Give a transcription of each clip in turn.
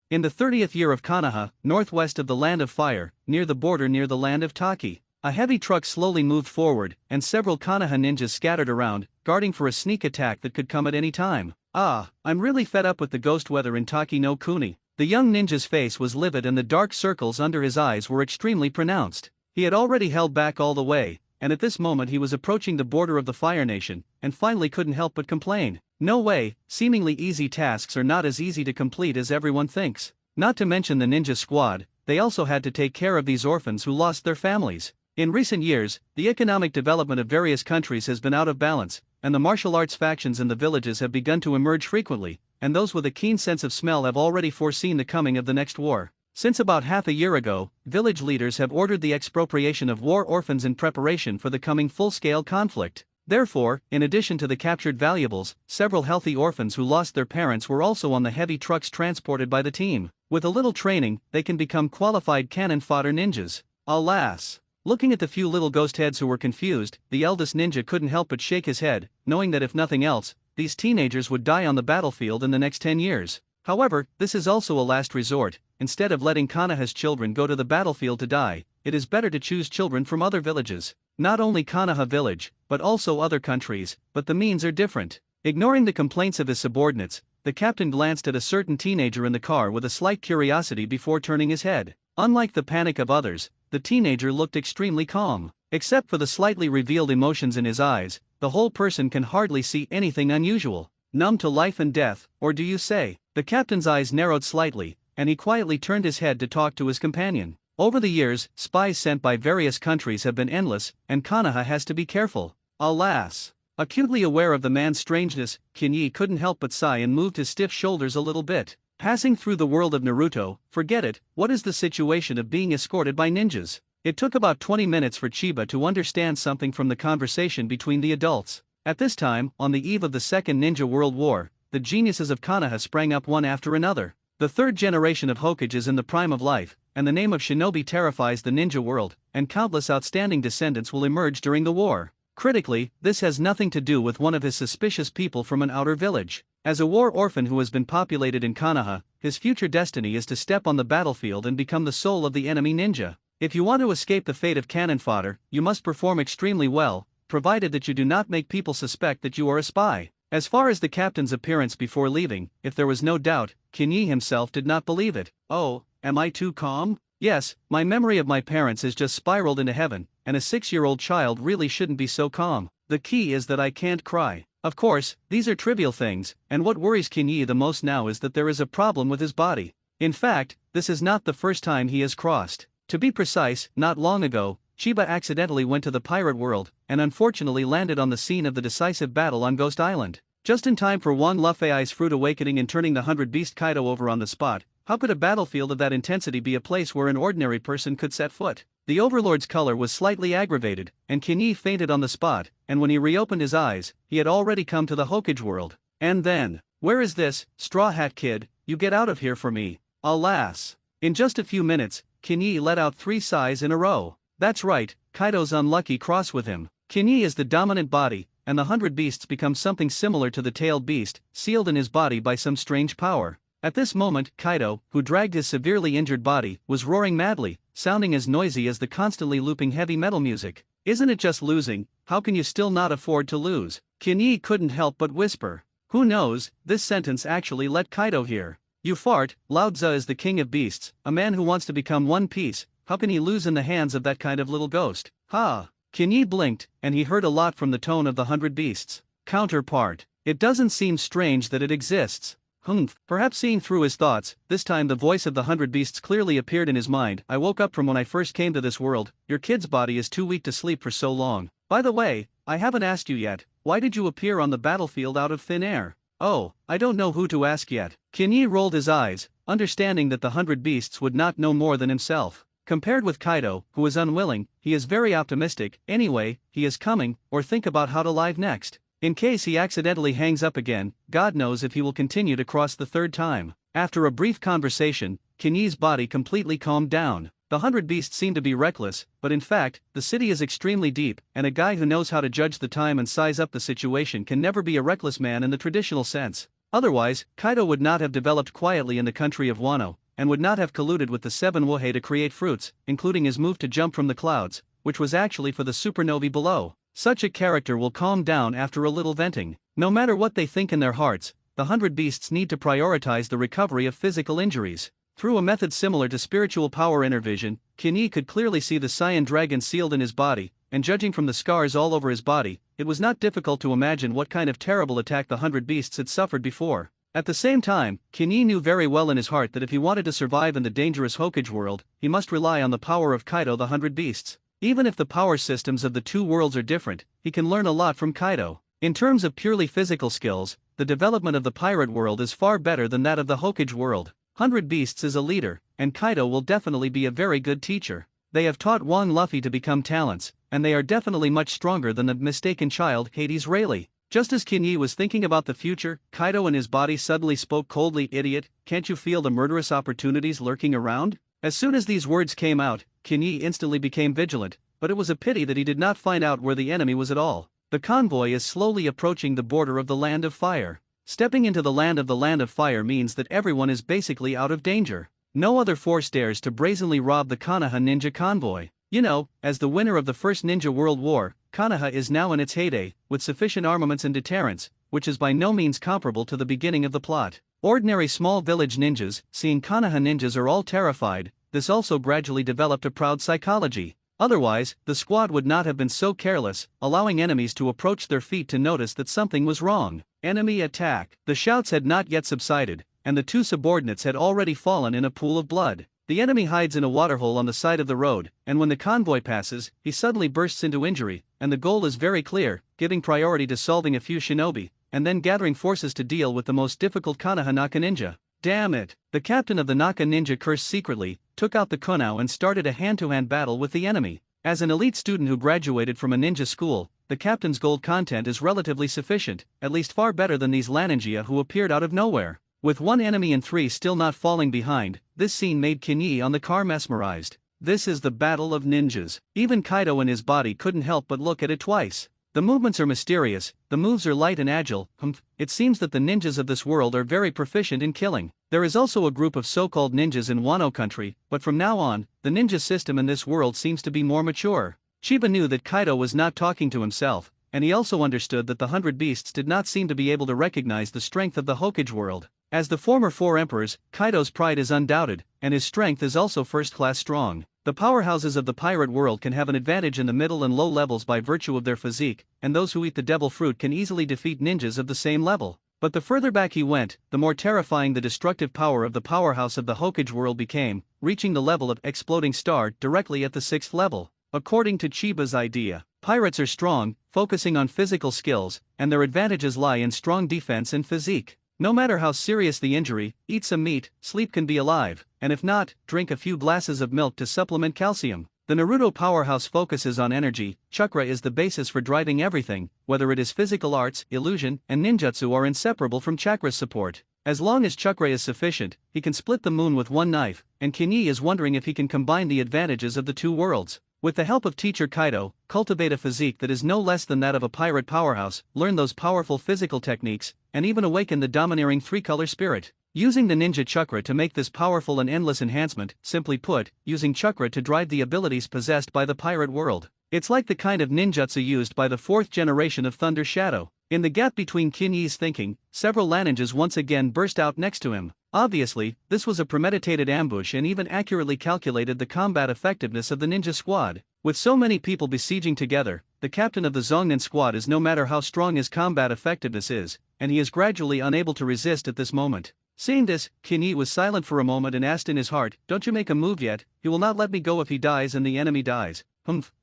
In the 30th year of Konoha, northwest of the Land of Fire, near the border near the land of Taki, a heavy truck slowly moved forward, and several Konoha ninjas scattered around, guarding for a sneak attack that could come at any time. I'm really fed up with the ghost weather in Taki no Kuni. The young ninja's face was livid and the dark circles under his eyes were extremely pronounced. He had already held back all the way, and at this moment he was approaching the border of the Fire Nation, and finally couldn't help but complain. No way, seemingly easy tasks are not as easy to complete as everyone thinks. Not to mention the ninja squad, they also had to take care of these orphans who lost their families. In recent years, the economic development of various countries has been out of balance, and the martial arts factions in the villages have begun to emerge frequently, and those with a keen sense of smell have already foreseen the coming of the next war. Since about half a year ago, village leaders have ordered the expropriation of war orphans in preparation for the coming full-scale conflict. Therefore, in addition to the captured valuables, several healthy orphans who lost their parents were also on the heavy trucks transported by the team. With a little training, they can become qualified cannon fodder ninjas. Alas! Looking at the few little ghost heads who were confused, the eldest ninja couldn't help but shake his head, knowing that if nothing else, these teenagers would die on the battlefield in the next 10 years. However, this is also a last resort. Instead of letting Konoha's children go to the battlefield to die, it is better to choose children from other villages. Not only Konoha village, but also other countries, but the means are different. Ignoring the complaints of his subordinates, the captain glanced at a certain teenager in the car with a slight curiosity before turning his head. Unlike the panic of others, the teenager looked extremely calm. Except for the slightly revealed emotions in his eyes, the whole person can hardly see anything unusual. Numb to life and death, or do you say? The captain's eyes narrowed slightly, and he quietly turned his head to talk to his companion. Over the years, spies sent by various countries have been endless, and Konoha has to be careful. Alas! Acutely aware of the man's strangeness, Kinyi couldn't help but sigh and moved his stiff shoulders a little bit. Passing through the world of Naruto, forget it, what is the situation of being escorted by ninjas? It took about 20 minutes for Chiba to understand something from the conversation between the adults. At this time, on the eve of the Second Ninja World War, the geniuses of Konoha sprang up one after another. The third generation of Hokage is in the prime of life, and the name of shinobi terrifies the ninja world, and countless outstanding descendants will emerge during the war. Critically, this has nothing to do with one of his suspicious people from an outer village. As a war orphan who has been populated in Konoha, his future destiny is to step on the battlefield and become the soul of the enemy ninja. If you want to escape the fate of cannon fodder, you must perform extremely well, provided that you do not make people suspect that you are a spy. As far as the captain's appearance before leaving, if there was no doubt, Kinyi himself did not believe it. Oh, am I too calm? Yes, my memory of my parents has just spiraled into heaven, and a 6-year-old child really shouldn't be so calm. The key is that I can't cry. Of course, these are trivial things, and what worries Kinyi the most now is that there is a problem with his body. In fact, this is not the first time he has crossed. To be precise, not long ago, Chiba accidentally went to the pirate world, and unfortunately landed on the scene of the decisive battle on Ghost Island. Just in time for Wang Luffei's fruit awakening and turning the 100-beast Kaido over on the spot. How could a battlefield of that intensity be a place where an ordinary person could set foot? The Overlord's color was slightly aggravated, and Kinyi fainted on the spot, and when he reopened his eyes, he had already come to the Hokage world. And then, where is this, Straw Hat Kid, you get out of here for me. Alas! In just a few minutes, Kinyi let out 3 sighs in a row. That's right, Kaido's unlucky cross with him. Kinyi is the dominant body, and the 100 beasts become something similar to the tailed beast, sealed in his body by some strange power. At this moment, Kaido, who dragged his severely injured body, was roaring madly, sounding as noisy as the constantly looping heavy metal music. Isn't it just losing? How can you still not afford to lose? Kinyi couldn't help but whisper. Who knows, this sentence actually let Kaido hear. You fart, Lao Tzu is the king of beasts, a man who wants to become one piece. How can he lose in the hands of that kind of little ghost? Ha! Kinyi blinked, and he heard a lot from the tone of the 100 beasts. Counterpart. It doesn't seem strange that it exists. Humph. Perhaps seeing through his thoughts, this time the voice of the 100 beasts clearly appeared in his mind. I woke up from when I first came to this world. Your kid's body is too weak to sleep for so long. By the way, I haven't asked you yet, why did you appear on the battlefield out of thin air? Oh, I don't know who to ask yet. Kinyi rolled his eyes, understanding that the 100 beasts would not know more than himself. Compared with Kaido, who is unwilling, he is very optimistic. Anyway, he is coming, or think about how to live next. In case he accidentally hangs up again, God knows if he will continue to cross the 3rd time. After a brief conversation, Kinyi's body completely calmed down. The 100 beasts seem to be reckless, but in fact, the city is extremely deep, and a guy who knows how to judge the time and size up the situation can never be a reckless man in the traditional sense. Otherwise, Kaido would not have developed quietly in the country of Wano, and would not have colluded with the 7 Wohei to create fruits, including his move to jump from the clouds, which was actually for the supernovae below. Such a character will calm down after a little venting. No matter what they think in their hearts, the 100 Beasts need to prioritize the recovery of physical injuries. Through a method similar to spiritual power inner vision, Kinyi could clearly see the Saiyan dragon sealed in his body, and judging from the scars all over his body, it was not difficult to imagine what kind of terrible attack the 100 Beasts had suffered before. At the same time, Kinyi knew very well in his heart that if he wanted to survive in the dangerous Hokage world, he must rely on the power of Kaido the 100 Beasts. Even if the power systems of the two worlds are different, he can learn a lot from Kaido. In terms of purely physical skills, the development of the pirate world is far better than that of the Hokage world. 100 Beasts is a leader, and Kaido will definitely be a very good teacher. They have taught Wang Luffy to become talents, and they are definitely much stronger than the mistaken child Hades Rayleigh. Just as Kinyi was thinking about the future, Kaido in his body suddenly spoke coldly, "Idiot, can't you feel the murderous opportunities lurking around?" As soon as these words came out, Kinyi instantly became vigilant, but it was a pity that he did not find out where the enemy was at all. The convoy is slowly approaching the border of the Land of Fire. Stepping into the Land of Fire means that everyone is basically out of danger. No other force dares to brazenly rob the Konoha ninja convoy. You know, as the winner of the First Ninja World War, Konoha is now in its heyday, with sufficient armaments and deterrence, which is by no means comparable to the beginning of the plot. Ordinary small village ninjas, seeing Konoha ninjas, are all terrified. This also gradually developed a proud psychology. Otherwise, the squad would not have been so careless, allowing enemies to approach their feet to notice that something was wrong. Enemy attack. The shouts had not yet subsided, and the two subordinates had already fallen in a pool of blood. The enemy hides in a waterhole on the side of the road, and when the convoy passes, he suddenly bursts into injury, and the goal is very clear, giving priority to solving a few shinobi, and then gathering forces to deal with the most difficult Konoha Naka ninja. Damn it! The captain of the Naka ninja cursed secretly, took out the kunao and started a hand-to-hand battle with the enemy. As an elite student who graduated from a ninja school, the captain's gold content is relatively sufficient, at least far better than these Laninja who appeared out of nowhere. With one enemy and 3 still not falling behind, this scene made Kinyi on the car mesmerized. This is the battle of ninjas. Even Kaido in his body couldn't help but look at it twice. The movements are mysterious, the moves are light and agile. It seems that the ninjas of this world are very proficient in killing. There is also a group of so-called ninjas in Wano country, but from now on, the ninja system in this world seems to be more mature. Chiba knew that Kaido was not talking to himself, and he also understood that the 100 Beasts did not seem to be able to recognize the strength of the Hokage world. As the former 4 emperors, Kaido's pride is undoubted, and his strength is also first-class strong. The powerhouses of the pirate world can have an advantage in the middle and low levels by virtue of their physique, and those who eat the devil fruit can easily defeat ninjas of the same level. But the further back he went, the more terrifying the destructive power of the powerhouse of the Hokage world became, reaching the level of exploding star directly at the 6th level. According to Chiba's idea, pirates are strong, focusing on physical skills, and their advantages lie in strong defense and physique. No matter how serious the injury, eat some meat, sleep, can be alive, and if not, drink a few glasses of milk to supplement calcium. The Naruto powerhouse focuses on energy. Chakra is the basis for driving everything, whether it is physical arts, illusion, and ninjutsu are inseparable from chakra's support. As long as chakra is sufficient, he can split the moon with one knife, and Kinyi is wondering if he can combine the advantages of the two worlds. With the help of teacher Kaido, cultivate a physique that is no less than that of a pirate powerhouse, learn those powerful physical techniques, and even awaken the domineering 3-color spirit. Using the ninja chakra to make this powerful and endless enhancement, simply put, using chakra to drive the abilities possessed by the pirate world. It's like the kind of ninjutsu used by the 4th generation of Thunder Shadow. In the gap between Kinyi's thinking, several Laninjas once again burst out next to him. Obviously, this was a premeditated ambush and even accurately calculated the combat effectiveness of the ninja squad. With so many people besieging together, the captain of the Zongnin squad is no matter how strong his combat effectiveness is, and he is gradually unable to resist at this moment. Seeing this, Kinyi was silent for a moment and asked in his heart, "Don't you make a move yet? He will not let me go if he dies and the enemy dies."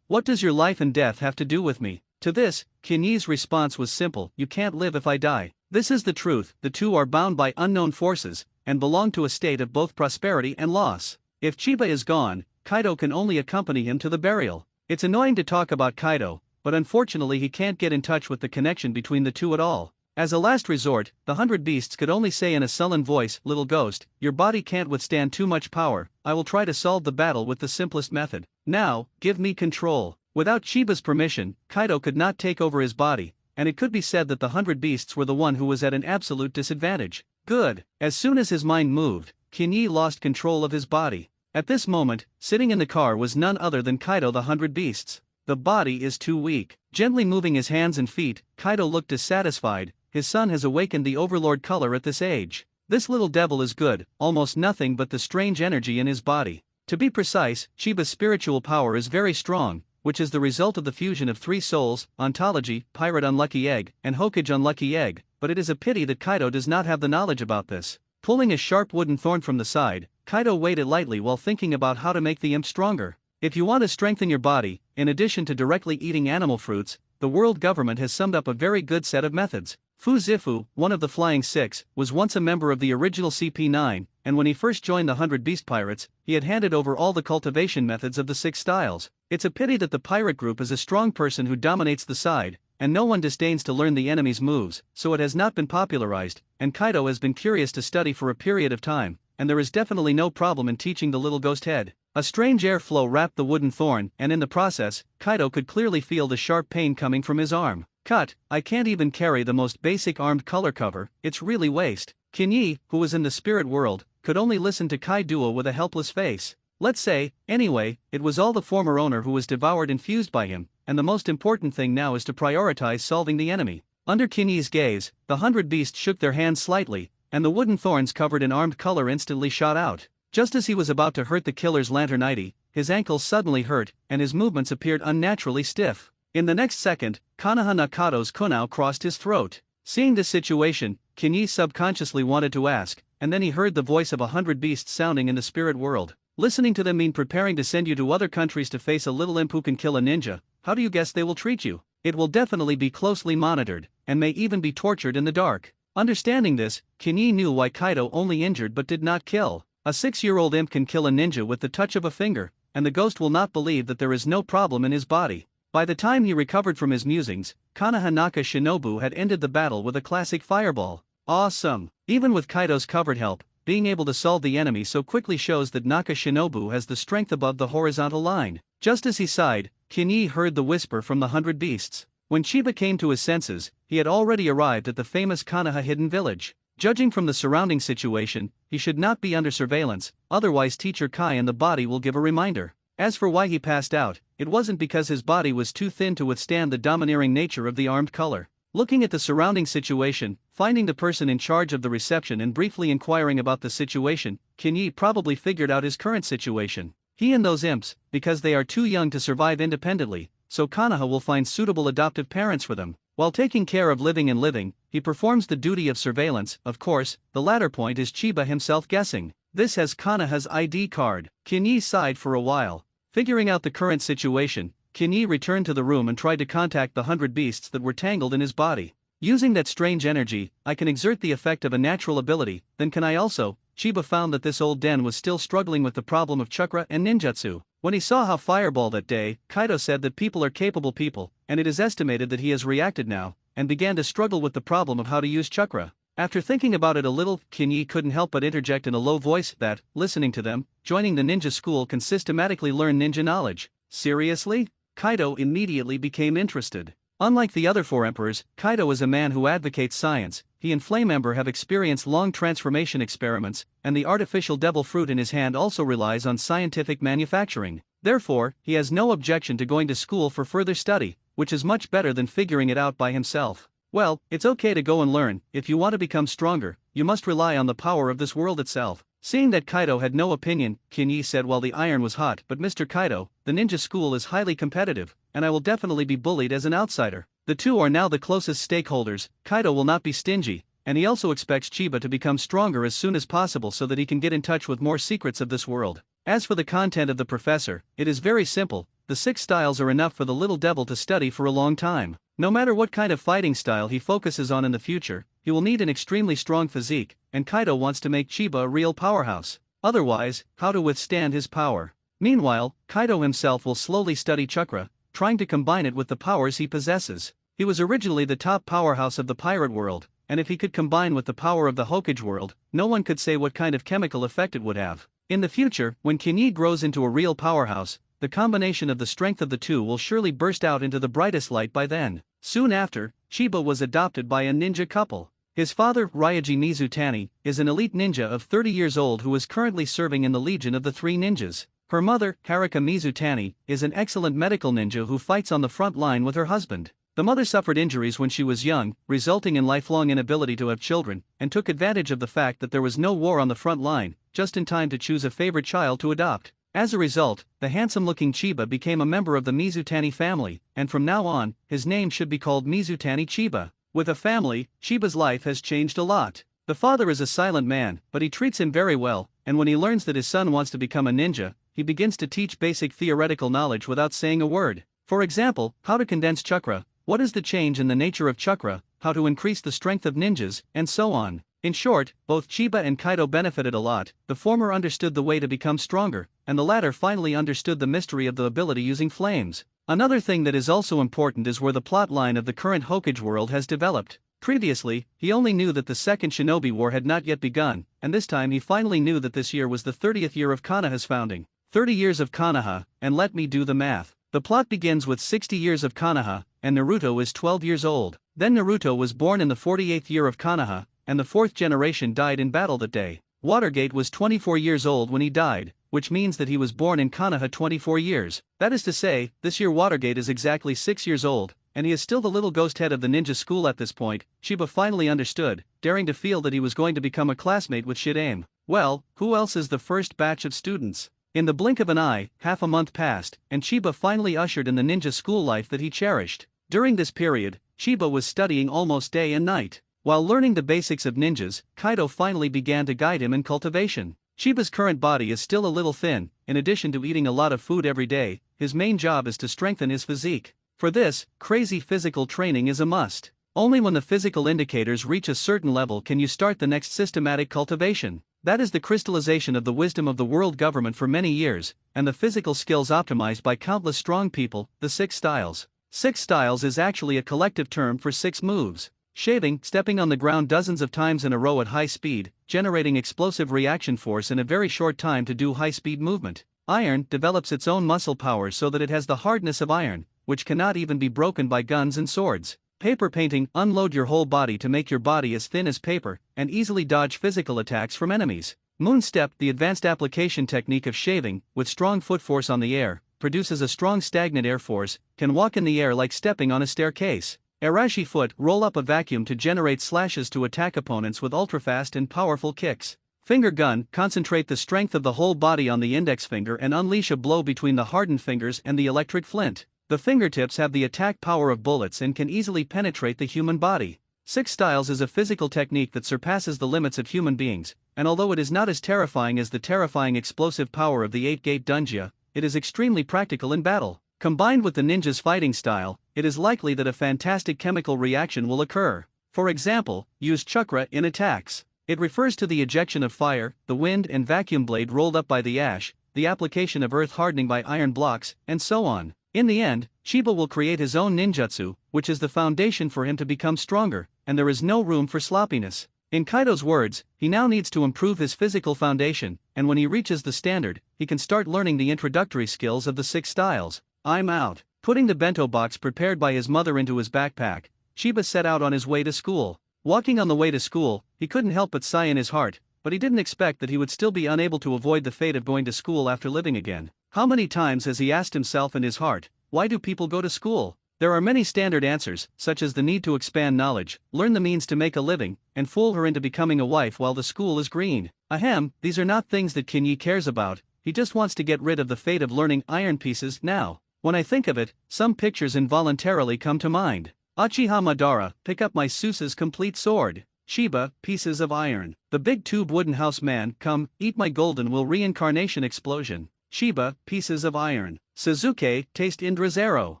What does your life and death have to do with me? To this, Kinyi's response was simple: "You can't live if I die." This is the truth, the two are bound by unknown forces, and belong to a state of both prosperity and loss. If Chiba is gone, Kaido can only accompany him to the burial. It's annoying to talk about Kaido, but unfortunately he can't get in touch with the connection between the two at all. As a last resort, the 100 Beasts could only say in a sullen voice, "Little ghost, your body can't withstand too much power. I will try to solve the battle with the simplest method. Now, give me control." Without Chiba's permission, Kaido could not take over his body, and it could be said that the 100 beasts were the one who was at an absolute disadvantage. Good. As soon as his mind moved, Kinyi lost control of his body. At this moment, sitting in the car was none other than Kaido the 100 beasts. The body is too weak. Gently moving his hands and feet, Kaido looked dissatisfied. His son has awakened the overlord color at this age. This little devil is good, almost nothing but the strange energy in his body. To be precise, Chiba's spiritual power is very strong, which is the result of the fusion of 3 souls, ontology, pirate unlucky egg, and Hokage unlucky egg, but it is a pity that Kaido does not have the knowledge about this. Pulling a sharp wooden thorn from the side, Kaido weighed it lightly while thinking about how to make the imp stronger. If you want to strengthen your body, in addition to directly eating animal fruits, the world government has summed up a very good set of methods. Fu Zifu, one of the Flying Six, was once a member of the original CP9, and when he first joined the 100 Beast Pirates, he had handed over all the cultivation methods of the 6 styles. It's a pity that the pirate group is a strong person who dominates the side, and no one disdains to learn the enemy's moves, so it has not been popularized, and Kaido has been curious to study for a period of time, and there is definitely no problem in teaching the little ghost head. A strange airflow wrapped the wooden thorn, and in the process, Kaido could clearly feel the sharp pain coming from his arm. Cut, I can't even carry the most basic armed color cover, it's really waste. Kinyi, who was in the spirit world, could only listen to Kaido with a helpless face. Let's say, anyway, it was all the former owner who was devoured and fused by him, and the most important thing now is to prioritize solving the enemy. Under Kinyi's gaze, the 100 beasts shook their hands slightly, and the wooden thorns covered in armed color instantly shot out. Just as he was about to hurt the killer's lanternite, his ankles suddenly hurt, and his movements appeared unnaturally stiff. In the next second, Konoha Nakado's kunao crossed his throat. Seeing this situation, Kinyi subconsciously wanted to ask, and then he heard the voice of 100 beasts sounding in the spirit world. Listening to them mean preparing to send you to other countries to face a little imp who can kill a ninja. How do you guess they will treat you? It will definitely be closely monitored, and may even be tortured in the dark. Understanding this, Kinyi knew why Kaido only injured but did not kill. A 6-year-old imp can kill a ninja with the touch of a finger, and the ghost will not believe that there is no problem in his body. By the time he recovered from his musings, Konoha Naka Shinobu had ended the battle with a classic fireball. Awesome! Even with Kaido's covered help, being able to solve the enemy so quickly shows that Naka Shinobu has the strength above the horizontal line. Just as he sighed, Kinyi heard the whisper from the 100 beasts. When Chiba came to his senses, he had already arrived at the famous Konoha hidden village. Judging from the surrounding situation, he should not be under surveillance, otherwise Teacher Kai and the body will give a reminder. As for why he passed out, it wasn't because his body was too thin to withstand the domineering nature of the armed color. Looking at the surrounding situation, finding the person in charge of the reception and briefly inquiring about the situation, Kinyi probably figured out his current situation. He and those imps, because they are too young to survive independently, so Konoha will find suitable adoptive parents for them. While taking care of living and living, he performs the duty of surveillance. Of course, the latter point is Chiba himself guessing. This has Konoha's ID card. Kinyi sighed for a while. Figuring out the current situation, Kinyi returned to the room and tried to contact the 100 beasts that were tangled in his body. Using that strange energy, I can exert the effect of a natural ability, then can I also? Chiba found that this old den was still struggling with the problem of chakra and ninjutsu. When he saw how Fireball that day, Kaido said that people are capable people, and it is estimated that he has reacted now, and began to struggle with the problem of how to use chakra. After thinking about it a little, Kinyi couldn't help but interject in a low voice that, listening to them, joining the ninja school can systematically learn ninja knowledge. Seriously? Kaido immediately became interested. Unlike the other 4 emperors, Kaido is a man who advocates science. He and Flame Ember have experienced long transformation experiments, and the artificial devil fruit in his hand also relies on scientific manufacturing. Therefore, he has no objection to going to school for further study, which is much better than figuring it out by himself. Well, it's okay to go and learn. If you want to become stronger, you must rely on the power of this world itself. Seeing that Kaido had no opinion, Kinyi said while the iron was hot, but Mr. Kaido, the ninja school is highly competitive, and I will definitely be bullied as an outsider. The two are now the closest stakeholders. Kaido will not be stingy, and he also expects Chiba to become stronger as soon as possible so that he can get in touch with more secrets of this world. As for the content of the professor, it is very simple. The 6 styles are enough for the little devil to study for a long time. No matter what kind of fighting style he focuses on in the future, he will need an extremely strong physique, and Kaido wants to make Chiba a real powerhouse. Otherwise, how to withstand his power? Meanwhile, Kaido himself will slowly study chakra, trying to combine it with the powers he possesses. He was originally the top powerhouse of the pirate world, and if he could combine with the power of the Hokage world, no one could say what kind of chemical effect it would have. In the future, when Kinyi grows into a real powerhouse, the combination of the strength of the two will surely burst out into the brightest light by then. Soon after, Chiba was adopted by a ninja couple. His father, Ryaji Mizutani, is an elite ninja of 30 years old who is currently serving in the Legion of the Three Ninjas. Her mother, Haruka Mizutani, is an excellent medical ninja who fights on the front line with her husband. The mother suffered injuries when she was young, resulting in lifelong inability to have children, and took advantage of the fact that there was no war on the front line, just in time to choose a favorite child to adopt. As a result, the handsome-looking Chiba became a member of the Mizutani family, and from now on, his name should be called Mizutani Chiba. With a family, Chiba's life has changed a lot. The father is a silent man, but he treats him very well, and when he learns that his son wants to become a ninja, he begins to teach basic theoretical knowledge without saying a word. For example, how to condense chakra, what is the change in the nature of chakra, how to increase the strength of ninjas, and so on. In short, both Chiba and Kaido benefited a lot. The former understood the way to become stronger, and the latter finally understood the mystery of the ability using flames. Another thing that is also important is where the plot line of the current Hokage world has developed. Previously, he only knew that the Second Shinobi War had not yet begun, and this time he finally knew that this year was the 30th year of Konoha's founding. 30 years of Konoha, and let me do the math. The plot begins with 60 years of Konoha, and Naruto is 12 years old. Then Naruto was born in the 48th year of Konoha, and the fourth generation died in battle that day. Watergate was 24 years old when he died, which means that he was born in Konoha 24 years. That is to say, this year Watergate is exactly 6 years old, and he is still the little ghost head of the ninja school at this point. Chiba finally understood, daring to feel that he was going to become a classmate with Shidame. Well, who else is the first batch of students? In the blink of an eye, half a month passed, and Chiba finally ushered in the ninja school life that he cherished. During this period, Chiba was studying almost day and night. While learning the basics of ninjas, Kaido finally began to guide him in cultivation. Chiba's current body is still a little thin. In addition to eating a lot of food every day, his main job is to strengthen his physique. For this, crazy physical training is a must. Only when the physical indicators reach a certain level can you start the next systematic cultivation. That is the crystallization of the wisdom of the world government for many years, and the physical skills optimized by countless strong people, the 6 styles. 6 styles is actually a collective term for 6 moves. Shaving, stepping on the ground dozens of times in a row at high speed, generating explosive reaction force in a very short time to do high-speed movement. Iron develops its own muscle power so that it has the hardness of iron, which cannot even be broken by guns and swords. Paper painting, unload your whole body to make your body as thin as paper, and easily dodge physical attacks from enemies. Moonstep, the advanced application technique of shaving, with strong foot force on the air, produces a strong stagnant air force, can walk in the air like stepping on a staircase. Arashi foot, roll up a vacuum to generate slashes to attack opponents with ultra-fast and powerful kicks. Finger gun, concentrate the strength of the whole body on the index finger and unleash a blow between the hardened fingers and the electric flint. The fingertips have the attack power of bullets and can easily penetrate the human body. 6 styles is a physical technique that surpasses the limits of human beings, and although it is not as terrifying as the terrifying explosive power of the 8-gate Dunjia, it is extremely practical in battle. Combined with the ninja's fighting style, it is likely that a fantastic chemical reaction will occur. For example, use chakra in attacks. It refers to the ejection of fire, the wind and vacuum blade rolled up by the ash, the application of earth hardening by iron blocks, and so on. In the end, Chiba will create his own ninjutsu, which is the foundation for him to become stronger, and there is no room for sloppiness. In Kaido's words, he now needs to improve his physical foundation, and when he reaches the standard, he can start learning the introductory skills of the 6 styles. I'm out. Putting the bento box prepared by his mother into his backpack, Chiba set out on his way to school. Walking on the way to school, he couldn't help but sigh in his heart, but he didn't expect that he would still be unable to avoid the fate of going to school after living again. How many times has he asked himself in his heart, why do people go to school? There are many standard answers, such as the need to expand knowledge, learn the means to make a living, and fool her into becoming a wife while the school is green. Ahem, these are not things that Kinyi cares about, he just wants to get rid of the fate of learning iron pieces now. When I think of it, some pictures involuntarily come to mind. Uchiha Madara, pick up my Susa's complete sword. Chiba, pieces of iron. The big tube wooden house man, come, eat my golden will reincarnation explosion. Chiba, pieces of iron. Suzuki, taste Indra's arrow.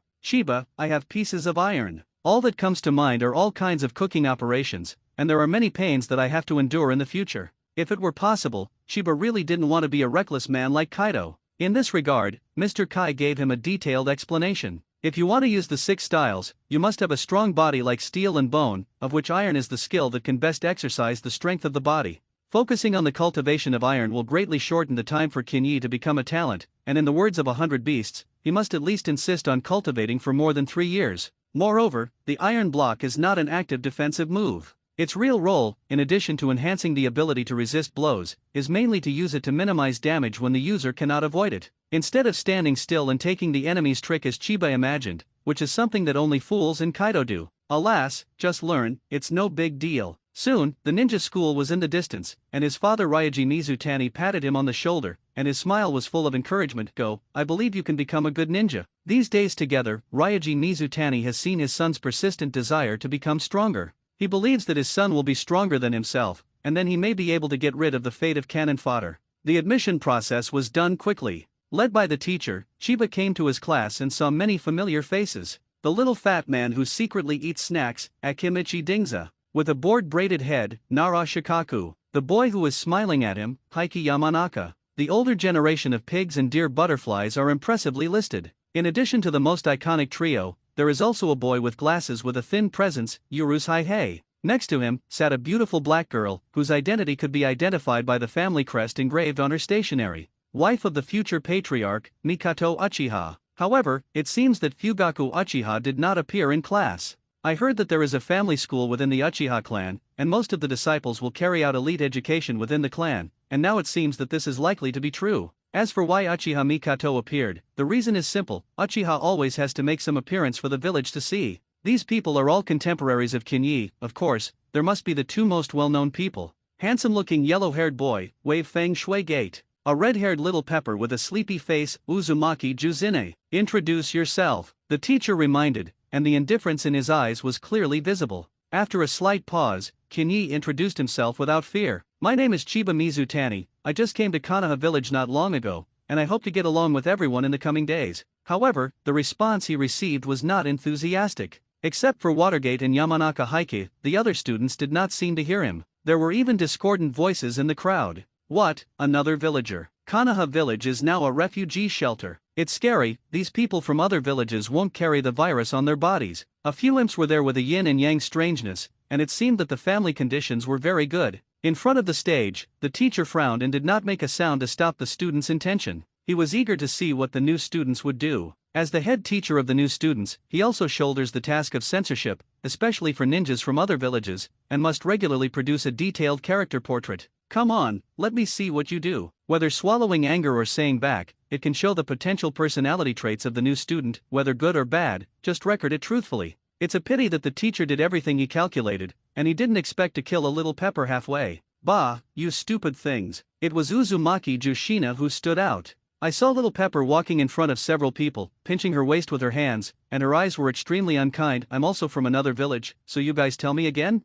Chiba, I have pieces of iron. All that comes to mind are all kinds of cooking operations, and there are many pains that I have to endure in the future. If it were possible, Chiba really didn't want to be a reckless man like Kaido. In this regard, Mr. Kai gave him a detailed explanation. If you want to use the 6 styles, you must have a strong body like steel and bone, of which iron is the skill that can best exercise the strength of the body. Focusing on the cultivation of iron will greatly shorten the time for Kinyi to become a talent, and in the words of 100 Beasts, he must at least insist on cultivating for more than 3 years. Moreover, the iron block is not an active defensive move. Its real role, in addition to enhancing the ability to resist blows, is mainly to use it to minimize damage when the user cannot avoid it. Instead of standing still and taking the enemy's trick as Chiba imagined, which is something that only fools in Kaido do. Alas, just learn, it's no big deal. Soon, the ninja school was in the distance, and his father Ryoji Mizutani patted him on the shoulder, and his smile was full of encouragement. Go, I believe you can become a good ninja. These days together, Ryoji Mizutani has seen his son's persistent desire to become stronger. He believes that his son will be stronger than himself, and then he may be able to get rid of the fate of cannon fodder. The admission process was done quickly. Led by the teacher, Chiba came to his class and saw many familiar faces. The little fat man who secretly eats snacks, Akimichi Dingza. With a board-braided head, Nara Shikaku. The boy who is smiling at him, Heiki Yamanaka. The older generation of pigs and deer butterflies are impressively listed. In addition to the most iconic trio, there is also a boy with glasses with a thin presence, Urusai Hei. Next to him, sat a beautiful black girl, whose identity could be identified by the family crest engraved on her stationery. Wife of the future patriarch, Mikoto Uchiha. However, it seems that Fugaku Uchiha did not appear in class. I heard that there is a family school within the Uchiha clan, and most of the disciples will carry out elite education within the clan, and now it seems that this is likely to be true. As for why Uchiha Mikoto appeared, the reason is simple: Uchiha always has to make some appearance for the village to see. These people are all contemporaries of Kinyi. Of course, there must be the two most well-known people. Handsome-looking yellow-haired boy, Wave Feng Shui Gate. A red-haired little pepper with a sleepy face, Uzumaki Juzine. Introduce yourself, the teacher reminded, and the indifference in his eyes was clearly visible. After a slight pause, Kinyi introduced himself without fear. My name is Chiba Mizutani, I just came to Konoha village not long ago, and I hope to get along with everyone in the coming days. However, the response he received was not enthusiastic. Except for Watergate and Yamanaka Heike, the other students did not seem to hear him. There were even discordant voices in the crowd. What, another villager? Konoha village is now a refugee shelter. It's scary, these people from other villages won't carry the virus on their bodies. A few imps were there with a yin and yang strangeness, and it seemed that the family conditions were very good. In front of the stage, the teacher frowned and did not make a sound to stop the students' intention. He was eager to see what the new students would do. As the head teacher of the new students, he also shoulders the task of censorship, especially for ninjas from other villages, and must regularly produce a detailed character portrait. Come on, let me see what you do. Whether swallowing anger or saying back, it can show the potential personality traits of the new student, whether good or bad, just record it truthfully. It's a pity that the teacher did everything he calculated, and he didn't expect to kill a little pepper halfway. Bah, you stupid things. It was Uzumaki Jushina who stood out. I saw little Pepper walking in front of several people, pinching her waist with her hands, and her eyes were extremely unkind. I'm also from another village, so you guys tell me again?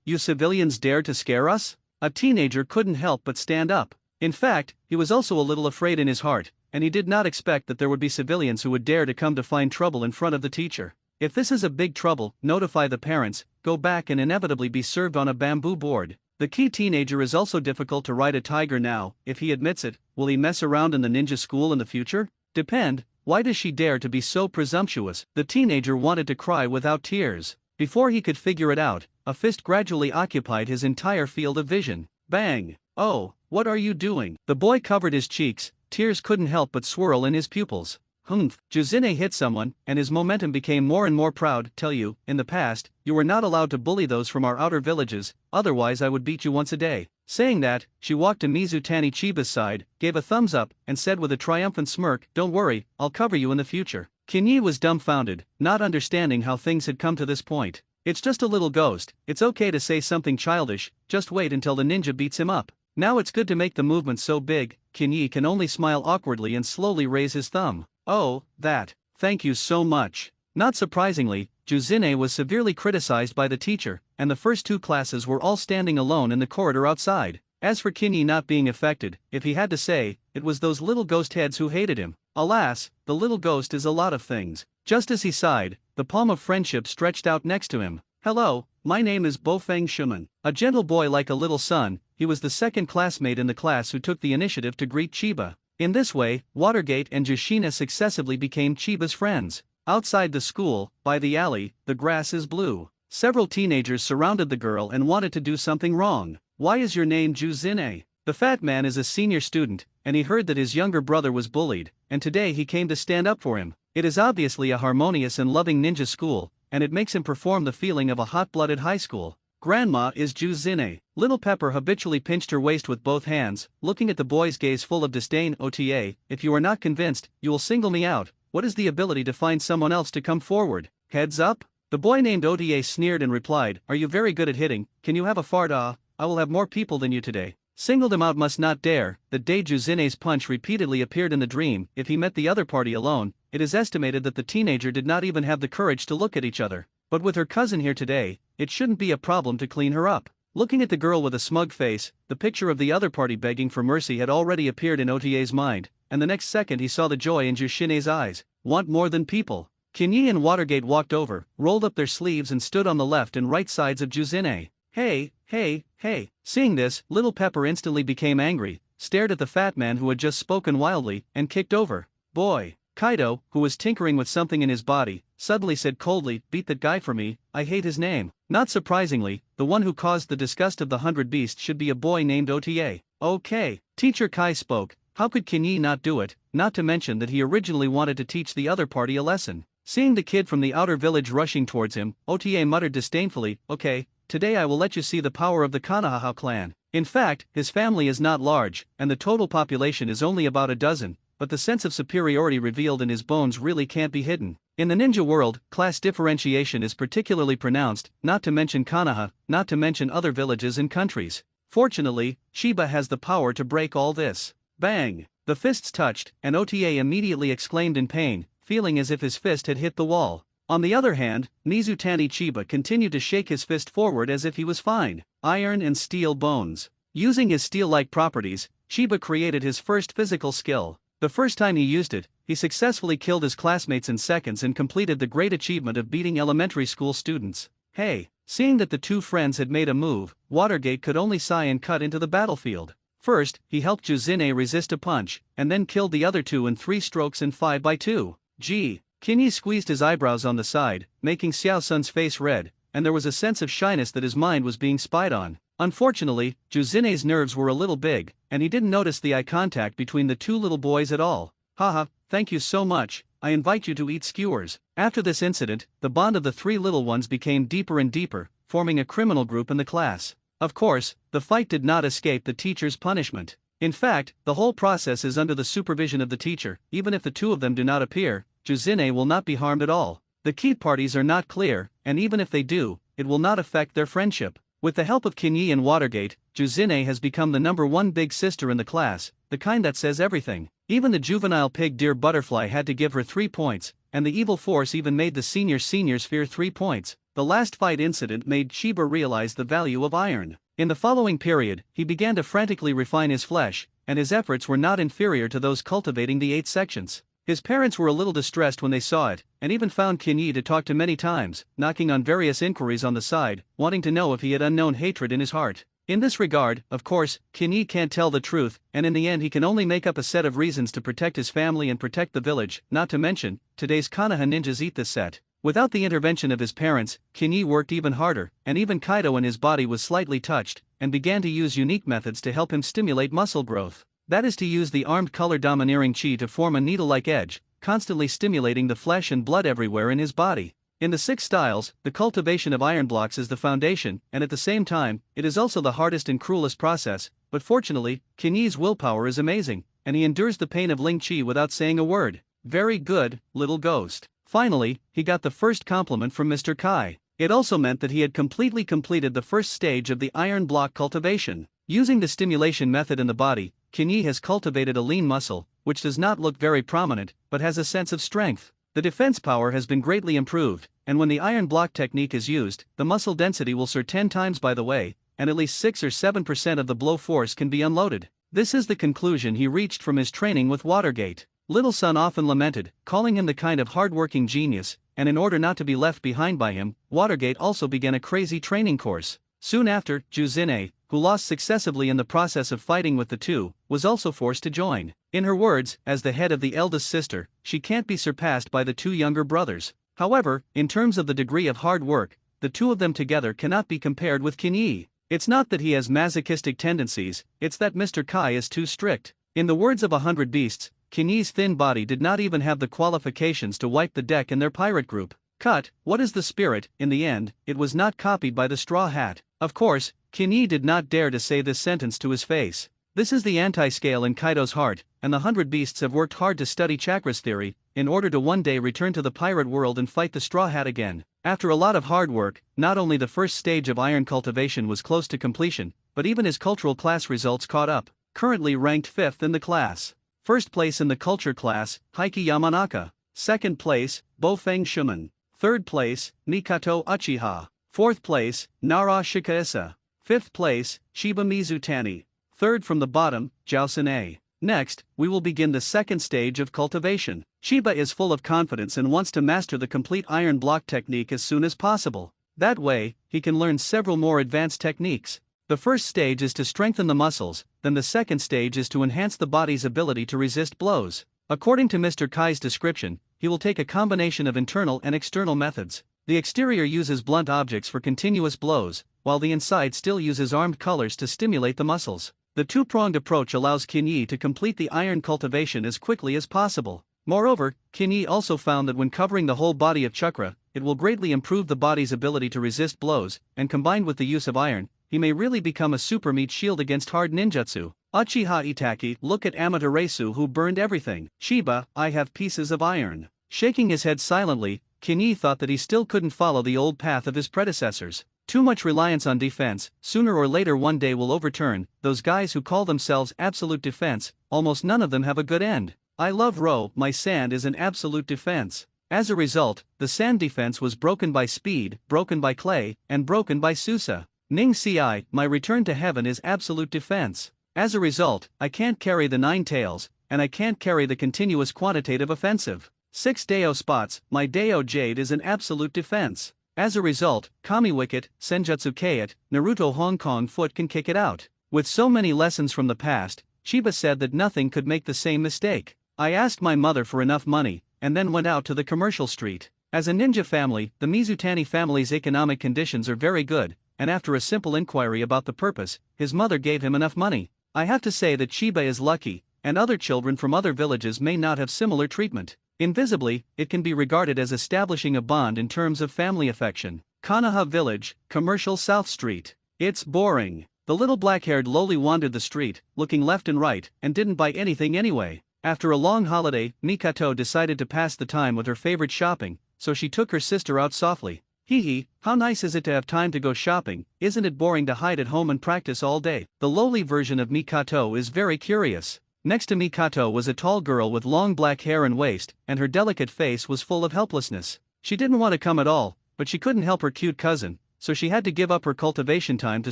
You civilians dared to scare us? A teenager couldn't help but stand up. In fact, he was also a little afraid in his heart, and he did not expect that there would be civilians who would dare to come to find trouble in front of the teacher. If this is a big trouble, notify the parents, go back and inevitably be served on a bamboo board. The key teenager is also difficult to ride a tiger now. If he admits it, will he mess around in the ninja school in the future? Depend. Why does she dare to be so presumptuous? The teenager wanted to cry without tears. Before he could figure it out, a fist gradually occupied his entire field of vision. Bang! Oh, what are you doing? The boy covered his cheeks, tears couldn't help but swirl in his pupils. Juzine hit someone, and his momentum became more and more proud. Tell you, in the past, you were not allowed to bully those from our outer villages, otherwise I would beat you once a day. Saying that, she walked to Mizutani Chiba's side, gave a thumbs up, and said with a triumphant smirk, don't worry, I'll cover you in the future. Kinyi was dumbfounded, not understanding how things had come to this point. It's just a little ghost, it's okay to say something childish, just wait until the ninja beats him up. Now it's good to make the movement so big. Kinyi can only smile awkwardly and slowly raise his thumb. Oh, that. Thank you so much. Not surprisingly, Juzine was severely criticized by the teacher, and the first two classes were all standing alone in the corridor outside. As for Kinyi not being affected, if he had to say, it was those little ghost heads who hated him. Alas, the little ghost is a lot of things. Just as he sighed, the palm of friendship stretched out next to him. Hello, my name is Bofeng Shuman. A gentle boy like a little son, he was the second classmate in the class who took the initiative to greet Chiba. In this way, Watergate and Jushina successively became Chiba's friends. Outside the school, by the alley, the grass is blue. Several teenagers surrounded the girl and wanted to do something wrong. Why is your name Juzine? The fat man is a senior student, and he heard that his younger brother was bullied, and today he came to stand up for him. It is obviously a harmonious and loving ninja school, and it makes him perform the feeling of a hot-blooded high school. Grandma is Juzine. Little Pepper habitually pinched her waist with both hands, looking at the boy's gaze full of disdain. OTA, if you are not convinced, you will single me out. What is the ability to find someone else to come forward? Heads up? The boy named OTA sneered and replied, are you very good at hitting? Can you have a fart? I will have more people than you today. Singled him out must not dare. The day Juzine's punch repeatedly appeared in the dream, if he met the other party alone, it is estimated that the teenager did not even have the courage to look at each other. But with her cousin here today, it shouldn't be a problem to clean her up. Looking at the girl with a smug face, the picture of the other party begging for mercy had already appeared in OTA's mind, and the next second he saw the joy in Juzine's eyes. Want more than people? Kinyi and Watergate walked over, rolled up their sleeves and stood on the left and right sides of Juzine. Hey, hey, hey. Seeing this, Little Pepper instantly became angry, stared at the fat man who had just spoken wildly, and kicked over. Boy. Kaido, who was tinkering with something in his body, suddenly said coldly, beat that guy for me, I hate his name. Not surprisingly, the one who caused the disgust of the 100 Beasts should be a boy named OTA. Okay. Teacher Kai spoke, how could Kinyi not do it, not to mention that he originally wanted to teach the other party a lesson. Seeing the kid from the outer village rushing towards him, OTA muttered disdainfully, okay, today I will let you see the power of the Konoha clan. In fact, his family is not large, and the total population is only about a dozen, but the sense of superiority revealed in his bones really can't be hidden. In the ninja world, class differentiation is particularly pronounced, not to mention Konoha, not to mention other villages and countries. Fortunately, Chiba has the power to break all this. Bang! The fists touched, and OTA immediately exclaimed in pain, feeling as if his fist had hit the wall. On the other hand, Mizutani Chiba continued to shake his fist forward as if he was fine. Iron and steel bones. Using his steel-like properties, Chiba created his first physical skill. The first time he used it, he successfully killed his classmates in seconds and completed the great achievement of beating elementary school students. Hey! Seeing that the two friends had made a move, Watergate could only sigh and cut into the battlefield. First, he helped Juzine resist a punch, and then killed the other two in 3 strokes and 5 by 2. Gee! Kinyi squeezed his eyebrows on the side, making Xiao Sun's face red, and there was a sense of shyness that his mind was being spied on. Unfortunately, Juzine's nerves were a little big, and he didn't notice the eye contact between the two little boys at all. Haha, thank you so much, I invite you to eat skewers. After this incident, the bond of the 3 little ones became deeper and deeper, forming a criminal group in the class. Of course, the fight did not escape the teacher's punishment. In fact, the whole process is under the supervision of the teacher. Even if the two of them do not appear, Juzine will not be harmed at all. The key parties are not clear, and even if they do, it will not affect their friendship. With the help of Kinyi and Watergate, Juzine has become the #1 big sister in the class, the kind that says everything. Even the juvenile pig Dear Butterfly had to give her 3 points, and the evil force even made the seniors fear 3 points. The last fight incident made Chiba realize the value of iron. In the following period, he began to frantically refine his flesh, and his efforts were not inferior to those cultivating the 8 sections. His parents were a little distressed when they saw it, and even found Kinyi to talk to many times, knocking on various inquiries on the side, wanting to know if he had unknown hatred in his heart. In this regard, of course, Kinyi can't tell the truth, and in the end he can only make up a set of reasons to protect his family and protect the village, not to mention, today's Konoha ninjas eat this set. Without the intervention of his parents, Kinyi worked even harder, and even Kaido in his body was slightly touched, and began to use unique methods to help him stimulate muscle growth. That is to use the armed color domineering chi to form a needle-like edge, constantly stimulating the flesh and blood everywhere in his body. In the 6 styles, the cultivation of iron blocks is the foundation, and at the same time, it is also the hardest and cruelest process, but fortunately, Kinyi's willpower is amazing, and he endures the pain of Ling Chi without saying a word. Very good, little ghost. Finally, he got the first compliment from Mr. Kai. It also meant that he had completely completed the first stage of the iron block cultivation. Using the stimulation method in the body, Kinyi has cultivated a lean muscle, which does not look very prominent, but has a sense of strength. The defense power has been greatly improved, and when the iron block technique is used, the muscle density will soar 10 times by the way, and at least 6 or 7% of the blow force can be unloaded. This is the conclusion he reached from his training with Watergate. Little Son often lamented, calling him the kind of hard-working genius, and in order not to be left behind by him, Watergate also began a crazy training course. Soon after, Juzine, who lost successively in the process of fighting with the two, was also forced to join. In her words, as the head of the eldest sister, she can't be surpassed by the 2 younger brothers. However, in terms of the degree of hard work, the 2 of them together cannot be compared with Kinyi. It's not that he has masochistic tendencies, it's that Mr. Kai is too strict. In the words of 100 Beasts, Kinyi's thin body did not even have the qualifications to wipe the deck in their pirate group. Cut, what is the spirit? In the end, it was not copied by the Straw Hat. Of course, Kinyi did not dare to say this sentence to his face. This is the anti-scale in Kaido's heart, and the 100 Beasts have worked hard to study chakras theory, in order to one day return to the pirate world and fight the Straw Hat again. After a lot of hard work, not only the first stage of iron cultivation was close to completion, but even his cultural class results caught up, currently ranked 5th in the class. First place in the culture class, Heiki Yamanaka. Second place, Bofeng Shuman. Third place, Mikato Uchiha. Fourth place, Nara Shikaisa. Fifth place, Shiba Mizutani. Third from the bottom, Jiaosune. Next, we will begin the second stage of cultivation. Shiba is full of confidence and wants to master the complete iron block technique as soon as possible. That way, he can learn several more advanced techniques. The first stage is to strengthen the muscles, then the second stage is to enhance the body's ability to resist blows. According to Mr. Kai's description, he will take a combination of internal and external methods. The exterior uses blunt objects for continuous blows, while the inside still uses armed colors to stimulate the muscles. The two-pronged approach allows Kinyi to complete the iron cultivation as quickly as possible. Moreover, Kinyi also found that when covering the whole body of chakra, it will greatly improve the body's ability to resist blows, and combined with the use of iron, he may really become a super meat shield against hard ninjutsu. Uchiha Itaki, look at Amaterasu who burned everything. Shiba, I have pieces of iron. Shaking his head silently, Kinyi thought that he still couldn't follow the old path of his predecessors. Too much reliance on defense, sooner or later one day will overturn. Those guys who call themselves absolute defense, almost none of them have a good end. I love Ro, my sand is an absolute defense. As a result, the sand defense was broken by speed, broken by clay, and broken by Susa. Ning Ci, my return to heaven is absolute defense. As a result, I can't carry the 9 tails, and I can't carry the continuous quantitative offensive. 6 Deo spots, my Deo Jade is an absolute defense. As a result, Kami Wicket, Senjutsu Kait, Naruto Hong Kong Foot can kick it out. With so many lessons from the past, Chiba said that nothing could make the same mistake. I asked my mother for enough money, and then went out to the commercial street. As a ninja family, the Mizutani family's economic conditions are very good, and after a simple inquiry about the purpose, his mother gave him enough money. I have to say that Chiba is lucky, and other children from other villages may not have similar treatment. Invisibly, it can be regarded as establishing a bond in terms of family affection. Konoha Village, Commercial South Street. It's boring. The little black-haired loli wandered the street, looking left and right, and didn't buy anything anyway. After a long holiday, Mikato decided to pass the time with her favorite shopping, so she took her sister out softly. Hee hee, how nice is it to have time to go shopping, isn't it boring to hide at home and practice all day? The lowly version of Mikato is very curious. Next to Mikato was a tall girl with long black hair and waist, and her delicate face was full of helplessness. She didn't want to come at all, but she couldn't help her cute cousin, so she had to give up her cultivation time to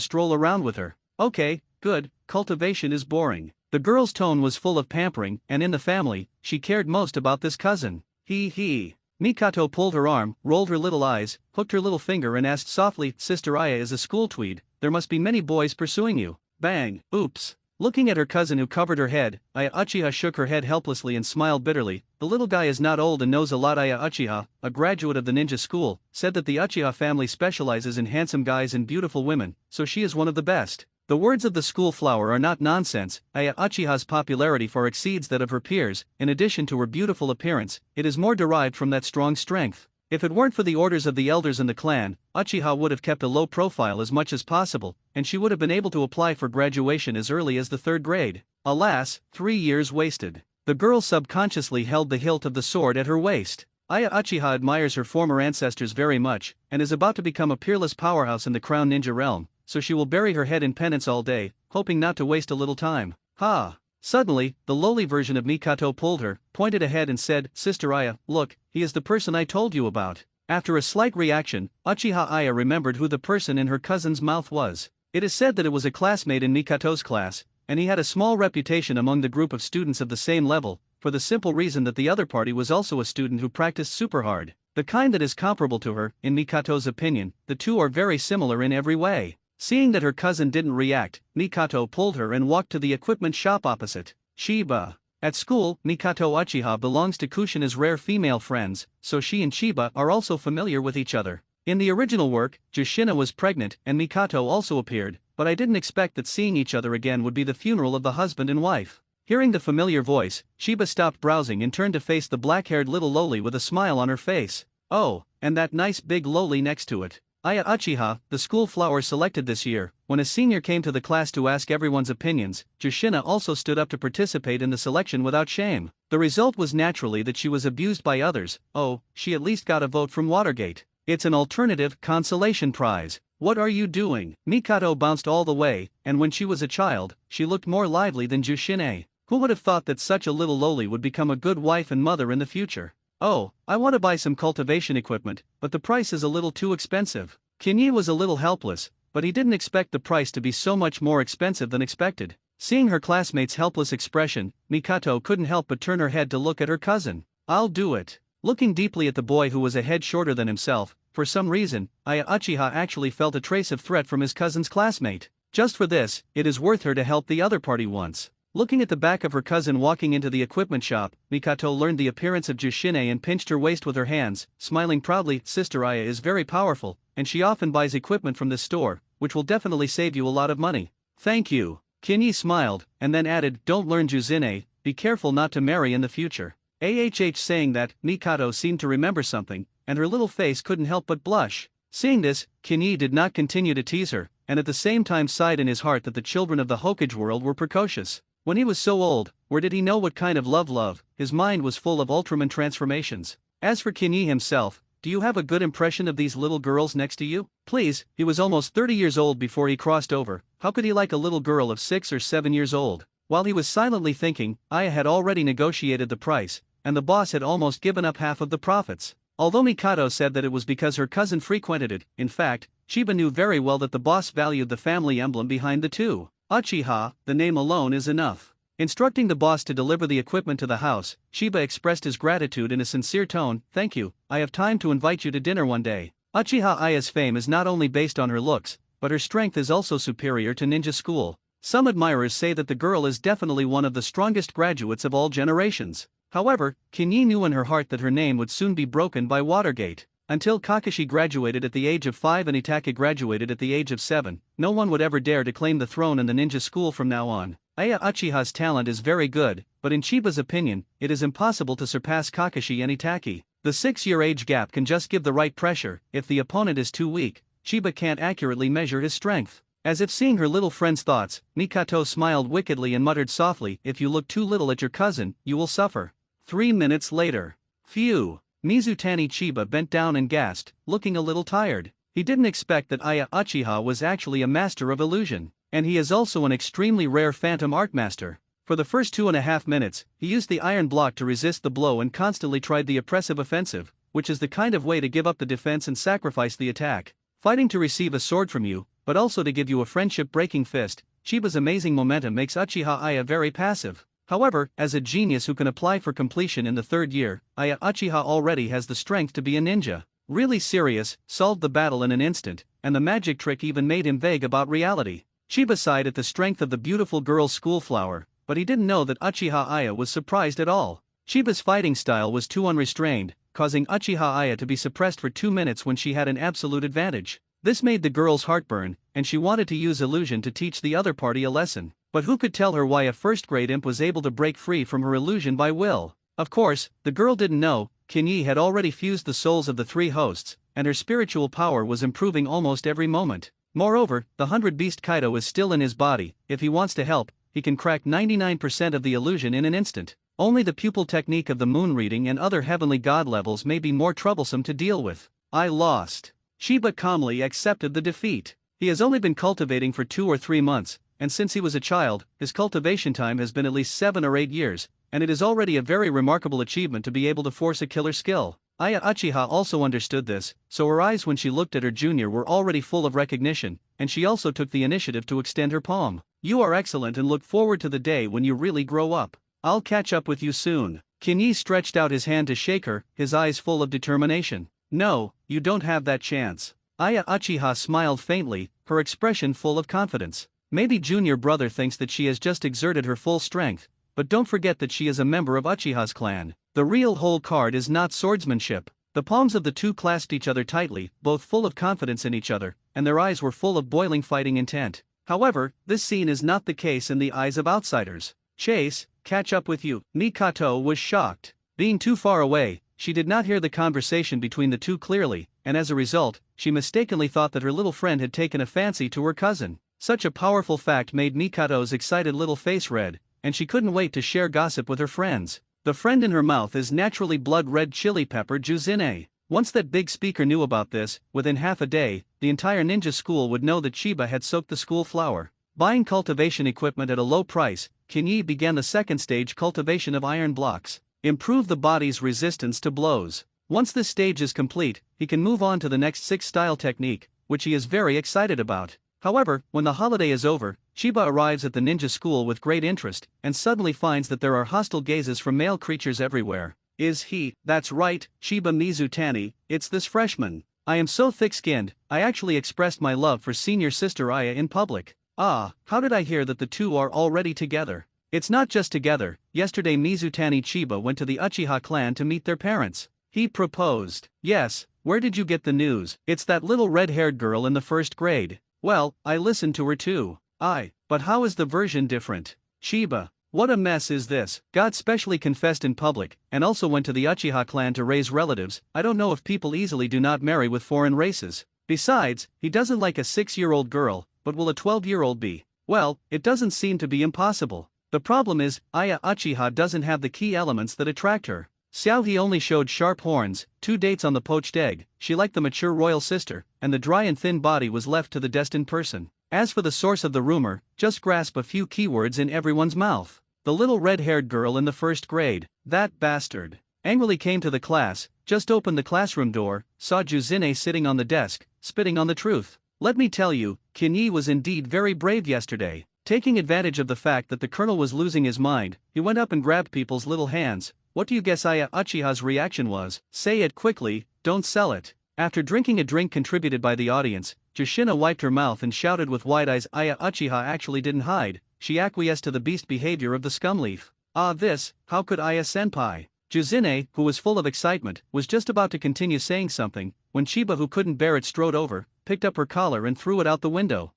stroll around with her. Okay, good, cultivation is boring. The girl's tone was full of pampering, and in the family, she cared most about this cousin. Hee hee. Mikato pulled her arm, rolled her little eyes, hooked her little finger and asked softly, Sister Aya is a school tweed, there must be many boys pursuing you. Bang, oops. Looking at her cousin who covered her head, Aya Uchiha shook her head helplessly and smiled bitterly. The little guy is not old and knows a lot. Aya Uchiha, a graduate of the ninja school, said that the Uchiha family specializes in handsome guys and beautiful women, so she is one of the best. The words of the school flower are not nonsense. Aya Uchiha's popularity far exceeds that of her peers. In addition to her beautiful appearance, it is more derived from that strong strength. If it weren't for the orders of the elders in the clan, Uchiha would have kept a low profile as much as possible, and she would have been able to apply for graduation as early as the 3rd grade. Alas, 3 years wasted. The girl subconsciously held the hilt of the sword at her waist. Aya Uchiha admires her former ancestors very much, and is about to become a peerless powerhouse in the Crown Ninja realm, so she will bury her head in penance all day, hoping not to waste a little time. Ha! Suddenly, the lowly version of Mikato pulled her, pointed ahead and said, Sister Aya, look, he is the person I told you about. After a slight reaction, Uchiha Aya remembered who the person in her cousin's mouth was. It is said that it was a classmate in Mikato's class, and he had a small reputation among the group of students of the same level, for the simple reason that the other party was also a student who practiced super hard. The kind that is comparable to her, in Mikato's opinion, the two are very similar in every way. Seeing that her cousin didn't react, Mikato pulled her and walked to the equipment shop opposite. Chiba. At school, Mikato Uchiha belongs to Kushina's rare female friends, so she and Chiba are also familiar with each other. In the original work, Jushina was pregnant and Mikato also appeared, but I didn't expect that seeing each other again would be the funeral of the husband and wife. Hearing the familiar voice, Shiba stopped browsing and turned to face the black-haired little loli with a smile on her face. Oh, and that nice big loli next to it. Aya Uchiha, the school flower selected this year. When a senior came to the class to ask everyone's opinions, Jushina also stood up to participate in the selection without shame. The result was naturally that she was abused by others. Oh, she at least got a vote from Watergate. It's an alternative consolation prize. What are you doing? Mikato bounced all the way, and when she was a child, she looked more lively than Jushine. Who would have thought that such a little loli would become a good wife and mother in the future? Oh, I want to buy some cultivation equipment, but the price is a little too expensive. Kinyi was a little helpless, but he didn't expect the price to be so much more expensive than expected. Seeing her classmate's helpless expression, Mikato couldn't help but turn her head to look at her cousin. I'll do it. Looking deeply at the boy who was a head shorter than himself, for some reason, Aya Uchiha actually felt a trace of threat from his cousin's classmate. Just for this, it is worth her to help the other party once. Looking at the back of her cousin walking into the equipment shop, Mikato learned the appearance of Jushine and pinched her waist with her hands, smiling proudly. Sister Aya is very powerful, and she often buys equipment from this store, which will definitely save you a lot of money. Thank you. Kinyi smiled, and then added, don't learn Juzine, be careful not to marry in the future. Saying that, Mikato seemed to remember something, and her little face couldn't help but blush. Seeing this, Kinyi did not continue to tease her, and at the same time sighed in his heart that the children of the Hokage world were precocious. When he was so old, where did he know what kind of love? His mind was full of Ultraman transformations. As for Kinyi himself, do you have a good impression of these little girls next to you? Please, he was almost 30 years old before he crossed over. How could he like a little girl of 6 or 7 years old? While he was silently thinking, Aya had already negotiated the price, and the boss had almost given up half of the profits. Although Mikado said that it was because her cousin frequented it, in fact, Shiba knew very well that the boss valued the family emblem behind the two. Uchiha, the name alone is enough. Instructing the boss to deliver the equipment to the house, Shiba expressed his gratitude in a sincere tone. Thank you, I have time to invite you to dinner one day. Uchiha Aya's fame is not only based on her looks, but her strength is also superior to ninja school. Some admirers say that the girl is definitely one of the strongest graduates of all generations. However, Kinyi knew in her heart that her name would soon be broken by Watergate. Until Kakashi graduated at the age of 5 and Itachi graduated at the age of 7, no one would ever dare to claim the throne in the ninja school from now on. Aya Uchiha's talent is very good, but in Chiba's opinion, it is impossible to surpass Kakashi and Itachi. The 6-year age gap can just give the right pressure. If the opponent is too weak, Chiba can't accurately measure his strength. As if seeing her little friend's thoughts, Mikato smiled wickedly and muttered softly, if you look too little at your cousin, you will suffer. 3 minutes later. Phew. Mizutani Chiba bent down and gasped, looking a little tired. He didn't expect that Aya Uchiha was actually a master of illusion, and he is also an extremely rare phantom art master. For the first 2.5 minutes, he used the iron block to resist the blow and constantly tried the oppressive offensive, which is the kind of way to give up the defense and sacrifice the attack. Fighting to receive a sword from you, but also to give you a friendship-breaking fist, Chiba's amazing momentum makes Uchiha Aya very passive. However, as a genius who can apply for completion in the 3rd year, Aya Uchiha already has the strength to be a ninja. Really serious, solved the battle in an instant, and the magic trick even made him vague about reality. Chiba sighed at the strength of the beautiful girl's school flower, but he didn't know that Uchiha Aya was surprised at all. Chiba's fighting style was too unrestrained, causing Uchiha Aya to be suppressed for 2 minutes when she had an absolute advantage. This made the girl's heart burn, and she wanted to use illusion to teach the other party a lesson. But who could tell her why a first-grade imp was able to break free from her illusion by will? Of course, the girl didn't know. Kinyi had already fused the souls of the 3 hosts, and her spiritual power was improving almost every moment. Moreover, the 100-beast Kaido is still in his body. If he wants to help, he can crack 99% of the illusion in an instant. Only the pupil technique of the moon reading and other heavenly god levels may be more troublesome to deal with. I lost. Shiba calmly accepted the defeat. He has only been cultivating for 2 or 3 months, and since he was a child, his cultivation time has been at least 7 or 8 years, and it is already a very remarkable achievement to be able to force a killer skill. Aya Uchiha also understood this, so her eyes when she looked at her junior were already full of recognition, and she also took the initiative to extend her palm. You are excellent and look forward to the day when you really grow up. I'll catch up with you soon. Kinyi stretched out his hand to shake her, his eyes full of determination. No, you don't have that chance. Aya Uchiha smiled faintly, her expression full of confidence. Maybe junior brother thinks that she has just exerted her full strength, but don't forget that she is a member of Uchiha's clan. The real whole card is not swordsmanship. The palms of the two clasped each other tightly, both full of confidence in each other, and their eyes were full of boiling fighting intent. However, this scene is not the case in the eyes of outsiders. Chase, catch up with you. Mikato was shocked. Being too far away, she did not hear the conversation between the two clearly, and as a result, she mistakenly thought that her little friend had taken a fancy to her cousin. Such a powerful fact made Mikato's excited little face red, and she couldn't wait to share gossip with her friends. The friend in her mouth is naturally blood-red chili pepper Juzine. Once that big speaker knew about this, within half a day, the entire ninja school would know that Chiba had soaked the school flour. Buying cultivation equipment at a low price, Kinyi began the second stage cultivation of iron blocks. Improve the body's resistance to blows. Once this stage is complete, he can move on to the next 6-style technique, which he is very excited about. However, when the holiday is over, Chiba arrives at the ninja school with great interest, and suddenly finds that there are hostile gazes from male creatures everywhere. Is he? That's right, Chiba Mizutani, it's this freshman. I am so thick-skinned, I actually expressed my love for senior sister Aya in public. Ah, how did I hear that the two are already together? It's not just together. Yesterday Mizutani Chiba went to the Uchiha clan to meet their parents. He proposed. Yes, where did you get the news? It's that little red-haired girl in the first grade. Well, I listened to her too. But how is the version different? Chiba, what a mess is this? God specially confessed in public, and also went to the Uchiha clan to raise relatives. I don't know if people easily do not marry with foreign races. Besides, he doesn't like a 6-year-old girl, but will a 12-year-old be? Well, it doesn't seem to be impossible. The problem is, Aya Uchiha doesn't have the key elements that attract her. Xiaohe only showed sharp horns, 2 dates on the poached egg, she liked the mature royal sister, and the dry and thin body was left to the destined person. As for the source of the rumor, just grasp a few keywords in everyone's mouth. The little red-haired girl in the first grade, that bastard. Angrily came to the class, just opened the classroom door, saw Juzine sitting on the desk, spitting on the truth. Let me tell you, Kinyi was indeed very brave yesterday. Taking advantage of the fact that the colonel was losing his mind, he went up and grabbed people's little hands. What do you guess Aya Uchiha's reaction was? Say it quickly, don't sell it. After drinking a drink contributed by the audience, Jushina wiped her mouth and shouted with wide eyes. Aya Uchiha actually didn't hide, she acquiesced to the beast behavior of the scumleaf. Ah this, how could Aya senpai? Juzine, who was full of excitement, was just about to continue saying something, when Chiba, who couldn't bear it, strode over, picked up her collar and threw it out the window.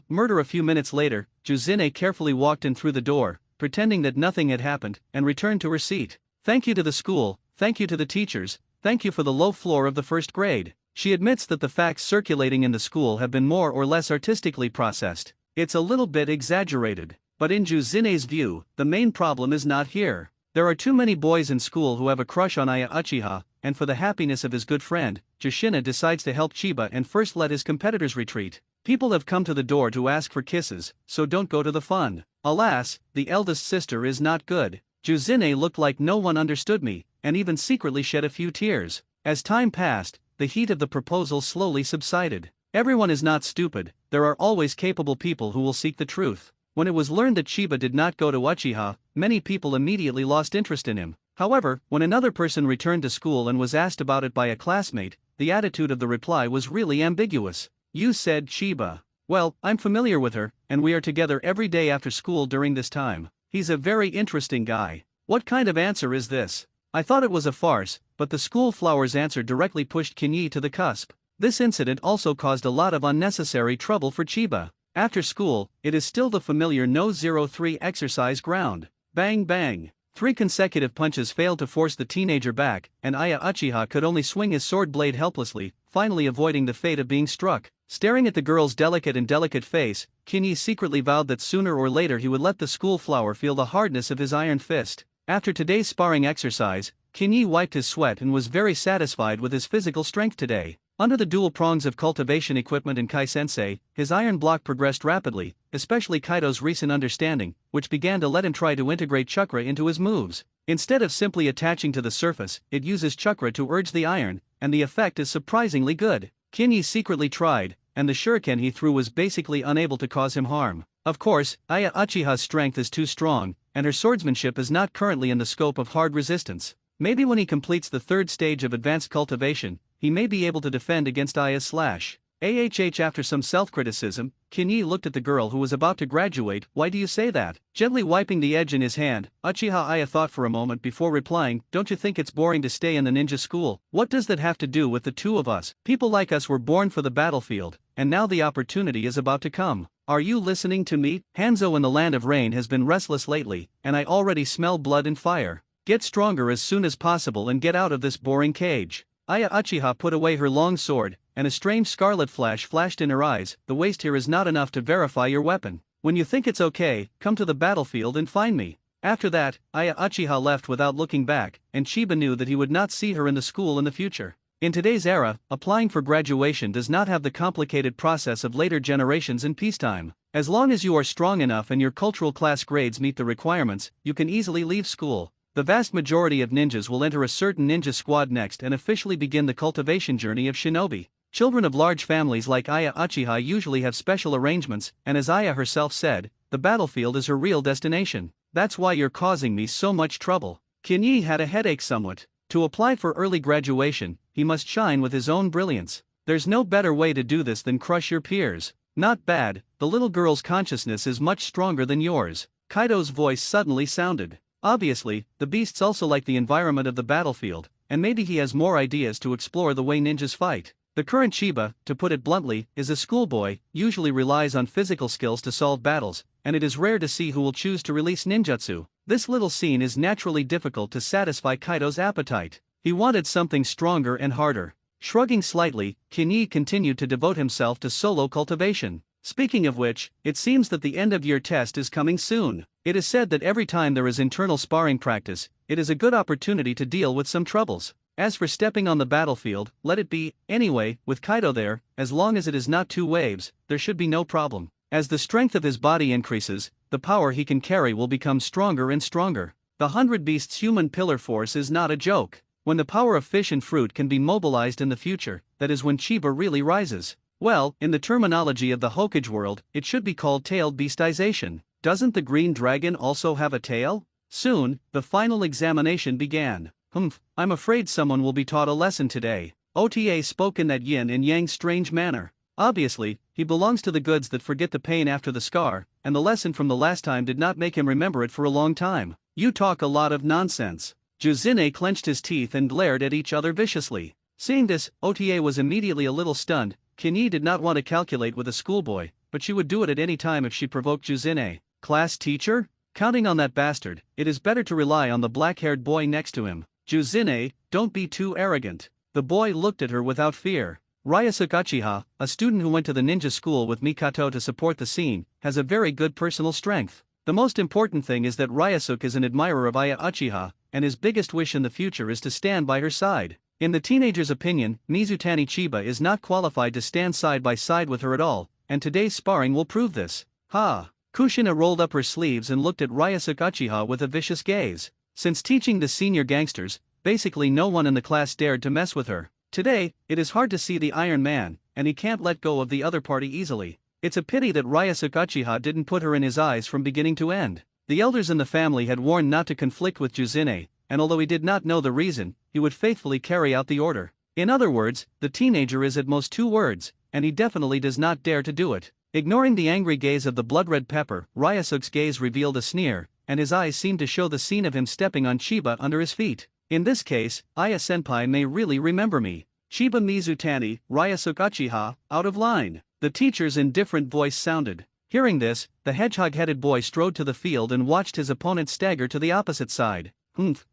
Murder. A few minutes later, Juzine carefully walked in through the door, pretending that nothing had happened, and returned to her seat. Thank you to the school, thank you to the teachers, thank you for the low floor of the first grade. She admits that the facts circulating in the school have been more or less artistically processed. It's a little bit exaggerated. But in Juzine's view, the main problem is not here. There are too many boys in school who have a crush on Aya Uchiha, and for the happiness of his good friend, Jushina decides to help Chiba and first let his competitors retreat. People have come to the door to ask for kisses, so don't go to the fun. Alas, the eldest sister is not good. Juzine looked like no one understood me, and even secretly shed a few tears. As time passed, the heat of the proposal slowly subsided. Everyone is not stupid, there are always capable people who will seek the truth. When it was learned that Chiba did not go to Uchiha, many people immediately lost interest in him. However, when another person returned to school and was asked about it by a classmate, the attitude of the reply was really ambiguous. You said Chiba. Well, I'm familiar with her, and we are together every day after school during this time. He's a very interesting guy. What kind of answer is this? I thought it was a farce, but the school flower's answer directly pushed Kinyi to the cusp. This incident also caused a lot of unnecessary trouble for Chiba. After school, it is still the familiar No. 03 exercise ground. Bang bang. 3 consecutive punches failed to force the teenager back, and Aya Uchiha could only swing his sword blade helplessly, finally avoiding the fate of being struck. Staring at the girl's delicate face, Kinyi secretly vowed that sooner or later he would let the school flower feel the hardness of his iron fist. After today's sparring exercise, Kinyi wiped his sweat and was very satisfied with his physical strength today. Under the dual prongs of cultivation equipment and Kai-sensei, his iron block progressed rapidly, especially Kaito's recent understanding, which began to let him try to integrate chakra into his moves. Instead of simply attaching to the surface, it uses chakra to urge the iron, and the effect is surprisingly good. Kinyi secretly tried, and the shuriken he threw was basically unable to cause him harm. Of course, Aya Uchiha's strength is too strong, and her swordsmanship is not currently in the scope of hard resistance. Maybe when he completes the 3rd stage of advanced cultivation, he may be able to defend against Aya's slash. After some self-criticism, Kinyi looked at the girl who was about to graduate. Why do you say that? Gently wiping the edge in his hand, Uchiha Aya thought for a moment before replying, don't you think it's boring to stay in the ninja school? What does that have to do with the two of us? People like us were born for the battlefield, and now the opportunity is about to come. Are you listening to me? Hanzo in the Land of Rain has been restless lately, and I already smell blood and fire. Get stronger as soon as possible and get out of this boring cage. Aya Uchiha put away her long sword, and a strange scarlet flash flashed in her eyes. The waste here is not enough to verify your weapon. When you think it's okay, come to the battlefield and find me. After that, Aya Uchiha left without looking back, and Chiba knew that he would not see her in the school in the future. In today's era, applying for graduation does not have the complicated process of later generations in peacetime. As long as you are strong enough and your cultural class grades meet the requirements, you can easily leave school. The vast majority of ninjas will enter a certain ninja squad next and officially begin the cultivation journey of shinobi. Children of large families like Aya Uchiha usually have special arrangements, and as Aya herself said, the battlefield is her real destination. That's why you're causing me so much trouble. Kinyi had a headache somewhat. To apply for early graduation, he must shine with his own brilliance. There's no better way to do this than crush your peers. Not bad, the little girl's consciousness is much stronger than yours. Kaido's voice suddenly sounded. Obviously, the beasts also like the environment of the battlefield, and maybe he has more ideas to explore the way ninjas fight. The current Chiba, to put it bluntly, is a schoolboy, usually relies on physical skills to solve battles, and it is rare to see who will choose to release ninjutsu. This little scene is naturally difficult to satisfy Kaido's appetite. He wanted something stronger and harder. Shrugging slightly, Kinyi continued to devote himself to solo cultivation. Speaking of which, it seems that the end-of-year test is coming soon. It is said that every time there is internal sparring practice, it is a good opportunity to deal with some troubles. As for stepping on the battlefield, let it be. Anyway, with Kaido there, as long as it is not 2 waves, there should be no problem. As the strength of his body increases, the power he can carry will become stronger and stronger. The 100 Beasts human pillar force is not a joke. When the power of fish and fruit can be mobilized in the future, that is when Chiba really rises. Well, in the terminology of the Hokage world, it should be called tailed beastization. Doesn't the green dragon also have a tail? Soon, the final examination began. I'm afraid someone will be taught a lesson today. Ota spoke in that yin and yang strange manner. Obviously, he belongs to the goods that forget the pain after the scar, and the lesson from the last time did not make him remember it for a long time. You talk a lot of nonsense. Juzine clenched his teeth and glared at each other viciously. Seeing this, Ota was immediately a little stunned. Kinyi did not want to calculate with a schoolboy, but she would do it at any time if she provoked Juzine. Class teacher? Counting on that bastard, it is better to rely on the black-haired boy next to him. Juzine, don't be too arrogant. The boy looked at her without fear. Ryasuke Uchiha, a student who went to the ninja school with Mikato to support the scene, has a very good personal strength. The most important thing is that Ryasuke is an admirer of Aya Uchiha, and his biggest wish in the future is to stand by her side. In the teenager's opinion, Mizutani Chiba is not qualified to stand side by side with her at all, and today's sparring will prove this. Ha! Kushina rolled up her sleeves and looked at Ryasuke Uchiha with a vicious gaze. Since teaching the senior gangsters, basically no one in the class dared to mess with her. Today, it is hard to see the Iron Man, and he can't let go of the other party easily. It's a pity that Ryasuke Uchiha didn't put her in his eyes from beginning to end. The elders in the family had warned not to conflict with Juzine, and although he did not know the reason, he would faithfully carry out the order. In other words, the teenager is at most 2 words, and he definitely does not dare to do it. Ignoring the angry gaze of the blood-red pepper, Ryasuke's gaze revealed a sneer, and his eyes seemed to show the scene of him stepping on Chiba under his feet. In this case, Aya-senpai may really remember me. Chiba Mizutani, Ryasuke Uchiha, out of line. The teacher's indifferent voice sounded. Hearing this, the hedgehog-headed boy strode to the field and watched his opponent stagger to the opposite side.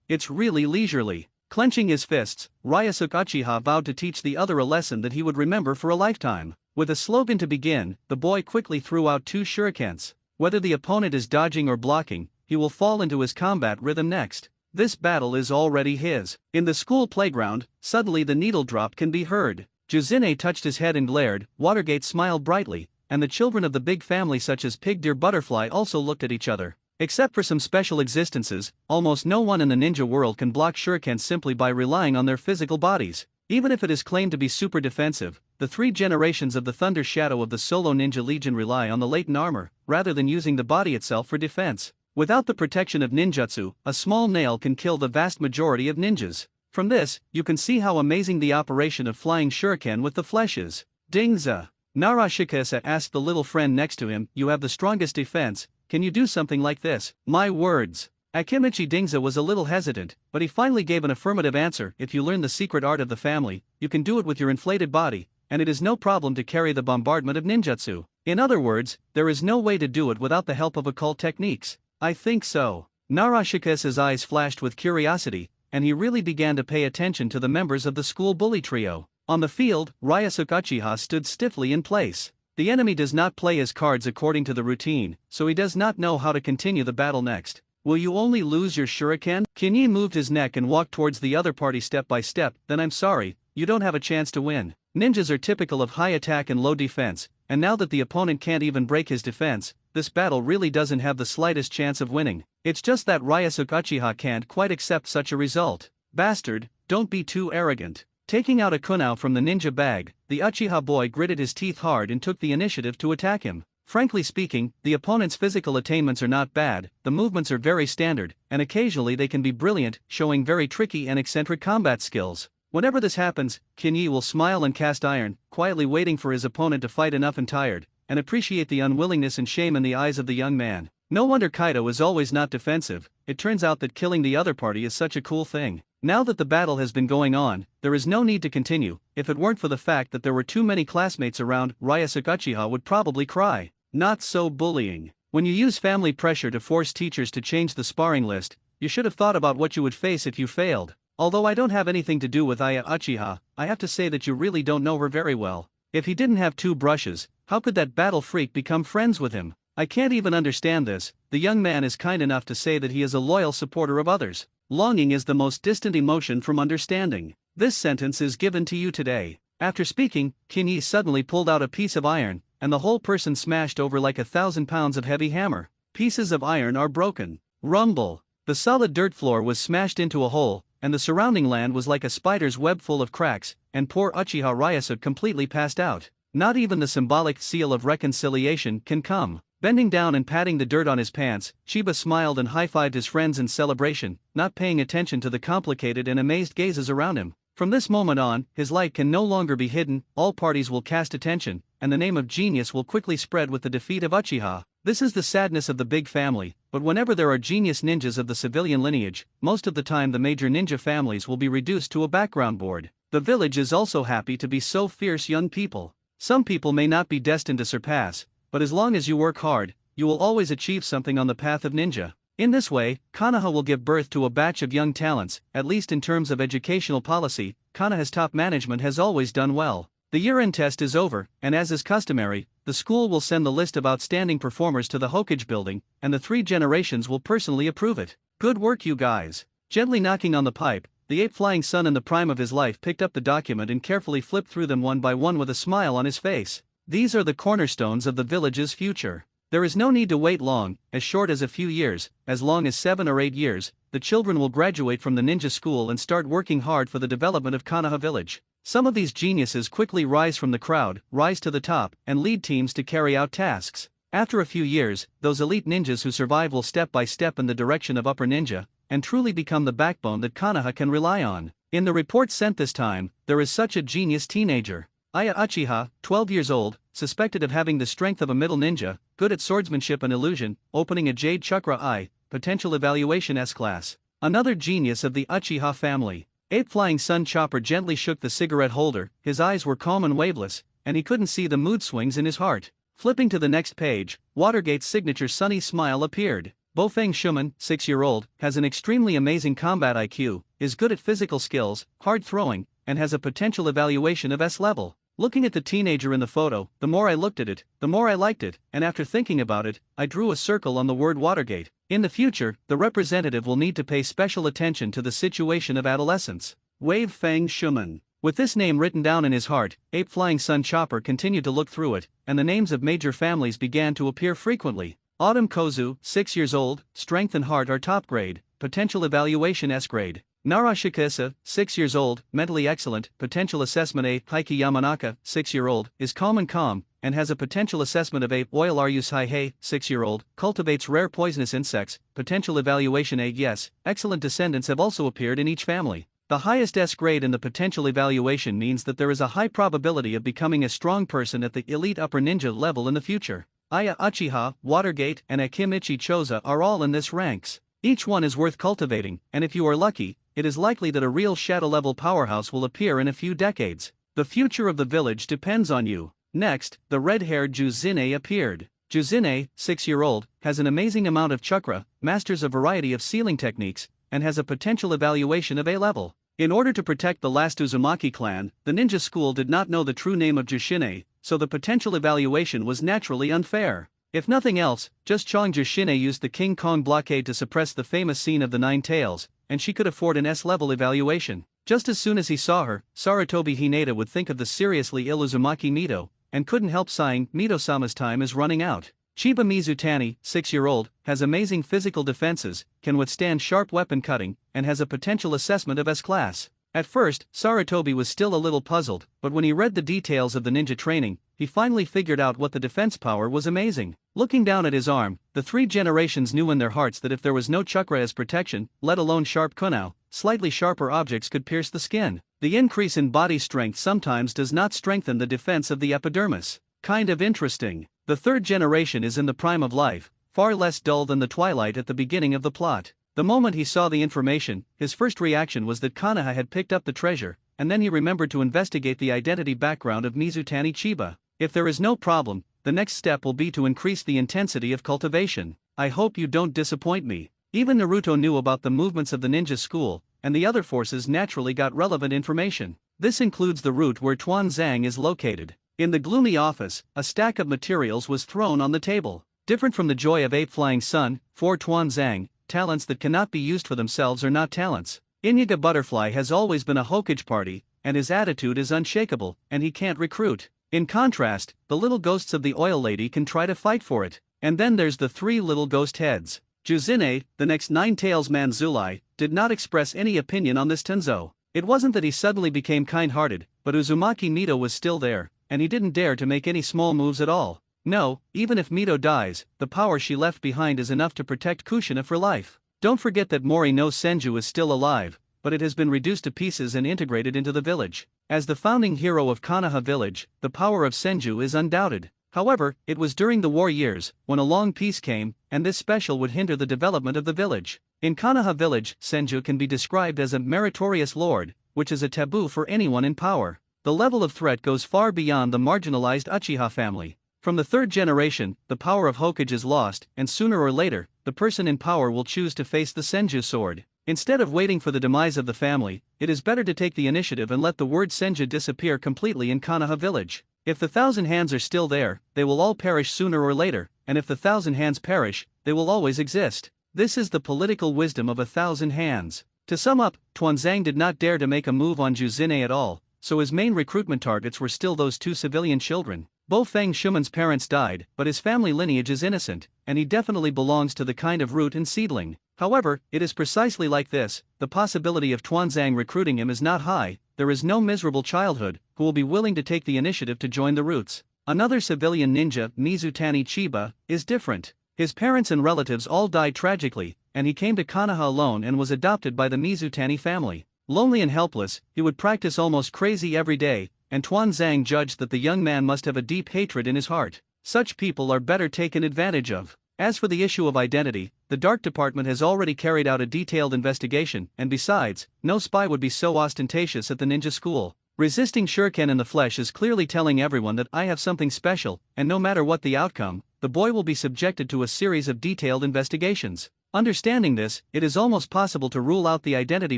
It's really leisurely. Clenching his fists, Ryasuke Uchiha vowed to teach the other a lesson that he would remember for a lifetime. With a slogan to begin, the boy quickly threw out 2 shurikens. Whether the opponent is dodging or blocking, he will fall into his combat rhythm next. This battle is already his. In the school playground, suddenly the needle drop can be heard. Juzine touched his head and glared. Watergate smiled brightly, and the children of the big family such as Pig Deer Butterfly also looked at each other. Except for some special existences, almost no one in the ninja world can block shurikens simply by relying on their physical bodies. Even if it is claimed to be super defensive, the 3 generations of the Thunder Shadow of the Solo Ninja Legion rely on the latent armor, rather than using the body itself for defense. Without the protection of ninjutsu, a small nail can kill the vast majority of ninjas. From this, you can see how amazing the operation of flying shuriken with the flesh is. Dingza. Narashikasa asked the little friend next to him, you have the strongest defense, can you do something like this? My words. Akimichi Dingza was a little hesitant, but he finally gave an affirmative answer. If you learn the secret art of the family, you can do it with your inflated body, and it is no problem to carry the bombardment of ninjutsu. In other words, there is no way to do it without the help of occult techniques. I think so. Narashika's eyes flashed with curiosity, and he really began to pay attention to the members of the school bully trio. On the field, Ryusuke Uchiha stood stiffly in place. The enemy does not play his cards according to the routine, so he does not know how to continue the battle next. Will you only lose your shuriken? Kinyi moved his neck and walked towards the other party step by step. Then I'm sorry, you don't have a chance to win. Ninjas are typical of high attack and low defense, and now that the opponent can't even break his defense, this battle really doesn't have the slightest chance of winning. It's just that Ryusuke Uchiha can't quite accept such a result. Bastard, don't be too arrogant. Taking out a kunao from the ninja bag, the Uchiha boy gritted his teeth hard and took the initiative to attack him. Frankly speaking, the opponent's physical attainments are not bad, the movements are very standard, and occasionally they can be brilliant, showing very tricky and eccentric combat skills. Whenever this happens, Kinyi will smile and cast iron, quietly waiting for his opponent to fight enough and tired, and appreciate the unwillingness and shame in the eyes of the young man. No wonder Kaido is always not defensive. It turns out that killing the other party is such a cool thing. Now that the battle has been going on, there is no need to continue. If it weren't for the fact that there were too many classmates around, Ryusuke Uchiha would probably cry. Not so bullying. When you use family pressure to force teachers to change the sparring list, you should have thought about what you would face if you failed. Although I don't have anything to do with Aya Uchiha, I have to say that you really don't know her very well. If he didn't have 2 brushes, how could that battle freak become friends with him? I can't even understand this. The young man is kind enough to say that he is a loyal supporter of others. Longing is the most distant emotion from understanding. This sentence is given to you today. After speaking, Kinyi suddenly pulled out a piece of iron, and the whole person smashed over like 1,000 pounds of heavy hammer. Pieces of iron are broken. Rumble. The solid dirt floor was smashed into a hole, and the surrounding land was like a spider's web full of cracks, and poor Uchiha Ryusuke completely passed out. Not even the symbolic seal of reconciliation can come. Bending down and patting the dirt on his pants, Chiba smiled and high-fived his friends in celebration, not paying attention to the complicated and amazed gazes around him. From this moment on, his light can no longer be hidden, all parties will cast attention, and the name of genius will quickly spread with the defeat of Uchiha. This is the sadness of the big family, but whenever there are genius ninjas of the civilian lineage, most of the time the major ninja families will be reduced to a background board. The village is also happy to be so fierce young people. Some people may not be destined to surpass, but as long as you work hard, you will always achieve something on the path of ninja. In this way, Konoha will give birth to a batch of young talents. At least in terms of educational policy, Konoha's top management has always done well. The year-end test is over, and as is customary, the school will send the list of outstanding performers to the Hokage building, and the 3 generations will personally approve it. Good work, you guys. Gently knocking on the pipe, the ape-flying son in the prime of his life picked up the document and carefully flipped through them one by one with a smile on his face. These are the cornerstones of the village's future. There is no need to wait long, as short as a few years, as long as 7 or 8 years, the children will graduate from the ninja school and start working hard for the development of Konoha village. Some of these geniuses quickly rise from the crowd, rise to the top, and lead teams to carry out tasks. After a few years, those elite ninjas who survive will step by step in the direction of upper ninja, and truly become the backbone that Konoha can rely on. In the report sent this time, there is such a genius teenager. Aya Uchiha, 12 years old, suspected of having the strength of a middle ninja, good at swordsmanship and illusion, opening a Jade Chakra Eye, potential evaluation S-class. Another genius of the Uchiha family. Ape-flying Sun Chopper gently shook the cigarette holder, his eyes were calm and waveless, and he couldn't see the mood swings in his heart. Flipping to the next page, Watergate's signature sunny smile appeared. Bofeng Shuman, 6-year-old, has an extremely amazing combat IQ, is good at physical skills, hard throwing, and has a potential evaluation of S-level. Looking at the teenager in the photo, the more I looked at it, the more I liked it, and after thinking about it, I drew a circle on the word Watergate. In the future, the representative will need to pay special attention to the situation of adolescents. Wave Feng Shuman. With this name written down in his heart, Ape-flying Sun Chopper continued to look through it, and the names of major families began to appear frequently. Autumn Kozu, 6 years old, strength and heart are top grade, potential evaluation S grade. Narashika, 6 years old, mentally excellent, potential assessment A. Heiki Yamanaka, 6-year-old, is calm and has a potential assessment of A. Oil Ryusai Hei, 6-year-old, cultivates rare poisonous insects, potential evaluation A. Yes, excellent descendants have also appeared in each family. The highest S grade in the potential evaluation means that there is a high probability of becoming a strong person at the elite upper ninja level in the future. Aya Uchiha, Watergate, and Akimichi Choza are all in this ranks. Each one is worth cultivating, and if you are lucky, it is likely that a real shadow-level powerhouse will appear in a few decades. The future of the village depends on you. Next, the red-haired Juzine appeared. Juzine, 6-year-old, has an amazing amount of chakra, masters a variety of sealing techniques, and has a potential evaluation of A level. In order to protect the last Uzumaki clan, the ninja school did not know the true name of Jushine, so the potential evaluation was naturally unfair. If nothing else, just Chong Jushine used the King Kong blockade to suppress the famous scene of the Nine Tails, and she could afford an S-level evaluation. Just as soon as he saw her, Sarutobi Hinata would think of the seriously ill Uzumaki Mito, and couldn't help sighing, Mito-sama's time is running out. Chiba Mizutani, 6-year-old, has amazing physical defenses, can withstand sharp weapon cutting, and has a potential assessment of S-class. At first, Sarutobi was still a little puzzled, but when he read the details of the ninja training, he finally figured out what the defense power was amazing. Looking down at his arm, the 3 generations knew in their hearts that if there was no chakra as protection, let alone sharp kunao, slightly sharper objects could pierce the skin. The increase in body strength sometimes does not strengthen the defense of the epidermis. Kind of interesting. The 3rd generation is in the prime of life, far less dull than the twilight at the beginning of the plot. The moment he saw the information, his first reaction was that Konoha had picked up the treasure, and then he remembered to investigate the identity background of Mizutani Chiba. If there is no problem, the next step will be to increase the intensity of cultivation. I hope you don't disappoint me. Even Naruto knew about the movements of the ninja school, and the other forces naturally got relevant information. This includes the route where Tuan Zhang is located. In the gloomy office, a stack of materials was thrown on the table. Different from the joy of Ape Flying Sun, for Tuan Zhang, talents that cannot be used for themselves are not talents. Iniga Butterfly has always been a Hokage party, and his attitude is unshakable, and he can't recruit. In contrast, the little ghosts of the oil lady can try to fight for it. And then there's the 3 little ghost heads. Juzine, the next Nine-Tails man Zulai, did not express any opinion on this Tenzo. It wasn't that he suddenly became kind-hearted, but Uzumaki Mito was still there, and he didn't dare to make any small moves at all. No, even if Mito dies, the power she left behind is enough to protect Kushina for life. Don't forget that Mori no Senju is still alive, but it has been reduced to pieces and integrated into the village. As the founding hero of Konoha village, the power of Senju is undoubted. However, it was during the war years, when a long peace came, and this special would hinder the development of the village. In Konoha village, Senju can be described as a meritorious lord, which is a taboo for anyone in power. The level of threat goes far beyond the marginalized Uchiha family. From the 3rd generation, the power of Hokage is lost, and sooner or later, the person in power will choose to face the Senju sword. Instead of waiting for the demise of the family, it is better to take the initiative and let the word Senju disappear completely in Konoha village. If the 1,000 hands are still there, they will all perish sooner or later, and if the 1,000 hands perish, they will always exist. This is the political wisdom of 1,000 hands. To sum up, Tuanzang did not dare to make a move on Juzine at all, so his main recruitment targets were still those 2 civilian children. Bo Feng Shuman's parents died, but his family lineage is innocent, and he definitely belongs to the kind of root and seedling. However, it is precisely like this, the possibility of Tuanzang recruiting him is not high. There is no miserable childhood who will be willing to take the initiative to join the roots. Another civilian ninja, Mizutani Chiba, is different. His parents and relatives all died tragically, and he came to Konoha alone and was adopted by the Mizutani family. Lonely and helpless, he would practice almost crazy every day, and Tuanzang judged that the young man must have a deep hatred in his heart. Such people are better taken advantage of. As for the issue of identity, the Dark Department has already carried out a detailed investigation, and besides, no spy would be so ostentatious at the ninja school. Resisting shuriken in the flesh is clearly telling everyone that I have something special, and no matter what the outcome, the boy will be subjected to a series of detailed investigations. Understanding this, it is almost possible to rule out the identity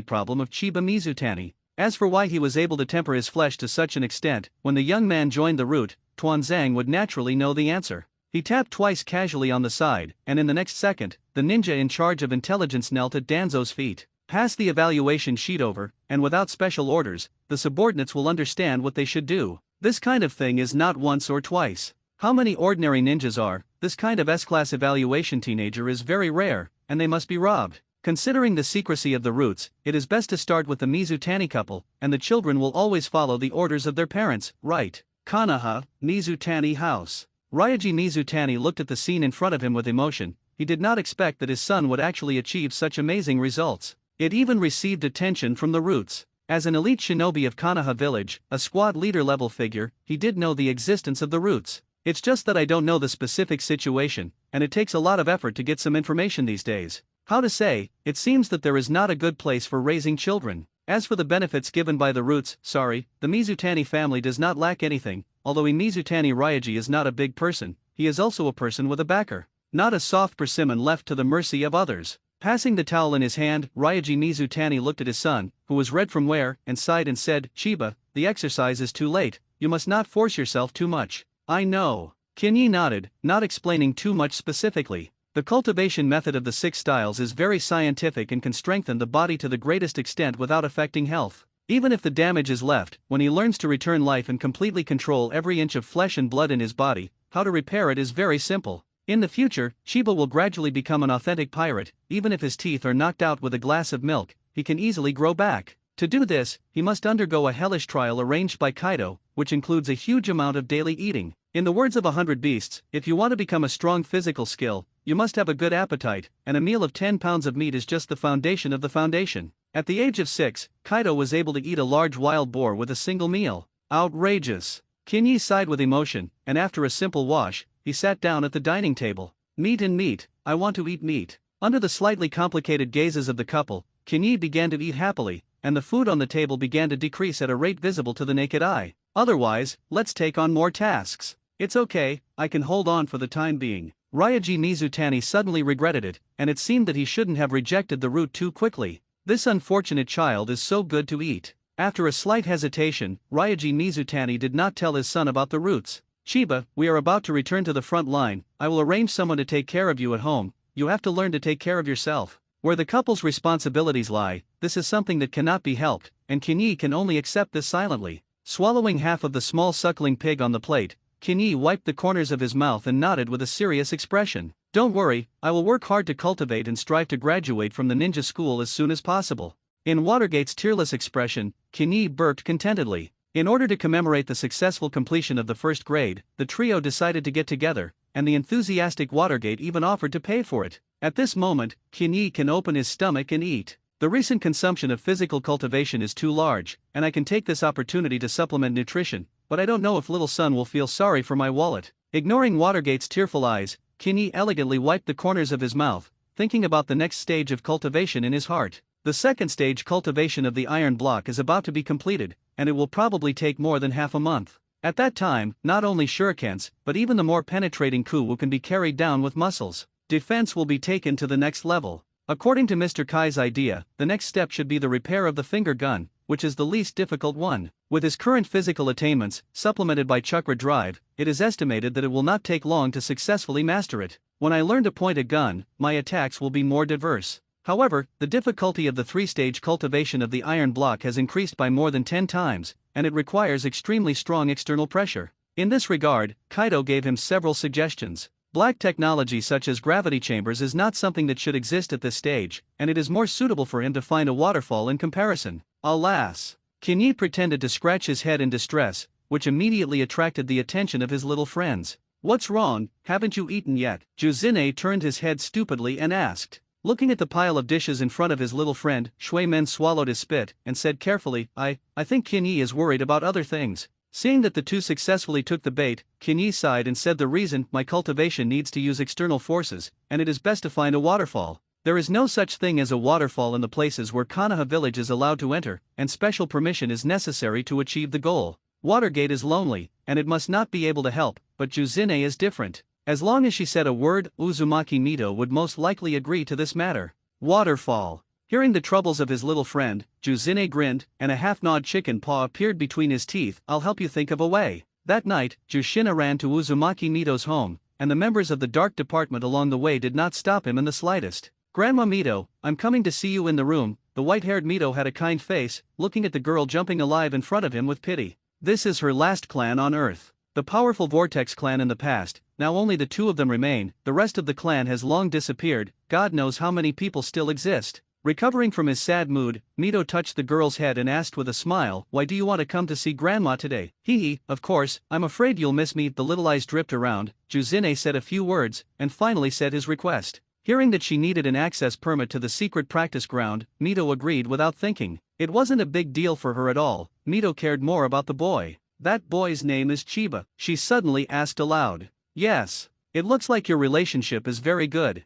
problem of Chiba Mizutani. As for why he was able to temper his flesh to such an extent, when the young man joined the route, Tuanzang would naturally know the answer. He tapped twice casually on the side, and in the next second, the ninja in charge of intelligence knelt at Danzo's feet. Pass the evaluation sheet over, and without special orders, the subordinates will understand what they should do. This kind of thing is not once or twice. How many ordinary ninjas are? This kind of S-class evaluation teenager is very rare, and they must be robbed. Considering the secrecy of the roots, it is best to start with the Mizutani couple, and the children will always follow the orders of their parents, right? Konoha, Mizutani house. Ryaji Mizutani looked at the scene in front of him with emotion. He did not expect that his son would actually achieve such amazing results. It even received attention from the roots. As an elite shinobi of Konoha village, a squad leader level figure, he did know the existence of the roots. It's just that I don't know the specific situation, and it takes a lot of effort to get some information these days. How to say, it seems that there is not a good place for raising children. As for the benefits given by the roots, sorry, the Mizutani family does not lack anything, although Mizutani Ryaji is not a big person, he is also a person with a backer. Not a soft persimmon left to the mercy of others. Passing the towel in his hand, Ryaji Mizutani looked at his son, who was red from wear, and sighed and said, Chiba, the exercise is too late, you must not force yourself too much. I know. Kinyi nodded, not explaining too much specifically. The cultivation method of the 6 styles is very scientific and can strengthen the body to the greatest extent without affecting health. Even if the damage is left, when he learns to return life and completely control every inch of flesh and blood in his body, how to repair it is very simple. In the future, Chiba will gradually become an authentic pirate. Even if his teeth are knocked out with a glass of milk, he can easily grow back. To do this, he must undergo a hellish trial arranged by Kaido, which includes a huge amount of daily eating. In the words of 100 Beasts, if you want to become a strong physical skill, you must have a good appetite, and a meal of 10 pounds of meat is just the foundation of the foundation. At the age of 6, Kaido was able to eat a large wild boar with a single meal. Outrageous! Kinyi sighed with emotion, and after a simple wash, he sat down at the dining table. Meat and meat, I want to eat meat. Under the slightly complicated gazes of the couple, Kinyi began to eat happily, and the food on the table began to decrease at a rate visible to the naked eye. Otherwise, let's take on more tasks. It's okay, I can hold on for the time being. Ryaji Mizutani suddenly regretted it, and it seemed that he shouldn't have rejected the root too quickly. This unfortunate child is so good to eat. After a slight hesitation, Ryaji Mizutani did not tell his son about the roots. Chiba, we are about to return to the front line. I will arrange someone to take care of you at home. You have to learn to take care of yourself. Where the couple's responsibilities lie, this is something that cannot be helped, and Kinyi can only accept this silently. Swallowing half of the small suckling pig on the plate, Kinyi wiped the corners of his mouth and nodded with a serious expression. Don't worry, I will work hard to cultivate and strive to graduate from the ninja school as soon as possible. In Watergate's tearless expression, Kinyi burped contentedly. In order to commemorate the successful completion of the first grade, the trio decided to get together, and the enthusiastic Watergate even offered to pay for it. At this moment, Kinyi can open his stomach and eat. The recent consumption of physical cultivation is too large, and I can take this opportunity to supplement nutrition, but I don't know if little son will feel sorry for my wallet. Ignoring Watergate's tearful eyes, Kinyi elegantly wiped the corners of his mouth, thinking about the next stage of cultivation in his heart. The second stage cultivation of the iron block is about to be completed, and it will probably take more than half a month. At that time, not only shurikens, but even the more penetrating ku can be carried down with muscles. Defense will be taken to the next level. According to Mr. Kai's idea, the next step should be the repair of the finger gun, which is the least difficult one. With his current physical attainments, supplemented by chakra drive, it is estimated that it will not take long to successfully master it. When I learn to point a gun, my attacks will be more diverse. However, the difficulty of the 3-stage cultivation of the iron block has increased by more than 10 times, and it requires extremely strong external pressure. In this regard, Kaido gave him several suggestions. Black technology such as gravity chambers is not something that should exist at this stage, and it is more suitable for him to find a waterfall in comparison. Alas! Kinyi pretended to scratch his head in distress, which immediately attracted the attention of his little friends. What's wrong, haven't you eaten yet? Juzine turned his head stupidly and asked. Looking at the pile of dishes in front of his little friend, Shui Men swallowed his spit and said carefully, I think Kinyi is worried about other things. Seeing that the two successfully took the bait, Kinyi sighed and said the reason my cultivation needs to use external forces, and it is best to find a waterfall. There is no such thing as a waterfall in the places where Konoha village is allowed to enter, and special permission is necessary to achieve the goal. Watergate is lonely, and it must not be able to help, but Juzine is different. As long as she said a word, Uzumaki Mito would most likely agree to this matter. Waterfall. Hearing the troubles of his little friend, Juzine grinned, and a half-gnawed chicken paw appeared between his teeth. I'll help you think of a way. That night, Jushina ran to Uzumaki Mito's home, and the members of the dark department along the way did not stop him in the slightest. Grandma Mito, I'm coming to see you in the room. The white-haired Mito had a kind face, looking at the girl jumping alive in front of him with pity. This is her last clan on Earth. The powerful Vortex clan in the past, now only the 2 of them remain, the rest of the clan has long disappeared, God knows how many people still exist. Recovering from his sad mood, Mito touched the girl's head and asked with a smile, why do you want to come to see Grandma today? Hee, of course, I'm afraid you'll miss me. The little eyes dripped around. Juzine said a few words, and finally said his request. Hearing that she needed an access permit to the secret practice ground, Mito agreed without thinking. It wasn't a big deal for her at all. Mito cared more about the boy. That boy's name is Chiba, she suddenly asked aloud. Yes. It looks like your relationship is very good.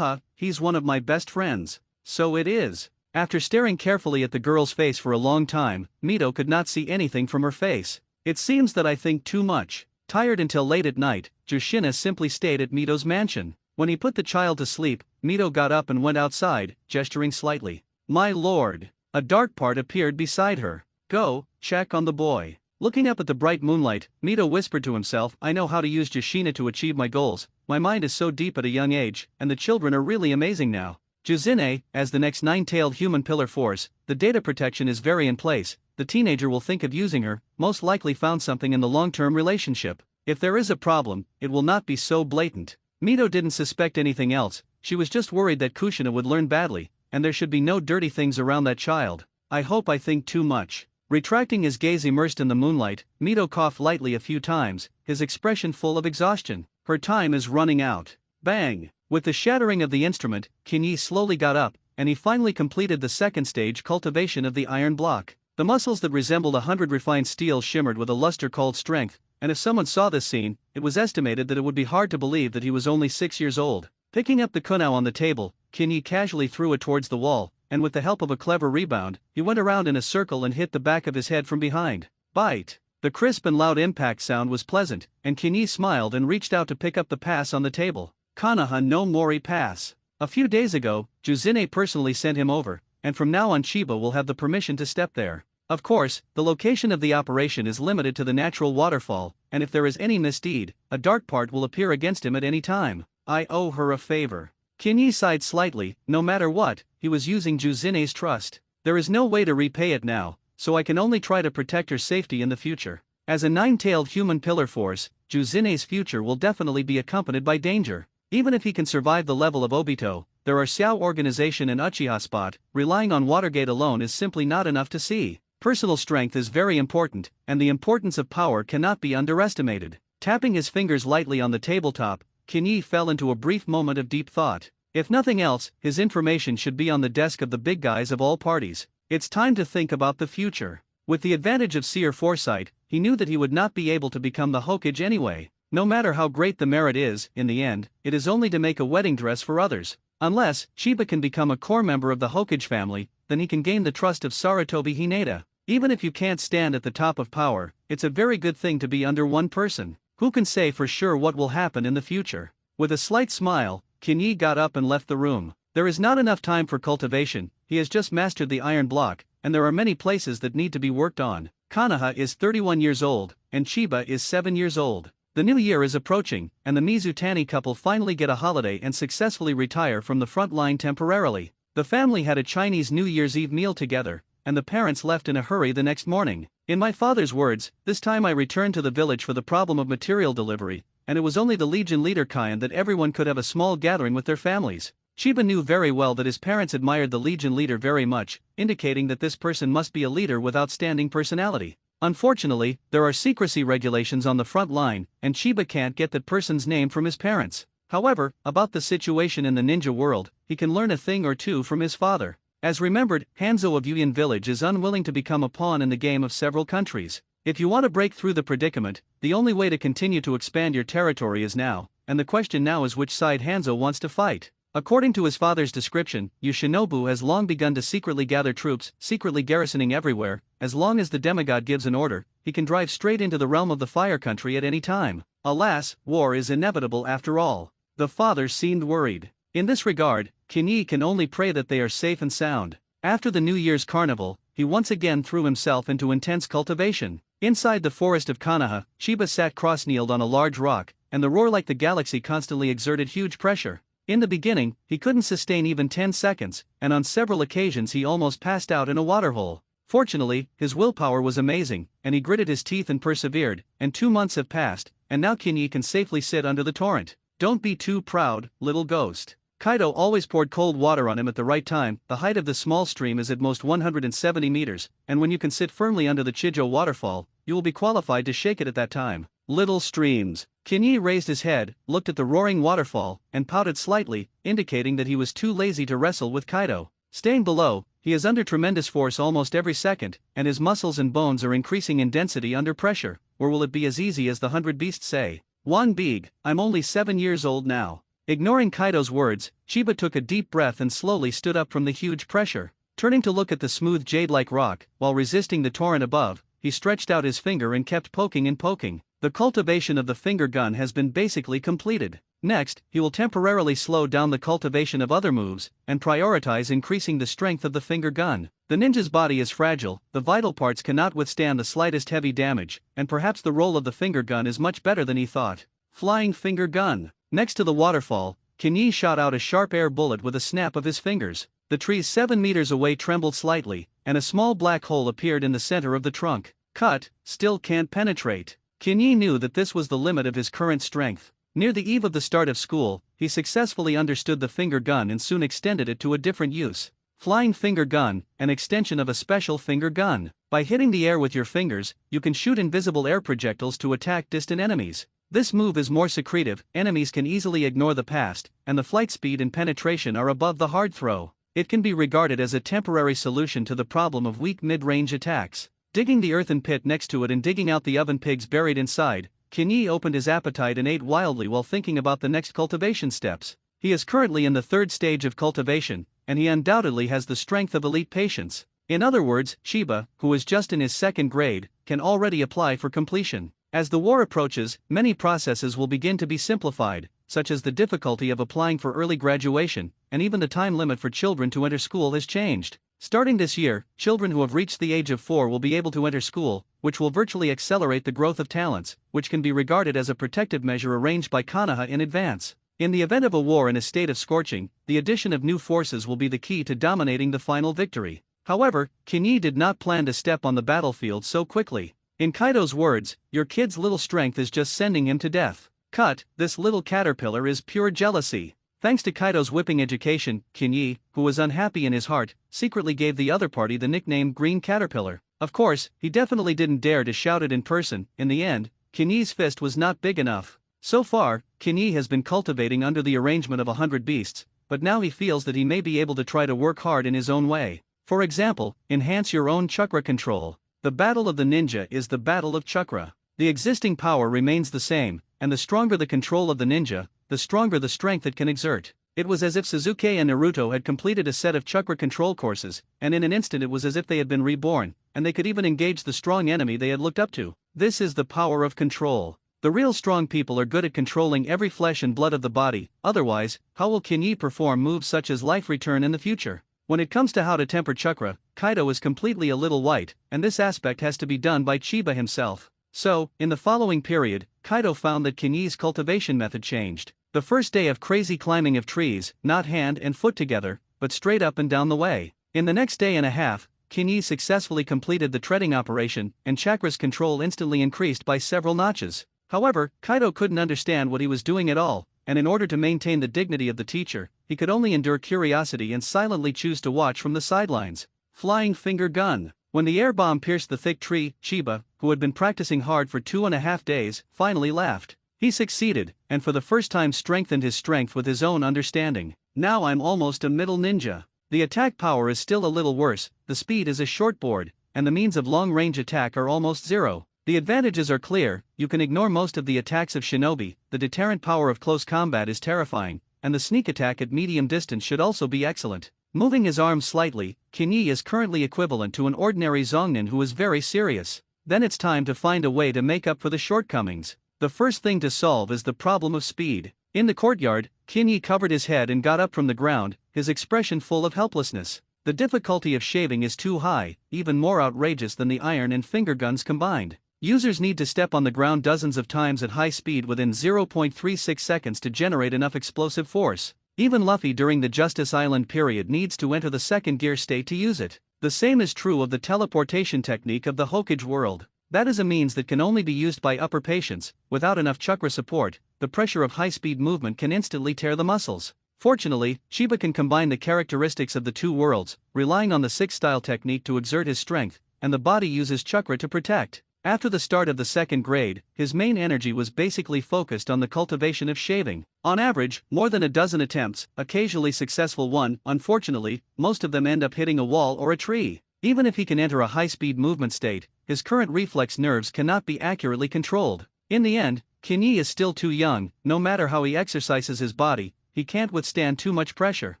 He's one of my best friends. So it is. After staring carefully at the girl's face for a long time, Mito could not see anything from her face. It seems that I think too much. Tired until late at night, Jushina simply stayed at Mito's mansion. When he put the child to sleep, Mito got up and went outside, gesturing slightly. My lord. A dark part appeared beside her. Go, check on the boy. Looking up at the bright moonlight, Mito whispered to himself, I know how to use Jushina to achieve my goals. My mind is so deep at a young age, and the children are really amazing now. Juzine, as the next nine-tailed human pillar force, the data protection is very in place. The teenager will think of using her, most likely found something in the long-term relationship. If there is a problem, it will not be so blatant. Mito didn't suspect anything else, she was just worried that Kushina would learn badly, and there should be no dirty things around that child. I hope I think too much. Retracting his gaze immersed in the moonlight, Mito coughed lightly a few times, his expression full of exhaustion. Her time is running out. Bang! With the shattering of the instrument, Kinyi slowly got up, and he finally completed the second stage cultivation of the iron block. The muscles that resembled 100 refined steel shimmered with a luster called strength, and if someone saw this scene, it was estimated that it would be hard to believe that he was only 6 years old. Picking up the kunao on the table, Kinyi casually threw it towards the wall, and with the help of a clever rebound, he went around in a circle and hit the back of his head from behind. Bite! The crisp and loud impact sound was pleasant, and Kinyi smiled and reached out to pick up the pass on the table. Kanaha no Mori pass. A few days ago, Juzine personally sent him over, and from now on Chiba will have the permission to step there. Of course, the location of the operation is limited to the natural waterfall, and if there is any misdeed, a dark part will appear against him at any time. I owe her a favor. Kinyi sighed slightly. No matter what, he was using Juzine's trust. There is no way to repay it now, so I can only try to protect her safety in the future. As a nine-tailed human pillar force, Juzine's future will definitely be accompanied by danger. Even if he can survive the level of Obito, there are Xiao organization and Uchiha spot, relying on Watergate alone is simply not enough to see. Personal strength is very important, and the importance of power cannot be underestimated. Tapping his fingers lightly on the tabletop, Kinyi fell into a brief moment of deep thought. If nothing else, his information should be on the desk of the big guys of all parties. It's time to think about the future. With the advantage of seer foresight, he knew that he would not be able to become the Hokage anyway. No matter how great the merit is, in the end, it is only to make a wedding dress for others. Unless Chiba can become a core member of the Hokage family, then he can gain the trust of Sarutobi Hinata. Even if you can't stand at the top of power, it's a very good thing to be under one person. Who can say for sure what will happen in the future? With a slight smile, Kinyi got up and left the room. There is not enough time for cultivation, he has just mastered the iron block, and there are many places that need to be worked on. Kanaha is 31 years old, and Chiba is 7 years old. The new year is approaching, and the Mizutani couple finally get a holiday and successfully retire from the front line temporarily. The family had a Chinese New Year's Eve meal together, and the parents left in a hurry the next morning. In my father's words, this time I returned to the village for the problem of material delivery, and it was only the Legion leader kind that everyone could have a small gathering with their families. Chiba knew very well that his parents admired the Legion leader very much, indicating that this person must be a leader with outstanding personality. Unfortunately, there are secrecy regulations on the front line, and Chiba can't get that person's name from his parents. However, about the situation in the ninja world, he can learn a thing or two from his father. As remembered, Hanzo of Yuyan village is unwilling to become a pawn in the game of several countries. If you want to break through the predicament, the only way to continue to expand your territory is now, and the question now is which side Hanzo wants to fight. According to his father's description, Yoshinobu has long begun to secretly gather troops, secretly garrisoning everywhere. As long as the demigod gives an order, he can drive straight into the realm of the fire country at any time. Alas, war is inevitable after all. The father seemed worried. In this regard, Kinyi can only pray that they are safe and sound. After the New Year's carnival, he once again threw himself into intense cultivation. Inside the forest of Kanaha, Chiba sat cross-kneeled on a large rock, and the roar like the galaxy constantly exerted huge pressure. In the beginning, he couldn't sustain even 10 seconds, and on several occasions he almost passed out in a waterhole. Fortunately, his willpower was amazing, and he gritted his teeth and persevered, and 2 months have passed, and now Kinyi can safely sit under the torrent. Don't be too proud, little ghost. Kaido always poured cold water on him at the right time. The height of the small stream is at most 170 meters, and when you can sit firmly under the Chijo waterfall, you will be qualified to shake it at that time. Little streams. Kinyi raised his head, looked at the roaring waterfall, and pouted slightly, indicating that he was too lazy to wrestle with Kaido. Staying below, he is under tremendous force almost every second, and his muscles and bones are increasing in density under pressure. Or will it be as easy as the 100 beasts say? Wan Big, I'm only 7 years old now. Ignoring Kaido's words, Chiba took a deep breath and slowly stood up from the huge pressure. Turning to look at the smooth jade-like rock, while resisting the torrent above, he stretched out his finger and kept poking and poking. The cultivation of the finger gun has been basically completed. Next, he will temporarily slow down the cultivation of other moves, and prioritize increasing the strength of the finger gun. The ninja's body is fragile, the vital parts cannot withstand the slightest heavy damage, and perhaps the roll of the finger gun is much better than he thought. Flying finger gun. Next to the waterfall, Kinyi shot out a sharp air bullet with a snap of his fingers. The trees 7 meters away trembled slightly, and a small black hole appeared in the center of the trunk. Cut, still can't penetrate. Kinyi knew that this was the limit of his current strength. Near the eve of the start of school, he successfully understood the finger gun and soon extended it to a different use. Flying finger gun, an extension of a special finger gun. By hitting the air with your fingers, you can shoot invisible air projectiles to attack distant enemies. This move is more secretive, enemies can easily ignore the past, and the flight speed and penetration are above the hard throw. It can be regarded as a temporary solution to the problem of weak mid-range attacks. Digging the earthen pit next to it and digging out the oven pigs buried inside, Kinyi opened his appetite and ate wildly while thinking about the next cultivation steps. He is currently in the 3rd stage of cultivation, and he undoubtedly has the strength of elite patience. In other words, Chiba, who is just in his 2nd grade, can already apply for completion. As the war approaches, many processes will begin to be simplified, such as the difficulty of applying for early graduation, and even the time limit for children to enter school has changed. Starting this year, children who have reached the age of 4 will be able to enter school, which will virtually accelerate the growth of talents, which can be regarded as a protective measure arranged by Konoha in advance. In the event of a war in a state of scorching, the addition of new forces will be the key to dominating the final victory. However, Kinyi did not plan to step on the battlefield so quickly. In Kaido's words, "Your kid's little strength is just sending him to death." Cut, this little caterpillar is pure jealousy. Thanks to Kaido's whipping education, Kinyi, who was unhappy in his heart, secretly gave the other party the nickname Green Caterpillar. Of course, he definitely didn't dare to shout it in person. In the end, Kinyi's fist was not big enough. So far, Kinyi has been cultivating under the arrangement of 100 beasts, but now he feels that he may be able to try to work hard in his own way. For example, enhance your own chakra control. The battle of the ninja is the battle of chakra. The existing power remains the same, and the stronger the control of the ninja, the stronger the strength it can exert. It was as if Sasuke and Naruto had completed a set of chakra control courses, and in an instant it was as if they had been reborn, and they could even engage the strong enemy they had looked up to. This is the power of control. The real strong people are good at controlling every flesh and blood of the body, otherwise, how will Kinyi perform moves such as Life Return in the future? When it comes to how to temper chakra, Kaido is completely a little white, and this aspect has to be done by Chiba himself. So, in the following period, Kaido found that Kinyi's cultivation method changed. The first day of crazy climbing of trees, not hand and foot together, but straight up and down the way. In the next day and a half, Kinyi successfully completed the treading operation, and chakra's control instantly increased by several notches. However, Kaido couldn't understand what he was doing at all, and in order to maintain the dignity of the teacher, he could only endure curiosity and silently choose to watch from the sidelines. Flying finger gun. When the air bomb pierced the thick tree, Chiba, who had been practicing hard for 2.5 days, finally laughed. He succeeded, and for the first time strengthened his strength with his own understanding. Now I'm almost a middle ninja. The attack power is still a little worse, the speed is a short board, and the means of long-range attack are almost zero. The advantages are clear, you can ignore most of the attacks of shinobi, the deterrent power of close combat is terrifying, and the sneak attack at medium distance should also be excellent. Moving his arms slightly, Kinyi is currently equivalent to an ordinary Zongnin who is very serious. Then it's time to find a way to make up for the shortcomings. The first thing to solve is the problem of speed. In the courtyard, Kinyi covered his head and got up from the ground, his expression full of helplessness. The difficulty of shaving is too high, even more outrageous than the iron and finger guns combined. Users need to step on the ground dozens of times at high speed within 0.36 seconds to generate enough explosive force. Even Luffy during the Justice Island period needs to enter the second gear state to use it. The same is true of the teleportation technique of the Hokage world. That is a means that can only be used by upper patients. Without enough chakra support, the pressure of high-speed movement can instantly tear the muscles. Fortunately, Chiba can combine the characteristics of the two worlds, relying on the six-style technique to exert his strength, and the body uses chakra to protect. After the start of the second grade, his main energy was basically focused on the cultivation of shaving. On average, more than a dozen attempts, occasionally successful one, unfortunately, most of them end up hitting a wall or a tree. Even if he can enter a high-speed movement state, his current reflex nerves cannot be accurately controlled. In the end, Kinyi is still too young, no matter how he exercises his body, he can't withstand too much pressure.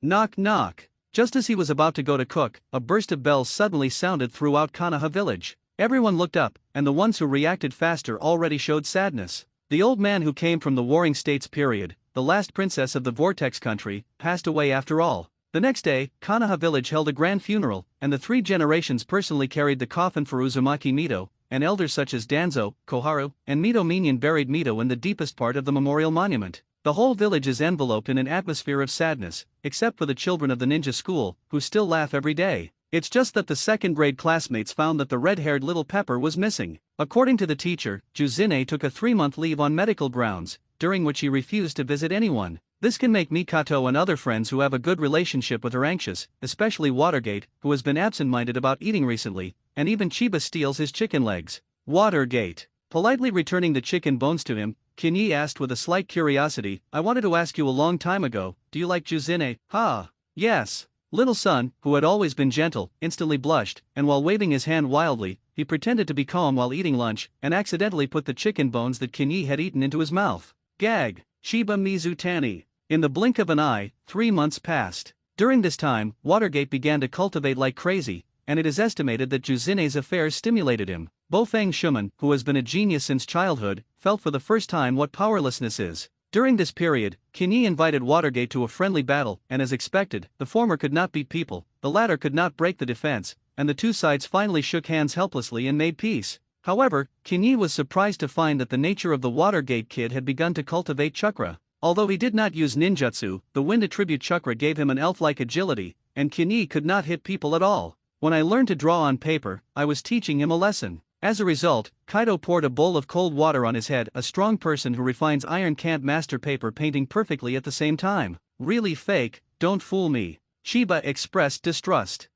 Knock knock. Just as he was about to go to cook, a burst of bells suddenly sounded throughout Konoha village. Everyone looked up, and the ones who reacted faster already showed sadness. The old man who came from the Warring States period, the last princess of the Vortex country, passed away after all. The next day, Konoha village held a grand funeral, and the 3 generations personally carried the coffin for Uzumaki Mito, and elders such as Danzo, Koharu, and Mito Minion buried Mito in the deepest part of the memorial monument. The whole village is enveloped in an atmosphere of sadness, except for the children of the ninja school, who still laugh every day. It's just that the second-grade classmates found that the red-haired little Pepper was missing. According to the teacher, Juzine took a 3-month leave on medical grounds, during which he refused to visit anyone. This can make Mikato and other friends who have a good relationship with her anxious, especially Watergate, who has been absent-minded about eating recently, and even Chiba steals his chicken legs. Watergate. Politely returning the chicken bones to him, Kinyi asked with a slight curiosity, "I wanted to ask you a long time ago, do you like Juzine?" "Ha! Yes." Little son, who had always been gentle, instantly blushed, and while waving his hand wildly, he pretended to be calm while eating lunch, and accidentally put the chicken bones that Kinyi had eaten into his mouth. Gag. Chiba Mizutani. In the blink of an eye, 3 months passed. During this time, Watergate began to cultivate like crazy, and it is estimated that Juzine's affairs stimulated him. Bofang Shuman, who has been a genius since childhood, felt for the first time what powerlessness is. During this period, Kinyi invited Watergate to a friendly battle, and as expected, the former could not beat people, the latter could not break the defense, and the 2 sides finally shook hands helplessly and made peace. However, Kinyi was surprised to find that the nature of the Watergate kid had begun to cultivate chakra. Although he did not use ninjutsu, the wind attribute chakra gave him an elf-like agility, and Kinyi could not hit people at all. When I learned to draw on paper, I was teaching him a lesson. As a result, Kaido poured a bowl of cold water on his head. A strong person who refines iron can't master paper painting perfectly at the same time. Really fake, don't fool me. Chiba expressed distrust.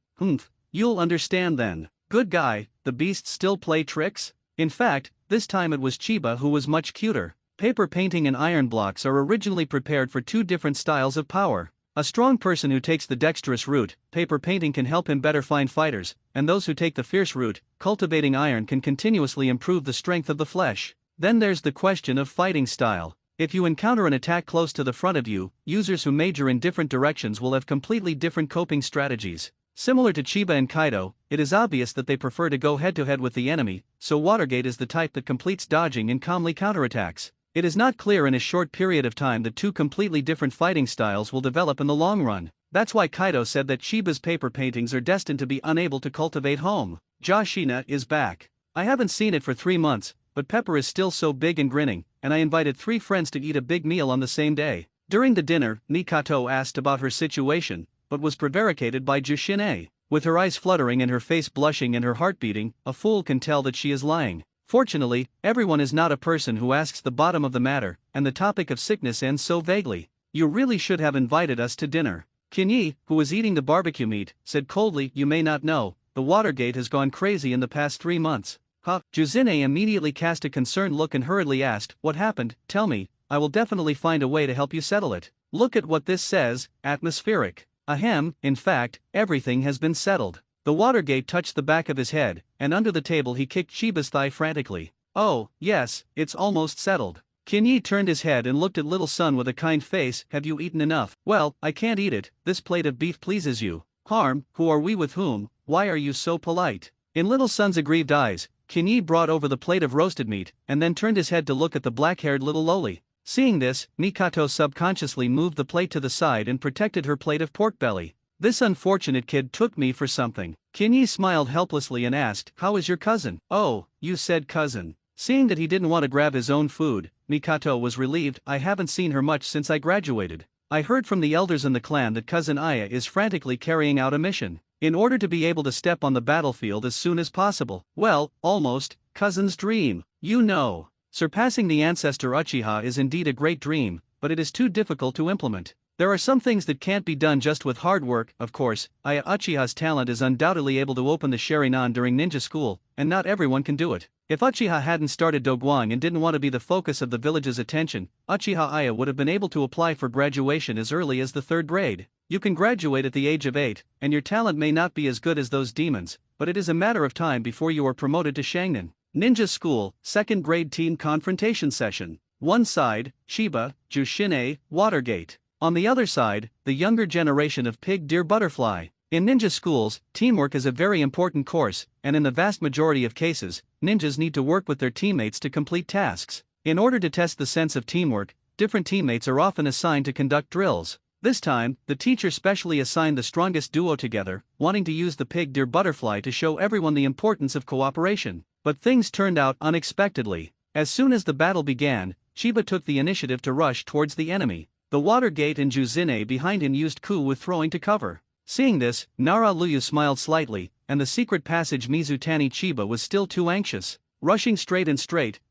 You'll understand then. Good guy, the beasts still play tricks? In fact, this time it was Chiba who was much cuter. Paper painting and iron blocks are originally prepared for 2 different styles of power. A strong person who takes the dexterous route, paper painting can help him better find fighters, and those who take the fierce route, cultivating iron can continuously improve the strength of the flesh. Then there's the question of fighting style. If you encounter an attack close to the front of you, users who major in different directions will have completely different coping strategies. Similar to Chiba and Kaido, it is obvious that they prefer to go head-to-head with the enemy, so Watergate is the type that completes dodging and calmly counterattacks. It is not clear in a short period of time that 2 completely different fighting styles will develop in the long run. That's why Kaido said that Chiba's paper paintings are destined to be unable to cultivate home. Joshina is back. I haven't seen it for 3 months, but Pepper is still so big and grinning, and I invited 3 friends to eat a big meal on the same day. During the dinner, Mikato asked about her situation, but was prevaricated by Jushine. With her eyes fluttering and her face blushing and her heart beating, a fool can tell that she is lying. Fortunately, everyone is not a person who asks the bottom of the matter, and the topic of sickness ends so vaguely. You really should have invited us to dinner. Kinyi, who was eating the barbecue meat, said coldly, "You may not know, the Watergate has gone crazy in the past 3 months. Huh? Juzine immediately cast a concerned look and hurriedly asked, "What happened? Tell me, I will definitely find a way to help you settle it." Look at what this says, atmospheric. Ahem, in fact, everything has been settled. The Watergate touched the back of his head, and under the table he kicked Chiba's thigh frantically. "Oh, yes, it's almost settled." Kinyi turned his head and looked at little son with a kind face. "Have you eaten enough?" "Well, I can't eat it, this plate of beef pleases you." "Harm, who are we with whom? Why are you so polite?" In little son's aggrieved eyes, Kinyi brought over the plate of roasted meat, and then turned his head to look at the black-haired little loli. Seeing this, Mikato subconsciously moved the plate to the side and protected her plate of pork belly. "This unfortunate kid took me for something." Kinyi smiled helplessly and asked, "How is your cousin?" "Oh, you said cousin." Seeing that he didn't want to grab his own food, Mikato was relieved. "I haven't seen her much since I graduated. I heard from the elders in the clan that cousin Aya is frantically carrying out a mission, in order to be able to step on the battlefield as soon as possible." "Well, almost, cousin's dream. You know, surpassing the ancestor Uchiha is indeed a great dream, but it is too difficult to implement. There are some things that can't be done just with hard work. Of course, Aya Uchiha's talent is undoubtedly able to open the sharingan during ninja school, and not everyone can do it. If Uchiha hadn't started doguang and didn't want to be the focus of the village's attention, Uchiha Aya would have been able to apply for graduation as early as the 3rd grade. You can graduate at the age of 8, and your talent may not be as good as those demons, but it is a matter of time before you are promoted to Shangnan. Ninja School, 2nd grade team confrontation session. One side, Chiba, Jushine, Watergate. On the other side, the younger generation of Pig Deer Butterfly. In ninja schools, teamwork is a very important course, and in the vast majority of cases, ninjas need to work with their teammates to complete tasks. In order to test the sense of teamwork, different teammates are often assigned to conduct drills. This time, the teacher specially assigned the strongest duo together, wanting to use the pig deer butterfly to show everyone the importance of cooperation. But things turned out unexpectedly. As soon as the battle began, Chiba took the initiative to rush towards the enemy. The water gate and Juzine behind him used Ku with throwing to cover. Seeing this, Nara Luyu smiled slightly, and the secret passage Mizutani Chiba was still too anxious. Rushing straight,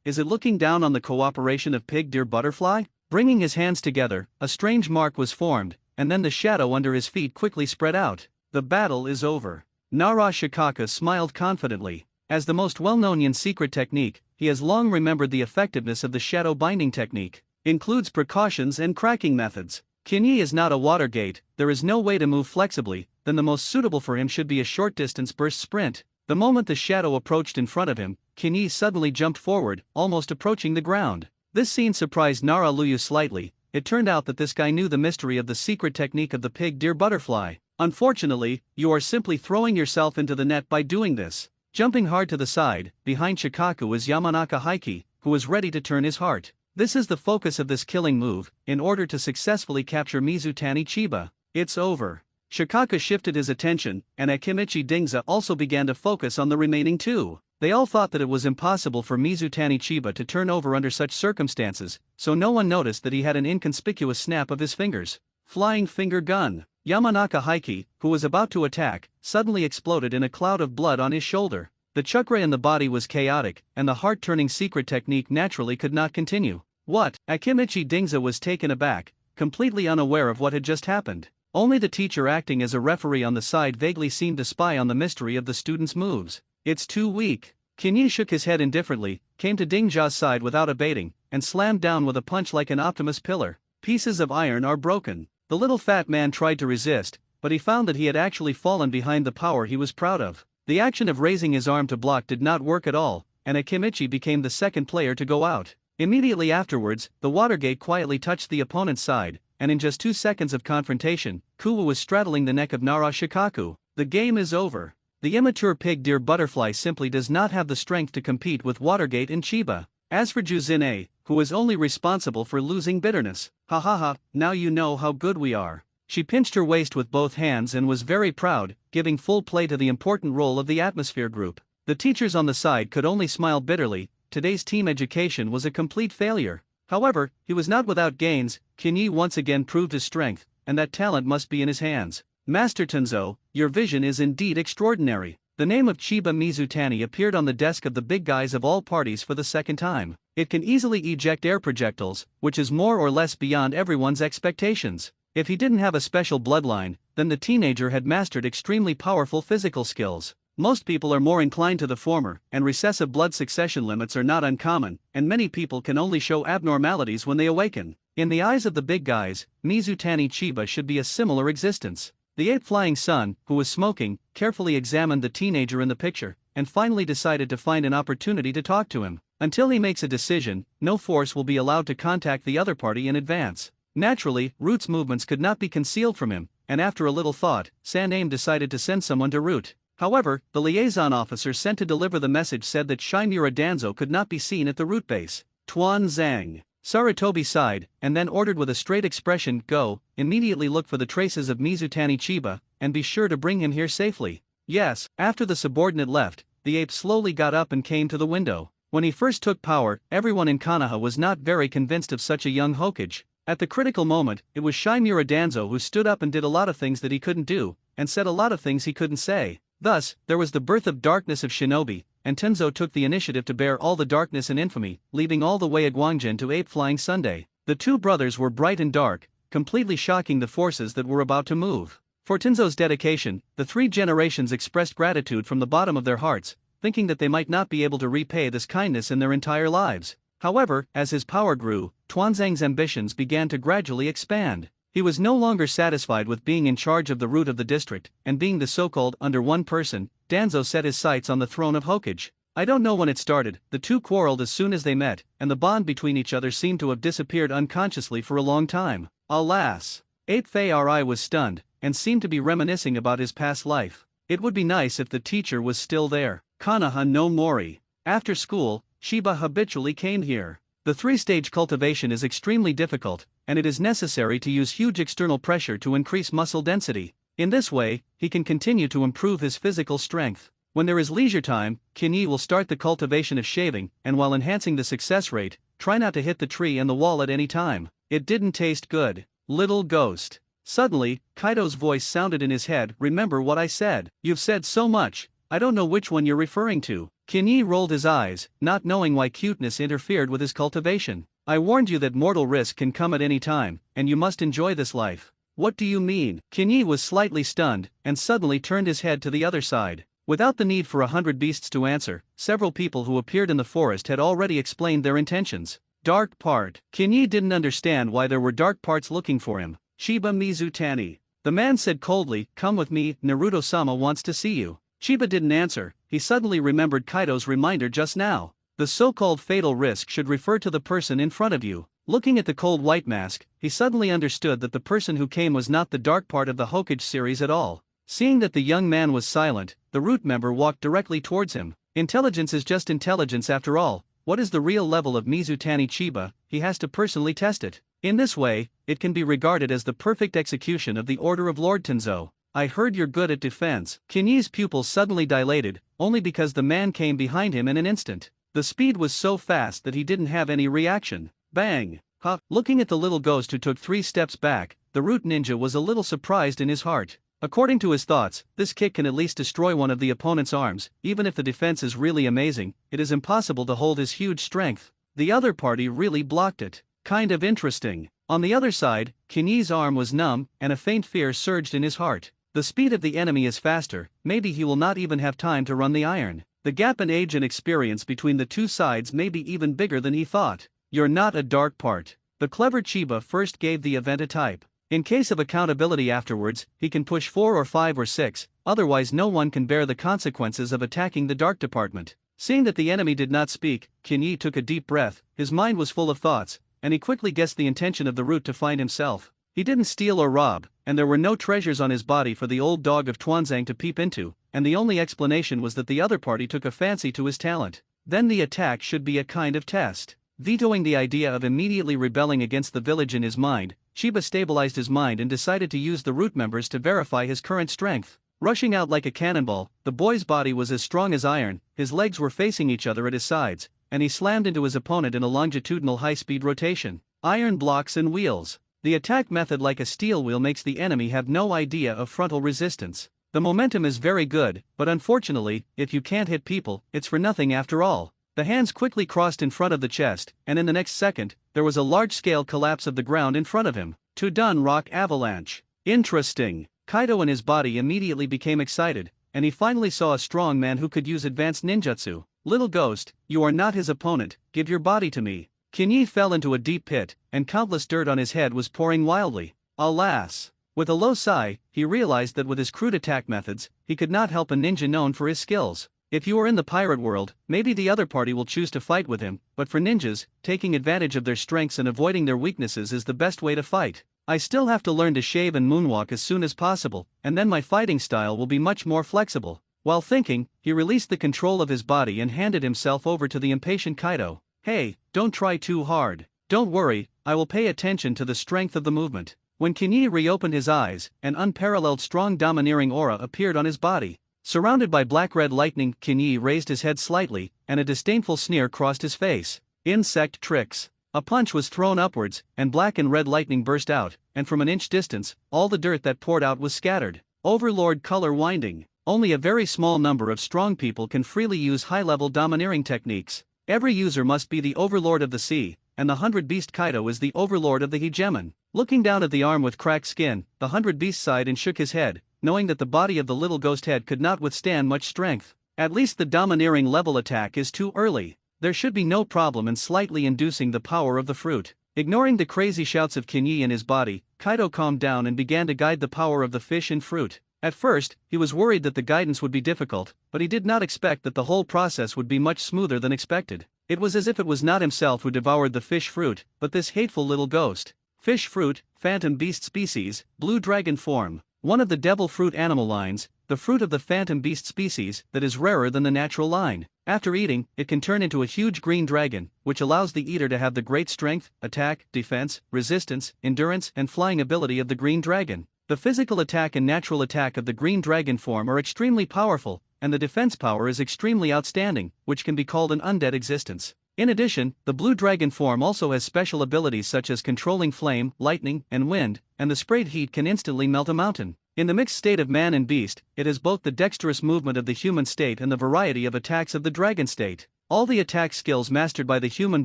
is it looking down on the cooperation of pig deer butterfly? Bringing his hands together, a strange mark was formed, and then the shadow under his feet quickly spread out. The battle is over. Nara Shikaka smiled confidently. As the most well-known yin secret technique, he has long remembered the effectiveness of the shadow binding technique. Includes precautions and cracking methods. Kinyi is not a water gate, there is no way to move flexibly, then the most suitable for him should be a short distance burst sprint. The moment the shadow approached in front of him, Kinyi suddenly jumped forward, almost approaching the ground. This scene surprised Nara Luyu slightly. It turned out that this guy knew the mystery of the secret technique of the pig deer butterfly. Unfortunately, you are simply throwing yourself into the net by doing this. Jumping hard to the side, behind Shikaku is Yamanaka Haiki, who is ready to turn his heart. This is the focus of this killing move, in order to successfully capture Mizutani Chiba. It's over. Shikaka shifted his attention, and Akimichi Dingza also began to focus on the remaining two. They all thought that it was impossible for Mizutani Chiba to turn over under such circumstances, so no one noticed that he had an inconspicuous snap of his fingers. Flying finger gun. Yamanaka Haiki, who was about to attack, suddenly exploded in a cloud of blood on his shoulder. The chakra in the body was chaotic, and the heart-turning secret technique naturally could not continue. What? Akimichi Dingza was taken aback, completely unaware of what had just happened. Only the teacher acting as a referee on the side vaguely seemed to spy on the mystery of the student's moves. It's too weak. Kinyi shook his head indifferently, came to Dingja's side without abating, and slammed down with a punch like an Optimus pillar. Pieces of iron are broken. The little fat man tried to resist, but he found that he had actually fallen behind the power he was proud of. The action of raising his arm to block did not work at all, and Akimichi became the second player to go out. Immediately afterwards, the water gate quietly touched the opponent's side, and in just 2 seconds of confrontation, Kuwa was straddling the neck of Nara Shikaku. The game is over. The immature pig deer butterfly simply does not have the strength to compete with Watergate and Chiba. As for Juzine, who is only responsible for losing bitterness, ha ha ha, now you know how good we are. She pinched her waist with both hands and was very proud, giving full play to the important role of the atmosphere group. The teachers on the side could only smile bitterly. Today's team education was a complete failure. However, he was not without gains. Kinyi once again proved his strength, and that talent must be in his hands. Master Tenzo, your vision is indeed extraordinary. The name of Chiba Mizutani appeared on the desk of the big guys of all parties for the second time. It can easily eject air projectiles, which is more or less beyond everyone's expectations. If he didn't have a special bloodline, then the teenager had mastered extremely powerful physical skills. Most people are more inclined to the former, and recessive blood succession limits are not uncommon, and many people can only show abnormalities when they awaken. In the eyes of the big guys, Mizutani Chiba should be a similar existence. The ape flying son, who was smoking, carefully examined the teenager in the picture, and finally decided to find an opportunity to talk to him. Until he makes a decision, no force will be allowed to contact the other party in advance. Naturally, Root's movements could not be concealed from him, and after a little thought, San-Aim decided to send someone to Root. However, the liaison officer sent to deliver the message said that Shimura Danzo could not be seen at the Root base. Tuan Zhang. Sarutobi sighed, and then ordered with a straight expression, "Go, immediately look for the traces of Mizutani Chiba, and be sure to bring him here safely." Yes. After the subordinate left, the ape slowly got up and came to the window. When he first took power, everyone in Konoha was not very convinced of such a young Hokage. At the critical moment, it was Shimura Danzo who stood up and did a lot of things that he couldn't do, and said a lot of things he couldn't say. Thus, there was the birth of darkness of shinobi, and Tenzo took the initiative to bear all the darkness and infamy, leaving all the way Guangzhen to ape Flying Sunday. The two brothers were bright and dark, completely shocking the forces that were about to move. For Tenzo's dedication, the 3 generations expressed gratitude from the bottom of their hearts, thinking that they might not be able to repay this kindness in their entire lives. However, as his power grew, Tuanzang's ambitions began to gradually expand. He was no longer satisfied with being in charge of the root of the district, and being the so-called under one person. Danzo set his sights on the throne of Hokage. I don't know when it started, the two quarreled as soon as they met, and the bond between each other seemed to have disappeared unconsciously for a long time. Alas! Ape Fei Ri was stunned, and seemed to be reminiscing about his past life. It would be nice if the teacher was still there. Konoha no Mori. After school, Shiba habitually came here. The three-stage cultivation is extremely difficult, and it is necessary to use huge external pressure to increase muscle density. In this way, he can continue to improve his physical strength. When there is leisure time, Kinyi will start the cultivation of shaving, and while enhancing the success rate, try not to hit the tree and the wall at any time. It didn't taste good. Little ghost. Suddenly, Kaido's voice sounded in his head. Remember what I said? You've said so much, I don't know which one you're referring to. Kinyi rolled his eyes, not knowing why cuteness interfered with his cultivation. I warned you that mortal risk can come at any time, and you must enjoy this life. What do you mean? Kinyi was slightly stunned, and suddenly turned his head to the other side. Without the need for 100 beasts to answer, several people who appeared in the forest had already explained their intentions. Dark part. Kinyi didn't understand why there were dark parts looking for him. Shiba Mizutani. The man said coldly, "Come with me, Naruto-sama wants to see you." Shiba didn't answer. He suddenly remembered Kaido's reminder just now. The so-called fatal risk should refer to the person in front of you. Looking at the cold white mask, he suddenly understood that the person who came was not the dark part of the Hokage series at all. Seeing that the young man was silent, the root member walked directly towards him. Intelligence is just intelligence after all. What is the real level of Mizutani Chiba? He has to personally test it. In this way, it can be regarded as the perfect execution of the order of Lord Tenzo. I heard you're good at defense. Kinyi's pupils suddenly dilated, only because the man came behind him in an instant. The speed was so fast that he didn't have any reaction. Bang! Ha! Looking at the little ghost who took 3 steps back, the root ninja was a little surprised in his heart. According to his thoughts, this kick can at least destroy one of the opponent's arms. Even if the defense is really amazing, it is impossible to hold his huge strength. The other party really blocked it. Kind of interesting. On the other side, Kinyi's arm was numb, and a faint fear surged in his heart. The speed of the enemy is faster, maybe he will not even have time to run the iron. The gap in age and experience between the two sides may be even bigger than he thought. You're not a dark part. The clever Chiba first gave the event a type. In case of accountability afterwards, he can push 4 or 5 or 6, otherwise no one can bear the consequences of attacking the dark department. Seeing that the enemy did not speak, Kinyi took a deep breath. His mind was full of thoughts, and he quickly guessed the intention of the root to find himself. He didn't steal or rob, and there were no treasures on his body for the old dog of Tuanzang to peep into, and the only explanation was that the other party took a fancy to his talent. Then the attack should be a kind of test. Vetoing the idea of immediately rebelling against the village in his mind, Shiba stabilized his mind and decided to use the root members to verify his current strength. Rushing out like a cannonball, the boy's body was as strong as iron, his legs were facing each other at his sides, and he slammed into his opponent in a longitudinal high-speed rotation. Iron blocks and wheels. The attack method like a steel wheel makes the enemy have no idea of frontal resistance. The momentum is very good, but unfortunately, if you can't hit people, it's for nothing after all. The hands quickly crossed in front of the chest, and in the next second, there was a large-scale collapse of the ground in front of him. To done rock avalanche. Interesting. Kaido and his body immediately became excited, and he finally saw a strong man who could use advanced ninjutsu. Little ghost, you are not his opponent, give your body to me. Kinyi fell into a deep pit, and countless dirt on his head was pouring wildly. Alas! With a low sigh, he realized that with his crude attack methods, he could not help a ninja known for his skills. If you are in the pirate world, maybe the other party will choose to fight with him, but for ninjas, taking advantage of their strengths and avoiding their weaknesses is the best way to fight. I still have to learn to shave and moonwalk as soon as possible, and then my fighting style will be much more flexible. While thinking, he released the control of his body and handed himself over to the impatient Kaido. Hey, don't try too hard. Don't worry, I will pay attention to the strength of the movement. When Kinyi reopened his eyes, an unparalleled strong domineering aura appeared on his body. Surrounded by black-red lightning, Kinyi raised his head slightly, and a disdainful sneer crossed his face. Insect tricks. A punch was thrown upwards, and black and red lightning burst out, and from an inch distance, all the dirt that poured out was scattered. Overlord color winding. Only a very small number of strong people can freely use high-level domineering techniques. Every user must be the overlord of the sea, and the 100-beast Kaido is the overlord of the hegemon. Looking down at the arm with cracked skin, the 100-beast sighed and shook his head, knowing that the body of the little ghost head could not withstand much strength. At least the domineering level attack is too early. There should be no problem in slightly inducing the power of the fruit. Ignoring the crazy shouts of Kinyi in his body, Kaido calmed down and began to guide the power of the fish and fruit. At first, he was worried that the guidance would be difficult, but he did not expect that the whole process would be much smoother than expected. It was as if it was not himself who devoured the fish fruit, but this hateful little ghost. Fish fruit, phantom beast species, blue dragon form. one of the devil fruit animal lines, the fruit of the phantom beast species that is rarer than the natural line. After eating, it can turn into a huge green dragon, which allows the eater to have the great strength, attack, defense, resistance, endurance, and flying ability of the green dragon. The physical attack and natural attack of the green dragon form are extremely powerful, and the defense power is extremely outstanding, which can be called an undead existence. In addition, the blue dragon form also has special abilities such as controlling flame, lightning, and wind, and the sprayed heat can instantly melt a mountain. In the mixed state of man and beast, it has both the dexterous movement of the human state and the variety of attacks of the dragon state. All the attack skills mastered by the human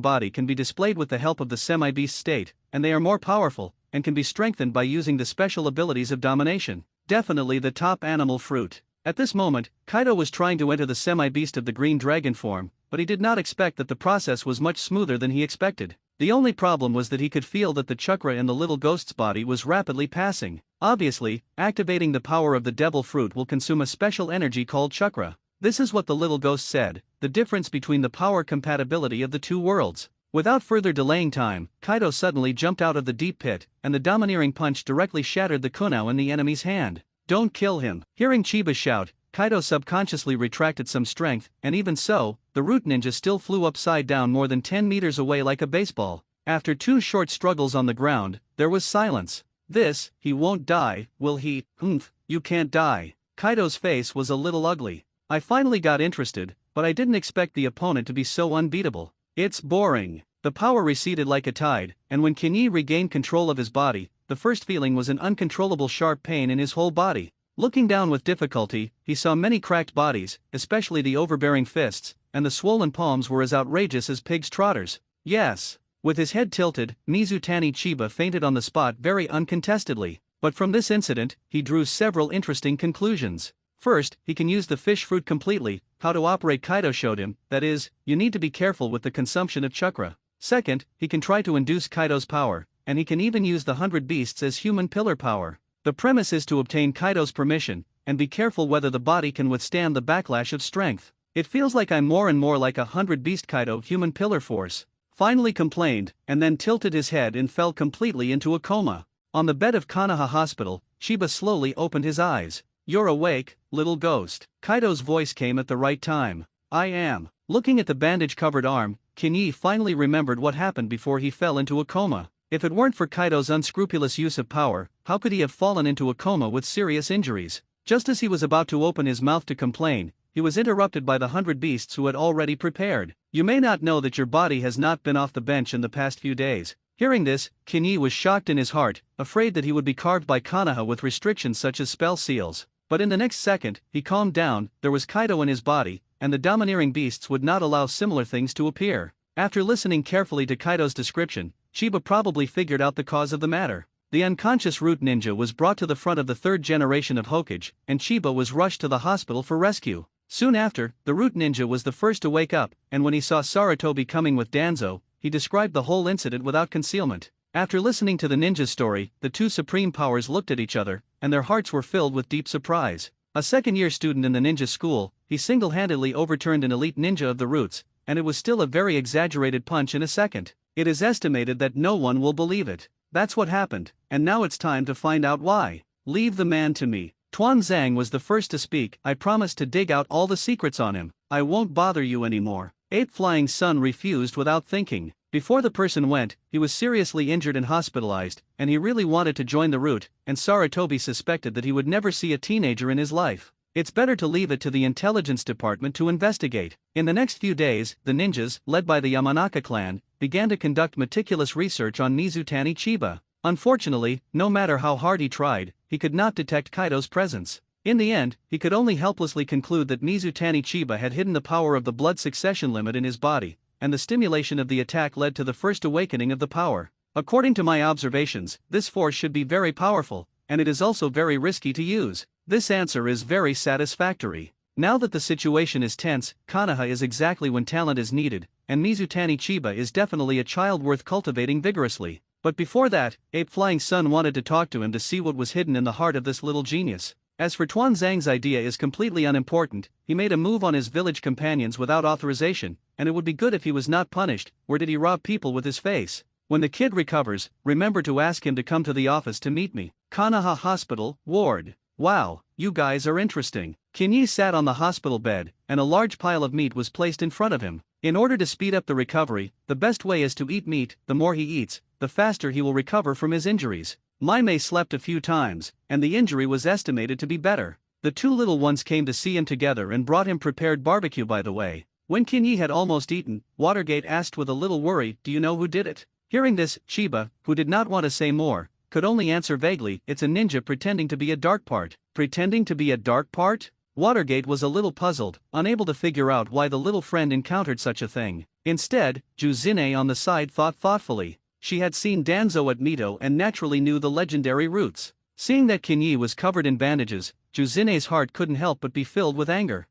body can be displayed with the help of the semi-beast state, and they are more powerful, and can be strengthened by using the special abilities of domination. Definitely the top animal fruit. At this moment, Kaido was trying to enter the semi-beast of the green dragon form, but he did not expect that the process was much smoother than he expected. The only problem was that he could feel that the chakra in the little ghost's body was rapidly passing. Obviously, activating the power of the devil fruit will consume a special energy called chakra. This is what the little ghost said, the difference between the power compatibility of the two worlds. Without further delaying time, Kaido suddenly jumped out of the deep pit, and the domineering punch directly shattered the kunao in the enemy's hand. Don't kill him. Hearing Chiba shout, Kaido subconsciously retracted some strength, and even so, the root ninja still flew upside down more than 10 meters away like a baseball. After 2 short struggles on the ground, there was silence. He won't die, will he? Humph, you can't die. Kaido's face was a little ugly. I finally got interested, but I didn't expect the opponent to be so unbeatable. It's boring. The power receded like a tide, and when Kinyi regained control of his body, the first feeling was an uncontrollable sharp pain in his whole body. Looking down with difficulty, he saw many cracked bodies, especially the overbearing fists, and the swollen palms were as outrageous as pigs' trotters. Yes. With his head tilted, Mizutani Chiba fainted on the spot very uncontestedly. But from this incident, he drew several interesting conclusions. First, he can use the fish fruit completely. How to operate Kaido showed him, that is, you need to be careful with the consumption of chakra. Second, he can try to induce Kaido's power, and he can even use the 100 beasts as human pillar power. The premise is to obtain Kaido's permission, and be careful whether the body can withstand the backlash of strength. It feels like I'm more and more like a 100 beast Kaido human pillar force. Finally complained, and then tilted his head and fell completely into a coma. On the bed of Konoha Hospital, Chiba slowly opened his eyes. You're awake, little ghost. Kaido's voice came at the right time. I am. Looking at the bandage-covered arm, Kinyi finally remembered what happened before he fell into a coma. If it weren't for Kaido's unscrupulous use of power, how could he have fallen into a coma with serious injuries? Just as he was about to open his mouth to complain, he was interrupted by the 100 beasts who had already prepared. You may not know that your body has not been off the bench in the past few days. Hearing this, Kinyi was shocked in his heart, afraid that he would be carved by Konoha with restrictions such as spell seals. But in the next second, he calmed down. There was Kaido in his body, and the domineering beasts would not allow similar things to appear. After listening carefully to Kaido's description, Chiba probably figured out the cause of the matter. The unconscious root ninja was brought to the front of the 3rd generation of Hokage, and Chiba was rushed to the hospital for rescue. Soon after, the root ninja was the first to wake up, and when he saw Sarutobi coming with Danzo, he described the whole incident without concealment. After listening to the ninja's story, the two supreme powers looked at each other, and their hearts were filled with deep surprise. A second-year student in the ninja school, he single-handedly overturned an elite ninja of the roots, and it was still a very exaggerated punch in a second. It is estimated that no one will believe it. That's what happened, and now it's time to find out why. Leave the man to me. Tuan Zhang was the first to speak. I promised to dig out all the secrets on him. I won't bother you anymore. Ape Flying Sun refused without thinking. Before the person went, he was seriously injured and hospitalized, and he really wanted to join the route, and Sarutobi suspected that he would never see a teenager in his life. It's better to leave it to the intelligence department to investigate. In the next few days, the ninjas, led by the Yamanaka clan, began to conduct meticulous research on Mizutani Chiba. Unfortunately, no matter how hard he tried, he could not detect Kaido's presence. In the end, he could only helplessly conclude that Mizutani Chiba had hidden the power of the blood succession limit in his body, and the stimulation of the attack led to the first awakening of the power. According to my observations, this force should be very powerful, and it is also very risky to use. This answer is very satisfactory. Now that the situation is tense, Konoha is exactly when talent is needed, and Mizutani Chiba is definitely a child worth cultivating vigorously. But before that, Ape Flying Sun wanted to talk to him to see what was hidden in the heart of this little genius. As for Tuan Zhang's idea is completely unimportant. He made a move on his village companions without authorization, and it would be good if he was not punished. Where did he rob people with his face? When the kid recovers, remember to ask him to come to the office to meet me. Konoha Hospital, Ward. Wow, you guys are interesting. Kinyi sat on the hospital bed, and a large pile of meat was placed in front of him. In order to speed up the recovery, the best way is to eat meat. The more he eats, the faster he will recover from his injuries. Maimei slept a few times, and the injury was estimated to be better. The two little ones came to see him together and brought him prepared barbecue. By the way, when Kinyi had almost eaten, Watergate asked with a little worry, "Do you know who did it?" Hearing this, Chiba, who did not want to say more, could only answer vaguely, "It's a ninja pretending to be a dark part." Pretending to be a dark part? Watergate was a little puzzled, unable to figure out why the little friend encountered such a thing. Instead, Juzine on the side thought thoughtfully. She had seen Danzo at Mito and naturally knew the legendary roots. Seeing that Kinyi was covered in bandages, Juzine's heart couldn't help but be filled with anger.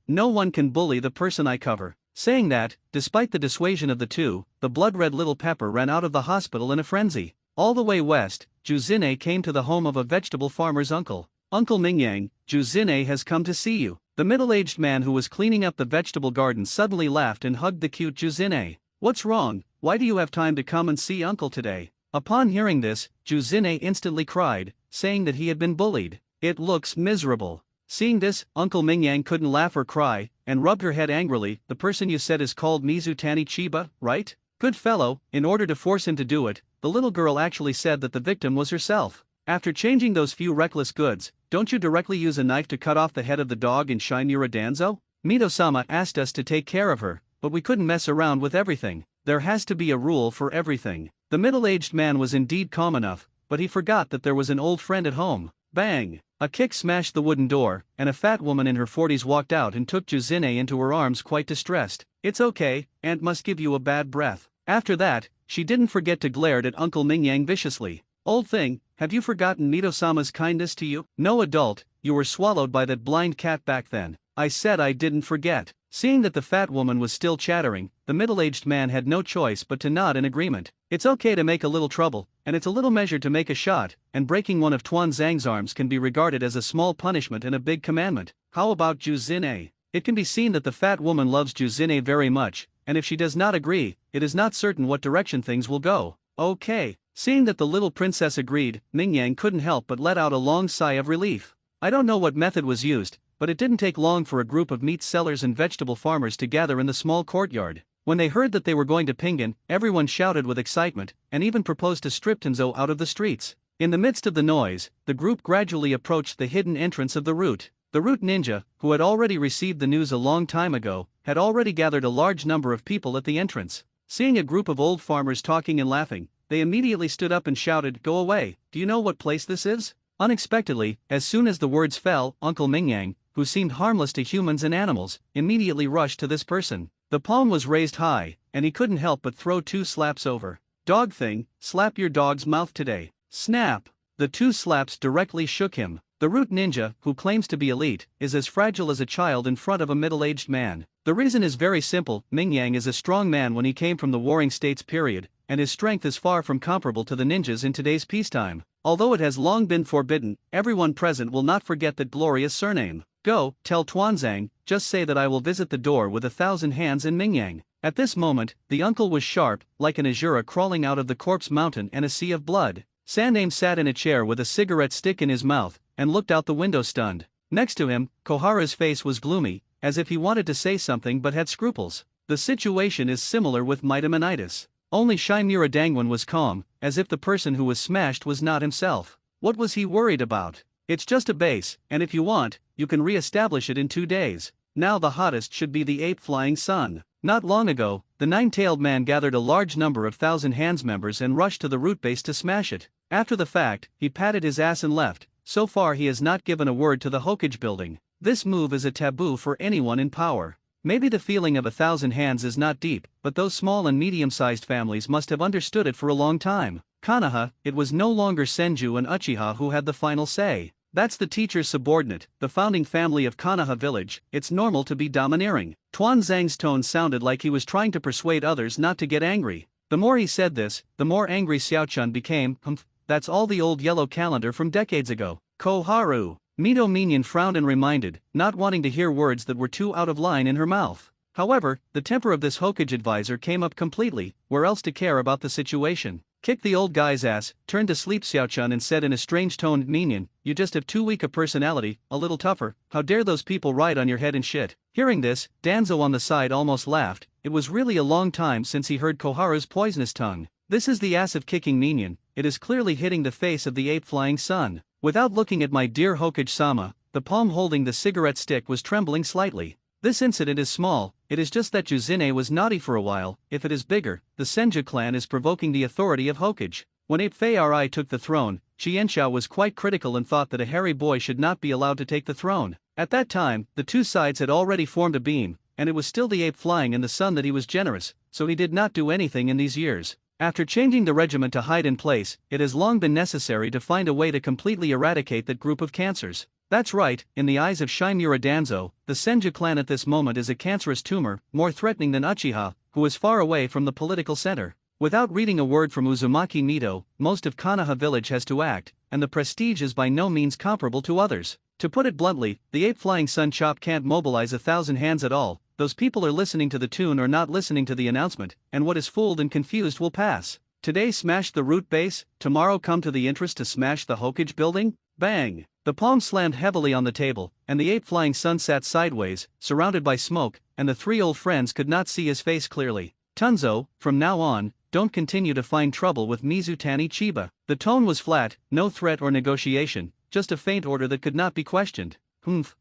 No one can bully the person I cover. Saying that, despite the dissuasion of the two, the blood-red little pepper ran out of the hospital in a frenzy. All the way west, Juzine came to the home of a vegetable farmer's uncle. "Uncle Mingyang, Juzine has come to see you." The middle-aged man who was cleaning up the vegetable garden suddenly laughed and hugged the cute Juzine. "What's wrong? Why do you have time to come and see uncle today?" Upon hearing this, Juzine instantly cried, saying that he had been bullied. "It looks miserable." Seeing this, Uncle Mingyang couldn't laugh or cry, and rubbed her head angrily. "The person you said is called Mizutani Chiba, right? Good fellow." In order to force him to do it, the little girl actually said that the victim was herself. "After changing those few reckless goods, don't you directly use a knife to cut off the head of the dog in Shinmura Danzo? Mito-sama asked us to take care of her, but we couldn't mess around with everything. There has to be a rule for everything." The middle-aged man was indeed calm enough, but he forgot that there was an old friend at home. Bang! A kick smashed the wooden door, and a fat woman in her 40s walked out and took Juzine into her arms quite distressed. "It's okay, Aunt must give you a bad breath." After that, she didn't forget to glare at Uncle Mingyang viciously. "Old thing, have you forgotten Mito-sama's kindness to you?" "No, adult, you were swallowed by that blind cat back then." "I said I didn't forget." Seeing that the fat woman was still chattering, the middle-aged man had no choice but to nod in agreement. "It's okay to make a little trouble, and it's a little measured to make a shot, and breaking one of Tuan Zhang's arms can be regarded as a small punishment and a big commandment. How about Juzine?" It can be seen that the fat woman loves Juzine very much, and if she does not agree, it is not certain what direction things will go. "Okay." Seeing that the little princess agreed, Mingyang couldn't help but let out a long sigh of relief. I don't know what method was used, but it didn't take long for a group of meat sellers and vegetable farmers to gather in the small courtyard. When they heard that they were going to Pingen, everyone shouted with excitement, and even proposed to strip Tenzo out of the streets. In the midst of the noise, the group gradually approached the hidden entrance of the route. The root ninja, who had already received the news a long time ago, had already gathered a large number of people at the entrance. Seeing a group of old farmers talking and laughing, they immediately stood up and shouted, "Go away, do you know what place this is?" Unexpectedly, as soon as the words fell, Uncle Mingyang, who seemed harmless to humans and animals, immediately rushed to this person. The palm was raised high, and he couldn't help but throw 2 slaps over. "Dog thing, slap your dog's mouth today." Snap! The 2 slaps directly shook him. The root ninja, who claims to be elite, is as fragile as a child in front of a middle-aged man. The reason is very simple. Mingyang is a strong man when he came from the Warring States period, and his strength is far from comparable to the ninjas in today's peacetime. Although it has long been forbidden, everyone present will not forget that glorious surname. "Go, tell Tuanzang, just say that I will visit the door with 1,000 hands in Mingyang." At this moment, the uncle was sharp, like an Azura crawling out of the corpse mountain and a sea of blood. Sandame sat in a chair with a cigarette stick in his mouth, and looked out the window stunned. Next to him, Kohara's face was gloomy, as if he wanted to say something but had scruples. The situation is similar with Mitomanitis. Only Shinmura Dangwon was calm, as if the person who was smashed was not himself. What was he worried about? "It's just a base, and if you want, you can re-establish it in 2 days. Now the hottest should be the 8th flying sun." Not long ago, the 9-tailed man gathered a large number of 1,000 Hands members and rushed to the root base to smash it. After the fact, he patted his ass and left. So far he has not given a word to the Hokage building. This move is a taboo for anyone in power. Maybe the feeling of 1,000 hands is not deep, but those small and medium-sized families must have understood it for a long time. Konoha, it was no longer Senju and Uchiha who had the final say. That's the teacher's subordinate, the founding family of Konoha village. It's normal to be domineering. Tuan Zhang's tone sounded like he was trying to persuade others not to get angry. The more he said this, the more angry Xiaochun became. That's all the old yellow calendar from decades ago. Koharu. Mito Minion frowned and reminded, not wanting to hear words that were too out of line in her mouth. However, the temper of this Hokage advisor came up completely. Where else to care about the situation? Kicked the old guy's ass, turned to sleep Xiaochun and said in a strange tone, "Minion, you just have too weak a personality, a little tougher. How dare those people ride on your head and shit." Hearing this, Danzo on the side almost laughed. It was really a long time since he heard Koharu's poisonous tongue. This is the ass of kicking Minion. It is clearly hitting the face of the ape flying sun. Without looking at my dear Hokage-sama, the palm holding the cigarette stick was trembling slightly. This incident is small, it is just that Yuzune was naughty for a while. If it is bigger, the Senju clan is provoking the authority of Hokage. When Ape Fei took the throne, Qianxiao was quite critical and thought that a hairy boy should not be allowed to take the throne. At that time, the two sides had already formed a beam, and it was still the ape flying in the sun that he was generous, so he did not do anything in these years. After changing the regiment to hide in place, it has long been necessary to find a way to completely eradicate that group of cancers. That's right, in the eyes of Shimura Danzo, the Senju clan at this moment is a cancerous tumor, more threatening than Uchiha, who is far away from the political center. Without reading a word from Uzumaki Mito, most of Konoha village has to act, and the prestige is by no means comparable to others. To put it bluntly, the ape-flying sun chop can't mobilize 1,000 hands at all. Those people are listening to the tune or not listening to the announcement, and what is fooled and confused will pass. Today smash the root base, tomorrow come to the interest to smash the Hokage building? Bang! The palm slammed heavily on the table, and the ape-flying sun sat sideways, surrounded by smoke, and the three old friends could not see his face clearly. Tunzo, from now on, don't continue to find trouble with Mizutani Chiba. The tone was flat, no threat or negotiation, just a faint order that could not be questioned.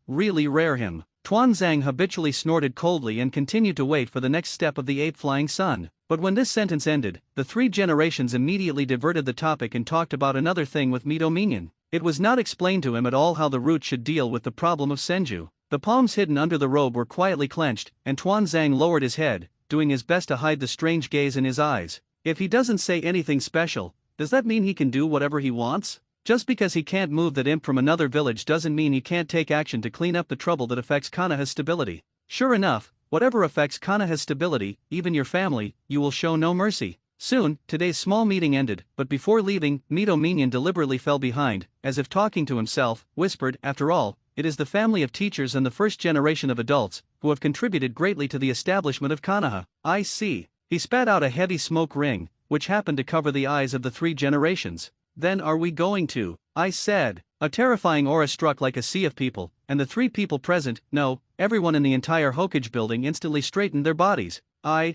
Really rare him. Tuanzang habitually snorted coldly and continued to wait for the next step of the ape-flying sun. But when this sentence ended, the three generations immediately diverted the topic and talked about another thing with Mito Minion. It was not explained to him at all how the root should deal with the problem of Senju. The palms hidden under the robe were quietly clenched, and Tuanzang lowered his head, doing his best to hide the strange gaze in his eyes. If he doesn't say anything special, does that mean he can do whatever he wants? Just because he can't move that imp from another village doesn't mean he can't take action to clean up the trouble that affects Konoha's stability. Sure enough, whatever affects Konoha's stability, even your family, you will show no mercy. Soon, today's small meeting ended, but before leaving, Mito Minion deliberately fell behind, as if talking to himself, whispered, "After all, it is the family of teachers and the first generation of adults, who have contributed greatly to the establishment of Konoha. I see." He spat out a heavy smoke ring, which happened to cover the eyes of the three generations. "Then are we going to?" I said. A terrifying aura struck like a sea of people, and the three people present, no, everyone in the entire Hokage building instantly straightened their bodies.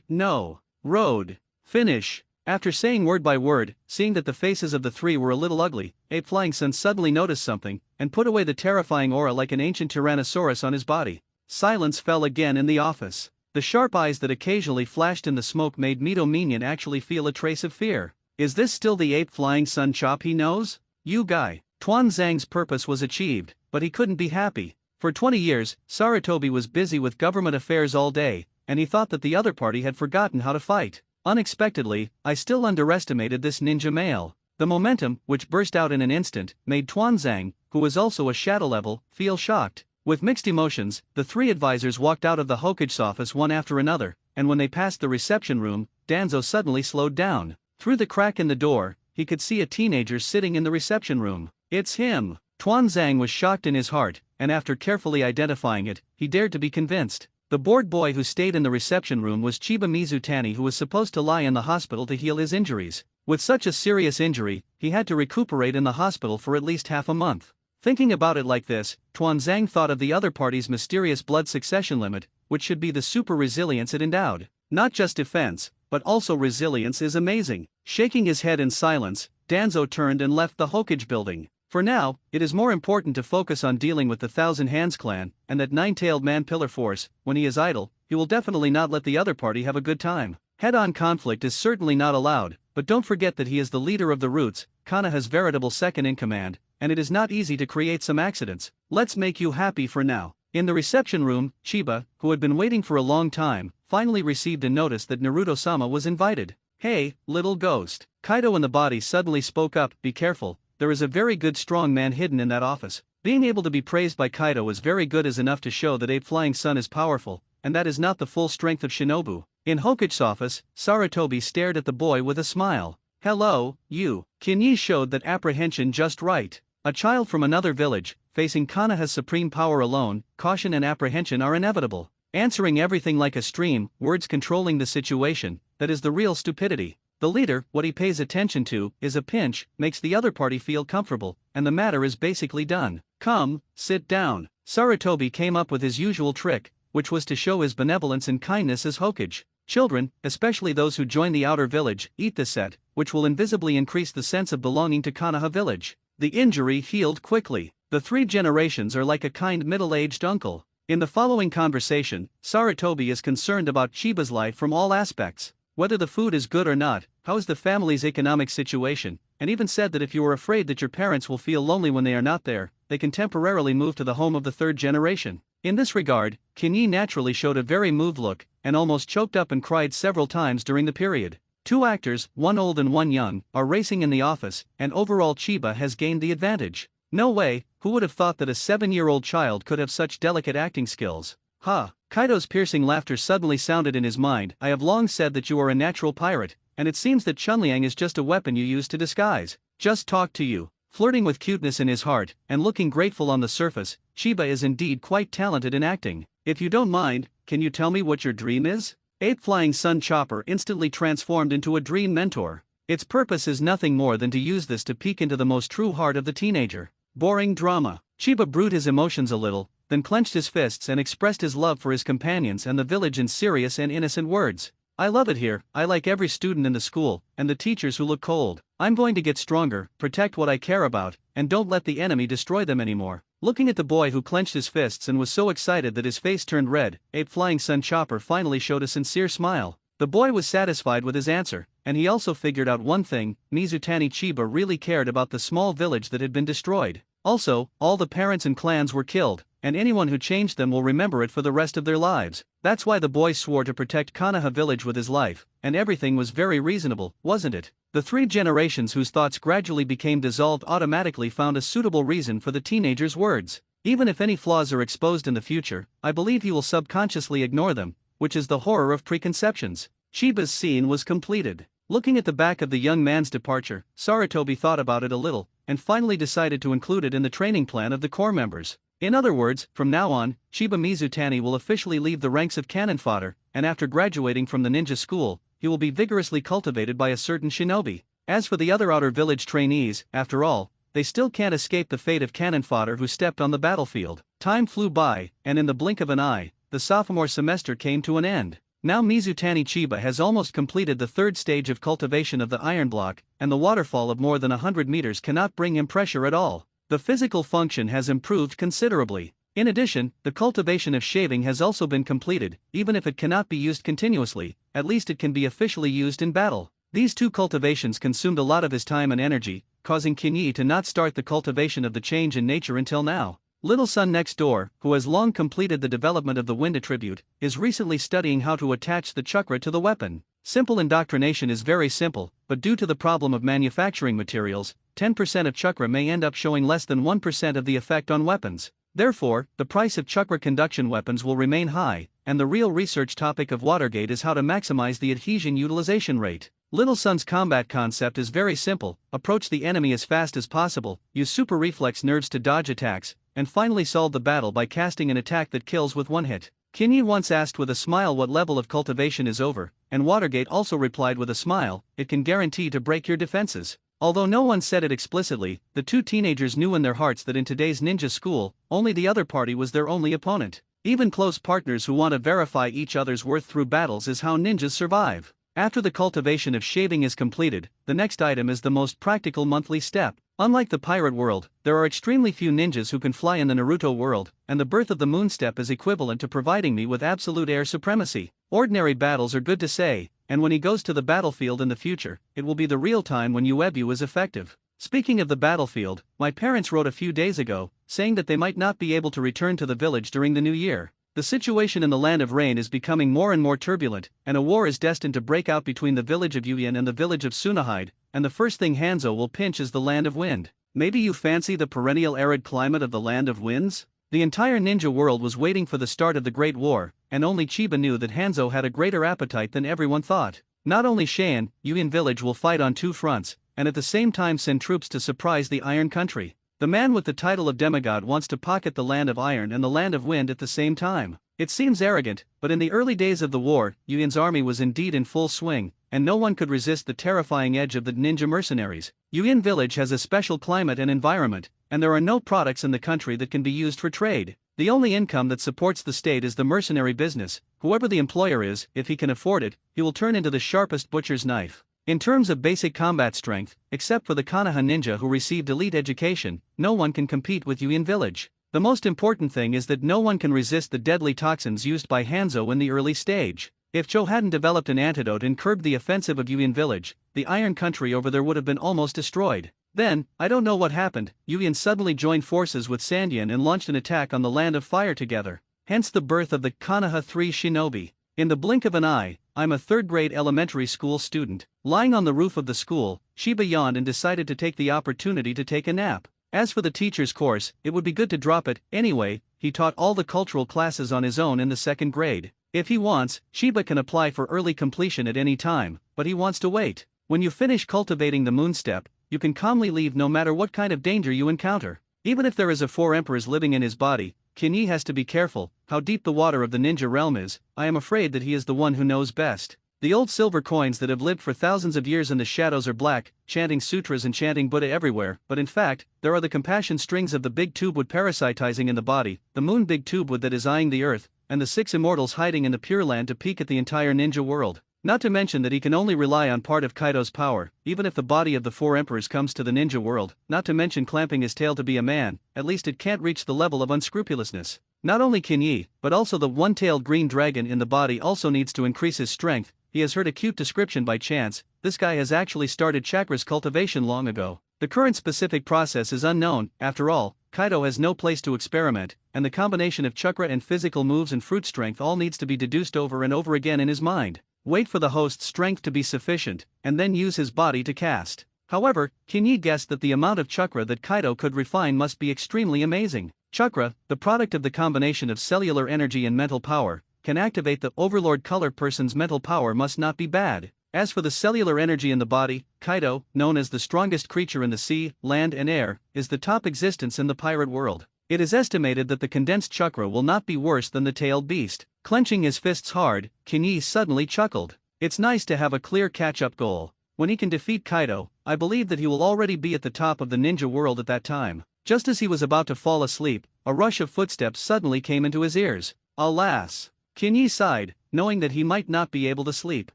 No. Road. Finish. After saying word by word, seeing that the faces of the three were a little ugly, Ape Flying Sun suddenly noticed something, and put away the terrifying aura like an ancient Tyrannosaurus on his body. Silence fell again in the office. The sharp eyes that occasionally flashed in the smoke made Mito Minion actually feel a trace of fear. Is this still the Ape Flying Sun chop he knows? You guy. Tuanzang's purpose was achieved, but he couldn't be happy. For 20 years, Sarutobi was busy with government affairs all day, and he thought that the other party had forgotten how to fight. Unexpectedly, I still underestimated this ninja male. The momentum, which burst out in an instant, made Tuanzang, who was also a shadow level, feel shocked. With mixed emotions, the three advisors walked out of the Hokage's office one after another, and when they passed the reception room, Danzo suddenly slowed down. Through the crack in the door, he could see a teenager sitting in the reception room. It's him! Tuanzang was shocked in his heart, and after carefully identifying it, he dared to be convinced. The bored boy who stayed in the reception room was Chiba Mizutani, who was supposed to lie in the hospital to heal his injuries. With such a serious injury, he had to recuperate in the hospital for at least half a month. Thinking about it like this, Tuanzang thought of the other party's mysterious blood succession limit, which should be the super resilience it endowed. Not just defense, but also resilience is amazing. Shaking his head in silence, Danzo turned and left the Hokage building. For now, it is more important to focus on dealing with the Thousand Hands clan, and that nine-tailed man pillar force. When he is idle, he will definitely not let the other party have a good time. Head-on conflict is certainly not allowed, but don't forget that he is the leader of the Roots, Konoha's veritable second-in-command, and it is not easy to create some accidents. Let's make you happy for now. In the reception room, Chiba, who had been waiting for a long time, finally received a notice that Naruto-sama was invited. "Hey, little ghost." Kaido in the body suddenly spoke up, "Be careful. There is a very good strong man hidden in that office." Being able to be praised by Kaido as very good is enough to show that Ape Flying Sun is powerful, and that is not the full strength of Shinobu. In Hokage's office, Sarutobi stared at the boy with a smile. "Hello, you." Kinyi showed that apprehension just right. A child from another village, facing Konoha's supreme power alone, caution and apprehension are inevitable. answering everything like a stream, words controlling the situation, that is the real stupidity. The leader, what he pays attention to, is a pinch, makes the other party feel comfortable, and the matter is basically done. Come, sit down. Sarutobi came up with his usual trick, which was to show his benevolence and kindness as Hokage. Children, especially those who join the outer village, eat the set, which will invisibly increase the sense of belonging to Konoha village. The injury healed quickly. The 3 generations are like a kind middle-aged uncle. In the following conversation, Sarutobi is concerned about Chiba's life from all aspects. Whether the food is good or not, how is the family's economic situation, and even said that if you are afraid that your parents will feel lonely when they are not there, they can temporarily move to the home of the 3rd generation. In this regard, Kinyi naturally showed a very moved look, and almost choked up and cried several times during the period. 2 actors, one old and one young, are racing in the office, and overall Chiba has gained the advantage. No way, who would have thought that a 7-year-old child could have such delicate acting skills? Ha! Kaido's piercing laughter suddenly sounded in his mind. I have long said that you are a natural pirate, and it seems that Chunliang is just a weapon you use to disguise. Just talk to you. Flirting with cuteness in his heart, and looking grateful on the surface, Chiba is indeed quite talented in acting. If you don't mind, can you tell me what your dream is? Ape Flying Sun Chopper instantly transformed into a dream mentor. Its purpose is nothing more than to use this to peek into the most true heart of the teenager. Boring drama. Chiba brewed his emotions a little, then clenched his fists and expressed his love for his companions and the village in serious and innocent words. I love it here, I like every student in the school, and the teachers who look cold. I'm going to get stronger, protect what I care about, and don't let the enemy destroy them anymore. Looking at the boy who clenched his fists and was so excited that his face turned red, Ape Flying Sun Chopper finally showed a sincere smile. The boy was satisfied with his answer, and he also figured out one thing: Mizutani Chiba really cared about the small village that had been destroyed. Also, all the parents and clans were killed, and anyone who changed them will remember it for the rest of their lives. That's why the boy swore to protect Konoha village with his life, and everything was very reasonable, wasn't it? The 3 generations whose thoughts gradually became dissolved automatically found a suitable reason for the teenager's words. Even if any flaws are exposed in the future, I believe he will subconsciously ignore them, which is the horror of preconceptions. Chiba's scene was completed. Looking at the back of the young man's departure, Sarutobi thought about it a little, and finally decided to include it in the training plan of the corps members. In other words, from now on, Chiba Mizutani will officially leave the ranks of cannon fodder, and after graduating from the ninja school, he will be vigorously cultivated by a certain shinobi. As for the other outer village trainees, after all, they still can't escape the fate of cannon fodder who stepped on the battlefield. Time flew by, and in the blink of an eye, the sophomore semester came to an end. Now Mizutani Chiba has almost completed the 3rd stage of cultivation of the iron block, and the waterfall of more than 100 meters cannot bring him pressure at all. The physical function has improved considerably. In addition, the cultivation of shaving has also been completed. Even if it cannot be used continuously, at least it can be officially used in battle. These 2 cultivations consumed a lot of his time and energy, causing Kinyi to not start the cultivation of the change in nature until now. Little son next door, who has long completed the development of the wind attribute, is recently studying how to attach the chakra to the weapon. Simple indoctrination is very simple, but due to the problem of manufacturing materials, 10% of chakra may end up showing less than 1% of the effect on weapons. Therefore, the price of chakra conduction weapons will remain high, and the real research topic of Watergate is how to maximize the adhesion utilization rate. Little Sun's combat concept is very simple: approach the enemy as fast as possible, use super reflex nerves to dodge attacks, and finally solve the battle by casting an attack that kills with one hit. Kinyi once asked with a smile what level of cultivation is over, and Watergate also replied with a smile: it can guarantee to break your defenses. Although no one said it explicitly, the 2 teenagers knew in their hearts that in today's ninja school, only the other party was their only opponent. Even close partners who want to verify each other's worth through battles is how ninjas survive. After the cultivation of shaving is completed, the next item is the most practical monthly step. Unlike the pirate world, there are extremely few ninjas who can fly in the Naruto world, and the birth of the moon step is equivalent to providing me with absolute air supremacy. Ordinary battles are good to say, and when he goes to the battlefield in the future, it will be the real time when Uebu is effective. Speaking of the battlefield, my parents wrote a few days ago, saying that they might not be able to return to the village during the new year. The situation in the Land of Rain is becoming more and more turbulent, and a war is destined to break out between the village of Uyen and the village of Tsunahide, and the first thing Hanzo will pinch is the Land of Wind. Maybe you fancy the perennial arid climate of the Land of Winds? The entire ninja world was waiting for the start of the Great War, and only Chiba knew that Hanzo had a greater appetite than everyone thought. Not only Shan, Uyen village will fight on 2 fronts, and at the same time send troops to surprise the Iron Country. The man with the title of demigod wants to pocket the Land of Iron and the Land of Wind at the same time. It seems arrogant, but in the early days of the war, Yuan's army was indeed in full swing, and no one could resist the terrifying edge of the ninja mercenaries. Yuan village has a special climate and environment, and there are no products in the country that can be used for trade. The only income that supports the state is the mercenary business. Whoever the employer is, if he can afford it, he will turn into the sharpest butcher's knife. In terms of basic combat strength, except for the Konoha ninja who received elite education, no one can compete with Yuan village. The most important thing is that no one can resist the deadly toxins used by Hanzo in the early stage. If Cho hadn't developed an antidote and curbed the offensive of Yuan village, the Iron Country over there would have been almost destroyed. Then, I don't know what happened, Yuan suddenly joined forces with Sandian and launched an attack on the Land of Fire together. Hence the birth of the Konoha 3 Shinobi. In the blink of an eye, I'm a third-grade elementary school student. Lying on the roof of the school, Shiba yawned and decided to take the opportunity to take a nap. As for the teacher's course, it would be good to drop it. Anyway, he taught all the cultural classes on his own in the second grade. If he wants, Shiba can apply for early completion at any time, but he wants to wait. When you finish cultivating the moon step, you can calmly leave no matter what kind of danger you encounter. Even if there is a 4 emperors living in his body, Kinyi has to be careful how deep the water of the ninja realm is. I am afraid that he is the one who knows best. The old silver coins that have lived for thousands of years in the shadows are black, chanting sutras and chanting Buddha everywhere, but in fact, there are the compassion strings of the big tube wood parasitizing in the body, the moon big tube wood that is eyeing the earth, and the 6 immortals hiding in the Pure Land to peek at the entire ninja world. Not to mention that he can only rely on part of Kaido's power, even if the body of the 4 emperors comes to the ninja world, not to mention clamping his tail to be a man, at least it can't reach the level of unscrupulousness. Not only Kinyi, but also the one-tailed green dragon in the body also needs to increase his strength. He has heard a cute description by chance. This guy has actually started chakras cultivation long ago. The current specific process is unknown. After all, Kaido has no place to experiment, and the combination of chakra and physical moves and fruit strength all needs to be deduced over and over again in his mind. Wait for the host's strength to be sufficient, and then use his body to cast. However, Kinyi guessed that the amount of chakra that Kaido could refine must be extremely amazing. Chakra, the product of the combination of cellular energy and mental power, can activate the overlord color person's mental power must not be bad. As for the cellular energy in the body, Kaido, known as the strongest creature in the sea, land and air, is the top existence in the pirate world. It is estimated that the condensed chakra will not be worse than the tailed beast. Clenching his fists hard, Kinyi suddenly chuckled. It's nice to have a clear catch-up goal. When he can defeat Kaido, I believe that he will already be at the top of the ninja world at that time. Just as he was about to fall asleep, a rush of footsteps suddenly came into his ears. Alas! Kinyi sighed, knowing that he might not be able to sleep.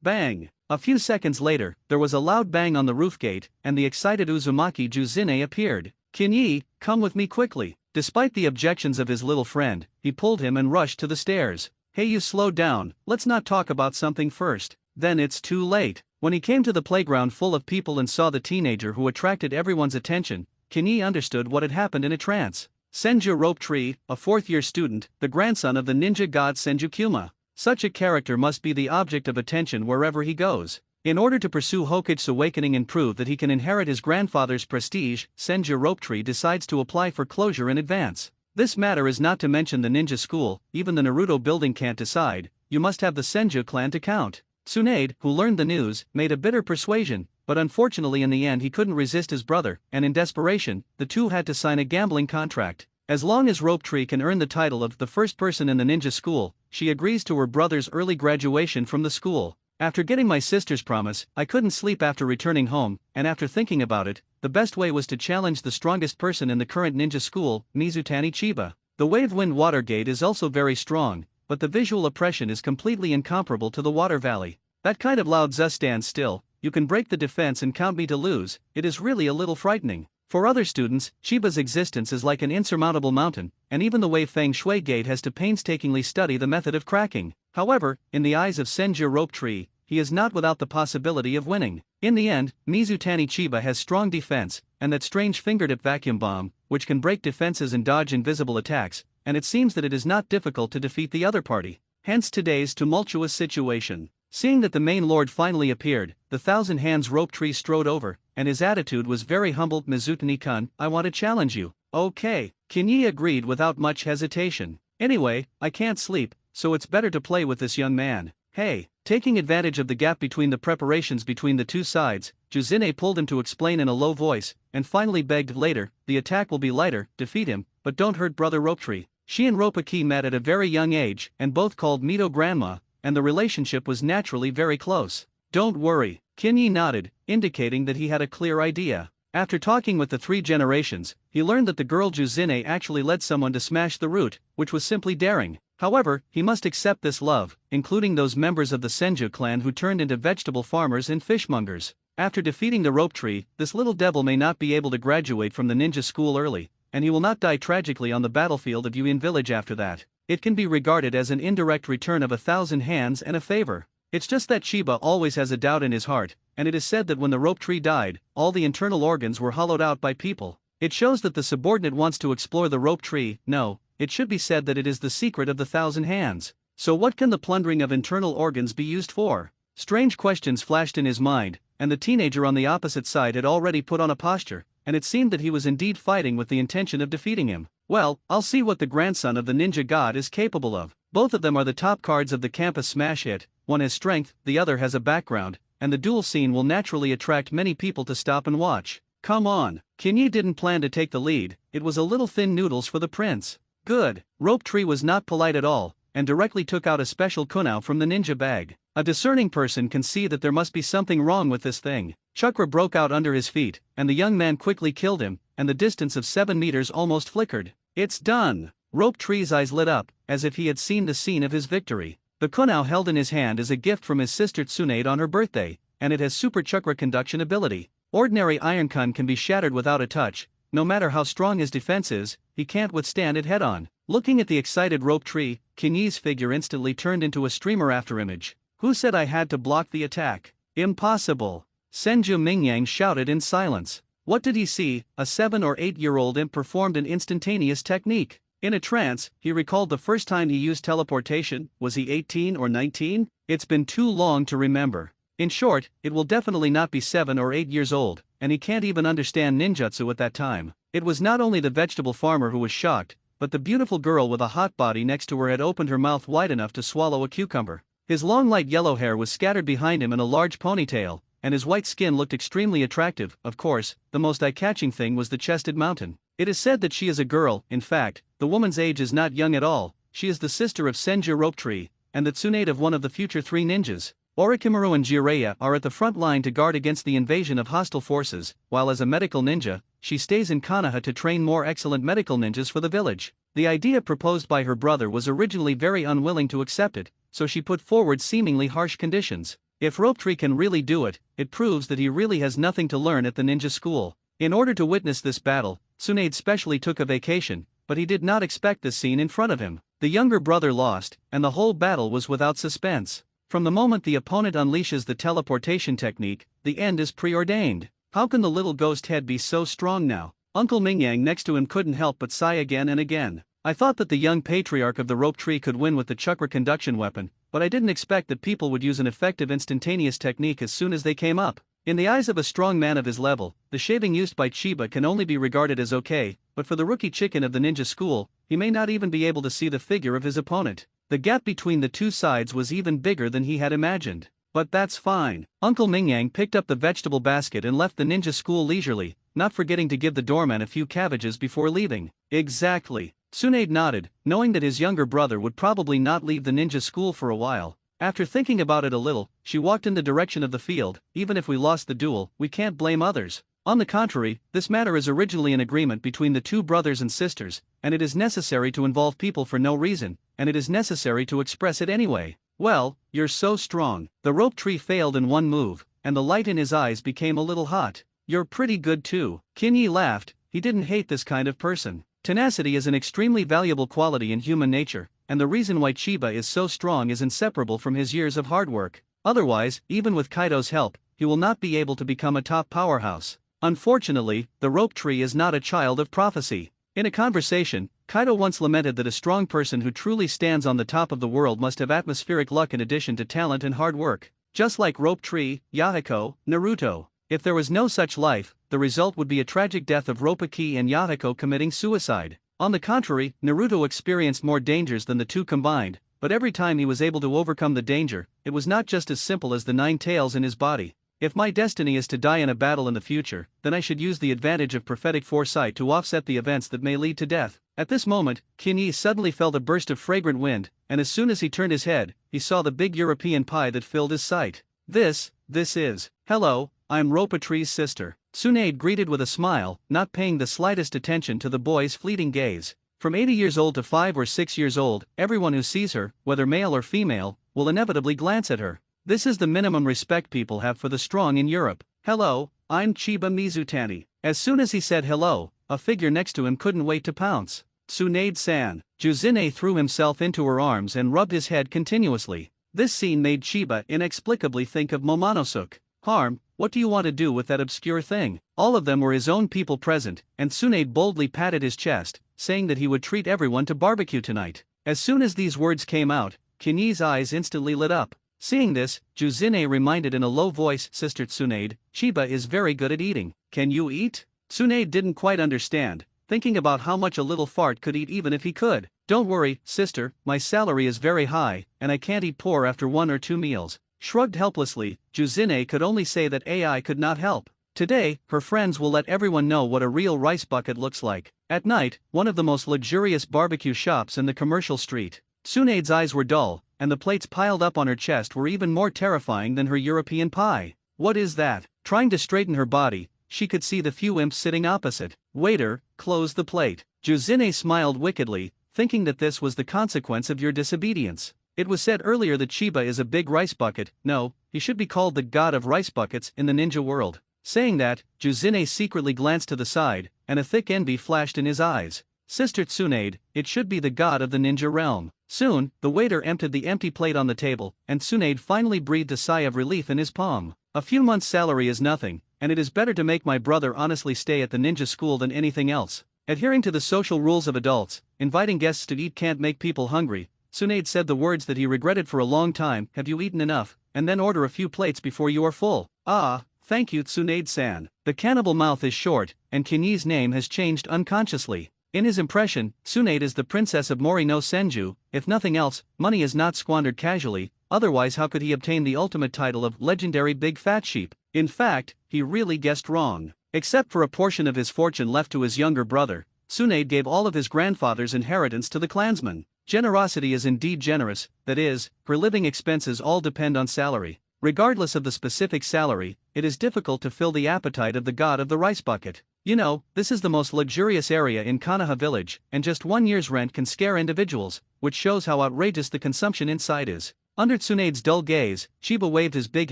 Bang! A few seconds later, there was a loud bang on the roof gate, and the excited Uzumaki Juzine appeared. Kinyi, come with me quickly. Despite the objections of his little friend, he pulled him and rushed to the stairs. Hey, you slow down, let's not talk about something first. Then it's too late. When he came to the playground full of people and saw the teenager who attracted everyone's attention, Kinyi understood what had happened in a trance. Senju Rope Tree, a 4th-year student, the grandson of the ninja god Senju Kyuma. Such a character must be the object of attention wherever he goes. In order to pursue Hokage's awakening and prove that he can inherit his grandfather's prestige, Senju Rope Tree decides to apply for closure in advance. This matter is not to mention the ninja school, even the Naruto building can't decide. You must have the Senju clan to count. Tsunade, who learned the news, made a bitter persuasion, but unfortunately in the end he couldn't resist his brother, and in desperation, the two had to sign a gambling contract. As long as Rope Tree can earn the title of the first person in the ninja school, she agrees to her brother's early graduation from the school. After getting my sister's promise, I couldn't sleep after returning home, and after thinking about it, the best way was to challenge the strongest person in the current ninja school, Mizutani Chiba. The Wave Wind Water Gate is also very strong, but the visual oppression is completely incomparable to the Water Valley. That kind of loud zust stands still, you can break the defense and count me to lose, it is really a little frightening. For other students, Chiba's existence is like an insurmountable mountain, and even the Wave Feng Shui Gate has to painstakingly study the method of cracking. However, in the eyes of Senju Rope Tree, he is not without the possibility of winning. In the end, Mizutani Chiba has strong defense, and that strange fingertip vacuum bomb, which can break defenses and dodge invisible attacks, and it seems that it is not difficult to defeat the other party. Hence today's tumultuous situation. Seeing that the main lord finally appeared, the Thousand Hands Rope Tree strode over, and his attitude was very humble. Mizutani-kun, I want to challenge you. Okay, Kinyi agreed without much hesitation. Anyway, I can't sleep, so it's better to play with this young man. Hey, taking advantage of the gap between the preparations between the two sides, Juzine pulled him to explain in a low voice, and finally begged later, the attack will be lighter, defeat him, but don't hurt brother Rope Tree. She and Ropaki met at a very young age and both called Mito grandma, and the relationship was naturally very close. Don't worry, Kinyi nodded, indicating that he had a clear idea. After talking with the 3 generations, he learned that the girl Juzine actually led someone to smash the root, which was simply daring. However, he must accept this love, including those members of the Senju clan who turned into vegetable farmers and fishmongers. After defeating the rope tree, this little devil may not be able to graduate from the ninja school early, and he will not die tragically on the battlefield of Yuin village after that. It can be regarded as an indirect return of 1,000 hands and a favor. It's just that Chiba always has a doubt in his heart, and it is said that when the rope tree died, all the internal organs were hollowed out by people. It shows that the subordinate wants to explore the rope tree. No, it should be said that it is the secret of the 1,000 hands. So what can the plundering of internal organs be used for? Strange questions flashed in his mind, and the teenager on the opposite side had already put on a posture, and it seemed that he was indeed fighting with the intention of defeating him. Well, I'll see what the grandson of the ninja god is capable of. Both of them are the top cards of the campus smash hit, one has strength, the other has a background, and the duel scene will naturally attract many people to stop and watch. Come on, Kinyi didn't plan to take the lead, it was a little thin noodles for the prince. Good. Rope tree was not polite at all, and directly took out a special kunao from the ninja bag. A discerning person can see that there must be something wrong with this thing. Chakra broke out under his feet, and the young man quickly killed him, and the distance of 7 meters almost flickered. It's done! Rope tree's eyes lit up, as if he had seen the scene of his victory. The kunao held in his hand is a gift from his sister Tsunade on her birthday, and it has super chakra conduction ability. Ordinary iron kun can be shattered without a touch. No matter how strong his defense is, he can't withstand it head-on. Looking at the excited rope tree, Kinyi's figure instantly turned into a streamer afterimage. Who said I had to block the attack? Impossible! Senju Mingyang shouted in silence. What did he see? A 7 or 8-year-old imp performed an instantaneous technique. In a trance, he recalled the first time he used teleportation. Was he 18 or 19? It's been too long to remember. In short, it will definitely not be 7 or 8 years old, and he can't even understand ninjutsu at that time. It was not only the vegetable farmer who was shocked, but the beautiful girl with a hot body next to her had opened her mouth wide enough to swallow a cucumber. His long light yellow hair was scattered behind him in a large ponytail, and his white skin looked extremely attractive. Of course, the most eye-catching thing was the chested mountain. It is said that she is a girl. In fact, the woman's age is not young at all. She is the sister of Senju Rope Tree, and the Tsunade of one of the future 3 ninjas. Orochimaru and Jiraiya are at the front line to guard against the invasion of hostile forces, while as a medical ninja, she stays in Konoha to train more excellent medical ninjas for the village. The idea proposed by her brother was originally very unwilling to accept it, so she put forward seemingly harsh conditions. If Rope Tree can really do it, it proves that he really has nothing to learn at the ninja school. In order to witness this battle, Tsunade specially took a vacation, but he did not expect this scene in front of him. The younger brother lost, and the whole battle was without suspense. From the moment the opponent unleashes the teleportation technique, the end is preordained. How can the little ghost head be so strong now? Uncle Mingyang next to him couldn't help but sigh again and again. I thought that the young patriarch of the rope tree could win with the chakra conduction weapon, but I didn't expect that people would use an effective instantaneous technique as soon as they came up. In the eyes of a strong man of his level, the shaving used by Chiba can only be regarded as okay, but for the rookie chicken of the ninja school, he may not even be able to see the figure of his opponent. The gap between the two sides was even bigger than he had imagined. But that's fine. Uncle Mingyang picked up the vegetable basket and left the ninja school leisurely, not forgetting to give the doorman a few cabbages before leaving. Exactly. Tsunade nodded, knowing that his younger brother would probably not leave the ninja school for a while. After thinking about it a little, she walked in the direction of the field. Even if we lost the duel, we can't blame others. On the contrary, this matter is originally an agreement between the 2 brothers and sisters, and it is necessary to involve people for no reason, and it is necessary to express it anyway. Well, you're so strong. The rope tree failed in one move, and the light in his eyes became a little hot. You're pretty good too. Kinyi laughed. He didn't hate this kind of person. Tenacity is an extremely valuable quality in human nature, and the reason why Chiba is so strong is inseparable from his years of hard work. Otherwise, even with Kaido's help, he will not be able to become a top powerhouse. Unfortunately, the rope tree is not a child of prophecy. In a conversation, Kaido once lamented that a strong person who truly stands on the top of the world must have atmospheric luck in addition to talent and hard work. Just like Rope Tree, Yahiko, Naruto. If there was no such life, the result would be a tragic death of Ropaki and Yahiko committing suicide. On the contrary, Naruto experienced more dangers than the two combined, but every time he was able to overcome the danger, it was not just as simple as the 9 tails in his body. If my destiny is to die in a battle in the future, then I should use the advantage of prophetic foresight to offset the events that may lead to death. At this moment, Kinyi suddenly felt a burst of fragrant wind, and as soon as he turned his head, he saw the big European pie that filled his sight. This is. Hello, I'm Ropatri's sister. Tsunade greeted with a smile, not paying the slightest attention to the boy's fleeting gaze. From 80 years old to 5 or 6 years old, everyone who sees her, whether male or female, will inevitably glance at her. This is the minimum respect people have for the strong in Europe. Hello, I'm Chiba Mizutani. As soon as he said hello, a figure next to him couldn't wait to pounce. Tsunade-san. Juzine threw himself into her arms and rubbed his head continuously. This scene made Chiba inexplicably think of Momonosuke. Harm, what do you want to do with that obscure thing? All of them were his own people present, and Tsunade boldly patted his chest, saying that he would treat everyone to barbecue tonight. As soon as these words came out, Kinyi's eyes instantly lit up. Seeing this, Juzine reminded in a low voice, Sister Tsunade, Chiba is very good at eating. Can you eat? Tsunade didn't quite understand, thinking about how much a little fart could eat even if he could. Don't worry, sister, my salary is very high, and I can't eat poor after 1 or 2 meals. Shrugged helplessly, Juzine could only say that AI could not help. Today, her friends will let everyone know what a real rice bucket looks like. At night, one of the most luxurious barbecue shops in the commercial street. Tsunade's eyes were dull, and the plates piled up on her chest were even more terrifying than her European pie. What is that? Trying to straighten her body, she could see the few imps sitting opposite. Waiter, close the plate. Juzine smiled wickedly, thinking that this was the consequence of your disobedience. It was said earlier that Chiba is a big rice bucket. No, he should be called the god of rice buckets in the ninja world. Saying that, Juzine secretly glanced to the side, and a thick envy flashed in his eyes. Sister Tsunade, it should be the god of the ninja realm. Soon, the waiter emptied the empty plate on the table, and Tsunade finally breathed a sigh of relief in his palm. A few months' salary is nothing, and it is better to make my brother honestly stay at the ninja school than anything else. Adhering to the social rules of adults, inviting guests to eat can't make people hungry. Tsunade said the words that he regretted for a long time. Have you eaten enough? And then order a few plates before you are full. Ah, thank you Tsunade-san. The cannibal mouth is short, and Kinyi's name has changed unconsciously. In his impression, Tsunade is the princess of Mori no Senju. If nothing else, money is not squandered casually, otherwise how could he obtain the ultimate title of legendary big fat sheep? In fact, he really guessed wrong. Except for a portion of his fortune left to his younger brother, Tsunade gave all of his grandfather's inheritance to the clansmen. Generosity is indeed generous, that is, her living expenses all depend on salary. Regardless of the specific salary, it is difficult to fill the appetite of the god of the rice bucket. You know, this is the most luxurious area in Konoha village, and just 1 year's rent can scare individuals, which shows how outrageous the consumption inside is. Under Tsunade's dull gaze, Chiba waved his big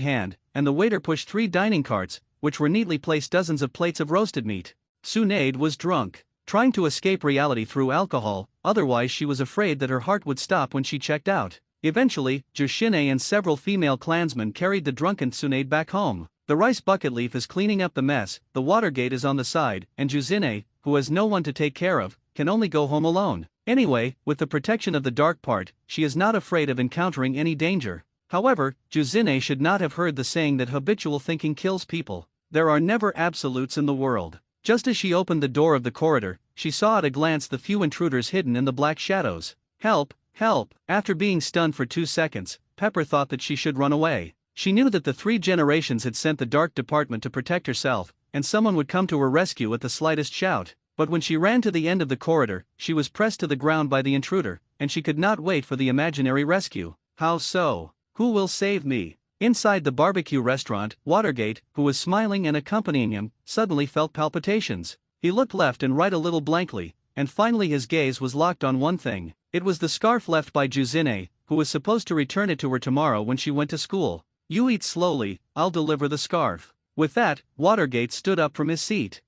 hand, and the waiter pushed 3 dining carts, which were neatly placed dozens of plates of roasted meat. Tsunade was drunk, trying to escape reality through alcohol, otherwise she was afraid that her heart would stop when she checked out. Eventually, Jushine and several female clansmen carried the drunken Tsunade back home. The rice bucket leaf is cleaning up the mess, the water gate is on the side, and Juzine, who has no one to take care of, can only go home alone. Anyway, with the protection of the dark part, she is not afraid of encountering any danger. However, Juzine should not have heard the saying that habitual thinking kills people. There are never absolutes in the world. Just as she opened the door of the corridor, she saw at a glance the few intruders hidden in the black shadows. Help, help! After being stunned for 2 seconds, Pepper thought that she should run away. She knew that the 3 generations had sent the dark department to protect herself, and someone would come to her rescue at the slightest shout. But when she ran to the end of the corridor, she was pressed to the ground by the intruder, and she could not wait for the imaginary rescue. How so? Who will save me? Inside the barbecue restaurant, Watergate, who was smiling and accompanying him, suddenly felt palpitations. He looked left and right a little blankly, and finally his gaze was locked on one thing. It was the scarf left by Juzine, who was supposed to return it to her tomorrow when she went to school. You eat slowly, I'll deliver the scarf. With that, Watergate stood up from his seat.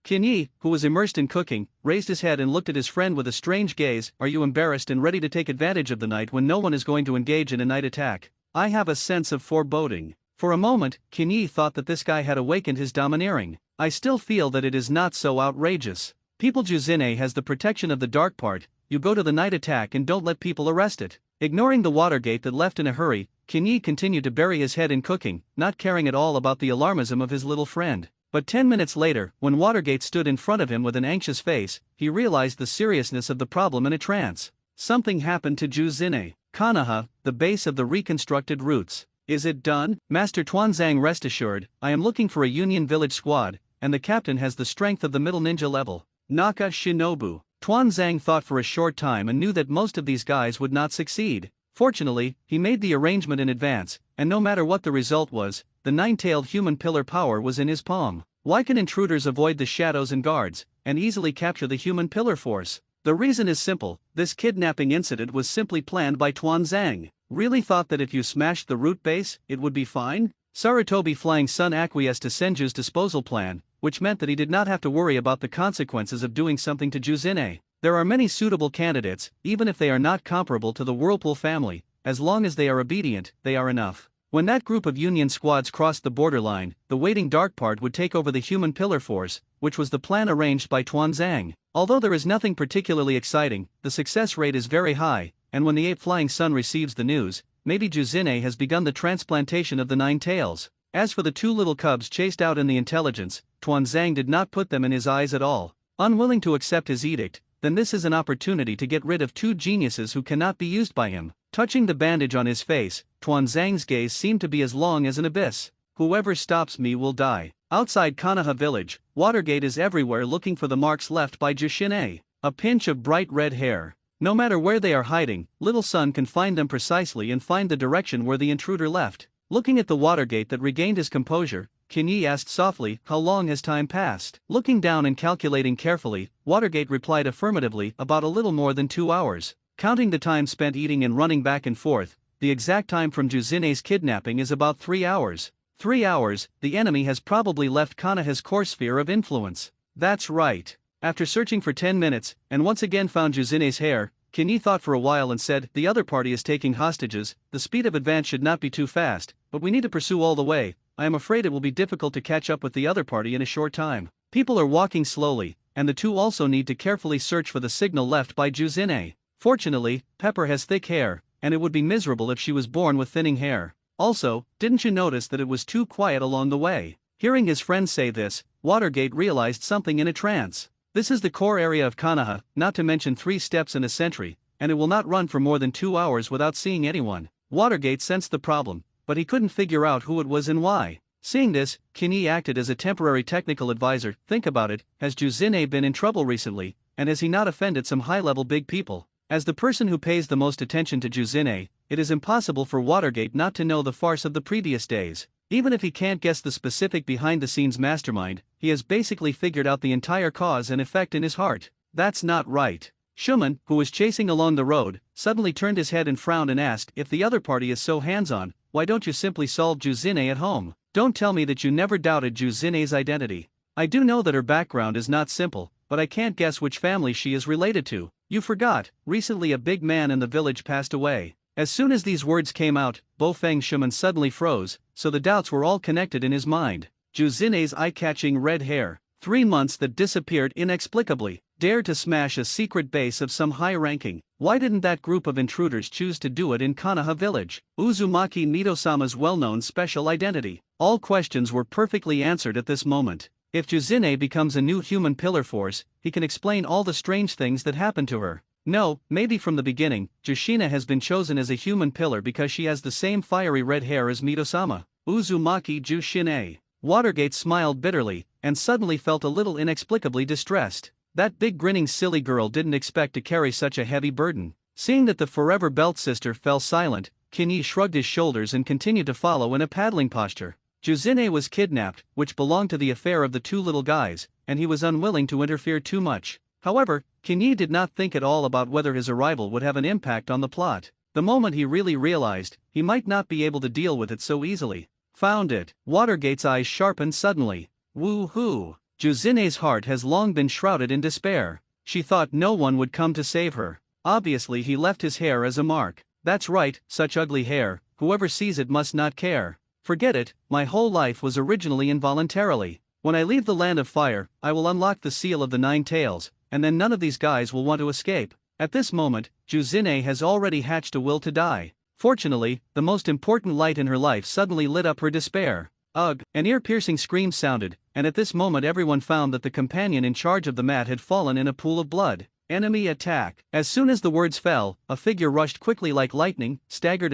Kinyi, who was immersed in cooking, raised his head and looked at his friend with a strange gaze. Are you embarrassed and ready to take advantage of the night when no one is going to engage in a night attack? I have a sense of foreboding. For a moment, Kinyi thought that this guy had awakened his domineering. I still feel that it is not so outrageous. People Juzine has the protection of the dark part, you go to the night attack and don't let people arrest it. Ignoring the Watergate that left in a hurry, Kinyi continued to bury his head in cooking, not caring at all about the alarmism of his little friend. But 10 minutes later, when Watergate stood in front of him with an anxious face, he realized the seriousness of the problem in a trance. Something happened to Juzine. Konoha, the base of the reconstructed roots. Is it done? Master Tuanzang, rest assured, I am looking for a Union Village squad, and the captain has the strength of the middle ninja level. Naka Shinobu. Tuan Zhang thought for a short time and knew that most of these guys would not succeed. Fortunately, he made the arrangement in advance, and no matter what the result was, the nine-tailed human pillar power was in his palm. Why can intruders avoid the shadows and guards, and easily capture the human pillar force? The reason is simple: this kidnapping incident was simply planned by Tuan Zhang. Really thought that if you smashed the root base, it would be fine? Sarutobi Flying Sun acquiesced to Senju's disposal plan, which meant that he did not have to worry about the consequences of doing something to Juzine. There are many suitable candidates, even if they are not comparable to the Whirlpool family. As long as they are obedient, they are enough. When that group of Union squads crossed the borderline, the waiting dark part would take over the human pillar force, which was the plan arranged by Tuan Zhang. Although there is nothing particularly exciting, the success rate is very high, and when the 8th Flying Sun receives the news, maybe Juzine has begun the transplantation of the 9 tails. As for the 2 little cubs chased out in the intelligence, Tuan Zhang did not put them in his eyes at all. Unwilling to accept his edict, then this is an opportunity to get rid of 2 geniuses who cannot be used by him. Touching the bandage on his face, Tuan Zhang's gaze seemed to be as long as an abyss. Whoever stops me will die. Outside Konoha village, Watergate is everywhere looking for the marks left by Jishine. A pinch of bright red hair. No matter where they are hiding, Little Sun can find them precisely and find the direction where the intruder left. Looking at the Watergate that regained his composure, Kinyi asked softly, "How long has time passed?" Looking down and calculating carefully, Watergate replied affirmatively, "About a little more than 2 hours." Counting the time spent eating and running back and forth, the exact time from Juzine's kidnapping is about 3 hours. 3 hours, the enemy has probably left Konoha's core sphere of influence. That's right. After searching for 10 minutes, and once again found Juzine's hair, Kinyi thought for a while and said, "The other party is taking hostages, the speed of advance should not be too fast, but we need to pursue all the way. I am afraid it will be difficult to catch up with the other party in a short time. People are walking slowly, and the 2 also need to carefully search for the signal left by Juzine. Fortunately, Pepper has thick hair, and it would be miserable if she was born with thinning hair. Also, didn't you notice that it was too quiet along the way?" Hearing his friend say this, Watergate realized something in a trance. This is the core area of Konoha, not to mention 3 steps in a century, and it will not run for more than 2 hours without seeing anyone. Watergate sensed the problem, but he couldn't figure out who it was and why. Seeing this, Kinyi acted as a temporary technical advisor. "Think about it, has Juzine been in trouble recently, and has he not offended some high-level big people?" As the person who pays the most attention to Juzine, it is impossible for Watergate not to know the farce of the previous days. Even if he can't guess the specific behind-the-scenes mastermind, he has basically figured out the entire cause and effect in his heart. That's not right. Shuman, who was chasing along the road, suddenly turned his head and frowned and asked, "If the other party is so hands-on, why don't you simply solve Juzine at home? Don't tell me that you never doubted Juzine's identity. I do know that her background is not simple, but I can't guess which family she is related to. You forgot, recently a big man in the village passed away." As soon as these words came out, Bofeng Shuman suddenly froze, so the doubts were all connected in his mind. Juzine's eye-catching red hair, 3 months that disappeared inexplicably, dared to smash a secret base of some high ranking. Why didn't that group of intruders choose to do it in Konoha village? Uzumaki Midosama's well-known special identity. All questions were perfectly answered at this moment. If Juzine becomes a new human pillar force, he can explain all the strange things that happened to her. No, maybe from the beginning, Jushina has been chosen as a human pillar because she has the same fiery red hair as Midosama. Uzumaki Jushine. Watergate smiled bitterly, and suddenly felt a little inexplicably distressed. That big grinning silly girl didn't expect to carry such a heavy burden. Seeing that the forever belt sister fell silent, Kinyi shrugged his shoulders and continued to follow in a paddling posture. Juzine was kidnapped, which belonged to the affair of the 2 little guys, and he was unwilling to interfere too much. However, Kinyi did not think at all about whether his arrival would have an impact on the plot. The moment he really realized, he might not be able to deal with it so easily. Found it. Watergate's eyes sharpened suddenly. Woo-hoo. Juzine's heart has long been shrouded in despair. She thought no one would come to save her. Obviously he left his hair as a mark. That's right, such ugly hair, whoever sees it must not care. Forget it, my whole life was originally involuntarily. When I leave the land of fire, I will unlock the seal of the 9 tails, and then none of these guys will want to escape. At this moment, Juzine has already hatched a will to die. Fortunately, the most important light in her life suddenly lit up her despair. Ugh! An ear-piercing scream sounded, and at this moment everyone found that the companion in charge of the mat had fallen in a pool of blood. Enemy attack. As soon as the words fell, a figure rushed quickly like lightning, staggered,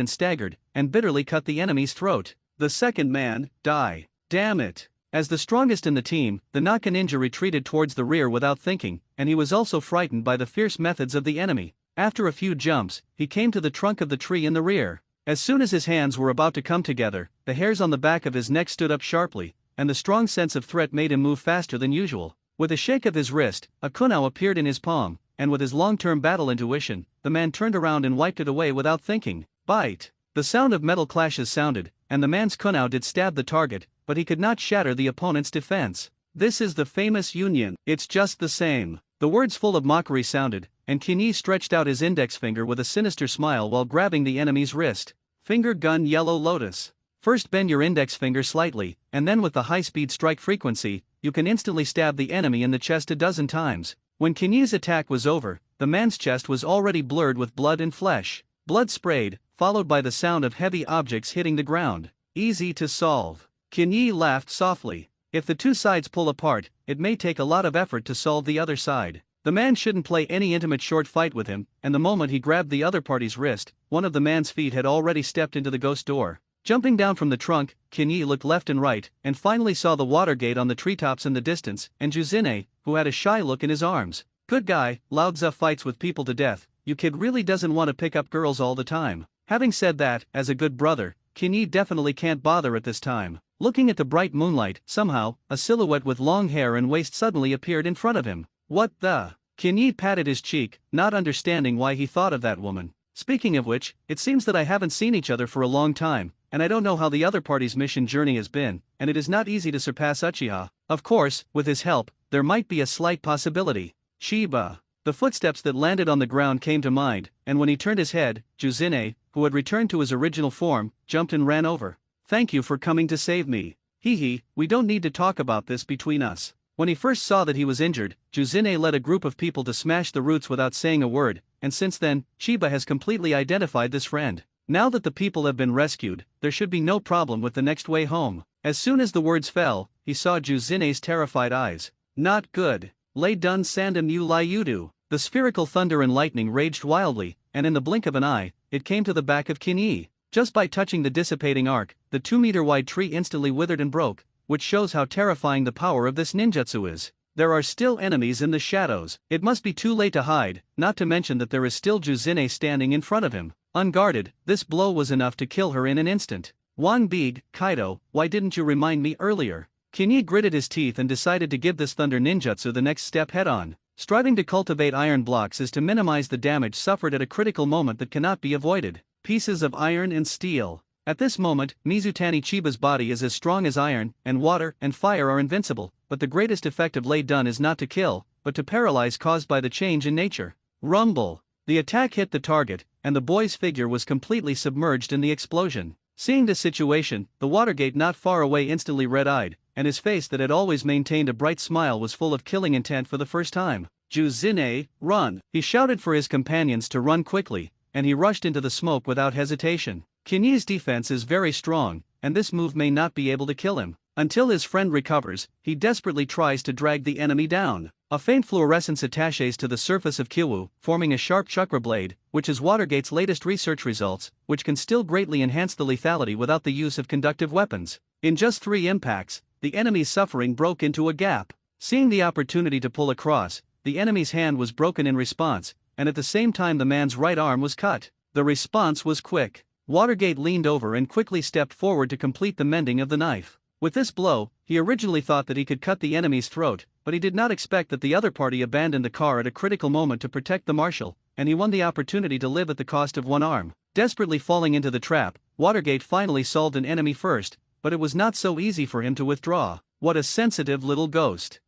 and bitterly cut the enemy's throat. The second man, die. Damn it. As the strongest in the team, the Naka ninja retreated towards the rear without thinking, and he was also frightened by the fierce methods of the enemy. After a few jumps, he came to the trunk of the tree in the rear. As soon as his hands were about to come together, the hairs on the back of his neck stood up sharply, and the strong sense of threat made him move faster than usual. With a shake of his wrist, a kunao appeared in his palm, and with his long-term battle intuition, the man turned around and wiped it away without thinking. Bite! The sound of metal clashes sounded, and the man's kunao did stab the target, but he could not shatter the opponent's defense. This is the famous union, it's just the same. The words full of mockery sounded, and Kinyi stretched out his index finger with a sinister smile while grabbing the enemy's wrist. Finger gun yellow lotus. First bend your index finger slightly, and then with the high-speed strike frequency, you can instantly stab the enemy in the chest a dozen times. When Kinyi's attack was over, the man's chest was already blurred with blood and flesh. Blood sprayed, followed by the sound of heavy objects hitting the ground. Easy to solve. Kinyi laughed softly. If the two sides pull apart, it may take a lot of effort to solve the other side. The man shouldn't play any intimate short fight with him, and the moment he grabbed the other party's wrist, one of the man's feet had already stepped into the ghost door. Jumping down from the trunk, Kinyi looked left and right, and finally saw the water gate on the treetops in the distance, and Juzine, who had a shy look in his arms. Good guy, Loudza fights with people to death, you kid really doesn't want to pick up girls all the time. Having said that, as a good brother, Kinyi definitely can't bother at this time. Looking at the bright moonlight, somehow, a silhouette with long hair and waist suddenly appeared in front of him. What the? Kinyi patted his cheek, not understanding why he thought of that woman. Speaking of which, it seems that I haven't seen each other for a long time, and I don't know how the other party's mission journey has been, and it is not easy to surpass Uchiha. Of course, with his help, there might be a slight possibility. Shiba. The footsteps that landed on the ground came to mind, and when he turned his head, Juzine, who had returned to his original form, jumped and ran over. Thank you for coming to save me. Hee, we don't need to talk about this between us. When he first saw that he was injured, Juzine led a group of people to smash the roots without saying a word, and since then, Chiba has completely identified this friend. Now that the people have been rescued, there should be no problem with the next way home. As soon as the words fell, he saw Juzine's terrified eyes. Not good. Lay dun sandam you lie you do. The spherical thunder and lightning raged wildly, and in the blink of an eye, it came to the back of Kinyi. Just by touching the dissipating arc, the 2-meter-wide tree instantly withered and broke, which shows how terrifying the power of this ninjutsu is. There are still enemies in the shadows. It must be too late to hide, not to mention that there is still Juzine standing in front of him. Unguarded, this blow was enough to kill her in an instant. Wang Big, Kaido, why didn't you remind me earlier? Kinyi gritted his teeth and decided to give this thunder ninjutsu the next step head-on. Striving to cultivate iron blocks is to minimize the damage suffered at a critical moment that cannot be avoided. Pieces of iron and steel. At this moment, Mizutani Chiba's body is as strong as iron, and water and fire are invincible, but the greatest effect of Lay Dun is not to kill, but to paralyze caused by the change in nature. Rumble. The attack hit the target, and the boy's figure was completely submerged in the explosion. Seeing this situation, the Watergate not far away instantly red-eyed, and his face that had always maintained a bright smile was full of killing intent for the first time. Juzine, run! He shouted for his companions to run quickly, and he rushed into the smoke without hesitation. Kinyi's defense is very strong, and this move may not be able to kill him. Until his friend recovers, he desperately tries to drag the enemy down. A faint fluorescence attaches to the surface of Kiwu, forming a sharp chakra blade, which is Watergate's latest research results, which can still greatly enhance the lethality without the use of conductive weapons. In just 3 impacts, the enemy's suffering broke into a gap. Seeing the opportunity to pull across, the enemy's hand was broken in response, and at the same time the man's right arm was cut. The response was quick. Watergate leaned over and quickly stepped forward to complete the mending of the knife. With this blow, he originally thought that he could cut the enemy's throat, but he did not expect that the other party abandoned the car at a critical moment to protect the marshal, and he won the opportunity to live at the cost of one arm. Desperately falling into the trap, Watergate finally solved an enemy first, but it was not so easy for him to withdraw. What a sensitive little ghost.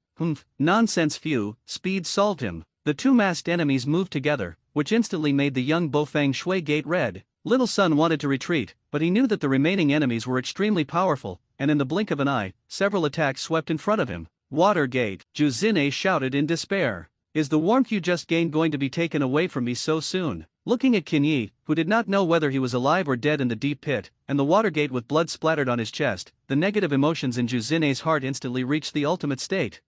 Nonsense few, speed solved him. The two masked enemies moved together, which instantly made the young Bofang Shui gate red. Little Sun wanted to retreat, but he knew that the remaining enemies were extremely powerful, and in the blink of an eye, several attacks swept in front of him. Watergate, Juzine shouted in despair. Is the warmth you just gained going to be taken away from me so soon? Looking at Kinyi, who did not know whether he was alive or dead in the deep pit, and the Watergate with blood splattered on his chest, the negative emotions in Juzine's heart instantly reached the ultimate state.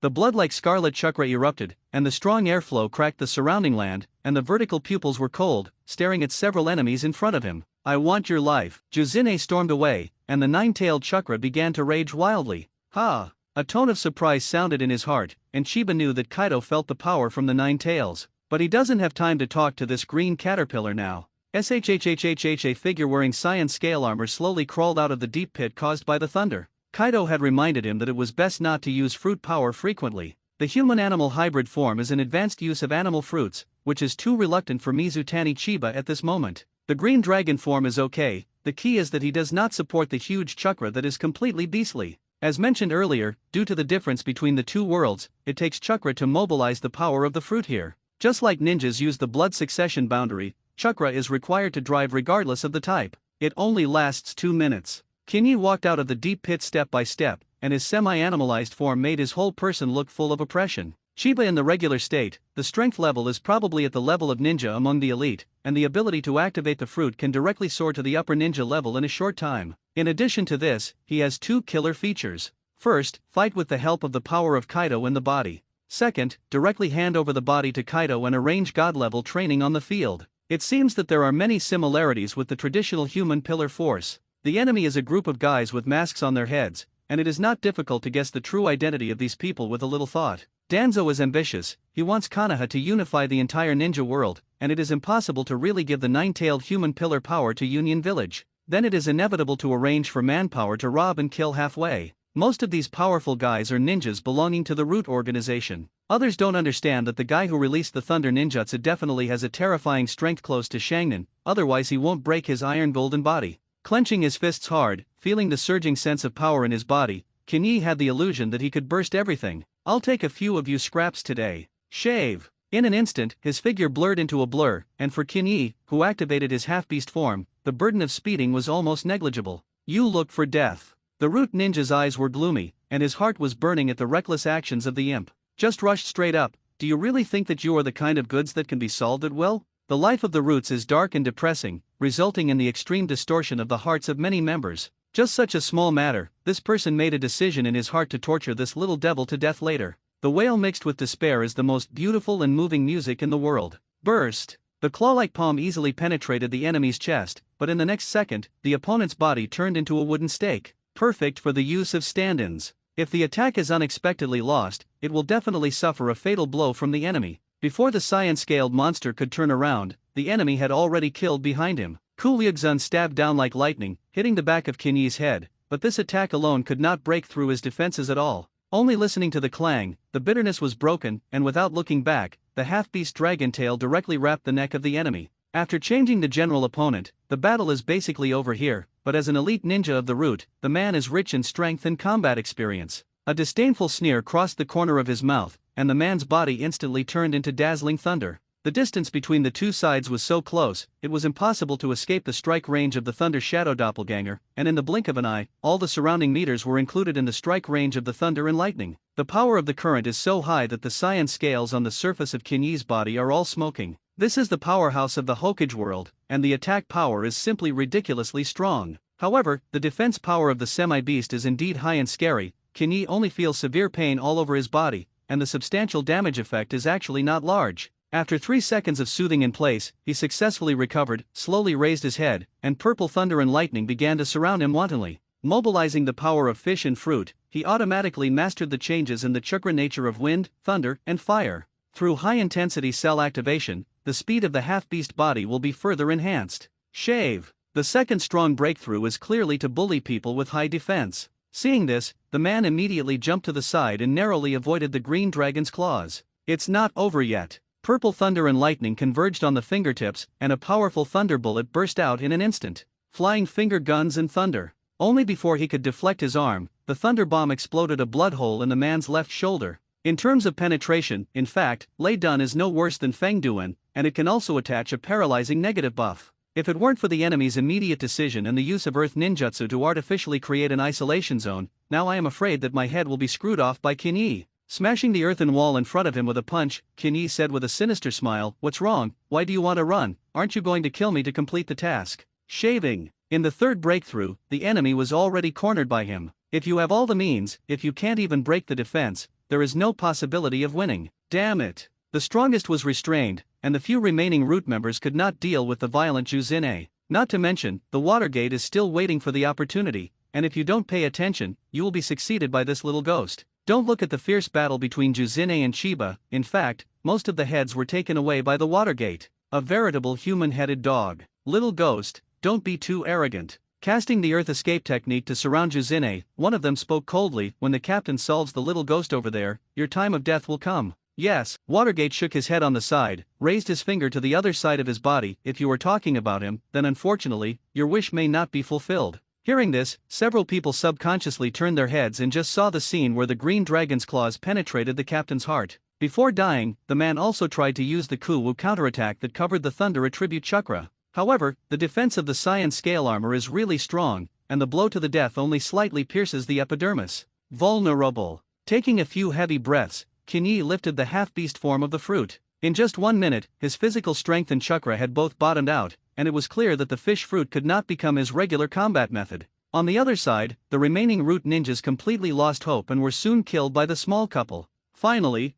The blood-like scarlet chakra erupted, and the strong airflow cracked the surrounding land, and the vertical pupils were cold, staring at several enemies in front of him. I want your life. Juzine stormed away, and the 9-tailed chakra began to rage wildly. Ha! A tone of surprise sounded in his heart, and Chiba knew that Kaido felt the power from the nine tails. But he doesn't have time to talk to this green caterpillar now. SHHHHH, a figure wearing cyan scale armor slowly crawled out of the deep pit caused by the thunder. Kaido had reminded him that it was best not to use fruit power frequently. The human-animal hybrid form is an advanced use of animal fruits, which is too reluctant for Mizutani Chiba at this moment. The green dragon form is okay, the key is that he does not support the huge chakra that is completely beastly. As mentioned earlier, due to the difference between the two worlds, it takes chakra to mobilize the power of the fruit here. Just like ninjas use the blood succession boundary, chakra is required to drive regardless of the type. It only lasts 2 minutes. Kinyi walked out of the deep pit step by step, and his semi-animalized form made his whole person look full of oppression. Chiba in the regular state, the strength level is probably at the level of ninja among the elite, and the ability to activate the fruit can directly soar to the upper ninja level in a short time. In addition to this, he has 2 killer features. First, fight with the help of the power of Kaido in the body. Second, directly hand over the body to Kaido and arrange god-level training on the field. It seems that there are many similarities with the traditional human pillar force. The enemy is a group of guys with masks on their heads, and it is not difficult to guess the true identity of these people with a little thought. Danzo is ambitious, he wants Konoha to unify the entire ninja world, and it is impossible to really give the nine-tailed human pillar power to Union Village. Then it is inevitable to arrange for manpower to rob and kill halfway. Most of these powerful guys are ninjas belonging to the Root organization. Others don't understand that the guy who released the Thunder Ninjutsu definitely has a terrifying strength close to Sharingan, otherwise he won't break his iron golden body. Clenching his fists hard, feeling the surging sense of power in his body, Kinyi had the illusion that he could burst everything. I'll take a few of you scraps today. Shave. In an instant, his figure blurred into a blur, and for Kinyi, who activated his half-beast form, the burden of speeding was almost negligible. You look for death. The Root Ninja's eyes were gloomy, and his heart was burning at the reckless actions of the imp. Just rushed straight up. Do you really think that you are the kind of goods that can be solved at will? The life of the Roots is dark and depressing, resulting in the extreme distortion of the hearts of many members. Just such a small matter, this person made a decision in his heart to torture this little devil to death later. The wail mixed with despair is the most beautiful and moving music in the world. Burst! The claw-like palm easily penetrated the enemy's chest, but in the next second, the opponent's body turned into a wooden stake. Perfect for the use of stand-ins. If the attack is unexpectedly lost, it will definitely suffer a fatal blow from the enemy. Before the cyan-scaled monster could turn around, the enemy had already killed behind him. Kuryugzun stabbed down like lightning, hitting the back of Kinyi's head, but this attack alone could not break through his defenses at all. Only listening to the clang, the bitterness was broken, and without looking back, the half-beast dragon tail directly wrapped the neck of the enemy. After changing the general opponent, the battle is basically over here, but as an elite ninja of the Root, the man is rich in strength and combat experience. A disdainful sneer crossed the corner of his mouth, and the man's body instantly turned into dazzling thunder. The distance between the two sides was so close, it was impossible to escape the strike range of the Thunder Shadow Doppelganger, and in the blink of an eye, all the surrounding meters were included in the strike range of the thunder and lightning. The power of the current is so high that the cyan scales on the surface of Kinyi's body are all smoking. This is the powerhouse of the Hokage world, and the attack power is simply ridiculously strong. However, the defense power of the semi-beast is indeed high and scary. Kinyi only feels severe pain all over his body, and the substantial damage effect is actually not large. After 3 seconds of soothing in place, he successfully recovered, slowly raised his head, and purple thunder and lightning began to surround him wantonly. Mobilizing the power of fish and fruit, he automatically mastered the changes in the chakra nature of wind, thunder, and fire. Through high-intensity cell activation, the speed of the half-beast body will be further enhanced. Shave! The second strong breakthrough is clearly to bully people with high defense. Seeing this, the man immediately jumped to the side and narrowly avoided the green dragon's claws. It's not over yet. Purple thunder and lightning converged on the fingertips, and a powerful thunder bullet burst out in an instant. Flying finger guns and thunder. Only before he could deflect his arm, the thunder bomb exploded a blood hole in the man's left shoulder. In terms of penetration, in fact, Lei Dun is no worse than Feng Duan, and it can also attach a paralyzing negative buff. If it weren't for the enemy's immediate decision and the use of Earth Ninjutsu to artificially create an isolation zone, now I am afraid that my head will be screwed off by Kinyi. Smashing the earthen wall in front of him with a punch, Kinyi said with a sinister smile, "What's wrong? Why do you want to run? Aren't you going to kill me to complete the task?" Shaving. In the third breakthrough, the enemy was already cornered by him. If you have all the means, if you can't even break the defense, there is no possibility of winning. Damn it. The strongest was restrained, and the few remaining Root members could not deal with the violent Juzine. Not to mention, the Watergate is still waiting for the opportunity. and if you don't pay attention, you will be succeeded by this little ghost. Don't look at the fierce battle between Juzine and Chiba. In fact, most of the heads were taken away by the Watergate. A veritable human-headed dog. Little ghost, don't be too arrogant. Casting the earth escape technique to surround Juzine, one of them spoke coldly, when the captain solves the little ghost over there, your time of death will come. Yes, Watergate shook his head on the side, raised his finger to the other side of his body. If you were talking about him, then unfortunately, your wish may not be fulfilled. Hearing this, several people subconsciously turned their heads and just saw the scene where the green dragon's claws penetrated the captain's heart. Before dying, the man also tried to use the Ku-Wu counterattack that covered the Thunder Attribute Chakra. However, the defense of the Cyan scale armor is really strong, and the blow to the death only slightly pierces the epidermis. Vulnerable. Taking a few heavy breaths, Qin lifted the half-beast form of the fruit. In just 1 minute, his physical strength and chakra had both bottomed out, and it was clear that the fish fruit could not become his regular combat method. On the other side, the remaining root ninjas completely lost hope and were soon killed by the small couple. Finally,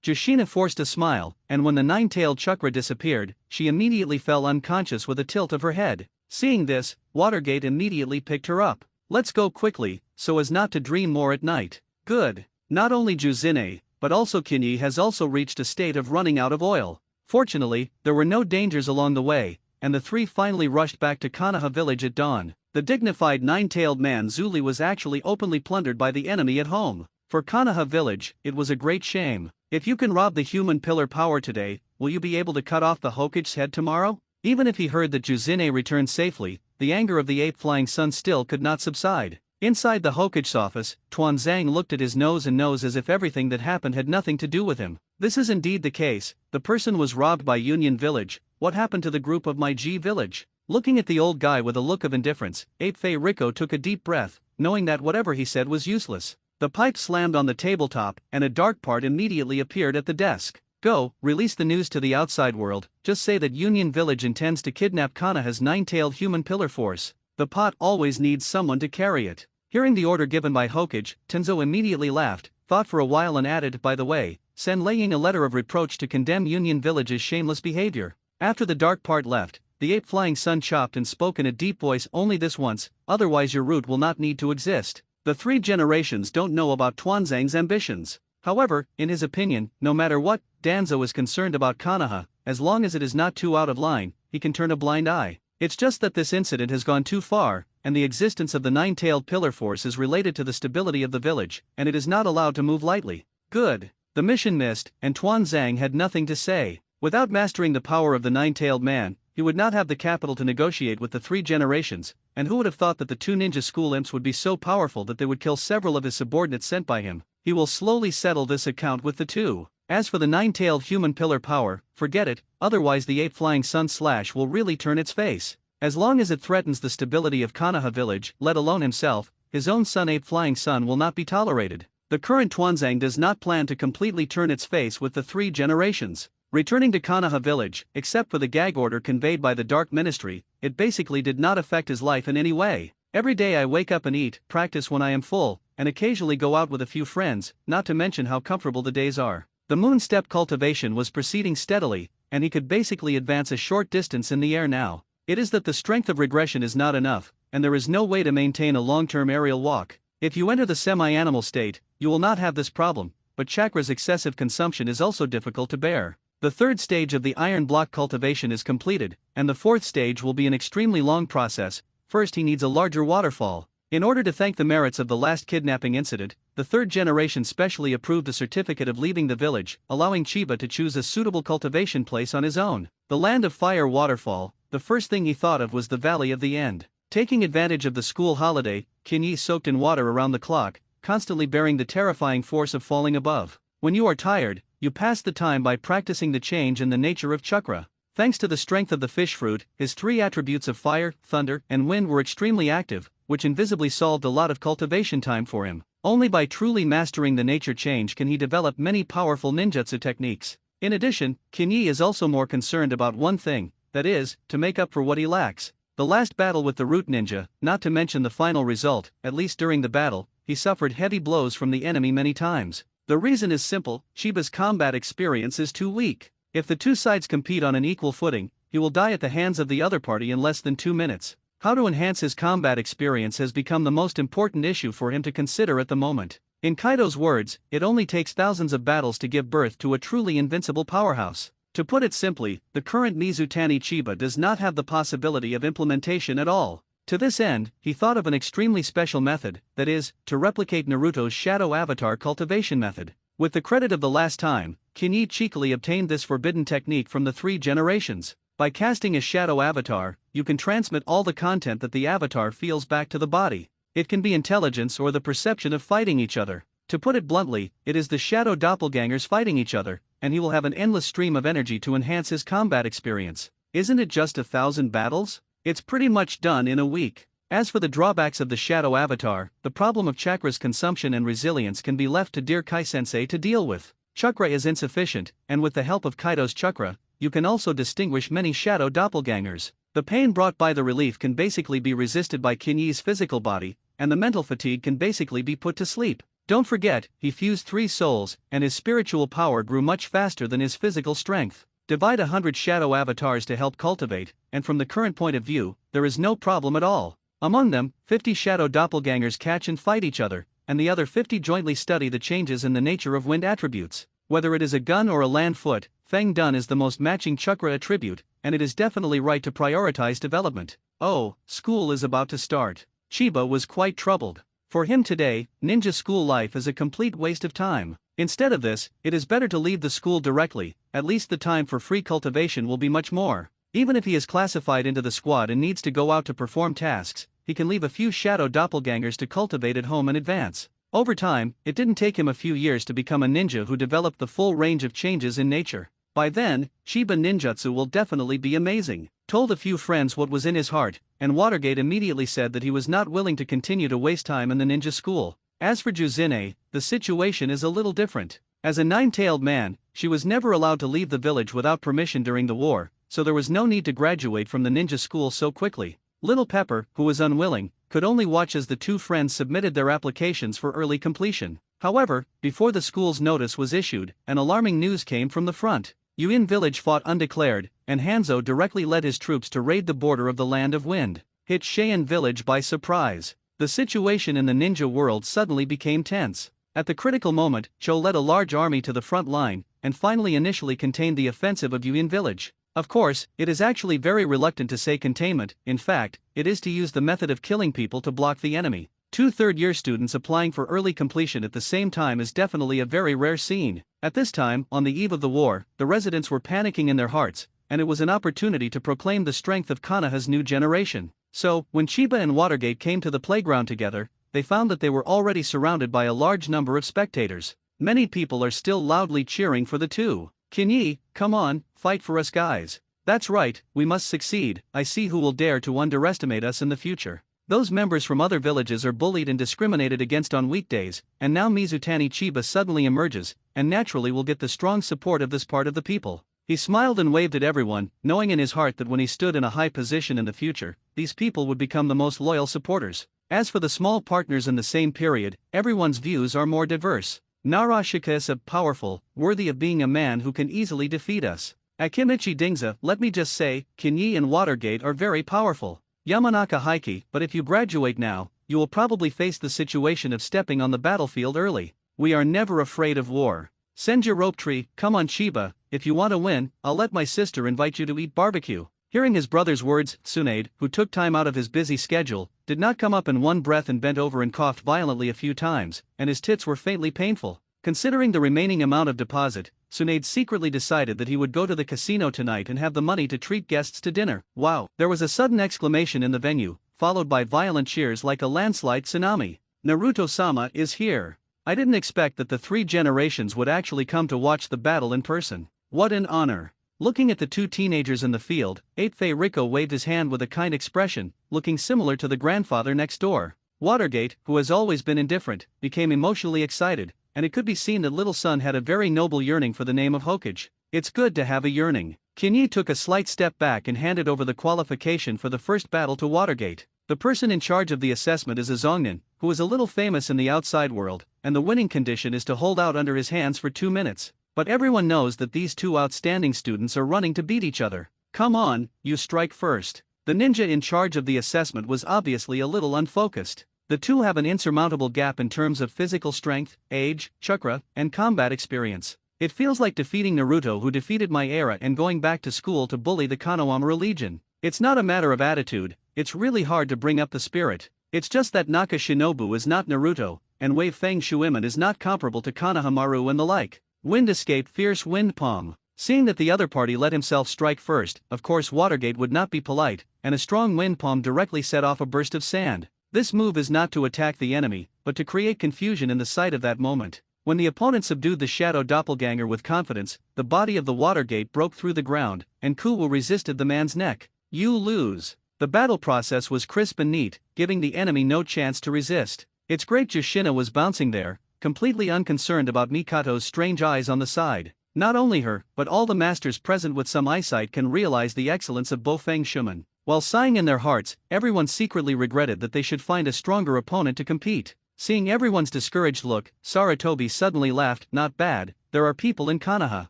Jushina forced a smile, and when the nine-tailed chakra disappeared, she immediately fell unconscious with a tilt of her head. Seeing this, Watergate immediately picked her up. Let's go quickly, so as not to dream more at night. Good. Not only Juzine, but also Qin has also reached a state of running out of oil. Fortunately, there were no dangers along the way, and the three finally rushed back to Konoha village at dawn. The dignified nine-tailed man Zuli was actually openly plundered by the enemy at home. For Konoha village, it was a great shame. If you can rob the human pillar power today, will you be able to cut off the Hokage's head tomorrow? Even if he heard that Juzine returned safely, the anger of the ape-flying sun still could not subside. Inside the Hokage's office, Tuanzang looked at his nose as if everything that happened had nothing to do with him. This is indeed the case. The person was robbed by Union Village. What happened to the group of my G Village? Looking at the old guy with a look of indifference, Ape-Fei Riko took a deep breath, knowing that whatever he said was useless. The pipe slammed on the tabletop, and a dark part immediately appeared at the desk. Go, release the news to the outside world. Just say that Union Village intends to kidnap Konoha's nine-tailed human pillar force. The pot always needs someone to carry it. Hearing the order given by Hokage, Tenzo immediately laughed, thought for a while and added, by the way, send laying a letter of reproach to condemn Union Village's shameless behavior. After the dark part left, the ape-flying sun chopped and spoke in a deep voice, only this once, otherwise your root will not need to exist. The three generations don't know about Tuanzang's ambitions. However, in his opinion, no matter what, Danzo is concerned about Konoha, as long as it is not too out of line, he can turn a blind eye. It's just that this incident has gone too far, and the existence of the nine-tailed pillar force is related to the stability of the village, and it is not allowed to move lightly. Good. The mission missed, and Tuanzang had nothing to say. Without mastering the power of the nine-tailed man, he would not have the capital to negotiate with the three generations, and who would have thought that the two ninja school imps would be so powerful that they would kill several of his subordinates sent by him. He will slowly settle this account with the two. As for the nine-tailed human pillar power, forget it, otherwise the ape-flying sun slash will really turn its face. As long as it threatens the stability of Konoha village, let alone himself, his own son ape-flying sun will not be tolerated. The current Tuanzang does not plan to completely turn its face with the three generations. Returning to Konoha village, except for the gag order conveyed by the Dark Ministry, it basically did not affect his life in any way. Every day I wake up and eat, practice when I am full, and occasionally go out with a few friends, not to mention how comfortable the days are. The moon step cultivation was proceeding steadily, and he could basically advance a short distance in the air now. It is that the strength of regression is not enough, and there is no way to maintain a long-term aerial walk. If you enter the semi-animal state, you will not have this problem, but chakra's excessive consumption is also difficult to bear. The third stage of the iron block cultivation is completed, and the fourth stage will be an extremely long process. First he needs a larger waterfall. In order to thank the merits of the last kidnapping incident, the third generation specially approved a certificate of leaving the village, allowing Chiba to choose a suitable cultivation place on his own. The Land of Fire waterfall, the first thing he thought of was the Valley of the End. Taking advantage of the school holiday, Qin soaked in water around the clock, constantly bearing the terrifying force of falling above. When you are tired, you pass the time by practicing the change in the nature of chakra. Thanks to the strength of the fish fruit, his three attributes of fire, thunder, and wind were extremely active, which invisibly solved a lot of cultivation time for him. Only by truly mastering the nature change can he develop many powerful ninjutsu techniques. In addition, Qin is also more concerned about one thing, that is, to make up for what he lacks. The last battle with the root ninja, not to mention the final result, at least during the battle, he suffered heavy blows from the enemy many times. The reason is simple, Chiba's combat experience is too weak. If the two sides compete on an equal footing, he will die at the hands of the other party in less than 2 minutes. How to enhance his combat experience has become the most important issue for him to consider at the moment. In Kaido's words, it only takes thousands of battles to give birth to a truly invincible powerhouse. To put it simply, the current Mizutani Chiba does not have the possibility of implementation at all. To this end, he thought of an extremely special method, that is, to replicate Naruto's shadow avatar cultivation method. With the credit of the last time, Kinyi cheekily obtained this forbidden technique from the 3 generations. By casting a shadow avatar, you can transmit all the content that the avatar feels back to the body. It can be intelligence or the perception of fighting each other. To put it bluntly, it is the shadow doppelgangers fighting each other, and he will have an endless stream of energy to enhance his combat experience. Isn't it just 1,000 battles? It's pretty much done in a week. As for the drawbacks of the shadow avatar, the problem of chakra's consumption and resilience can be left to dear Kai-sensei to deal with. Chakra is insufficient, and with the help of Kaido's chakra, you can also distinguish many shadow doppelgangers. The pain brought by the relief can basically be resisted by Kinyi's physical body, and the mental fatigue can basically be put to sleep. Don't forget, he fused 3 souls, and his spiritual power grew much faster than his physical strength. Divide 100 shadow avatars to help cultivate, and from the current point of view, there is no problem at all. Among them, 50 shadow doppelgangers catch and fight each other, and the other 50 jointly study the changes in the nature of wind attributes. Whether it is a gun or a land foot, Feng Dun is the most matching chakra attribute, and it is definitely right to prioritize development. Oh, school is about to start. Chiba was quite troubled. For him today, ninja school life is a complete waste of time. Instead of this, it is better to leave the school directly, at least the time for free cultivation will be much more. Even if he is classified into the squad and needs to go out to perform tasks, he can leave a few shadow doppelgangers to cultivate at home in advance. Over time, it didn't take him a few years to become a ninja who developed the full range of changes in nature. By then, Chiba ninjutsu will definitely be amazing. Told a few friends what was in his heart, and Watergate immediately said that he was not willing to continue to waste time in the ninja school. As for Juzine, the situation is a little different. As a 9-tailed man, she was never allowed to leave the village without permission during the war, so there was no need to graduate from the ninja school so quickly. Little Pepper, who was unwilling, could only watch as the 2 friends submitted their applications for early completion. However, before the school's notice was issued, an alarming news came from the front. Yuin village fought undeclared, and Hanzo directly led his troops to raid the border of the Land of Wind. Hit Cheyenne village by surprise. The situation in the ninja world suddenly became tense. At the critical moment, Cho led a large army to the front line, and finally initially contained the offensive of Yuin village. Of course, it is actually very reluctant to say containment, in fact, it is to use the method of killing people to block the enemy. 2 third-year students applying for early completion at the same time is definitely a very rare scene. At this time, on the eve of the war, the residents were panicking in their hearts, and it was an opportunity to proclaim the strength of Konoha's new generation. So, when Chiba and Watergate came to the playground together, they found that they were already surrounded by a large number of spectators. Many people are still loudly cheering for the 2. Kinyi, come on, fight for us guys. That's right, we must succeed. I see who will dare to underestimate us in the future. Those members from other villages are bullied and discriminated against on weekdays, and now Mizutani Chiba suddenly emerges, and naturally will get the strong support of this part of the people. He smiled and waved at everyone, knowing in his heart that when he stood in a high position in the future, these people would become the most loyal supporters. As for the small partners in the same period, everyone's views are more diverse. Narashika is powerful, worthy of being a man who can easily defeat us. Akimichi Dingza, let me just say, Kinyi and Watergate are very powerful. Yamanaka Heike, but if you graduate now, you will probably face the situation of stepping on the battlefield early. We are never afraid of war. Senja Ropetree, come on Chiba, if you want to win, I'll let my sister invite you to eat barbecue. Hearing his brother's words, Tsunade, who took time out of his busy schedule, did not come up in one breath and bent over and coughed violently a few times, and his tits were faintly painful. Considering the remaining amount of deposit, Tsunade secretly decided that he would go to the casino tonight and have the money to treat guests to dinner. Wow! There was a sudden exclamation in the venue, followed by violent cheers like a landslide tsunami. Naruto-sama is here. I didn't expect that the 3 generations would actually come to watch the battle in person. What an honor! Looking at the 2 teenagers in the field, 8-Fei Rico waved his hand with a kind expression, looking similar to the grandfather next door. Watergate, who has always been indifferent, became emotionally excited, and it could be seen that little son had a very noble yearning for the name of Hokage. It's good to have a yearning. Kinyi took a slight step back and handed over the qualification for the first battle to Watergate. The person in charge of the assessment is a Zongnin, who is a little famous in the outside world, and the winning condition is to hold out under his hands for 2 minutes. But everyone knows that these 2 outstanding students are running to beat each other. Come on, you strike first. The ninja in charge of the assessment was obviously a little unfocused. The two have an insurmountable gap in terms of physical strength, age, chakra, and combat experience. It feels like defeating Naruto, who defeated my era, and going back to school to bully the Konohamaru Legion. It's not a matter of attitude, it's really hard to bring up the spirit. It's just that Naka Shinobu is not Naruto, and Wave Fang Shuiman is not comparable to Konohamaru and the like. Wind escape, fierce wind palm. Seeing that the other party let himself strike first, of course Watergate would not be polite, and a strong wind palm directly set off a burst of sand. This move is not to attack the enemy, but to create confusion in the sight of that moment. When the opponent subdued the shadow doppelganger with confidence, the body of the Watergate broke through the ground, and Kuwu resisted the man's neck. You lose. The battle process was crisp and neat, giving the enemy no chance to resist. Its great Yoshina was bouncing there, completely unconcerned about Mikato's strange eyes on the side. Not only her, but all the masters present with some eyesight can realize the excellence of Bofeng Shuman. While sighing in their hearts, everyone secretly regretted that they should find a stronger opponent to compete. Seeing everyone's discouraged look, Sarutobi suddenly laughed. Not bad, there are people in Konoha.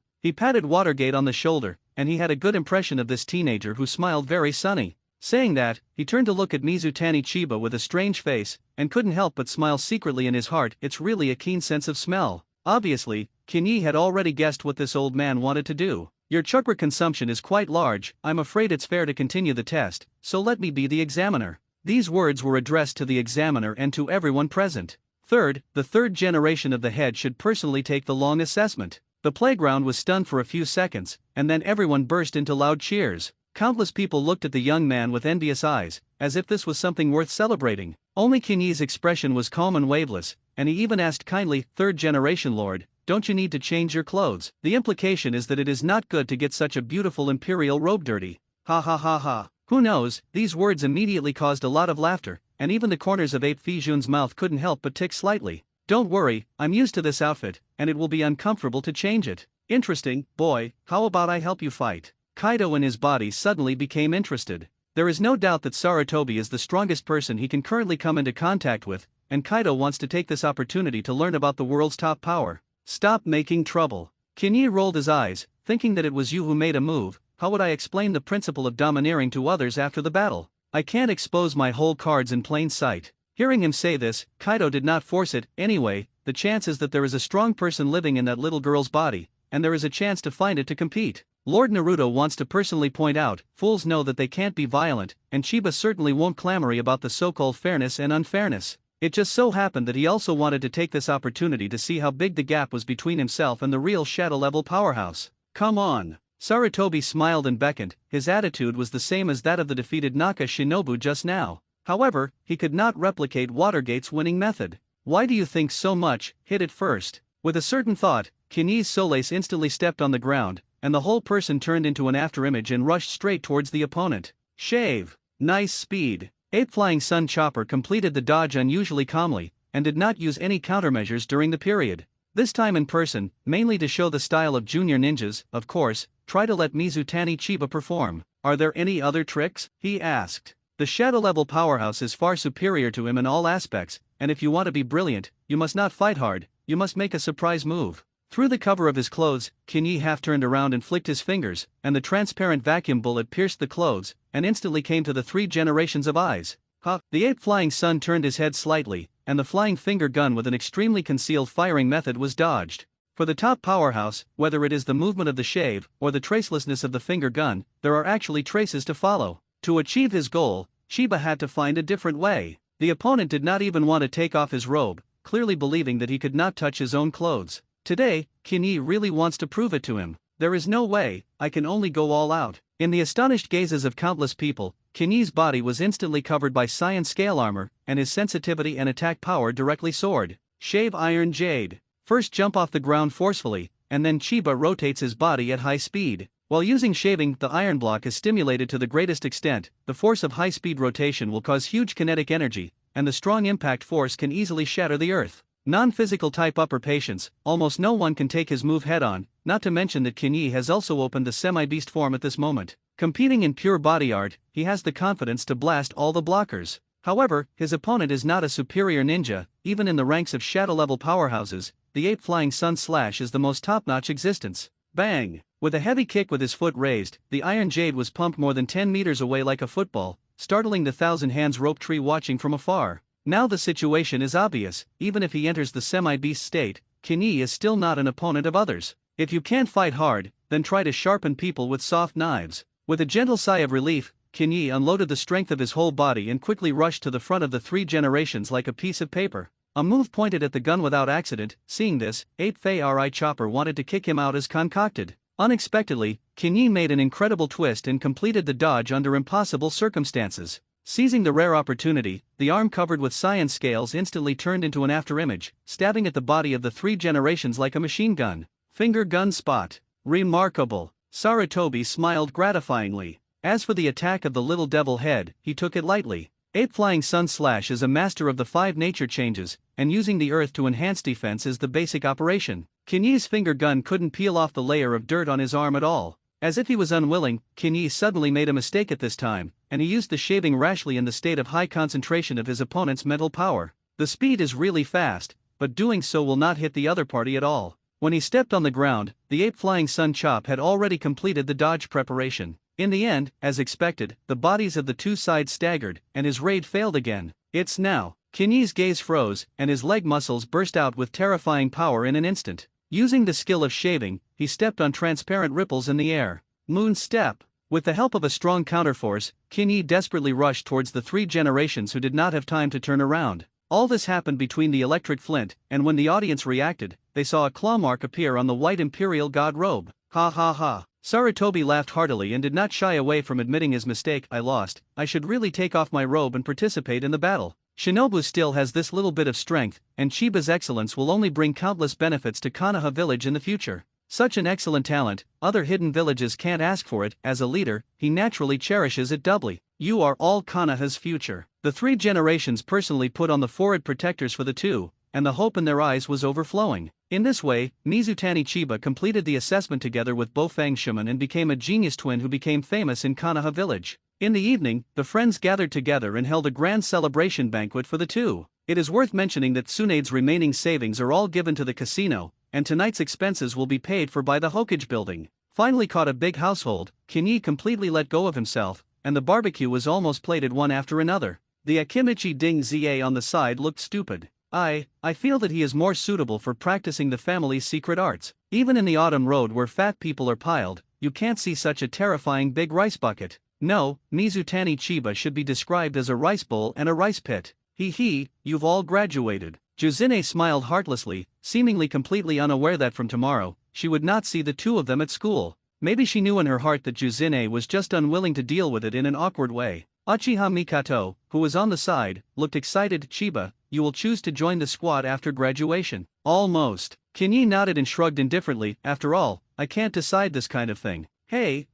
He patted Watergate on the shoulder, and he had a good impression of this teenager who smiled very sunny. Saying that, he turned to look at Mizutani Chiba with a strange face, and couldn't help but smile secretly in his heart. It's really a keen sense of smell. Obviously, Kinyi had already guessed what this old man wanted to do. Your chakra consumption is quite large. I'm afraid it's fair to continue the test, so let me be the examiner. These words were addressed to the examiner and to everyone present. Third, the third generation of the head should personally take the long assessment. The playground was stunned for a few seconds, and then everyone burst into loud cheers. Countless people looked at the young man with envious eyes, as if this was something worth celebrating. Only Kinyi's expression was calm and waveless, and he even asked kindly, "Third generation lord, don't you need to change your clothes?" The implication is that it is not good to get such a beautiful imperial robe dirty. Ha ha ha ha. Who knows? These words immediately caused a lot of laughter, and even the corners of Ape Fijun's mouth couldn't help but tick slightly. Don't worry, I'm used to this outfit, and it will be uncomfortable to change it. Interesting, boy, how about I help you fight? Kaido in his body suddenly became interested. There is no doubt that Sarutobi is the strongest person he can currently come into contact with, and Kaido wants to take this opportunity to learn about the world's top power. Stop making trouble. Kinyi rolled his eyes, thinking that it was you who made a move. How would I explain the principle of domineering to others after the battle? I can't expose my whole cards in plain sight. Hearing him say this, Kaido did not force it. Anyway, the chance is that there is a strong person living in that little girl's body, and there is a chance to find it to compete. Lord Naruto wants to personally point out, fools know that they can't be violent, and Chiba certainly won't clamor about the so-called fairness and unfairness. It just so happened that he also wanted to take this opportunity to see how big the gap was between himself and the real shadow-level powerhouse. Come on. Sarutobi smiled and beckoned. His attitude was the same as that of the defeated Naka Shinobu just now. However, he could not replicate Watergate's winning method. Why do you think so much? Hit it first. With a certain thought, Kinyi's Solace instantly stepped on the ground, and the whole person turned into an afterimage and rushed straight towards the opponent. Shave. Nice speed. Ape Flying Sun Chopper completed the dodge unusually calmly, and did not use any countermeasures during the period. This time in person, mainly to show the style of junior ninjas, of course, try to let Mizutani Chiba perform. Are there any other tricks? He asked. The shadow-level powerhouse is far superior to him in all aspects, and if you want to be brilliant, you must not fight hard, you must make a surprise move. Through the cover of his clothes, Kinyi half turned around and flicked his fingers, and the transparent vacuum bullet pierced the clothes, and instantly came to the three generations of eyes. Ha! The Ape Flying Sun turned his head slightly, and the flying finger gun with an extremely concealed firing method was dodged. For the top powerhouse, whether it is the movement of the shave, or the tracelessness of the finger gun, there are actually traces to follow. To achieve his goal, Chiba had to find a different way. The opponent did not even want to take off his robe, clearly believing that he could not touch his own clothes. Today, Kinyi really wants to prove it to him. There is no way, I can only go all out. In the astonished gazes of countless people, Kinyi's body was instantly covered by Saiyan scale armor, and his sensitivity and attack power directly soared. Shave Iron Jade. First jump off the ground forcefully, and then Chiba rotates his body at high speed. While using shaving, the iron block is stimulated to the greatest extent. The force of high-speed rotation will cause huge kinetic energy, and the strong impact force can easily shatter the earth. Non-physical type upper patience, almost no one can take his move head-on, not to mention that Kinyi has also opened the semi-beast form at this moment. Competing in pure body art, he has the confidence to blast all the blockers. However, his opponent is not a superior ninja. Even in the ranks of shadow-level powerhouses, the Ape Flying Sun Slash is the most top-notch existence. Bang! With a heavy kick with his foot raised, the iron jade was pumped more than 10 meters away like a football, startling the thousand hands rope tree watching from afar. Now the situation is obvious: even if he enters the semi-beast state, Kinyi is still not an opponent of others. If you can't fight hard, then try to sharpen people with soft knives. With a gentle sigh of relief, Kinyi unloaded the strength of his whole body and quickly rushed to the front of the three generations like a piece of paper. A move pointed at the gun without accident. Seeing this, Ape Fei Chopper wanted to kick him out as concocted. Unexpectedly, Kinyi made an incredible twist and completed the dodge under impossible circumstances. Seizing the rare opportunity, the arm covered with cyan scales instantly turned into an afterimage, stabbing at the body of the three generations like a machine gun. Finger gun spot. Remarkable. Sarutobi smiled gratifyingly. As for the attack of the little devil head, he took it lightly. Ape Flying Sun Slash is a master of the 5 nature changes, and using the earth to enhance defense is the basic operation. Kinyi's finger gun couldn't peel off the layer of dirt on his arm at all. As if he was unwilling, Kinyi suddenly made a mistake at this time, and he used the shaving rashly in the state of high concentration of his opponent's mental power. The speed is really fast, but doing so will not hit the other party at all. When he stepped on the ground, the Ape Flying Sun Chop had already completed the dodge preparation. In the end, as expected, the bodies of the two sides staggered, and his raid failed again. It's now. Kinyi's gaze froze, and his leg muscles burst out with terrifying power in an instant. Using the skill of shaving, he stepped on transparent ripples in the air. Moon step. With the help of a strong counterforce, Kinyi desperately rushed towards the three generations who did not have time to turn around. All this happened between the electric flint, and when the audience reacted, they saw a claw mark appear on the white Imperial God robe. Ha ha ha. Sarutobi laughed heartily and did not shy away from admitting his mistake. I lost. I should really take off my robe and participate in the battle. Shinobu still has this little bit of strength, and Chiba's excellence will only bring countless benefits to Konoha village in the future. Such an excellent talent, other hidden villages can't ask for it. As a leader, he naturally cherishes it doubly. You are all Konoha's future. The three generations personally put on the forehead protectors for the two, and the hope in their eyes was overflowing. In this way, Mizutani Chiba completed the assessment together with Bofang Shuman and became a genius twin who became famous in Konoha village. In the evening, the friends gathered together and held a grand celebration banquet for the two. It is worth mentioning that Tsunade's remaining savings are all given to the casino, and tonight's expenses will be paid for by the Hokage building. Finally caught a big household, Kinyi completely let go of himself, and the barbecue was almost plated one after another. The Akimichi Ding Za on the side looked stupid. I feel that he is more suitable for practicing the family's secret arts. Even in the autumn road where fat people are piled, you can't see such a terrifying big rice bucket. No, Mizutani Chiba should be described as a rice bowl and a rice pit. You've all graduated. Juzine smiled heartlessly, seemingly completely unaware that from tomorrow, she would not see the two of them at school. Maybe she knew in her heart that Juzine was just unwilling to deal with it in an awkward way. Uchiha Mikato, who was on the side, looked excited. Chiba, you will choose to join the squad after graduation. Almost. Kinyi nodded and shrugged indifferently. After all, I can't decide this kind of thing. Hey.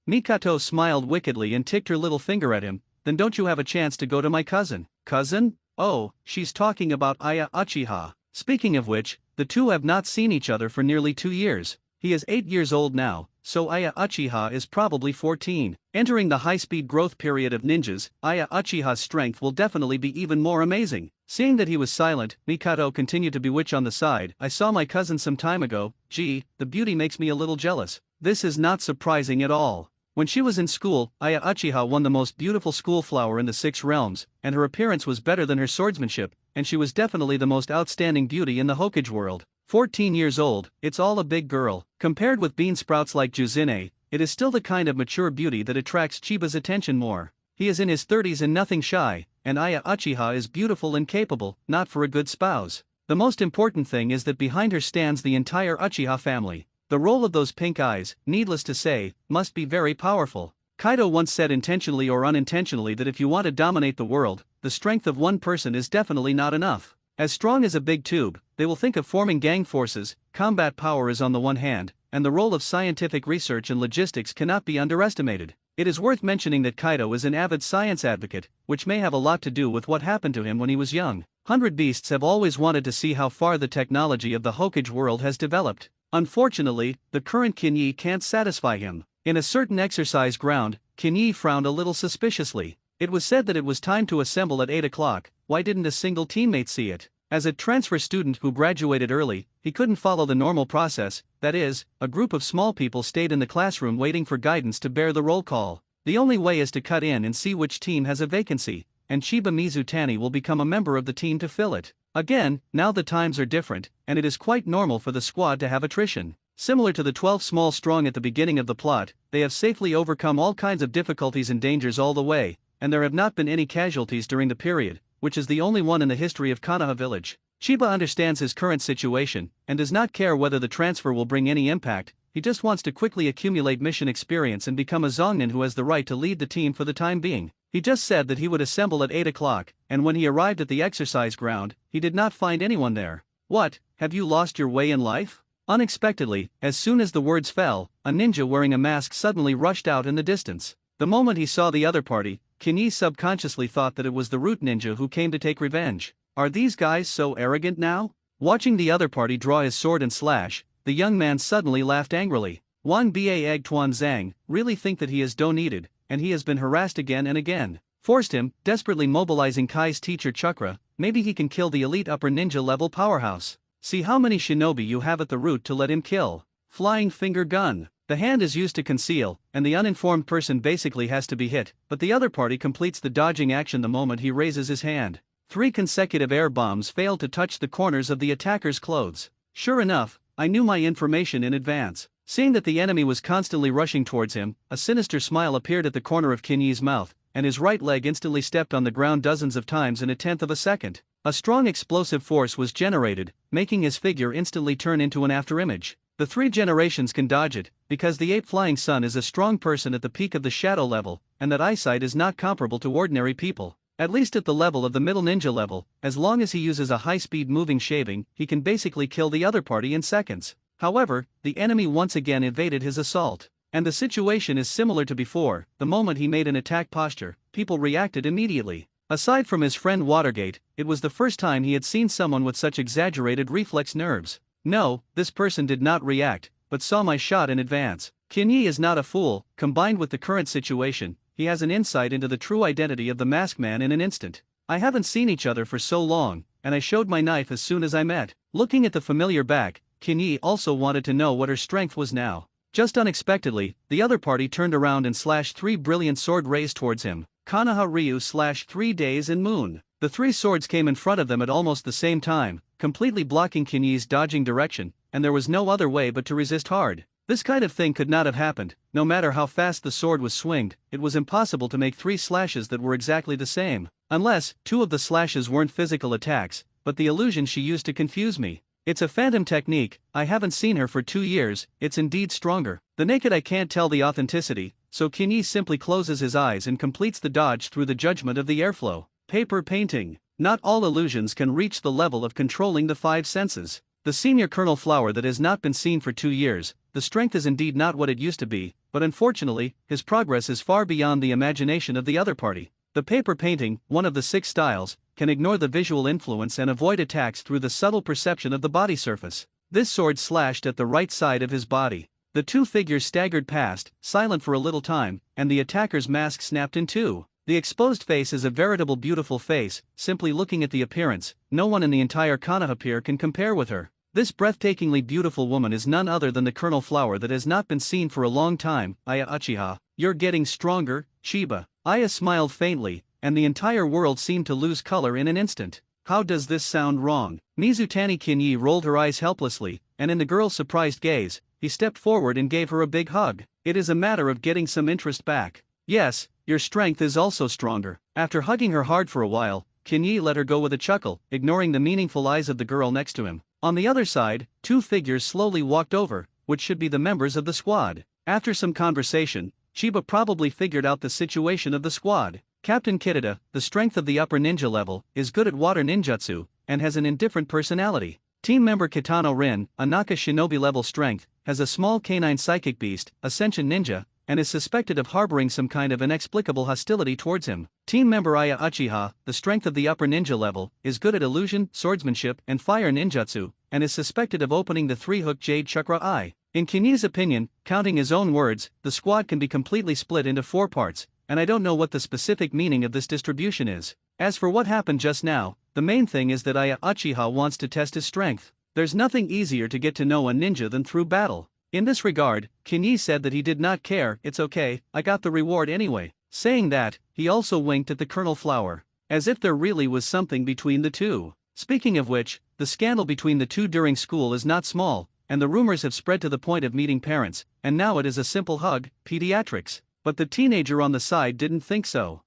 Mikato smiled wickedly and ticked her little finger at him. Then don't you have a chance to go to my cousin? Cousin? Oh, she's talking about Aya Uchiha. Speaking of which, the two have not seen each other for nearly 2 years. He is 8 years old now, so Aya Uchiha is probably 14. Entering the high-speed growth period of ninjas, Aya Uchiha's strength will definitely be even more amazing. Seeing that he was silent, Mikato continued to bewitch on the side. I saw my cousin some time ago. Gee, the beauty makes me a little jealous. This is not surprising at all. When she was in school, Aya Uchiha won the most beautiful school flower in the 6 realms, and her appearance was better than her swordsmanship, and she was definitely the most outstanding beauty in the Hokage world. 14 years old, it's all a big girl. Compared with bean sprouts like Juzine, it is still the kind of mature beauty that attracts Chiba's attention more. He is in his 30s and nothing shy, and Aya Uchiha is beautiful and capable, not for a good spouse. The most important thing is that behind her stands the entire Uchiha family. The role of those pink eyes, needless to say, must be very powerful. Kaido once said intentionally or unintentionally that if you want to dominate the world, the strength of one person is definitely not enough. As strong as a big tube, they will think of forming gang forces. Combat power is on the one hand, and the role of scientific research and logistics cannot be underestimated. It is worth mentioning that Kaido is an avid science advocate, which may have a lot to do with what happened to him when he was young. 100 Beasts have always wanted to see how far the technology of the Hokage world has developed. Unfortunately, the current Kinyi can't satisfy him. In a certain exercise ground, Kinyi frowned a little suspiciously. It was said that it was time to assemble at 8 o'clock. Why didn't a single teammate see it? As a transfer student who graduated early, he couldn't follow the normal process, that is, a group of small people stayed in the classroom waiting for guidance to bear the roll call. The only way is to cut in and see which team has a vacancy, and Chiba Mizutani will become a member of the team to fill it. Again, now the times are different, and it is quite normal for the squad to have attrition. Similar to the 12 small strong at the beginning of the plot, they have safely overcome all kinds of difficulties and dangers all the way, and there have not been any casualties during the period, which is the only one in the history of Konoha village. Chiba understands his current situation, and does not care whether the transfer will bring any impact. He just wants to quickly accumulate mission experience and become a Zongnin who has the right to lead the team for the time being. He just said that he would assemble at 8 o'clock, and when he arrived at the exercise ground, he did not find anyone there. What, have you lost your way in life? Unexpectedly, as soon as the words fell, a ninja wearing a mask suddenly rushed out in the distance. The moment he saw the other party, Kinyi subconsciously thought that it was the root ninja who came to take revenge. Are these guys so arrogant now? Watching the other party draw his sword and slash, the young man suddenly laughed angrily. Wan Ba Egg Tuan Zhang, really think that he is do-needed, and he has been harassed again and again. Forced him, desperately mobilizing Kai's teacher chakra, maybe he can kill the elite upper ninja level powerhouse. See how many shinobi you have at the root to let him kill. Flying finger gun. The hand is used to conceal, and the uninformed person basically has to be hit, but the other party completes the dodging action the moment he raises his hand. 3 consecutive air bombs failed to touch the corners of the attacker's clothes. Sure enough, I knew my information in advance. Seeing that the enemy was constantly rushing towards him, a sinister smile appeared at the corner of Kinyi's mouth, and his right leg instantly stepped on the ground dozens of times in a tenth of a second. A strong explosive force was generated, making his figure instantly turn into an afterimage. The 3 generations can dodge it, because the ape flying sun is a strong person at the peak of the shadow level, and that eyesight is not comparable to ordinary people. At least at the level of the middle ninja level, as long as he uses a high-speed moving shaving, he can basically kill the other party in seconds. However, the enemy once again evaded his assault. And the situation is similar to before. The moment he made an attack posture, people reacted immediately. Aside from his friend Watergate, it was the first time he had seen someone with such exaggerated reflex nerves. No, this person did not react, but saw my shot in advance. Kinyi is not a fool. Combined with the current situation, he has an insight into the true identity of the masked man in an instant. I haven't seen each other for so long, and I showed my knife as soon as I met. Looking at the familiar back, Kinyi also wanted to know what her strength was now. Just unexpectedly, the other party turned around and slashed 3 brilliant sword rays towards him. Konoha Ryu / 3 days and moon. The 3 swords came in front of them at almost the same time, completely blocking Kinyi's dodging direction, and there was no other way but to resist hard. This kind of thing could not have happened. No matter how fast the sword was swinged, it was impossible to make 3 slashes that were exactly the same. Unless, 2 of the slashes weren't physical attacks, but the illusion she used to confuse me. It's a phantom technique. I haven't seen her for 2 years. It's indeed stronger. The naked eye can't tell the authenticity, so Kinyi simply closes his eyes and completes the dodge through the judgment of the airflow. Paper painting. Not all illusions can reach the level of controlling the 5 senses. The senior kernel flower that has not been seen for 2 years, the strength is indeed not what it used to be, but unfortunately, his progress is far beyond the imagination of the other party. The paper painting, one of the 6 styles, can ignore the visual influence and avoid attacks through the subtle perception of the body surface. This sword slashed at the right side of his body. The 2 figures staggered past, silent for a little time, and the attacker's mask snapped in 2. The exposed face is a veritable beautiful face. Simply looking at the appearance, no one in the entire Konoha peer can compare with her. This breathtakingly beautiful woman is none other than the kernel flower that has not been seen for a long time. Aya Uchiha, you're getting stronger, Chiba. Aya smiled faintly, and the entire world seemed to lose color in an instant. How does this sound wrong? Mizutani Kinyi rolled her eyes helplessly, and in the girl's surprised gaze, he stepped forward and gave her a big hug. It is a matter of getting some interest back. Yes, your strength is also stronger. After hugging her hard for a while, Kinyi let her go with a chuckle, ignoring the meaningful eyes of the girl next to him. On the other side, 2 figures slowly walked over, which should be the members of the squad. After some conversation, Chiba probably figured out the situation of the squad. Captain Kidada, the strength of the upper ninja level, is good at water ninjutsu, and has an indifferent personality. Team member Kitano Rin, a Naka shinobi level strength, has a small canine psychic beast, Ascension Ninja, and is suspected of harboring some kind of inexplicable hostility towards him. Team member Aya Uchiha, the strength of the upper ninja level, is good at illusion, swordsmanship, and fire ninjutsu, and is suspected of opening the 3-hook jade chakra eye. In Kinyi's opinion, counting his own words, the squad can be completely split into 4 parts, and I don't know what the specific meaning of this distribution is. As for what happened just now, the main thing is that Uchiha wants to test his strength. There's nothing easier to get to know a ninja than through battle. In this regard, Kinyi said that he did not care. It's okay, I got the reward anyway. Saying that, he also winked at the Colonel Flower, as if there really was something between the two. Speaking of which, the scandal between the two during school is not small, and the rumors have spread to the point of meeting parents, and now it is a simple hug, pediatrics. But the teenager on the side didn't think so.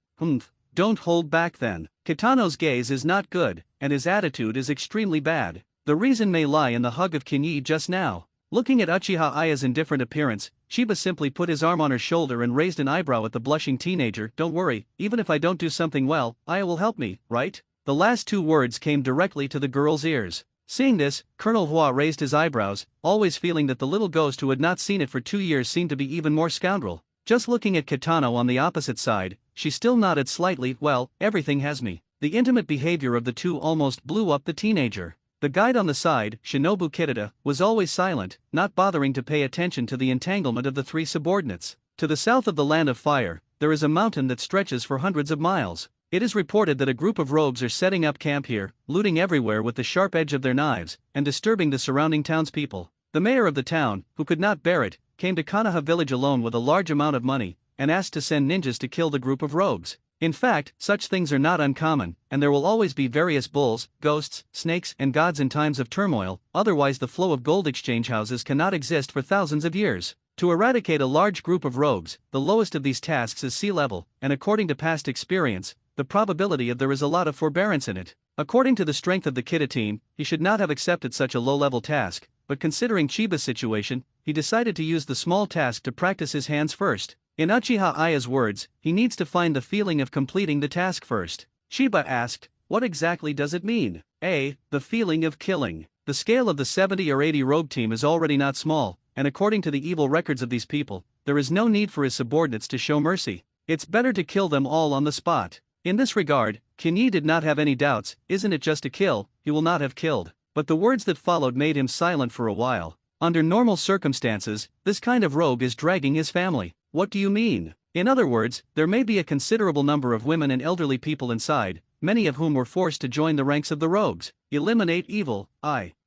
Don't hold back then. Kitano's gaze is not good, and his attitude is extremely bad. The reason may lie in the hug of Kinyi just now. Looking at Uchiha Aya's indifferent appearance, Shiba simply put his arm on her shoulder and raised an eyebrow at the blushing teenager. Don't worry, even if I don't do something well, Aya will help me, right? The last two words came directly to the girl's ears. Seeing this, Colonel Hua raised his eyebrows, always feeling that the little ghost who had not seen it for 2 years seemed to be even more scoundrel. Just looking at Kitano on the opposite side, she still nodded slightly. Well, everything has me. The intimate behavior of the two almost blew up the teenager. The guide on the side, Shinobu Kidada, was always silent, not bothering to pay attention to the entanglement of the three subordinates. To the south of the Land of Fire, there is a mountain that stretches for hundreds of miles. It is reported that a group of rogues are setting up camp here, looting everywhere with the sharp edge of their knives, and disturbing the surrounding townspeople. The mayor of the town, who could not bear it, came to Konoha village alone with a large amount of money, and asked to send ninjas to kill the group of rogues. In fact, such things are not uncommon, and there will always be various bulls, ghosts, snakes, and gods in times of turmoil, otherwise the flow of gold exchange houses cannot exist for thousands of years. To eradicate a large group of rogues, the lowest of these tasks is sea level, and according to past experience, the probability of there is a lot of forbearance in it. According to the strength of the Kida team, he should not have accepted such a low-level task, but considering Chiba's situation, he decided to use the small task to practice his hands first. In Uchiha Aya's words, he needs to find the feeling of completing the task first. Chiba asked, what exactly does it mean? The feeling of killing. The scale of the 70 or 80 rogue team is already not small, and according to the evil records of these people, there is no need for his subordinates to show mercy. It's better to kill them all on the spot. In this regard, Kinyi did not have any doubts. Isn't it just a kill? He will not have killed. But the words that followed made him silent for a while. Under normal circumstances, this kind of rogue is dragging his family. What do you mean? In other words, there may be a considerable number of women and elderly people inside, many of whom were forced to join the ranks of the rogues. Eliminate evil.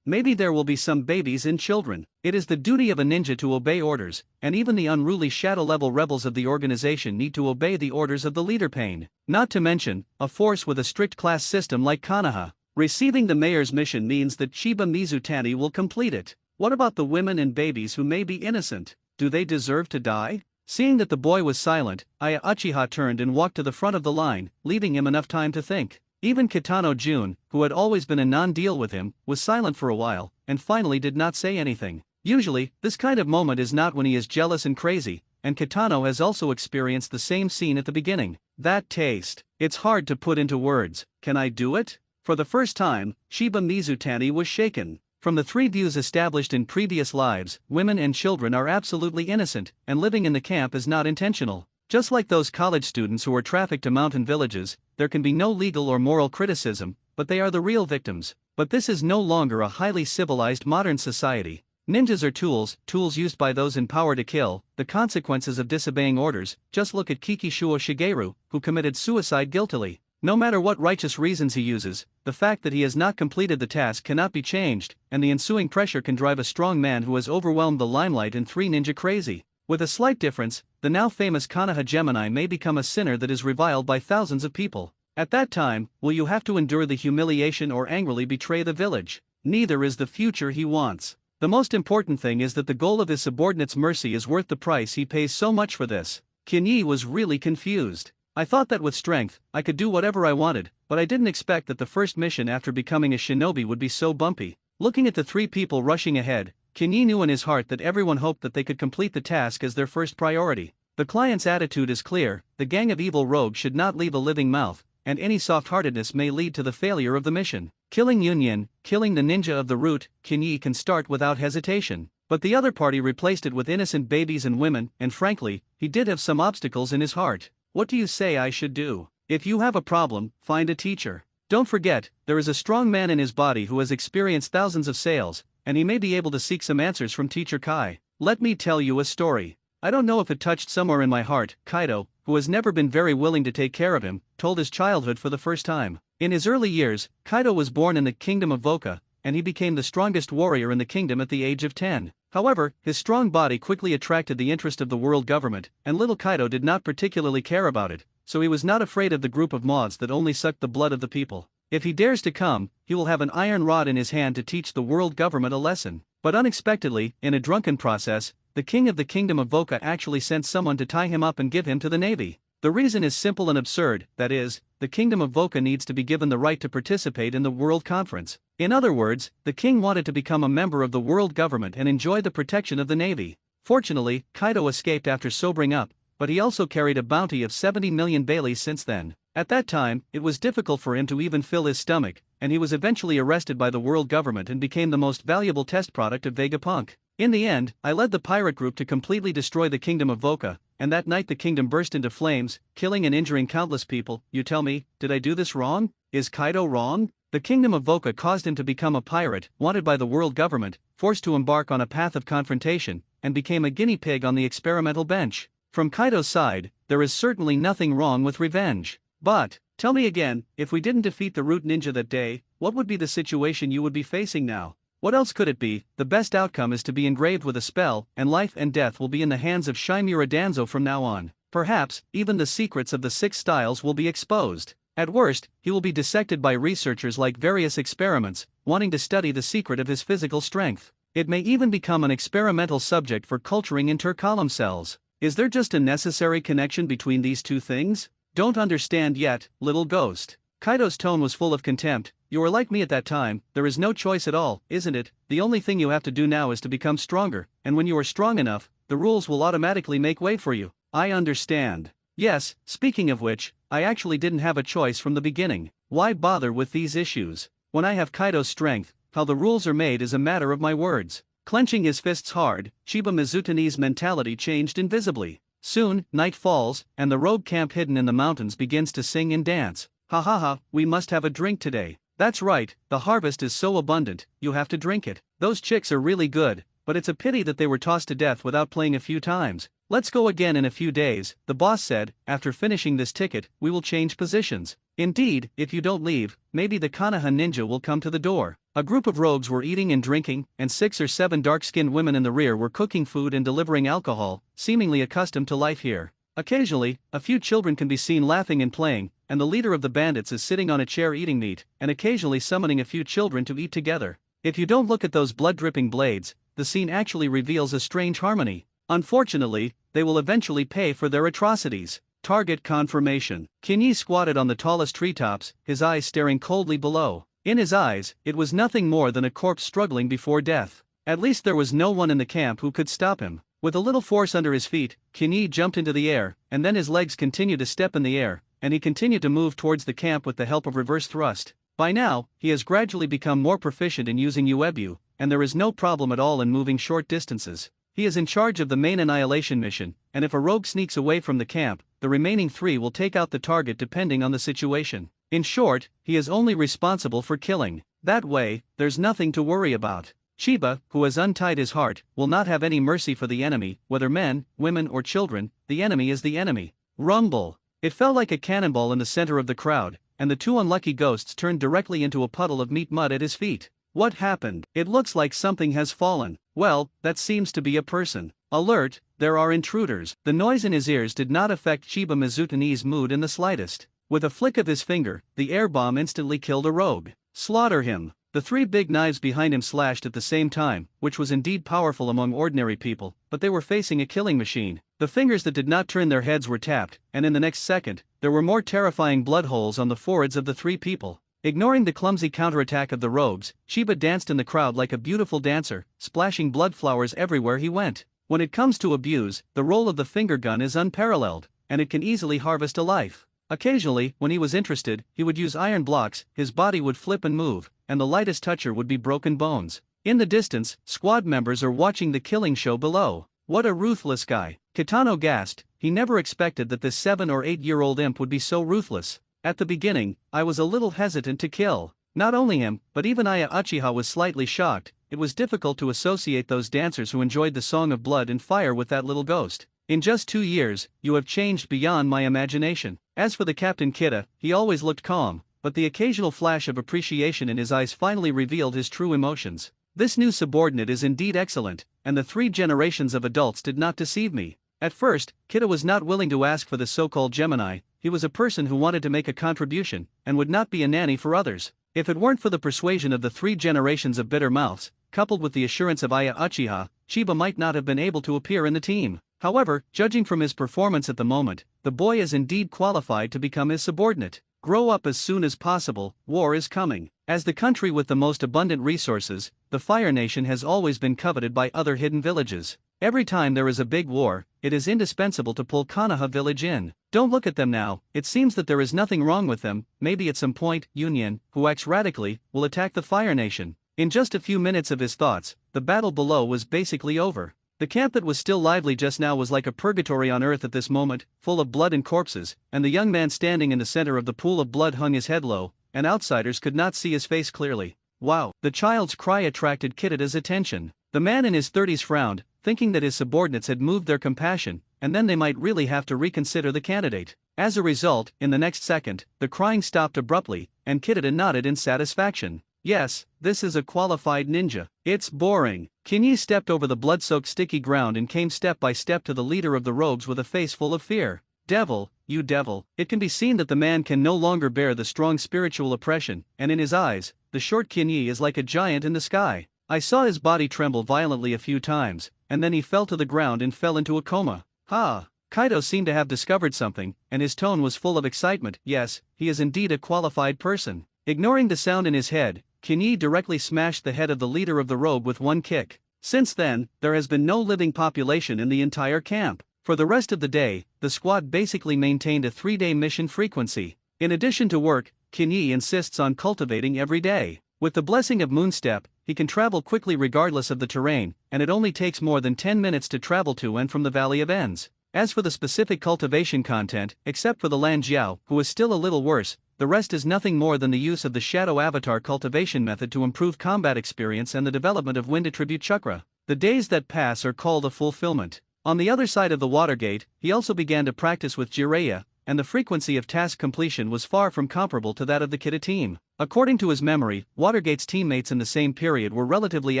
Maybe there will be some babies and children. It is the duty of a ninja to obey orders, and even the unruly shadow-level rebels of the organization need to obey the orders of the leader Pain. Not to mention, a force with a strict class system like Konoha. Receiving the mayor's mission means that Chiba Mizutani will complete it. What about the women and babies who may be innocent? Do they deserve to die? Seeing that the boy was silent, Uchiha turned and walked to the front of the line, leaving him enough time to think. Even Kitano Jun, who had always been a non-deal with him, was silent for a while, and finally did not say anything. Usually, this kind of moment is not when he is jealous and crazy, and Kitano has also experienced the same scene at the beginning. That taste. It's hard to put into words. Can I do it? For the first time, Shiba Mizutani was shaken. From the three views established in previous lives, women and children are absolutely innocent, and living in the camp is not intentional. Just like those college students who are trafficked to mountain villages, there can be no legal or moral criticism, but they are the real victims. But this is no longer a highly civilized modern society. Ninjas are tools used by those in power to kill. The consequences of disobeying orders. Just look at Kikishuo Shigeru, who committed suicide guiltily. No matter what righteous reasons he uses, the fact that he has not completed the task cannot be changed, and the ensuing pressure can drive a strong man who has overwhelmed the limelight and three ninja crazy. With a slight difference, the now famous Konoha Gemini may become a sinner that is reviled by thousands of people. At that time, will you have to endure the humiliation or angrily betray the village? Neither is the future he wants. The most important thing is that the goal of his subordinate's mercy is worth the price he pays so much for this. Kinyi was really confused. I thought that with strength, I could do whatever I wanted, but I didn't expect that the first mission after becoming a shinobi would be so bumpy. Looking at the three people rushing ahead, Kinyi knew in his heart that everyone hoped that they could complete the task as their first priority. The client's attitude is clear: the gang of evil rogues should not leave a living mouth, and any soft-heartedness may lead to the failure of the mission. Killing Yunyin, killing the ninja of the root, Kinyi can start without hesitation. But the other party replaced it with innocent babies and women, and frankly, he did have some obstacles in his heart. What do you say I should do? If you have a problem, find a teacher. Don't forget, there is a strong man in his body who has experienced thousands of sales, and he may be able to seek some answers from Teacher Kai. Let me tell you a story. I don't know if it touched somewhere in my heart. Kaido, who has never been very willing to take care of him, told his childhood for the first time. In his early years, Kaido was born in the kingdom of Voka, and he became the strongest warrior in the kingdom at the age of 10. However, his strong body quickly attracted the interest of the world government, and little Kaido did not particularly care about it, so he was not afraid of the group of moths that only sucked the blood of the people. If he dares to come, he will have an iron rod in his hand to teach the world government a lesson. But unexpectedly, in a drunken process, the king of the kingdom of Voka actually sent someone to tie him up and give him to the navy. The reason is simple and absurd, that is, the kingdom of Voka needs to be given the right to participate in the world conference. In other words, the king wanted to become a member of the world government and enjoy the protection of the navy. Fortunately, Kaido escaped after sobering up, but he also carried a bounty of 70 million baileys since then. At that time, it was difficult for him to even fill his stomach, and he was eventually arrested by the world government and became the most valuable test product of Vegapunk. In the end, I led the pirate group to completely destroy the kingdom of Voka, and that night the kingdom burst into flames, killing and injuring countless people. You tell me, did I do this wrong? Is Kaido wrong? The kingdom of Voka caused him to become a pirate, wanted by the world government, forced to embark on a path of confrontation, and became a guinea pig on the experimental bench. From Kaido's side, there is certainly nothing wrong with revenge. But, tell me again, if we didn't defeat the root ninja that day, what would be the situation you would be facing now? What else could it be? The best outcome is to be engraved with a spell, and life and death will be in the hands of Shimura Danzo from now on. Perhaps, even the secrets of the 6 styles will be exposed. At worst, he will be dissected by researchers like various experiments, wanting to study the secret of his physical strength. It may even become an experimental subject for culturing intercolumn cells. Is there just a necessary connection between these two things? Don't understand yet, little ghost. Kaido's tone was full of contempt. You are like me at that time, there is no choice at all, isn't it? The only thing you have to do now is to become stronger, and when you are strong enough, the rules will automatically make way for you. I understand. Yes, speaking of which, I actually didn't have a choice from the beginning. Why bother with these issues? When I have Kaido's strength, how the rules are made is a matter of my words. Clenching his fists hard, Chiba Mizutane's mentality changed invisibly. Soon, night falls, and the rogue camp hidden in the mountains begins to sing and dance. Ha ha ha, we must have a drink today. That's right, the harvest is so abundant, you have to drink it. Those chicks are really good, but it's a pity that they were tossed to death without playing a few times. Let's go again in a few days, the boss said. After finishing this ticket, we will change positions. Indeed, if you don't leave, maybe the Konoha ninja will come to the door. A group of rogues were eating and drinking, and 6 or 7 dark-skinned women in the rear were cooking food and delivering alcohol, seemingly accustomed to life here. Occasionally, a few children can be seen laughing and playing, and the leader of the bandits is sitting on a chair eating meat, and occasionally summoning a few children to eat together. If you don't look at those blood-dripping blades, the scene actually reveals a strange harmony. Unfortunately, they will eventually pay for their atrocities. Target confirmation. Kinyi squatted on the tallest treetops, his eyes staring coldly below. In his eyes, it was nothing more than a corpse struggling before death. At least there was no one in the camp who could stop him. With a little force under his feet, Kinyi jumped into the air, and then his legs continued to step in the air, and he continued to move towards the camp with the help of reverse thrust. By now, he has gradually become more proficient in using Uebu, and there is no problem at all in moving short distances. He is in charge of the main annihilation mission, and if a rogue sneaks away from the camp, the remaining 3 will take out the target depending on the situation. In short, he is only responsible for killing. That way, there's nothing to worry about. Chiba, who has untied his heart, will not have any mercy for the enemy, whether men, women or children. The enemy is the enemy. Rumble. It fell like a cannonball in the center of the crowd, and the 2 unlucky ghosts turned directly into a puddle of meat mud at his feet. What happened? It looks like something has fallen. Well, that seems to be a person. Alert, there are intruders. The noise in his ears did not affect Chiba Mizutane's mood in the slightest. With a flick of his finger, the air bomb instantly killed a rogue. Slaughter him. The 3 big knives behind him slashed at the same time, which was indeed powerful among ordinary people, but they were facing a killing machine. The fingers that did not turn their heads were tapped, and in the next second, there were more terrifying blood holes on the foreheads of the 3 people. Ignoring the clumsy counterattack of the rogues, Chiba danced in the crowd like a beautiful dancer, splashing blood flowers everywhere he went. When it comes to abuse, the role of the finger gun is unparalleled, and it can easily harvest a life. Occasionally, when he was interested, he would use iron blocks, his body would flip and move, and the lightest toucher would be broken bones. In the distance, squad members are watching the killing show below. What a ruthless guy. Kitano gasped. He never expected that this 7 or 8-year-old imp would be so ruthless. At the beginning, I was a little hesitant to kill. Not only him, but even Aya Uchiha was slightly shocked. It was difficult to associate those dancers who enjoyed the song of blood and fire with that little ghost. In just 2 years, you have changed beyond my imagination. As for the Captain Kidda, he always looked calm, but the occasional flash of appreciation in his eyes finally revealed his true emotions. This new subordinate is indeed excellent, and the 3 generations of adults did not deceive me. At first, Kida was not willing to ask for the so-called Gemini. He was a person who wanted to make a contribution, and would not be a nanny for others. If it weren't for the persuasion of the 3 generations of bitter mouths, coupled with the assurance of Aya Uchiha, Chiba might not have been able to appear in the team. However, judging from his performance at the moment, the boy is indeed qualified to become his subordinate. Grow up as soon as possible, war is coming. As the country with the most abundant resources, the Fire Nation has always been coveted by other hidden villages. Every time there is a big war, it is indispensable to pull Konoha village in. Don't look at them now, it seems that there is nothing wrong with them. Maybe at some point, Union, who acts radically, will attack the Fire Nation. In just a few minutes of his thoughts, the battle below was basically over. The camp that was still lively just now was like a purgatory on earth at this moment, full of blood and corpses, and the young man standing in the center of the pool of blood hung his head low, and outsiders could not see his face clearly. Wow! The child's cry attracted Kida's attention. The man in his 30s frowned, thinking that his subordinates had moved their compassion, and then they might really have to reconsider the candidate. As a result, in the next second, the crying stopped abruptly, and Kida nodded in satisfaction. Yes, this is a qualified ninja. It's boring. Kinyi stepped over the blood-soaked sticky ground and came step by step to the leader of the rogues with a face full of fear. Devil, you devil. It can be seen that the man can no longer bear the strong spiritual oppression, and in his eyes, the short Kinyi is like a giant in the sky. I saw his body tremble violently a few times, and then he fell to the ground and fell into a coma. Ha! Kaido seemed to have discovered something, and his tone was full of excitement. Yes, he is indeed a qualified person. Ignoring the sound in his head, Kinyi directly smashed the head of the leader of the rogue with one kick. Since then, there has been no living population in the entire camp. For the rest of the day, the squad basically maintained a 3-day mission frequency. In addition to work, Kinyi insists on cultivating every day. With the blessing of Moonstep, he can travel quickly regardless of the terrain, and it only takes more than 10 minutes to travel to and from the Valley of Ends. As for the specific cultivation content, except for the Lan Jiao, who is still a little worse, the rest is nothing more than the use of the Shadow Avatar cultivation method to improve combat experience and the development of Wind Attribute Chakra. The days that pass are called a fulfillment. On the other side of the Watergate, he also began to practice with Jiraiya, and the frequency of task completion was far from comparable to that of the Kida team. According to his memory, Watergate's teammates in the same period were relatively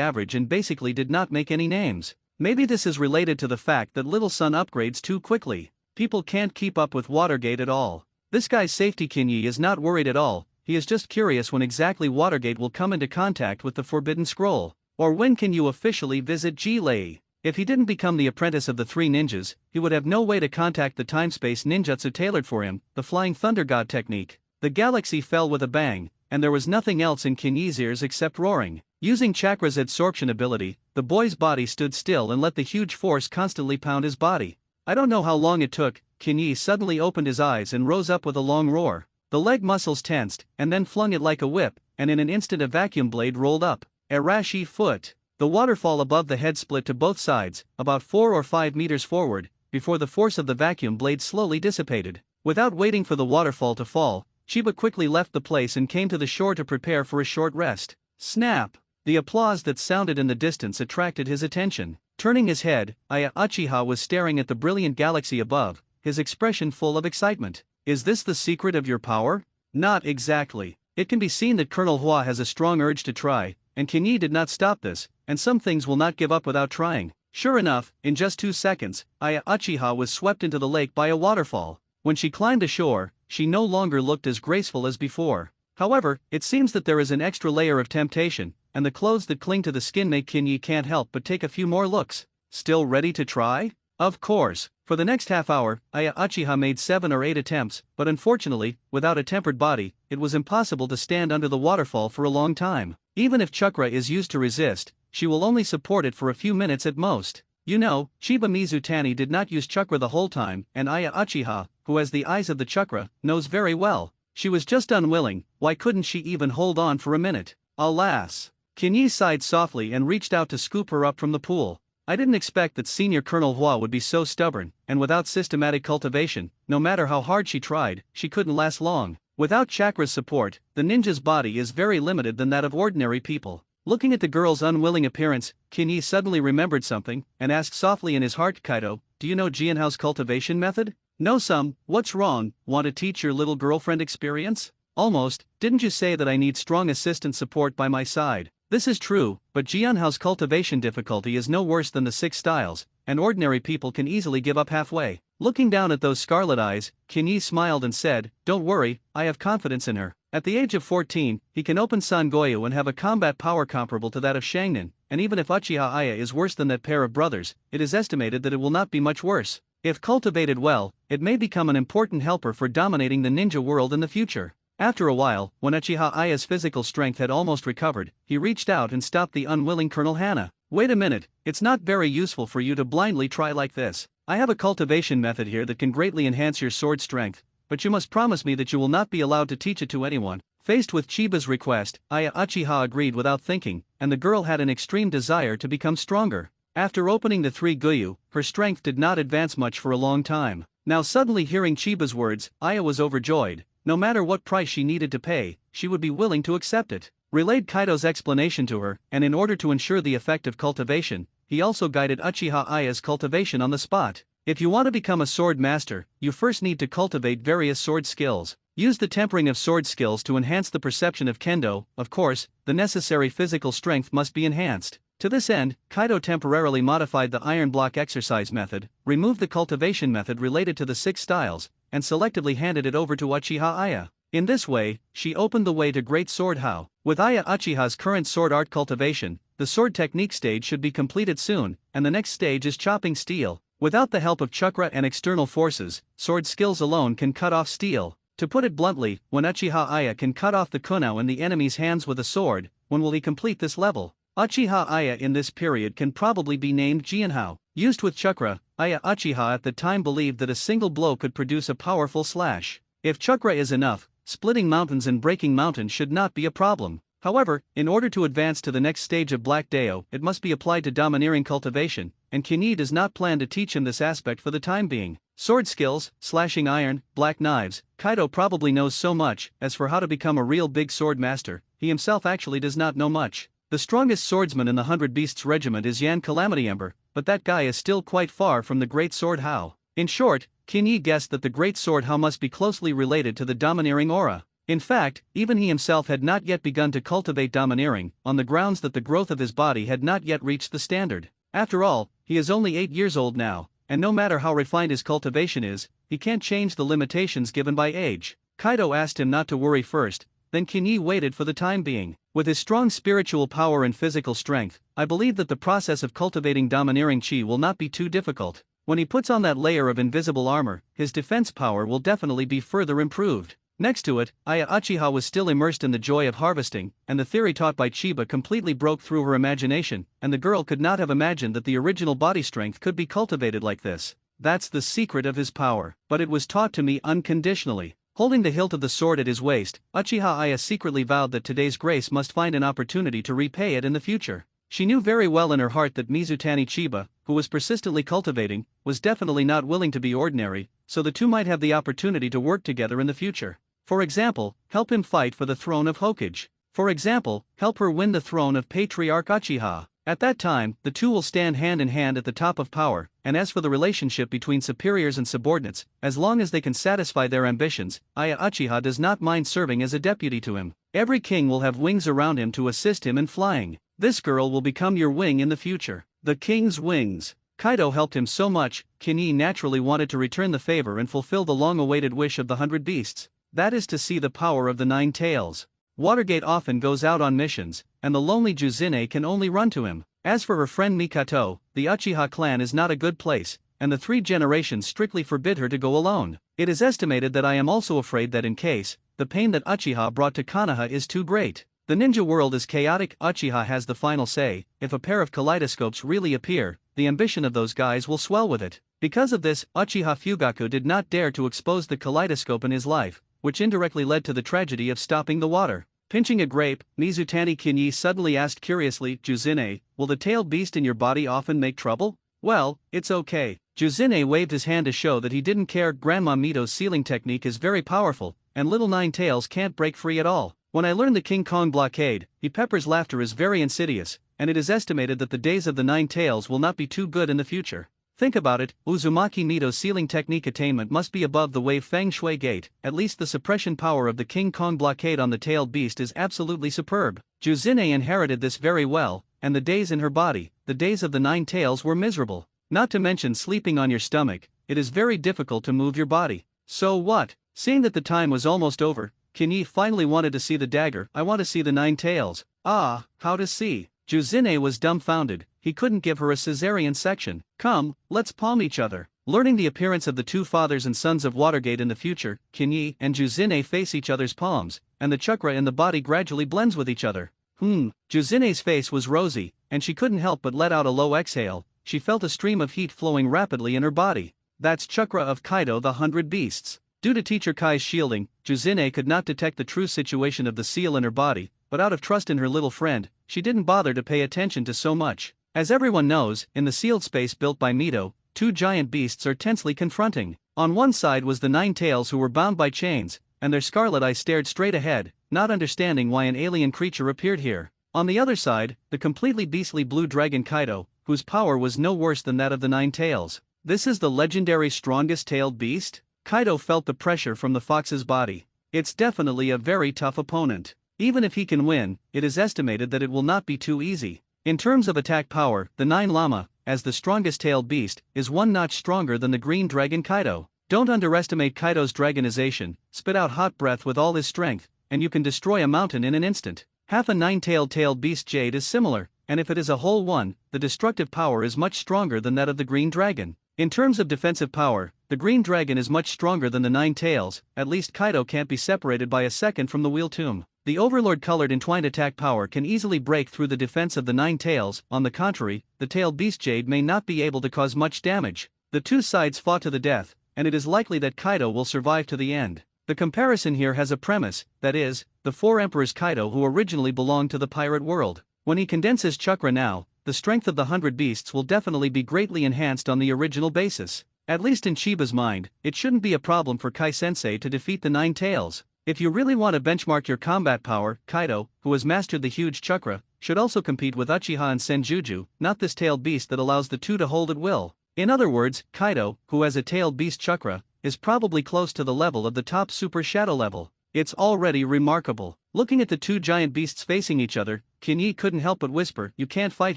average and basically did not make any names. Maybe this is related to the fact that Little Sun upgrades too quickly. People can't keep up with Watergate at all. This guy's safety Kinyi is not worried at all, he is just curious when exactly Watergate will come into contact with the Forbidden Scroll. Or when can you officially visit Ji-Lei? If he didn't become the apprentice of the 3 ninjas, he would have no way to contact the time-space ninjutsu tailored for him, the Flying Thunder God technique. The galaxy fell with a bang, and there was nothing else in Kinyi's ears except roaring. Using Chakra's absorption ability, the boy's body stood still and let the huge force constantly pound his body. I don't know how long it took. Kinyi suddenly opened his eyes and rose up with a long roar. The leg muscles tensed, and then flung it like a whip, and in an instant a vacuum blade rolled up. Arashi foot. The waterfall above the head split to both sides, about 4 or 5 meters forward, before the force of the vacuum blade slowly dissipated. Without waiting for the waterfall to fall, Chiba quickly left the place and came to the shore to prepare for a short rest. Snap! The applause that sounded in the distance attracted his attention. Turning his head, Aya Uchiha was staring at the brilliant galaxy above, his expression full of excitement. Is this the secret of your power? Not exactly. It can be seen that Colonel Hua has a strong urge to try, and Kinyi did not stop this, and some things will not give up without trying. Sure enough, in just 2 seconds, Aya Uchiha was swept into the lake by a waterfall. When she climbed ashore, she no longer looked as graceful as before. However, it seems that there is an extra layer of temptation, and the clothes that cling to the skin make Kinyi can't help but take a few more looks. Still ready to try? Of course. For the next half hour, Aya Uchiha made 7 or 8 attempts, but unfortunately, without a tempered body, it was impossible to stand under the waterfall for a long time. Even if chakra is used to resist, she will only support it for a few minutes at most. You know, Chiba Mizutani did not use chakra the whole time, and Aya Uchiha, who has the eyes of the chakra, knows very well. She was just unwilling. Why couldn't she even hold on for a minute? Alas! Kinyi sighed softly and reached out to scoop her up from the pool. I didn't expect that Senior Colonel Hua would be so stubborn, and without systematic cultivation, no matter how hard she tried, she couldn't last long. Without chakra's support, the ninja's body is very limited than that of ordinary people. Looking at the girl's unwilling appearance, Kinyi suddenly remembered something, and asked softly in his heart, Kaido, do you know Jianhao's cultivation method? Know some. What's wrong? Want to teach your little girlfriend experience? Almost, didn't you say that I need strong assistant support by my side? This is true, but Jianhao's cultivation difficulty is no worse than the 6 styles, and ordinary people can easily give up halfway. Looking down at those scarlet eyes, Qin Yi smiled and said, "Don't worry, I have confidence in her." At the age of 14, he can open Sangoyu and have a combat power comparable to that of Shangnan, and even if Uchiha Aya is worse than that pair of brothers, it is estimated that it will not be much worse. If cultivated well, it may become an important helper for dominating the ninja world in the future. After a while, when Uchiha Aya's physical strength had almost recovered, he reached out and stopped the unwilling Colonel Hana. "Wait a minute, it's not very useful for you to blindly try like this. I have a cultivation method here that can greatly enhance your sword strength, but you must promise me that you will not be allowed to teach it to anyone." Faced with Chiba's request, Aya Uchiha agreed without thinking, and the girl had an extreme desire to become stronger. After opening the 3 Guyu, her strength did not advance much for a long time. Now suddenly hearing Chiba's words, Aya was overjoyed. No matter what price she needed to pay, she would be willing to accept it. Relayed Kaido's explanation to her, and in order to ensure the effective cultivation, he also guided Uchiha Aya's cultivation on the spot. If you want to become a sword master, you first need to cultivate various sword skills. Use the tempering of sword skills to enhance the perception of kendo. Of course, the necessary physical strength must be enhanced. To this end, Kaido temporarily modified the iron block exercise method, removed the cultivation method related to the 6 styles, and selectively handed it over to Uchiha Aya. In this way, she opened the way to Great Sword How. With Aya Uchiha's current sword art cultivation, the sword technique stage should be completed soon, and the next stage is chopping steel. Without the help of chakra and external forces, sword skills alone can cut off steel. To put it bluntly, when Uchiha Aya can cut off the kunao in the enemy's hands with a sword, when will he complete this level? Uchiha Aya in this period can probably be named Jianhao. Used with chakra, Aya Uchiha at the time believed that a single blow could produce a powerful slash. If chakra is enough, splitting mountains and breaking mountains should not be a problem. However, in order to advance to the next stage of Black Dao, it must be applied to domineering cultivation, and Qin Yi does not plan to teach him this aspect for the time being. Sword skills, slashing iron, black knives, Kaido probably knows so much. As for how to become a real big sword master, he himself actually does not know much. The strongest swordsman in the 100 Beasts regiment is Yan Calamity Ember, but that guy is still quite far from the Great Sword How. In short, Qin Yi guessed that the Great Sword How must be closely related to the domineering aura. In fact, even he himself had not yet begun to cultivate domineering, on the grounds that the growth of his body had not yet reached the standard. After all, he is only 8 years old now, and no matter how refined his cultivation is, he can't change the limitations given by age. Kaido asked him not to worry first, then Qin Yi waited for the time being. With his strong spiritual power and physical strength, I believe that the process of cultivating domineering chi will not be too difficult. When he puts on that layer of invisible armor, his defense power will definitely be further improved. Next to it, Aya Uchiha was still immersed in the joy of harvesting, and the theory taught by Chiba completely broke through her imagination, and the girl could not have imagined that the original body strength could be cultivated like this. That's the secret of his power, but it was taught to me unconditionally. Holding the hilt of the sword at his waist, Uchiha Aya secretly vowed that today's grace must find an opportunity to repay it in the future. She knew very well in her heart that Mizutani Chiba, who was persistently cultivating, was definitely not willing to be ordinary, so the two might have the opportunity to work together in the future. For example, help him fight for the throne of Hokage. For example, help her win the throne of Patriarch Uchiha. At that time, the two will stand hand in hand at the top of power, and as for the relationship between superiors and subordinates, as long as they can satisfy their ambitions, Aya Uchiha does not mind serving as a deputy to him. Every king will have wings around him to assist him in flying. This girl will become your wing in the future. The king's wings. Kaido helped him so much, Qin Yi naturally wanted to return the favor and fulfill the long-awaited wish of the 100 beasts. That is to see the power of the 9 tails. Watergate often goes out on missions, and the lonely Juzine can only run to him. As for her friend Mikato, the Uchiha clan is not a good place, and the 3 generations strictly forbid her to go alone. It is estimated that I am also afraid that in case, the pain that Uchiha brought to Konoha is too great. The ninja world is chaotic. Uchiha has the final say. If a pair of kaleidoscopes really appear, the ambition of those guys will swell with it. Because of this, Uchiha Fugaku did not dare to expose the kaleidoscope in his life, which indirectly led to the tragedy of stopping the water. Pinching a grape, Mizutani Qin Yi suddenly asked curiously, Juzine, will the tailed beast in your body often make trouble? Well, it's okay. Juzine waved his hand to show that he didn't care. Grandma Mito's sealing technique is very powerful, and little 9 tails can't break free at all. When I learned the King Kong blockade, Pepper's laughter is very insidious, and it is estimated that the days of the 9 tails will not be too good in the future. Think about it, Uzumaki Mito's sealing technique attainment must be above the wave Feng Shui gate, at least the suppression power of the King Kong blockade on the tailed beast is absolutely superb. Juzine inherited this very well, and the days in her body, the days of the 9 tails were miserable. Not to mention sleeping on your stomach, it is very difficult to move your body. So what? Seeing that the time was almost over, Kinyi finally wanted to see the dagger. I want to see the 9 tails. Ah, how to see? Juzine was dumbfounded, he couldn't give her a cesarean section. Come, let's palm each other. Learning the appearance of the 2 fathers and sons of Watergate in the future, Kinyi and Juzine face each other's palms, and the chakra in the body gradually blends with each other. Juzine's face was rosy, and she couldn't help but let out a low exhale. She felt a stream of heat flowing rapidly in her body. That's chakra of Kaido the 100 Beasts. Due to Teacher Kai's shielding, Juzine could not detect the true situation of the seal in her body, but out of trust in her little friend, she didn't bother to pay attention to so much. As everyone knows, in the sealed space built by Mito, 2 giant beasts are tensely confronting. On one side was the 9 tails who were bound by chains, and their scarlet eyes stared straight ahead, not understanding why an alien creature appeared here. On the other side, the completely beastly blue dragon Kaido, whose power was no worse than that of the 9 tails. This is the legendary strongest tailed beast? Kaido felt the pressure from the fox's body. It's definitely a very tough opponent. Even if he can win, it is estimated that it will not be too easy. In terms of attack power, the 9 Llama, as the strongest tailed beast, is 1 notch stronger than the green dragon Kaido. Don't underestimate Kaido's dragonization. Spit out hot breath with all his strength, and you can destroy a mountain in an instant. Half a 9-tailed beast jade is similar, and if it is a whole one, the destructive power is much stronger than that of the green dragon. In terms of defensive power, the green dragon is much stronger than the 9 tails. At least Kaido can't be separated by a second from the wheel tomb. The overlord colored entwined attack power can easily break through the defense of the 9 tails. On the contrary, the tailed beast jade may not be able to cause much damage. The 2 sides fought to the death, and it is likely that Kaido will survive to the end. The comparison here has a premise, that is, the 4 emperors Kaido who originally belonged to the pirate world. When he condenses chakra now, the strength of the 100 beasts will definitely be greatly enhanced on the original basis. At least in Chiba's mind, it shouldn't be a problem for Kai-sensei to defeat the 9 tails. If you really want to benchmark your combat power, Kaido, who has mastered the huge chakra, should also compete with Uchiha and Senjuju, not this tailed beast that allows the 2 to hold at will. In other words, Kaido, who has a tailed beast chakra, is probably close to the level of the top super shadow level. It's already remarkable. Looking at the 2 giant beasts facing each other, Kinyi couldn't help but whisper, "You can't fight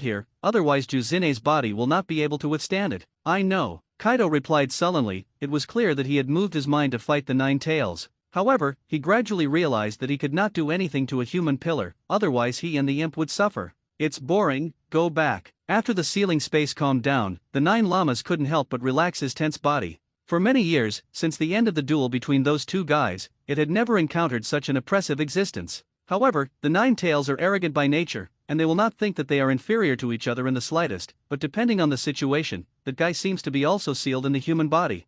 here, otherwise Juzine's body will not be able to withstand it." "I know," Kaido replied sullenly. It was clear that he had moved his mind to fight the 9 tails. However, he gradually realized that he could not do anything to a human pillar, otherwise he and the imp would suffer. "It's boring, go back." After the sealing space calmed down, the 9 llamas couldn't help but relax his tense body. For many years, since the end of the duel between those 2 guys, it had never encountered such an oppressive existence. However, the 9 tails are arrogant by nature, and they will not think that they are inferior to each other in the slightest, but depending on the situation, that guy seems to be also sealed in the human body.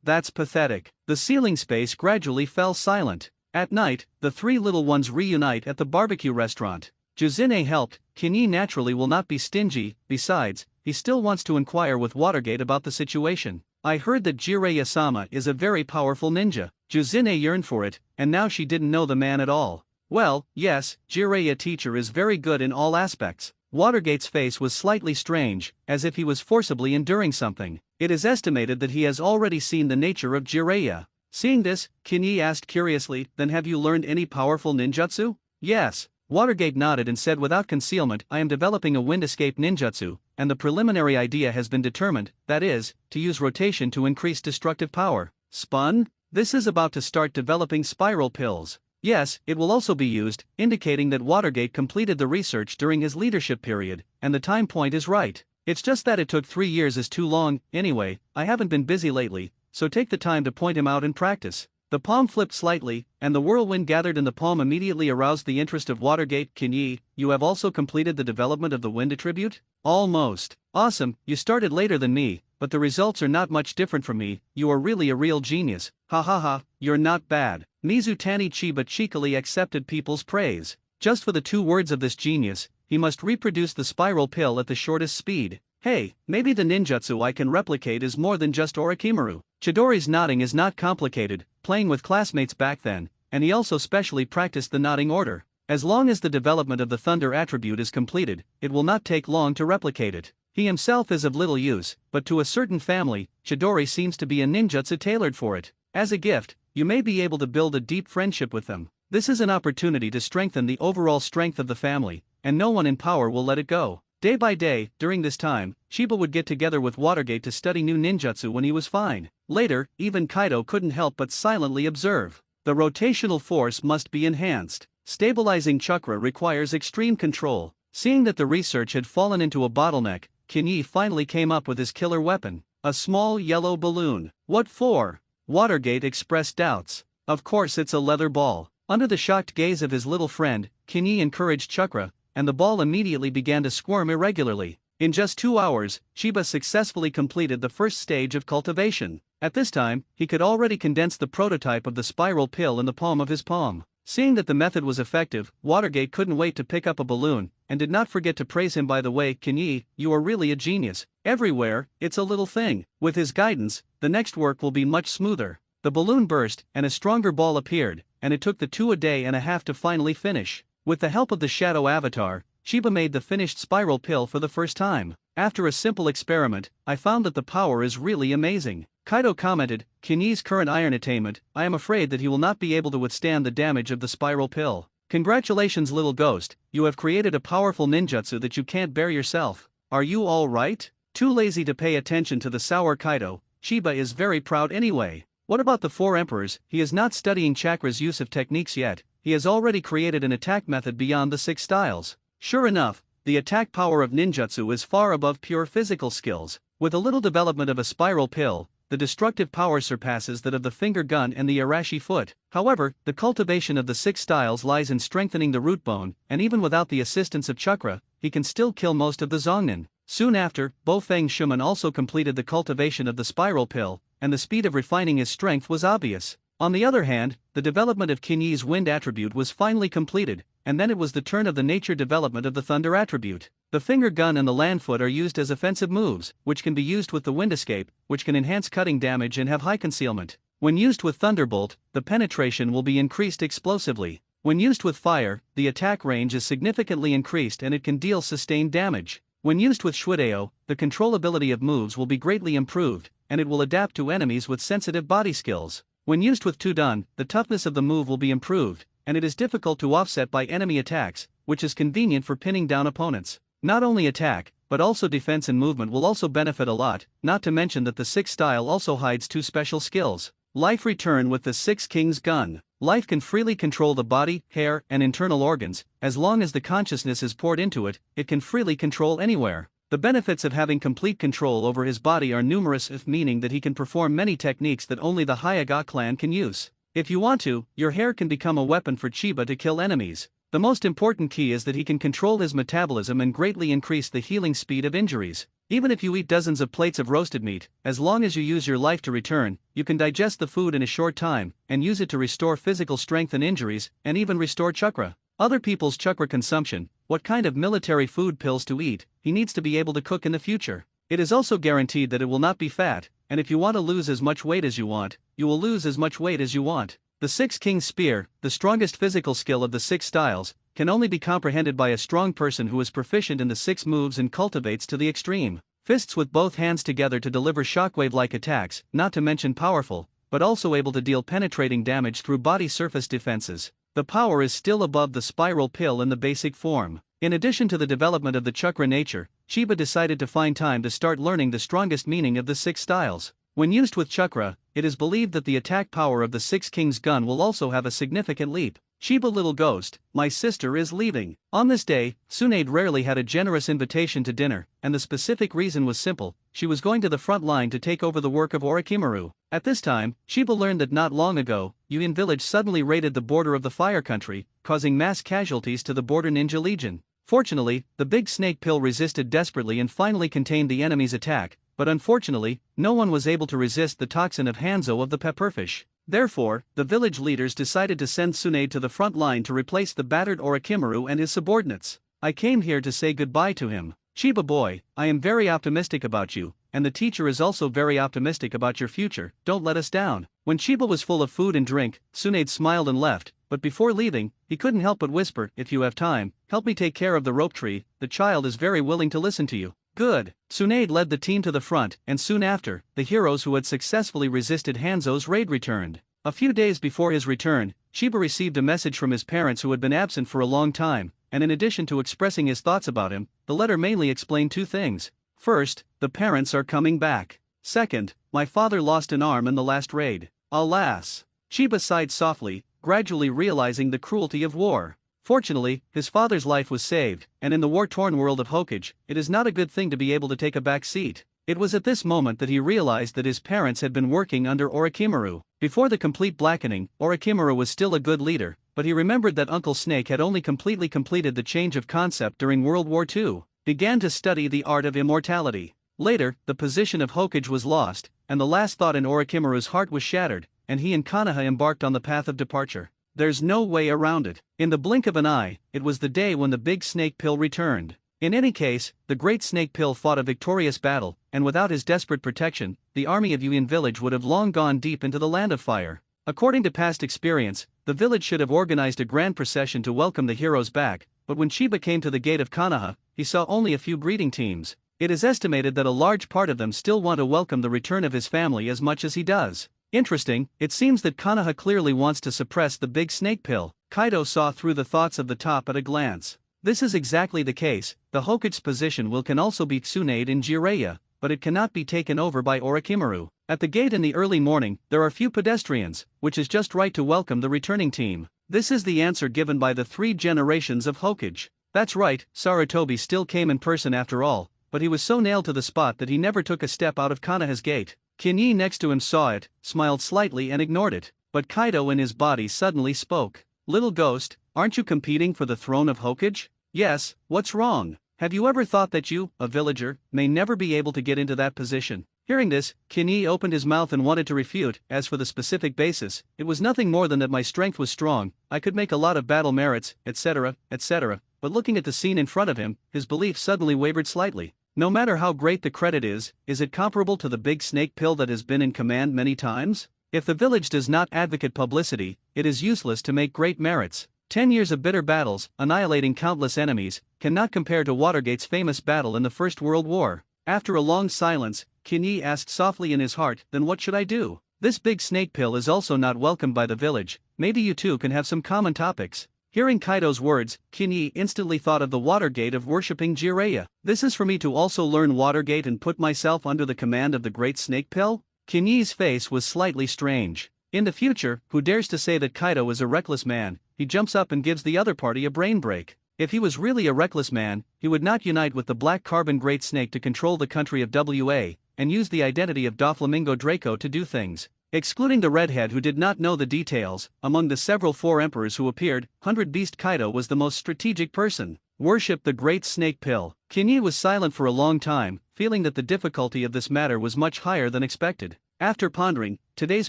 That's pathetic. The sealing space gradually fell silent. At night, the 3 little ones reunite at the barbecue restaurant. Juzine helped. Kinyi naturally will not be stingy, besides, he still wants to inquire with Watergate about the situation. "I heard that Jiraiya-sama is a very powerful ninja." Juzine yearned for it, and now she didn't know the man at all. "Well, yes, Jiraiya teacher is very good in all aspects." Watergate's face was slightly strange, as if he was forcibly enduring something. It is estimated that he has already seen the nature of Jiraiya. Seeing this, Kinyi asked curiously, "Then have you learned any powerful ninjutsu?" "Yes." Watergate nodded and said without concealment, "I am developing a wind escape ninjutsu, and the preliminary idea has been determined, that is, to use rotation to increase destructive power." "Spun? This is about to start developing spiral pills." "Yes, it will also be used," indicating that Watergate completed the research during his leadership period, and the time point is right. It's just that it took 3 years is too long. Anyway, I haven't been busy lately, so take the time to point him out in practice. The palm flipped slightly, and the whirlwind gathered in the palm immediately aroused the interest of Watergate. "Kinyi, you have also completed the development of the wind attribute?" "Almost." "Awesome, you started later than me, but the results are not much different from me. You are really a real genius." "Ha ha ha, you're not bad." Mizutani Chiba cheekily accepted people's praise. Just for the 2 words of this genius, he must reproduce the spiral pill at the shortest speed. "Hey, maybe the ninjutsu I can replicate is more than just Orochimaru." Chidori's nodding is not complicated, playing with classmates back then, and he also specially practiced the nodding order. As long as the development of the thunder attribute is completed, it will not take long to replicate it. He himself is of little use, but to a certain family, Chidori seems to be a ninjutsu tailored for it. As a gift, you may be able to build a deep friendship with them. This is an opportunity to strengthen the overall strength of the family, and no one in power will let it go. Day by day, during this time, Shiba would get together with Watergate to study new ninjutsu when he was fine. Later, even Kaido couldn't help but silently observe. The rotational force must be enhanced. Stabilizing chakra requires extreme control. Seeing that the research had fallen into a bottleneck, Kinyi finally came up with his killer weapon, a small yellow balloon. What for? Watergate expressed doubts. Of course it's a leather ball. Under the shocked gaze of his little friend, Kinyi encouraged chakra, and the ball immediately began to squirm irregularly. In just 2 hours, Shiba successfully completed the first stage of cultivation. At this time, he could already condense the prototype of the spiral pill in the palm of his palm. Seeing that the method was effective, Watergate couldn't wait to pick up a balloon, and did not forget to praise him by the way. Kinyi, you are really a genius. Everywhere, it's a little thing. With his guidance, the next work will be much smoother. The balloon burst, and a stronger ball appeared, and it took the 2 days and a half to finally finish. With the help of the shadow avatar, Shiba made the finished spiral pill for the first time. After a simple experiment, I found that the power is really amazing. Kaido commented, Kinyi's current iron attainment, I am afraid that he will not be able to withstand the damage of the spiral pill. Congratulations little ghost, you have created a powerful ninjutsu that you can't bear yourself. Are you alright? Too lazy to pay attention to the sour Kaido, Shiba is very proud anyway. What about the 4 emperors? He is not studying chakra's use of techniques yet. He has already created an attack method beyond the 6 styles. Sure enough, the attack power of ninjutsu is far above pure physical skills. With a little development of a spiral pill, the destructive power surpasses that of the finger gun and the Arashi foot. However, the cultivation of the 6 styles lies in strengthening the root bone, and even without the assistance of chakra, he can still kill most of the Zongnin. Soon after, Bofeng Shuman also completed the cultivation of the spiral pill, and the speed of refining his strength was obvious. On the other hand, the development of Kinyi's wind attribute was finally completed, and then it was the turn of the nature development of the thunder attribute. The finger gun and the land foot are used as offensive moves, which can be used with the wind escape, which can enhance cutting damage and have high concealment. When used with thunderbolt, the penetration will be increased explosively. When used with fire, the attack range is significantly increased and it can deal sustained damage. When used with Shuideo, the controllability of moves will be greatly improved, and it will adapt to enemies with sensitive body skills. When used with Tudun, the toughness of the move will be improved, and it is difficult to offset by enemy attacks, which is convenient for pinning down opponents. Not only attack, but also defense and movement will also benefit a lot, not to mention that the 6 style also hides 2 special skills. Life return with the 6 King's gun. Life can freely control the body, hair, and internal organs. As long as the consciousness is poured into it, it can freely control anywhere. The benefits of having complete control over his body are numerous, meaning that he can perform many techniques that only the Hyuga clan can use. If you want to, your hair can become a weapon for Chiba to kill enemies. The most important key is that he can control his metabolism and greatly increase the healing speed of injuries. Even if you eat dozens of plates of roasted meat, as long as you use your life to return, you can digest the food in a short time, and use it to restore physical strength and injuries, and even restore chakra. Other people's chakra consumption, what kind of military food pills to eat, he needs to be able to cook in the future. It is also guaranteed that it will not be fat, and if you want to lose as much weight as you want, you will lose as much weight as you want. The 6 King's Spear, the strongest physical skill of the 6 styles, can only be comprehended by a strong person who is proficient in the 6 moves and cultivates to the extreme. Fists with both hands together to deliver shockwave-like attacks, not to mention powerful, but also able to deal penetrating damage through body surface defenses. The power is still above the spiral pill in the basic form. In addition to the development of the chakra nature, Chiba decided to find time to start learning the strongest meaning of the 6 styles. When used with chakra, it is believed that the attack power of the 6 King's gun will also have a significant leap. Chiba little ghost, my sister is leaving. On this day, Tsunade rarely had a generous invitation to dinner, and the specific reason was simple: she was going to the front line to take over the work of Orochimaru. At this time, Chiba learned that not long ago, Yuin village suddenly raided the border of the Fire Country, causing mass casualties to the Border Ninja Legion. Fortunately, the big snake pill resisted desperately and finally contained the enemy's attack, but unfortunately, no one was able to resist the toxin of Hanzo of the pepperfish. Therefore, the village leaders decided to send Tsunade to the front line to replace the battered Orochimaru and his subordinates. I came here to say goodbye to him. Chiba boy, I am very optimistic about you, and the teacher is also very optimistic about your future. Don't let us down. When Chiba was full of food and drink, Tsunade smiled and left, but before leaving, he couldn't help but whisper, if you have time, help me take care of the rope tree, the child is very willing to listen to you. Good. Tsunade led the team to the front, and soon after, the heroes who had successfully resisted Hanzo's raid returned. A few days before his return, Chiba received a message from his parents who had been absent for a long time, and in addition to expressing his thoughts about him, the letter mainly explained two things. First, the parents are coming back. Second, my father lost an arm in the last raid. Alas. Chiba sighed softly, gradually realizing the cruelty of war. Fortunately, his father's life was saved, and in the war-torn world of Hokage, it is not a good thing to be able to take a back seat. It was at this moment that he realized that his parents had been working under Orochimaru. Before the complete blackening, Orochimaru was still a good leader, but he remembered that Uncle Snake had only completed the change of concept during World War II, began to study the art of immortality. Later, the position of Hokage was lost, and the last thought in Orochimaru's heart was shattered, and he and Konoha embarked on the path of departure. There's no way around it. In the blink of an eye, it was the day when the big snake pill returned. In any case, the great snake pill fought a victorious battle, and without his desperate protection, the army of Yuin village would have long gone deep into the land of fire. According to past experience, the village should have organized a grand procession to welcome the heroes back, but when Chiba came to the gate of Konoha, he saw only a few greeting teams. It is estimated that a large part of them still want to welcome the return of his family as much as he does. Interesting, it seems that Konoha clearly wants to suppress the big snake pill. Kaido saw through the thoughts of the top at a glance. This is exactly the case. The Hokage's position can also be Tsunade in Jiraiya, but it cannot be taken over by Orochimaru. At the gate in the early morning, there are few pedestrians, which is just right to welcome the returning team. This is the answer given by the 3 generations of Hokage. That's right, Sarutobi still came in person after all, but he was so nailed to the spot that he never took a step out of Konoha's gate. Kinyi next to him saw it, smiled slightly and ignored it, but Kaido in his body suddenly spoke. Little ghost, aren't you competing for the throne of Hokage? Yes, what's wrong? Have you ever thought that you, a villager, may never be able to get into that position? Hearing this, Kinyi opened his mouth and wanted to refute. As for the specific basis, it was nothing more than that my strength was strong, I could make a lot of battle merits, etc., etc., but looking at the scene in front of him, his belief suddenly wavered slightly. No matter how great the credit is it comparable to the big snake pill that has been in command many times? If the village does not advocate publicity, it is useless to make great merits. 10 years of bitter battles, annihilating countless enemies, cannot compare to Watergate's famous battle in the First World War. After a long silence, Kinyi asked softly in his heart, then what should I do? This big snake pill is also not welcomed by the village, maybe you two can have some common topics. Hearing Kaido's words, Kinyi instantly thought of the Watergate of worshipping Jiraiya. This is for me to also learn Watergate and put myself under the command of the great snake pill? Kinyi's face was slightly strange. In the future, who dares to say that Kaido is a reckless man? He jumps up and gives the other party a brain break. If he was really a reckless man, he would not unite with the Black Carbon Great Snake to control the country of WA, and use the identity of Doflamingo Draco to do things. Excluding the redhead who did not know the details, among the several 4 emperors who appeared, 100 Beast Kaido was the most strategic person. Worship the great snake pill. Kinyi was silent for a long time, feeling that the difficulty of this matter was much higher than expected. After pondering, today's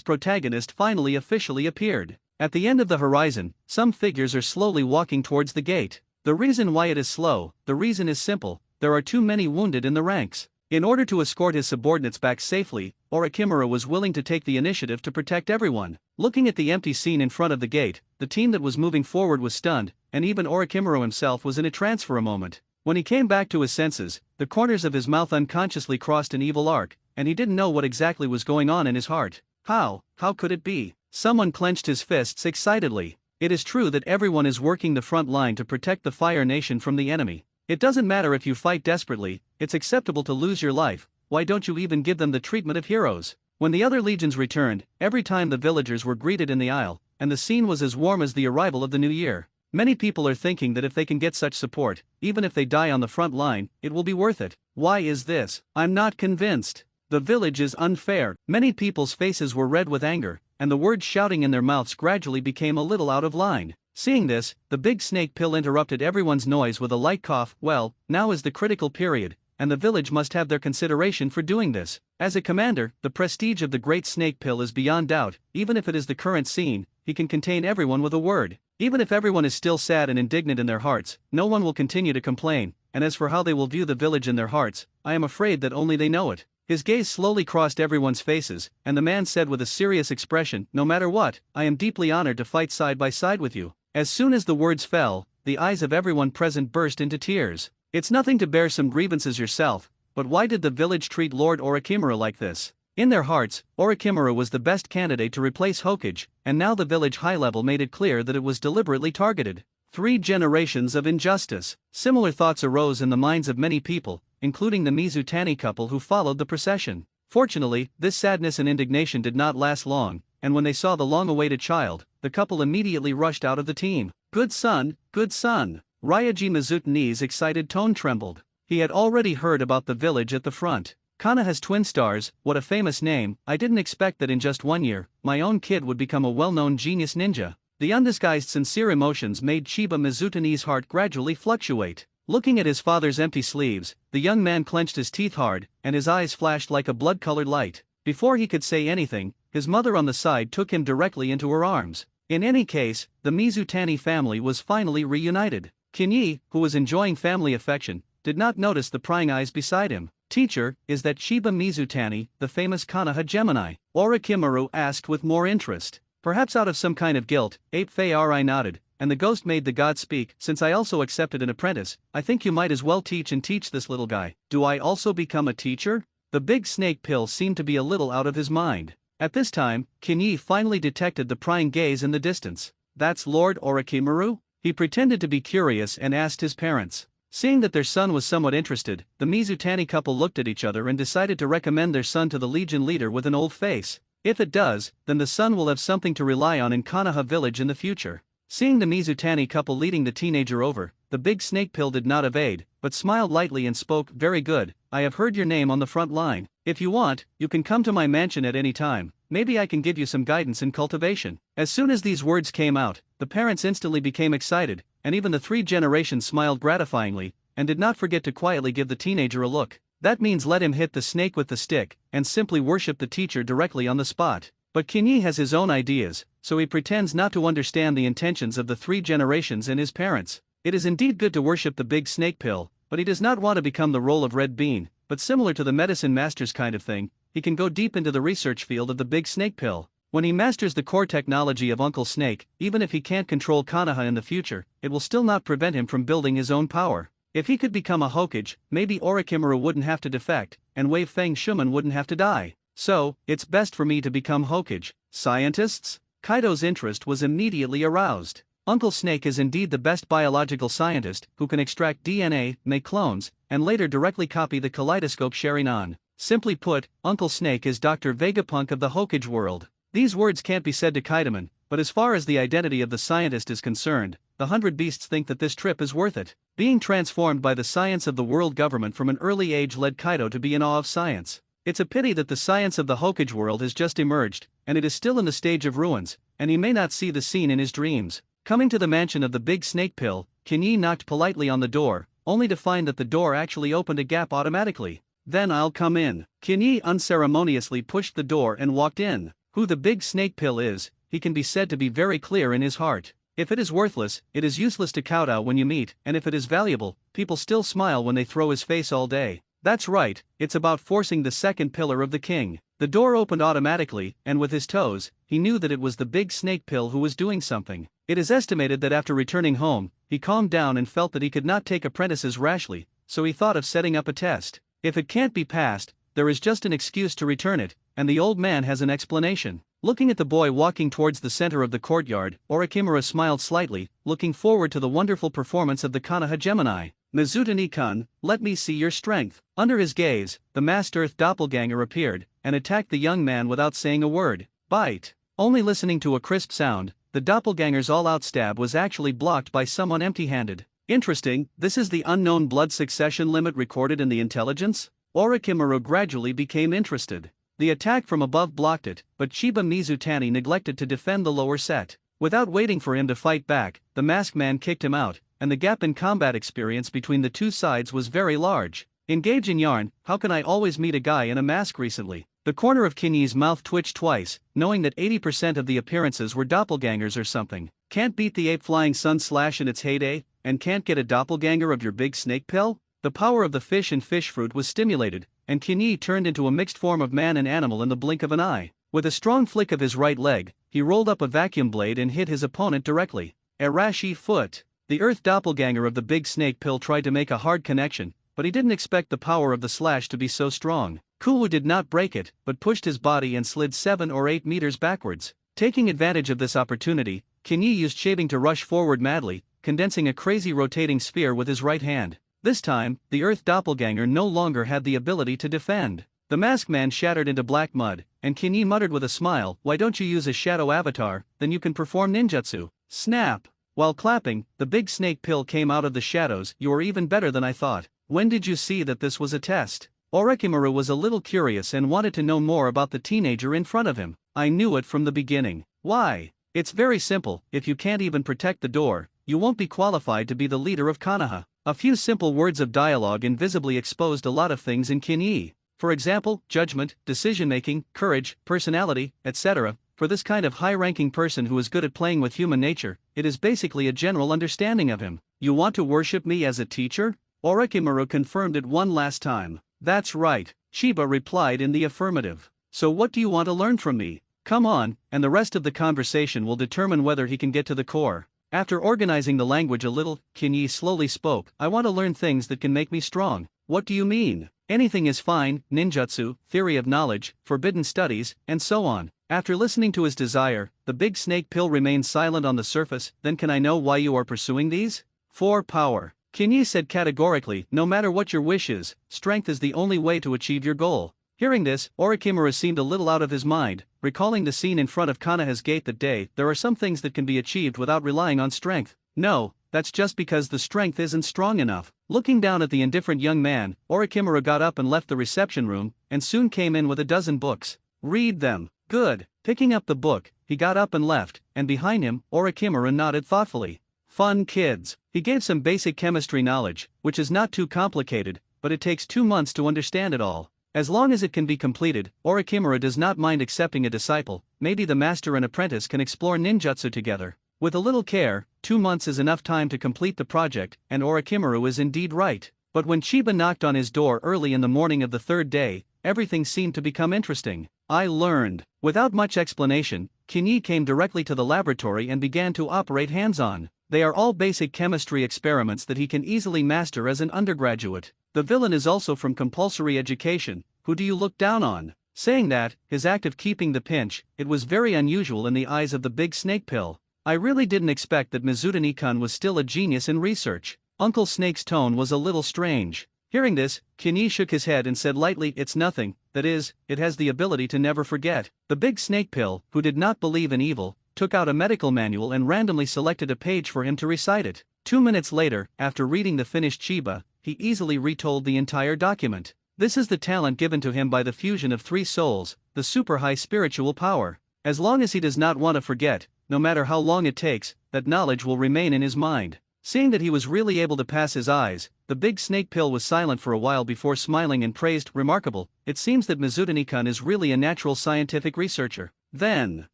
protagonist finally officially appeared. At the end of the horizon, some figures are slowly walking towards the gate. The reason why it is slow, the reason is simple, there are too many wounded in the ranks. In order to escort his subordinates back safely, Orochimaru was willing to take the initiative to protect everyone. Looking at the empty scene in front of the gate, the team that was moving forward was stunned, and even Orochimaru himself was in a trance for a moment. When he came back to his senses, the corners of his mouth unconsciously crossed an evil arc, and he didn't know what exactly was going on in his heart. How could it be? Someone clenched his fists excitedly. It is true that everyone is working the front line to protect the Fire Nation from the enemy. It doesn't matter if you fight desperately, it's acceptable to lose your life. Why don't you even give them the treatment of heroes? When the other legions returned, every time the villagers were greeted in the aisle, and the scene was as warm as the arrival of the new year. Many people are thinking that if they can get such support, even if they die on the front line, it will be worth it. Why is this? I'm not convinced. The village is unfair. Many people's faces were red with anger, and the words shouting in their mouths gradually became a little out of line. Seeing this, the big snake pill interrupted everyone's noise with a light cough. Well, now is the critical period, and the village must have their consideration for doing this. As a commander, the prestige of the great snake pill is beyond doubt. Even if it is the current scene, he can contain everyone with a word. Even if everyone is still sad and indignant in their hearts, no one will continue to complain, and as for how they will view the village in their hearts, I am afraid that only they know it. His gaze slowly crossed everyone's faces, and the man said with a serious expression, no matter what, I am deeply honored to fight side by side with you. As soon as the words fell, the eyes of everyone present burst into tears. It's nothing to bear some grievances yourself, but why did the village treat Lord Orochimaru like this? In their hearts, Orochimaru was the best candidate to replace Hokage, and now the village high level made it clear that it was deliberately targeted. 3 generations of injustice. Similar thoughts arose in the minds of many people, including the Mizutani couple who followed the procession. Fortunately, this sadness and indignation did not last long, and when they saw the long-awaited child, the couple immediately rushed out of the team. Good son, good son. Ryaji Mizutani's excited tone trembled. He had already heard about the village at the front. Konoha's twin stars, what a famous name. I didn't expect that in just 1 year, my own kid would become a well-known genius ninja. The undisguised sincere emotions made Chiba Mizutani's heart gradually fluctuate. Looking at his father's empty sleeves, the young man clenched his teeth hard, and his eyes flashed like a blood-colored light. Before he could say anything, his mother on the side took him directly into her arms. In any case, the Mizutani family was finally reunited. Kinyi, who was enjoying family affection, did not notice the prying eyes beside him. Teacher, is that Chiba Mizutani, the famous Konoha Gemini? Orochimaru asked with more interest. Perhaps out of some kind of guilt, Ape Fei-Ari nodded, and the ghost made the god speak. Since I also accepted an apprentice, I think you might as well teach this little guy. Do I also become a teacher? The big snake pill seemed to be a little out of his mind. At this time, Kinyi finally detected the prying gaze in the distance. That's Lord Orochimaru? He pretended to be curious and asked his parents. Seeing that their son was somewhat interested, the Mizutani couple looked at each other and decided to recommend their son to the Legion leader with an old face. If it does, then the son will have something to rely on in Konoha village in the future. Seeing the Mizutani couple leading the teenager over, the big snake pill did not evade, but smiled lightly and spoke. Very good, I have heard your name on the front line. If you want, you can come to my mansion at any time. Maybe I can give you some guidance in cultivation. As soon as these words came out, the parents instantly became excited, and even the 3 generations smiled gratifyingly, and did not forget to quietly give the teenager a look. That means let him hit the snake with the stick, and simply worship the teacher directly on the spot. But Kinyi has his own ideas, so he pretends not to understand the intentions of the 3 generations and his parents. It is indeed good to worship the big snake pill, but he does not want to become the role of Red Bean. But similar to the medicine master's kind of thing, he can go deep into the research field of the big snake pill. When he masters the core technology of Uncle Snake, even if he can't control Konoha in the future, it will still not prevent him from building his own power. If he could become a Hokage, maybe Orochimaru wouldn't have to defect, and Wei Feng Shuman wouldn't have to die. So, it's best for me to become Hokage. Scientists? Kaido's interest was immediately aroused. Uncle Snake is indeed the best biological scientist who can extract DNA, make clones, and later directly copy the kaleidoscope sharingan. Simply put, Uncle Snake is Dr. Vegapunk of the Hokage world. These words can't be said to Kaidoman, but as far as the identity of the scientist is concerned, the 100 Beasts think that this trip is worth it. Being transformed by the science of the world government from an early age led Kaido to be in awe of science. It's a pity that the science of the Hokage world has just emerged, and it is still in the stage of ruins, and he may not see the scene in his dreams. Coming to the mansion of the big snake pill, Kinyi knocked politely on the door, only to find that the door actually opened a gap automatically. Then I'll come in. Kinyi unceremoniously pushed the door and walked in. Who the big snake pill is, he can be said to be very clear in his heart. If it is worthless, it is useless to kowtow when you meet, and if it is valuable, people still smile when they throw his face all day. That's right, it's about forcing the second pillar of the king. The door opened automatically, and with his toes, he knew that it was the big snake pill who was doing something. It is estimated that after returning home, he calmed down and felt that he could not take apprentices rashly, so he thought of setting up a test. If it can't be passed, there is just an excuse to return it, and the old man has an explanation. Looking at the boy walking towards the center of the courtyard, Orochimaru smiled slightly, looking forward to the wonderful performance of the Konoha Gemini. Mizutani-kun, let me see your strength. Under his gaze, the masked earth doppelganger appeared, and attacked the young man without saying a word. Bite. Only listening to a crisp sound, the doppelganger's all-out stab was actually blocked by someone empty-handed. Interesting, this is the unknown blood succession limit recorded in the intelligence? Orochimaru gradually became interested. The attack from above blocked it, but Chiba Mizutani neglected to defend the lower set. Without waiting for him to fight back, the masked man kicked him out, and the gap in combat experience between the two sides was very large. Engage in yarn, how can I always meet a guy in a mask recently? The corner of Kinyi's mouth twitched twice, knowing that 80% of the appearances were doppelgangers or something. Can't beat the ape flying sun slash in its heyday, and can't get a doppelganger of your big snake pill? The power of the fish and fish fruit was stimulated, and Kinyi turned into a mixed form of man and animal in the blink of an eye. With a strong flick of his right leg, he rolled up a vacuum blade and hit his opponent directly. Arashi foot. The earth doppelganger of the big snake pill tried to make a hard connection, but he didn't expect the power of the slash to be so strong. Kuwu did not break it, but pushed his body and slid 7 or 8 meters backwards. Taking advantage of this opportunity, Kinyi used shaving to rush forward madly, condensing a crazy rotating sphere with his right hand. This time, the Earth doppelganger no longer had the ability to defend. The masked man shattered into black mud, and Kinyi muttered with a smile, "Why don't you use a shadow avatar, then you can perform ninjutsu." Snap! While clapping, the big snake pill came out of the shadows. "You are even better than I thought. When did you see that this was a test?" Orochimaru was a little curious and wanted to know more about the teenager in front of him. "I knew it from the beginning." "Why?" "It's very simple, if you can't even protect the door, you won't be qualified to be the leader of Konoha." A few simple words of dialogue invisibly exposed a lot of things in Kinyi. For example, judgment, decision-making, courage, personality, etc. For this kind of high-ranking person who is good at playing with human nature, it is basically a general understanding of him. "You want to worship me as a teacher?" Orochimaru confirmed it one last time. "That's right," Shiba replied in the affirmative. "So what do you want to learn from me? Come on," and the rest of the conversation will determine whether he can get to the core. After organizing the language a little, Kinyi slowly spoke. "I want to learn things that can make me strong." "What do you mean?" "Anything is fine, ninjutsu, theory of knowledge, forbidden studies, and so on." After listening to his desire, the big snake pill remained silent on the surface. "Then can I know why you are pursuing these?" "For power," Kinyi said categorically. "No matter what your wish is, strength is the only way to achieve your goal." Hearing this, Orochimaru seemed a little out of his mind, recalling the scene in front of Konoha's gate that day. "There are some things that can be achieved without relying on strength." "No, that's just because the strength isn't strong enough." Looking down at the indifferent young man, Orochimaru got up and left the reception room, and soon came in with a dozen books. "Read them." "Good." Picking up the book, he got up and left, and behind him, Orochimaru nodded thoughtfully. "Fun kids." He gave some basic chemistry knowledge, which is not too complicated, but it takes 2 months to understand it all. As long as it can be completed, Orochimaru does not mind accepting a disciple. Maybe the master and apprentice can explore ninjutsu together. With a little care, 2 months is enough time to complete the project, and Orochimaru is indeed right. But when Chiba knocked on his door early in the morning of the 3rd day, everything seemed to become interesting. "I learned." Without much explanation, Kinyi came directly to the laboratory and began to operate hands-on. They are all basic chemistry experiments that he can easily master as an undergraduate. The villain is also from compulsory education. "Who do you look down on?" Saying that, his act of keeping the pinch, it was very unusual in the eyes of the big snake pill. "I really didn't expect that Mizutani-kun was still a genius in research." Uncle Snake's tone was a little strange. Hearing this, Kinyi shook his head and said lightly, "It's nothing, that is, it has the ability to never forget." The big snake pill, who did not believe in evil, took out a medical manual and randomly selected a page for him to recite it. 2 minutes later, after reading the finished Chiba, he easily retold the entire document. This is the talent given to him by the fusion of 3 souls, the super high spiritual power. As long as he does not want to forget, no matter how long it takes, that knowledge will remain in his mind. Seeing that he was really able to pass his eyes, the big snake pill was silent for a while before smiling and praised, "Remarkable, it seems that Mizutani-kun is really a natural scientific researcher. Then,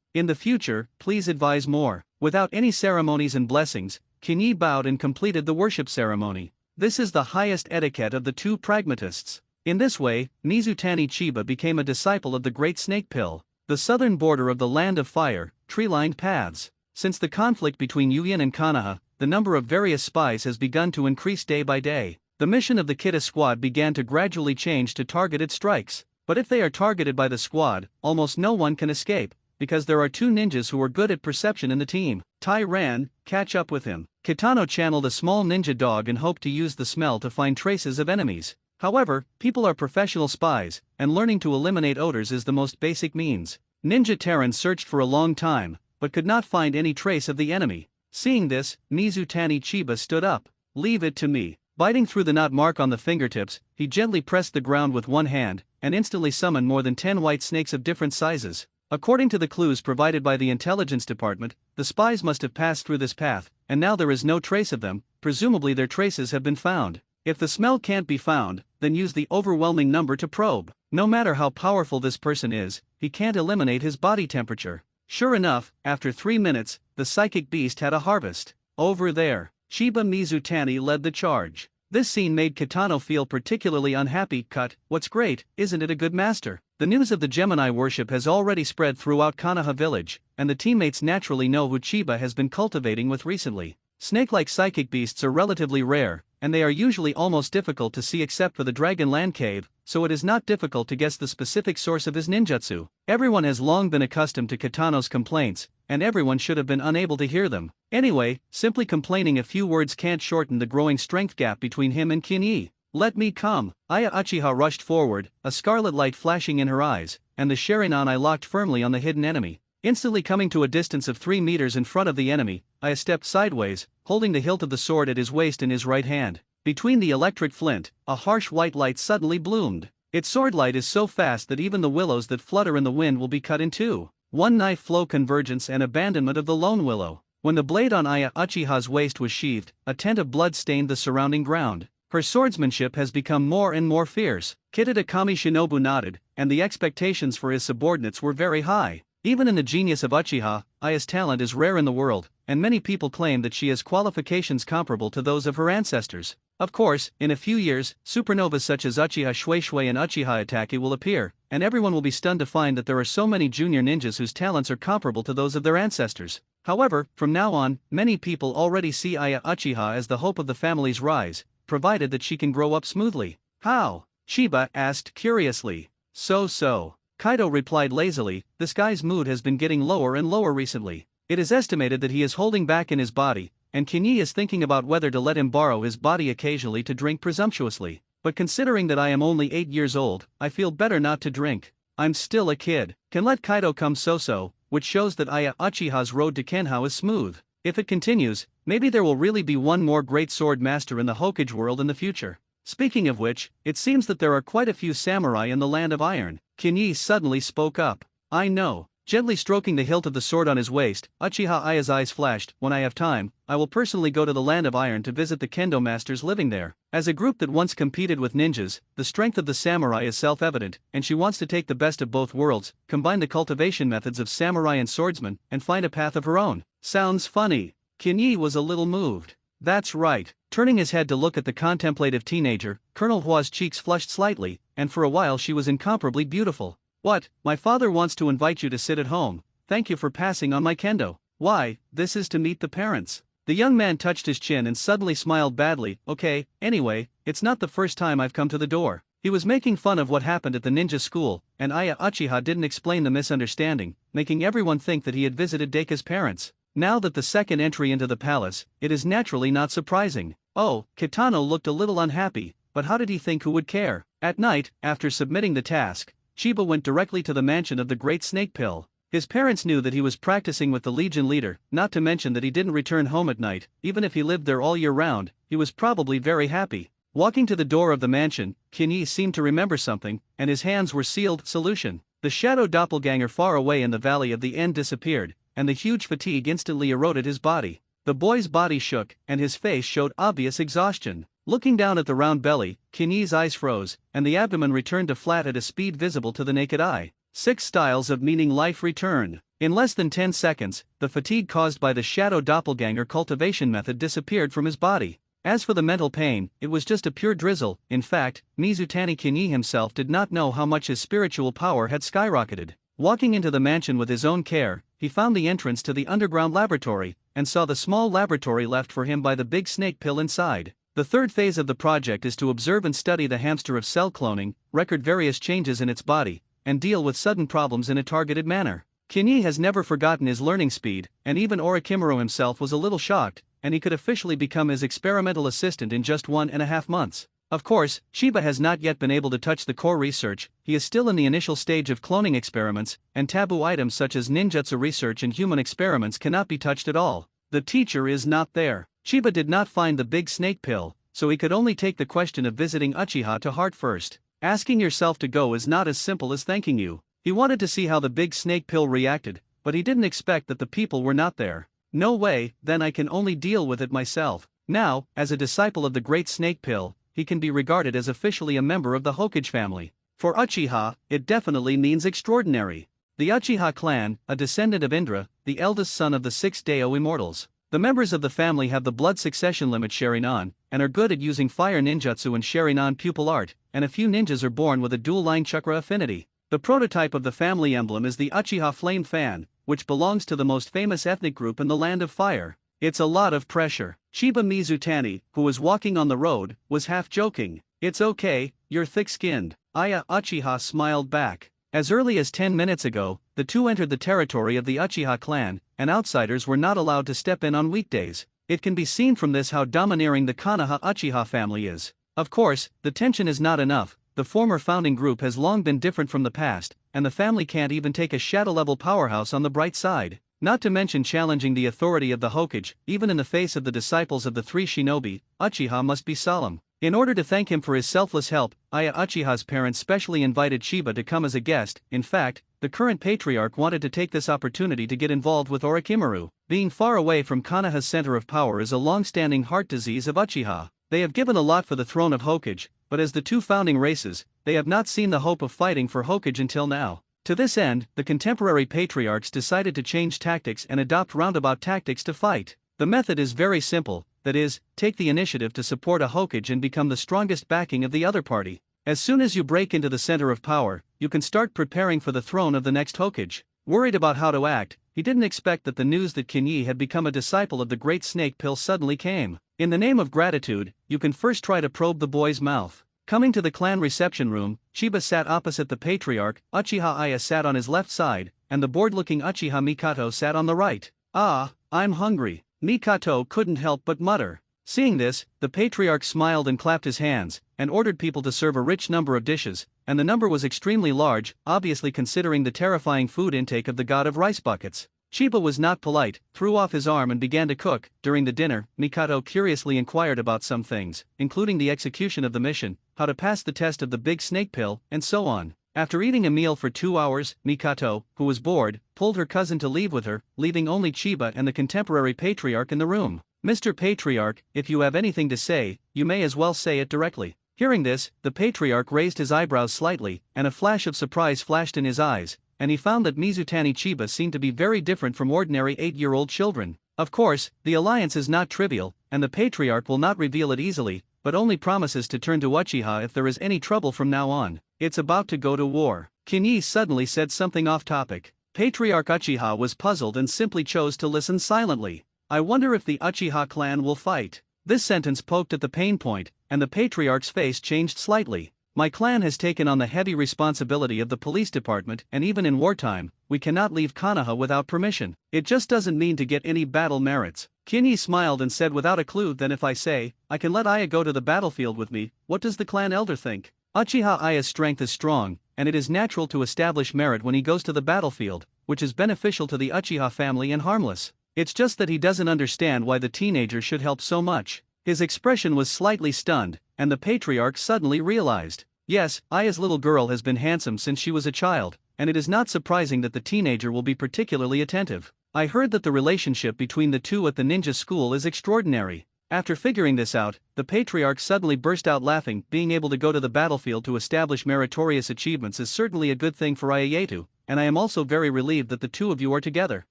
in the future, please advise more." Without any ceremonies and blessings, Kinyi bowed and completed the worship ceremony. This is the highest etiquette of the 2 pragmatists. In this way, Mizutani Chiba became a disciple of the Great Snake Pill. The southern border of the Land of Fire, tree-lined paths. Since the conflict between Yuyin and Konoha, the number of various spies has begun to increase day by day. The mission of the Kida squad began to gradually change to targeted strikes. But if they are targeted by the squad, almost no one can escape, because there are 2 ninjas who are good at perception in the team. Tai ran, catch up with him. Kitano channeled a small ninja dog and hoped to use the smell to find traces of enemies. However, people are professional spies, and learning to eliminate odors is the most basic means. Ninja Terran searched for a long time, but could not find any trace of the enemy. Seeing this, Mizutani Chiba stood up. "Leave it to me." Biting through the knot mark on the fingertips, he gently pressed the ground with one hand, and instantly summoned more than 10 white snakes of different sizes. According to the clues provided by the intelligence department, the spies must have passed through this path, and now there is no trace of them. Presumably their traces have been found. If the smell can't be found, then use the overwhelming number to probe. No matter how powerful this person is, he can't eliminate his body temperature. Sure enough, after 3 minutes, the psychic beast had a harvest. Over there, Chiba Mizutani led the charge. This scene made Kitano feel particularly unhappy. "Cut, what's great, isn't it a good master?" The news of the Gemini worship has already spread throughout Konoha village, and the teammates naturally know who Chiba has been cultivating with recently. Snake-like psychic beasts are relatively rare, and they are usually almost difficult to see except for the Dragon Land Cave, so it is not difficult to guess the specific source of his ninjutsu. Everyone has long been accustomed to Kitano's complaints, and everyone should have been unable to hear them. Anyway, simply complaining a few words can't shorten the growing strength gap between him and Kinyi. "Let me come." Aya Uchiha rushed forward, a scarlet light flashing in her eyes, and the sharingan eye locked firmly on the hidden enemy. Instantly coming to a distance of 3 meters in front of the enemy, Aya stepped sideways, holding the hilt of the sword at his waist in his right hand. Between the electric flint, a harsh white light suddenly bloomed. Its sword light is so fast that even the willows that flutter in the wind will be cut in two. One knife flow convergence and abandonment of the lone willow. When the blade on Aya Uchiha's waist was sheathed, a tent of blood stained the surrounding ground. Her swordsmanship has become more and more fierce. Kitatakami Shinobu nodded, and the expectations for his subordinates were very high. Even in the genius of Uchiha, Aya's talent is rare in the world, and many people claim that she has qualifications comparable to those of her ancestors. Of course, in a few years, supernovas such as Uchiha Shueishui and Uchiha Itachi will appear, and everyone will be stunned to find that there are so many junior ninjas whose talents are comparable to those of their ancestors. However, from now on, many people already see Aya Uchiha as the hope of the family's rise, provided that she can grow up smoothly. "How?" Chiba asked curiously. So. Kaido replied lazily, "This guy's mood has been getting lower and lower recently. It is estimated that he is holding back in his body, and Kinyi is thinking about whether to let him borrow his body occasionally to drink presumptuously. But considering that I am only 8 years old, I feel better not to drink. I'm still a kid. Can let Kaido come so," which shows that Aya Uchiha's road to Kenhao is smooth. If it continues, maybe there will really be one more great sword master in the Hokage world in the future. Speaking of which, it seems that there are quite a few samurai in the Land of Iron. Kinyi suddenly spoke up. "I know." Gently stroking the hilt of the sword on his waist, Uchiha Aya's eyes flashed. "When I have time, I will personally go to the Land of Iron to visit the kendo masters living there. As a group that once competed with ninjas, the strength of the samurai is self-evident, and she wants to take the best of both worlds, combine the cultivation methods of samurai and swordsman, and find a path of her own." Sounds funny. Kinyi was a little moved. "That's right." Turning his head to look at the contemplative teenager, Colonel Hua's cheeks flushed slightly, and for a while she was incomparably beautiful. "What? My father wants to invite you to sit at home. Thank you for passing on my kendo." "Why, this is to meet the parents." The young man touched his chin and suddenly smiled badly. "Okay, anyway, it's not the first time I've come to the door." He was making fun of what happened at the ninja school, and Aya Uchiha didn't explain the misunderstanding, making everyone think that he had visited Deika's parents. Now that the second entry into the palace, it is naturally not surprising. Oh, Kitano looked a little unhappy, but how did he think who would care? At night, after submitting the task, Chiba went directly to the mansion of the Great Snake Pill. His parents knew that he was practicing with the Legion leader, not to mention that he didn't return home at night. Even if he lived there all year round, he was probably very happy. Walking to the door of the mansion, Kinyi seemed to remember something, and his hands were sealed. Solution. The shadow doppelganger far away in the Valley of the End disappeared, and the huge fatigue instantly eroded his body. The boy's body shook, and his face showed obvious exhaustion. Looking down at the round belly, Kinyi's eyes froze, and the abdomen returned to flat at a speed visible to the naked eye. 6 styles of meaning life returned. In less than 10 seconds, the fatigue caused by the shadow doppelganger cultivation method disappeared from his body. As for the mental pain, it was just a pure drizzle. In fact, Mizutani Kinyi himself did not know how much his spiritual power had skyrocketed. Walking into the mansion with his own care, he found the entrance to the underground laboratory, and saw the small laboratory left for him by the big snake pill inside. The third phase of the project is to observe and study the hamster of cell cloning, record various changes in its body, and deal with sudden problems in a targeted manner. Kinyi has never forgotten his learning speed, and even Orikimaro himself was a little shocked, and he could officially become his experimental assistant in just 1.5 months. Of course, Chiba has not yet been able to touch the core research. He is still in the initial stage of cloning experiments, and taboo items such as ninjutsu research and human experiments cannot be touched at all. The teacher is not there. Chiba did not find the big snake pill, so he could only take the question of visiting Uchiha to heart first. Asking yourself to go is not as simple as thanking you. He wanted to see how the big snake pill reacted, but he didn't expect that the people were not there. No way, then I can only deal with it myself. Now, as a disciple of the great snake pill, he can be regarded as officially a member of the Hokage family. For Uchiha, it definitely means extraordinary. The Uchiha clan, a descendant of Indra, the eldest son of the 6 Dao immortals. The members of the family have the blood succession limit Sharingan, and are good at using fire ninjutsu and Sharingan pupil art, and a few ninjas are born with a dual-line chakra affinity. The prototype of the family emblem is the Uchiha flame fan, which belongs to the most famous ethnic group in the Land of Fire. It's a lot of pressure. Chiba Mizutani, who was walking on the road, was half joking. It's okay, you're thick-skinned. Aya Uchiha smiled back. As early as 10 minutes ago, the two entered the territory of the Uchiha clan, and outsiders were not allowed to step in on weekdays. It can be seen from this how domineering the Konoha Uchiha family is. Of course, the tension is not enough. The former founding group has long been different from the past, and the family can't even take a shadow-level powerhouse on the bright side. Not to mention challenging the authority of the Hokage, even in the face of the disciples of the three shinobi, Uchiha must be solemn. In order to thank him for his selfless help, Aya Uchiha's parents specially invited Chiba to come as a guest. In fact, the current patriarch wanted to take this opportunity to get involved with Orochimaru. Being far away from Konoha's center of power is a long-standing heart disease of Uchiha. They have given a lot for the throne of Hokage, but as the two founding races, they have not seen the hope of fighting for Hokage until now. To this end, the contemporary patriarchs decided to change tactics and adopt roundabout tactics to fight. The method is very simple, that is, take the initiative to support a Hokage and become the strongest backing of the other party. As soon as you break into the center of power, you can start preparing for the throne of the next Hokage. Worried about how to act, he didn't expect that the news that Kinyi had become a disciple of the Great Snake Pill suddenly came. In the name of gratitude, you can first try to probe the boy's mouth. Coming to the clan reception room, Chiba sat opposite the patriarch, Uchiha Aya sat on his left side, and the bored-looking Uchiha Mikato sat on the right. "Ah, I'm hungry," Mikato couldn't help but mutter. Seeing this, the patriarch smiled and clapped his hands, and ordered people to serve a rich number of dishes, and the number was extremely large, obviously considering the terrifying food intake of the god of rice buckets. Chiba was not polite, threw off his arm and began to cook. During the dinner, Mikato curiously inquired about some things, including the execution of the mission, how to pass the test of the big snake pill, and so on. After eating a meal for 2 hours, Mikato, who was bored, pulled her cousin to leave with her, leaving only Chiba and the contemporary patriarch in the room. "Mr. Patriarch, if you have anything to say, you may as well say it directly." Hearing this, the patriarch raised his eyebrows slightly, and a flash of surprise flashed in his eyes, and he found that Mizutani Chiba seemed to be very different from ordinary 8-year-old children. Of course, the alliance is not trivial, and the patriarch will not reveal it easily, but only promises to turn to Uchiha if there is any trouble from now on. It's about to go to war. Kinyi suddenly said something off-topic. Patriarch Uchiha was puzzled and simply chose to listen silently. "I wonder if the Uchiha clan will fight." This sentence poked at the pain point, and the patriarch's face changed slightly. "My clan has taken on the heavy responsibility of the police department, and even in wartime, we cannot leave Konoha without permission. It just doesn't mean to get any battle merits." Kinyi smiled and said without a clue, "Then if I say, I can let Aya go to the battlefield with me, what does the clan elder think?" Uchiha Aya's strength is strong, and it is natural to establish merit when he goes to the battlefield, which is beneficial to the Uchiha family and harmless. It's just that he doesn't understand why the teenager should help so much. His expression was slightly stunned, and the patriarch suddenly realized. Yes, Aya's little girl has been handsome since she was a child, and it is not surprising that the teenager will be particularly attentive. I heard that the relationship between the two at the ninja school is extraordinary. After figuring this out, the patriarch suddenly burst out laughing. Being able to go to the battlefield to establish meritorious achievements is certainly a good thing for Ayayetu, and I am also very relieved that the two of you are together.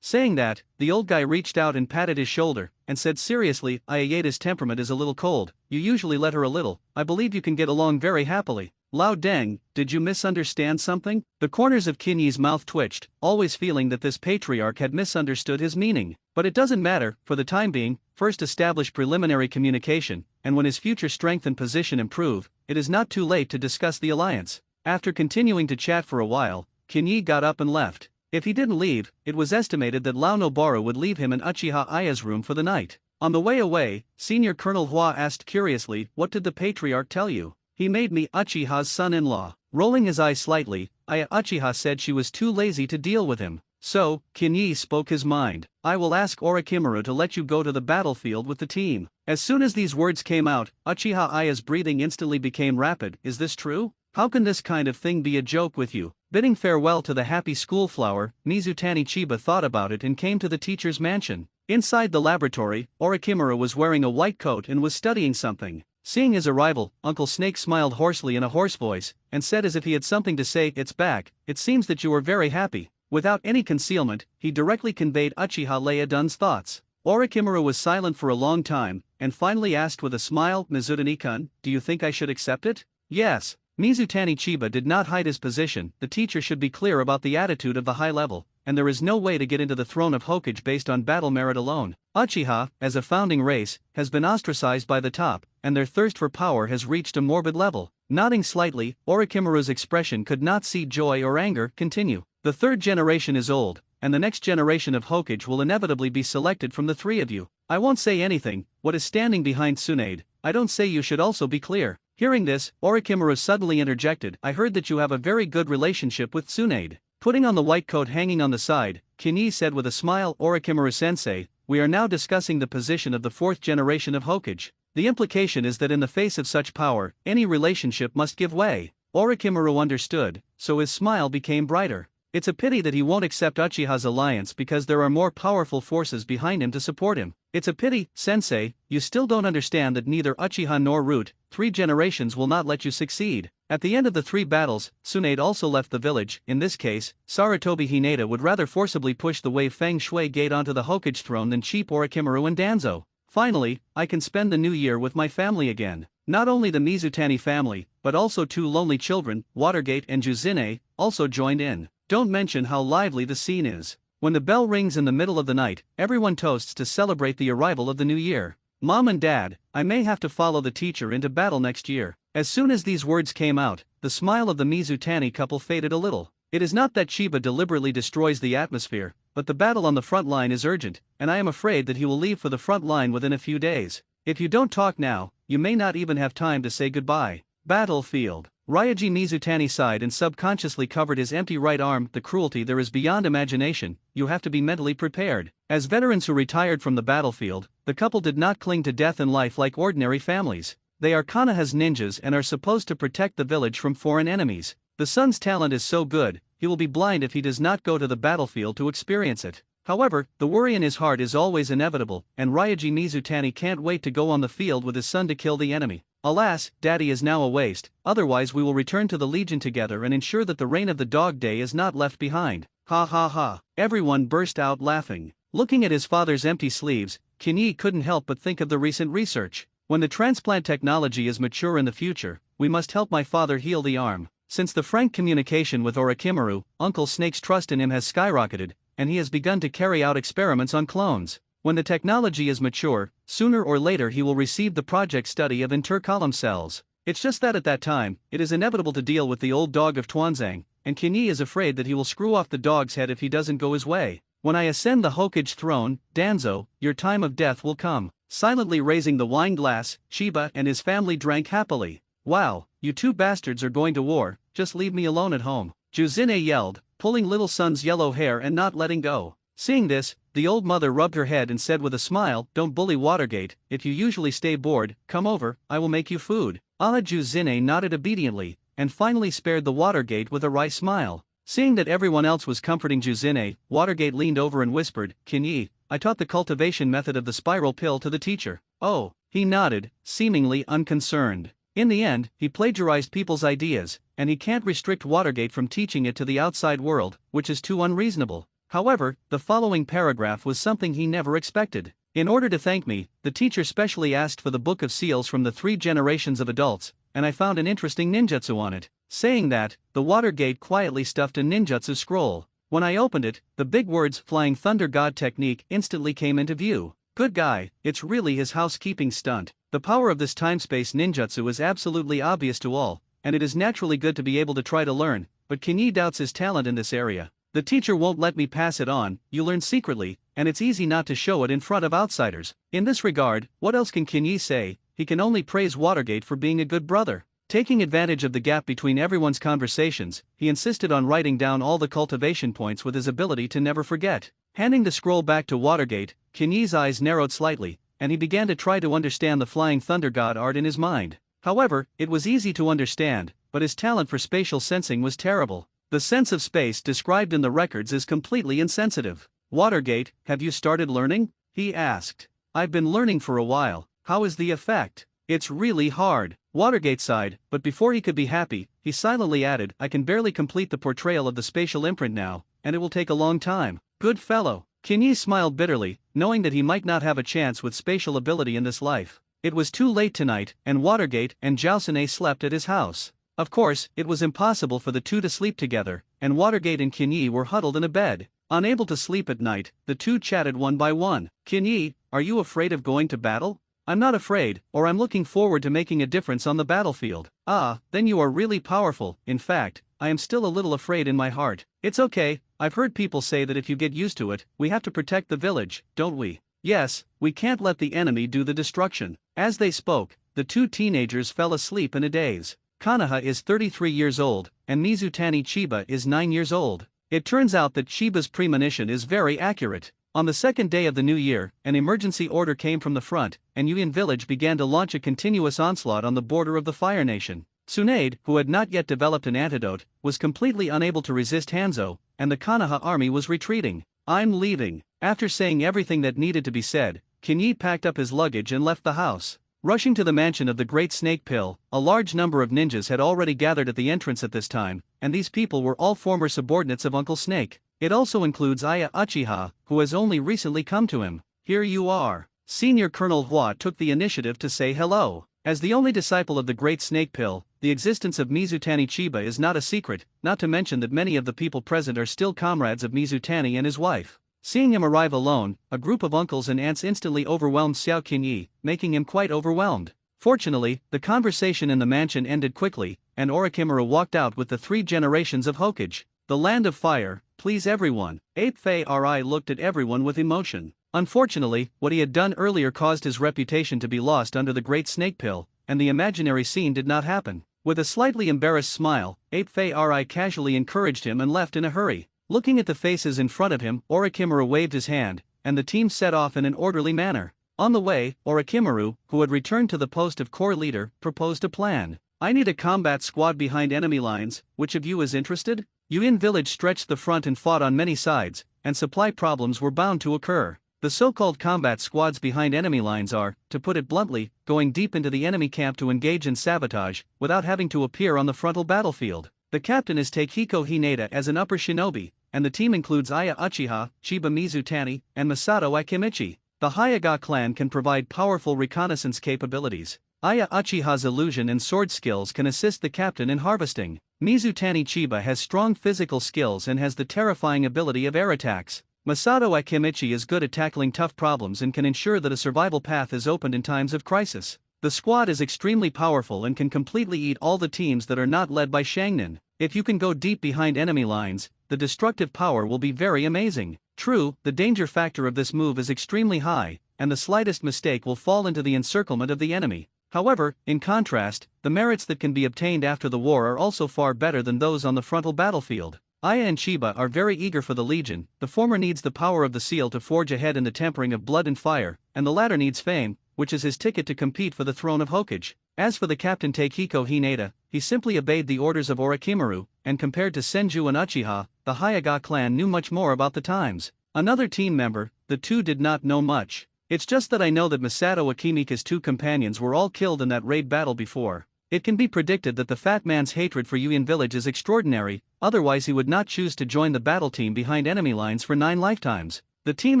Saying that, the old guy reached out and patted his shoulder, and said seriously, "Ayayetu's temperament is a little cold, you usually let her a little, I believe you can get along very happily." "Lao Deng, did you misunderstand something?" The corners of Kinyi's mouth twitched, always feeling that this patriarch had misunderstood his meaning. But it doesn't matter, for the time being, first establish preliminary communication, and when his future strength and position improve, it is not too late to discuss the alliance. After continuing to chat for a while, Kinyi got up and left. If he didn't leave, it was estimated that Lao Nobaru would leave him in Uchiha Aya's room for the night. On the way away, Senior Colonel Hua asked curiously, "What did the patriarch tell you?" "He made me Uchiha's son-in-law." Rolling his eyes slightly, Aya Uchiha said she was too lazy to deal with him. So, Kinyi spoke his mind. "I will ask Orochimaru to let you go to the battlefield with the team." As soon as these words came out, Uchiha Aya's breathing instantly became rapid. "Is this true? How can this kind of thing be a joke with you?" Bidding farewell to the happy schoolflower, Mizutani Chiba thought about it and came to the teacher's mansion. Inside the laboratory, Orochimaru was wearing a white coat and was studying something. Seeing his arrival, Uncle Snake smiled hoarsely in a hoarse voice, and said as if he had something to say, "It's back, it seems that you are very happy." Without any concealment, he directly conveyed Uchiha Leodun's thoughts. Orochimaru was silent for a long time, and finally asked with a smile, "Mizutani-kun, do you think I should accept it?" "Yes." Mizutani Chiba did not hide his position. The teacher should be clear about the attitude of the high level, and there is no way to get into the throne of Hokage based on battle merit alone. Uchiha, as a founding race, has been ostracized by the top, and their thirst for power has reached a morbid level. Nodding slightly, Orochimaru's expression could not see joy or anger. Continue. The third generation is old, and the next generation of Hokage will inevitably be selected from the three of you. I won't say anything. What is standing behind Tsunade? I don't say you should also be clear. Hearing this, Orochimaru suddenly interjected, I heard that you have a very good relationship with Tsunade. Putting on the white coat hanging on the side, Kinyi said with a smile, Orochimaru-sensei, we are now discussing the position of the fourth generation of Hokage. The implication is that in the face of such power, any relationship must give way. Orochimaru understood, so his smile became brighter. It's a pity that he won't accept Uchiha's alliance because there are more powerful forces behind him to support him. It's a pity, sensei, you still don't understand that neither Uchiha nor Root, 3 generations will not let you succeed. At the end of the 3 battles, Tsunade also left the village. In this case, Sarutobi Hinata would rather forcibly push the Wei Feng Shui gate onto the Hokage throne than cheap Orochimaru and Danzo. Finally, I can spend the new year with my family again. Not only the Mizutani family, but also 2 lonely children, Watergate and Juzine, also joined in. Don't mention how lively the scene is. When the bell rings in the middle of the night, everyone toasts to celebrate the arrival of the new year. Mom and Dad, I may have to follow the teacher into battle next year. As soon as these words came out, the smile of the Mizutani couple faded a little. It is not that Chiba deliberately destroys the atmosphere, but the battle on the front line is urgent, and I am afraid that he will leave for the front line within a few days. If you don't talk now, you may not even have time to say goodbye. Battlefield. Ryoji Mizutani sighed and subconsciously covered his empty right arm. The cruelty there is beyond imagination. You have to be mentally prepared. As veterans who retired from the battlefield, the couple did not cling to death in life like ordinary families. They are Konoha's ninjas and are supposed to protect the village from foreign enemies. The son's talent is so good, he will be blind if he does not go to the battlefield to experience it. However, the worry in his heart is always inevitable, and Ryoji Mizutani can't wait to go on the field with his son to kill the enemy. Alas, Daddy is now a waste, otherwise we will return to the Legion together and ensure that the reign of the Dog Day is not left behind. Ha ha ha. Everyone burst out laughing. Looking at his father's empty sleeves, Kinyi couldn't help but think of the recent research. When the transplant technology is mature in the future, we must help my father heal the arm. Since the frank communication with Orochimaru, Uncle Snake's trust in him has skyrocketed, and he has begun to carry out experiments on clones. When the technology is mature, sooner or later he will receive the project study of intercolumn cells. It's just that at that time, it is inevitable to deal with the old dog of Tuanzang, and Kinyi is afraid that he will screw off the dog's head if he doesn't go his way. When I ascend the Hokage throne, Danzo, your time of death will come. Silently raising the wine glass, Chiba and his family drank happily. Wow, you 2 bastards are going to war, just leave me alone at home. Juzine yelled, pulling little son's yellow hair and not letting go. Seeing this, the old mother rubbed her head and said with a smile, don't bully Watergate, if you usually stay bored, come over, I will make you food. Juzine nodded obediently, and finally spared the Watergate with a wry smile. Seeing that everyone else was comforting Juzine, Watergate leaned over and whispered, Kinyi, I taught the cultivation method of the spiral pill to the teacher. Oh, he nodded, seemingly unconcerned. In the end, he plagiarized people's ideas, and he can't restrict Watergate from teaching it to the outside world, which is too unreasonable. However, the following paragraph was something he never expected. In order to thank me, the teacher specially asked for the Book of Seals from the 3 generations of adults, and I found an interesting ninjutsu on it. Saying that, the Watergate quietly stuffed a ninjutsu scroll. When I opened it, the big words Flying Thunder God Technique instantly came into view. Good guy, it's really his housekeeping stunt. The power of this time-space ninjutsu is absolutely obvious to all, and it is naturally good to be able to try to learn, but Kinyi doubts his talent in this area. The teacher won't let me pass it on, you learn secretly, and it's easy not to show it in front of outsiders. In this regard, what else can Kinyi say? He can only praise Watergate for being a good brother. Taking advantage of the gap between everyone's conversations, he insisted on writing down all the cultivation points with his ability to never forget. Handing the scroll back to Watergate, Kinyi's eyes narrowed slightly, and he began to try to understand the Flying Thunder God art in his mind. However, it was easy to understand, but his talent for spatial sensing was terrible. The sense of space described in the records is completely insensitive. Watergate, have you started learning? He asked. I've been learning for a while. How is the effect? It's really hard. Watergate sighed, but before he could be happy, he silently added, I can barely complete the portrayal of the spatial imprint now, and it will take a long time. Good fellow. Kinyi smiled bitterly, knowing that he might not have a chance with spatial ability in this life. It was too late tonight, and Watergate and Jiaosune slept at his house. Of course, it was impossible for the 2 to sleep together, and Watergate and Kinyi were huddled in a bed. Unable to sleep at night, the two chatted one by one. Kinyi, are you afraid of going to battle? I'm not afraid, or I'm looking forward to making a difference on the battlefield. Ah, then you are really powerful. In fact, I am still a little afraid in my heart. It's okay, I've heard people say that if you get used to it, we have to protect the village, don't we? Yes, we can't let the enemy do the destruction. As they spoke, the two teenagers fell asleep in a daze. Kanaha is 33 years old, and Mizutani Chiba is 9 years old. It turns out that Chiba's premonition is very accurate. On the second day of the new year, an emergency order came from the front, and Yuin village began to launch a continuous onslaught on the border of the Fire Nation. Tsunade, who had not yet developed an antidote, was completely unable to resist Hanzo, and the Konoha army was retreating. I'm leaving. After saying everything that needed to be said, Kinyi packed up his luggage and left the house. Rushing to the mansion of the Great Snake Pill, a large number of ninjas had already gathered at the entrance at this time, and these people were all former subordinates of Uncle Snake. It also includes Aya Uchiha, who has only recently come to him. Here you are. Senior Colonel Hua took the initiative to say hello. As the only disciple of the Great Snake Pill, the existence of Mizutani Chiba is not a secret, not to mention that many of the people present are still comrades of Mizutani and his wife. Seeing him arrive alone, a group of uncles and aunts instantly overwhelmed Xiao Qinyi, making him quite overwhelmed. Fortunately, the conversation in the mansion ended quickly, and Orochimaru walked out with the 3 generations of Hokage. The land of fire, please everyone. Ape Fei Ri looked at everyone with emotion. Unfortunately, what he had done earlier caused his reputation to be lost under the Great Snake Pill, and the imaginary scene did not happen. With a slightly embarrassed smile, Ape Fei Ri casually encouraged him and left in a hurry. Looking at the faces in front of him, Orochimaru waved his hand, and the team set off in an orderly manner. On the way, Orochimaru, who had returned to the post of corps leader, proposed a plan. I need a combat squad behind enemy lines, which of you is interested? Yuin village stretched the front and fought on many sides, and supply problems were bound to occur. The so-called combat squads behind enemy lines are, to put it bluntly, going deep into the enemy camp to engage in sabotage, without having to appear on the frontal battlefield. The captain is Takehiko Hinata as an upper shinobi, and the team includes Aya Uchiha, Chiba Mizutani, and Masato Akimichi. The Hyuga clan can provide powerful reconnaissance capabilities. Aya Uchiha's illusion and sword skills can assist the captain in harvesting. Mizutani Chiba has strong physical skills and has the terrifying ability of air attacks. Masato Akimichi is good at tackling tough problems and can ensure that a survival path is opened in times of crisis. The squad is extremely powerful and can completely eat all the teams that are not led by Shangnin. If you can go deep behind enemy lines, the destructive power will be very amazing. True, the danger factor of this move is extremely high, and the slightest mistake will fall into the encirclement of the enemy. However, in contrast, the merits that can be obtained after the war are also far better than those on the frontal battlefield. Aya and Chiba are very eager for the Legion. The former needs the power of the seal to forge ahead in the tempering of blood and fire, and the latter needs fame, which is his ticket to compete for the throne of Hokage. As for the captain Takehiko Hinata, he simply obeyed the orders of Orochimaru, and compared to Senju and Uchiha, the Hyuga clan knew much more about the times. Another team member, the two did not know much. It's just that I know that Masato Akimichi's 2 companions were all killed in that raid battle before. It can be predicted that the fat man's hatred for Yuin village is extraordinary, otherwise he would not choose to join the battle team behind enemy lines for 9 lifetimes. The team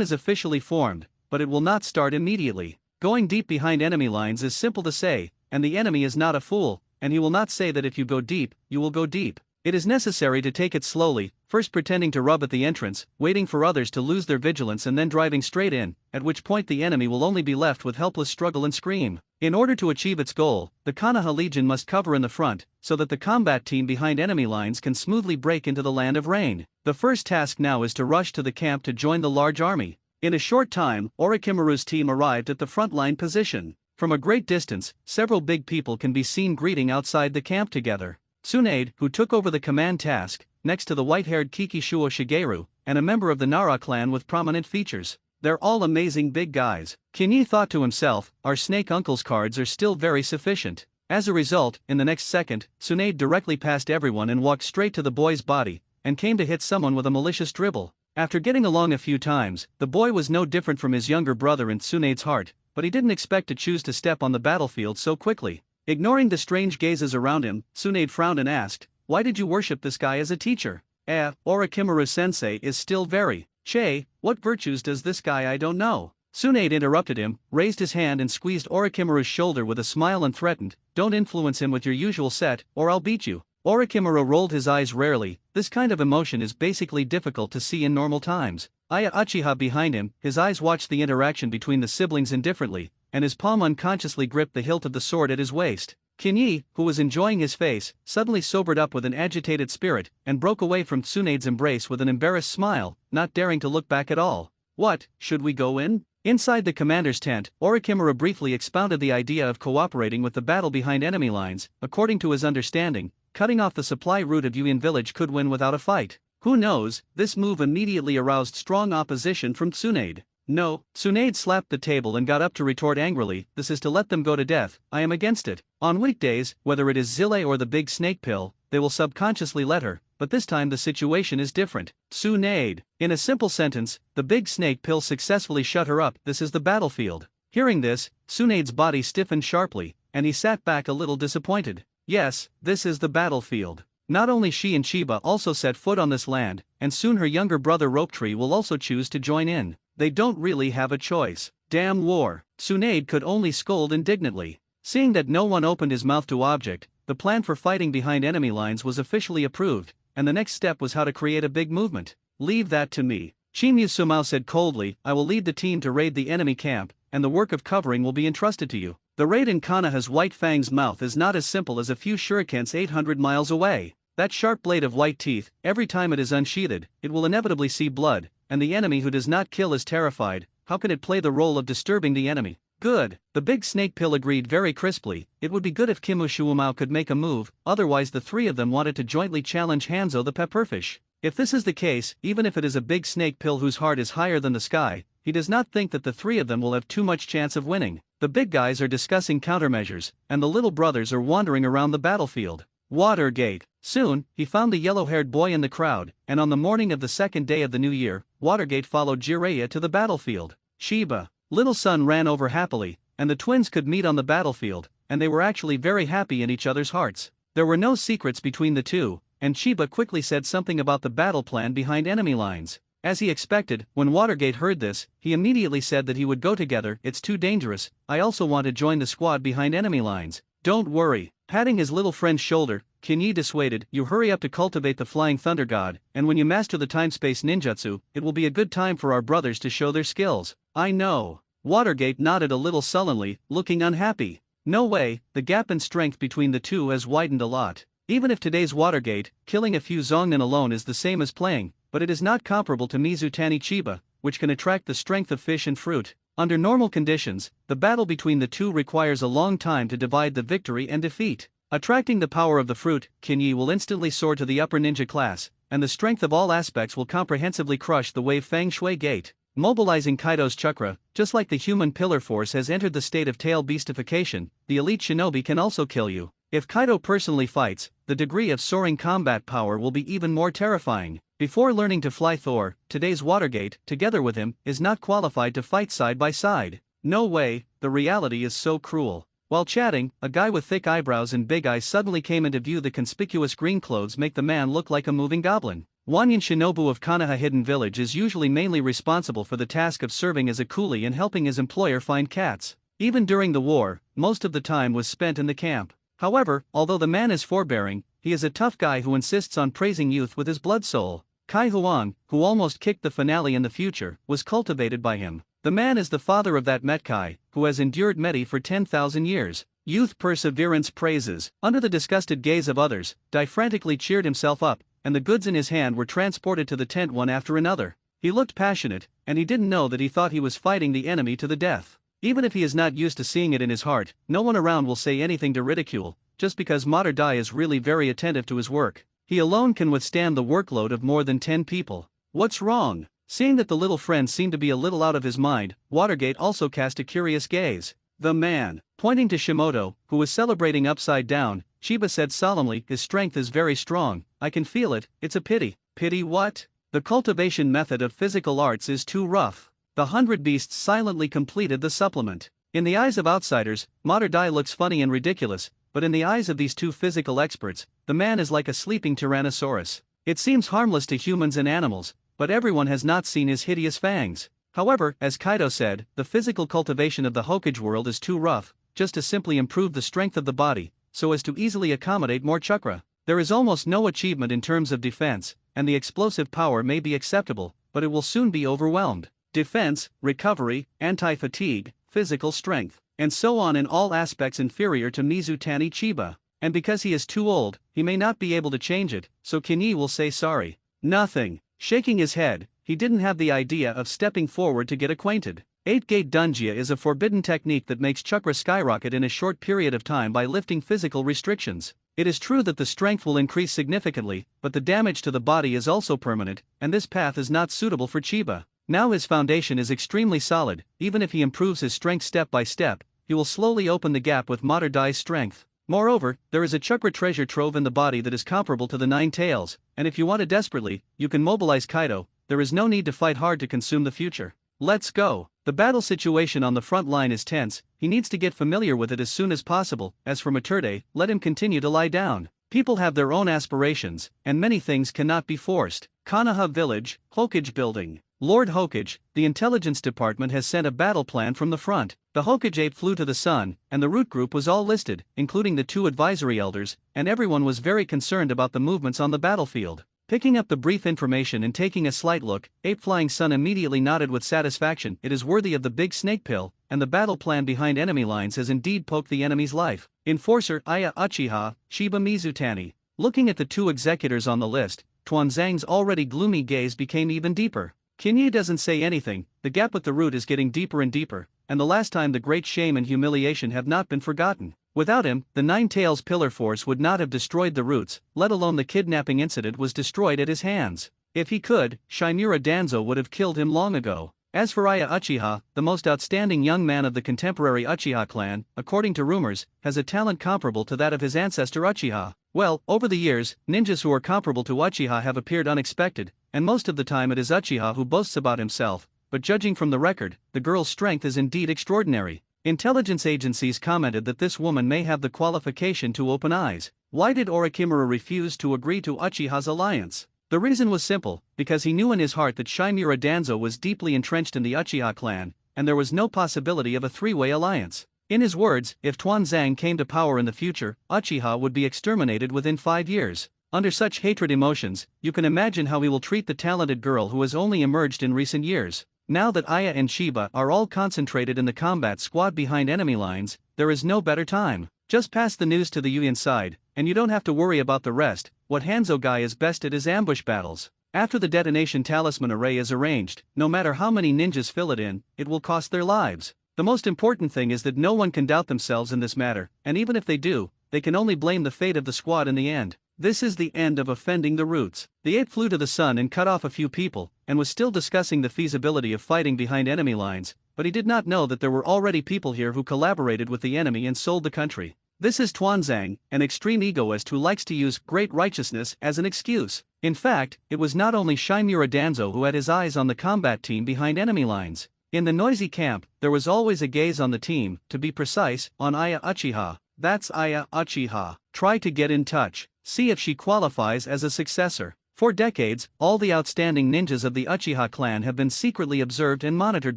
is officially formed, but it will not start immediately. Going deep behind enemy lines is simple to say, and the enemy is not a fool, and he will not say that if you go deep, you will go deep. It is necessary to take it slowly, first pretending to rub at the entrance, waiting for others to lose their vigilance and then driving straight in, at which point the enemy will only be left with helpless struggle and scream. In order to achieve its goal, the Konoha Legion must cover in the front, so that the combat team behind enemy lines can smoothly break into the land of rain. The first task now is to rush to the camp to join the large army. In a short time, Orochimaru's team arrived at the frontline position. From a great distance, several big people can be seen greeting outside the camp together. Tsunade, who took over the command task, next to the white-haired Kikishuo Shigeru, and a member of the Nara clan with prominent features. They're all amazing big guys. Kinyi thought to himself, our Snake Uncle's cards are still very sufficient. As a result, in the next second, Tsunade directly passed everyone and walked straight to the boy's body, and came to hit someone with a malicious dribble. After getting along a few times, the boy was no different from his younger brother in Tsunade's heart, but he didn't expect to choose to step on the battlefield so quickly. Ignoring the strange gazes around him, Tsunade frowned and asked, why did you worship this guy as a teacher? Orochimaru-sensei is still very. Che, what virtues does this guy I don't know? Tsunade interrupted him, raised his hand and squeezed Orochimaru's shoulder with a smile and threatened, don't influence him with your usual set, or I'll beat you. Orochimaru rolled his eyes rarely. This kind of emotion is basically difficult to see in normal times. Uchiha behind him, his eyes watched the interaction between the siblings indifferently, and his palm unconsciously gripped the hilt of the sword at his waist. Kinyi, who was enjoying his face, suddenly sobered up with an agitated spirit, and broke away from Tsunade's embrace with an embarrassed smile, not daring to look back at all. What, should we go in? Inside the commander's tent, Orochimaru briefly expounded the idea of cooperating with the battle behind enemy lines. According to his understanding, cutting off the supply route of Yuin village could win without a fight. Who knows? This move immediately aroused strong opposition from Tsunade. No, Tsunade slapped the table and got up to retort angrily, this is to let them go to death, I am against it. On weekdays, whether it is Zille or the big snake pill, they will subconsciously let her, but this time the situation is different. Tsunade. In a simple sentence, the big snake pill successfully shut her up, this is the battlefield. Hearing this, Tsunade's body stiffened sharply, and he sat back a little disappointed. Yes, this is the battlefield. Not only she and Chiba also set foot on this land, and soon her younger brother Ropetree will also choose to join in. They don't really have a choice. Damn war. Tsunade could only scold indignantly. Seeing that no one opened his mouth to object, the plan for fighting behind enemy lines was officially approved, and the next step was how to create a big movement. Leave that to me. Chinyu Sumao said coldly, I will lead the team to raid the enemy camp, and the work of covering will be entrusted to you. The raid in Konoha's White Fang's mouth is not as simple as a few shurikens 800 miles away. That sharp blade of white teeth, every time it is unsheathed, it will inevitably see blood, and the enemy who does not kill is terrified. How can it play the role of disturbing the enemy? Good. The big snake pill agreed very crisply. It would be good if Kimushuumao could make a move, otherwise the three of them wanted to jointly challenge Hanzo the pepperfish. If this is the case, even if it is a big snake pill whose heart is higher than the sky, he does not think that the three of them will have too much chance of winning. The big guys are discussing countermeasures, and the little brothers are wandering around the battlefield. Watergate. Soon, he found the yellow-haired boy in the crowd, and on the morning of the second day of the new year, Watergate followed Jiraiya to the battlefield. Shiba. Little son ran over happily, and the twins could meet on the battlefield, and they were actually very happy in each other's hearts. There were no secrets between the two, and Shiba quickly said something about the battle plan behind enemy lines. As he expected, when Watergate heard this, he immediately said that he would go together. It's too dangerous, I also want to join the squad behind enemy lines. Don't worry. Patting his little friend's shoulder, Kinyi dissuaded, you hurry up to cultivate the Flying Thunder God, and when you master the time-space ninjutsu, it will be a good time for our brothers to show their skills. I know. Watergate nodded a little sullenly, looking unhappy. No way, the gap in strength between the two has widened a lot. Even if today's Watergate, killing a few Zongnin alone is the same as playing, but it is not comparable to Mizutani Chiba, which can attract the strength of fish and fruit. Under normal conditions, the battle between the two requires a long time to divide the victory and defeat. Attracting the power of the fruit, Kinyi will instantly soar to the upper ninja class, and the strength of all aspects will comprehensively crush the wave Feng Shui Gate. Mobilizing Kaido's chakra, just like the human pillar force has entered the state of tail beastification, the elite shinobi can also kill you. If Kaido personally fights, the degree of soaring combat power will be even more terrifying. Before learning to fly Thor, today's Watergate, together with him, is not qualified to fight side by side. No way, the reality is so cruel. While chatting, a guy with thick eyebrows and big eyes suddenly came into view. The conspicuous green clothes make the man look like a moving goblin. Wanyan Shinobu of Konoha Hidden Village is usually mainly responsible for the task of serving as a coolie and helping his employer find cats. Even during the war, most of the time was spent in the camp. However, although the man is forbearing, he is a tough guy who insists on praising youth with his blood soul. Kai Huang, who almost kicked the finale in the future, was cultivated by him. The man is the father of that Metkai, who has endured Meti for 10,000 years. Youth perseverance praises. Under the disgusted gaze of others, Dai frantically cheered himself up, and the goods in his hand were transported to the tent one after another. He looked passionate, and he didn't know that he thought he was fighting the enemy to the death. Even if he is not used to seeing it in his heart, no one around will say anything to ridicule, just because Mater Dai is really very attentive to his work. He alone can withstand the workload of more than 10 people. What's wrong? Seeing that the little friend seemed to be a little out of his mind, Watergate also cast a curious gaze. The man, pointing to Shimoto, who was celebrating upside down, Chiba said solemnly, his strength is very strong, I can feel it, it's a pity. Pity what? The cultivation method of physical arts is too rough. The 100 Beasts silently completed the supplement. In the eyes of outsiders, Mater Dai looks funny and ridiculous, but in the eyes of these two physical experts, the man is like a sleeping Tyrannosaurus. It seems harmless to humans and animals, but everyone has not seen his hideous fangs. However, as Kaido said, the physical cultivation of the Hokage world is too rough, just to simply improve the strength of the body, so as to easily accommodate more chakra. There is almost no achievement in terms of defense, and the explosive power may be acceptable, but it will soon be overwhelmed. Defense, recovery, anti-fatigue, physical strength, and so on in all aspects inferior to Mizutani Chiba. And because he is too old, he may not be able to change it, so Kinyi will say sorry. Nothing. Shaking his head, he didn't have the idea of stepping forward to get acquainted. 8-gate Dunjia is a forbidden technique that makes chakra skyrocket in a short period of time by lifting physical restrictions. It is true that the strength will increase significantly, but the damage to the body is also permanent, and this path is not suitable for Chiba. Now his foundation is extremely solid. Even if he improves his strength step by step, he will slowly open the gap with Mater Dai's strength. Moreover, there is a chakra treasure trove in the body that is comparable to the Nine Tails, and if you want it desperately, you can mobilize Kaido. There is no need to fight hard to consume the future. Let's go. The battle situation on the front line is tense. He needs to get familiar with it as soon as possible. As for Maturday, let him continue to lie down. People have their own aspirations, and many things cannot be forced. Konoha Village, Hokage Building. Lord Hokage, the intelligence department has sent a battle plan from the front. The Hokage ape flew to the sun, and the root group was all listed, including the 2 advisory elders, and everyone was very concerned about the movements on the battlefield. Picking up the brief information and taking a slight look, Ape Flying Sun immediately nodded with satisfaction. It is worthy of the big snake pill, and the battle plan behind enemy lines has indeed poked the enemy's life. Enforcer Aya Uchiha, Shiba Mizutani. Looking at the 2 executors on the list, Tuanzang's already gloomy gaze became even deeper. Kinyi doesn't say anything. The gap with the root is getting deeper and deeper, and the last time the great shame and humiliation have not been forgotten. Without him, the Nine Tails Pillar Force would not have destroyed the roots, let alone the kidnapping incident was destroyed at his hands. If he could, Shimura Danzo would have killed him long ago. As for Aya Uchiha, the most outstanding young man of the contemporary Uchiha clan, according to rumors, has a talent comparable to that of his ancestor Uchiha. Well, over the years, ninjas who are comparable to Uchiha have appeared unexpected, and most of the time it is Uchiha who boasts about himself, but judging from the record, the girl's strength is indeed extraordinary. Intelligence agencies commented that this woman may have the qualification to open eyes. Why did Orochimaru refuse to agree to Uchiha's alliance? The reason was simple, because he knew in his heart that Shimura Danzo was deeply entrenched in the Uchiha clan, and there was no possibility of a 3-way alliance. In his words, if Tuanzang came to power in the future, Uchiha would be exterminated within 5 years. Under such hatred emotions, you can imagine how he will treat the talented girl who has only emerged in recent years. Now that Aya and Shiba are all concentrated in the combat squad behind enemy lines, there is no better time. Just pass the news to the Yuyan side, and you don't have to worry about the rest. What Hanzo guy is best at is ambush battles. After the detonation talisman array is arranged, no matter how many ninjas fill it in, it will cost their lives. The most important thing is that no one can doubt themselves in this matter, and even if they do, they can only blame the fate of the squad in the end. This is the end of offending the roots. The ape flew to the sun and cut off a few people, and was still discussing the feasibility of fighting behind enemy lines, but he did not know that there were already people here who collaborated with the enemy and sold the country. This is Tuanzang, an extreme egoist who likes to use great righteousness as an excuse. In fact, it was not only Shimura Danzo who had his eyes on the combat team behind enemy lines. In the noisy camp, there was always a gaze on the team, to be precise, on Aya Uchiha. That's Aya Uchiha. Try to get in touch. See if she qualifies as a successor. For decades, all the outstanding ninjas of the Uchiha clan have been secretly observed and monitored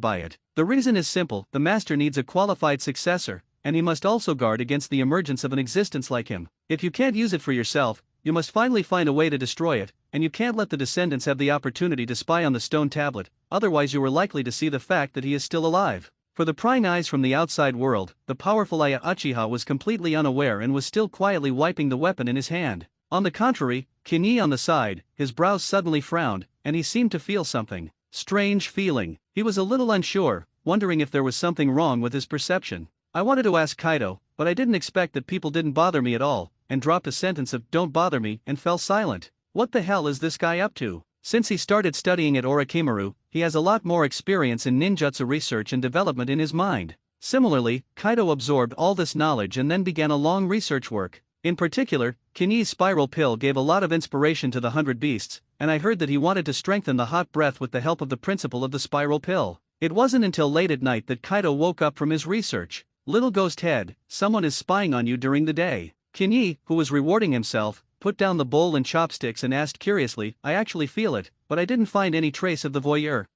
by it. The reason is simple: the master needs a qualified successor, and he must also guard against the emergence of an existence like him. If you can't use it for yourself, you must finally find a way to destroy it, and you can't let the descendants have the opportunity to spy on the stone tablet, otherwise you are likely to see the fact that he is still alive. For the prying eyes from the outside world, the powerful Aya Uchiha was completely unaware and was still quietly wiping the weapon in his hand. On the contrary, Kinyi on the side, his brows suddenly frowned, and he seemed to feel something. Strange feeling. He was a little unsure, wondering if there was something wrong with his perception. I wanted to ask Kaido, but I didn't expect that people didn't bother me at all, and dropped a sentence of "don't bother me" and fell silent. What the hell is this guy up to? Since he started studying at Orochimaru, he has a lot more experience in ninjutsu research and development in his mind. Similarly, Kaido absorbed all this knowledge and then began a long research work. In particular, Kinyi's spiral pill gave a lot of inspiration to the 100 Beasts, and I heard that he wanted to strengthen the hot breath with the help of the principle of the spiral pill. It wasn't until late at night that Kaido woke up from his research. Little ghost head, someone is spying on you during the day. Kinyi, who was rewarding himself, put down the bowl and chopsticks and asked curiously, I actually feel it, but I didn't find any trace of the voyeur.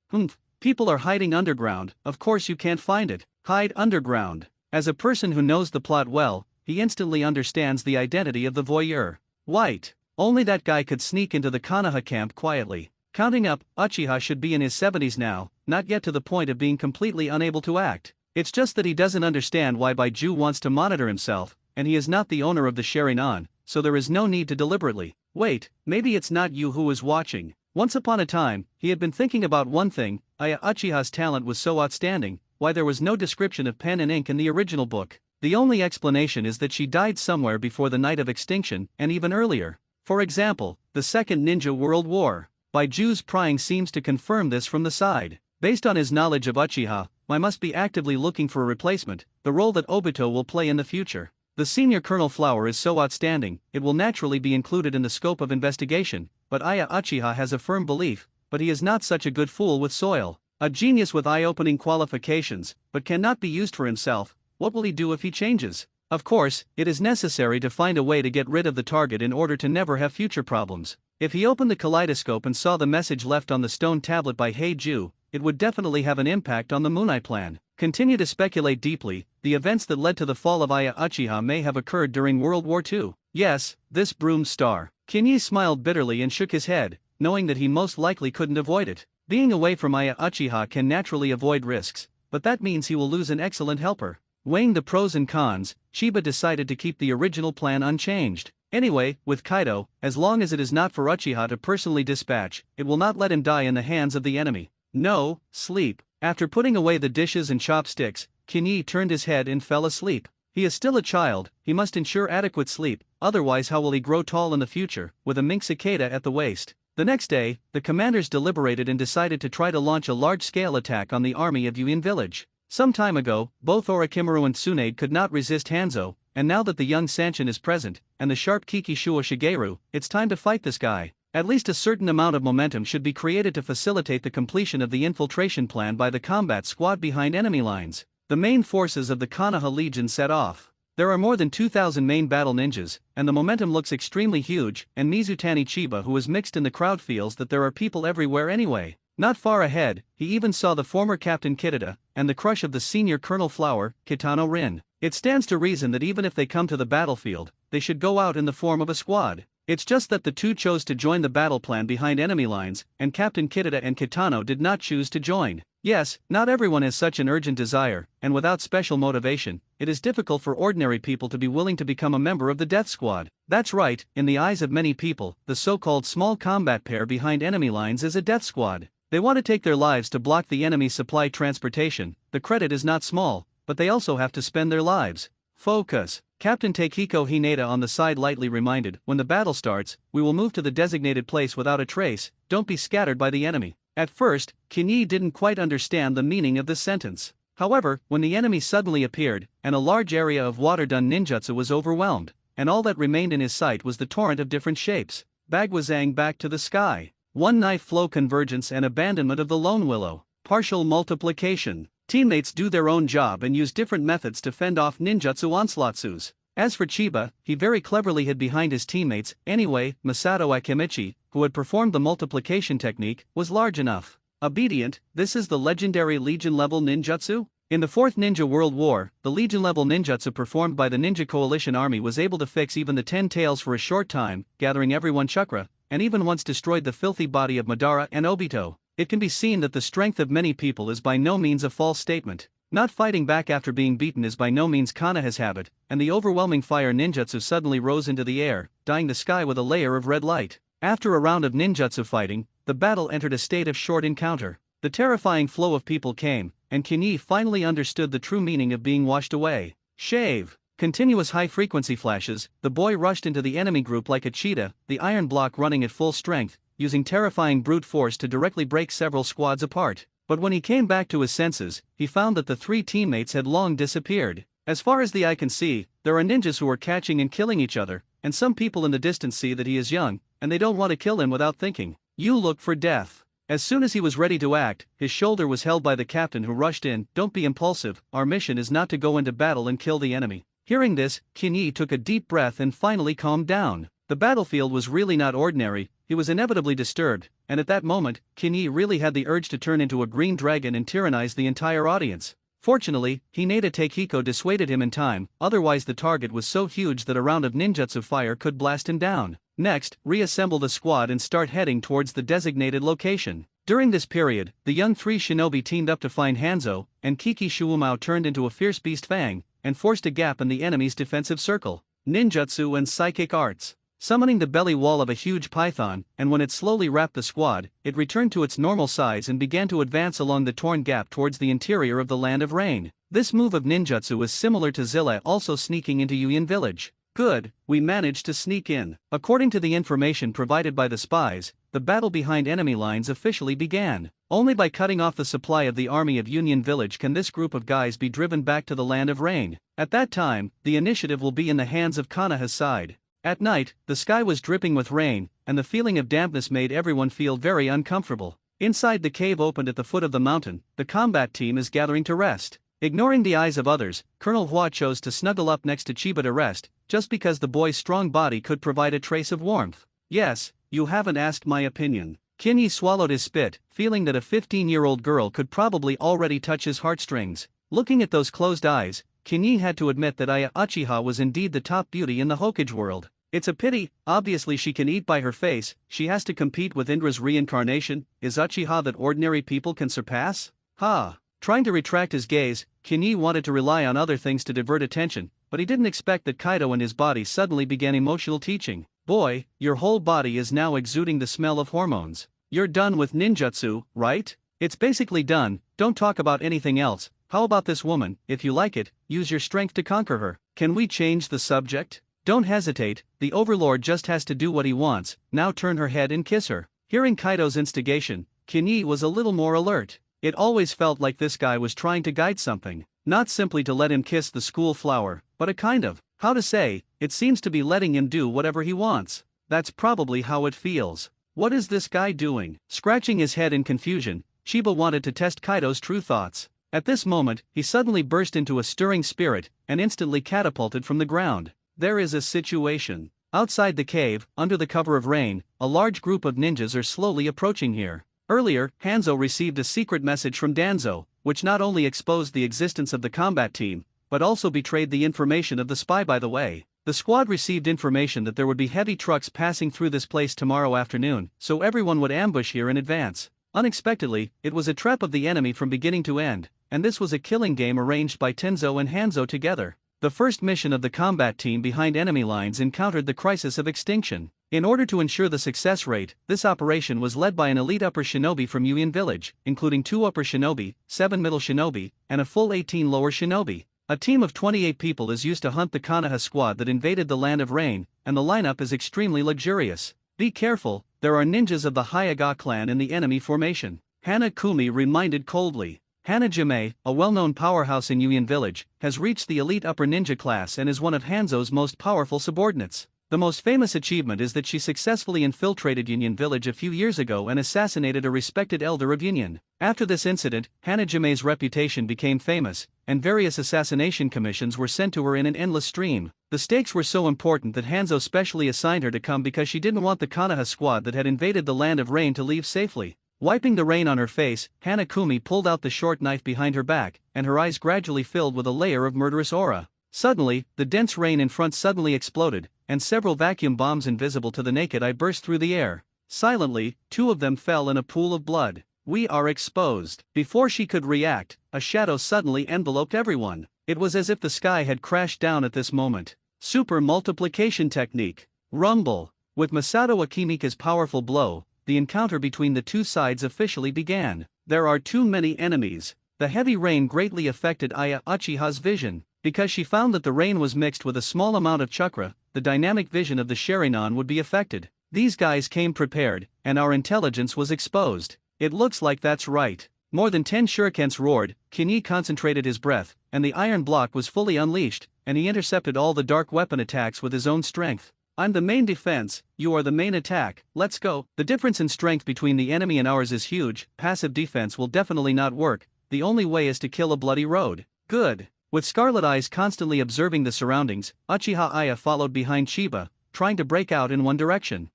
People are hiding underground, of course you can't find it. Hide underground. As a person who knows the plot well, he instantly understands the identity of the voyeur. White. Only that guy could sneak into the Konoha camp quietly. Counting up, Uchiha should be in his 70s now, not yet to the point of being completely unable to act. It's just that he doesn't understand why Baiju wants to monitor himself, and he is not the owner of the sharingan, so there is no need to deliberately. Wait, maybe it's not you who is watching. Once upon a time, he had been thinking about one thing: Uchiha's talent was so outstanding, why there was no description of pen and ink in the original book. The only explanation is that she died somewhere before the night of extinction, and even earlier. For example, the Second Ninja World War. Baiju's prying seems to confirm this from the side. Based on his knowledge of Uchiha, I must be actively looking for a replacement, the role that Obito will play in the future. The senior Colonel Flower is so outstanding, it will naturally be included in the scope of investigation, but Uchiha has a firm belief, but he is not such a good fool with soil. A genius with eye-opening qualifications, but cannot be used for himself. What will he do if he changes? Of course, it is necessary to find a way to get rid of the target in order to never have future problems. If he opened the kaleidoscope and saw the message left on the stone tablet by Heiju, it would definitely have an impact on the Mooneye plan. Continue to speculate deeply. The events that led to the fall of Uchiha may have occurred during World War II. Yes, this broom star. Kinyi smiled bitterly and shook his head, knowing that he most likely couldn't avoid it. Being away from Uchiha can naturally avoid risks, but that means he will lose an excellent helper. Weighing the pros and cons, Chiba decided to keep the original plan unchanged. Anyway, with Kaido, as long as it is not for Uchiha to personally dispatch, it will not let him die in the hands of the enemy. No, sleep. After putting away the dishes and chopsticks, Kinyi turned his head and fell asleep. He is still a child, he must ensure adequate sleep, otherwise how will he grow tall in the future, with a mink cicada at the waist? The next day, the commanders deliberated and decided to try to launch a large-scale attack on the army of Yuin village. Some time ago, both Orochimaru and Tsunade could not resist Hanzo, and now that the young Sanshin is present, and the sharp Kikishuo Shigeru, it's time to fight this guy. At least a certain amount of momentum should be created to facilitate the completion of the infiltration plan by the combat squad behind enemy lines. The main forces of the Konoha Legion set off. There are more than 2,000 main battle ninjas, and the momentum looks extremely huge, and Mizutani Chiba, who is mixed in the crowd, feels that there are people everywhere anyway. Not far ahead, he even saw the former Captain Kidada, and the crush of the senior Colonel Flower, Kitano Rin. It stands to reason that even if they come to the battlefield, they should go out in the form of a squad. It's just that the two chose to join the battle plan behind enemy lines, and Captain Kidada and Kitano did not choose to join. Yes, not everyone has such an urgent desire, and without special motivation, it is difficult for ordinary people to be willing to become a member of the Death Squad. That's right, in the eyes of many people, the so-called small combat pair behind enemy lines is a Death Squad. They want to take their lives to block the enemy's supply transportation. The credit is not small, but they also have to spend their lives. Focus. Captain Takehiko Hinata on the side lightly reminded, when the battle starts, we will move to the designated place without a trace, don't be scattered by the enemy. At first, Kinyi didn't quite understand the meaning of this sentence. However, when the enemy suddenly appeared, and a large area of water-done ninjutsu was overwhelmed, and all that remained in his sight was the torrent of different shapes. Bagwazang back to the sky. One knife flow convergence and abandonment of the Lone Willow. Partial multiplication. Teammates do their own job and use different methods to fend off ninjutsu onslaughtsus. As for Chiba, he very cleverly hid behind his teammates. Anyway, Masato Akimichi, who had performed the multiplication technique, was large enough. Obedient, this is the legendary Legion-level ninjutsu? In the Fourth Ninja World War, the Legion-level ninjutsu performed by the Ninja Coalition Army was able to fix even the 10 tails for a short time, gathering everyone chakra, and even once destroyed the filthy body of Madara and Obito. It can be seen that the strength of many people is by no means a false statement. Not fighting back after being beaten is by no means Konoha's habit, and the overwhelming fire ninjutsu suddenly rose into the air, dyeing the sky with a layer of red light. After a round of ninjutsu fighting, the battle entered a state of short encounter. The terrifying flow of people came, and Kinyi finally understood the true meaning of being washed away. Shave. Continuous high-frequency flashes, the boy rushed into the enemy group like a cheetah, the iron block running at full strength, using terrifying brute force to directly break several squads apart. But when he came back to his senses, he found that the three teammates had long disappeared. As far as the eye can see, there are ninjas who are catching and killing each other, and some people in the distance see that he is young, and they don't want to kill him without thinking. You look for death. As soon as he was ready to act, his shoulder was held by the captain who rushed in. Don't be impulsive, our mission is not to go into battle and kill the enemy. Hearing this, Kinyi took a deep breath and finally calmed down. The battlefield was really not ordinary, he was inevitably disturbed, and at that moment, Kinyi really had the urge to turn into a green dragon and tyrannize the entire audience. Fortunately, Hinata Takehiko dissuaded him in time, otherwise the target was so huge that a round of ninjutsu fire could blast him down. Next, reassemble the squad and start heading towards the designated location. During this period, the young three shinobi teamed up to find Hanzo, and Kiki Shuumao turned into a fierce beast Fang, and forced a gap in the enemy's defensive circle. Ninjutsu and psychic arts. Summoning the belly wall of a huge python, and when it slowly wrapped the squad, it returned to its normal size and began to advance along the torn gap towards the interior of the Land of Rain. This move of ninjutsu is similar to Zilla also sneaking into Yuyin village. Good, we managed to sneak in. According to the information provided by the spies, the battle behind enemy lines officially began. Only by cutting off the supply of the army of Union Village can this group of guys be driven back to the Land of Rain. At that time, the initiative will be in the hands of Konoha's side. At night, the sky was dripping with rain, and the feeling of dampness made everyone feel very uncomfortable. Inside the cave opened at the foot of the mountain, the combat team is gathering to rest. Ignoring the eyes of others, Colonel Hua chose to snuggle up next to Chiba to rest, just because the boy's strong body could provide a trace of warmth. Yes, you haven't asked my opinion. Kinyi swallowed his spit, feeling that a 15-year-old girl could probably already touch his heartstrings. Looking at those closed eyes, Kinyi had to admit that Uchiha was indeed the top beauty in the Hokage world. It's a pity, obviously she can eat by her face, she has to compete with Indra's reincarnation. Is Uchiha that ordinary people can surpass? Ha! Trying to retract his gaze, Kinyi wanted to rely on other things to divert attention, but he didn't expect that Kaido and his body suddenly began emotional teaching. Boy, your whole body is now exuding the smell of hormones. You're done with ninjutsu, right? It's basically done, don't talk about anything else. How about this woman? If you like it, use your strength to conquer her. Can we change the subject? Don't hesitate, the overlord just has to do what he wants, now turn her head and kiss her. Hearing Kaido's instigation, Kinyi was a little more alert. It always felt like this guy was trying to guide something, not simply to let him kiss the school flower, but a kind of, how to say, it seems to be letting him do whatever he wants. That's probably how it feels. What is this guy doing? Scratching his head in confusion, Chiba wanted to test Kaido's true thoughts. At this moment, he suddenly burst into a stirring spirit, and instantly catapulted from the ground. There is a situation. Outside the cave, under the cover of rain, a large group of ninjas are slowly approaching here. Earlier, Hanzo received a secret message from Danzo, which not only exposed the existence of the combat team, but also betrayed the information of the spy by the way. The squad received information that there would be heavy trucks passing through this place tomorrow afternoon, so everyone would ambush here in advance. Unexpectedly, it was a trap of the enemy from beginning to end, and this was a killing game arranged by Tenzo and Hanzo together. The first mission of the combat team behind enemy lines encountered the crisis of extinction. In order to ensure the success rate, this operation was led by an elite upper shinobi from Yuyin village, including 2 upper shinobi, 7 middle shinobi, and a full 18 lower shinobi. A team of 28 people is used to hunt the Konoha squad that invaded the Land of Rain, and the lineup is extremely luxurious. Be careful, there are ninjas of the Hyuga clan in the enemy formation. Hanakumi reminded coldly. Hanajime, a well-known powerhouse in Yuyin village, has reached the elite upper ninja class and is one of Hanzo's most powerful subordinates. The most famous achievement is that she successfully infiltrated Union village a few years ago and assassinated a respected elder of Union. After this incident, Hanajime's reputation became famous, and various assassination commissions were sent to her in an endless stream. The stakes were so important that Hanzo specially assigned her to come because she didn't want the Konoha squad that had invaded the Land of Rain to leave safely. Wiping the rain on her face, Hanakumi pulled out the short knife behind her back, and her eyes gradually filled with a layer of murderous aura. Suddenly, the dense rain in front suddenly exploded, and several vacuum bombs invisible to the naked eye burst through the air. Silently, 2 of them fell in a pool of blood. We are exposed. Before she could react, a shadow suddenly enveloped everyone. It was as if the sky had crashed down at this moment. Super multiplication technique. Rumble. With Masato Akimika's powerful blow, the encounter between the 2 sides officially began. There are too many enemies. The heavy rain greatly affected Uchiha's vision. Because she found that the rain was mixed with a small amount of chakra, the dynamic vision of the sharingan would be affected. These guys came prepared, and our intelligence was exposed. It looks like that's right. More than 10 shurikens roared, Kinyi concentrated his breath, and the iron block was fully unleashed, and he intercepted all the dark weapon attacks with his own strength. I'm the main defense, you are the main attack, let's go. The difference in strength between the enemy and ours is huge, passive defense will definitely not work, the only way is to kill a bloody road. Good. With scarlet eyes constantly observing the surroundings, Uchiha Aya followed behind Chiba, trying to break out in one direction.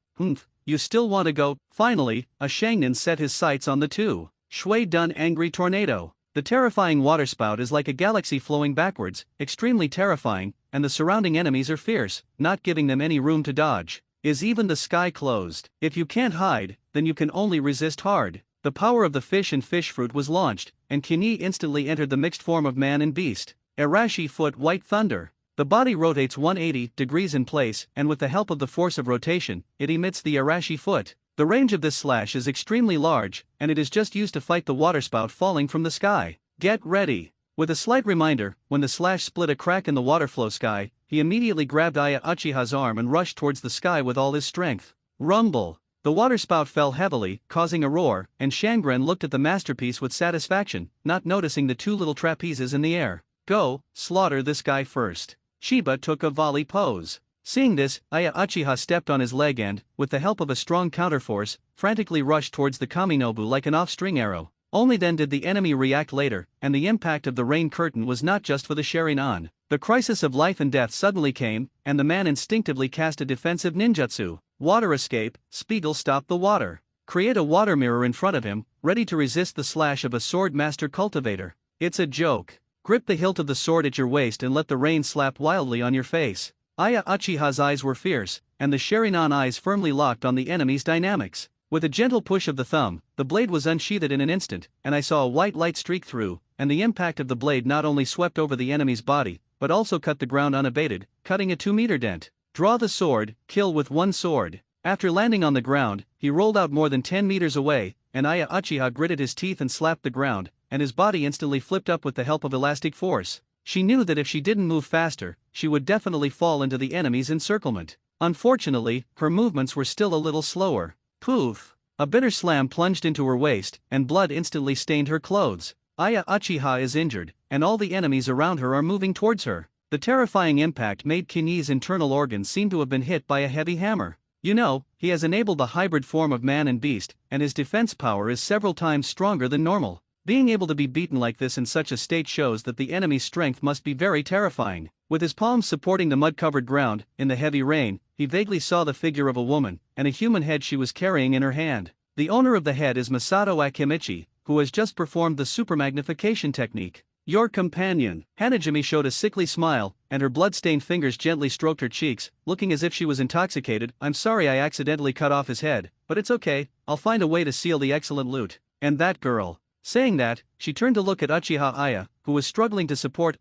You still want to go? Finally, a Sharingan set his sights on the 2. Shui Dun angry tornado. The terrifying waterspout is like a galaxy flowing backwards, extremely terrifying, and the surrounding enemies are fierce, not giving them any room to dodge. Is even the sky closed? If you can't hide, then you can only resist hard. The power of the fish and fish fruit was launched, and Kinyi instantly entered the mixed form of man and beast. Arashi foot white thunder. The body rotates 180 degrees in place, and with the help of the force of rotation, it emits the Arashi foot. The range of this slash is extremely large, and it is just used to fight the waterspout falling from the sky. Get ready. With a slight reminder, when the slash split a crack in the waterflow sky, he immediately grabbed Aya Uchiha's arm and rushed towards the sky with all his strength. Rumble. The waterspout fell heavily, causing a roar, and Shangren looked at the masterpiece with satisfaction, not noticing the two little trapezes in the air. Go, slaughter this guy first. Chiba took a volley pose. Seeing this, Aya Uchiha stepped on his leg and, with the help of a strong counterforce, frantically rushed towards the Kaminobu like an off-string arrow. Only then did the enemy react later, and the impact of the rain curtain was not just for the sharingan. The crisis of life and death suddenly came, and the man instinctively cast a defensive ninjutsu. Water escape. Spiegel stopped the water. Create a water mirror in front of him, ready to resist the slash of a sword master cultivator. It's a joke. Grip the hilt of the sword at your waist and let the rain slap wildly on your face. Aya Uchiha's eyes were fierce, and the sharingan eyes firmly locked on the enemy's dynamics. With a gentle push of the thumb, the blade was unsheathed in an instant, and I saw a white light streak through, and the impact of the blade not only swept over the enemy's body, but also cut the ground unabated, cutting a 2-meter dent. Draw the sword, kill with one sword. After landing on the ground, he rolled out more than 10 meters away, and Aya Uchiha gritted his teeth and slapped the ground, and his body instantly flipped up with the help of elastic force. She knew that if she didn't move faster, she would definitely fall into the enemy's encirclement. Unfortunately, her movements were still a little slower. Poof! A bitter slam plunged into her waist, and blood instantly stained her clothes. Aya Uchiha is injured, and all the enemies around her are moving towards her. The terrifying impact made Kinyi's internal organs seem to have been hit by a heavy hammer. You know, he has enabled the hybrid form of man and beast, and his defense power is several times stronger than normal. Being able to be beaten like this in such a state shows that the enemy's strength must be very terrifying. With his palms supporting the mud-covered ground, in the heavy rain, he vaguely saw the figure of a woman, and a human head she was carrying in her hand. The owner of the head is Masato Akimichi, who has just performed the supermagnification technique. Your companion. Hanajime showed a sickly smile, and her blood-stained fingers gently stroked her cheeks, looking as if she was intoxicated. I'm sorry I accidentally cut off his head, but it's okay, I'll find a way to seal the excellent loot. And that girl. Saying that, she turned to look at Uchiha Aya, who was struggling to support.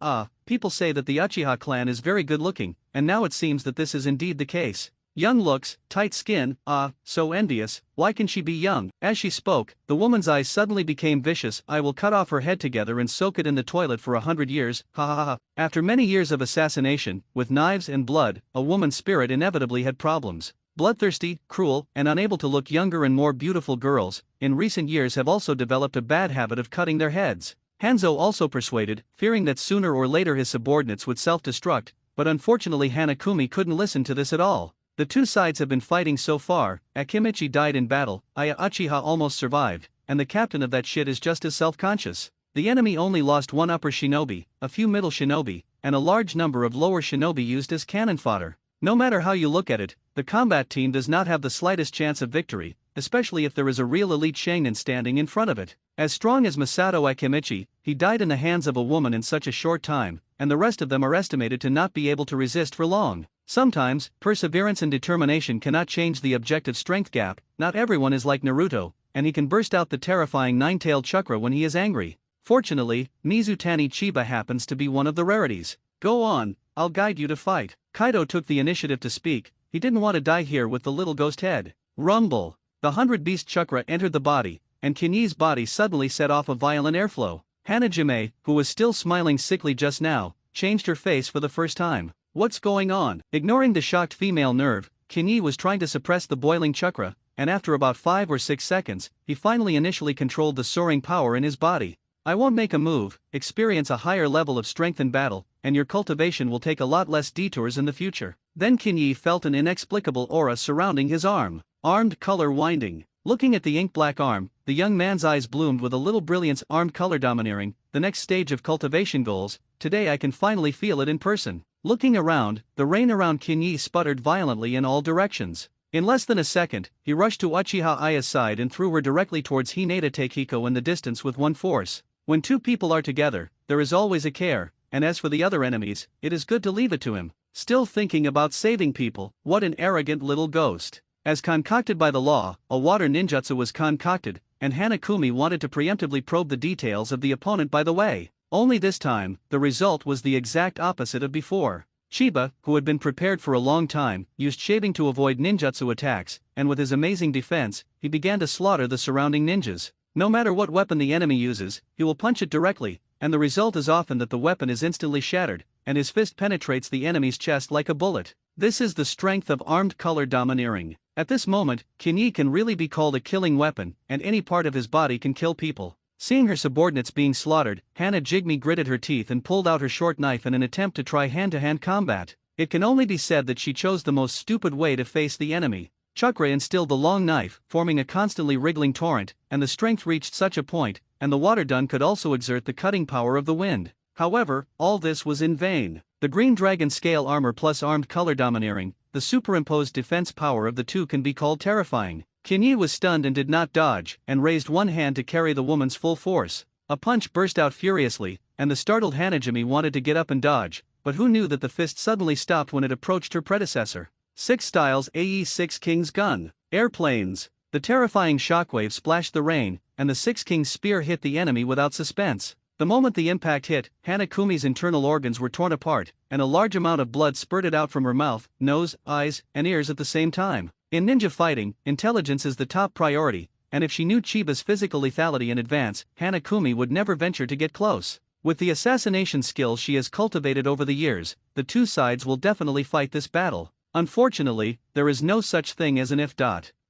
People say that the Uchiha clan is very good looking, and now it seems that this is indeed the case. Young looks, tight skin, so envious, why can she be young? As she spoke, the woman's eyes suddenly became vicious. I will cut off her head together and soak it in the toilet for 100 years, ha ha ha. After many years of assassination, with knives and blood, a woman's spirit inevitably had problems. Bloodthirsty, cruel, and unable to look younger and more beautiful girls, in recent years have also developed a bad habit of cutting their heads. Hanzo also persuaded, fearing that sooner or later his subordinates would self-destruct, but unfortunately Hanakumi couldn't listen to this at all. The two sides have been fighting so far. Akimichi died in battle, Aya Uchiha almost survived, and the captain of that shit is just as self-conscious. The enemy only lost one upper shinobi, a few middle shinobi, and a large number of lower shinobi used as cannon fodder. No matter how you look at it, the combat team does not have the slightest chance of victory, especially if there is a real elite sharingan standing in front of it. As strong as Masato Akimichi, he died in the hands of a woman in such a short time, and the rest of them are estimated to not be able to resist for long. Sometimes, perseverance and determination cannot change the objective strength gap. Not everyone is like Naruto, and he can burst out the terrifying nine-tailed chakra when he is angry. Fortunately, Mizutani Chiba happens to be one of the rarities. Go on, I'll guide you to fight. Kaido took the initiative to speak. He didn't want to die here with the little ghost head. Rumble. The 100-beast chakra entered the body, and Kinyi's body suddenly set off a violent airflow. Hanajime, who was still smiling sickly just now, changed her face for the first time. What's going on? Ignoring the shocked female nerve, Kinyi was trying to suppress the boiling chakra, and after about 5 or 6 seconds, he finally initially controlled the soaring power in his body. I won't make a move, experience a higher level of strength in battle, and your cultivation will take a lot less detours in the future. Then Kinyi felt an inexplicable aura surrounding his arm. Armed color winding. Looking at the ink-black arm, the young man's eyes bloomed with a little brilliance. Armed color domineering, the next stage of cultivation goals. Today I can finally feel it in person. Looking around, the rain around Kinyi sputtered violently in all directions. In less than a second, he rushed to Uchiha Aya's side and threw her directly towards Hinata Takiko in the distance with one force. When two people are together, there is always a care, and as for the other enemies, it is good to leave it to him. Still thinking about saving people, what an arrogant little ghost. As concocted by the law, a water ninjutsu was concocted, and Hanakumi wanted to preemptively probe the details of the opponent by the way. Only this time, the result was the exact opposite of before. Chiba, who had been prepared for a long time, used shaving to avoid ninjutsu attacks, and with his amazing defense, he began to slaughter the surrounding ninjas. No matter what weapon the enemy uses, he will punch it directly, and the result is often that the weapon is instantly shattered, and his fist penetrates the enemy's chest like a bullet. This is the strength of armed color domineering. At this moment, Kinyi can really be called a killing weapon, and any part of his body can kill people. Seeing her subordinates being slaughtered, Hana Jigme gritted her teeth and pulled out her short knife in an attempt to try hand-to-hand combat. It can only be said that she chose the most stupid way to face the enemy. Chakra instilled the long knife, forming a constantly wriggling torrent, and the strength reached such a point, and the water dun could also exert the cutting power of the wind. However, all this was in vain. The green dragon scale armor plus armed color domineering, the superimposed defense power of the two can be called terrifying. Kinyi was stunned and did not dodge, and raised one hand to carry the woman's full force. A punch burst out furiously, and the startled Hanajime wanted to get up and dodge, but who knew that the fist suddenly stopped when it approached her predecessor. 6 Styles AE 6 King's Gun. Airplanes. The terrifying shockwave splashed the rain, and the 6 King's spear hit the enemy without suspense. The moment the impact hit, Hanakumi's internal organs were torn apart, and a large amount of blood spurted out from her mouth, nose, eyes, and ears at the same time. In ninja fighting, intelligence is the top priority, and if she knew Chiba's physical lethality in advance, Hanakumi would never venture to get close. With the assassination skills she has cultivated over the years, the two sides will definitely fight this battle. Unfortunately, there is no such thing as an if.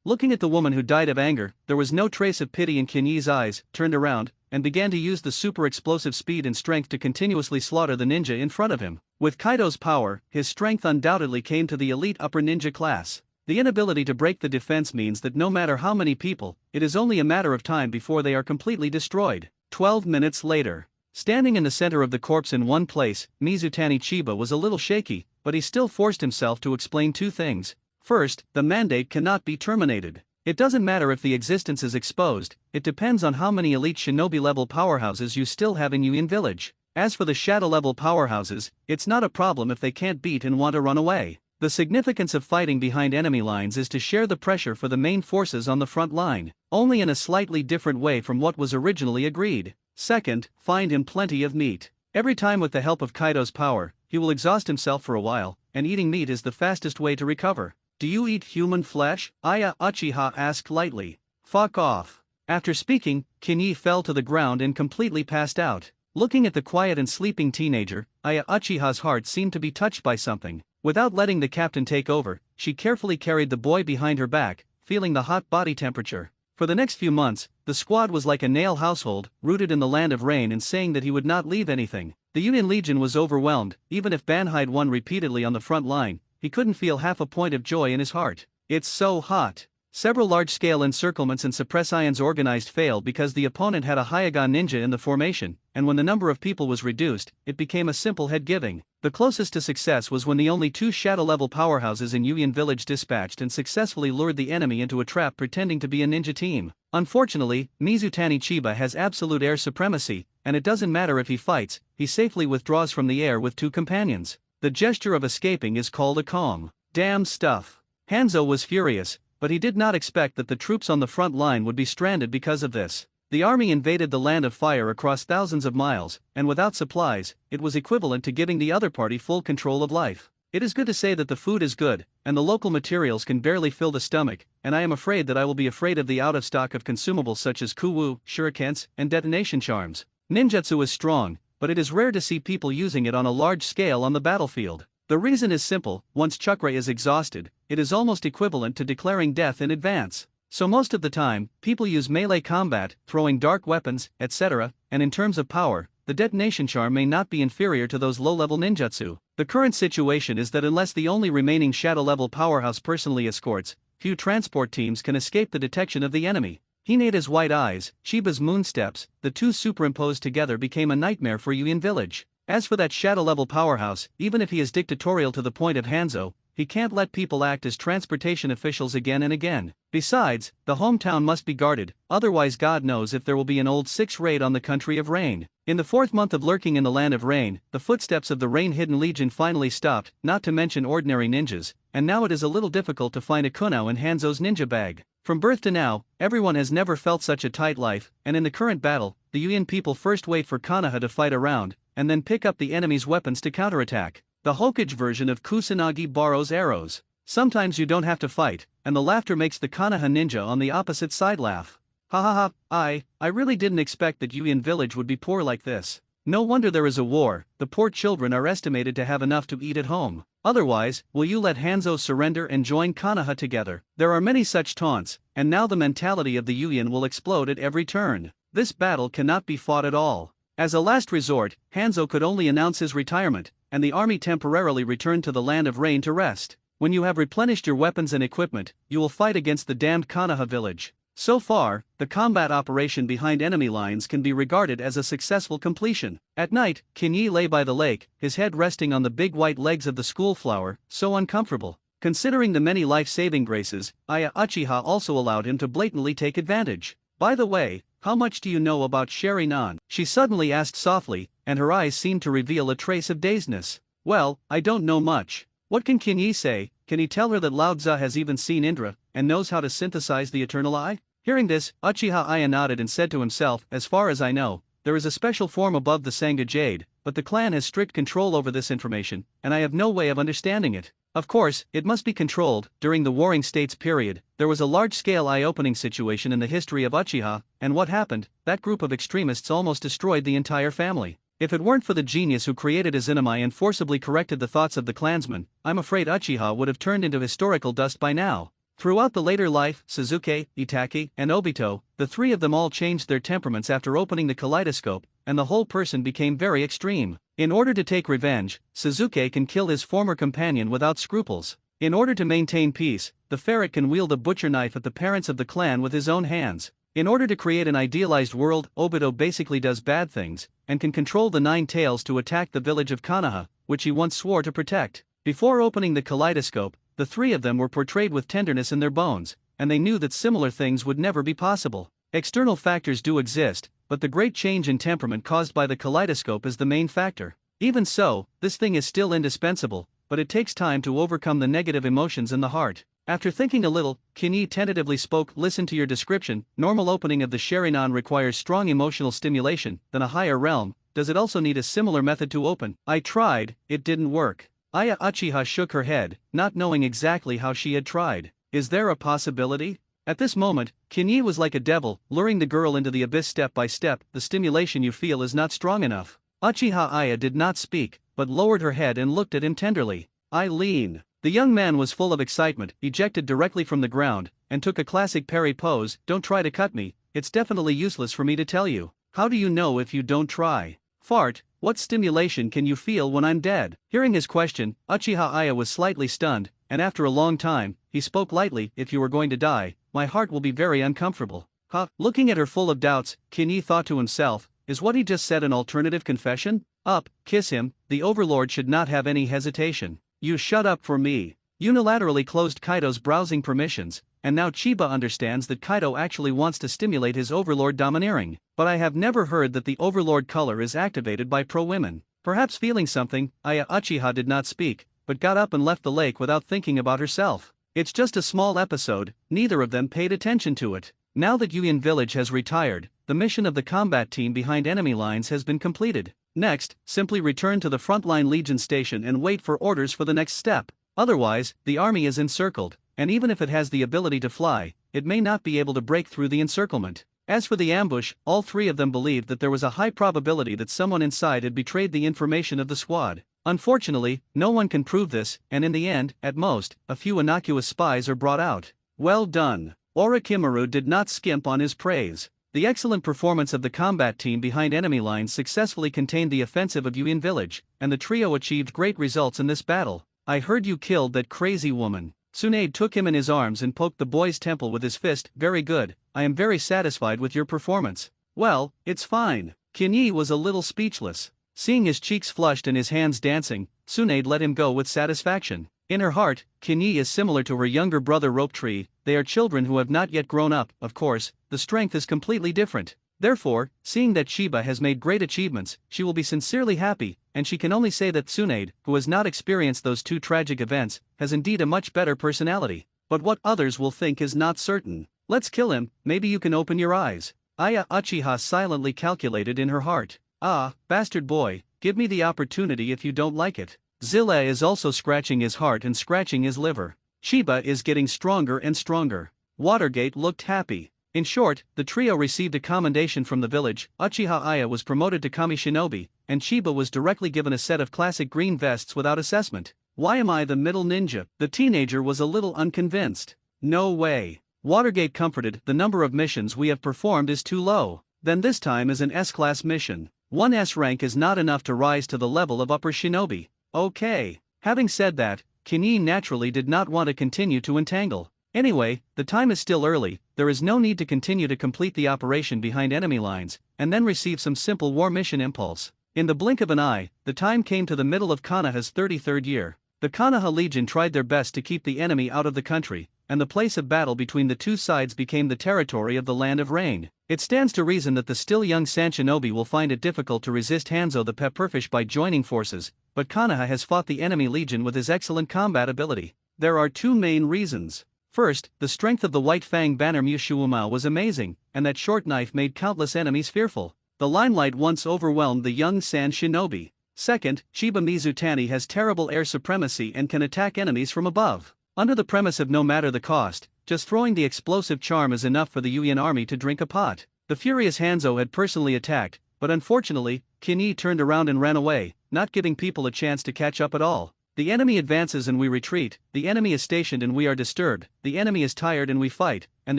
Looking at the woman who died of anger, there was no trace of pity in Kinyi's eyes, turned around, and began to use the super explosive speed and strength to continuously slaughter the ninja in front of him. With Kaido's power, his strength undoubtedly came to the elite upper ninja class. The inability to break the defense means that no matter how many people, it is only a matter of time before they are completely destroyed. 12 minutes later. Standing in the center of the corpse in one place, Mizutani Chiba was a little shaky, but he still forced himself to explain two things. First, the mandate cannot be terminated. It doesn't matter if the existence is exposed, it depends on how many elite shinobi-level powerhouses you still have in Yuin Village. As for the shadow-level powerhouses, it's not a problem if they can't beat and want to run away. The significance of fighting behind enemy lines is to share the pressure for the main forces on the front line, only in a slightly different way from what was originally agreed. Second, find him plenty of meat. Every time with the help of Kaido's power, he will exhaust himself for a while, and eating meat is the fastest way to recover. Do you eat human flesh? Aya Uchiha asked lightly. Fuck off. After speaking, Kinyi fell to the ground and completely passed out. Looking at the quiet and sleeping teenager, Aya Uchiha's heart seemed to be touched by something. Without letting the captain take over, she carefully carried the boy behind her back, feeling the hot body temperature. For the next few months, the squad was like a nail household, rooted in the land of rain and saying that he would not leave anything. The Union Legion was overwhelmed. Even if Banhide won repeatedly on the front line, he couldn't feel half a point of joy in his heart. It's so hot. Several large-scale encirclements and suppress ions organized failed because the opponent had a Hyagon ninja in the formation, and when the number of people was reduced, it became a simple head-giving. The closest to success was when the only 2 shadow-level powerhouses in Yuyan Village dispatched and successfully lured the enemy into a trap pretending to be a ninja team. Unfortunately, Mizutani Chiba has absolute air supremacy, and it doesn't matter if he fights, he safely withdraws from the air with 2 companions. The gesture of escaping is called a calm. Damn stuff. Hanzo was furious, but he did not expect that the troops on the front line would be stranded because of this. The army invaded the land of fire across thousands of miles, and without supplies, it was equivalent to giving the other party full control of life. It is good to say that the food is good, and the local materials can barely fill the stomach, and I am afraid that I will be afraid of the out-of-stock of consumables such as kuwu, shurikens, and detonation charms. Ninjutsu is strong, but it is rare to see people using it on a large scale on the battlefield. The reason is simple: once chakra is exhausted, it is almost equivalent to declaring death in advance. So most of the time, people use melee combat, throwing dark weapons, etc., and in terms of power, the detonation charm may not be inferior to those low-level ninjutsu. The current situation is that unless the only remaining shadow-level powerhouse personally escorts, few transport teams can escape the detection of the enemy. Hineda's white eyes, Chiba's moonsteps, the two superimposed together became a nightmare for Yuin Village. As for that shadow-level powerhouse, even if he is dictatorial to the point of Hanzo, he can't let people act as transportation officials again and again. Besides, the hometown must be guarded, otherwise God knows if there will be an old six raid on the country of rain. In the 4th month of lurking in the land of rain, the footsteps of the rain-hidden legion finally stopped, not to mention ordinary ninjas, and now it is a little difficult to find a kunao in Hanzo's ninja bag. From birth to now, everyone has never felt such a tight life, and in the current battle, the Yuan people first wait for Konoha to fight around, and then pick up the enemy's weapons to counterattack. The Hokage version of Kusanagi borrows arrows. Sometimes you don't have to fight, and the laughter makes the Konoha ninja on the opposite side laugh. Ha ha ha, I really didn't expect that Yuan village would be poor like this. No wonder there is a war, the poor children are estimated to have enough to eat at home. Otherwise, will you let Hanzo surrender and join Konoha together? There are many such taunts, and now the mentality of the Yuan will explode at every turn. This battle cannot be fought at all. As a last resort, Hanzo could only announce his retirement, and the army temporarily returned to the land of rain to rest. When you have replenished your weapons and equipment, you will fight against the damned Konoha village. So far, the combat operation behind enemy lines can be regarded as a successful completion. At night, Kinyi lay by the lake, his head resting on the big white legs of the school flower, so uncomfortable. Considering the many life-saving graces, Uchiha also allowed him to blatantly take advantage. By the way, how much do you know about sharingan? She suddenly asked softly, and her eyes seemed to reveal a trace of dazedness. Well, I don't know much. What can Kinyi say? Can he tell her that Lao Tzu has even seen Indra, and knows how to synthesize the eternal eye? Hearing this, Uchiha Aya nodded and said to himself, as far as I know, there is a special form above the Sangha Jade, but the clan has strict control over this information, and I have no way of understanding it. Of course, it must be controlled. During the Warring States period, there was a large-scale eye-opening situation in the history of Uchiha, and what happened? That group of extremists almost destroyed the entire family. If it weren't for the genius who created Izanami and forcibly corrected the thoughts of the clansmen, I'm afraid Uchiha would have turned into historical dust by now. Throughout the later life, Suzuki, Itaki, and Obito, the three of them all changed their temperaments after opening the kaleidoscope, and the whole person became very extreme. In order to take revenge, Suzuki can kill his former companion without scruples. In order to maintain peace, the ferret can wield a butcher knife at the parents of the clan with his own hands. In order to create an idealized world, Obito basically does bad things, and can control the Nine Tails to attack the village of Konoha, which he once swore to protect. Before opening the kaleidoscope, the three of them were portrayed with tenderness in their bones, and they knew that similar things would never be possible. External factors do exist, but the great change in temperament caused by the kaleidoscope is the main factor. Even so, this thing is still indispensable, but it takes time to overcome the negative emotions in the heart. After thinking a little, Kinyi tentatively spoke. Listen to your description. Normal opening of the sharingan requires strong emotional stimulation, then a higher realm. Does it also need a similar method to open? I tried, it didn't work. Aya Uchiha shook her head, not knowing exactly how she had tried. Is there a possibility? At this moment, Kinyi was like a devil, luring the girl into the abyss step by step. The stimulation you feel is not strong enough. Uchiha Aya did not speak, but lowered her head and looked at him tenderly. Eileen. The young man was full of excitement, ejected directly from the ground, and took a classic parry pose. Don't try to cut me, it's definitely useless for me to tell you. How do you know if you don't try? Fart, what stimulation can you feel when I'm dead? Hearing his question, Uchiha Aya was slightly stunned, and after a long time, he spoke lightly. If you are going to die, my heart will be very uncomfortable. Huh? Looking at her full of doubts, Kinyi thought to himself, is what he just said an alternative confession? Up, kiss him, the overlord should not have any hesitation. You shut up for me. Unilaterally closed Kaido's browsing permissions, and now Chiba understands that Kaido actually wants to stimulate his overlord domineering. But I have never heard that the overlord color is activated by pro-women. Perhaps feeling something, Aya Uchiha did not speak, but got up and left the lake without thinking about herself. It's just a small episode, neither of them paid attention to it. Now that Yuan village has retired, the mission of the combat team behind enemy lines has been completed. Next, simply return to the frontline Legion station and wait for orders for the next step. Otherwise, the army is encircled, and even if it has the ability to fly, it may not be able to break through the encirclement. As for the ambush, all three of them believed that there was a high probability that someone inside had betrayed the information of the squad. Unfortunately, no one can prove this, and in the end, at most, a few innocuous spies are brought out. Well done. Orochimaru did not skimp on his praise. The excellent performance of the combat team behind enemy lines successfully contained the offensive of Yuan village, and the trio achieved great results in this battle. I heard you killed that crazy woman. Tsunade took him in his arms and poked the boy's temple with his fist. Very good, I am very satisfied with your performance. Well, it's fine. Kinyi was a little speechless. Seeing his cheeks flushed and his hands dancing, Tsunade let him go with satisfaction. In her heart, Kinyi is similar to her younger brother Rope Tree. They are children who have not yet grown up. Of course, the strength is completely different. Therefore, seeing that Shiba has made great achievements, she will be sincerely happy, and she can only say that Tsunade, who has not experienced those two tragic events, has indeed a much better personality. But what others will think is not certain. Let's kill him, maybe you can open your eyes. Aya Uchiha silently calculated in her heart. Ah, bastard boy, give me the opportunity if you don't like it. Zilla is also scratching his heart and scratching his liver. Shiba is getting stronger and stronger. Watergate looked happy. In short, the trio received a commendation from the village. Uchiha Aya was promoted to Kami Shinobi, and Shiba was directly given a set of classic green vests without assessment. Why am I the middle ninja? The teenager was a little unconvinced. No way. Watergate comforted, the number of missions we have performed is too low. Then this time is an S-class mission. One S rank is not enough to rise to the level of upper shinobi. Okay. Having said that, Kinyi naturally did not want to continue to entangle. Anyway, the time is still early, there is no need to continue to complete the operation behind enemy lines, and then receive some simple war mission impulse. In the blink of an eye, the time came to the middle of Konoha's 33rd year. The Konoha Legion tried their best to keep the enemy out of the country, and the place of battle between the two sides became the territory of the Land of Rain. It stands to reason that the still young Sand Shinobi will find it difficult to resist Hanzo the Pepperfish by joining forces, but Konoha has fought the enemy legion with his excellent combat ability. There are two main reasons. First, the strength of the White Fang Banner Mushuumao was amazing, and that short knife made countless enemies fearful. The limelight once overwhelmed the young Sand Shinobi. Second, Chiba Mizutani has terrible air supremacy and can attack enemies from above. Under the premise of no matter the cost, just throwing the explosive charm is enough for the Yuyan army to drink a pot. The furious Hanzo had personally attacked, but unfortunately, Kinyi turned around and ran away, not giving people a chance to catch up at all. The enemy advances and we retreat, the enemy is stationed and we are disturbed, the enemy is tired and we fight, and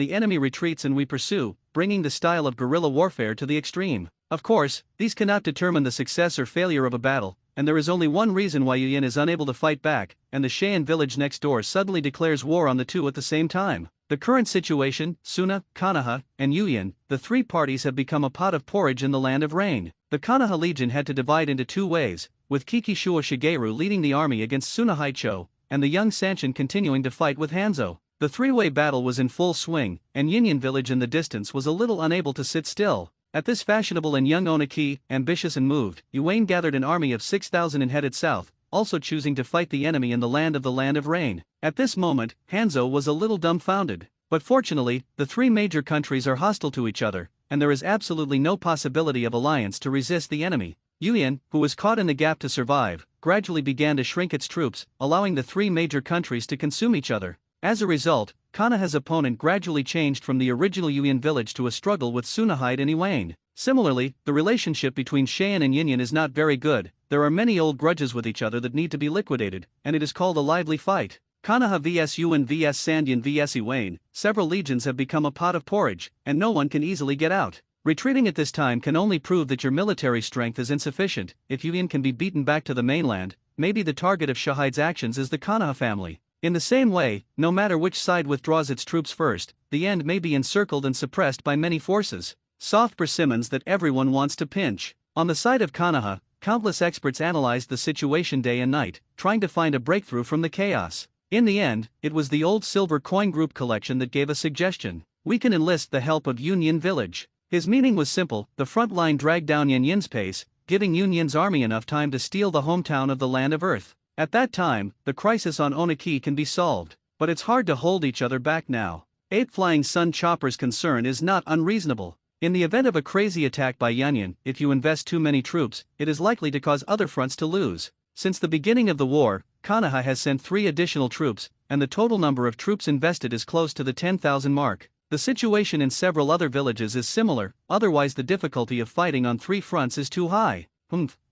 the enemy retreats and we pursue, bringing the style of guerrilla warfare to the extreme. Of course, these cannot determine the success or failure of a battle, and there is only one reason why Yuyan is unable to fight back, and the Cheyenne village next door suddenly declares war on the two at the same time. The current situation, Suna, Konoha, and Yuyan, the three parties have become a pot of porridge in the Land of Rain. The Konoha Legion had to divide into two ways, with Kikishuo Shigeru leading the army against Suna Haicho, and the young Sanshin continuing to fight with Hanzo. The three-way battle was in full swing, and Yinyan village in the distance was a little unable to sit still. At this fashionable and young Oniki, ambitious and moved, Yuan gathered an army of 6,000 and headed south, also choosing to fight the enemy in the Land of Rain. At this moment, Hanzo was a little dumbfounded. But fortunately, the three major countries are hostile to each other, and there is absolutely no possibility of alliance to resist the enemy. Yuan, who was caught in the gap to survive, gradually began to shrink its troops, allowing the three major countries to consume each other. As a result, Konoha's opponent gradually changed from the original Yuan village to a struggle with Tsunahide and Iwane. Similarly, the relationship between Cheyenne and Yinyan is not very good, there are many old grudges with each other that need to be liquidated, and it is called a lively fight. Konoha vs Yuan vs Sandyan vs Iwane, several legions have become a pot of porridge, and no one can easily get out. Retreating at this time can only prove that your military strength is insufficient. If Yuan can be beaten back to the mainland, maybe the target of Shahide's actions is the Konoha family. In the same way, no matter which side withdraws its troops first, the end may be encircled and suppressed by many forces. Soft persimmons that everyone wants to pinch. On the side of Konoha, countless experts analyzed the situation day and night, trying to find a breakthrough from the chaos. In the end, it was the old silver coin group collection that gave a suggestion. We can enlist the help of Yunyan village. His meaning was simple, the front line dragged down Yunyan's pace, giving Yunyan's army enough time to steal the hometown of the Land of Earth. At that time, the crisis on Oniki can be solved, but it's hard to hold each other back now. Ape Flying Sun Chopper's concern is not unreasonable. In the event of a crazy attack by Yunyan, if you invest too many troops, it is likely to cause other fronts to lose. Since the beginning of the war, Konoha has sent 3 additional troops, and the total number of troops invested is close to the 10,000 mark. The situation in several other villages is similar, otherwise the difficulty of fighting on 3 fronts is too high.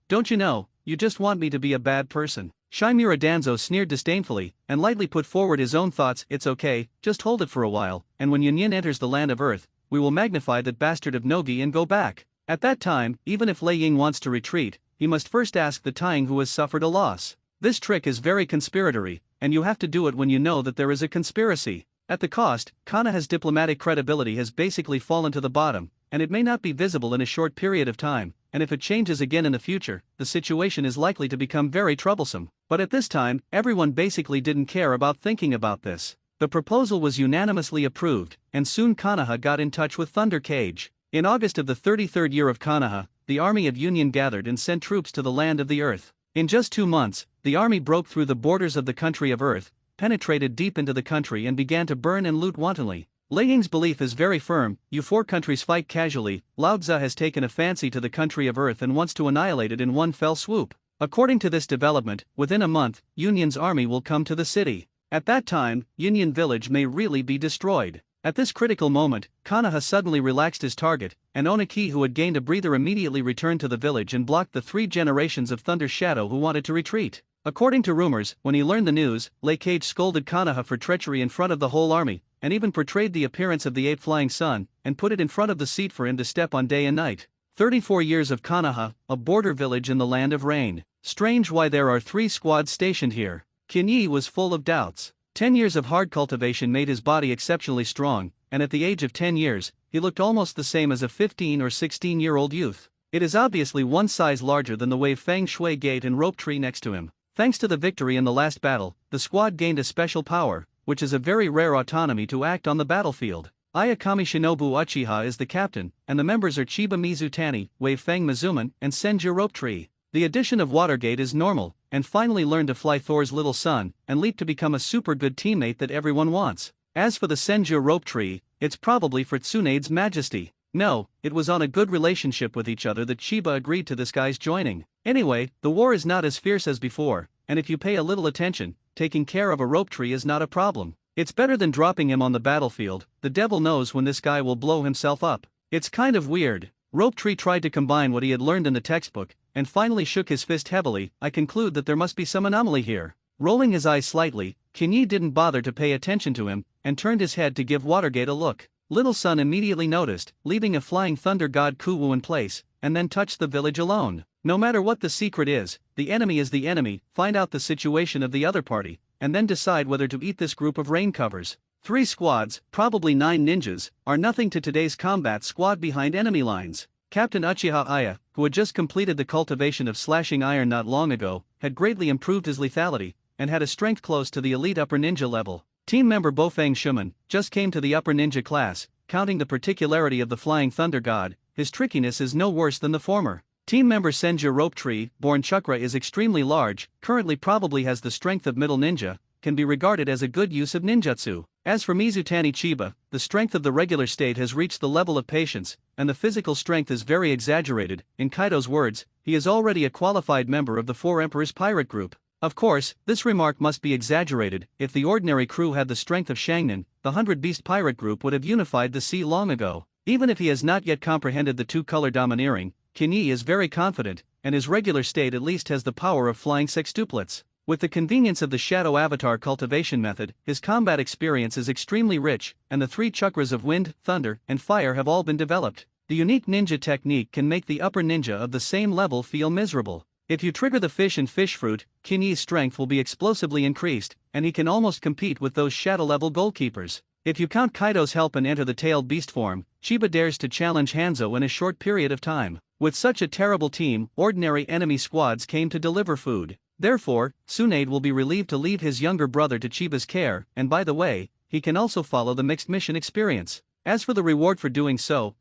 Don't you know, you just want me to be a bad person. Shimura Danzo sneered disdainfully, and lightly put forward his own thoughts. It's okay, just hold it for a while, and when Yunyan enters the Land of Earth, we will magnify that bastard of Nogi and go back. At that time, even if Lei Ying wants to retreat, he must first ask the Taing who has suffered a loss. This trick is very conspiratory, and you have to do it when you know that there is a conspiracy. At the cost, Konoha's diplomatic credibility has basically fallen to the bottom, and it may not be visible in a short period of time, and if it changes again in the future, the situation is likely to become very troublesome. But at this time, everyone basically didn't care about thinking about this. The proposal was unanimously approved, and soon Konoha got in touch with Thunder Cage. In August of the 33rd year of Konoha, the army of Union gathered and sent troops to the land of the Earth. In just 2 months, the army broke through the borders of the country of Earth, penetrated deep into the country and began to burn and loot wantonly. Lei Ying's belief is very firm: you four countries fight casually. Lao Tzu has taken a fancy to the country of Earth and wants to annihilate it in one fell swoop. According to this development, within a month, Union's army will come to the city. At that time, Union Village may really be destroyed. At this critical moment, Konoha suddenly relaxed his target, and Oniki, who had gained a breather, immediately returned to the village and blocked the 3 generations of Thunder's shadow who wanted to retreat. According to rumors, when he learned the news, Lei Cage scolded Konoha for treachery in front of the whole army, and even portrayed the appearance of the 8 flying sun, and put it in front of the seat for him to step on day and night. 34 years of Konoha, a border village in the land of rain. Strange why there are 3 squads stationed here. Kinyi was full of doubts. 10 years of hard cultivation made his body exceptionally strong, and at the age of 10 years, he looked almost the same as a 15 or 16-year-old youth. It is obviously one size larger than the wave Feng Shui Gate and rope tree next to him. Thanks to the victory in the last battle, the squad gained a special power, which is a very rare autonomy to act on the battlefield. Ayakami Shinobu Uchiha is the captain, and the members are Chiba Mizutani, Wei Feng Mizuman, and Senju Rope Tree. The addition of Watergate is normal, and finally learned to fly Thor's little son, and leap to become a super good teammate that everyone wants. As for the Senju Rope Tree, it's probably for Tsunade's majesty. No, it was on a good relationship with each other that Chiba agreed to this guy's joining. Anyway, the war is not as fierce as before, and if you pay a little attention, taking care of a rope tree is not a problem. It's better than dropping him on the battlefield. The devil knows when this guy will blow himself up. It's kind of weird. Rope Tree tried to combine what he had learned in the textbook, and finally shook his fist heavily. I conclude that there must be some anomaly here. Rolling his eyes slightly, Kinyi didn't bother to pay attention to him, and turned his head to give Watergate a look. Little Sun immediately noticed, leaving a flying thunder god Kuwu in place, and then touched the village alone. No matter what the secret is, the enemy is the enemy. Find out the situation of the other party, and then decide whether to eat this group of rain covers. 3 squads, probably 9 ninjas, are nothing to today's combat squad behind enemy lines. Captain Uchiha Aya, who had just completed the cultivation of slashing iron not long ago, had greatly improved his lethality, and had a strength close to the elite upper ninja level. Team member Bofang Shuman just came to the upper ninja class. Counting the particularity of the flying thunder god, his trickiness is no worse than the former. Team member Senju Rope Tree, born Chakra, is extremely large, currently probably has the strength of middle ninja, can be regarded as a good use of ninjutsu. As for Mizutani Chiba, the strength of the regular state has reached the level of patience, and the physical strength is very exaggerated. In Kaido's words, he is already a qualified member of the 4 Emperors pirate group. Of course, this remark must be exaggerated. If the ordinary crew had the strength of Shangnan, the 100-beast pirate group would have unified the sea long ago. Even if he has not yet comprehended the 2-color domineering, Kinyi is very confident, and his regular state at least has the power of flying sextuplets. With the convenience of the shadow avatar cultivation method, his combat experience is extremely rich, and the 3 chakras of wind, thunder, and fire have all been developed. The unique ninja technique can make the upper ninja of the same level feel miserable. If you trigger the fish and fish fruit, Kinyi's strength will be explosively increased, and he can almost compete with those shadow-level goalkeepers. If you count Kaido's help and enter the tailed beast form, Chiba dares to challenge Hanzo in a short period of time. With such a terrible team, ordinary enemy squads came to deliver food. Therefore, Tsunade will be relieved to leave his younger brother to Chiba's care, and by the way, he can also follow the mixed mission experience. As for the reward for doing so,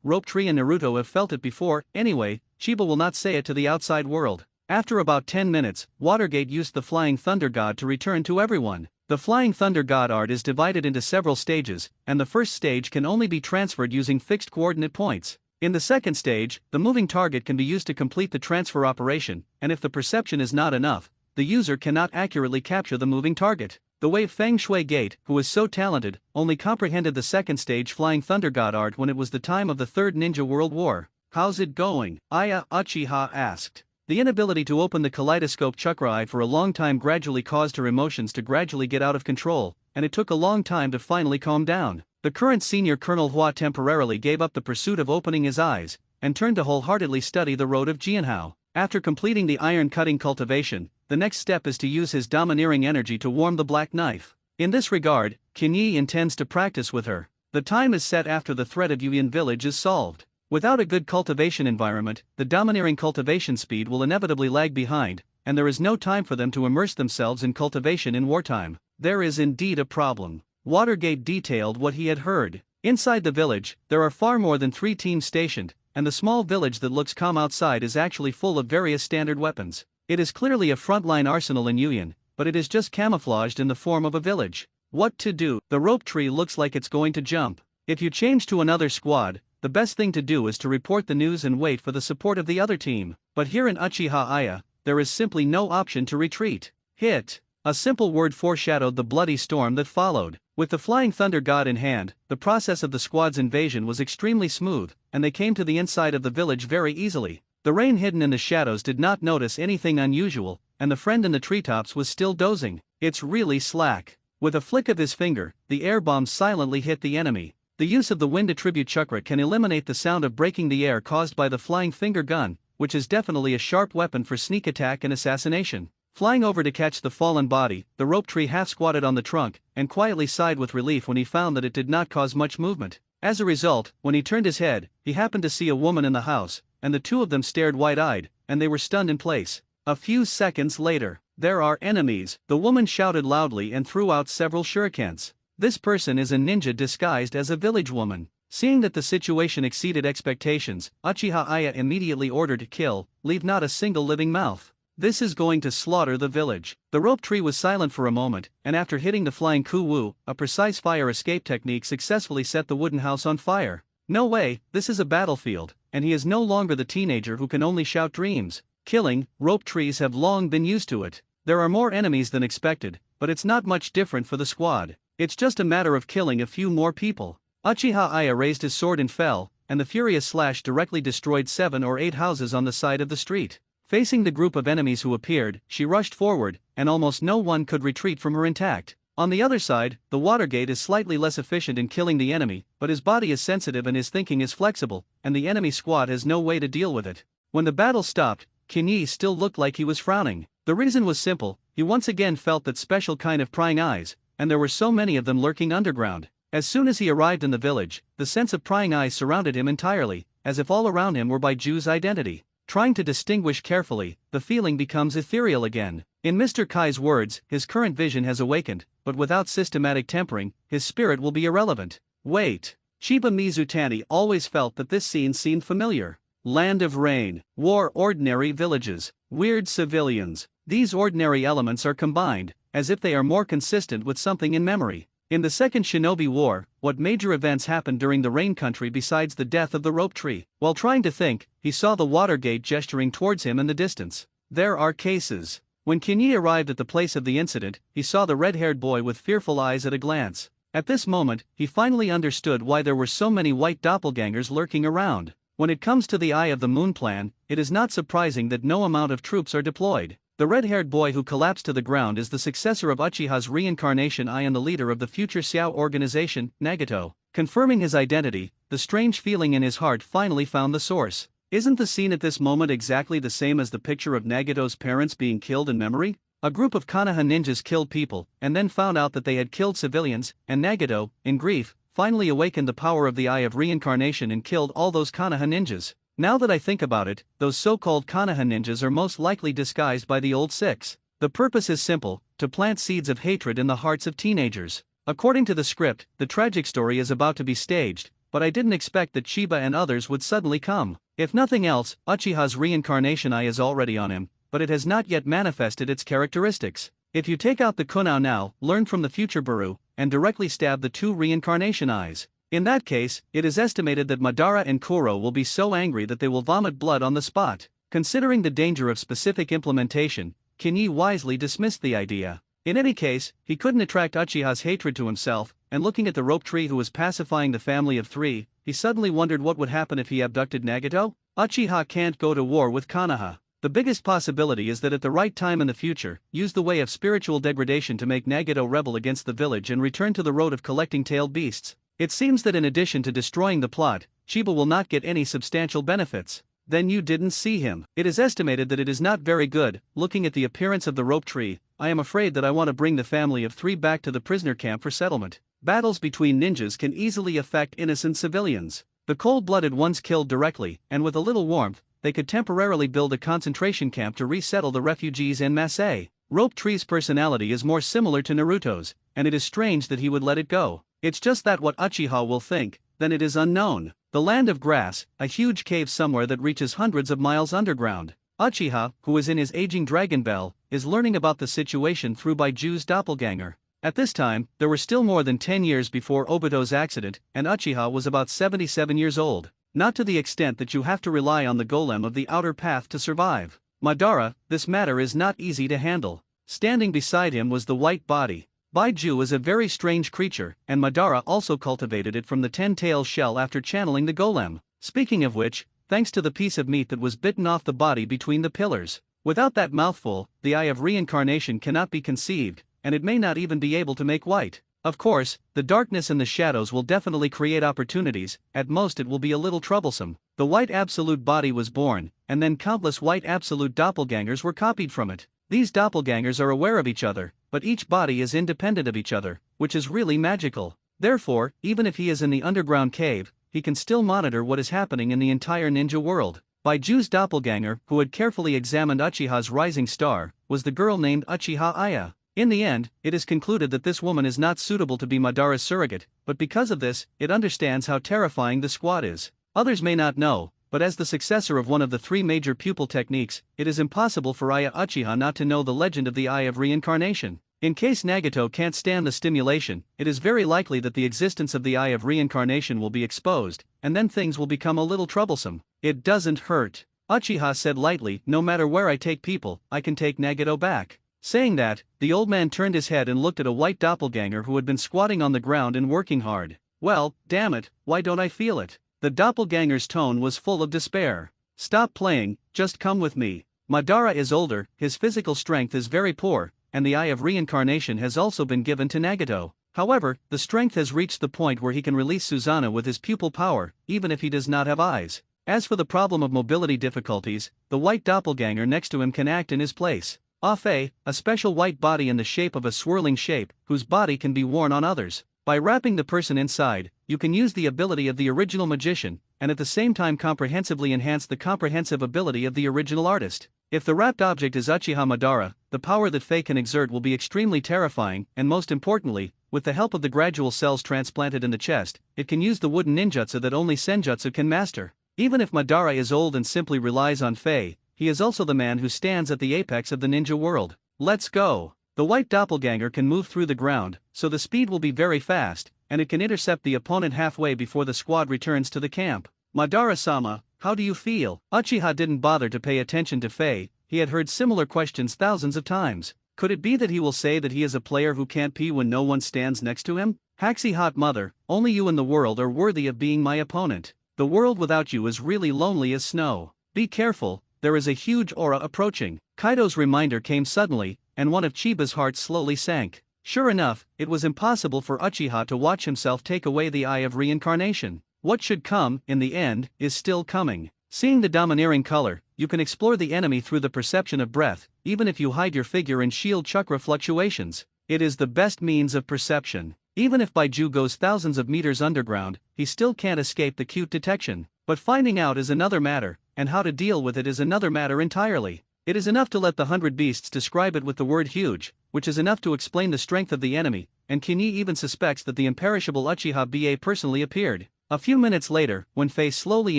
Rope Tree and Naruto have felt it before. Anyway, Chiba will not say it to the outside world. After about 10 minutes, Watergate used the Flying Thunder God to return to everyone. The Flying Thunder God art is divided into several stages, and the first stage can only be transferred using fixed coordinate points. In the second stage, the moving target can be used to complete the transfer operation, and if the perception is not enough, the user cannot accurately capture the moving target. The Wei Feng Shui Gate, who is so talented, only comprehended the second stage Flying Thunder God art when it was the time of the Third Ninja World War. How's it going? Aya Uchiha asked. The inability to open the kaleidoscope chakra eye for a long time gradually caused her emotions to gradually get out of control, and it took a long time to finally calm down. The current senior Colonel Hua temporarily gave up the pursuit of opening his eyes, and turned to wholeheartedly study the road of Jianhao. After completing the iron cutting cultivation, the next step is to use his domineering energy to warm the black knife. In this regard, Kinyi intends to practice with her. The time is set after the threat of Yuyan village is solved. Without a good cultivation environment, the domineering cultivation speed will inevitably lag behind, and there is no time for them to immerse themselves in cultivation in wartime. There is indeed a problem. Watergate detailed what he had heard. Inside the village, there are far more than 3 teams stationed, and the small village that looks calm outside is actually full of various standard weapons. It is clearly a frontline arsenal in Yuyan, but it is just camouflaged in the form of a village. What to do? The rope tree looks like it's going to jump. If you change to another squad, the best thing to do is to report the news and wait for the support of the other team. But here in Uchiha Aya, there is simply no option to retreat. Hit. A simple word foreshadowed the bloody storm that followed. With the flying thunder god in hand, the process of the squad's invasion was extremely smooth, and they came to the inside of the village very easily. The rain hidden in the shadows did not notice anything unusual, and the friend in the treetops was still dozing. It's really slack. With a flick of his finger, the air bomb silently hit the enemy. The use of the wind attribute chakra can eliminate the sound of breaking the air caused by the flying finger gun, which is definitely a sharp weapon for sneak attack and assassination. Flying over to catch the fallen body, the rope tree half squatted on the trunk, and quietly sighed with relief when he found that it did not cause much movement. As a result, when he turned his head, he happened to see a woman in the house, and the two of them stared wide-eyed, and they were stunned in place. A few seconds later, "There are enemies," the woman shouted loudly and threw out several shurikens. This person is a ninja disguised as a village woman. Seeing that the situation exceeded expectations, Uchiha Aya immediately ordered to kill, leave not a single living mouth. This is going to slaughter the village. The rope tree was silent for a moment, and after hitting the flying kuwu, a precise fire escape technique successfully set the wooden house on fire. No way, this is a battlefield, and he is no longer the teenager who can only shout dreams. Killing, rope trees have long been used to it. There are more enemies than expected, but it's not much different for the squad. It's just a matter of killing a few more people. Uchiha Aya raised his sword and fell, and the furious slash directly destroyed 7 or 8 houses on the side of the street. Facing the group of enemies who appeared, she rushed forward, and almost no one could retreat from her intact. On the other side, the Watergate is slightly less efficient in killing the enemy, but his body is sensitive and his thinking is flexible, and the enemy squad has no way to deal with it. When the battle stopped, Kinyi still looked like he was frowning. The reason was simple: he once again felt that special kind of prying eyes, and there were so many of them lurking underground. As soon as he arrived in the village, the sense of prying eyes surrounded him entirely, as if all around him were Baiju's identity. Trying to distinguish carefully, the feeling becomes ethereal again. In Mr. Kai's words, his current vision has awakened, but without systematic tempering, his spirit will be irrelevant. Wait. Chiba Mizutani always felt that this scene seemed familiar. Land of rain, war, ordinary villages, weird civilians. These ordinary elements are combined, as if they are more consistent with something in memory. In the Second Shinobi War, what major events happened during the Rain Country besides the death of the rope tree? While trying to think, he saw the Watergate gesturing towards him in the distance. There are cases. When Kinyi arrived at the place of the incident, he saw the red-haired boy with fearful eyes at a glance. At this moment, he finally understood why there were so many white doppelgangers lurking around. When it comes to the Eye of the Moon plan, it is not surprising that no amount of troops are deployed. The red-haired boy who collapsed to the ground is the successor of Uchiha's reincarnation eye and the leader of the future Xiao organization, Nagato. Confirming his identity, the strange feeling in his heart finally found the source. Isn't the scene at this moment exactly the same as the picture of Nagato's parents being killed in memory? A group of Konoha ninjas killed people, and then found out that they had killed civilians, and Nagato, in grief, finally awakened the power of the Eye of Reincarnation and killed all those Konoha ninjas. Now that I think about it, those so-called Konoha ninjas are most likely disguised by the old six. The purpose is simple: to plant seeds of hatred in the hearts of teenagers. According to the script, the tragic story is about to be staged, but I didn't expect that Chiba and others would suddenly come. If nothing else, Uchiha's reincarnation eye is already on him, but it has not yet manifested its characteristics. If you take out the Kunao now, learn from the future Baru, and directly stab the 2 reincarnation eyes. In that case, it is estimated that Madara and Kuro will be so angry that they will vomit blood on the spot. Considering the danger of specific implementation, Kinyi wisely dismissed the idea. In any case, he couldn't attract Uchiha's hatred to himself, and looking at the rope tree who was pacifying the family of 3, he suddenly wondered what would happen if he abducted Nagato. Uchiha can't go to war with Konoha. The biggest possibility is that at the right time in the future, use the way of spiritual degradation to make Nagato rebel against the village and return to the road of collecting tailed beasts. It seems that in addition to destroying the plot, Chiba will not get any substantial benefits. Then you didn't see him. It is estimated that it is not very good. Looking at the appearance of the rope tree, I am afraid that I want to bring the family of 3 back to the prisoner camp for settlement. Battles between ninjas can easily affect innocent civilians. The cold-blooded ones killed directly, and with a little warmth, they could temporarily build a concentration camp to resettle the refugees en masse. Rope Tree's personality is more similar to Naruto's, and it is strange that he would let it go. It's just that what Uchiha will think, then it is unknown. The Land of Grass, a huge cave somewhere that reaches hundreds of miles underground. Uchiha, who is in his aging dragon bell, is learning about the situation through Baiju's doppelganger. At this time, there were still more than 10 years before Obito's accident, and Uchiha was about 77 years old. Not to the extent that you have to rely on the golem of the outer path to survive. Madara, this matter is not easy to handle. Standing beside him was the white body. Baiju is a very strange creature, and Madara also cultivated it from the 10-tail shell after channeling the golem. Speaking of which, thanks to the piece of meat that was bitten off the body between the pillars. Without that mouthful, the eye of reincarnation cannot be conceived, and it may not even be able to make white. Of course, the darkness and the shadows will definitely create opportunities, at most it will be a little troublesome. The white absolute body was born, and then countless white absolute doppelgangers were copied from it. These doppelgangers are aware of each other, but each body is independent of each other, which is really magical. Therefore, even if he is in the underground cave, he can still monitor what is happening in the entire ninja world. Baiju's doppelganger, who had carefully examined Uchiha's rising star, was the girl named Uchiha Aya. In the end, it is concluded that this woman is not suitable to be Madara's surrogate, but because of this, it understands how terrifying the squad is. Others may not know, but as the successor of one of the 3 major pupil techniques, it is impossible for Aya Uchiha not to know the legend of the Eye of Reincarnation. In case Nagato can't stand the stimulation, it is very likely that the existence of the Eye of Reincarnation will be exposed, and then things will become a little troublesome. It doesn't hurt. Uchiha said lightly, no matter where I take people, I can take Nagato back. Saying that, the old man turned his head and looked at a white doppelganger who had been squatting on the ground and working hard. Well, damn it, why don't I feel it? The doppelganger's tone was full of despair. Stop playing, just come with me. Madara is older, his physical strength is very poor, and the Eye of Reincarnation has also been given to Nagato. However, the strength has reached the point where he can release Susanoo with his pupil power, even if he does not have eyes. As for the problem of mobility difficulties, the white doppelganger next to him can act in his place. Afe, a special white body in the shape of a swirling shape, whose body can be worn on others. By wrapping the person inside, you can use the ability of the original magician, and at the same time comprehensively enhance the comprehensive ability of the original artist. If the wrapped object is Uchiha Madara, the power that Faye can exert will be extremely terrifying, and most importantly, with the help of the gradual cells transplanted in the chest, it can use the wooden ninjutsu that only senjutsu can master. Even if Madara is old and simply relies on Faye, he is also the man who stands at the apex of the ninja world. Let's go! The white doppelganger can move through the ground, so the speed will be very fast, and it can intercept the opponent halfway before the squad returns to the camp. Madara-sama, how do you feel? Uchiha didn't bother to pay attention to Faye, he had heard similar questions thousands of times. Could it be that he will say that he is a player who can't pee when no one stands next to him? Haxi hot mother, only you in the world are worthy of being my opponent. The world without you is really lonely as snow. Be careful, there is a huge aura approaching. Kaido's reminder came suddenly, and one of Chiba's hearts slowly sank. Sure enough, it was impossible for Uchiha to watch himself take away the Eye of Reincarnation. What should come, in the end, is still coming. Seeing the domineering color, you can explore the enemy through the perception of breath, even if you hide your figure in shield chakra fluctuations. It is the best means of perception. Even if Baiju goes thousands of meters underground, he still can't escape the cute detection. But finding out is another matter, and how to deal with it is another matter entirely. It is enough to let the 100 beasts describe it with the word huge, which is enough to explain the strength of the enemy, and Kini even suspects that the imperishable Uchiha BA personally appeared. A few minutes later, when Faye slowly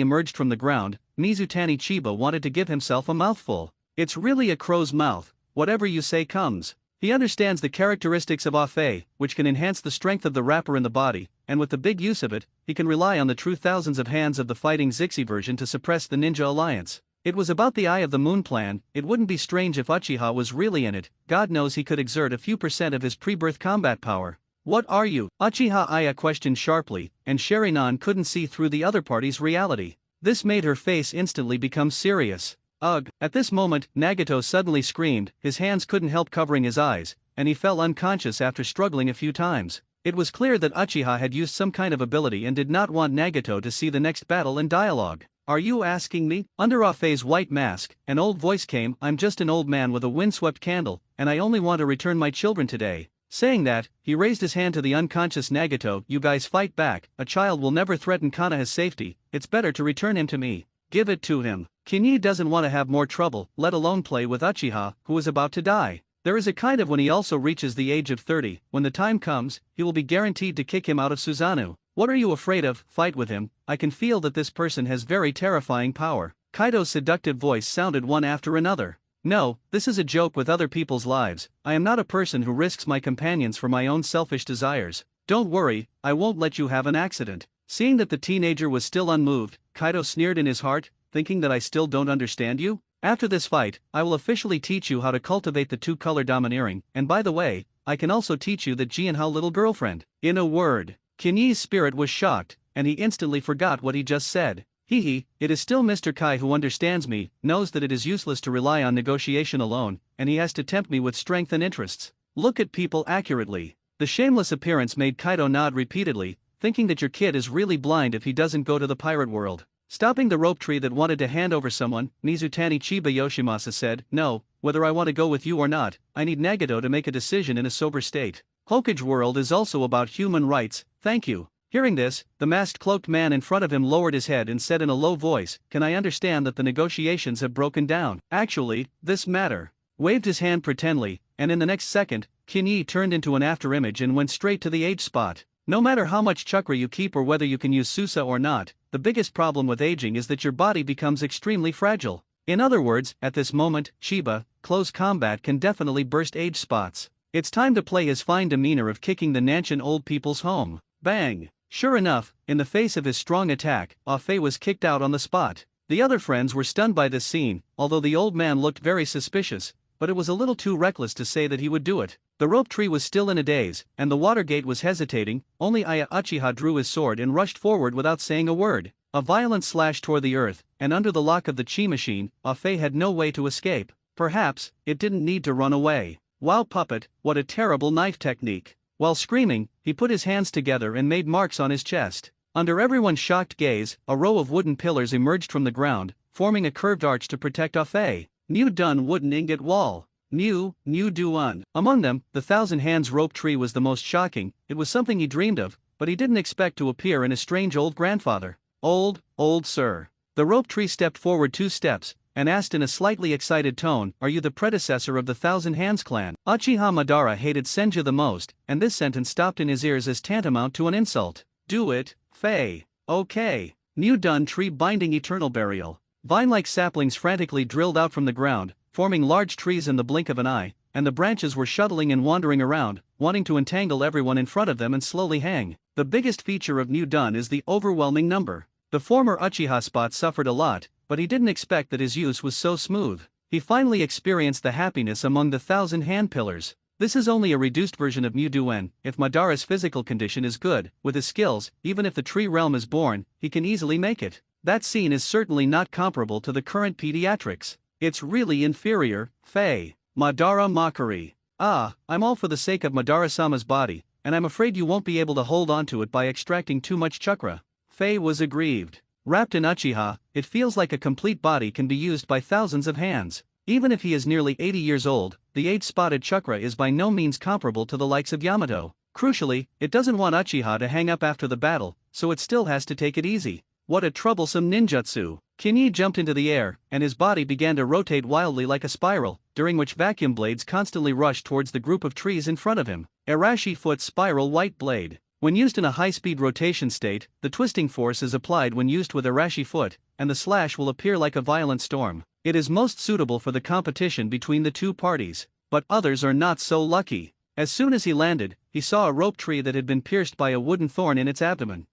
emerged from the ground, Mizutani Chiba wanted to give himself a mouthful. It's really a crow's mouth, whatever you say comes. He understands the characteristics of Afe, which can enhance the strength of the wrapper in the body, and with the big use of it, he can rely on the true thousands of hands of the fighting Zixi version to suppress the ninja alliance. It was about the Eye of the Moon plan. It wouldn't be strange if Uchiha was really in it. God knows he could exert a few percent of his pre-birth combat power. What are you? Uchiha Aya questioned sharply, and Sharingan couldn't see through the other party's reality. This made her face instantly become serious. Ugh! At this moment, Nagato suddenly screamed, his hands couldn't help covering his eyes, and he fell unconscious after struggling a few times. It was clear that Uchiha had used some kind of ability and did not want Nagato to see the next battle and dialogue. Are you asking me? Under Afe's white mask, an old voice came, I'm just an old man with a windswept candle, and I only want to return my children today. Saying that, he raised his hand to the unconscious Nagato. You guys fight back, a child will never threaten Konoha's safety, it's better to return him to me. Give it to him. Kinyi doesn't want to have more trouble, let alone play with Uchiha, who is about to die. There is a kind of when he also reaches the age of 30, when the time comes, he will be guaranteed to kick him out of Susanoo. What are you afraid of? Fight with him. I can feel that this person has very terrifying power. Kaido's seductive voice sounded one after another. No, this is a joke with other people's lives. I am not a person who risks my companions for my own selfish desires. Don't worry, I won't let you have an accident. Seeing that the teenager was still unmoved, Kaido sneered in his heart, thinking that I still don't understand you? After this fight, I will officially teach you how to cultivate the two-color domineering, and by the way, I can also teach you that Jianhao little girlfriend. In a word, Kinyi's spirit was shocked, and he instantly forgot what he just said. It is still Mr. Kai who understands me, knows that it is useless to rely on negotiation alone, and he has to tempt me with strength and interests. Look at people accurately. The shameless appearance made Kaido nod repeatedly, thinking that your kid is really blind if he doesn't go to the pirate world. Stopping the rope tree that wanted to hand over someone, Mizutani Chiba Yoshimasa said, No, whether I want to go with you or not, I need Nagato to make a decision in a sober state. Hokage world is also about human rights, thank you. Hearing this, the masked cloaked man in front of him lowered his head and said in a low voice, Can I understand that the negotiations have broken down? Actually, this matter. Waved his hand pretendly, and in the next second, Kinyi turned into an afterimage and went straight to the age spot. No matter how much chakra you keep or whether you can use Susa or not, the biggest problem with aging is that your body becomes extremely fragile. In other words, at this moment, Chiba, close combat can definitely burst age spots. It's time to play his fine demeanor of kicking the Nanshan old people's home. Bang! Sure enough, in the face of his strong attack, Ah-Fei was kicked out on the spot. The other friends were stunned by this scene, although the old man looked very suspicious, but it was a little too reckless to say that he would do it. The rope tree was still in a daze, and the water gate was hesitating, only Aya Uchiha drew his sword and rushed forward without saying a word. A violent slash tore the earth, and under the lock of the chi machine, Ah-Fei had no way to escape. Perhaps, it didn't need to run away. Wow puppet, what a terrible knife technique. While screaming, he put his hands together and made marks on his chest. Under everyone's shocked gaze, a row of wooden pillars emerged from the ground, forming a curved arch to protect Ah-Fei. New done wooden ingot wall. New Duan. Among them, the thousand hands rope tree was the most shocking. It was something he dreamed of, but he didn't expect to appear in a strange old grandfather. Old sir. The rope tree stepped forward 2 steps, and asked in a slightly excited tone, Are you the predecessor of the Thousand Hands clan? Uchiha Madara hated Senju the most, and this sentence stopped in his ears as tantamount to an insult. Do it, Fei. Okay. New done tree binding eternal burial. Vine-like saplings frantically drilled out from the ground, forming large trees in the blink of an eye, and the branches were shuttling and wandering around, wanting to entangle everyone in front of them and slowly hang. The biggest feature of New Done is the overwhelming number. The former Uchiha spot suffered a lot, but he didn't expect that his use was so smooth. He finally experienced the happiness among the thousand hand pillars. This is only a reduced version of Mu Duen. If Madara's physical condition is good, with his skills, even if the tree realm is born, he can easily make it. That scene is certainly not comparable to the current pediatrics. It's really inferior, Fei. Madara mockery. I'm all for the sake of Madara-sama's body, and I'm afraid you won't be able to hold on to it by extracting too much chakra. Fei was aggrieved. Wrapped in Uchiha, it feels like a complete body can be used by thousands of hands. Even if he is nearly 80 years old, the age-spotted chakra is by no means comparable to the likes of Yamato. Crucially, it doesn't want Uchiha to hang up after the battle, so it still has to take it easy. What a troublesome ninjutsu. Kinyi jumped into the air, and his body began to rotate wildly like a spiral, during which vacuum blades constantly rushed towards the group of trees in front of him. Arashi foot spiral white blade. When used in a high-speed rotation state, the twisting force is applied when used with Arashi foot, and the slash will appear like a violent storm. It is most suitable for the competition between the two parties, but others are not so lucky. As soon as he landed, he saw a rope tree that had been pierced by a wooden thorn in its abdomen.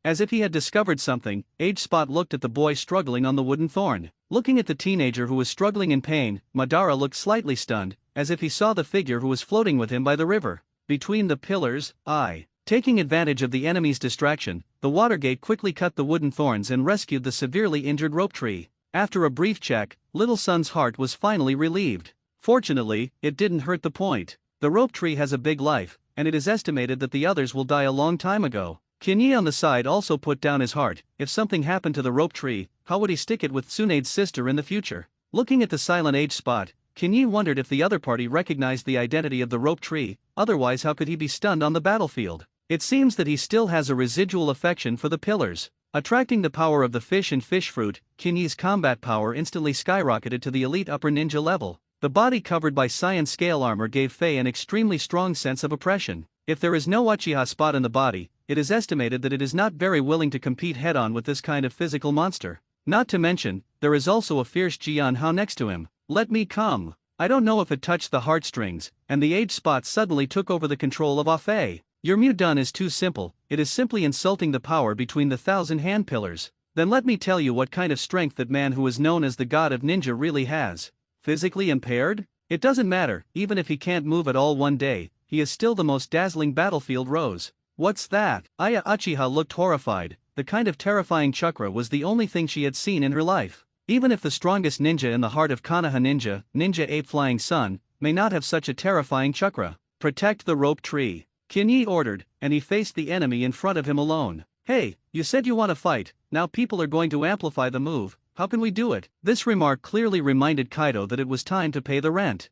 As if he had discovered something, Age Spot looked at the boy struggling on the wooden thorn. Looking at the teenager who was struggling in pain, Madara looked slightly stunned, as if he saw the figure who was floating with him by the river. Between the pillars, Taking advantage of the enemy's distraction, the water gate quickly cut the wooden thorns and rescued the severely injured rope tree. After a brief check, Little Sun's heart was finally relieved. Fortunately, it didn't hurt the point. The rope tree has a big life, and it is estimated that the others will die a long time ago. Kinyi on the side also put down his heart. If something happened to the rope tree, how would he stick it with Tsunade's sister in the future? Looking at the silent Age Spot, Kinyi wondered if the other party recognized the identity of the rope tree, otherwise how could he be stunned on the battlefield? It seems that he still has a residual affection for the pillars. Attracting the power of the fish and fish fruit, Kinyi's combat power instantly skyrocketed to the elite upper ninja level. The body covered by cyan scale armor gave Faye an extremely strong sense of oppression. If there is no Uchiha spot in the body, it is estimated that it is not very willing to compete head-on with this kind of physical monster. Not to mention, there is also a fierce Jian Hao next to him. Let me come. I don't know if it touched the heartstrings, and the age spot suddenly took over the control of Afei. Your Mu-dun is too simple, it is simply insulting the power between the 1,000 hand pillars. Then let me tell you what kind of strength that man who is known as the god of ninja really has. Physically impaired? It doesn't matter, even if he can't move at all one day, he is still the most dazzling battlefield rose. What's that? Aya Uchiha looked horrified, the kind of terrifying chakra was the only thing she had seen in her life. Even if the strongest ninja in the heart of Konoha Ninja, Ninja Ape Flying Sun, may not have such a terrifying chakra. Protect the rope tree. Kinyi ordered, and he faced the enemy in front of him alone. Hey, you said you want to fight, now people are going to amplify the move, how can we do it? This remark clearly reminded Kaido that it was time to pay the rent.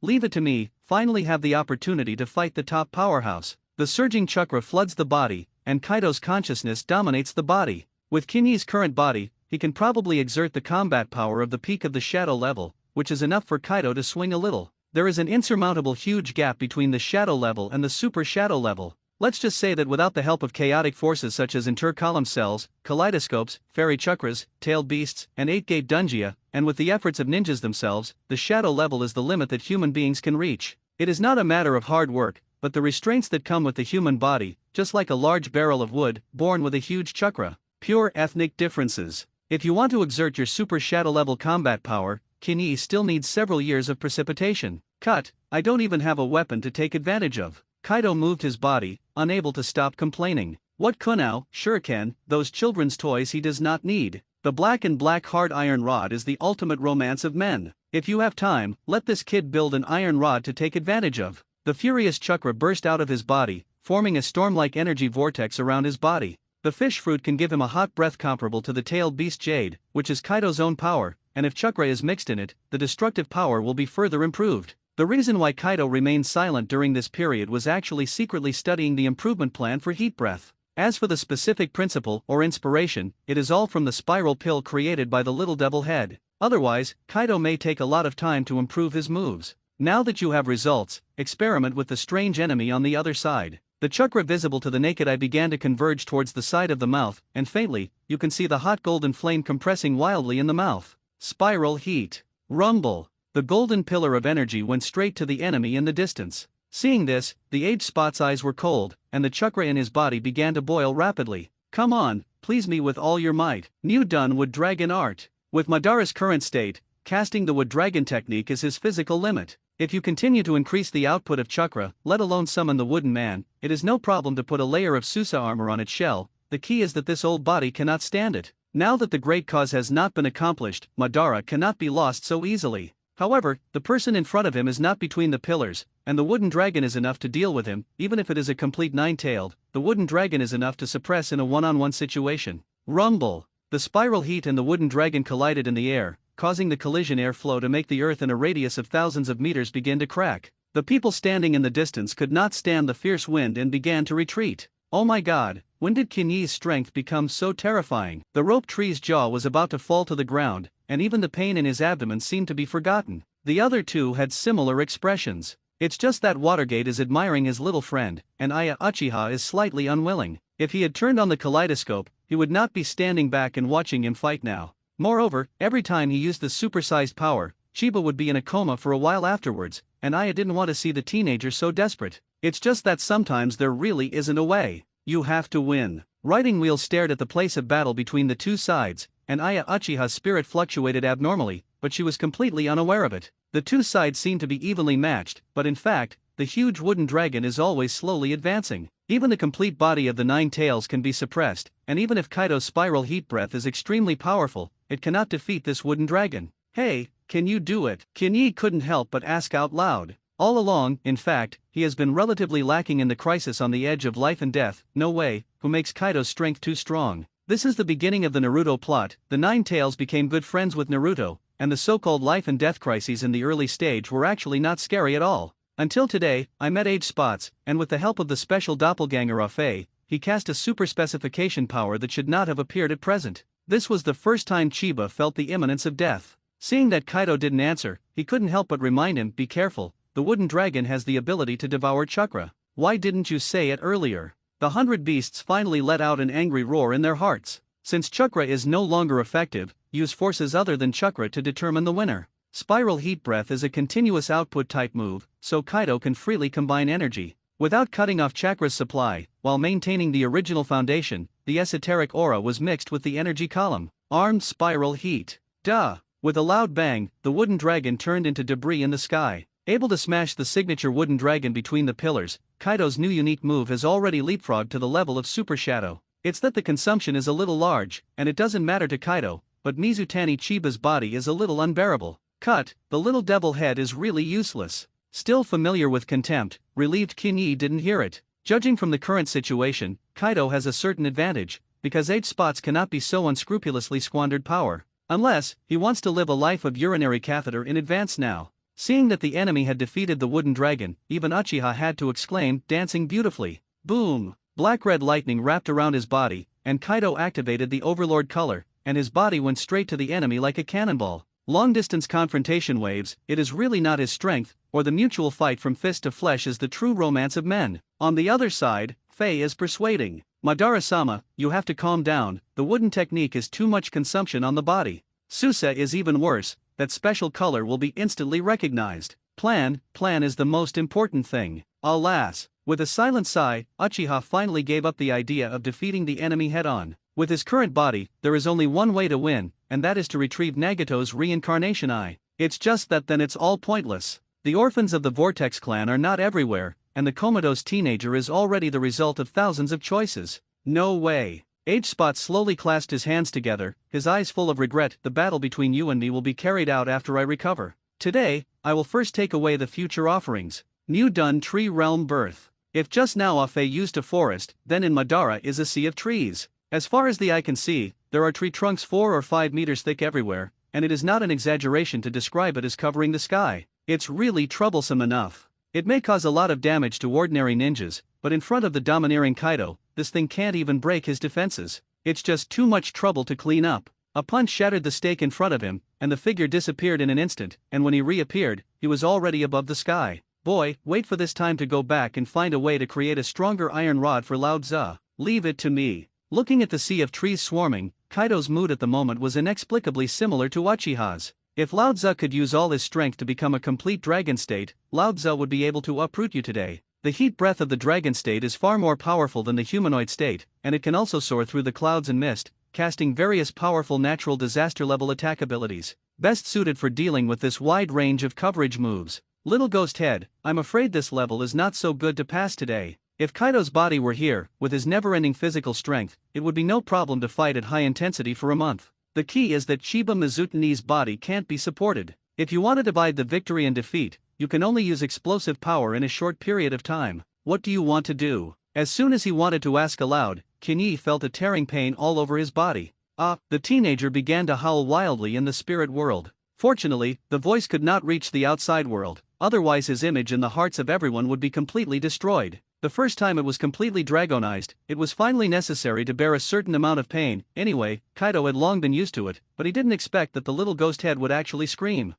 Leave it to me, finally have the opportunity to fight the top powerhouse. The surging chakra floods the body, and Kaido's consciousness dominates the body. With Kinyi's current body, he can probably exert the combat power of the peak of the shadow level, which is enough for Kaido to swing a little. There is an insurmountable huge gap between the shadow level and the super shadow level. Let's just say that without the help of chaotic forces such as intercolumn cells, kaleidoscopes, fairy chakras, tailed beasts, and 8-gate dungia, and with the efforts of ninjas themselves, the shadow level is the limit that human beings can reach. It is not a matter of hard work, but the restraints that come with the human body, just like a large barrel of wood, born with a huge chakra. Pure ethnic differences. If you want to exert your super shadow level combat power, Kinyi still needs several years of precipitation. Cut, I don't even have a weapon to take advantage of. Kaido moved his body, unable to stop complaining. What kunao, shuriken, those children's toys he does not need. The black and black hard iron rod is the ultimate romance of men. If you have time, let this kid build an iron rod to take advantage of. The furious chakra burst out of his body, forming a storm-like energy vortex around his body. The fish fruit can give him a hot breath comparable to the tailed beast jade, which is Kaido's own power, and if chakra is mixed in it, the destructive power will be further improved. The reason why Kaido remained silent during this period was actually secretly studying the improvement plan for heat breath. As for the specific principle or inspiration, it is all from the spiral pill created by the little devil head. Otherwise, Kaido may take a lot of time to improve his moves. Now that you have results, experiment with the strange enemy on the other side. The chakra visible to the naked eye began to converge towards the side of the mouth, and faintly, you can see the hot golden flame compressing wildly in the mouth. Spiral heat. Rumble. The golden pillar of energy went straight to the enemy in the distance. Seeing this, the aged spot's eyes were cold, and the chakra in his body began to boil rapidly. Come on, please me with all your might. Mu-dun wood dragon art. With Madara's current state, casting the wood dragon technique is his physical limit. If you continue to increase the output of chakra, let alone summon the wooden man, it is no problem to put a layer of Susa armor on its shell. The key is that this old body cannot stand it. Now that the great cause has not been accomplished, Madara cannot be lost so easily. However, the person in front of him is not between the pillars, and the wooden dragon is enough to deal with him. Even if it is a complete nine-tailed, the wooden dragon is enough to suppress in a one-on-one situation. Rumble. The spiral heat and the wooden dragon collided in the air, causing the collision airflow to make the earth in a radius of thousands of meters begin to crack. The people standing in the distance could not stand the fierce wind and began to retreat. Oh my god, when did Kinyi's strength become so terrifying? The rope tree's jaw was about to fall to the ground, and even the pain in his abdomen seemed to be forgotten. The other two had similar expressions. It's just that Watergate is admiring his little friend, and Aya Uchiha is slightly unwilling. If he had turned on the kaleidoscope, he would not be standing back and watching him fight now. Moreover, every time he used the supersized power, Chiba would be in a coma for a while afterwards, and Aya didn't want to see the teenager so desperate. It's just that sometimes there really isn't a way. You have to win. Riding Wheel stared at the place of battle between the two sides, and Aya Uchiha's spirit fluctuated abnormally, but she was completely unaware of it. The two sides seem to be evenly matched, but in fact, the huge wooden dragon is always slowly advancing. Even the complete body of the nine tails can be suppressed, and even if Kaido's spiral heat breath is extremely powerful, it cannot defeat this wooden dragon. Hey, can you do it? Kinyi couldn't help but ask out loud. All along, in fact, he has been relatively lacking in the crisis on the edge of life and death. No way, who makes Kaido's strength too strong. This is the beginning of the Naruto plot. The Nine Tails became good friends with Naruto, and the so-called life and death crises in the early stage were actually not scary at all. Until today, I met Age Spots, and with the help of the special doppelganger Afei, he cast a super specification power that should not have appeared at present. This was the first time Chiba felt the imminence of death. Seeing that Kaido didn't answer, he couldn't help but remind him, be careful, the wooden dragon has the ability to devour chakra. Why didn't you say it earlier? The 100 beasts finally let out an angry roar in their hearts. Since chakra is no longer effective, use forces other than chakra to determine the winner. Spiral Heat Breath is a continuous output type move, so Kaido can freely combine energy without cutting off chakra's supply, while maintaining the original foundation. The esoteric aura was mixed with the energy column. Armed Spiral Heat. Duh! With a loud bang, the wooden dragon turned into debris in the sky. Able to smash the signature wooden dragon between the pillars, Kaido's new unique move has already leapfrogged to the level of Super Shadow. It's that the consumption is a little large, and it doesn't matter to Kaido, but Mizutani Chiba's body is a little unbearable. Cut, the little devil head is really useless. Still familiar with contempt, relieved Kinyi didn't hear it. Judging from the current situation, Kaido has a certain advantage, because Age Spots cannot be so unscrupulously squandered power. Unless, he wants to live a life of urinary catheter in advance now. Seeing that the enemy had defeated the wooden dragon, even Uchiha had to exclaim, dancing beautifully. Boom! Black-red lightning wrapped around his body, and Kaido activated the Overlord color, and his body went straight to the enemy like a cannonball. Long-distance confrontation waves, it is really not his strength, or the mutual fight from fist to flesh is the true romance of men. On the other side, Faye is persuading. Madara-sama, you have to calm down, the wooden technique is too much consumption on the body. Susa is even worse, that special color will be instantly recognized. Plan is the most important thing. Alas, with a silent sigh, Uchiha finally gave up the idea of defeating the enemy head-on. With his current body, there is only one way to win, and that is to retrieve Nagato's reincarnation eye. It's just that then it's all pointless. The orphans of the Vortex clan are not everywhere, and the comatose teenager is already the result of thousands of choices. No way. Age Spot slowly clasped his hands together, his eyes full of regret. The battle between you and me will be carried out after I recover. Today, I will first take away the future offerings. New Dun Tree Realm Birth. If just now Afei used a forest, then in Madara is a sea of trees. As far as the eye can see, there are tree trunks 4 or 5 meters thick everywhere, and it is not an exaggeration to describe it as covering the sky. It's really troublesome enough. It may cause a lot of damage to ordinary ninjas, but in front of the domineering Kaido, this thing can't even break his defenses. It's just too much trouble to clean up. A punch shattered the stake in front of him, and the figure disappeared in an instant, and when he reappeared, he was already above the sky. Boy, wait for this time to go back and find a way to create a stronger iron rod for Lao Tzu. Leave it to me. Looking at the sea of trees swarming, Kaido's mood at the moment was inexplicably similar to Uchiha's. If Lao Tzu could use all his strength to become a complete dragon state, Lao Tzu would be able to uproot you today. The heat breath of the dragon state is far more powerful than the humanoid state, and it can also soar through the clouds and mist, casting various powerful natural disaster-level attack abilities, best suited for dealing with this wide range of coverage moves. Little Ghost Head, I'm afraid this level is not so good to pass today. If Kaido's body were here, with his never-ending physical strength, it would be no problem to fight at high intensity for a month. The key is that Chiba Mizutani's body can't be supported. If you want to divide the victory and defeat, you can only use explosive power in a short period of time. What do you want to do? As soon as he wanted to ask aloud, Kinyi felt a tearing pain all over his body. The teenager began to howl wildly in the spirit world. Fortunately, the voice could not reach the outside world, otherwise his image in the hearts of everyone would be completely destroyed. The first time it was completely dragonized, it was finally necessary to bear a certain amount of pain. Anyway, Kaido had long been used to it, but he didn't expect that the little ghost head would actually scream.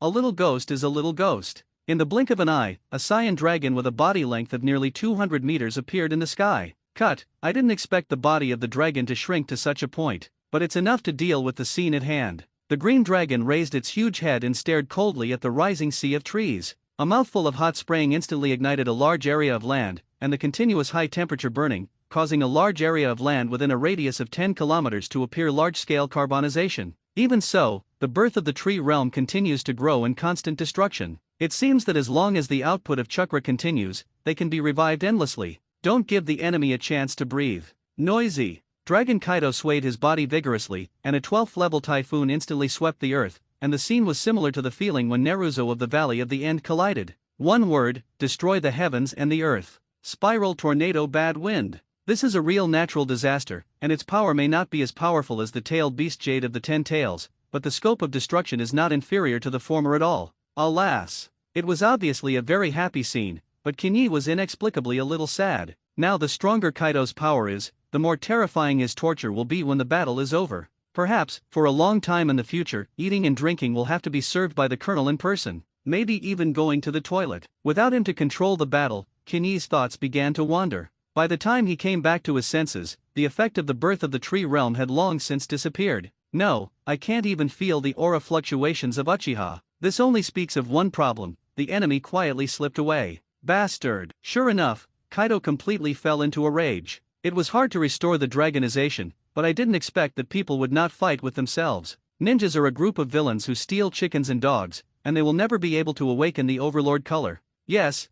A little ghost is a little ghost. In the blink of an eye, a Saiyan dragon with a body length of nearly 200 meters appeared in the sky. Cut, I didn't expect the body of the dragon to shrink to such a point, but it's enough to deal with the scene at hand. The green dragon raised its huge head and stared coldly at the rising sea of trees. A mouthful of hot spraying instantly ignited a large area of land, and the continuous high temperature burning, causing a large area of land within a radius of 10 kilometers to appear large-scale carbonization. Even so, the birth of the tree realm continues to grow in constant destruction. It seems that as long as the output of chakra continues, they can be revived endlessly. Don't give the enemy a chance to breathe. Noisy. Dragon Kaido swayed his body vigorously, and a 12th level typhoon instantly swept the earth, and the scene was similar to the feeling when Neruzo of the Valley of the End collided. One word, destroy the heavens and the earth. Spiral tornado bad wind. This is a real natural disaster, and its power may not be as powerful as the tailed beast Jade of the 10 Tails, but the scope of destruction is not inferior to the former at all. Alas! It was obviously a very happy scene, but Kinyi was inexplicably a little sad. Now the stronger Kaido's power is, the more terrifying his torture will be when the battle is over. Perhaps, for a long time in the future, eating and drinking will have to be served by the colonel in person, maybe even going to the toilet. Without him to control the battle, Kinyi's thoughts began to wander. By the time he came back to his senses, the effect of the birth of the tree realm had long since disappeared. No, I can't even feel the aura fluctuations of Uchiha. This only speaks of one problem: the enemy quietly slipped away. Bastard! Sure enough, Kaido completely fell into a rage. It was hard to restore the dragonization, but I didn't expect that people would not fight with themselves. Ninjas are a group of villains who steal chickens and dogs, and they will never be able to awaken the overlord color. Yes,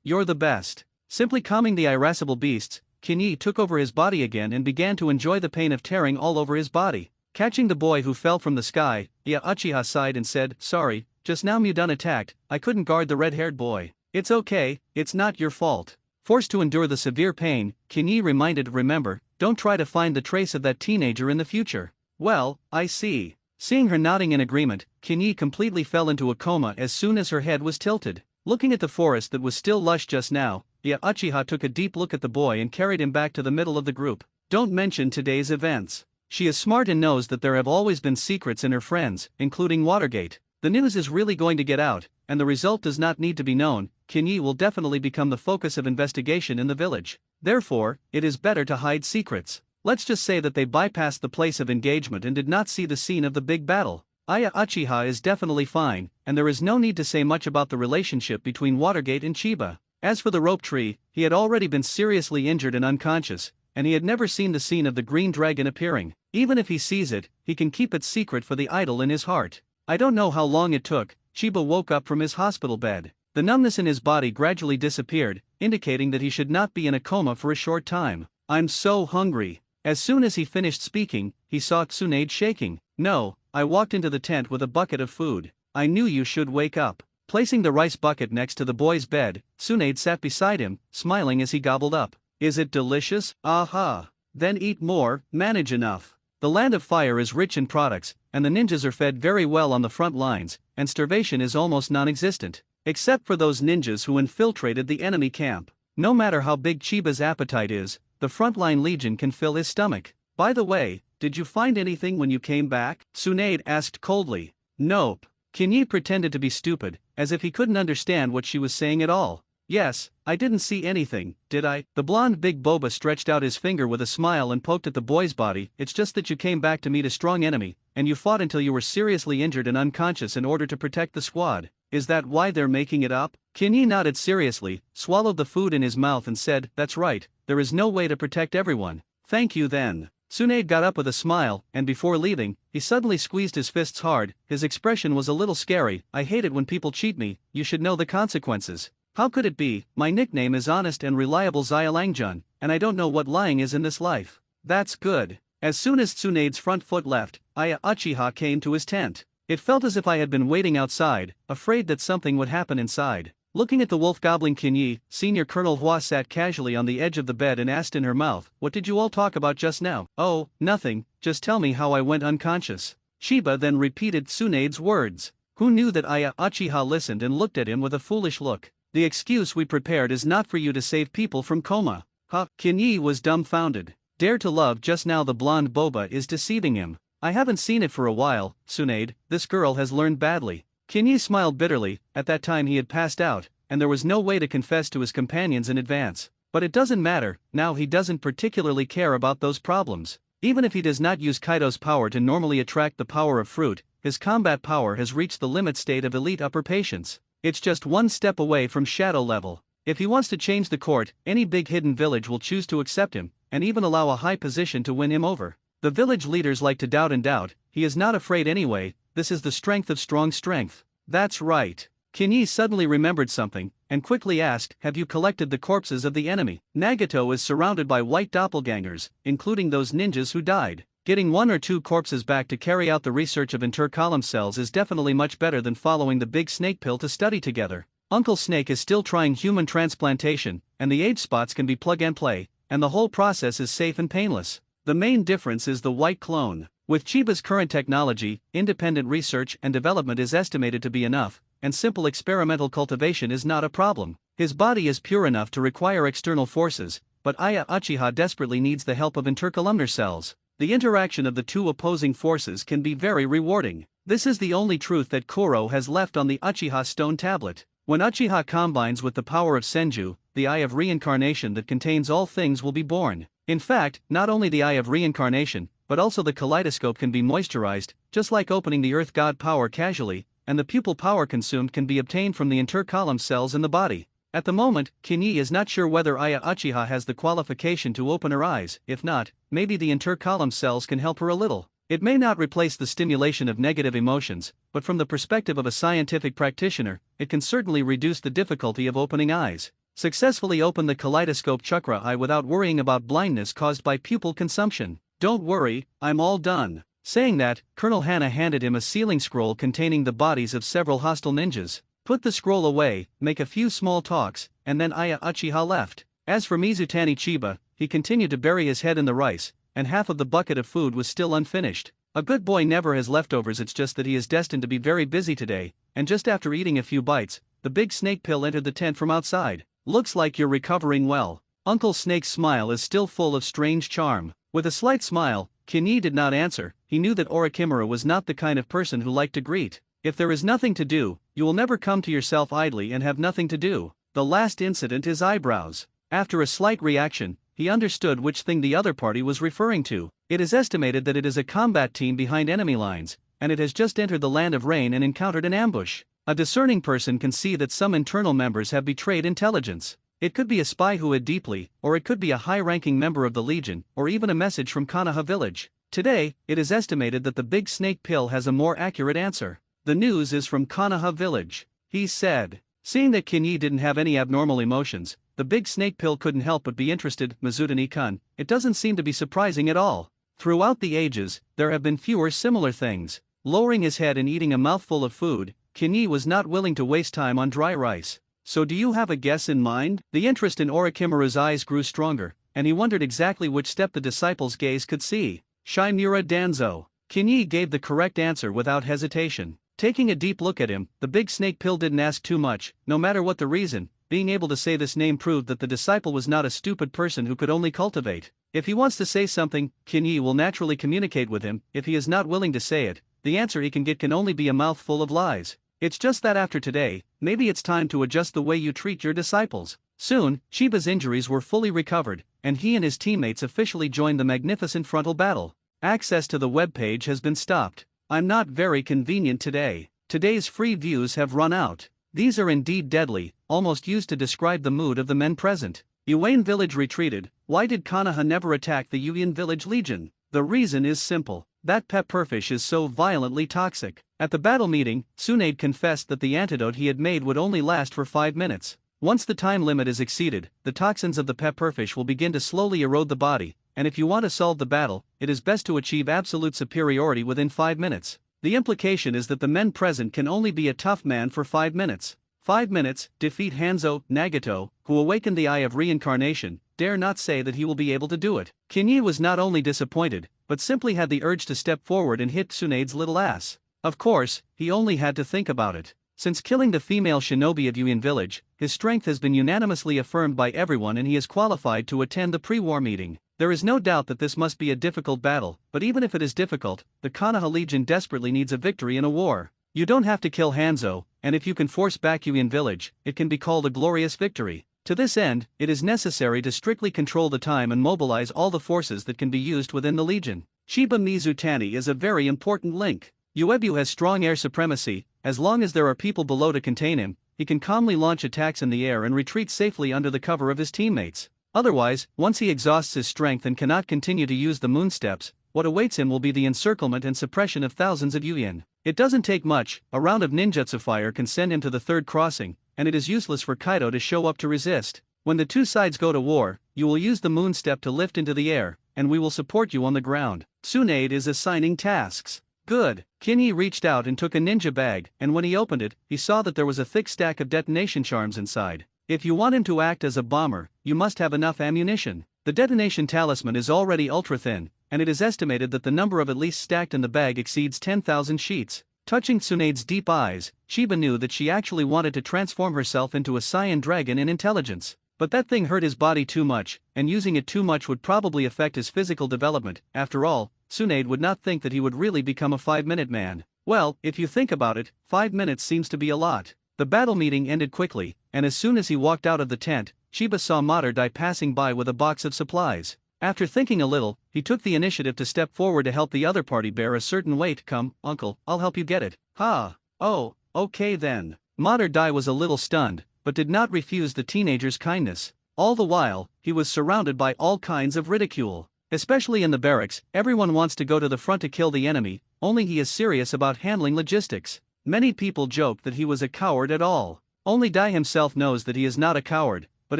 you're the best. Simply calming the irascible beasts, Kinyi took over his body again and began to enjoy the pain of tearing all over his body. Catching the boy who fell from the sky, Uchiha sighed and said, "Sorry, just now Mudun attacked, I couldn't guard the red-haired boy." "It's okay, it's not your fault." Forced to endure the severe pain, Kinyi remember, don't try to find the trace of that teenager in the future. "Well, I see." Seeing her nodding in agreement, Kinyi completely fell into a coma as soon as her head was tilted. Looking at the forest that was still lush just now, Uchiha took a deep look at the boy and carried him back to the middle of the group. "Don't mention today's events. She is smart and knows that there have always been secrets in her friends, including Watergate. The news is really going to get out, and the result does not need to be known. Kinyi will definitely become the focus of investigation in the village. Therefore, it is better to hide secrets. Let's just say that they bypassed the place of engagement and did not see the scene of the big battle. Uchiha is definitely fine, and there is no need to say much about the relationship between Watergate and Chiba. As for the rope tree, he had already been seriously injured and unconscious, and he had never seen the scene of the green dragon appearing. Even if he sees it, he can keep it secret for the idol in his heart. I don't know how long it took. Chiba woke up from his hospital bed. The numbness in his body gradually disappeared, indicating that he should not be in a coma for a short time. "I'm so hungry." As soon as he finished speaking, he saw Tsunade shaking. "No, I walked into the tent with a bucket of food. I knew you should wake up." Placing the rice bucket next to the boy's bed, Tsunade sat beside him, smiling as he gobbled up. "Is it delicious? Aha! Then eat more, manage enough." The Land of Fire is rich in products, and the ninjas are fed very well on the front lines, and starvation is almost non-existent. Except for those ninjas who infiltrated the enemy camp. No matter how big Chiba's appetite is, the frontline legion can fill his stomach. "By the way, did you find anything when you came back?" Tsunade asked coldly. "Nope." Kinyi pretended to be stupid, as if he couldn't understand what she was saying at all. "Yes, I didn't see anything, did I?" The blonde Big Boba stretched out his finger with a smile and poked at the boy's body. "It's just that you came back to meet a strong enemy, and you fought until you were seriously injured and unconscious in order to protect the squad. Is that why they're making it up?" Kinyi nodded seriously, swallowed the food in his mouth and said, "That's right, there is no way to protect everyone." "Thank you then." Tsunade got up with a smile, and before leaving, he suddenly squeezed his fists hard. His expression was a little scary. "I hate it when people cheat me, you should know the consequences." "How could it be? My nickname is Honest and Reliable Xialangjun, and I don't know what lying is in this life." "That's good." As soon as Tsunade's front foot left, Uchiha came to his tent. "It felt as if I had been waiting outside, afraid that something would happen inside." Looking at the wolf gobbling Kinyi, Senior Colonel Hua sat casually on the edge of the bed and asked in her mouth, "What did you all talk about just now?" "Oh, nothing, just tell me how I went unconscious." Chiba then repeated Tsunade's words. Who knew that Uchiha listened and looked at him with a foolish look. "The excuse we prepared is not for you to save people from coma." Kinyi was dumbfounded. Dare to love just now the blonde boba is deceiving him. "I haven't seen it for a while, Tsunade, this girl has learned badly." Kinyi smiled bitterly. At that time he had passed out, and there was no way to confess to his companions in advance. But it doesn't matter, now he doesn't particularly care about those problems. Even if he does not use Kaido's power to normally attract the power of fruit, his combat power has reached the limit state of elite upper patience. It's just one step away from shadow level. If he wants to change the court, any big hidden village will choose to accept him, and even allow a high position to win him over. The village leaders like to doubt, he is not afraid anyway. This is the strength of strong strength. That's right. Kinyi suddenly remembered something, and quickly asked, "Have you collected the corpses of the enemy?" Nagato is surrounded by white doppelgangers, including those ninjas who died. Getting one or two corpses back to carry out the research of intercolumn cells is definitely much better than following the big snake pill to study together. Uncle Snake is still trying human transplantation, and the age spots can be plug and play, and the whole process is safe and painless. The main difference is the white clone. With Chiba's current technology, independent research and development is estimated to be enough, and simple experimental cultivation is not a problem. His body is pure enough to require external forces, but Uchiha desperately needs the help of intercolumnar cells. The interaction of the two opposing forces can be very rewarding. This is the only truth that Kuro has left on the Uchiha stone tablet. When Uchiha combines with the power of Senju, the Eye of Reincarnation that contains all things will be born. In fact, not only the Eye of Reincarnation, but also the kaleidoscope can be moisturized, just like opening the Earth God power casually, and the pupil power consumed can be obtained from the intercolumn cells in the body. At the moment, Kinyi is not sure whether Aya Uchiha has the qualification to open her eyes. If not, maybe the intercolumn cells can help her a little. It may not replace the stimulation of negative emotions, but from the perspective of a scientific practitioner, it can certainly reduce the difficulty of opening eyes. Successfully open the kaleidoscope chakra eye without worrying about blindness caused by pupil consumption. Don't worry, I'm all done. Saying that, Colonel Hana handed him a sealing scroll containing the bodies of several hostile ninjas. Put the scroll away, make a few small talks, and then Aya Uchiha left. As for Mizutani Chiba, he continued to bury his head in the rice, and half of the bucket of food was still unfinished. A good boy never has leftovers, it's just that he is destined to be very busy today, and just after eating a few bites, the big snake pill entered the tent from outside. Looks like you're recovering well. Uncle Snake's smile is still full of strange charm. With a slight smile, Kinyi did not answer. He knew that Orikimura was not the kind of person who liked to greet. If there is nothing to do, you will never come to yourself idly and have nothing to do. The last incident is eyebrows. After a slight reaction, he understood which thing the other party was referring to. It is estimated that it is a combat team behind enemy lines, and it has just entered the land of rain and encountered an ambush. A discerning person can see that some internal members have betrayed intelligence. It could be a spy who hid deeply, or it could be a high-ranking member of the Legion, or even a message from Konoha village. Today, it is estimated that the big snake pill has a more accurate answer. The news is from Konoha village, he said. Seeing that Kinyi didn't have any abnormal emotions, the big snake pill couldn't help but be interested. Mizutani-kun, it doesn't seem to be surprising at all. Throughout the ages, there have been fewer similar things. Lowering his head and eating a mouthful of food, Kinyi was not willing to waste time on dry rice. So do you have a guess in mind? The interest in Orikimura's eyes grew stronger, and he wondered exactly which step the disciple's gaze could see. Shimura Danzo. Kinyi gave the correct answer without hesitation. Taking a deep look at him, the big snake pill didn't ask too much, no matter what the reason. Being able to say this name proved that the disciple was not a stupid person who could only cultivate. If he wants to say something, Kinyi will naturally communicate with him. If he is not willing to say it, the answer he can get can only be a mouthful of lies. It's just that after today, maybe it's time to adjust the way you treat your disciples. Soon, Chiba's injuries were fully recovered, and he and his teammates officially joined the magnificent frontal battle. Access to the webpage has been stopped. I'm not very convenient today. Today's free views have run out. These are indeed deadly, almost used to describe the mood of the men present. Uane village retreated. Why did Konoha never attack the Uyan village legion? The reason is simple. That pepperfish is so violently toxic. At the battle meeting, Tsunade confessed that the antidote he had made would only last for 5 minutes. Once the time limit is exceeded, the toxins of the pepperfish will begin to slowly erode the body, and if you want to solve the battle, it is best to achieve absolute superiority within 5 minutes. The implication is that the men present can only be a tough man for 5 minutes. 5 minutes, defeat Hanzo, Nagato, who awakened the Eye of Reincarnation, dare not say that he will be able to do it. Kinyi was not only disappointed, but simply had the urge to step forward and hit Tsunade's little ass. Of course, he only had to think about it. Since killing the female shinobi of Uyan village, his strength has been unanimously affirmed by everyone and he is qualified to attend the pre-war meeting. There is no doubt that this must be a difficult battle, but even if it is difficult, the Konoha Legion desperately needs a victory in a war. You don't have to kill Hanzo, and if you can force back Uyan village, it can be called a glorious victory. To this end, it is necessary to strictly control the time and mobilize all the forces that can be used within the Legion. Chiba Mizutani is a very important link. Uebu has strong air supremacy. As long as there are people below to contain him, he can calmly launch attacks in the air and retreat safely under the cover of his teammates. Otherwise, once he exhausts his strength and cannot continue to use the moon steps, what awaits him will be the encirclement and suppression of thousands of Uyan. It doesn't take much. A round of ninjutsu fire can send him to the third crossing, and it is useless for Kaido to show up to resist. When the two sides go to war, you will use the moon step to lift into the air, and we will support you on the ground. Tsunade is assigning tasks. Good. Kinyi reached out and took a ninja bag, and when he opened it, he saw that there was a thick stack of detonation charms inside. If you want him to act as a bomber, you must have enough ammunition. The detonation talisman is already ultra-thin, and it is estimated that the number of at least stacked in the bag exceeds 10,000 sheets. Touching Tsunade's deep eyes, Chiba knew that she actually wanted to transform herself into a Saiyan dragon in intelligence. But that thing hurt his body too much, and using it too much would probably affect his physical development. After all, Tsunade would not think that he would really become a 5-minute man. Well, if you think about it, 5 minutes seems to be a lot. The battle meeting ended quickly, and as soon as he walked out of the tent, Chiba saw Mater Dai passing by with a box of supplies. After thinking a little, he took the initiative to step forward to help the other party bear a certain weight. Come, uncle, I'll help you get it. Ha! Oh, okay then. Mater Dai was a little stunned, but did not refuse the teenager's kindness. All the while, he was surrounded by all kinds of ridicule. Especially in the barracks, everyone wants to go to the front to kill the enemy, only he is serious about handling logistics. Many people joke that he was a coward at all. Only Dai himself knows that he is not a coward, but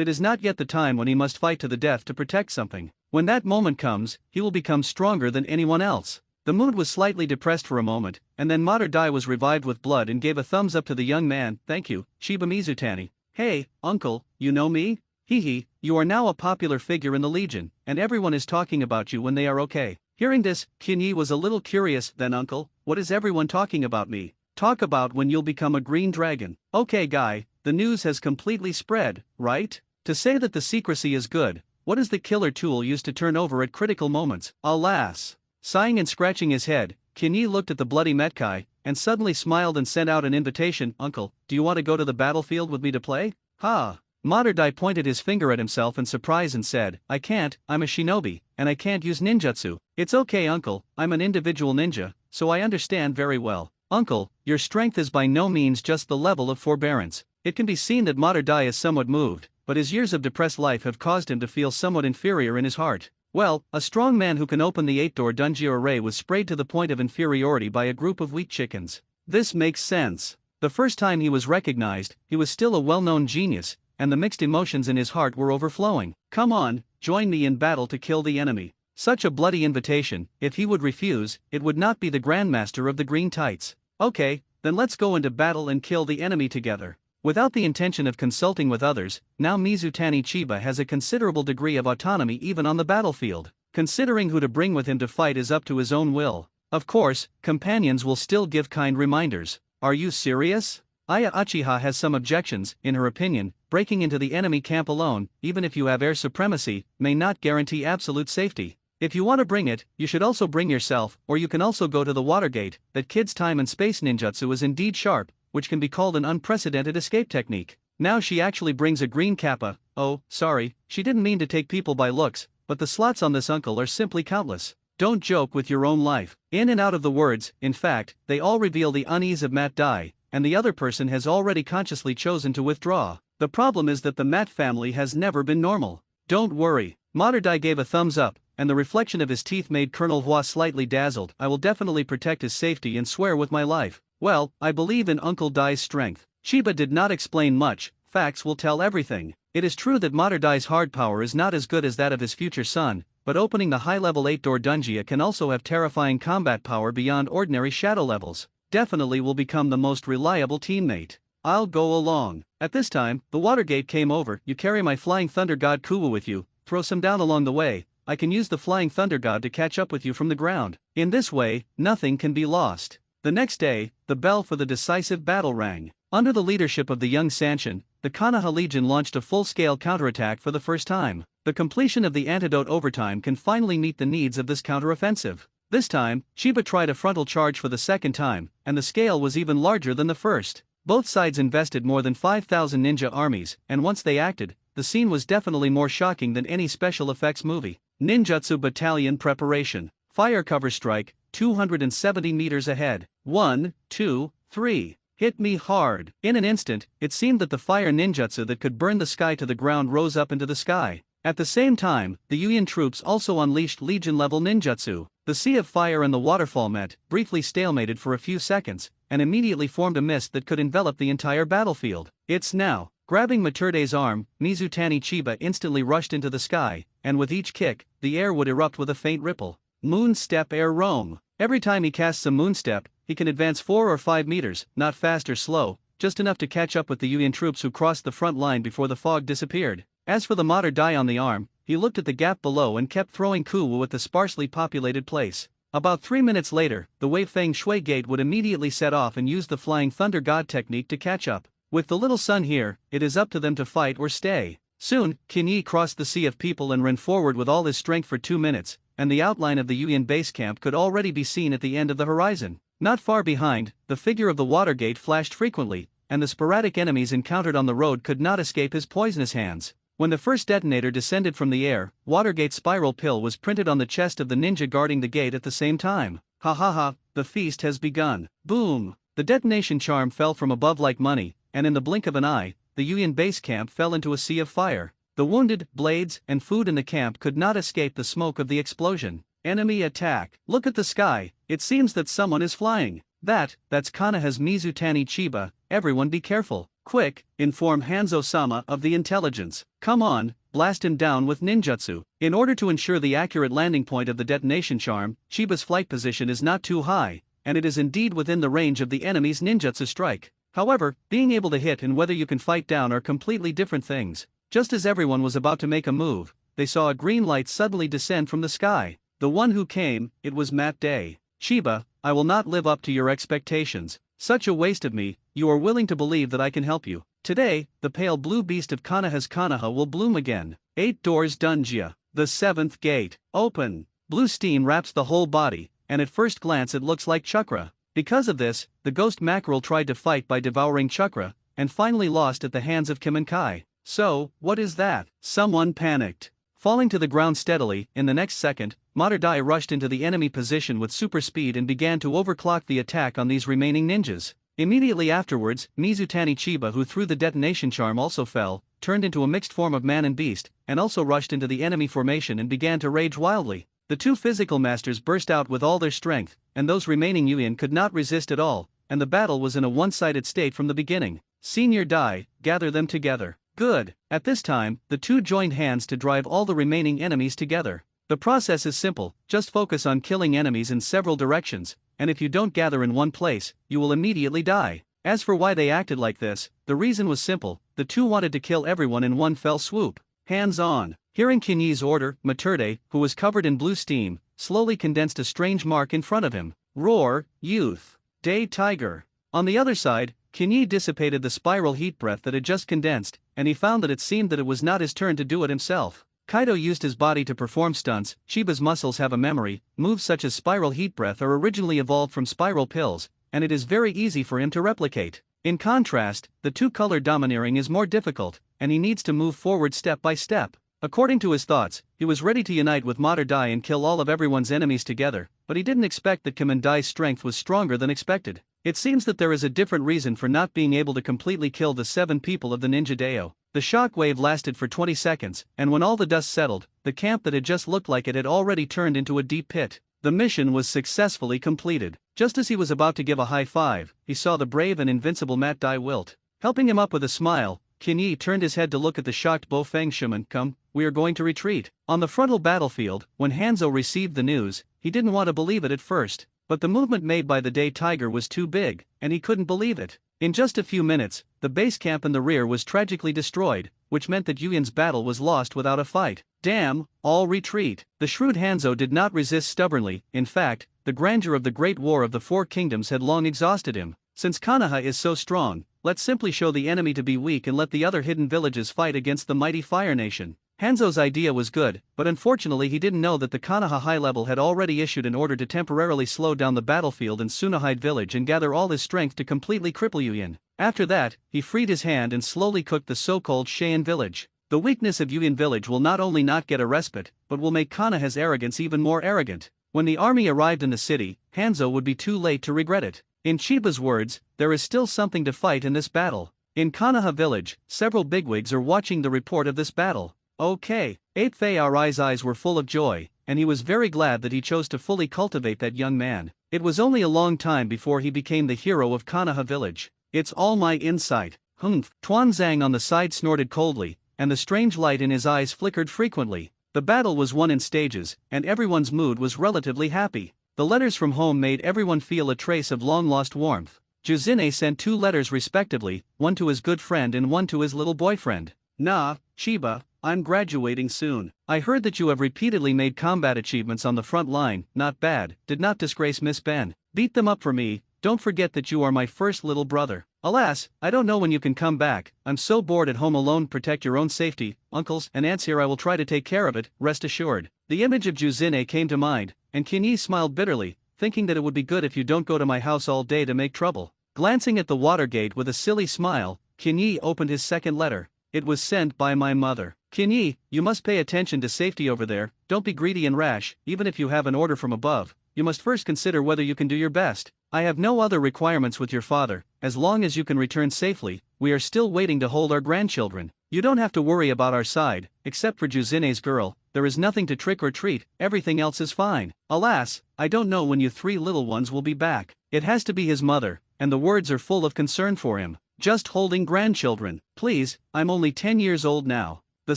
it is not yet the time when he must fight to the death to protect something. When that moment comes, he will become stronger than anyone else. The mood was slightly depressed for a moment, and then Mater Dai was revived with blood and gave a thumbs up to the young man. Thank you, Chiba Mizutani. Hey, uncle, you know me? Hee, you are now a popular figure in the Legion, and everyone is talking about you when they are okay. Hearing this, Kinyi was a little curious. Then uncle, what is everyone talking about me? Talk about when you'll become a green dragon. Okay guy, the news has completely spread, right? To say that the secrecy is good, what is the killer tool used to turn over at critical moments? Alas! Sighing and scratching his head, Kinyi looked at the bloody Metkai, and suddenly smiled and sent out an invitation. Uncle, do you want to go to the battlefield with me to play? Ha! Mater Dai pointed his finger at himself in surprise and said, I can't, I'm a shinobi, and I can't use ninjutsu. It's okay uncle, I'm an individual ninja, so I understand very well. Uncle, your strength is by no means just the level of forbearance. It can be seen that Mater Dai is somewhat moved, but his years of depressed life have caused him to feel somewhat inferior in his heart. Well, a strong man who can open the 8-door Dungeon array was sprayed to the point of inferiority by a group of weak chickens. This makes sense. The first time he was recognized, he was still a well-known genius, and the mixed emotions in his heart were overflowing. Come on, join me in battle to kill the enemy. Such a bloody invitation, if he would refuse, it would not be the Grandmaster of the Green Tights. Okay, then let's go into battle and kill the enemy together. Without the intention of consulting with others, now Mizutani Chiba has a considerable degree of autonomy even on the battlefield. Considering who to bring with him to fight is up to his own will. Of course, companions will still give kind reminders. Are you serious? Aya Uchiha has some objections. In her opinion, breaking into the enemy camp alone, even if you have air supremacy, may not guarantee absolute safety. If you want to bring it, you should also bring yourself, or you can also go to the Watergate. That kid's time and space ninjutsu is indeed sharp, which can be called an unprecedented escape technique. Now she actually brings a green kappa. Oh, sorry, she didn't mean to take people by looks, but the slots on this uncle are simply countless. Don't joke with your own life. In and out of the words, in fact, they all reveal the unease of Matt Dai, and the other person has already consciously chosen to withdraw. The problem is that the Matt family has never been normal. Don't worry. Mater Dai gave a thumbs up, and the reflection of his teeth made Colonel Hua slightly dazzled. I will definitely protect his safety and swear with my life. Well, I believe in Uncle Dai's strength. Chiba did not explain much, facts will tell everything. It is true that Mater Dai's hard power is not as good as that of his future son, but opening the high-level 8-door Dungeon can also have terrifying combat power beyond ordinary shadow levels. Definitely will become the most reliable teammate. I'll go along. At this time, the Watergate came over. You carry my Flying Thunder God Kuwa with you, throw some down along the way. I can use the Flying Thunder God to catch up with you from the ground. In this way, nothing can be lost. The next day, the bell for the decisive battle rang. Under the leadership of the young Sanshin, the Konoha Legion launched a full-scale counterattack for the first time. The completion of the antidote overtime can finally meet the needs of this counteroffensive. This time, Chiba tried a frontal charge for the second time, and the scale was even larger than the first. Both sides invested more than 5,000 ninja armies, and once they acted, the scene was definitely more shocking than any special effects movie. Ninjutsu Battalion Preparation. Fire cover strike, 270 meters ahead. 1, 2, 3. Hit me hard. In an instant, it seemed that the fire ninjutsu that could burn the sky to the ground rose up into the sky. At the same time, the Union troops also unleashed Legion-level ninjutsu. The sea of fire and the waterfall met, briefly stalemated for a few seconds, and immediately formed a mist that could envelop the entire battlefield. It's now. Grabbing Materde's arm, Mizutani Chiba instantly rushed into the sky, and with each kick, the air would erupt with a faint ripple. Moonstep Air Roam. Every time he casts a moonstep, he can advance 4 or 5 meters, not fast or slow, just enough to catch up with the Union troops who crossed the front line before the fog disappeared. As for the Mater Dai on the arm, he looked at the gap below and kept throwing kuwu at the sparsely populated place. About 3 minutes later, the Wei Feng Shui gate would immediately set off and use the Flying Thunder God technique to catch up. With the little sun here, it is up to them to fight or stay. Soon, Qin Yi crossed the sea of people and ran forward with all his strength for 2 minutes, and the outline of the Yuan base camp could already be seen at the end of the horizon. Not far behind, the figure of the Watergate flashed frequently, and the sporadic enemies encountered on the road could not escape his poisonous hands. When the first detonator descended from the air, Watergate's spiral pill was printed on the chest of the ninja guarding the gate at the same time. Ha ha ha, the feast has begun. Boom! The detonation charm fell from above like money, and in the blink of an eye, the Yuan base camp fell into a sea of fire. The wounded, blades, and food in the camp could not escape the smoke of the explosion. Enemy attack. Look at the sky, it seems that someone is flying. That's Konoha's Mizutani Chiba, everyone be careful. Quick, inform Hanzo-sama of the intelligence. Come on, blast him down with ninjutsu. In order to ensure the accurate landing point of the detonation charm, Chiba's flight position is not too high, and it is indeed within the range of the enemy's ninjutsu strike. However, being able to hit and whether you can fight down are completely different things. Just as everyone was about to make a move, they saw a green light suddenly descend from the sky. The one who came, it was Matt Day. Chiba, I will not live up to your expectations. Such a waste of me, you are willing to believe that I can help you. Today, the pale blue beast of Konoha's Konoha will bloom again. 8 doors Dunjia. The 7th gate. Open. Blue steam wraps the whole body, and at first glance it looks like chakra. Because of this, the ghost mackerel tried to fight by devouring chakra, and finally lost at the hands of Kimenkai. So, what is that? Someone panicked. Falling to the ground steadily, in the next second, Materdai rushed into the enemy position with super speed and began to overclock the attack on these remaining ninjas. Immediately afterwards, Mizutani Chiba, who threw the detonation charm, also fell, turned into a mixed form of man and beast, and also rushed into the enemy formation and began to rage wildly. The two physical masters burst out with all their strength, and those remaining Yuan could not resist at all, and the battle was in a one-sided state from the beginning. Senior Dai, gather them together. Good. At this time, the two joined hands to drive all the remaining enemies together. The process is simple, just focus on killing enemies in several directions, and if you don't gather in one place, you will immediately die. As for why they acted like this, the reason was simple, the two wanted to kill everyone in one fell swoop. Hands on. Hearing Kinyi's order, Materde, who was covered in blue steam, slowly condensed a strange mark in front of him. Roar, youth. Day Tiger. On the other side, Kinyi dissipated the spiral heat breath that had just condensed, and he found that it seemed that it was not his turn to do it himself. Kaido used his body to perform stunts. Chiba's muscles have a memory. Moves such as spiral heat breath are originally evolved from spiral pills, and it is very easy for him to replicate. In contrast, the two-color domineering is more difficult, and he needs to move forward step by step. According to his thoughts, he was ready to unite with Materdai and kill all of everyone's enemies together, but he didn't expect that Kimendai's strength was stronger than expected. It seems that there is a different reason for not being able to completely kill the 7 people of the Ninja Deo. The shock wave lasted for 20 seconds, and when all the dust settled, the camp that had just looked like it had already turned into a deep pit. The mission was successfully completed. Just as he was about to give a high five, he saw the brave and invincible Matt Dai wilt. Helping him up with a smile, Kinyi turned his head to look at the shocked Bo Feng Shuman. Come, we are going to retreat. On the frontal battlefield, when Hanzo received the news, he didn't want to believe it at first, but the movement made by the Day Tiger was too big, and he couldn't believe it. In just a few minutes, the base camp in the rear was tragically destroyed, which meant that Yuyan's battle was lost without a fight. Damn, all retreat. The shrewd Hanzo did not resist stubbornly. In fact, the grandeur of the Great War of the Four Kingdoms had long exhausted him. Since Konoha is so strong, let's simply show the enemy to be weak and let the other hidden villages fight against the mighty Fire Nation. Hanzo's idea was good, but unfortunately he didn't know that the Konoha High Level had already issued an order to temporarily slow down the battlefield in Tsunahide village and gather all his strength to completely cripple Yuyan. After that, he freed his hand and slowly cooked the so-called Cheyenne village. The weakness of Yuyan village will not only not get a respite, but will make Konoha's arrogance even more arrogant. When the army arrived in the city, Hanzo would be too late to regret it. In Chiba's words, there is still something to fight in this battle. In Konoha village, several bigwigs are watching the report of this battle. Okay, 8th ARI's eyes were full of joy, and he was very glad that he chose to fully cultivate that young man. It was only a long time before he became the hero of Konoha village. It's all my insight. Humph. Tuanzang on the side snorted coldly, and the strange light in his eyes flickered frequently. The battle was won in stages, and everyone's mood was relatively happy. The letters from home made everyone feel a trace of long-lost warmth. Juzine sent 2 letters respectively, one to his good friend and one to his little boyfriend. Nah, Chiba, I'm graduating soon. I heard that you have repeatedly made combat achievements on the front line, not bad, did not disgrace Miss Ben. Beat them up for me, don't forget that you are my first little brother. Alas, I don't know when you can come back, I'm so bored at home alone. Protect your own safety, uncles and aunts here, I will try to take care of it, rest assured. The image of Juzine came to mind, and Kinyi smiled bitterly, thinking that it would be good if you don't go to my house all day to make trouble. Glancing at the water gate with a silly smile, Kinyi opened his second letter. It was sent by my mother. Kinyi, you must pay attention to safety over there, don't be greedy and rash, even if you have an order from above. You must first consider whether you can do your best. I have no other requirements with your father, as long as you can return safely. We are still waiting to hold our grandchildren. You don't have to worry about our side, except for Juzine's girl, there is nothing to trick or treat, everything else is fine. Alas, I don't know when you three little ones will be back. It has to be his mother, and the words are full of concern for him. Just holding grandchildren. Please, I'm only 10 years old now. The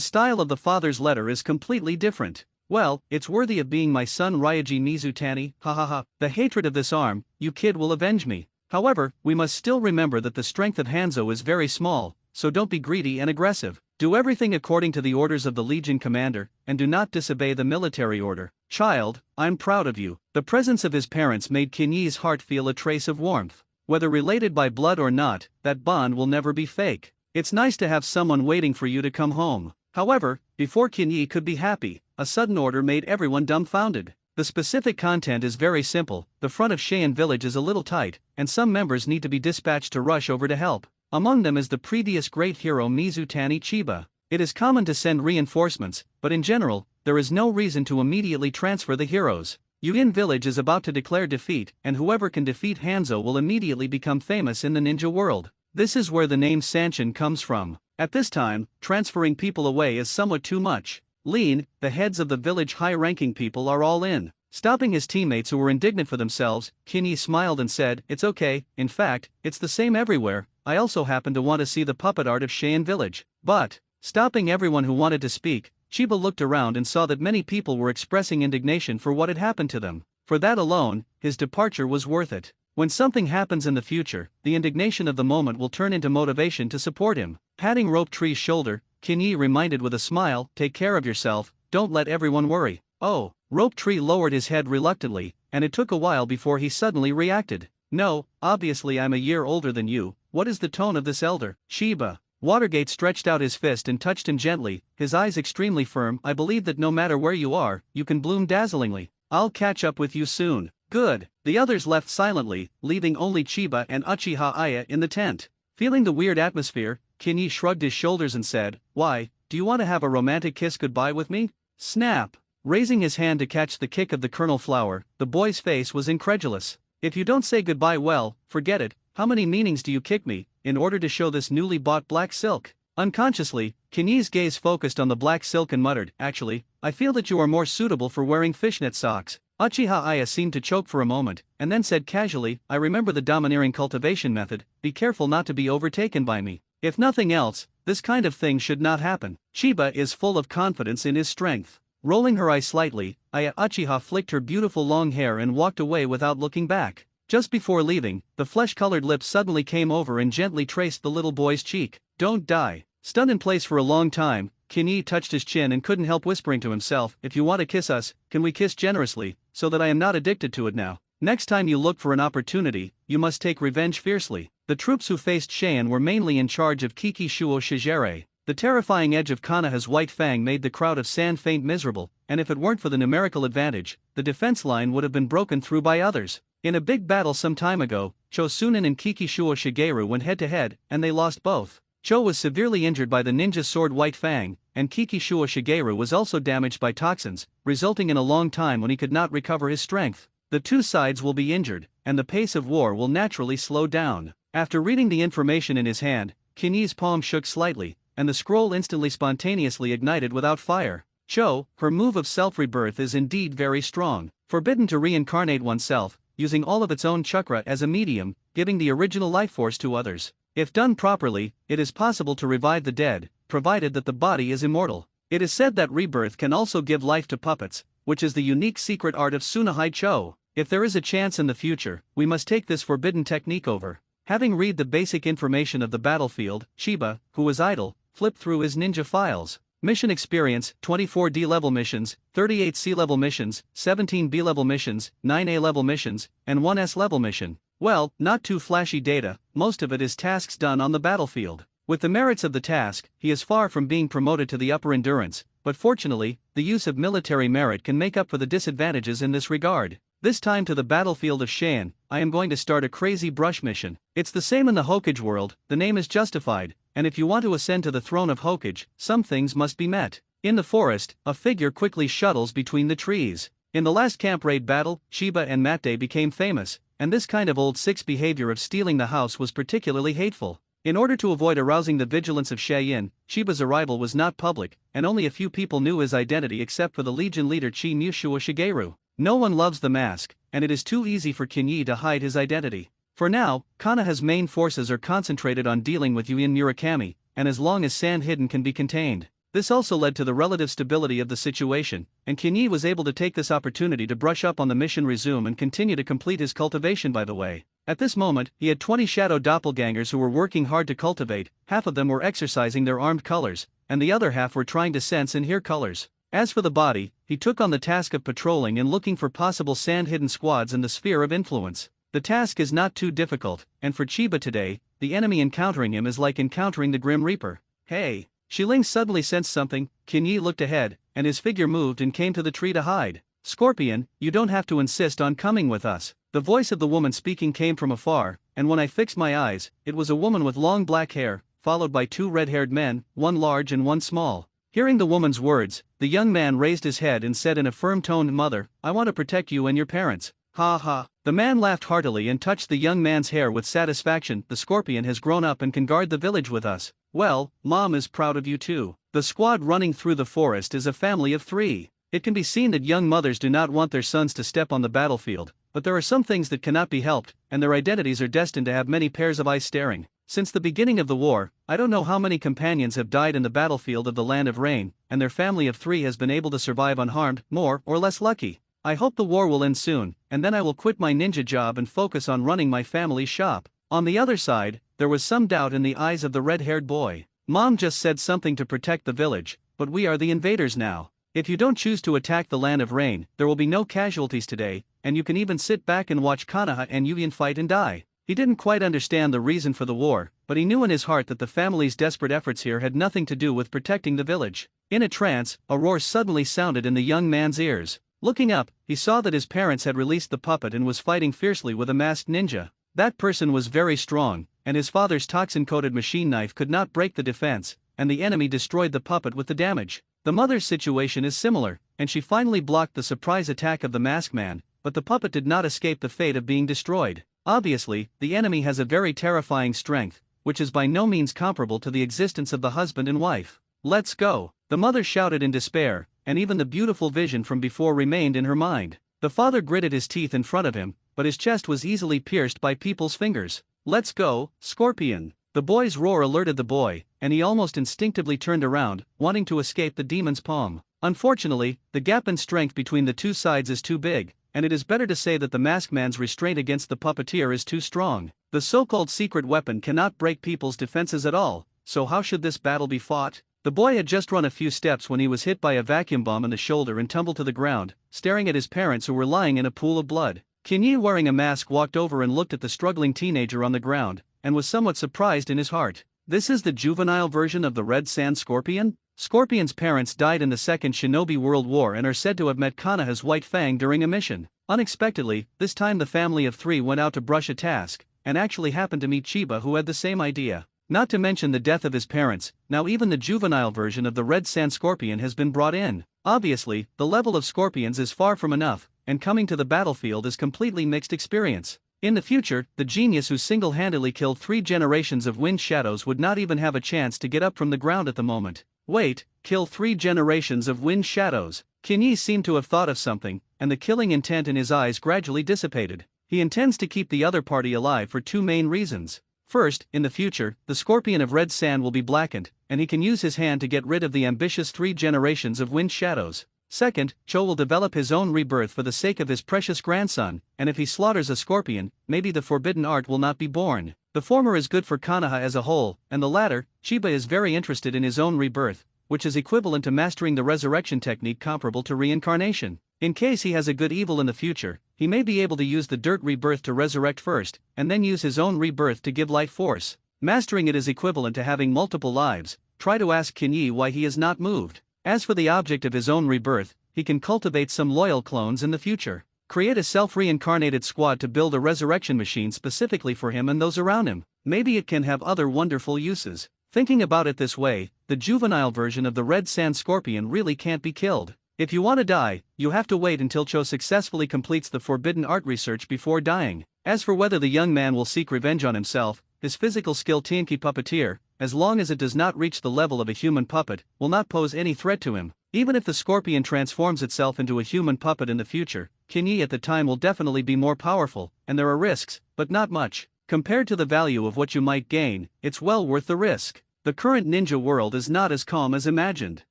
style of the father's letter is completely different. Well, it's worthy of being my son Ryaji Mizutani, hahaha. The hatred of this arm, you kid, will avenge me. However, we must still remember that the strength of Hanzo is very small, so don't be greedy and aggressive. Do everything according to the orders of the Legion commander, and do not disobey the military order. Child, I'm proud of you. The presence of his parents made Kinyi's heart feel a trace of warmth. Whether related by blood or not, that bond will never be fake. It's nice to have someone waiting for you to come home. However, before Kinyi could be happy, a sudden order made everyone dumbfounded. The specific content is very simple, the front of Cheyenne village is a little tight, and some members need to be dispatched to rush over to help. Among them is the previous great hero Mizutani Chiba. It is common to send reinforcements, but in general, there is no reason to immediately transfer the heroes. Yuin village is about to declare defeat, and whoever can defeat Hanzo will immediately become famous in the ninja world. This is where the name Sanshin comes from. At this time, transferring people away is somewhat too much. Lean, the heads of the village high-ranking people are all in. Stopping his teammates who were indignant for themselves, Kinyi smiled and said, "It's okay, in fact, it's the same everywhere, I also happen to want to see the puppet art of Cheyenne village." But, stopping everyone who wanted to speak, Chiba looked around and saw that many people were expressing indignation for what had happened to them. For that alone, his departure was worth it. When something happens in the future, the indignation of the moment will turn into motivation to support him. Patting Rope Tree's shoulder, Kinyi reminded with a smile, "Take care of yourself, don't let everyone worry." Oh, Rope Tree lowered his head reluctantly, and it took a while before he suddenly reacted. "No, obviously I'm a year older than you, what is the tone of this elder?" Chiba. Watergate stretched out his fist and touched him gently, his eyes extremely firm. "I believe that no matter where you are, you can bloom dazzlingly. I'll catch up with you soon." Good. The others left silently, leaving only Chiba and Uchiha Aya in the tent. Feeling the weird atmosphere, Kinyi shrugged his shoulders and said, "Why, do you want to have a romantic kiss goodbye with me?" Snap! Raising his hand to catch the kick of the kernel flower, the boy's face was incredulous. "If you don't say goodbye, well, forget it. How many meanings do you kick me, in order to show this newly bought black silk?" Unconsciously, Kinyi's gaze focused on the black silk and muttered, "Actually, I feel that you are more suitable for wearing fishnet socks." Uchiha Aya seemed to choke for a moment, and then said casually, "I remember the domineering cultivation method, be careful not to be overtaken by me. If nothing else, this kind of thing should not happen." Chiba is full of confidence in his strength. Rolling her eyes slightly, Aya Uchiha flicked her beautiful long hair and walked away without looking back. Just before leaving, the flesh-colored lips suddenly came over and gently traced the little boy's cheek. "Don't die." Stunned in place for a long time, Kinyi touched his chin and couldn't help whispering to himself, "If you want to kiss us, can we kiss generously, so that I am not addicted to it now? Next time you look for an opportunity, you must take revenge fiercely." The troops who faced Cheyenne were mainly in charge of Kiki Shuo Shigere. The terrifying edge of Konoha's white fang made the crowd of Sand Faint miserable, and if it weren't for the numerical advantage, the defense line would have been broken through by others. In a big battle some time ago, Cho Sunan and Kiki Shuo Shigeru went head-to-head, and they lost both. Cho was severely injured by the ninja sword White Fang, and Kiki Shuo Shigeru was also damaged by toxins, resulting in a long time when he could not recover his strength. The two sides will be injured, and the pace of war will naturally slow down. After reading the information in his hand, Kinyi's palm shook slightly, and the scroll instantly spontaneously ignited without fire. Cho, her move of self-rebirth is indeed very strong. Forbidden to reincarnate oneself, using all of its own chakra as a medium, giving the original life force to others. If done properly, it is possible to revive the dead, provided that the body is immortal. It is said that rebirth can also give life to puppets, which is the unique secret art of Tsunahai Cho. If there is a chance in the future, we must take this forbidden technique over. Having read the basic information of the battlefield, Chiba, who was idle, flip through his ninja files. Mission experience, 24 D-level missions, 38 C-level missions, 17 B-level missions, 9 A-level missions, and 1 S-level mission. Well, not too flashy data, most of it is tasks done on the battlefield. With the merits of the task, he is far from being promoted to the upper endurance, but fortunately, the use of military merit can make up for the disadvantages in this regard. This time to the battlefield of Shan, I am going to start a crazy brush mission. It's the same in the Hokage world, the name is justified, and if you want to ascend to the throne of Hokage, some things must be met. In the forest, a figure quickly shuttles between the trees. In the last camp raid battle, Chiba and Matte became famous, and this kind of old six behavior of stealing the house was particularly hateful. In order to avoid arousing the vigilance of Cheyenne, Chiba's arrival was not public, and only a few people knew his identity except for the Legion leader Chi Mushuo Shigeru. No one loves the mask, and it is too easy for Kinyi to hide his identity. For now, Konoha's main forces are concentrated on dealing with Yuin Murakami, and as long as Sand Hidden can be contained. This also led to the relative stability of the situation, and Kinyi was able to take this opportunity to brush up on the mission resume and continue to complete his cultivation by the way. At this moment, he had 20 shadow doppelgangers who were working hard to cultivate, half of them were exercising their armed colors, and the other half were trying to sense and hear colors. As for the body, he took on the task of patrolling and looking for possible sand-hidden squads in the sphere of influence. The task is not too difficult, and for Chiba today, the enemy encountering him is like encountering the Grim Reaper. Hey! Shiling suddenly sensed something, Kinyi looked ahead, and his figure moved and came to the tree to hide. Scorpion, you don't have to insist on coming with us. The voice of the woman speaking came from afar, and when I fixed my eyes, it was a woman with long black hair, followed by two red-haired men, one large and one small. Hearing the woman's words, the young man raised his head and said in a firm tone, "Mother, I want to protect you and your parents." Ha ha. The man laughed heartily and touched the young man's hair with satisfaction. The scorpion has grown up and can guard the village with us. Well, Mom is proud of you too. The squad running through the forest is a family of 3. It can be seen that young mothers do not want their sons to step on the battlefield, but there are some things that cannot be helped, and their identities are destined to have many pairs of eyes staring. Since the beginning of the war, I don't know how many companions have died in the battlefield of the Land of Rain, and their family of 3 has been able to survive unharmed, more or less lucky. I hope the war will end soon, and then I will quit my ninja job and focus on running my family's shop. On the other side, there was some doubt in the eyes of the red-haired boy. Mom just said something to protect the village, but we are the invaders now. If you don't choose to attack the Land of Rain, there will be no casualties today, and you can even sit back and watch Konoha and Yuin fight and die. He didn't quite understand the reason for the war, but he knew in his heart that the family's desperate efforts here had nothing to do with protecting the village. In a trance, a roar suddenly sounded in the young man's ears. Looking up, he saw that his parents had released the puppet and was fighting fiercely with a masked ninja. That person was very strong, and his father's toxin-coated machine knife could not break the defense, and the enemy destroyed the puppet with the damage. The mother's situation is similar, and she finally blocked the surprise attack of the masked man, but the puppet did not escape the fate of being destroyed. Obviously, the enemy has a very terrifying strength, which is by no means comparable to the existence of the husband and wife. Let's go! The mother shouted in despair, and even the beautiful vision from before remained in her mind. The father gritted his teeth in front of him, but his chest was easily pierced by people's fingers. Let's go, Scorpion! The boy's roar alerted the boy, and he almost instinctively turned around, wanting to escape the demon's palm. Unfortunately, the gap in strength between the two sides is too big, and it is better to say that the masked man's restraint against the puppeteer is too strong. The so-called secret weapon cannot break people's defenses at all, so how should this battle be fought? The boy had just run a few steps when he was hit by a vacuum bomb in the shoulder and tumbled to the ground, staring at his parents who were lying in a pool of blood. Kinyi, wearing a mask, walked over and looked at the struggling teenager on the ground, and was somewhat surprised in his heart. This is the juvenile version of the Red Sand Scorpion? Scorpion's parents died in the Second Shinobi World War and are said to have met Konoha's White Fang during a mission. Unexpectedly, this time the family of 3 went out to brush a task, and actually happened to meet Chiba, who had the same idea. Not to mention the death of his parents, now even the juvenile version of the Red Sand Scorpion has been brought in. Obviously, the level of scorpions is far from enough, and coming to the battlefield is completely mixed experience. In the future, the genius who single-handedly killed 3 generations of wind shadows would not even have a chance to get up from the ground at the moment. Wait, kill 3 generations of wind shadows? Kinyi seemed to have thought of something, and the killing intent in his eyes gradually dissipated. He intends to keep the other party alive for 2 main reasons. First, in the future, the Scorpion of Red Sand will be blackened, and he can use his hand to get rid of the ambitious 3 generations of wind shadows. Second, Cho will develop his own rebirth for the sake of his precious grandson, and if he slaughters a scorpion, maybe the forbidden art will not be born. The former is good for Konoha as a whole, and the latter, Chiba is very interested in his own rebirth, which is equivalent to mastering the resurrection technique comparable to reincarnation. In case he has a good evil in the future, he may be able to use the dirt rebirth to resurrect first, and then use his own rebirth to give life force. Mastering it is equivalent to having multiple lives. Try to ask Kinyi why he is not moved. As for the object of his own rebirth, he can cultivate some loyal clones in the future. Create a self-reincarnated squad to build a resurrection machine specifically for him and those around him. Maybe it can have other wonderful uses. Thinking about it this way, the juvenile version of the red sand scorpion really can't be killed. If you want to die, you have to wait until Cho successfully completes the forbidden art research before dying. As for whether the young man will seek revenge on himself, his physical skill Tianki puppeteer, as long as it does not reach the level of a human puppet, will not pose any threat to him. Even if the scorpion transforms itself into a human puppet in the future, Kinyi at the time will definitely be more powerful, and there are risks, but not much. Compared to the value of what you might gain, it's well worth the risk. The current ninja world is not as calm as imagined.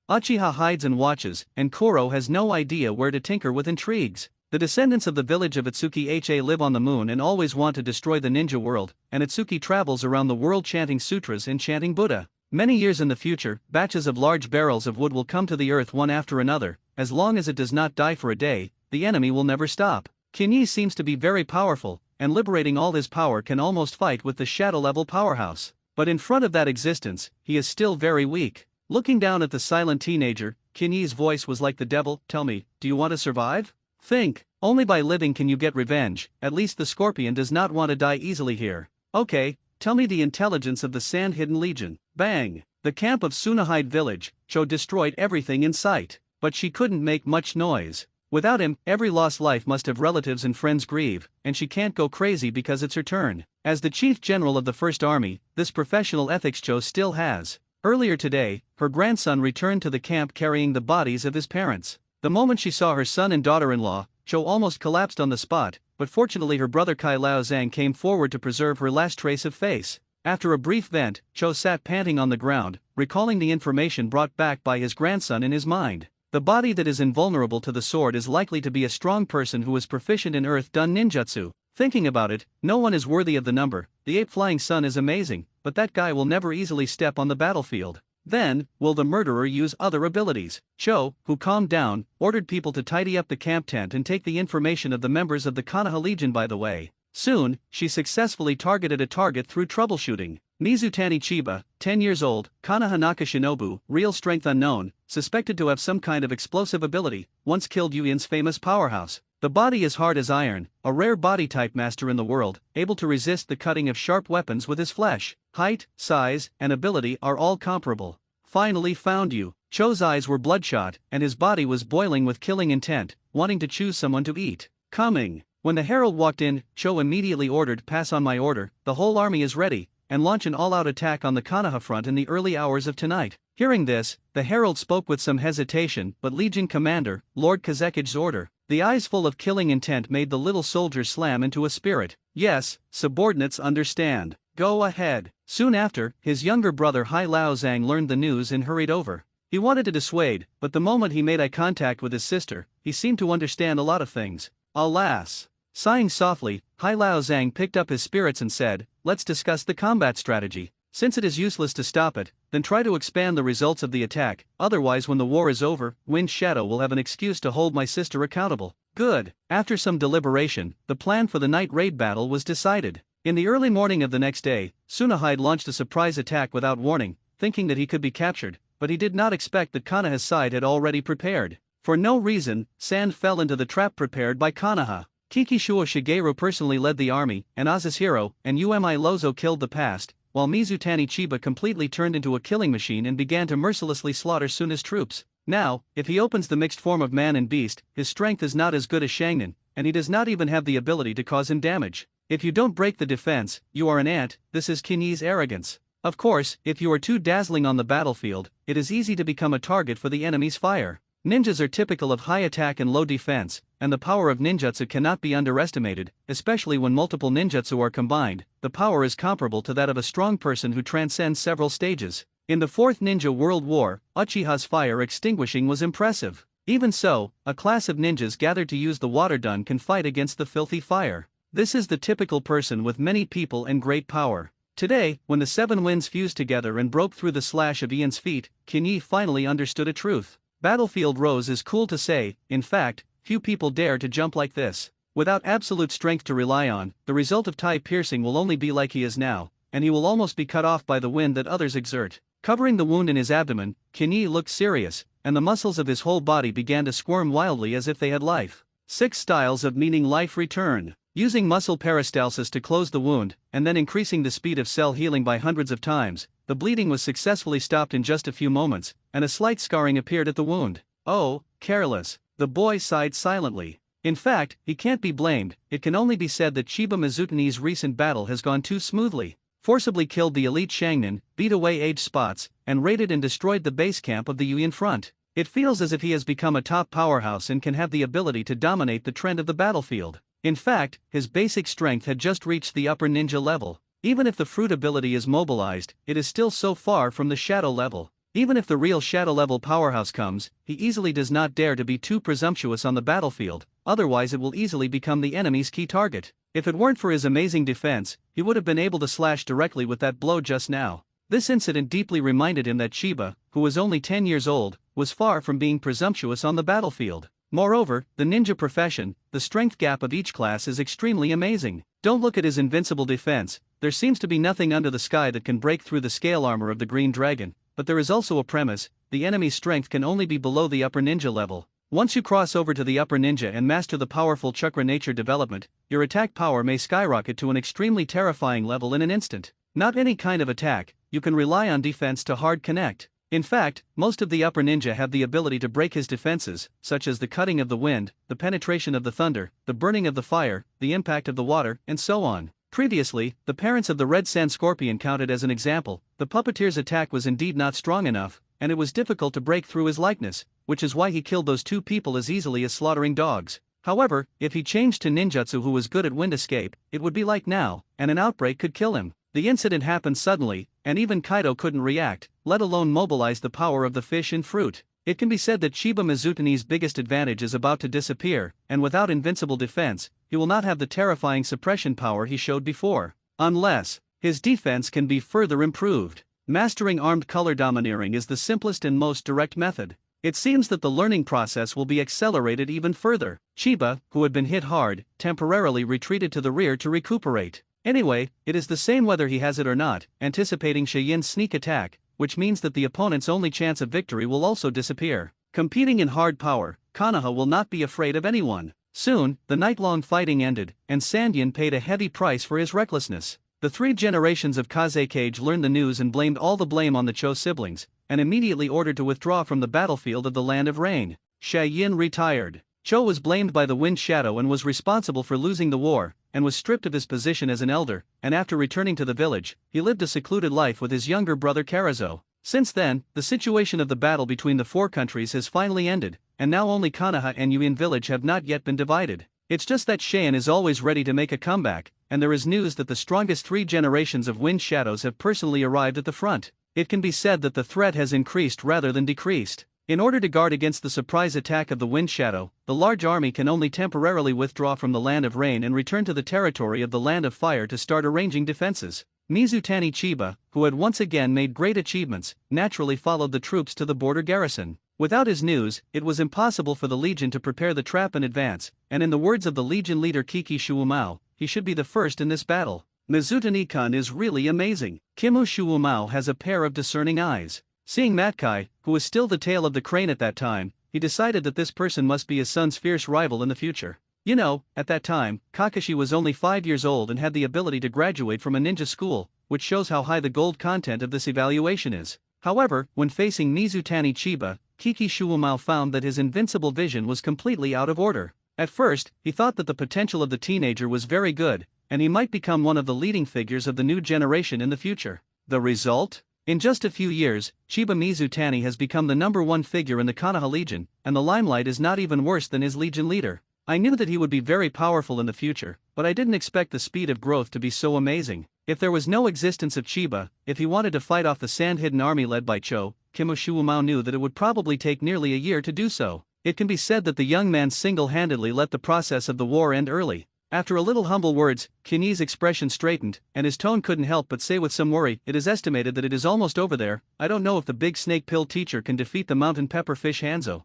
Uchiha hides and watches, and Koro has no idea where to tinker with intrigues. The descendants of the village of Itsuki-ha live on the moon and always want to destroy the ninja world, and Itsuki travels around the world chanting sutras and chanting Buddha. Many years in the future, batches of large barrels of wood will come to the earth one after another. As long as it does not die for a day, the enemy will never stop. Kinyi seems to be very powerful, and liberating all his power can almost fight with the shadow-level powerhouse. But in front of that existence, he is still very weak. Looking down at the silent teenager, Kinyi's voice was like the devil. Tell me, do you want to survive? Think, only by living can you get revenge. At least the scorpion does not want to die easily here. Okay, tell me the intelligence of the Sand-Hidden Legion. Bang! The camp of Tsunahide village, Cho destroyed everything in sight. But she couldn't make much noise. Without him, every lost life must have relatives and friends grieve, and she can't go crazy because it's her turn. As the chief general of the First Army, this professional ethics Cho still has. Earlier today, her grandson returned to the camp carrying the bodies of his parents. The moment she saw her son and daughter-in-law, Cho almost collapsed on the spot, but fortunately her brother Kai Lao Zhang came forward to preserve her last trace of face. After a brief vent, Cho sat panting on the ground, recalling the information brought back by his grandson in his mind. The body that is invulnerable to the sword is likely to be a strong person who is proficient in earth-done ninjutsu. Thinking about it, no one is worthy of the number. The ape-flying sun is amazing, but that guy will never easily step on the battlefield. Then, will the murderer use other abilities? Cho, who calmed down, ordered people to tidy up the camp tent and take the information of the members of the Konoha Legion by the way. Soon, she successfully targeted a target through troubleshooting. Mizutani Chiba, 10 years old, Konoha Naka Shinobu, real strength unknown, suspected to have some kind of explosive ability, once killed Yuin's famous powerhouse. The body is hard as iron, a rare body type master in the world, able to resist the cutting of sharp weapons with his flesh. Height, size, and ability are all comparable. Finally found you. Cho's eyes were bloodshot, and his body was boiling with killing intent, wanting to choose someone to eat. Coming. When the herald walked in, Cho immediately ordered, "Pass on my order, the whole army is ready," and launch an all-out attack on the Konoha front in the early hours of tonight. Hearing this, the herald spoke with some hesitation, but Legion Commander, Lord Kazekige's order. The eyes full of killing intent made the little soldier slam into a spirit. Yes, subordinates understand. Go ahead. Soon after, his younger brother Hai Lao Zhang learned the news and hurried over. He wanted to dissuade, but the moment he made eye contact with his sister, he seemed to understand a lot of things. Alas. Sighing softly, Hai Lao Zhang picked up his spirits and said, "Let's discuss the combat strategy. Since it is useless to stop it, then try to expand the results of the attack, otherwise when the war is over, Wind Shadow will have an excuse to hold my sister accountable." Good. After some deliberation, the plan for the night raid battle was decided. In the early morning of the next day, Tsunahide launched a surprise attack without warning, thinking that he could be captured, but he did not expect that Konoha's side had already prepared. For no reason, sand fell into the trap prepared by Konoha. Kikishuo Shigeru personally led the army, and Azushiro and Umi Lozo killed the past, while Mizutani Chiba completely turned into a killing machine and began to mercilessly slaughter Suna's troops. Now, if he opens the mixed form of man and beast, his strength is not as good as Sharingan, and he does not even have the ability to cause him damage. If you don't break the defense, you are an ant. This is Kinyi's arrogance. Of course, if you are too dazzling on the battlefield, it is easy to become a target for the enemy's fire. Ninjas are typical of high attack and low defense, and the power of ninjutsu cannot be underestimated, especially when multiple ninjutsu are combined. The power is comparable to that of a strong person who transcends several stages. In the Fourth Ninja World War, Uchiha's fire extinguishing was impressive. Even so, a class of ninjas gathered to use the water gun can fight against the filthy fire. This is the typical person with many people and great power. Today, when the seven winds fused together and broke through the slash of Ian's feet, Kinyi finally understood a truth. Battlefield Rose is cool to say, in fact, few people dare to jump like this. Without absolute strength to rely on, the result of tie piercing will only be like he is now, and he will almost be cut off by the wind that others exert. Covering the wound in his abdomen, Kinyi looked serious, and the muscles of his whole body began to squirm wildly as if they had life. 6 styles of meaning life return. Using muscle peristalsis to close the wound, and then increasing the speed of cell healing by hundreds of times, the bleeding was successfully stopped in just a few moments, and a slight scarring appeared at the wound. Oh, careless. The boy sighed silently. In fact, he can't be blamed. It can only be said that Chiba Mizutani's recent battle has gone too smoothly. Forcibly killed the elite Shangnin, beat away age spots, and raided and destroyed the base camp of the Yuan front. It feels as if he has become a top powerhouse and can have the ability to dominate the trend of the battlefield. In fact, his basic strength had just reached the upper ninja level. Even if the fruit ability is mobilized, it is still so far from the shadow level. Even if the real shadow level powerhouse comes, he easily does not dare to be too presumptuous on the battlefield, otherwise it will easily become the enemy's key target. If it weren't for his amazing defense, he would have been able to slash directly with that blow just now. This incident deeply reminded him that Chiba, who was only 10 years old, was far from being presumptuous on the battlefield. Moreover, the ninja profession, the strength gap of each class is extremely amazing. Don't look at his invincible defense. There seems to be nothing under the sky that can break through the scale armor of the Green Dragon, but there is also a premise: the enemy's strength can only be below the upper ninja level. Once you cross over to the upper ninja and master the powerful chakra nature development, your attack power may skyrocket to an extremely terrifying level in an instant. Not any kind of attack, you can rely on defense to hard connect. In fact, most of the upper ninja have the ability to break his defenses, such as the cutting of the wind, the penetration of the thunder, the burning of the fire, the impact of the water, and so on. Previously, the parents of the Red Sand Scorpion counted as an example. The puppeteer's attack was indeed not strong enough, and it was difficult to break through his likeness, which is why he killed those 2 people as easily as slaughtering dogs. However, if he changed to ninjutsu who was good at wind escape, it would be like now, and an outbreak could kill him. The incident happened suddenly, and even Kaido couldn't react, let alone mobilize the power of the fish and fruit. It can be said that Chiba Mizutani's biggest advantage is about to disappear, and without invincible defense, he will not have the terrifying suppression power he showed before. Unless his defense can be further improved. Mastering armed color domineering is the simplest and most direct method. It seems that the learning process will be accelerated even further. Chiba, who had been hit hard, temporarily retreated to the rear to recuperate. Anyway, it is the same whether he has it or not, anticipating Shayin's sneak attack, which means that the opponent's only chance of victory will also disappear. Competing in hard power, Konoha will not be afraid of anyone. Soon, the night-long fighting ended, and Sandyan paid a heavy price for his recklessness. The 3 generations of Kazekage learned the news and blamed all the blame on the Cho siblings, and immediately ordered to withdraw from the battlefield of the Land of Rain. Shayin retired. Cho was blamed by the Wind Shadow and was responsible for losing the war, and was stripped of his position as an elder, and after returning to the village, he lived a secluded life with his younger brother Karazo. Since then, the situation of the battle between the 4 countries has finally ended, and now only Konoha and Yuin village have not yet been divided. It's just that Shayin is always ready to make a comeback, and there is news that the strongest 3 generations of Wind Shadows have personally arrived at the front. It can be said that the threat has increased rather than decreased. In order to guard against the surprise attack of the Wind Shadow, the large army can only temporarily withdraw from the Land of Rain and return to the territory of the Land of Fire to start arranging defenses. Mizutani Chiba, who had once again made great achievements, naturally followed the troops to the border garrison. Without his news, it was impossible for the Legion to prepare the trap in advance, and in the words of the Legion leader Kiki Shuumao, he should be the first in this battle. Mizutani-kun is really amazing. Kimu Shuumao has a pair of discerning eyes. Seeing Matkai, who was still the tail of the crane at that time, he decided that this person must be his son's fierce rival in the future. You know, at that time, Kakashi was only 5 years old and had the ability to graduate from a ninja school, which shows how high the gold content of this evaluation is. However, when facing Mizutani Chiba, Kiki Shuumao found that his invincible vision was completely out of order. At first, he thought that the potential of the teenager was very good, and he might become one of the leading figures of the new generation in the future. The result? In just a few years, Chiba Mizutani has become the #1 figure in the Konoha Legion, and the limelight is not even worse than his Legion leader. I knew that he would be very powerful in the future, but I didn't expect the speed of growth to be so amazing. If there was no existence of Chiba, if he wanted to fight off the sand-hidden army led by Cho, Kimu Shuumao knew that it would probably take nearly a year to do so. It can be said that the young man single-handedly let the process of the war end early. After a little humble words, Kinyi's expression straightened, and his tone couldn't help but say with some worry, "It is estimated that it is almost over there. I don't know if the big snake pill teacher can defeat the mountain pepper fish Hanzo."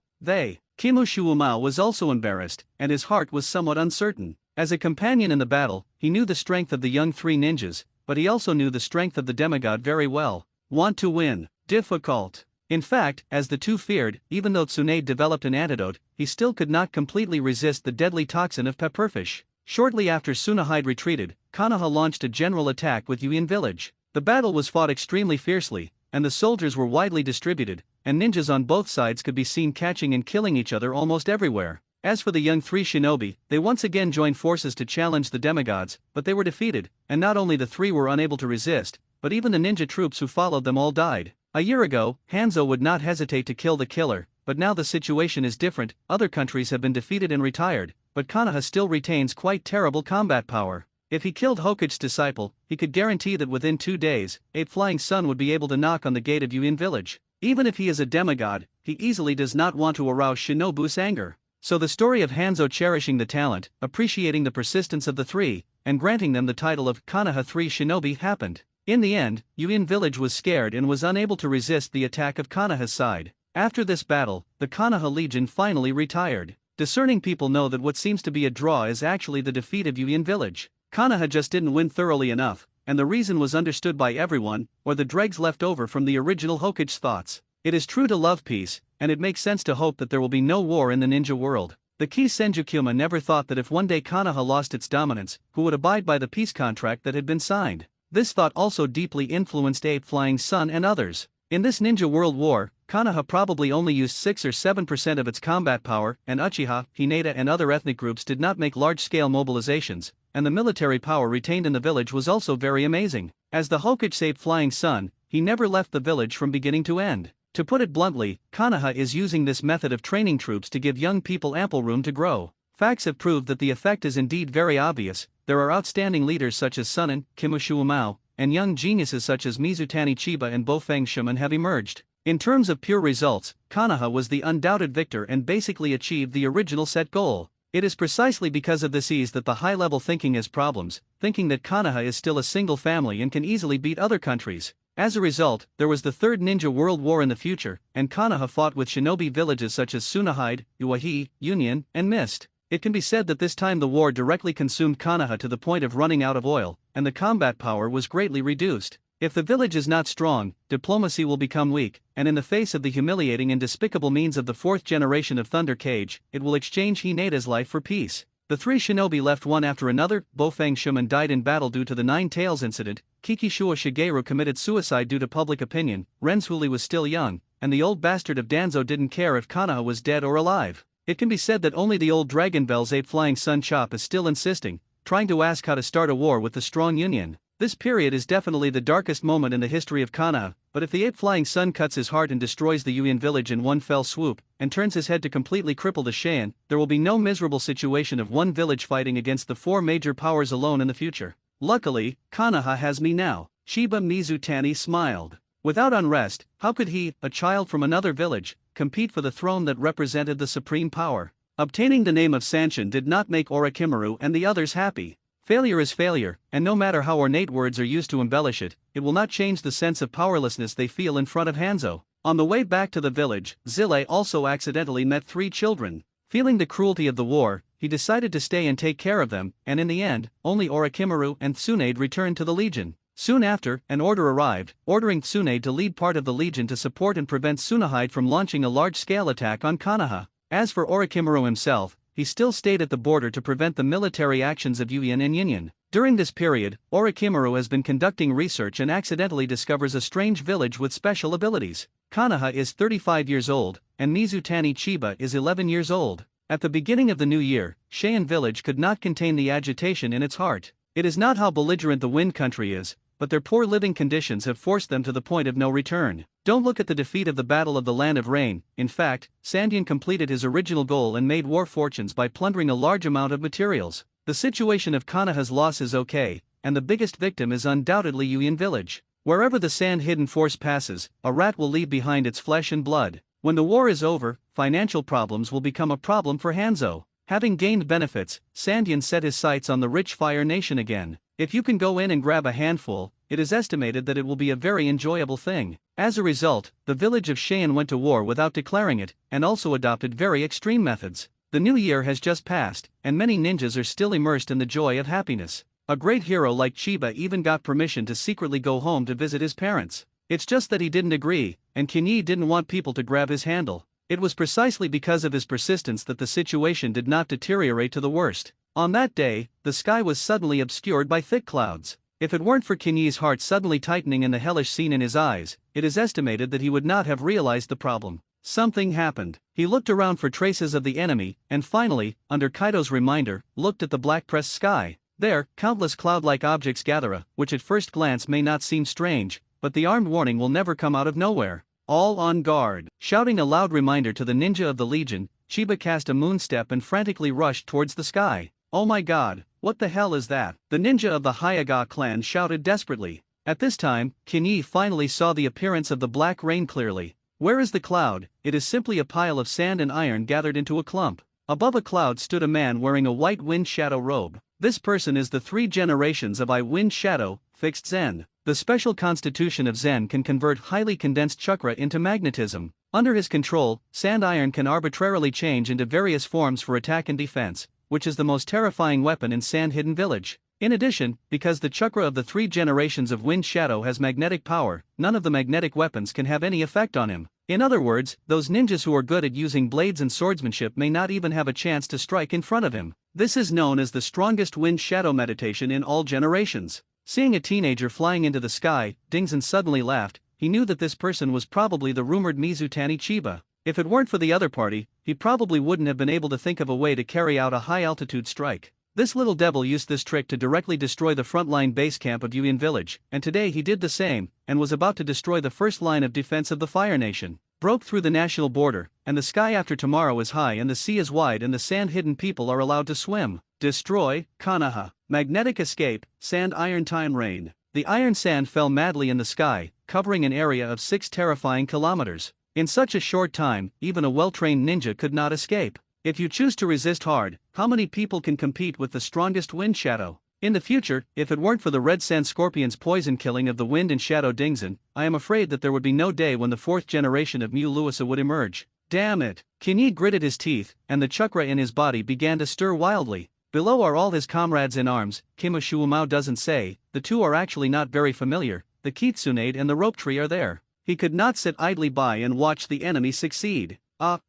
Kimushu was also embarrassed, and his heart was somewhat uncertain. As a companion in the battle, he knew the strength of the young three ninjas, but he also knew the strength of the demigod very well. Want to win. Difficult. In fact, as the two feared, even though Tsunade developed an antidote, he still could not completely resist the deadly toxin of pepperfish. Shortly after Tsunade retreated, Konoha launched a general attack with Yuin village. The battle was fought extremely fiercely, and the soldiers were widely distributed, and ninjas on both sides could be seen catching and killing each other almost everywhere. As for the young three shinobi, they once again joined forces to challenge the demigods, but they were defeated, and not only the three were unable to resist, but even the ninja troops who followed them all died. A year ago, Hanzo would not hesitate to kill the killer, but now the situation is different. Other countries have been defeated and retired, but Konoha still retains quite terrible combat power. If he killed Hokuge's disciple, he could guarantee that within 2 days, a flying sun would be able to knock on the gate of Yuin village. Even if he is a demigod, he easily does not want to arouse Shinobu's anger. So the story of Hanzo cherishing the talent, appreciating the persistence of the three, and granting them the title of Konoha 3 Shinobi happened. In the end, Yuin village was scared and was unable to resist the attack of Konoha's side. After this battle, the Konoha Legion finally retired. Discerning people know that what seems to be a draw is actually the defeat of Yuin village. Konoha just didn't win thoroughly enough, and the reason was understood by everyone, or the dregs left over from the original Hokuge's thoughts. It is true to love peace, and it makes sense to hope that there will be no war in the ninja world. The key Senjukuma never thought that if one day Konoha lost its dominance, who would abide by the peace contract that had been signed. This thought also deeply influenced Ape Flying Sun and others. In this ninja world war, Konoha probably only used 6 or 7% of its combat power, and Uchiha, Hinata and other ethnic groups did not make large-scale mobilizations, and the military power retained in the village was also very amazing. As the Hokuge's Ape Flying Sun, he never left the village from beginning to end. To put it bluntly, Konoha is using this method of training troops to give young people ample room to grow. Facts have proved that the effect is indeed very obvious. There are outstanding leaders such as Sunan, Kimushu, and young geniuses such as Mizutani Chiba and Bofeng Shuman have emerged. In terms of pure results, Konoha was the undoubted victor and basically achieved the original set goal. It is precisely because of this ease that the high-level thinking has problems, thinking that Konoha is still a single family and can easily beat other countries. As a result, there was the Third Ninja World War in the future, and Konoha fought with shinobi villages such as Tsunade, Uchiha, Union, and Mist. It can be said that this time the war directly consumed Konoha to the point of running out of oil, and the combat power was greatly reduced. If the village is not strong, diplomacy will become weak, and in the face of the humiliating and despicable means of the fourth generation of Thunder Cage, it will exchange Hinata's life for peace. The three shinobi left one after another. Bofeng Shuman died in battle due to the Nine Tails incident, Kikishua Shigeru committed suicide due to public opinion, Renzhuli was still young, and the old bastard of Danzo didn't care if Konoha was dead or alive. It can be said that only the old Dragon Bell's Ape Flying Sun Chop is still insisting, trying to ask how to start a war with the strong Union. This period is definitely the darkest moment in the history of Konoha, but if the Ape Flying Sun cuts his heart and destroys the Yuin village in one fell swoop, and turns his head to completely cripple the Shan, there will be no miserable situation of one village fighting against the four major powers alone in the future. Luckily, Konoha has me now. Shiba Mizutani smiled. Without unrest, how could he, a child from another village, compete for the throne that represented the supreme power? Obtaining the name of Sanshin did not make Orochimaru and the others happy. Failure is failure, and no matter how ornate words are used to embellish it, it will not change the sense of powerlessness they feel in front of Hanzo. On the way back to the village, Zille also accidentally met 3 children. Feeling the cruelty of the war, he decided to stay and take care of them, and in the end, only Orochimaru and Tsunade returned to the Legion. Soon after, an order arrived, ordering Tsunade to lead part of the Legion to support and prevent Tsunade from launching a large-scale attack on Konoha. As for Orochimaru himself, he still stayed at the border to prevent the military actions of Yuin and Union. During this period, Orochimaru has been conducting research and accidentally discovers a strange village with special abilities. Konoha is 35 years old, and Mizutani Chiba is 11 years old. At the beginning of the new year, Cheyenne village could not contain the agitation in its heart. It is not how belligerent the Wind Country is, but their poor living conditions have forced them to the point of no return. Don't look at the defeat of the Battle of the Land of Rain. In fact, Sandian completed his original goal and made war fortunes by plundering a large amount of materials. The situation of Konoha's loss is okay, and the biggest victim is undoubtedly Yuin village. Wherever the Sand Hidden Force passes, a rat will leave behind its flesh and blood. When the war is over, financial problems will become a problem for Hanzo. Having gained benefits, Sandyan set his sights on the rich Fire Nation again. If you can go in and grab a handful, it is estimated that it will be a very enjoyable thing. As a result, the village of Cheyenne went to war without declaring it, and also adopted very extreme methods. The new year has just passed, and many ninjas are still immersed in the joy of happiness. A great hero like Chiba even got permission to secretly go home to visit his parents. It's just that he didn't agree, and Kinyi didn't want people to grab his handle. It was precisely because of his persistence that the situation did not deteriorate to the worst. On that day, the sky was suddenly obscured by thick clouds. If it weren't for Kinyi's heart suddenly tightening and the hellish scene in his eyes, it is estimated that he would not have realized the problem. Something happened. He looked around for traces of the enemy, and finally, under Kaido's reminder, looked at the black-pressed sky. There, countless cloud-like objects gather, which at first glance may not seem strange, but the armed warning will never come out of nowhere. All on guard. Shouting a loud reminder to the ninja of the Legion, Chiba cast a moonstep and frantically rushed towards the sky. Oh my god, what the hell is that? The ninja of the Hyuga clan shouted desperately. At this time, Kinyi finally saw the appearance of the black rain clearly. Where is the cloud? It is simply a pile of sand and iron gathered into a clump. Above a cloud stood a man wearing a white wind shadow robe. This person is the 3 generations of I Wind Shadow, fixed Zen. The special constitution of Zen can convert highly condensed chakra into magnetism. Under his control, sand iron can arbitrarily change into various forms for attack and defense, which is the most terrifying weapon in Sand Hidden Village. In addition, because the chakra of the 3 generations of Wind Shadow has magnetic power, none of the magnetic weapons can have any effect on him. In other words, those ninjas who are good at using blades and swordsmanship may not even have a chance to strike in front of him. This is known as the strongest Wind Shadow meditation in all generations. Seeing a teenager flying into the sky, Dingzen suddenly laughed. He knew that this person was probably the rumored Mizutani Chiba. If it weren't for the other party, he probably wouldn't have been able to think of a way to carry out a high-altitude strike. This little devil used this trick to directly destroy the frontline base camp of Yuan Village, and today he did the same, and was about to destroy the first line of defense of the Fire Nation. Broke through the national border, and the sky after tomorrow is high and the sea is wide and the sand-hidden people are allowed to swim. Destroy, Konoha. Magnetic escape, sand iron time rain. The iron sand fell madly in the sky, covering an area of 6 terrifying kilometers. In such a short time, even a well-trained ninja could not escape. If you choose to resist hard, how many people can compete with the strongest Wind Shadow? In the future, if it weren't for the Red Sand Scorpion's poison killing of the Wind and Shadow Dingzen, I am afraid that there would be no day when the 4th generation of Mu Luisa would emerge. Damn it! Kinyi gritted his teeth, and the chakra in his body began to stir wildly. Below are all his comrades in arms. Kimushuumao doesn't say, the two are actually not very familiar. The Kitsunade and the rope tree are there. He could not sit idly by and watch the enemy succeed.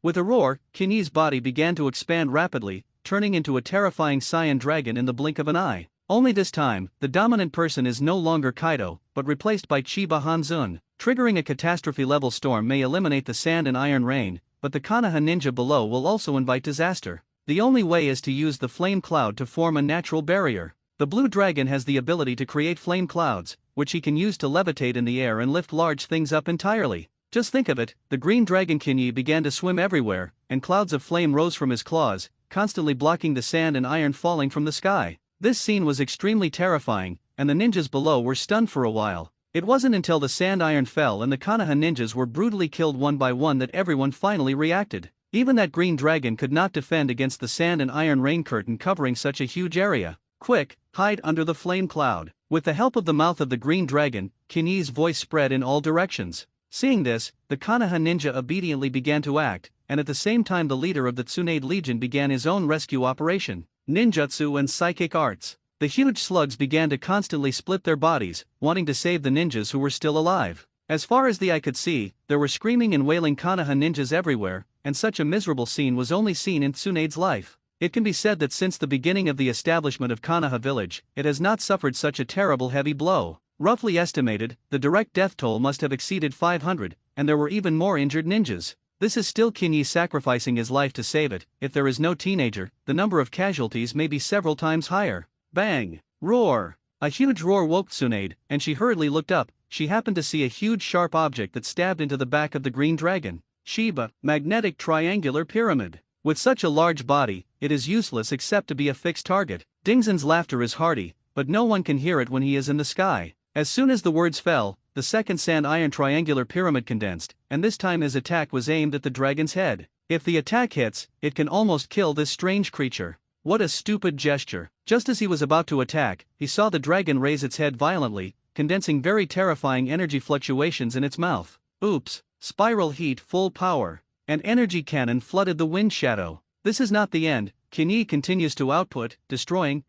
With a roar, Kinyi's body began to expand rapidly, turning into a terrifying Saiyan dragon in the blink of an eye. Only this time, the dominant person is no longer Kaido, but replaced by Chiba Hanzun. Triggering a catastrophe-level storm may eliminate the sand and iron rain, but the Konoha ninja below will also invite disaster. The only way is to use the flame cloud to form a natural barrier. The blue dragon has the ability to create flame clouds, which he can use to levitate in the air and lift large things up entirely. Just think of it, the green dragon Kinyi began to swim everywhere, and clouds of flame rose from his claws, constantly blocking the sand and iron falling from the sky. This scene was extremely terrifying, and the ninjas below were stunned for a while. It wasn't until the sand iron fell and the Konoha ninjas were brutally killed one by one that everyone finally reacted. Even that green dragon could not defend against the sand and iron rain curtain covering such a huge area. Quick, hide under the flame cloud. With the help of the mouth of the green dragon, Kinyi's voice spread in all directions. Seeing this, the Konoha ninja obediently began to act, and at the same time the leader of the Tsunade Legion began his own rescue operation. Ninjutsu and psychic arts. The huge slugs began to constantly split their bodies, wanting to save the ninjas who were still alive. As far as the eye could see, there were screaming and wailing Konoha ninjas everywhere, and such a miserable scene was only seen in Tsunade's life. It can be said that since the beginning of the establishment of Konoha village, it has not suffered such a terrible heavy blow. Roughly estimated, the direct death toll must have exceeded 500, and there were even more injured ninjas. This is still Kinyi sacrificing his life to save it. If there is no teenager, the number of casualties may be several times higher. Bang! Roar! A huge roar woke Tsunade, and she hurriedly looked up. She happened to see a huge sharp object that stabbed into the back of the green dragon. Shiba, magnetic triangular pyramid. With such a large body, it is useless except to be a fixed target. Dingzen's laughter is hearty, but no one can hear it when he is in the sky. As soon as the words fell, the second sand iron triangular pyramid condensed, and this time his attack was aimed at the dragon's head. If the attack hits, it can almost kill this strange creature. What a stupid gesture. Just as he was about to attack, he saw the dragon raise its head violently, condensing very terrifying energy fluctuations in its mouth. Oops, spiral heat full power. An energy cannon flooded the wind shadow. This is not the end. Kinyi continues to output, destroying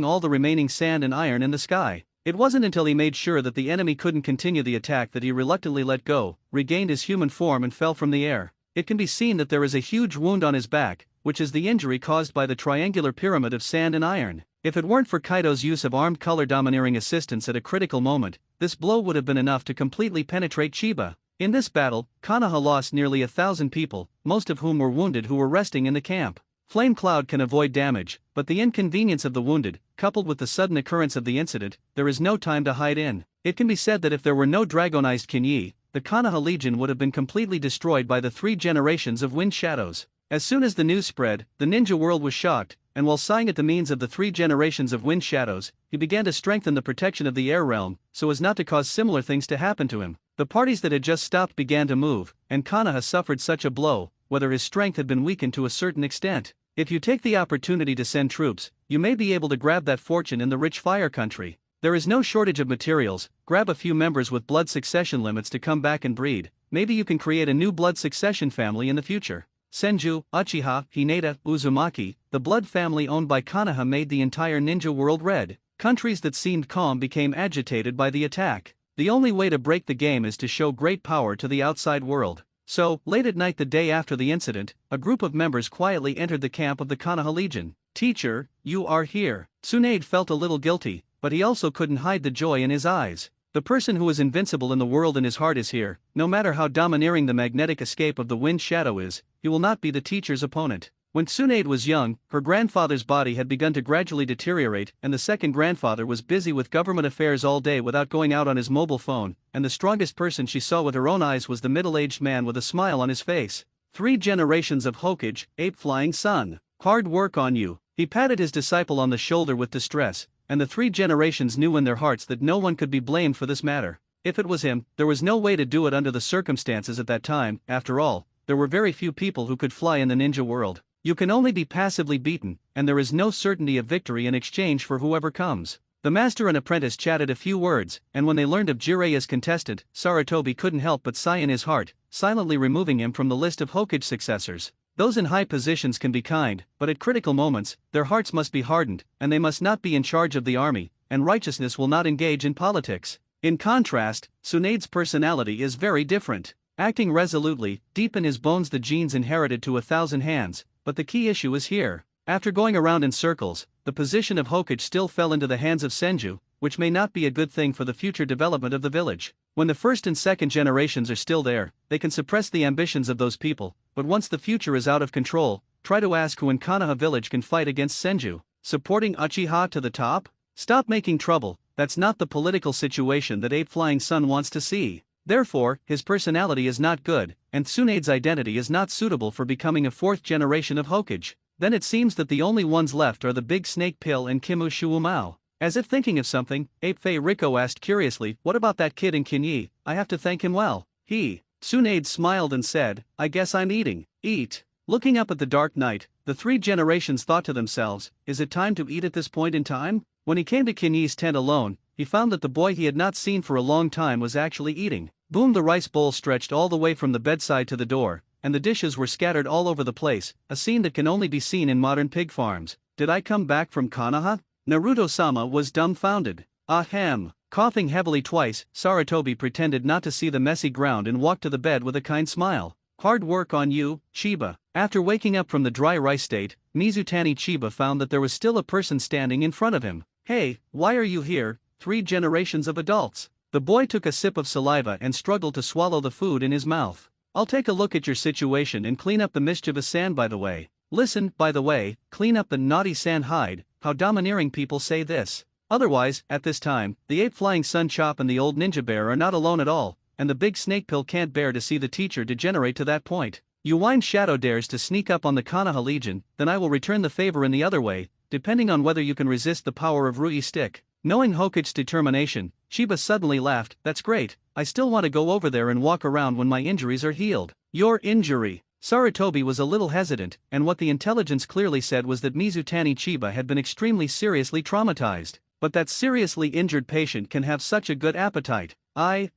all the remaining sand and iron in the sky. It wasn't until he made sure that the enemy couldn't continue the attack that he reluctantly let go, regained his human form and fell from the air. It can be seen that there is a huge wound on his back, which is the injury caused by the triangular pyramid of sand and iron. If it weren't for Kaido's use of armed color domineering assistance at a critical moment, this blow would have been enough to completely penetrate Chiba. In this battle, Konoha lost nearly 1,000 people, most of whom were wounded who were resting in the camp. Flame Cloud can avoid damage, but the inconvenience of the wounded, coupled with the sudden occurrence of the incident, there is no time to hide in. It can be said that if there were no dragonized Kinyi, the Konoha Legion would have been completely destroyed by the 3 generations of wind shadows. As soon as the news spread, the ninja world was shocked, and while sighing at the means of the 3 generations of wind shadows, he began to strengthen the protection of the air realm, so as not to cause similar things to happen to him. The parties that had just stopped began to move, and Konoha suffered such a blow, whether his strength had been weakened to a certain extent. If you take the opportunity to send troops, you may be able to grab that fortune in the rich fire country. There is no shortage of materials. Grab a few members with blood succession limits to come back and breed. Maybe you can create a new blood succession family in the future. Senju, Uchiha, Hinata, Uzumaki, the blood family owned by Konoha made the entire ninja world red. Countries that seemed calm became agitated by the attack. The only way to break the game is to show great power to the outside world. So, late at night the day after the incident, a group of members quietly entered the camp of the Konoha Legion. "Teacher, you are here." Tsunade felt a little guilty, but he also couldn't hide the joy in his eyes. The person who is invincible in the world in his heart is here. No matter how domineering the magnetic escape of the wind shadow is, he will not be the teacher's opponent. When Tsunade was young, her grandfather's body had begun to gradually deteriorate, and the second grandfather was busy with government affairs all day without going out on his mobile phone, and the strongest person she saw with her own eyes was the middle-aged man with a smile on his face. 3 generations of Hokage, ape-flying sun. Hard work on you. He patted his disciple on the shoulder with distress, and the 3 generations knew in their hearts that no one could be blamed for this matter. If it was him, there was no way to do it under the circumstances at that time. After all, there were very few people who could fly in the ninja world. You can only be passively beaten, and there is no certainty of victory in exchange for whoever comes. The master and apprentice chatted a few words, and when they learned of Jiraiya's contestant, Sarutobi couldn't help but sigh in his heart, silently removing him from the list of Hokage successors. Those in high positions can be kind, but at critical moments, their hearts must be hardened, and they must not be in charge of the army, and righteousness will not engage in politics. In contrast, Tsunade's personality is very different. Acting resolutely, deep in his bones the genes inherited to 1,000 hands. But the key issue is here. After going around in circles, the position of Hokage still fell into the hands of Senju, which may not be a good thing for the future development of the village. When the first and second generations are still there, they can suppress the ambitions of those people, but once the future is out of control, try to ask who in Konoha village can fight against Senju. Supporting Uchiha to the top? Stop making trouble. That's not the political situation that Ape Flying Sun wants to see. Therefore, his personality is not good, and Tsunade's identity is not suitable for becoming a 4th generation of Hokage. Then it seems that the only ones left are the Big Snake Pill and Kimu Shuumao. As if thinking of something, Ape Fei Riko asked curiously, "What about that kid in Kinyi? I have to thank him well." Tsunade smiled and said, "I guess I'm eating." Eat. Looking up at the dark night, the 3 generations thought to themselves, is it time to eat at this point in time? When he came to Kinyi's tent alone, he found that the boy he had not seen for a long time was actually eating. Boom! The rice bowl stretched all the way from the bedside to the door, and the dishes were scattered all over the place, a scene that can only be seen in modern pig farms. Did I come back from Konoha? Naruto-sama was dumbfounded. Ahem. Coughing heavily twice, Sarutobi pretended not to see the messy ground and walked to the bed with a kind smile. Hard work on you, Chiba. After waking up from the dry rice state, Mizutani Chiba found that there was still a person standing in front of him. "Hey, why are you here, 3 generations of adults?" The boy took a sip of saliva and struggled to swallow the food in his mouth. "I'll take a look at your situation and clean up the mischievous sand by the way." Listen, by the way, clean up the naughty sand hide, how domineering people say this. Otherwise, at this time, the Ape Flying Sun Chop and the old ninja bear are not alone at all, and the Big Snake Pill can't bear to see the teacher degenerate to that point. You whine Shadow dares to sneak up on the Konoha Legion, then I will return the favor in the other way, depending on whether you can resist the power of Rui Stick. Knowing Hokich's determination, Chiba suddenly laughed. That's great, I still want to go over there and walk around when my injuries are healed. Your injury? Sarutobi was a little hesitant, and what the intelligence clearly said was that Mizutani Chiba had been extremely seriously traumatized. But that seriously injured patient can have such a good appetite. The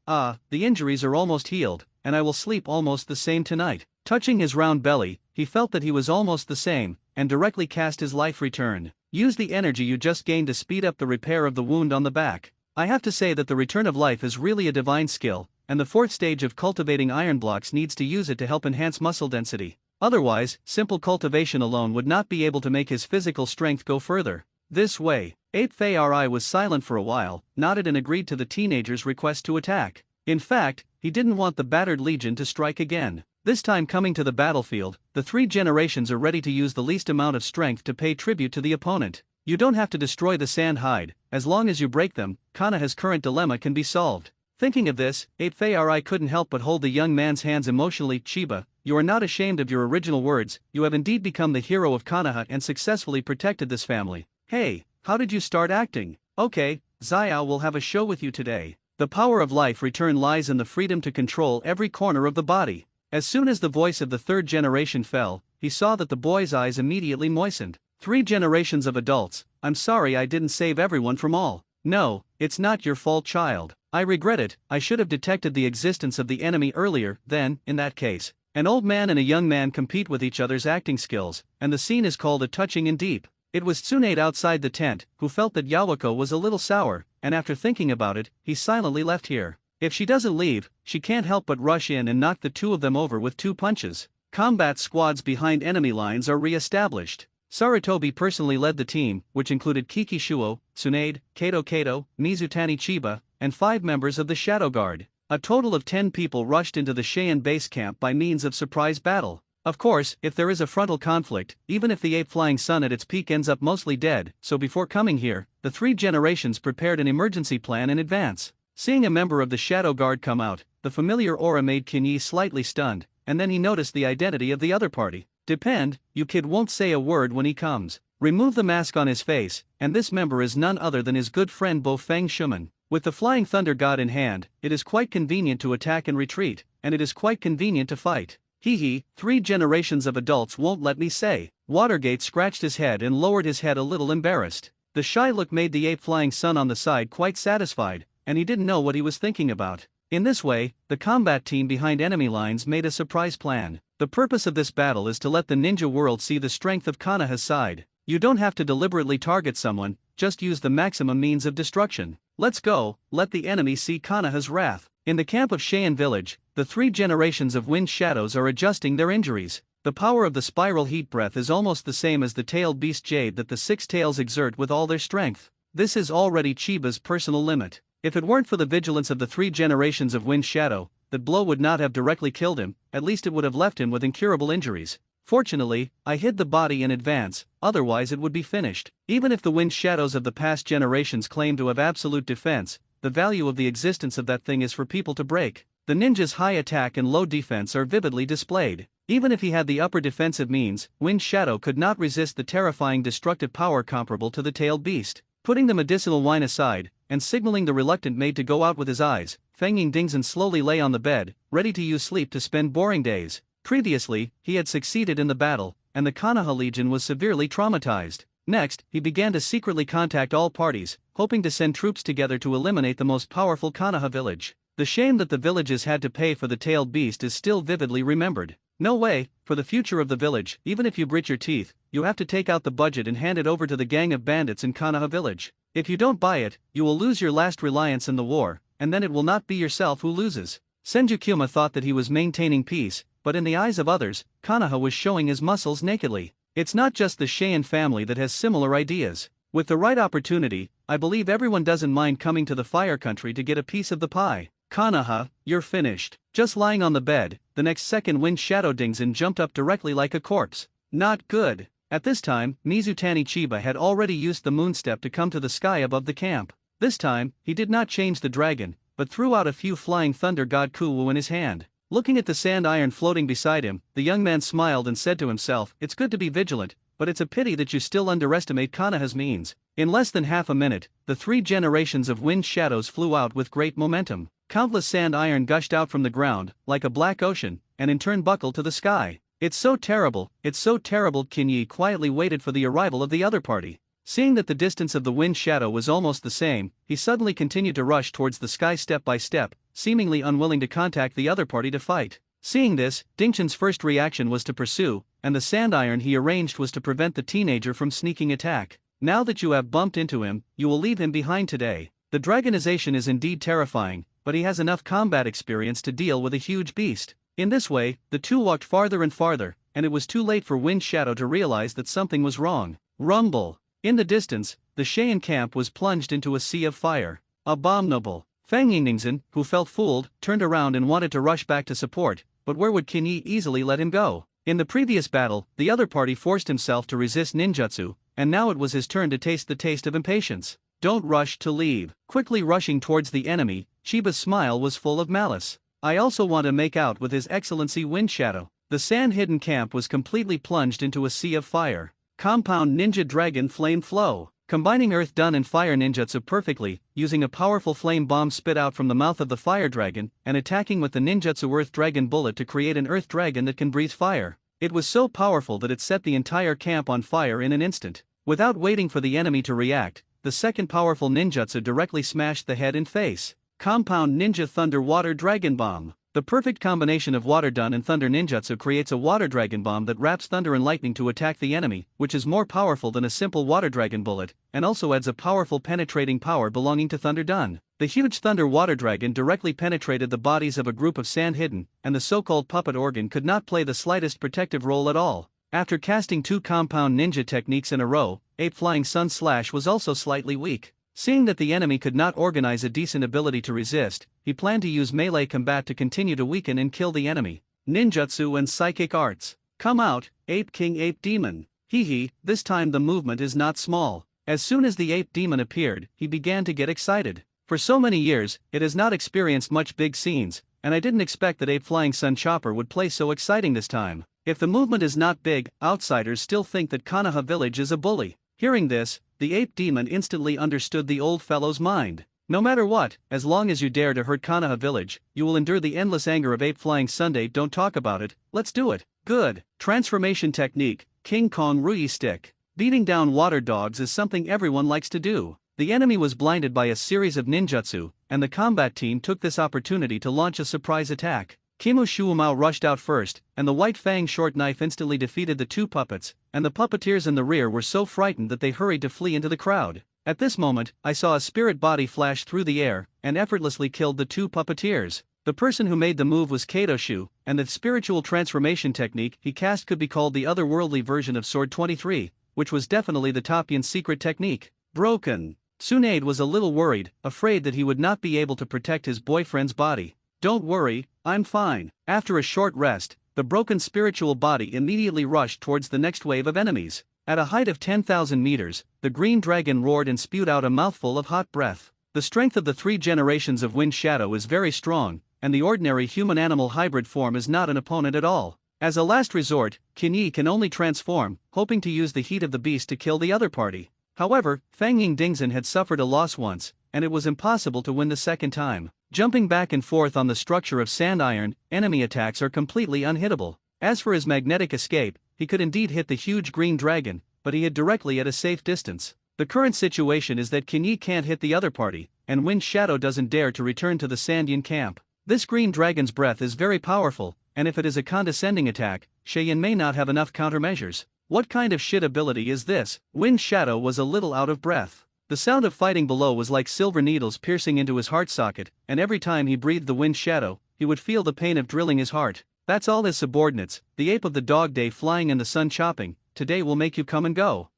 injuries are almost healed, and I will sleep almost the same tonight. Touching his round belly, he felt that he was almost the same, and directly cast his life return. Use the energy you just gained to speed up the repair of the wound on the back. I have to say that the return of life is really a divine skill, and the fourth stage of cultivating iron blocks needs to use it to help enhance muscle density. Otherwise, simple cultivation alone would not be able to make his physical strength go further. This way, Ape Fari was silent for a while, nodded and agreed to the teenager's request to attack. In fact, he didn't want the battered legion to strike again. This time coming to the battlefield, the three generations are ready to use the least amount of strength to pay tribute to the opponent. You don't have to destroy the sand hide, as long as you break them. Konoha's current dilemma can be solved. Thinking of this, Ape Fari couldn't help but hold the young man's hands emotionally. Chiba, you are not ashamed of your original words, you have indeed become the hero of Konoha and successfully protected this family. Hey, how did you start acting? Okay, Xiao will have a show with you today. The power of life return lies in the freedom to control every corner of the body. As soon as the voice of the third generation fell, he saw that the boy's eyes immediately moistened. 3 generations of adults, I'm sorry I didn't save everyone from all. No, it's not your fault, child. I regret it, I should have detected the existence of the enemy earlier. Then, in that case, an old man and a young man compete with each other's acting skills, and the scene is called a touching and deep. It was Tsunade outside the tent, who felt that Yawako was a little sour, and after thinking about it, he silently left here. If she doesn't leave, she can't help but rush in and knock the two of them over with 2 punches. Combat squads behind enemy lines are re-established. Sarutobi personally led the team, which included Kiki Shuo, Tsunade, Kato, Mizutani Chiba, and 5 members of the Shadow Guard. A total of 10 people rushed into the Cheyenne base camp by means of surprise battle. Of course, if there is a frontal conflict, even if the ape flying sun at its peak ends up mostly dead, so before coming here, the 3 generations prepared an emergency plan in advance. Seeing a member of the Shadow Guard come out, the familiar aura made Kinyi slightly stunned, and then he noticed the identity of the other party. Depend, you kid won't say a word when he comes. Remove the mask on his face, and this member is none other than his good friend Bo Feng Shuman. With the Flying Thunder God in hand, it is quite convenient to attack and retreat, and it is quite convenient to fight. Hee 3 generations of adults won't let me say. Watergate scratched his head and lowered his head a little embarrassed. The shy look made the ape flying sun on the side quite satisfied, and he didn't know what he was thinking about. In this way, the combat team behind enemy lines made a surprise plan. The purpose of this battle is to let the ninja world see the strength of Konoha's side. You don't have to deliberately target someone, just use the maximum means of destruction. Let's go, let the enemy see Konoha's wrath. In the camp of Cheyenne village, the 3 generations of wind shadows are adjusting their injuries. The power of the spiral heat breath is almost the same as the tailed beast jade that the 6 tails exert with all their strength. This is already Chiba's personal limit. If it weren't for the vigilance of the 3 generations of wind shadow, that blow would not have directly killed him, at least it would have left him with incurable injuries. Fortunately, I hid the body in advance, otherwise it would be finished. Even if the wind shadows of the past generations claim to have absolute defense, the value of the existence of that thing is for people to break. The ninja's high attack and low defense are vividly displayed. Even if he had the upper defensive means, Wind Shadow could not resist the terrifying destructive power comparable to the tailed beast. Putting the medicinal wine aside, and signaling the reluctant maid to go out with his eyes, Feng Yingdingzhen slowly lay on the bed, ready to use sleep to spend boring days. Previously, he had succeeded in the battle, and the Konoha Legion was severely traumatized. Next, he began to secretly contact all parties, hoping to send troops together to eliminate the most powerful Konoha village. The shame that the villages had to pay for the tailed beast is still vividly remembered. No way, for the future of the village, even if you grit your teeth, you have to take out the budget and hand it over to the gang of bandits in Konoha village. If you don't buy it, you will lose your last reliance in the war, and then it will not be yourself who loses. Senju Kyuma thought that he was maintaining peace, but in the eyes of others, Konoha was showing his muscles nakedly. It's not just the Cheyenne family that has similar ideas. With the right opportunity, I believe everyone doesn't mind coming to the fire country to get a piece of the pie. Konoha, you're finished. Just lying on the bed, the next second Wind Shadow Dingzhen jumped up directly like a corpse. Not good. At this time, Mizutani Chiba had already used the moonstep to come to the sky above the camp. This time, he did not change the dragon, but threw out a few flying thunder god Kuwu in his hand. Looking at the sand iron floating beside him, the young man smiled and said to himself, "It's good to be vigilant, but it's a pity that you still underestimate Konoha's means. In less than half a minute, the 3 generations of wind shadows flew out with great momentum. Countless sand iron gushed out from the ground, like a black ocean, and in turn buckled to the sky. It's so terrible, Kinyi quietly waited for the arrival of the other party. Seeing that the distance of the wind shadow was almost the same, he suddenly continued to rush towards the sky step by step, seemingly unwilling to contact the other party to fight. Seeing this, Dingchen's first reaction was to pursue, and the sand iron he arranged was to prevent the teenager from sneaking attack. Now that you have bumped into him, you will leave him behind today. The dragonization is indeed terrifying, but he has enough combat experience to deal with a huge beast. In this way, the two walked farther and farther, and it was too late for Wind Shadow to realize that something was wrong. Rumble! In the distance, the Cheyenne camp was plunged into a sea of fire. Abominable! Fang Yingningsen, who felt fooled, turned around and wanted to rush back to support, but where would Kinyi easily let him go? In the previous battle, the other party forced himself to resist ninjutsu, and now it was his turn to taste the taste of impatience. Don't rush to leave. Quickly rushing towards the enemy, Chiba's smile was full of malice. I also want to make out with His Excellency Wind Shadow. The sand-hidden camp was completely plunged into a sea of fire. Compound Ninja Dragon Flame Flow. Combining Earth Dun and Fire Ninjutsu perfectly, using a powerful flame bomb spit out from the mouth of the Fire Dragon, and attacking with the Ninjutsu Earth Dragon Bullet to create an Earth Dragon that can breathe fire. It was so powerful that it set the entire camp on fire in an instant. Without waiting for the enemy to react, the second powerful ninjutsu directly smashed the head and face. Compound Ninja Thunder Water Dragon Bomb. The perfect combination of Water Dun and Thunder Ninjutsu creates a Water Dragon Bomb that wraps thunder and lightning to attack the enemy, which is more powerful than a simple Water Dragon Bullet, and also adds a powerful penetrating power belonging to Thunder Dun. The huge Thunder Water Dragon directly penetrated the bodies of a group of Sand Hidden, and the so-called puppet organ could not play the slightest protective role at all. After casting 2 compound ninja techniques in a row, Ape Flying Sun Slash was also slightly weak. Seeing that the enemy could not organize a decent ability to resist, he planned to use melee combat to continue to weaken and kill the enemy. Ninjutsu and Psychic Arts. Come out, Ape King Ape Demon. Hee, this time the movement is not small. As soon as the Ape Demon appeared, he began to get excited. For so many years, it has not experienced much big scenes, and I didn't expect that Ape Flying Sun Chopper would play so exciting this time. If the movement is not big, outsiders still think that Konoha Village is a bully. Hearing this, the Ape Demon instantly understood the old fellow's mind. No matter what, as long as you dare to hurt Konoha Village, you will endure the endless anger of Ape Flying Sunday. Don't talk about it, let's do it. Good. Transformation technique, King Kong Rui Stick. Beating down water dogs is something everyone likes to do. The enemy was blinded by a series of ninjutsu, and the combat team took this opportunity to launch a surprise attack. Kimu Shuumao rushed out first, and the White Fang short knife instantly defeated the 2 puppets, and the puppeteers in the rear were so frightened that they hurried to flee into the crowd. At this moment, I saw a spirit body flash through the air, and effortlessly killed the 2 puppeteers. The person who made the move was Kaito, and the spiritual transformation technique he cast could be called the otherworldly version of Sword 23, which was definitely the Topian's secret technique. Broken. Tsunade was a little worried, afraid that he would not be able to protect his boyfriend's body. Don't worry, I'm fine. After a short rest, the broken spiritual body immediately rushed towards the next wave of enemies. At a height of 10,000 meters, the green dragon roared and spewed out a mouthful of hot breath. The strength of the 3 generations of Wind Shadow is very strong, and the ordinary human-animal hybrid form is not an opponent at all. As a last resort, Kinyi can only transform, hoping to use the heat of the beast to kill the other party. However, Fang Yingdingsen had suffered a loss once, and it was impossible to win the second time. Jumping back and forth on the structure of sand iron, enemy attacks are completely unhittable. As for his magnetic escape, he could indeed hit the huge green dragon, but he hid directly at a safe distance. The current situation is that Kinyi can't hit the other party, and Wind Shadow doesn't dare to return to the Sandian camp. This green dragon's breath is very powerful, and if it is a condescending attack, Cheyenne may not have enough countermeasures. What kind of shit ability is this? Wind Shadow was a little out of breath. The sound of fighting below was like silver needles piercing into his heart socket, and every time he breathed the Wind Shadow, he would feel the pain of drilling his heart. That's all his subordinates, the ape of the dog day flying and the sun chopping, today will make you come and go.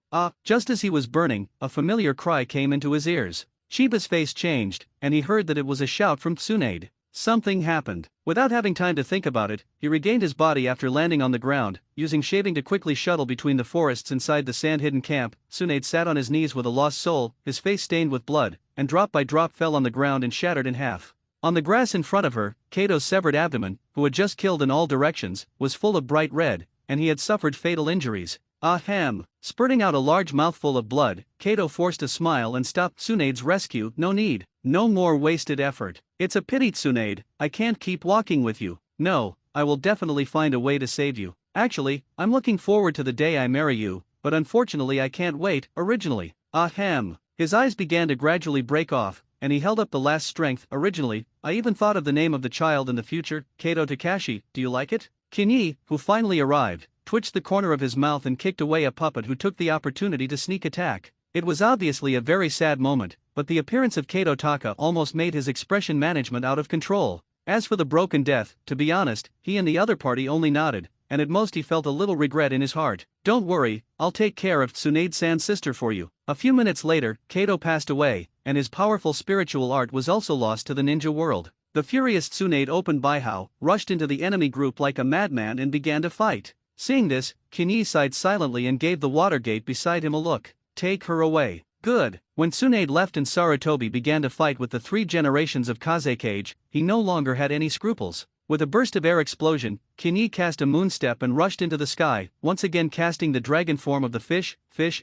Just as he was burning, a familiar cry came into his ears. Chiba's face changed, and he heard that it was a shout from Tsunade. Something happened. Without having time to think about it, he regained his body after landing on the ground, using shaving to quickly shuttle between the forests inside the sand-hidden camp. Tsunade sat on his knees with a lost soul, his face stained with blood, and drop by drop fell on the ground and shattered in half. On the grass in front of her, Kato's severed abdomen, who had just killed in all directions, was full of bright red, and he had suffered fatal injuries. Ahem. Spurting out a large mouthful of blood, Kato forced a smile and stopped Tsunade's rescue. No need. No more wasted effort. It's a pity, Tsunade, I can't keep walking with you. No, I will definitely find a way to save you. Actually, I'm looking forward to the day I marry you, but unfortunately I can't wait. Originally. Ahem. His eyes began to gradually break off, and he held up the last strength. Originally, I even thought of the name of the child in the future, Kato Takashi. Do you like it? Kinyi, who finally arrived, twitched the corner of his mouth and kicked away a puppet who took the opportunity to sneak attack. It was obviously a very sad moment, but the appearance of Kato Taka almost made his expression management out of control. As for the broken death, to be honest, he and the other party only nodded, and at most he felt a little regret in his heart. Don't worry, I'll take care of Tsunade-san's sister for you. A few minutes later, Kato passed away, and his powerful spiritual art was also lost to the ninja world. The furious Tsunade opened Baihao, rushed into the enemy group like a madman and began to fight. Seeing this, Kinyi sighed silently and gave the Watergate beside him a look. Take her away. Good. When Tsunade left and Sarutobi began to fight with the 3 generations of Kazekage, he no longer had any scruples. With a burst of air explosion, Kinyi cast a moonstep and rushed into the sky, once again casting the dragon form of the fish,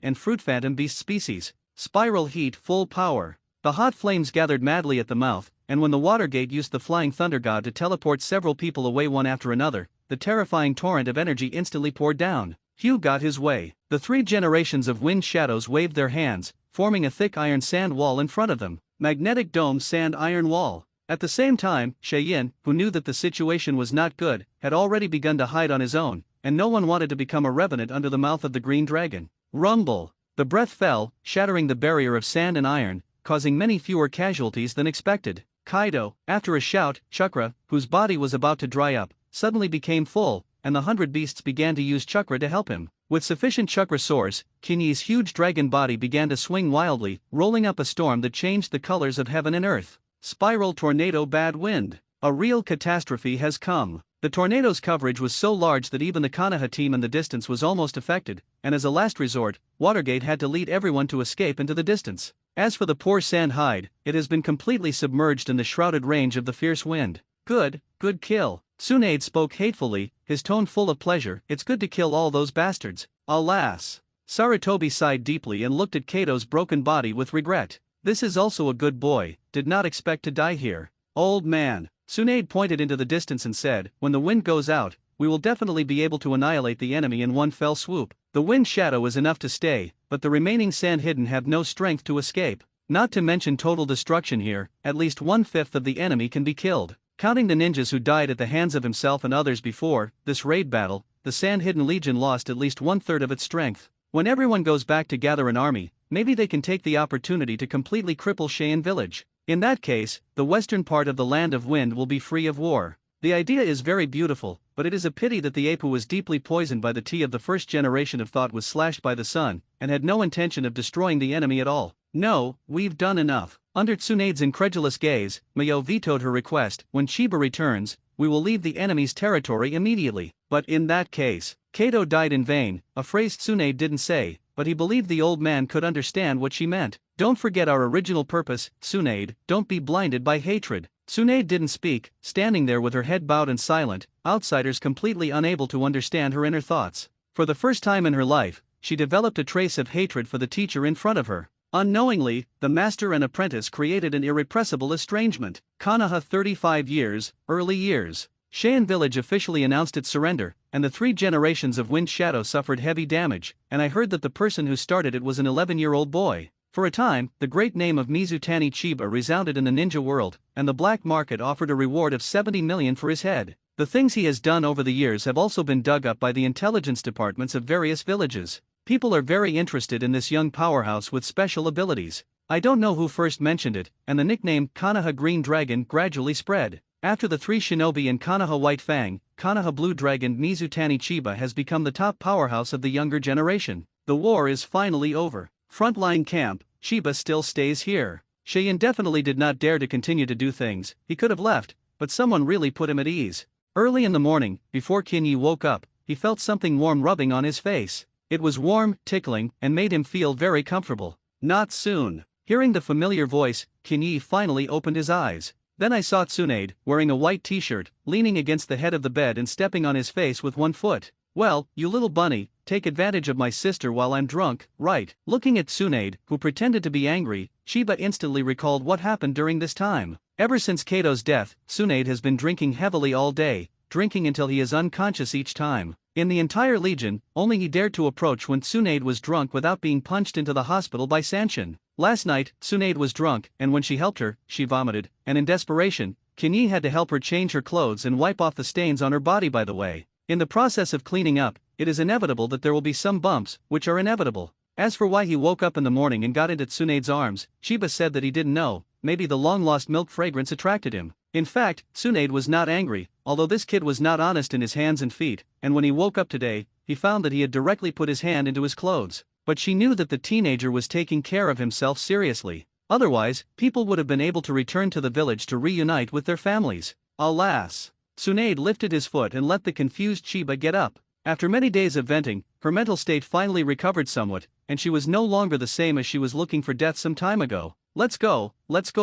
and fruit phantom beast species. Spiral heat full power. The hot flames gathered madly at the mouth, and when the Watergate used the flying thunder god to teleport several people away one after another, the terrifying torrent of energy instantly poured down. Hugh got his way. The 3 generations of wind shadows waved their hands, forming a thick iron sand wall in front of them. Magnetic dome sand iron wall. At the same time, Yin, who knew that the situation was not good, had already begun to hide on his own, and no one wanted to become a revenant under the mouth of the green dragon. Rumble. The breath fell, shattering the barrier of sand and iron, causing many fewer casualties than expected. Kaido, after a shout, Chakra, whose body was about to dry up, suddenly became full, and the 100 beasts began to use chakra to help him. With sufficient chakra source, Kinyi's huge dragon body began to swing wildly, rolling up a storm that changed the colors of heaven and earth. Spiral tornado bad wind. A real catastrophe has come. The tornado's coverage was so large that even the Konoha team in the distance was almost affected, and as a last resort, Watergate had to lead everyone to escape into the distance. As for the poor sand hide, it has been completely submerged in the shrouded range of the fierce wind. Good kill. Tsunade spoke hatefully, his tone full of pleasure. It's good to kill all those bastards. Alas. Sarutobi sighed deeply and looked at Kato's broken body with regret. This is also a good boy, did not expect to die here. Old man. Tsunade pointed into the distance and said, when the wind goes out, we will definitely be able to annihilate the enemy in one fell swoop. The wind shadow is enough to stay, but the remaining sand hidden have no strength to escape. Not to mention total destruction here, at least 1/5 of the enemy can be killed. Counting the ninjas who died at the hands of himself and others before this raid battle, the Sand-Hidden Legion lost at least 1/3 of its strength. When everyone goes back to gather an army, maybe they can take the opportunity to completely cripple Cheyenne village. In that case, the western part of the Land of Wind will be free of war. The idea is very beautiful, but it is a pity that the ape who was deeply poisoned by the tea of the first generation of thought was slashed by the sun, and had no intention of destroying the enemy at all. No, we've done enough. Under Tsunade's incredulous gaze, Mayo vetoed her request. When Chiba returns, we will leave the enemy's territory immediately. But in that case, Kato died in vain, a phrase Tsunade didn't say, but he believed the old man could understand what she meant. Don't forget our original purpose, Tsunade, don't be blinded by hatred. Tsunade didn't speak, standing there with her head bowed and silent, outsiders completely unable to understand her inner thoughts. For the first time in her life, she developed a trace of hatred for the teacher in front of her. Unknowingly, the master and apprentice created an irrepressible estrangement. Konoha 35 years, early years. Cheyenne village officially announced its surrender, and the 3 generations of Wind Shadow suffered heavy damage, and I heard that the person who started it was an 11-year-old boy. For a time, the great name of Mizutani Chiba resounded in the ninja world, and the black market offered a reward of 70 million for his head. The things he has done over the years have also been dug up by the intelligence departments of various villages. People are very interested in this young powerhouse with special abilities. I don't know who first mentioned it, and the nickname Konoha Green Dragon gradually spread. After the 3 shinobi and Konoha White Fang, Konoha Blue Dragon Mizutani Chiba has become the top powerhouse of the younger generation. The war is finally over. Frontline camp, Chiba still stays here. Cheyenne definitely did not dare to continue to do things. He could have left, but someone really put him at ease. Early in the morning, before Kinyi woke up, he felt something warm rubbing on his face. It was warm, tickling, and made him feel very comfortable. Not soon. Hearing the familiar voice, Kinyi finally opened his eyes. Then I saw Tsunade, wearing a white t-shirt, leaning against the head of the bed and stepping on his face with one foot. Well, you little bunny, take advantage of my sister while I'm drunk, right? Looking at Tsunade, who pretended to be angry, Chiba instantly recalled what happened during this time. Ever since Kato's death, Tsunade has been drinking heavily all day, drinking until he is unconscious each time. In the entire Legion, only he dared to approach when Tsunade was drunk without being punched into the hospital by Sanshin. Last night, Tsunade was drunk, and when she helped her, she vomited, and in desperation, Kinyi had to help her change her clothes and wipe off the stains on her body. By the way, in the process of cleaning up, it is inevitable that there will be some bumps, which are inevitable. As for why he woke up in the morning and got into Tsunade's arms, Chiba said that he didn't know, maybe the long-lost milk fragrance attracted him. In fact, Tsunade was not angry, although this kid was not honest in his hands and feet, and when he woke up today, he found that he had directly put his hand into his clothes. But she knew that the teenager was taking care of himself seriously. Otherwise, people would have been able to return to the village to reunite with their families. Alas! Tsunade lifted his foot and let the confused Chiba get up. After many days of venting, her mental state finally recovered somewhat, and she was no longer the same as she was looking for death some time ago. Let's go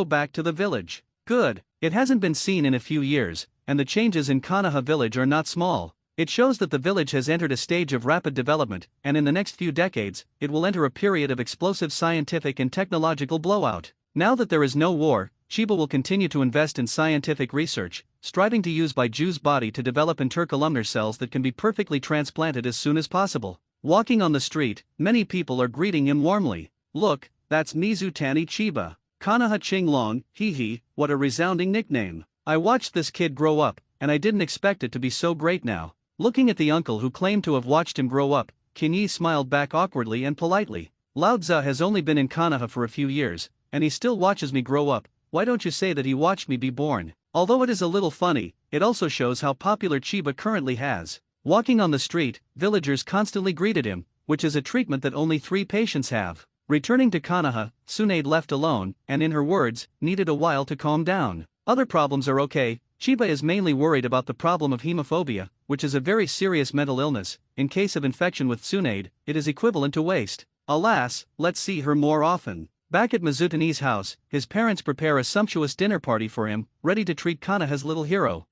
back to the village. Good. It hasn't been seen in a few years, and the changes in Konoha village are not small. It shows that the village has entered a stage of rapid development, and in the next few decades, it will enter a period of explosive scientific and technological blowout. Now that there is no war, Chiba will continue to invest in scientific research, striving to use Baiju's body to develop intercolumnar cells that can be perfectly transplanted as soon as possible. Walking on the street, many people are greeting him warmly. Look, that's Mizutani Chiba. Konoha Chinglong, hee, what a resounding nickname. I watched this kid grow up, and I didn't expect it to be so great now. Looking at the uncle who claimed to have watched him grow up, Kinyi smiled back awkwardly and politely. Lao Tzu has only been in Konoha for a few years, and he still watches me grow up. Why don't you say that he watched me be born? Although it is a little funny, it also shows how popular Chiba currently has. Walking on the street, villagers constantly greeted him, which is a treatment that only 3 patients have. Returning to Konoha, Tsunade left alone, and in her words, needed a while to calm down. Other problems are okay. Chiba is mainly worried about the problem of hemophobia, which is a very serious mental illness. In case of infection with Tsunade, it is equivalent to waste. Alas, let's see her more often. Back at Mizutani's house, his parents prepare a sumptuous dinner party for him, ready to treat Konoha's little hero.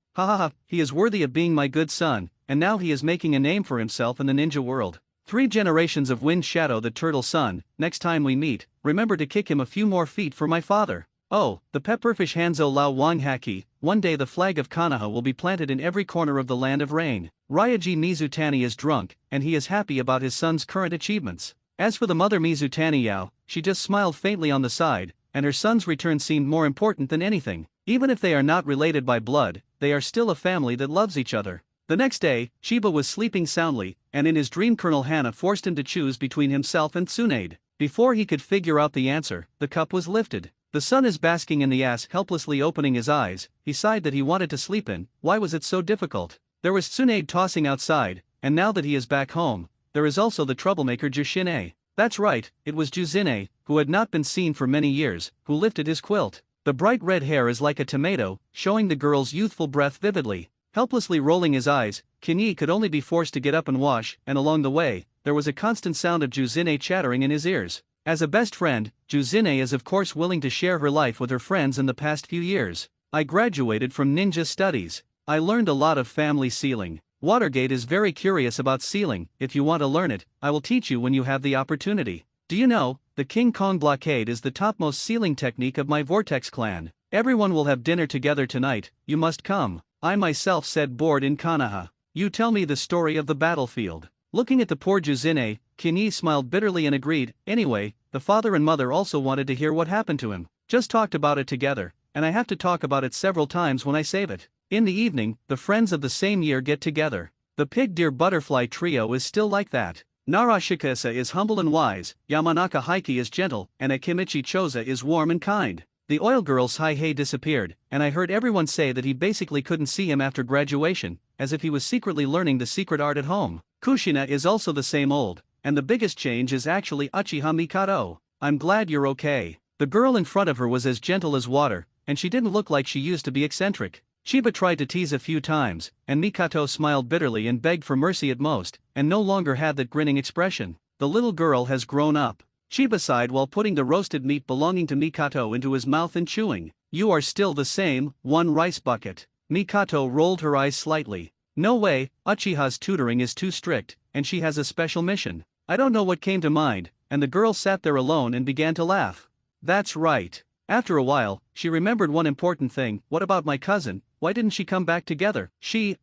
He is worthy of being my good son, and now he is making a name for himself in the ninja world. 3 generations of Wind Shadow the Turtle Son. Next time we meet, remember to kick him a few more feet for my father. Oh, the pepperfish Hanzo Lao Wang Haki. One day the flag of Konoha will be planted in every corner of the land of rain. Ryaji Mizutani is drunk, and he is happy about his son's current achievements. As for the mother Mizutani Yao, she just smiled faintly on the side, and her son's return seemed more important than anything. Even if they are not related by blood, they are still a family that loves each other. The next day, Chiba was sleeping soundly, and in his dream Colonel Hana forced him to choose between himself and Tsunade. Before he could figure out the answer, the cup was lifted. The sun is basking in the ass, helplessly opening his eyes. He sighed that he wanted to sleep in. Why was it so difficult? There was Tsunade tossing outside, and now that he is back home, there is also the troublemaker Jushine. That's right, it was Juzine, who had not been seen for many years, who lifted his quilt. The bright red hair is like a tomato, showing the girl's youthful breath vividly. Helplessly rolling his eyes, Kinyi could only be forced to get up and wash, and along the way, there was a constant sound of Juzine chattering in his ears. As a best friend, Juzine is of course willing to share her life with her friends in the past few years. I graduated from ninja studies. I learned a lot of family sealing. Watergate is very curious about sealing. If you want to learn it, I will teach you when you have the opportunity. Do you know, the King Kong blockade is the topmost sealing technique of my Vortex clan. Everyone will have dinner together tonight, you must come. I myself said bored in Konoha. You tell me the story of the battlefield. Looking at the poor Juzine, Kinyi smiled bitterly and agreed. Anyway, the father and mother also wanted to hear what happened to him. Just talked about it together, and I have to talk about it several times when I save it. In the evening, the friends of the same year get together. The pig deer butterfly trio is still like that. Narashikasa is humble and wise, Yamanaka Heiki is gentle, and Akimichi Choza is warm and kind. The oil girl Saihei disappeared, and I heard everyone say that he basically couldn't see him after graduation, as if he was secretly learning the secret art at home. Kushina is also the same old, and the biggest change is actually Uchiha Mikado. I'm glad you're okay. The girl in front of her was as gentle as water, and she didn't look like she used to be eccentric. Chiba tried to tease a few times, and Mikato smiled bitterly and begged for mercy at most, and no longer had that grinning expression. The little girl has grown up. Chiba sighed while putting the roasted meat belonging to Mikato into his mouth and chewing. You are still the same, one rice bucket. Mikato rolled her eyes slightly. No way, Uchiha's tutoring is too strict, and she has a special mission. I don't know what came to mind, and the girl sat there alone and began to laugh. That's right. After a while, she remembered one important thing. What about my cousin? Why didn't she come back together? She,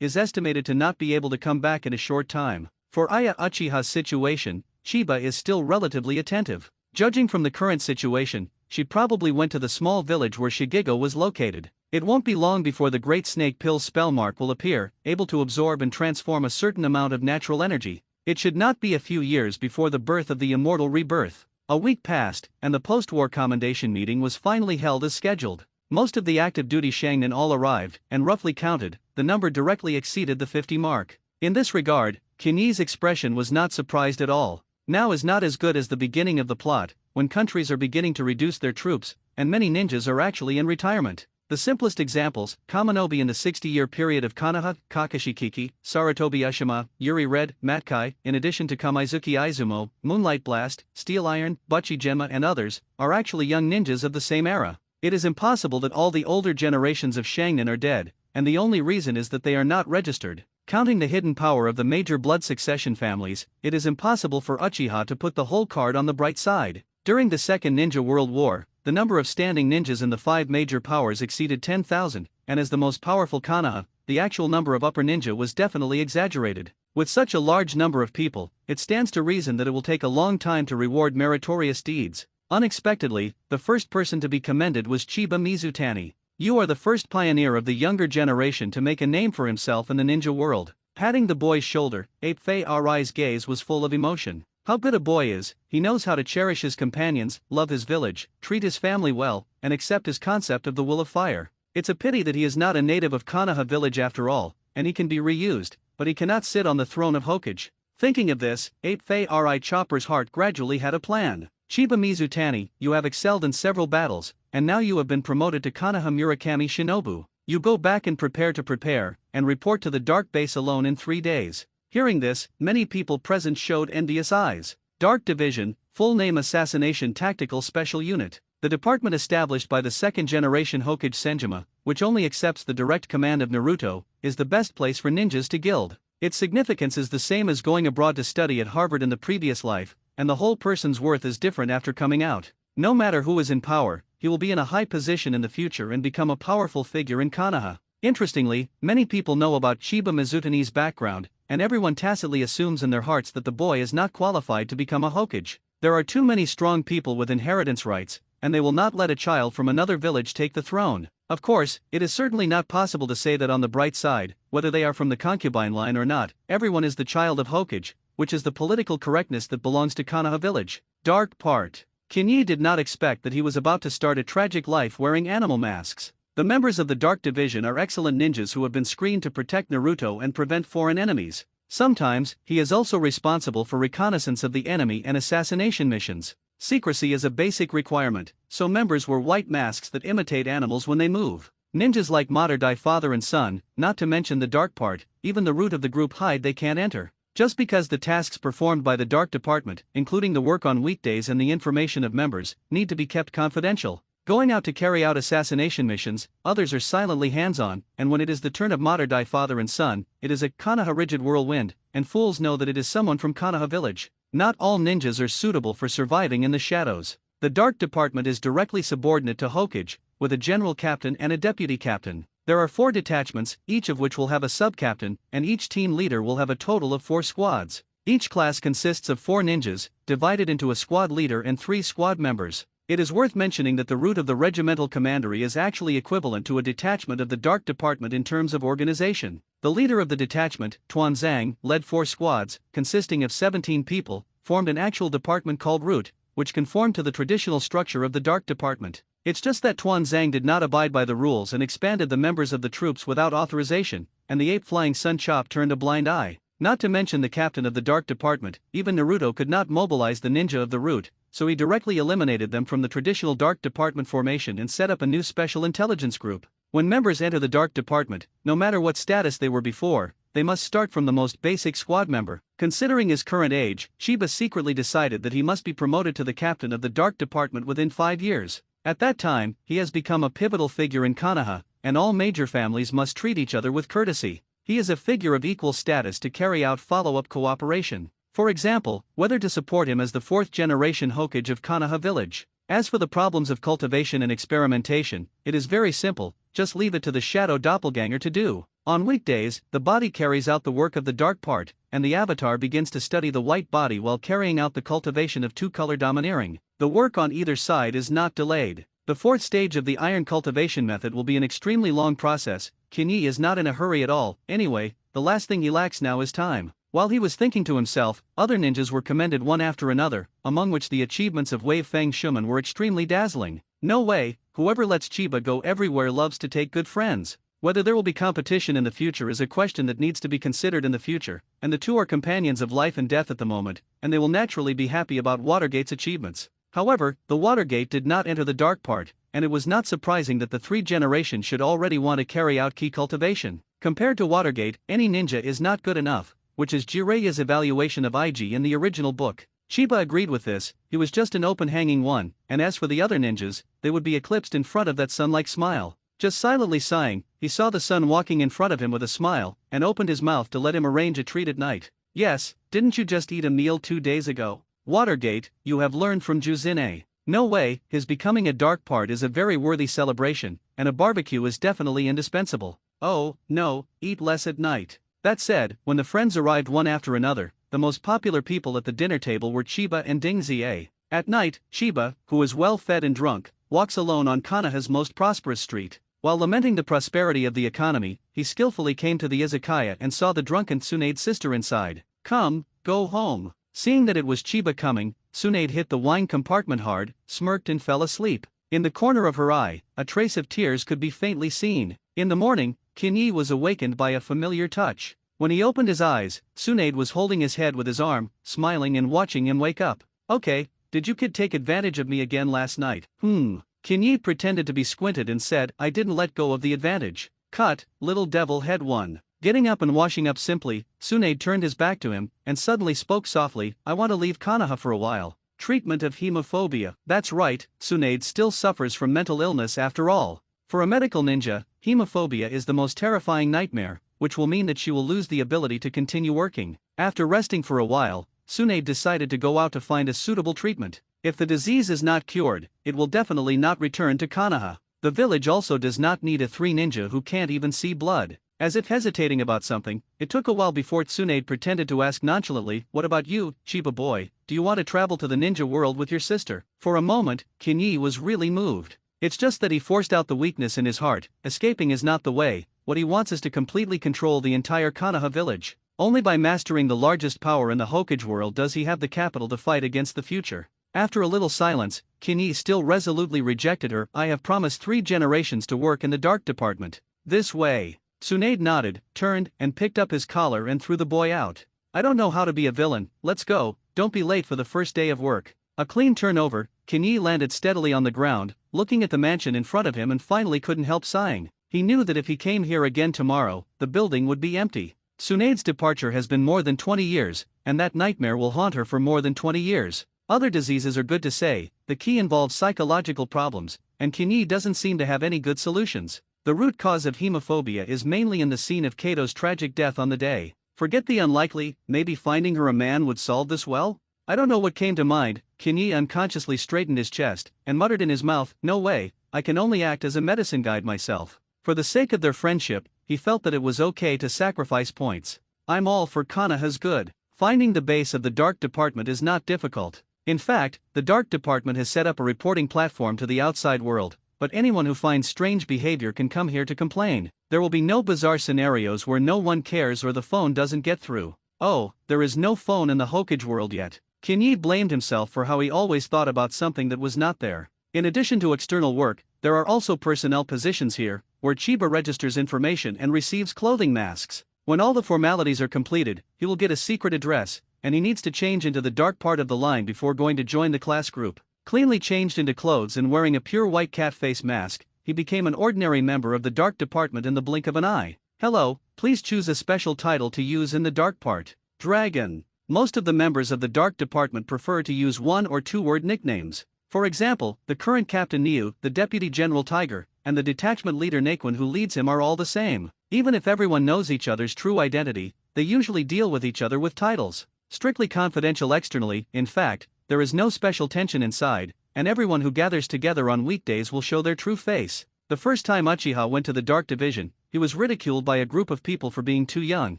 is estimated to not be able to come back in a short time. For Aya Uchiha's situation, Chiba is still relatively attentive. Judging from the current situation, she probably went to the small village where Shigigo was located. It won't be long before the Great Snake Pill spell mark will appear, able to absorb and transform a certain amount of natural energy. It should not be a few years before the birth of the immortal rebirth. A week passed, and the post-war commendation meeting was finally held as scheduled. Most of the active duty sharingan all arrived, and roughly counted, the number directly exceeded the 50 mark. In this regard, Kinyi's expression was not surprised at all. Now is not as good as the beginning of the plot, when countries are beginning to reduce their troops, and many ninjas are actually in retirement. The simplest examples, Kaminobi in the 60-year period of Konoha, Kakashi Kiki, Saratobi Ushima, Yuri Red, Matkai, in addition to Kamaizuki Izumo, Moonlight Blast, Steel Iron, Butchi Gemma and others, are actually young ninjas of the same era. It is impossible that all the older generations of sharingan are dead, and the only reason is that they are not registered. Counting the hidden power of the major blood succession families, it is impossible for Uchiha to put the whole card on the bright side. During the Second Ninja World War, the number of standing ninjas in the 5 major powers exceeded 10,000, and as the most powerful Konoha, the actual number of upper ninja was definitely exaggerated. With such a large number of people, it stands to reason that it will take a long time to reward meritorious deeds. Unexpectedly, the first person to be commended was Chiba Mizutani. You are the first pioneer of the younger generation to make a name for himself in the ninja world. Patting the boy's shoulder, Ape Fei Arai's gaze was full of emotion. How good a boy is, he knows how to cherish his companions, love his village, treat his family well, and accept his concept of the will of fire. It's a pity that he is not a native of Konoha village after all, and he can be reused, but he cannot sit on the throne of Hokage. Thinking of this, Ape Fei Arai Chopper's heart gradually had a plan. Chiba Mizutani, you have excelled in several battles, and now you have been promoted to Konoha Murakami Shinobu. You go back and prepare, and report to the Dark Base alone in 3 days. Hearing this, many people present showed envious eyes. Dark Division, full name Assassination Tactical Special Unit. The department established by the second-generation Hokage Senjima, which only accepts the direct command of Naruto, is the best place for ninjas to guild. Its significance is the same as going abroad to study at Harvard in the previous life, and the whole person's worth is different after coming out. No matter who is in power, he will be in a high position in the future and become a powerful figure in Konoha. Interestingly, many people know about Chiba Mizutani's background, and everyone tacitly assumes in their hearts that the boy is not qualified to become a Hokage. There are too many strong people with inheritance rights, and they will not let a child from another village take the throne. Of course, it is certainly not possible to say that on the bright side, whether they are from the concubine line or not, everyone is the child of Hokage, which is the political correctness that belongs to Konoha village. Dark part. Kinyi did not expect that he was about to start a tragic life wearing animal masks. The members of the Dark Division are excellent ninjas who have been screened to protect Naruto and prevent foreign enemies. Sometimes, he is also responsible for reconnaissance of the enemy and assassination missions. Secrecy is a basic requirement, so members wear white masks that imitate animals when they move. Ninjas like Madara father and son, not to mention the dark part, even the root of the group hide they can't enter. Just because the tasks performed by the Dark Department, including the work on weekdays and the information of members, need to be kept confidential. Going out to carry out assassination missions, others are silently hands-on, and when it is the turn of Madara father and son, it is a Konoha rigid whirlwind, and fools know that it is someone from Konoha village. Not all ninjas are suitable for surviving in the shadows. The Dark Department is directly subordinate to Hokage, with a general captain and a deputy captain. There are 4 detachments, each of which will have a sub-captain, and each team leader will have a total of 4 squads. Each class consists of 4 ninjas, divided into a squad leader and 3 squad members. It is worth mentioning that the root of the regimental commandery is actually equivalent to a detachment of the Dark Department in terms of organization. The leader of the detachment, Tuan Zhang, led 4 squads, consisting of 17 people, formed an actual department called Root, which conformed to the traditional structure of the Dark Department. It's just that Tuan Zhang did not abide by the rules and expanded the members of the troops without authorization, and the ape flying Sun Chop turned a blind eye. Not to mention the captain of the Dark Department, even Naruto could not mobilize the ninja of the Root, so he directly eliminated them from the traditional Dark Department formation and set up a new special intelligence group. When members enter the Dark Department, no matter what status they were before, they must start from the most basic squad member. Considering his current age, Shiba secretly decided that he must be promoted to the captain of the Dark Department within 5 years. At that time, he has become a pivotal figure in Konoha, and all major families must treat each other with courtesy. he is a figure of equal status to carry out follow-up cooperation. For example, whether to support him as the fourth-generation Hokage of Konoha village. As for the problems of cultivation and experimentation, it is very simple, just leave it to the shadow doppelganger to do. On weekdays, the body carries out the work of the dark part, and the avatar begins to study the white body while carrying out the cultivation of two-color domineering. The work on either side is not delayed. The fourth stage of the iron cultivation method will be an extremely long process. Kinyi is not in a hurry at all. Anyway, the last thing he lacks now is time. While he was thinking to himself, other ninjas were commended one after another, among which the achievements of Wave Fang Shuman were extremely dazzling. No way, whoever lets Chiba go everywhere loves to take good friends. Whether there will be competition in the future is a question that needs to be considered in the future, and the two are companions of life and death at the moment, and they will naturally be happy about Watergate's achievements. However, the Watergate did not enter the dark part, and it was not surprising that the three generations should already want to carry out key cultivation. Compared to Watergate, any ninja is not good enough, which is Jiraiya's evaluation of IG in the original book. Chiba agreed with this. He was just an open-hanging one, and as for the other ninjas, they would be eclipsed in front of that sun-like smile. Just silently sighing, he saw the sun walking in front of him with a smile, and opened his mouth to let him arrange a treat at night. Yes, didn't you just eat a meal 2 days ago? Watergate, you have learned from Juzine. No way, his becoming a dark part is a very worthy celebration, and a barbecue is definitely indispensable. Oh, no, eat less at night. That said, when the friends arrived one after another, the most popular people at the dinner table were Chiba and Ding Zie. At night, Chiba, who is well fed and drunk, walks alone on Konoha's most prosperous street. While lamenting the prosperity of the economy, he skillfully came to the izakaya and saw the drunken Tsunade's sister inside. Come, go home. Seeing that it was Chiba coming, Tsunade hit the wine compartment hard, smirked and fell asleep. In the corner of her eye, a trace of tears could be faintly seen. In the morning, Kinyi was awakened by a familiar touch. When he opened his eyes, Tsunade was holding his head with his arm, smiling and watching him wake up. Okay, did you kid take advantage of me again last night? Kinyi pretended to be squinted and said, I didn't let go of the advantage. Cut, little devil head one. Getting up and washing up simply, Tsunade turned his back to him, and suddenly spoke softly, I want to leave Konoha for a while. Treatment of hemophobia. That's right, Tsunade still suffers from mental illness after all. For a medical ninja, hemophobia is the most terrifying nightmare, which will mean that she will lose the ability to continue working. After resting for a while, Tsunade decided to go out to find a suitable treatment. If the disease is not cured, it will definitely not return to Konoha. The village also does not need a 3 ninja who can't even see blood. As if hesitating about something, it took a while before Tsunade pretended to ask nonchalantly, what about you, Chiba boy, do you want to travel to the ninja world with your sister? For a moment, Kinyi was really moved. It's just that he forced out the weakness in his heart. Escaping is not the way. What he wants is to completely control the entire Konoha village. Only by mastering the largest power in the Hokage world does he have the capital to fight against the future. After a little silence, Kinyi still resolutely rejected her. I have promised 3 generations to work in the dark department. This way. Tsunade nodded, turned, and picked up his collar and threw the boy out. I don't know how to be a villain, let's go, don't be late for the first day of work. A clean turnover, Kinyi landed steadily on the ground, looking at the mansion in front of him and finally couldn't help sighing. He knew that if he came here again tomorrow, the building would be empty. Tsunade's departure has been more than 20 years, and that nightmare will haunt her for more than 20 years. Other diseases are good to say, the key involves psychological problems, and Kinyi doesn't seem to have any good solutions. The root cause of hemophobia is mainly in the scene of Kato's tragic death on the day. Forget the unlikely, maybe finding her a man would solve this well? I don't know what came to mind. Kinyi unconsciously straightened his chest, and muttered in his mouth, no way, I can only act as a medicine guide myself. For the sake of their friendship, he felt that it was okay to sacrifice points. I'm all for Konoha's good. Finding the base of the dark department is not difficult. In fact, the dark department has set up a reporting platform to the outside world. But anyone who finds strange behavior can come here to complain. There will be no bizarre scenarios where no one cares or the phone doesn't get through. Oh, there is no phone in the Hokage world yet. Kinyi blamed himself for how he always thought about something that was not there. In addition to external work, there are also personnel positions here, where Chiba registers information and receives clothing masks. When all the formalities are completed, he will get a secret address, and he needs to change into the dark part of the line before going to join the class group. Cleanly changed into clothes and wearing a pure white cat face mask, he became an ordinary member of the dark department in the blink of an eye. Hello, please choose a special title to use in the dark part. Dragon. Most of the members of the dark department prefer to use 1 or 2-word nicknames. For example, the current Captain Niu, the Deputy General Tiger, and the detachment leader Naquin who leads him are all the same. Even if everyone knows each other's true identity, they usually deal with each other with titles. Strictly confidential externally, in fact, there is no special tension inside, and everyone who gathers together on weekdays will show their true face. The first time Uchiha went to the Dark Division, he was ridiculed by a group of people for being too young,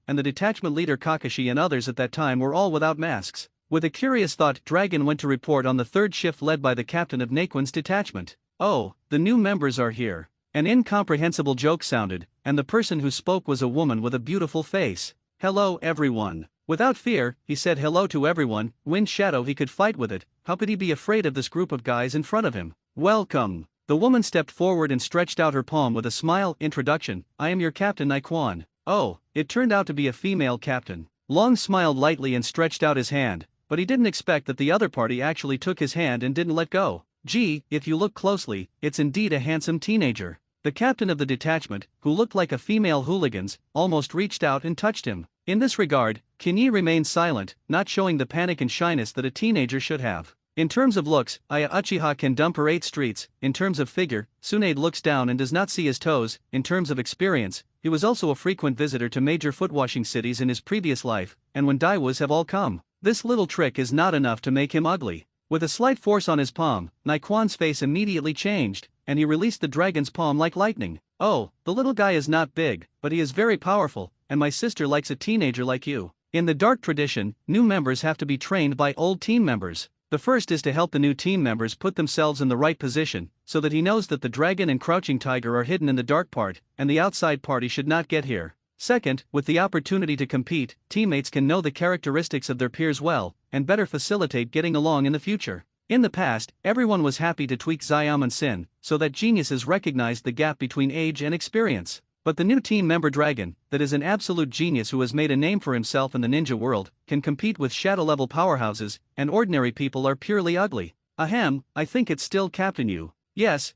and the detachment leader Kakashi and others at that time were all without masks. With a curious thought, Dragon went to report on the third shift led by the captain of Naquin's detachment. "Oh, the new members are here." An incomprehensible joke sounded, and the person who spoke was a woman with a beautiful face. "Hello everyone." Without fear, he said hello to everyone. Wind Shadow, he could fight with it, how could he be afraid of this group of guys in front of him? "Welcome." The woman stepped forward and stretched out her palm with a smile. "Introduction, I am your captain Naquan." Oh, it turned out to be a female captain. Long smiled lightly and stretched out his hand, but he didn't expect that the other party actually took his hand and didn't let go. Gee, if you look closely, it's indeed a handsome teenager. The captain of the detachment, who looked like a female hooligans, almost reached out and touched him. In this regard, Kinyi remained silent, not showing the panic and shyness that a teenager should have. In terms of looks, Aya Uchiha can dump her 8 streets. In terms of figure, Tsunade looks down and does not see his toes. In terms of experience, he was also a frequent visitor to major footwashing cities in his previous life, and when Daiwas have all come. This little trick is not enough to make him ugly. With a slight force on his palm, Naquan's face immediately changed, and he released the dragon's palm like lightning. "Oh, the little guy is not big, but he is very powerful, and my sister likes a teenager like you." In the dark tradition, new members have to be trained by old team members. The first is to help the new team members put themselves in the right position, so that he knows that the dragon and crouching tiger are hidden in the dark part, and the outside party should not get here. Second, with the opportunity to compete, teammates can know the characteristics of their peers well, and better facilitate getting along in the future. In the past, everyone was happy to tweak Xiamen Sin, so that geniuses recognized the gap between age and experience. But the new team member Dragon, that is an absolute genius who has made a name for himself in the ninja world, can compete with shadow-level powerhouses, and ordinary people are purely ugly. Ahem, I think it's still Captain Yu. Yes,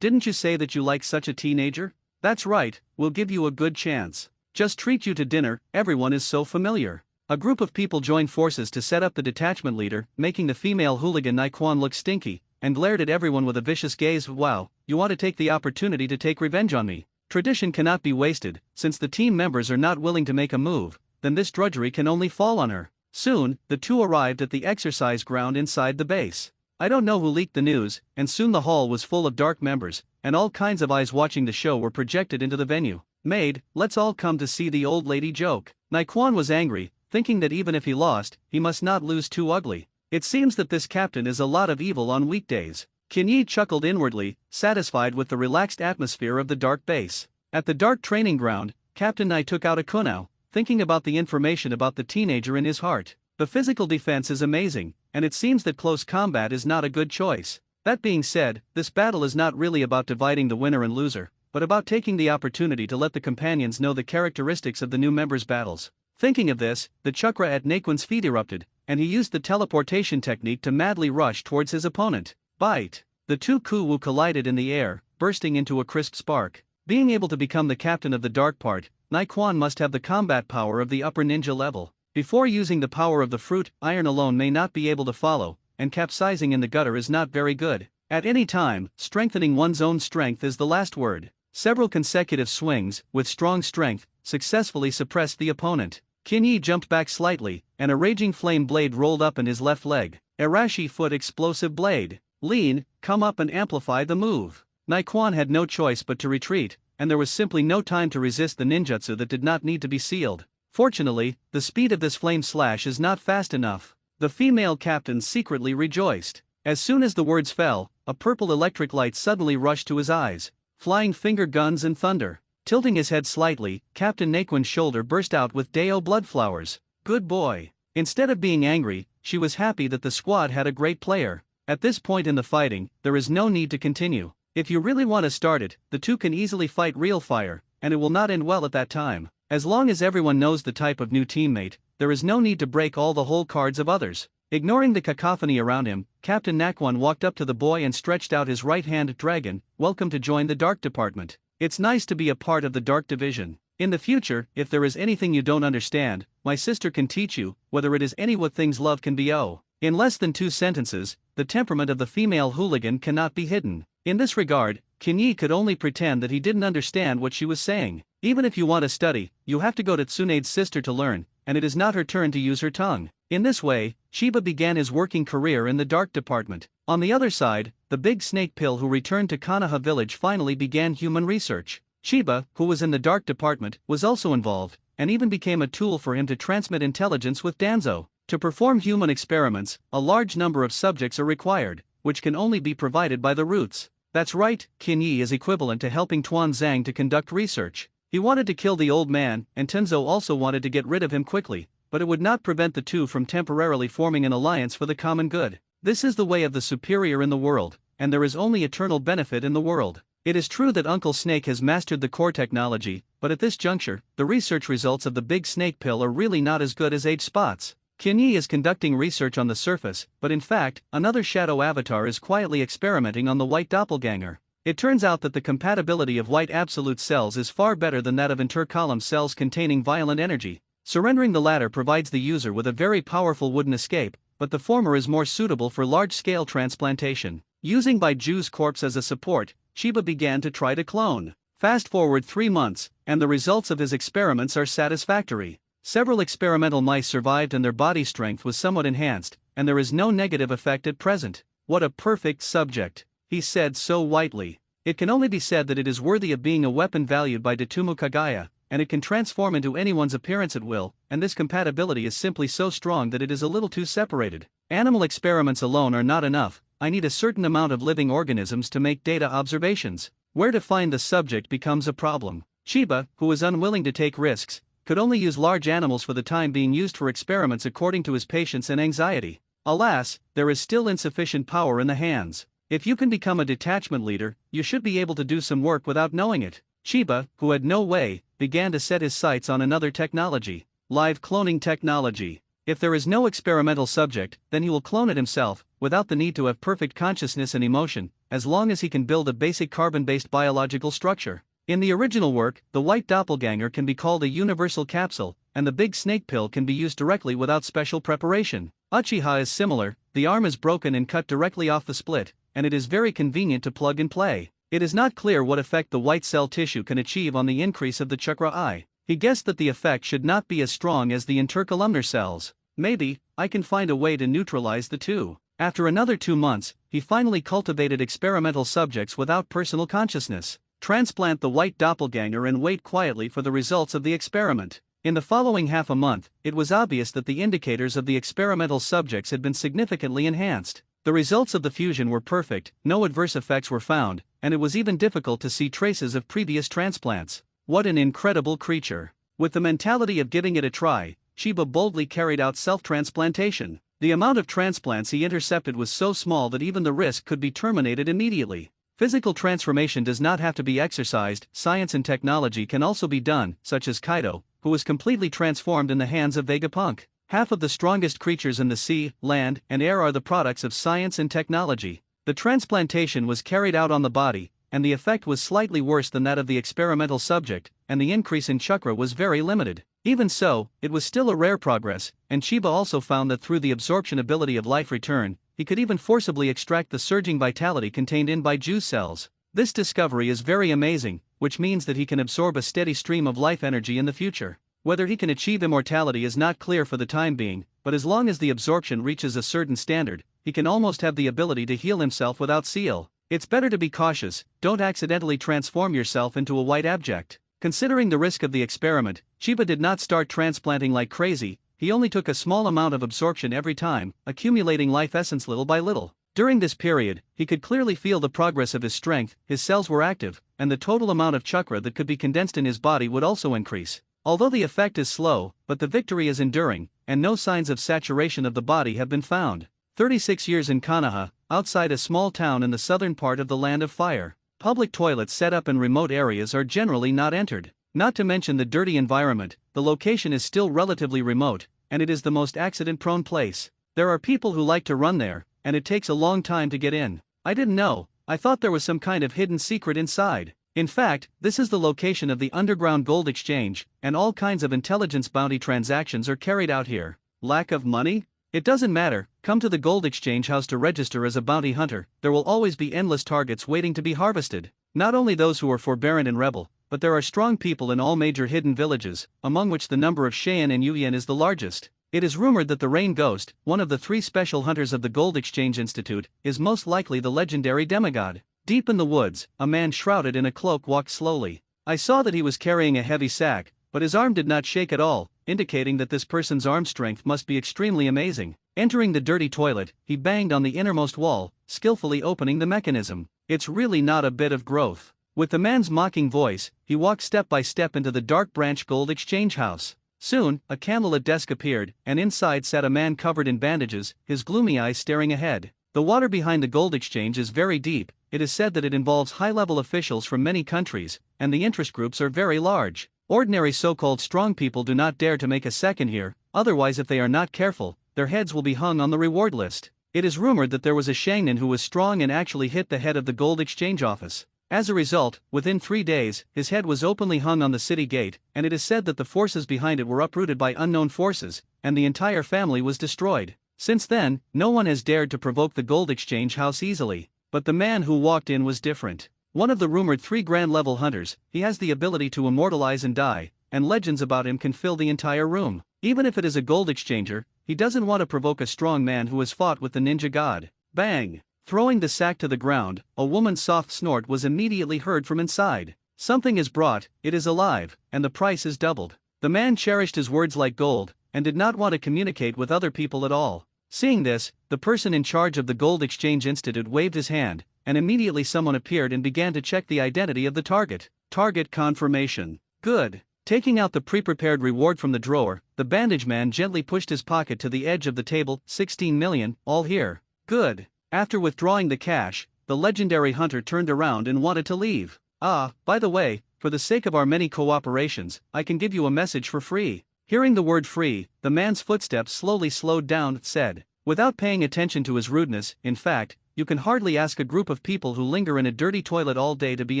didn't you say that you like such a teenager? That's right, we'll give you a good chance. Just treat you to dinner, everyone is so familiar. A group of people joined forces to set up the detachment leader, making the female hooligan Naquan look stinky, and glared at everyone with a vicious gaze. "Wow, you want to take the opportunity to take revenge on me?" Tradition cannot be wasted, since the team members are not willing to make a move, then this drudgery can only fall on her. Soon, the two arrived at the exercise ground inside the base. I don't know who leaked the news, and soon the hall was full of dark members, and all kinds of eyes watching the show were projected into the venue. "Maid, let's all come to see the old lady joke." Naquan was angry, thinking that even if he lost, he must not lose too ugly. It seems that this captain is a lot of evil on weekdays. Kinyi chuckled inwardly, satisfied with the relaxed atmosphere of the dark base. At the dark training ground, Captain Nai took out a kunao, thinking about the information about the teenager in his heart. The physical defense is amazing, and it seems that close combat is not a good choice. That being said, this battle is not really about dividing the winner and loser, but about taking the opportunity to let the companions know the characteristics of the new members' battles. Thinking of this, the chakra at Naquin's feet erupted, and he used the teleportation technique to madly rush towards his opponent. Bite! The two Kuwu collided in the air, bursting into a crisp spark. Being able to become the captain of the dark part, Naquan must have the combat power of the upper ninja level. Before using the power of the fruit, iron alone may not be able to follow, and capsizing in the gutter is not very good. At any time, strengthening one's own strength is the last word. Several consecutive swings, with strong strength, successfully suppressed the opponent. Kinyi jumped back slightly, and a raging flame blade rolled up in his left leg. Arashi foot explosive blade. Lean, come up and amplify the move. Naquan had no choice but to retreat, and there was simply no time to resist the ninjutsu that did not need to be sealed. Fortunately, the speed of this flame slash is not fast enough. The female captain secretly rejoiced. As soon as the words fell, a purple electric light suddenly rushed to his eyes. Flying finger guns and thunder. Tilting his head slightly, Captain Naquin's shoulder burst out with Deo blood flowers. Good boy. Instead of being angry, she was happy that the squad had a great player. At this point in the fighting, there is no need to continue. If you really want to start it, the two can easily fight real fire, and it will not end well at that time. As long as everyone knows the type of new teammate, there is no need to break all the whole cards of others. Ignoring the cacophony around him, Captain Naquan walked up to the boy and stretched out his right hand. "Dragon, welcome to join the Dark Department. It's nice to be a part of the Dark Division. In the future, if there is anything you don't understand, my sister can teach you, whether it is any what things love can be. Oh." In less than 2 sentences, the temperament of the female hooligan cannot be hidden. In this regard, Kinyi could only pretend that he didn't understand what she was saying. Even if you want to study, you have to go to Tsunede's sister to learn, and it is not her turn to use her tongue. In this way, Chiba began his working career in the dark department. On the other side, the big snake pill who returned to Konoha village finally began human research. Chiba, who was in the dark department, was also involved, and even became a tool for him to transmit intelligence with Danzo. To perform human experiments, a large number of subjects are required, which can only be provided by the roots. That's right, Kinyi is equivalent to helping Tuan Zhang to conduct research. He wanted to kill the old man, and Tenzo also wanted to get rid of him quickly, but it would not prevent the two from temporarily forming an alliance for the common good. This is the way of the superior in the world, and there is only eternal benefit in the world. It is true that Uncle Snake has mastered the core technology, but at this juncture, the research results of the big snake pill are really not as good as H-Spots. Kinyi is conducting research on the surface, but in fact, another shadow avatar is quietly experimenting on the white doppelganger. It turns out that the compatibility of white absolute cells is far better than that of intercolumn cells containing violent energy. Surrendering the latter provides the user with a very powerful wooden escape, but the former is more suitable for large-scale transplantation. Using Baiju's corpse as a support, Chiba began to try to clone. Fast forward 3 months, and the results of his experiments are satisfactory. Several experimental mice survived and their body strength was somewhat enhanced, and there is no negative effect at present. What a perfect subject, he said so whitely. It can only be said that it is worthy of being a weapon valued by Datumu Kagaya, and it can transform into anyone's appearance at will, and this compatibility is simply so strong that it is a little too separated. Animal experiments alone are not enough, I need a certain amount of living organisms to make data observations. Where to find the subject becomes a problem. Chiba, who is unwilling to take risks, could only use large animals for the time being used for experiments according to his patience and anxiety. Alas, there is still insufficient power in the hands. If you can become a detachment leader, you should be able to do some work without knowing it. Chiba, who had no way, began to set his sights on another technology. Live cloning technology. If there is no experimental subject, then he will clone it himself, without the need to have perfect consciousness and emotion, as long as he can build a basic carbon-based biological structure. In the original work, the white doppelganger can be called a universal capsule, and the big snake pill can be used directly without special preparation. Uchiha is similar, the arm is broken and cut directly off the split, and it is very convenient to plug and play. It is not clear what effect the white cell tissue can achieve on the increase of the chakra eye. He guessed that the effect should not be as strong as the intercolumnar cells. Maybe, I can find a way to neutralize the two. After another 2 months, he finally cultivated experimental subjects without personal consciousness. Transplant the white doppelganger and wait quietly for the results of the experiment. In the following half a month, it was obvious that the indicators of the experimental subjects had been significantly enhanced. The results of the fusion were perfect, no adverse effects were found, and it was even difficult to see traces of previous transplants. What an incredible creature. With the mentality of giving it a try, Chiba boldly carried out self-transplantation. The amount of transplants he intercepted was so small that even the risk could be terminated immediately. Physical transformation does not have to be exercised, science and technology can also be done, such as Kaido, who was completely transformed in the hands of Vegapunk. Half of the strongest creatures in the sea, land, and air are the products of science and technology. The transplantation was carried out on the body, and the effect was slightly worse than that of the experimental subject, and the increase in chakra was very limited. Even so, it was still a rare progress, and Chiba also found that through the absorption ability of life return, he could even forcibly extract the surging vitality contained in Baiju's cells. This discovery is very amazing, which means that he can absorb a steady stream of life energy in the future. Whether he can achieve immortality is not clear for the time being, but as long as the absorption reaches a certain standard, he can almost have the ability to heal himself without seal. It's better to be cautious, don't accidentally transform yourself into a white abject. Considering the risk of the experiment, Chiba did not start transplanting like crazy, he only took a small amount of absorption every time, accumulating life essence little by little. During this period, he could clearly feel the progress of his strength, his cells were active, and the total amount of chakra that could be condensed in his body would also increase. Although the effect is slow, but the victory is enduring, and no signs of saturation of the body have been found. 36 years in Konoha, outside a small town in the southern part of the Land of Fire. Public toilets set up in remote areas are generally not entered. Not to mention the dirty environment, the location is still relatively remote, and it is the most accident-prone place. There are people who like to run there, and it takes a long time to get in. I didn't know, I thought there was some kind of hidden secret inside. In fact, this is the location of the underground gold exchange, and all kinds of intelligence bounty transactions are carried out here. Lack of money? It doesn't matter, come to the gold exchange house to register as a bounty hunter, there will always be endless targets waiting to be harvested. Not only those who are forbearant and rebel, but there are strong people in all major hidden villages, among which the number of Cheyenne and Uyen is the largest. It is rumored that the Rain Ghost, one of the 3 special hunters of the Gold Exchange Institute, is most likely the legendary demigod. Deep in the woods, a man shrouded in a cloak walked slowly. I saw that he was carrying a heavy sack, but his arm did not shake at all, indicating that this person's arm strength must be extremely amazing. Entering the dirty toilet, he banged on the innermost wall, skillfully opening the mechanism. It's really not a bit of growth. With the man's mocking voice, he walked step by step into the dark branch gold exchange house. Soon, a candlelit desk appeared, and inside sat a man covered in bandages, his gloomy eyes staring ahead. The water behind the gold exchange is very deep. It is said that it involves high-level officials from many countries, and the interest groups are very large. Ordinary so-called strong people do not dare to make a second here, otherwise if they are not careful, their heads will be hung on the reward list. It is rumored that there was a sharingan who was strong and actually hit the head of the gold exchange office. As a result, within 3 days, his head was openly hung on the city gate, and it is said that the forces behind it were uprooted by unknown forces, and the entire family was destroyed. Since then, no one has dared to provoke the gold exchange house easily. But the man who walked in was different. One of the rumored 3 grand level hunters, he has the ability to immortalize and die, and legends about him can fill the entire room. Even if it is a gold exchanger, he doesn't want to provoke a strong man who has fought with the ninja god. Bang! Throwing the sack to the ground, a woman's soft snort was immediately heard from inside. Something is brought, it is alive, and the price is doubled. The man cherished his words like gold, and did not want to communicate with other people at all. Seeing this, the person in charge of the Gold Exchange Institute waved his hand, and immediately someone appeared and began to check the identity of the target. Target confirmation. Good. Taking out the pre-prepared reward from the drawer, the bandage man gently pushed his pocket to the edge of the table. 16 million, all here. Good. After withdrawing the cash, the legendary hunter turned around and wanted to leave. By the way, for the sake of our many cooperations, I can give you a message for free. Hearing the word free, the man's footsteps slowly slowed down, said. Without paying attention to his rudeness, in fact, you can hardly ask a group of people who linger in a dirty toilet all day to be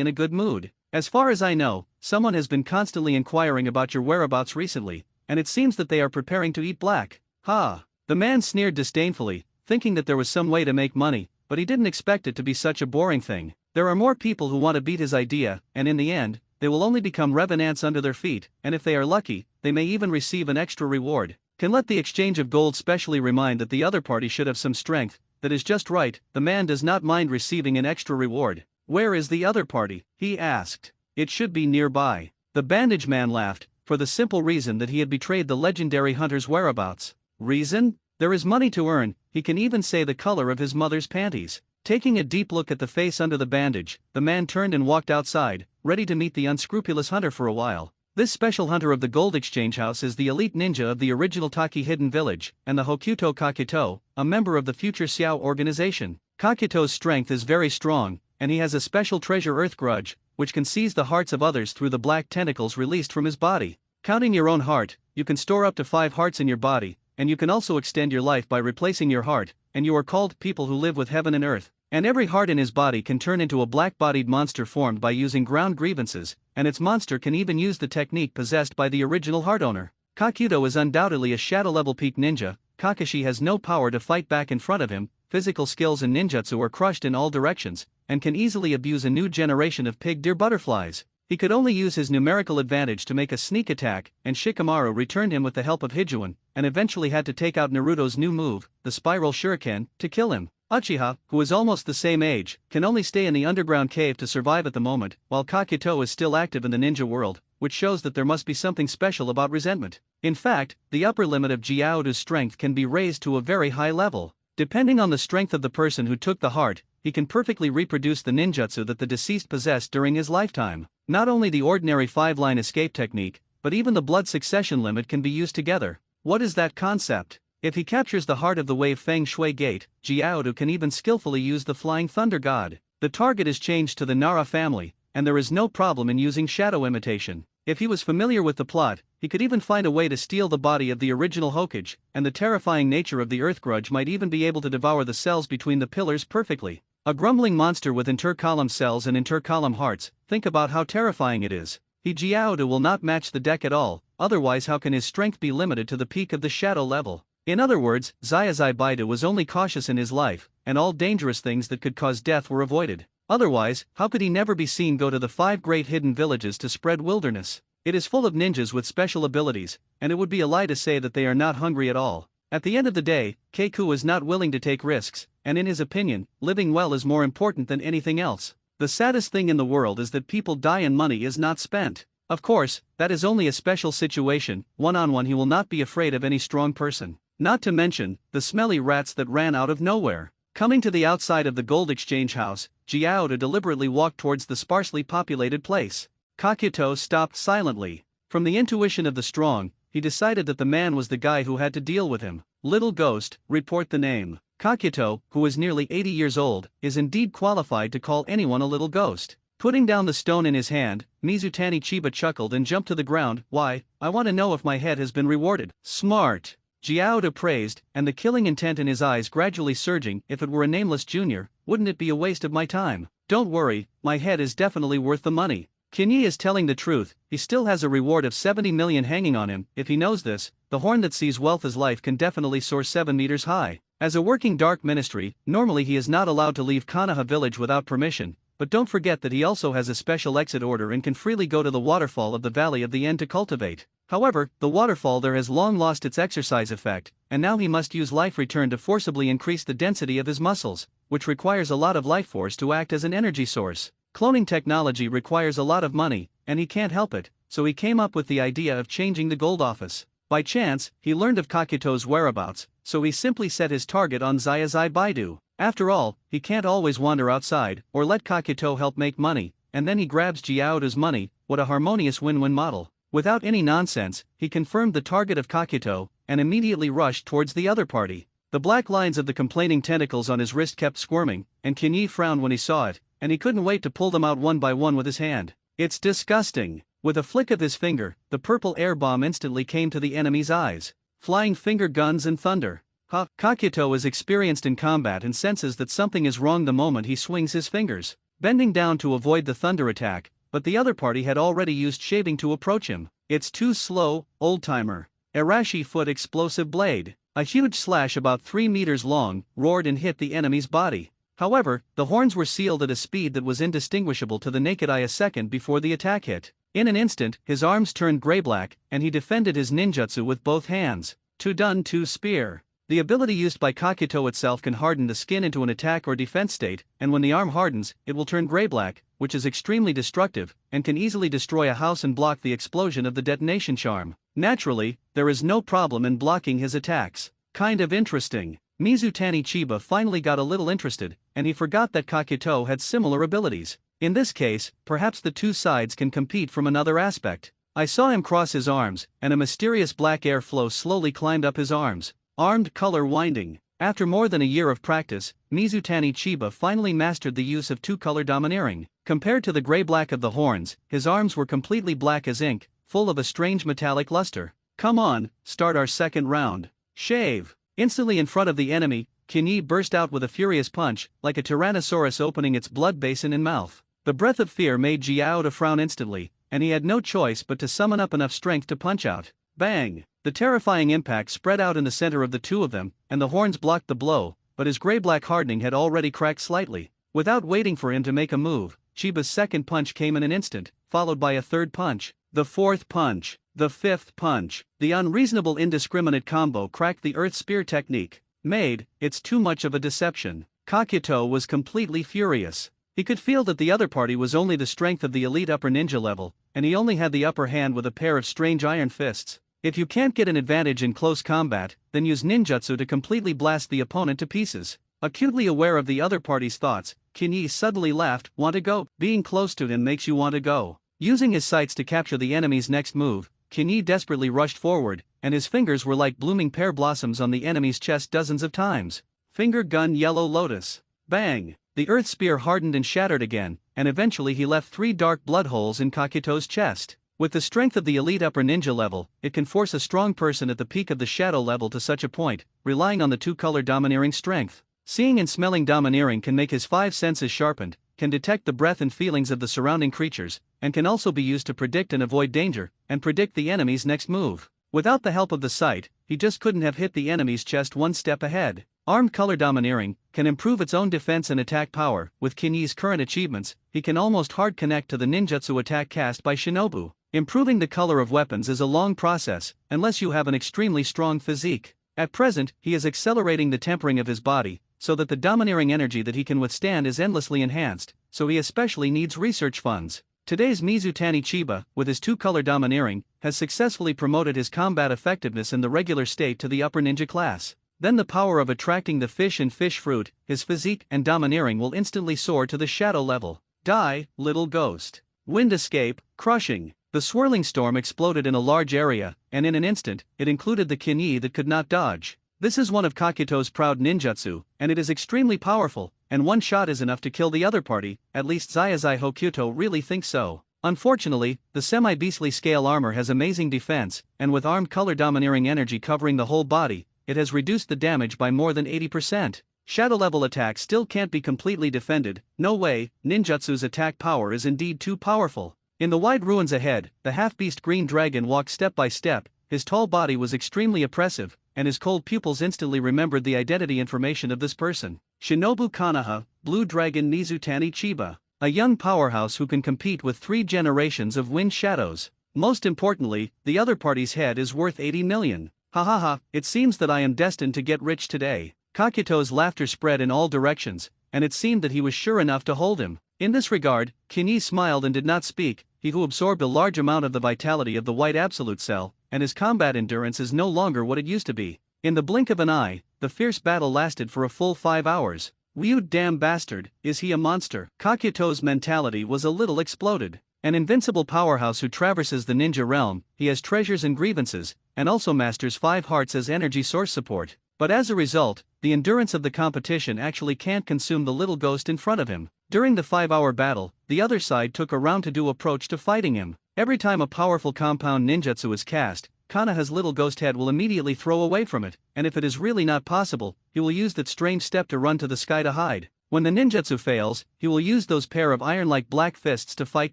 in a good mood. As far as I know, someone has been constantly inquiring about your whereabouts recently, and it seems that they are preparing to eat black. Ha! The man sneered disdainfully, thinking that there was some way to make money, but he didn't expect it to be such a boring thing. There are more people who want to beat his idea, and in the end, they will only become revenants under their feet, and if they are lucky, they may even receive an extra reward. Can let the exchange of gold specially remind that the other party should have some strength, that is just right. The man does not mind receiving an extra reward. Where is the other party? He asked. It should be nearby. The bandage man laughed, for the simple reason that he had betrayed the legendary hunter's whereabouts. Reason? There is money to earn. He can even say the color of his mother's panties. Taking a deep look at the face under the bandage, the man turned and walked outside, ready to meet the unscrupulous hunter for a while. This special hunter of the Gold Exchange House is the elite ninja of the original Taki Hidden Village, and the Hokuto Kakuto, a member of the future Xiao organization. Kakuto's strength is very strong, and he has a special treasure earth grudge, which can seize the hearts of others through the black tentacles released from his body. Counting your own heart, you can store up to 5 hearts in your body, and you can also extend your life by replacing your heart, and you are called people who live with heaven and earth. And every heart in his body can turn into a black-bodied monster formed by using ground grievances, and its monster can even use the technique possessed by the original heart owner. Kakuto is undoubtedly a shadow-level peak ninja. Kakashi has no power to fight back in front of him, physical skills and ninjutsu are crushed in all directions, and can easily abuse a new generation of pig deer butterflies. He could only use his numerical advantage to make a sneak attack, and Shikamaru returned him with the help of Hijuan, and eventually had to take out Naruto's new move, the Spiral Shuriken, to kill him. Uchiha, who is almost the same age, can only stay in the underground cave to survive at the moment, while Kakuto is still active in the ninja world, which shows that there must be something special about resentment. In fact, the upper limit of Jiaodu's strength can be raised to a very high level. Depending on the strength of the person who took the heart, he can perfectly reproduce the ninjutsu that the deceased possessed during his lifetime. Not only the ordinary 5-line escape technique, but even the blood succession limit can be used together. What is that concept? If he captures the heart of the wave Feng Shui Gate, Jiaodu can even skillfully use the Flying Thunder God. The target is changed to the Nara family, and there is no problem in using shadow imitation. If he was familiar with the plot, he could even find a way to steal the body of the original Hokage, and the terrifying nature of the Earth Grudge might even be able to devour the cells between the pillars perfectly. A grumbling monster with intercolumn cells and intercolumn hearts, think about how terrifying it is. Jiaodu will not match the deck at all, otherwise how can his strength be limited to the peak of the shadow level? In other words, Xiaozai Baidu was only cautious in his life, and all dangerous things that could cause death were avoided. Otherwise, how could he never be seen go to the 5 great hidden villages to spread wilderness? It is full of ninjas with special abilities, and it would be a lie to say that they are not hungry at all. At the end of the day, Keiku is not willing to take risks, and in his opinion, living well is more important than anything else. The saddest thing in the world is that people die and money is not spent. Of course, that is only a special situation. One-on-one he will not be afraid of any strong person. Not to mention, the smelly rats that ran out of nowhere. Coming to the outside of the gold exchange house, Jiaoda deliberately walked towards the sparsely populated place. Kakuto stopped silently. From the intuition of the strong, he decided that the man was the guy who had to deal with him. Little ghost, report the name. Kakuto, who is nearly 80 years old, is indeed qualified to call anyone a little ghost. Putting down the stone in his hand, Mizutani Chiba chuckled and jumped to the ground. Why, I want to know if my head has been rewarded. Smart. Jiaoda praised, and the killing intent in his eyes gradually surging. If it were a nameless junior, wouldn't it be a waste of my time? Don't worry, my head is definitely worth the money. Kinyi is telling the truth, he still has a reward of 70 million hanging on him. If he knows this, the horn that sees wealth as life can definitely soar 7 meters high. As a working dark ministry, normally he is not allowed to leave Konoha village without permission, but don't forget that he also has a special exit order and can freely go to the waterfall of the Valley of the End to cultivate. However, the waterfall there has long lost its exercise effect, and now he must use life return to forcibly increase the density of his muscles, which requires a lot of life force to act as an energy source. Cloning technology requires a lot of money, and he can't help it, so he came up with the idea of changing the gold office. By chance, he learned of Kakuto's whereabouts, so he simply set his target on Zayazai Baidu. After all, he can't always wander outside, or let Kakuto help make money, and then he grabs Jiaoda's money. What a harmonious win-win model. Without any nonsense, he confirmed the target of Kakuto, and immediately rushed towards the other party. The black lines of the complaining tentacles on his wrist kept squirming, and Kinyi frowned when he saw it, and he couldn't wait to pull them out one by one with his hand. It's disgusting. With a flick of his finger, the purple air bomb instantly came to the enemy's eyes. Flying finger guns and thunder. Kakuto is experienced in combat and senses that something is wrong the moment he swings his fingers, bending down to avoid the thunder attack, but the other party had already used shaving to approach him. It's too slow, old-timer. Arashi foot explosive blade. A huge slash about 3 meters long, roared and hit the enemy's body. However, the horns were sealed at a speed that was indistinguishable to the naked eye a second before the attack hit. In an instant, his arms turned gray-black, and he defended his ninjutsu with both hands. To spear. The ability used by Kakuto itself can harden the skin into an attack or defense state, and when the arm hardens, it will turn gray-black, which is extremely destructive, and can easily destroy a house and block the explosion of the detonation charm. Naturally, there is no problem in blocking his attacks. Kind of interesting. Mizutani Chiba finally got a little interested, and he forgot that Kakuto had similar abilities. In this case, perhaps the two sides can compete from another aspect. I saw him cross his arms, and a mysterious black air flow slowly climbed up his arms. Armed color winding. After more than a year of practice, Mizutani Chiba finally mastered the use of two-color domineering. Compared to the gray-black of the horns, his arms were completely black as ink, full of a strange metallic luster. Come on, start our second round. Shave. Instantly in front of the enemy, Kinyi burst out with a furious punch, like a tyrannosaurus opening its blood basin and mouth. The breath of fear made Jiao to frown instantly, and he had no choice but to summon up enough strength to punch out. Bang! The terrifying impact spread out in the center of the two of them, and the horns blocked the blow, but his gray-black hardening had already cracked slightly. Without waiting for him to make a move, Chiba's second punch came in an instant, followed by a third punch, the fourth punch, the fifth punch. The unreasonable indiscriminate combo cracked the earth spear technique. It's too much of a deception. Kakuto was completely furious. He could feel that the other party was only the strength of the elite upper ninja level, and he only had the upper hand with a pair of strange iron fists. If you can't get an advantage in close combat, then use ninjutsu to completely blast the opponent to pieces. Acutely aware of the other party's thoughts, Kinyi suddenly laughed. Want to go? Being close to him makes you want to go. Using his sights to capture the enemy's next move, Kinyi desperately rushed forward, and his fingers were like blooming pear blossoms on the enemy's chest dozens of times. Finger gun yellow lotus. Bang! The earth spear hardened and shattered again, and eventually he left 3 dark blood holes in Kakuto's chest. With the strength of the elite upper ninja level, it can force a strong person at the peak of the shadow level to such a point, relying on the two-color domineering strength. Seeing and smelling domineering can make his 5 senses sharpened, can detect the breath and feelings of the surrounding creatures, and can also be used to predict and avoid danger, and predict the enemy's next move. Without the help of the sight, he just couldn't have hit the enemy's chest one step ahead. Armed color domineering, can improve its own defense and attack power. With Kinyi's current achievements, he can almost hard connect to the ninjutsu attack cast by Shinobu. Improving the color of weapons is a long process, unless you have an extremely strong physique. At present, he is accelerating the tempering of his body, so that the domineering energy that he can withstand is endlessly enhanced, so he especially needs research funds. Today's Mizutani Chiba, with his two-color domineering, has successfully promoted his combat effectiveness in the regular state to the upper ninja class. Then the power of attracting the fish and fish fruit, his physique and domineering will instantly soar to the shadow level. Die, little ghost. Wind escape, crushing. The swirling storm exploded in a large area, and in an instant, it included the Kinyi that could not dodge. This is one of Kakuto's proud ninjutsu, and it is extremely powerful, and one shot is enough to kill the other party, at least Zayazai Hokuto really thinks so. Unfortunately, the semi-beastly scale armor has amazing defense, and with armed color domineering energy covering the whole body, it has reduced the damage by more than 80%. Shadow level attack still can't be completely defended, no way, ninjutsu's attack power is indeed too powerful. In the wide ruins ahead, the half-beast green dragon walked step by step. His tall body was extremely oppressive, and his cold pupils instantly remembered the identity information of this person. Shinobu Kanaha, Blue Dragon Mizutani Chiba. A young powerhouse who can compete with 3 generations of wind shadows. Most importantly, the other party's head is worth 80 million. Ha, it seems that I am destined to get rich today. Kakuto's laughter spread in all directions, and it seemed that he was sure enough to hold him. In this regard, Kinyi smiled and did not speak. He who absorbed a large amount of the vitality of the white absolute cell, and his combat endurance is no longer what it used to be. In the blink of an eye, the fierce battle lasted for a full 5 hours. "You damn bastard, is he a monster?" Kakuto's mentality was a little exploded. An invincible powerhouse who traverses the ninja realm, he has treasures and grievances, and also masters 5 hearts as energy source support. But as a result, the endurance of the competition actually can't consume the little ghost in front of him. During the 5-hour battle, the other side took a round-to-do approach to fighting him. Every time a powerful compound ninjutsu is cast, Kanaha's little ghost head will immediately throw away from it, and if it is really not possible, he will use that strange step to run to the sky to hide. When the ninjutsu fails, he will use those pair of iron-like black fists to fight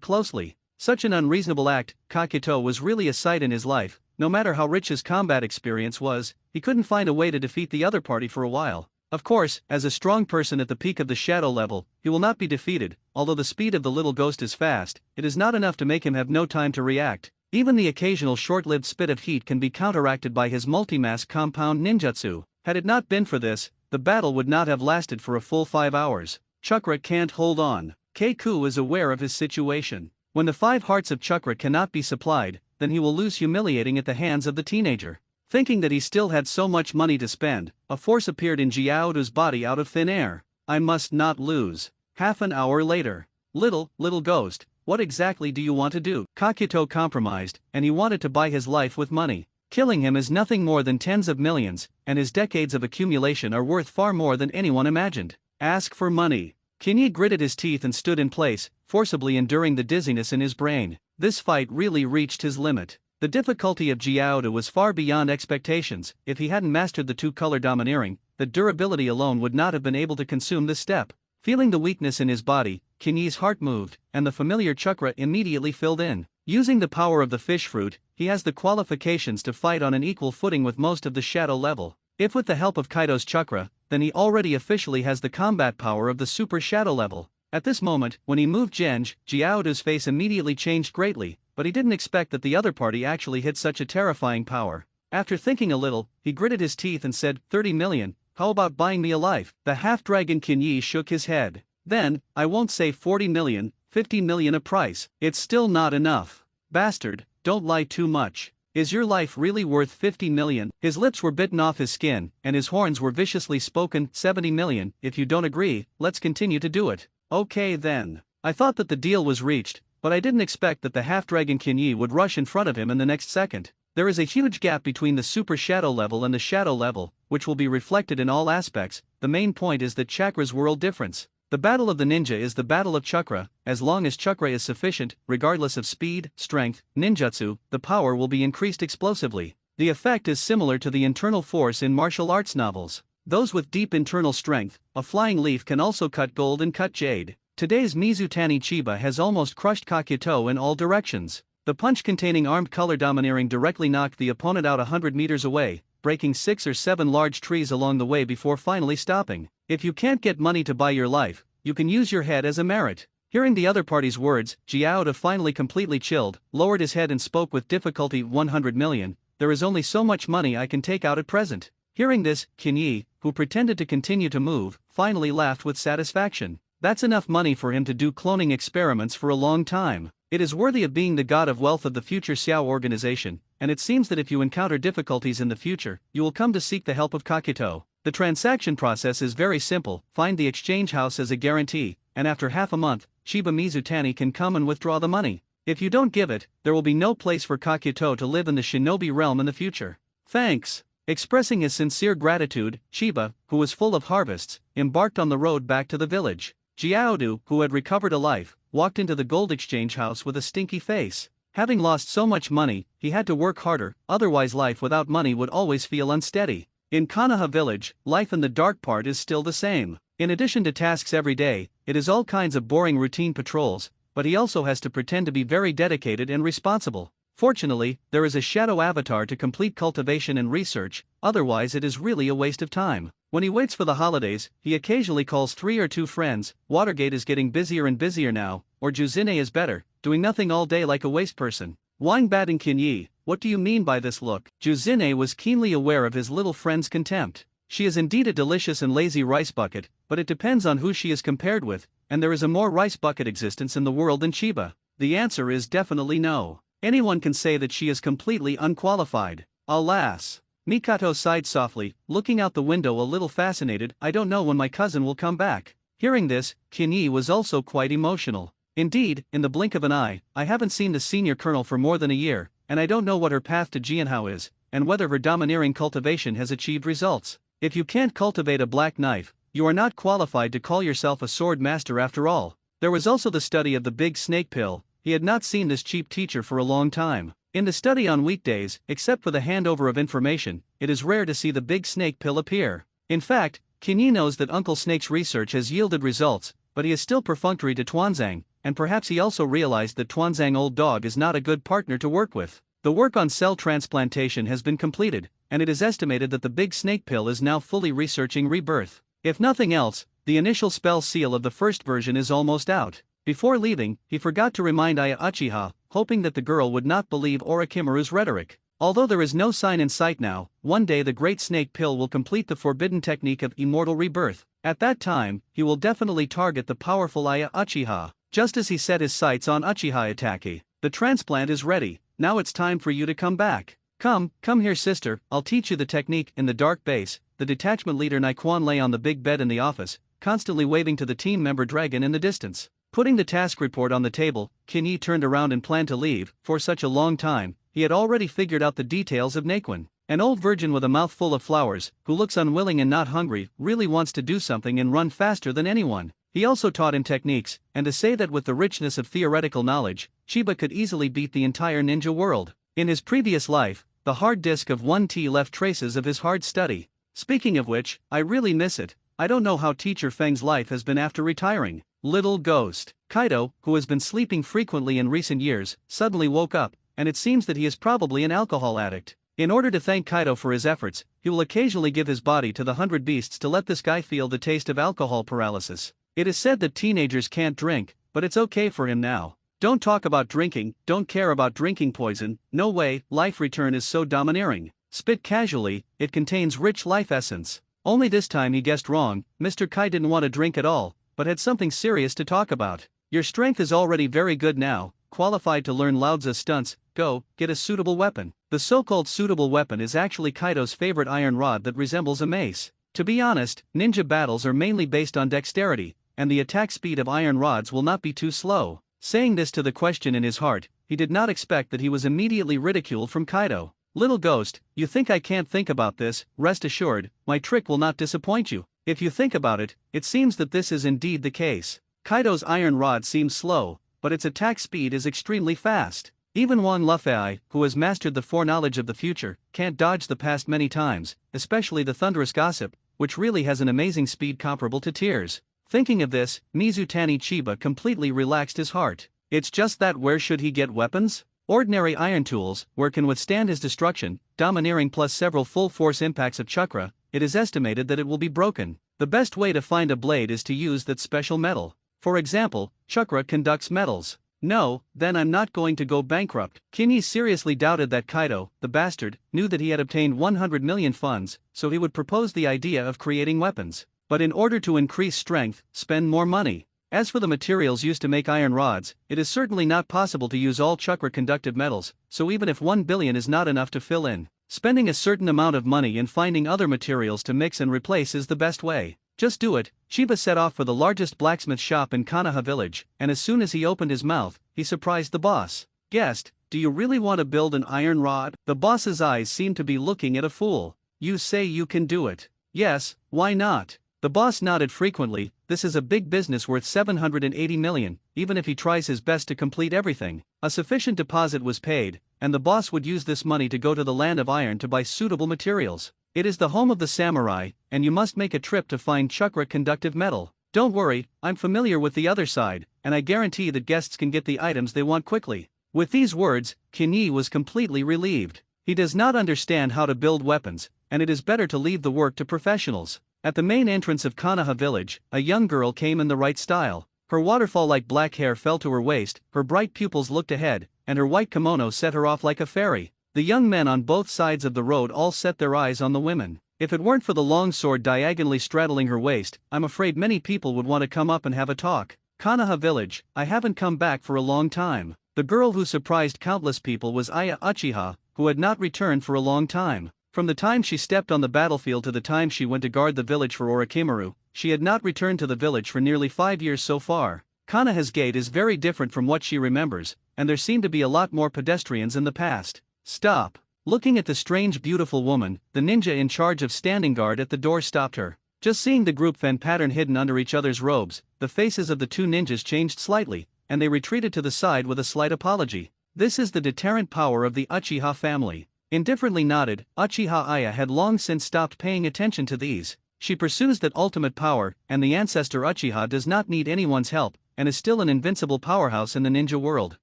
closely. Such an unreasonable act. Kakuto was really a sight in his life. No matter how rich his combat experience was, he couldn't find a way to defeat the other party for a while. Of course, as a strong person at the peak of the shadow level, he will not be defeated. Although the speed of the little ghost is fast, it is not enough to make him have no time to react. Even the occasional short-lived spit of heat can be counteracted by his multi-mask compound ninjutsu. Had it not been for this, the battle would not have lasted for a full 5 hours. Chakra can't hold on. Keiku is aware of his situation. When the 5 hearts of chakra cannot be supplied, then he will lose humiliating at the hands of the teenager. Thinking that he still had so much money to spend, a force appeared in Jiaodu's body out of thin air. I must not lose. Half an hour later. Little ghost, what exactly do you want to do? Kakuto compromised, and he wanted to buy his life with money. Killing him is nothing more than tens of millions, and his decades of accumulation are worth far more than anyone imagined. Ask for money. Kinyi gritted his teeth and stood in place, forcibly enduring the dizziness in his brain. This fight really reached his limit. The difficulty of Jiaodu was far beyond expectations. If he hadn't mastered the two-color domineering, the durability alone would not have been able to consume this step. Feeling the weakness in his body, Kinyi's heart moved, and the familiar chakra immediately filled in. Using the power of the fish fruit, he has the qualifications to fight on an equal footing with most of the shadow level. If with the help of Kaido's chakra, then he already officially has the combat power of the super shadow level. At this moment, when he moved Genj, Jiaodu's face immediately changed greatly, but he didn't expect that the other party actually had such a terrifying power. After thinking a little, he gritted his teeth and said, 30 million, how about buying me alive? The half-dragon Kinyi shook his head. Then, I won't say 40 million, 50 million a price. It's still not enough. Bastard, don't lie too much. Is your life really worth 50 million? His lips were bitten off his skin, and his horns were viciously spoken. 70 million, if you don't agree, let's continue to do it. Okay then. I thought that the deal was reached, but I didn't expect that the half-dragon Kinyi would rush in front of him in the next second. There is a huge gap between the super shadow level and the shadow level, which will be reflected in all aspects. The main point is that chakra's world difference. The battle of the ninja is the battle of chakra. As long as chakra is sufficient, regardless of speed, strength, ninjutsu, the power will be increased explosively. The effect is similar to the internal force in martial arts novels. Those with deep internal strength, a flying leaf can also cut gold and cut jade. Today's Mizutani Chiba has almost crushed Kakuto in all directions. The punch containing armed color domineering directly knocked the opponent out 100 meters away, breaking 6 or 7 large trees along the way before finally stopping. If you can't get money to buy your life, you can use your head as a merit. Hearing the other party's words, Jiao finally completely chilled, lowered his head and spoke with difficulty. 100 million, there is only so much money I can take out at present. Hearing this, Qin, who pretended to continue to move, finally laughed with satisfaction. That's enough money for him to do cloning experiments for a long time. It is worthy of being the god of wealth of the future Xiao organization, and it seems that if you encounter difficulties in the future, you will come to seek the help of Kakito. The transaction process is very simple. Find the exchange house as a guarantee, and after half a month, Chiba Mizutani can come and withdraw the money. If you don't give it, there will be no place for Kakito to live in the shinobi realm in the future. Thanks. Expressing his sincere gratitude, Chiba, who was full of harvests, embarked on the road back to the village. Jiaodu, who had recovered a life, walked into the gold exchange house with a stinky face. Having lost so much money, he had to work harder, otherwise life without money would always feel unsteady. In Konoha village, life in the dark part is still the same. In addition to tasks every day, it is all kinds of boring routine patrols, but he also has to pretend to be very dedicated and responsible. Fortunately, there is a shadow avatar to complete cultivation and research, otherwise it is really a waste of time. When he waits for the holidays, he occasionally calls 3 or 2 friends. Watergate is getting busier and busier now, or Juzine is better, doing nothing all day like a waste person. Wang batting Qin, what do you mean by this look? Juzine was keenly aware of his little friend's contempt. She is indeed a delicious and lazy rice bucket, but it depends on who she is compared with, and there is a more rice bucket existence in the world than Chiba. The answer is definitely no. Anyone can say that she is completely unqualified. Alas. Mikato sighed softly, looking out the window a little fascinated. I don't know when my cousin will come back. Hearing this, Qin was also quite emotional. Indeed, in the blink of an eye, I haven't seen the senior colonel for more than a year, and I don't know what her path to Jianhao is, and whether her domineering cultivation has achieved results. If you can't cultivate a black knife, you are not qualified to call yourself a sword master after all. There was also the study of the big snake pill. He had not seen this cheap teacher for a long time. In the study on weekdays, except for the handover of information, it is rare to see the big snake pill appear. In fact, Qin knows that Uncle Snake's research has yielded results, but he is still perfunctory to Tuanzang, and perhaps he also realized that Tuanzang old dog is not a good partner to work with. The work on cell transplantation has been completed, and it is estimated that the big snake pill is now fully researching rebirth. If nothing else, the initial spell seal of the first version is almost out. Before leaving, he forgot to remind Aya Uchiha, hoping that the girl would not believe Orochimaru's rhetoric. Although there is no sign in sight now, one day the great snake pill will complete the forbidden technique of immortal rebirth. At that time, he will definitely target the powerful Aya Uchiha. Just as he set his sights on Uchiha Itaki, the transplant is ready. Now it's time for you to come back. Come here sister, I'll teach you the technique. In the dark base, the detachment leader Naquan lay on the big bed in the office, constantly waving to the team member Dragon in the distance. Putting the task report on the table, Qin turned around and planned to leave. For such a long time, he had already figured out the details of Naquan. An old virgin with a mouth full of flowers, who looks unwilling and not hungry, really wants to do something and run faster than anyone. He also taught him techniques, and to say that with the richness of theoretical knowledge, Chiba could easily beat the entire ninja world. In his previous life, the hard disk of 1T left traces of his hard study. Speaking of which, I really miss it. I don't know how Teacher Feng's life has been after retiring. Little ghost. Kaido, who has been sleeping frequently in recent years, suddenly woke up, and it seems that he is probably an alcohol addict. In order to thank Kaido for his efforts, he will occasionally give his body to the 100 beasts to let this guy feel the taste of alcohol paralysis. It is said that teenagers can't drink, but it's okay for him now. Don't talk about drinking, don't care about drinking poison, no way. Life Return is so domineering. Spit casually, it contains rich life essence. Only this time he guessed wrong. Mr. Kai didn't want to drink at all, but had something serious to talk about. Your strength is already very good now, qualified to learn Lao-Tzu's stunts. Go, get a suitable weapon. The so-called suitable weapon is actually Kaido's favorite iron rod that resembles a mace. To be honest, ninja battles are mainly based on dexterity, and the attack speed of iron rods will not be too slow. Saying this to the question in his heart, he did not expect that he was immediately ridiculed from Kaido. Little ghost, you think I can't think about this? Rest assured, my trick will not disappoint you. If you think about it, it seems that this is indeed the case. Kaido's iron rod seems slow, but its attack speed is extremely fast. Even Wang Lufei, who has mastered the foreknowledge of the future, can't dodge the past many times, especially the thunderous gossip, which really has an amazing speed comparable to tears. Thinking of this, Mizutani Chiba completely relaxed his heart. It's just that where should he get weapons? Ordinary iron tools, where can withstand his destruction, domineering plus several full-force impacts of chakra, it is estimated that it will be broken. The best way to find a blade is to use that special metal. For example, chakra conducts metals. No, then I'm not going to go bankrupt. Kinyi seriously doubted that Kaido, the bastard, knew that he had obtained 100 million funds, so he would propose the idea of creating weapons. But in order to increase strength, spend more money. As for the materials used to make iron rods, it is certainly not possible to use all chakra-conductive metals, so even if 1 billion is not enough to fill in, spending a certain amount of money and finding other materials to mix and replace is the best way. Just do it. Chiba set off for the largest blacksmith shop in Konoha village, and as soon as he opened his mouth, he surprised the boss. Guest, do you really want to build an iron rod? The boss's eyes seemed to be looking at a fool. You say you can do it. Yes, why not? The boss nodded frequently. This is a big business worth 780 million, even if he tries his best to complete everything. A sufficient deposit was paid, and the boss would use this money to go to the land of iron to buy suitable materials. It is the home of the samurai, and you must make a trip to find chakra-conductive metal. Don't worry, I'm familiar with the other side, and I guarantee that guests can get the items they want quickly. With these words, Kinyi was completely relieved. He does not understand how to build weapons, and it is better to leave the work to professionals. At the main entrance of Konoha village, a young girl came in the right style. Her waterfall-like black hair fell to her waist, her bright pupils looked ahead, and her white kimono set her off like a fairy. The young men on both sides of the road all set their eyes on the women. If it weren't for the long sword diagonally straddling her waist, I'm afraid many people would want to come up and have a talk. Konoha village, I haven't come back for a long time. The girl who surprised countless people was Aya Uchiha, who had not returned for a long time. From the time she stepped on the battlefield to the time she went to guard the village for Orochimaru, she had not returned to the village for nearly 5 years so far. Konoha's gate is very different from what she remembers, and there seem to be a lot more pedestrians in the past. Stop. Looking at the strange beautiful woman, the ninja in charge of standing guard at the door stopped her. Just seeing the group fan pattern hidden under each other's robes, the faces of the two ninjas changed slightly, and they retreated to the side with a slight apology. This is the deterrent power of the Uchiha family. Indifferently nodded, Uchiha Aya had long since stopped paying attention to these. She pursues that ultimate power, and the ancestor Uchiha does not need anyone's help, and is still an invincible powerhouse in the ninja world.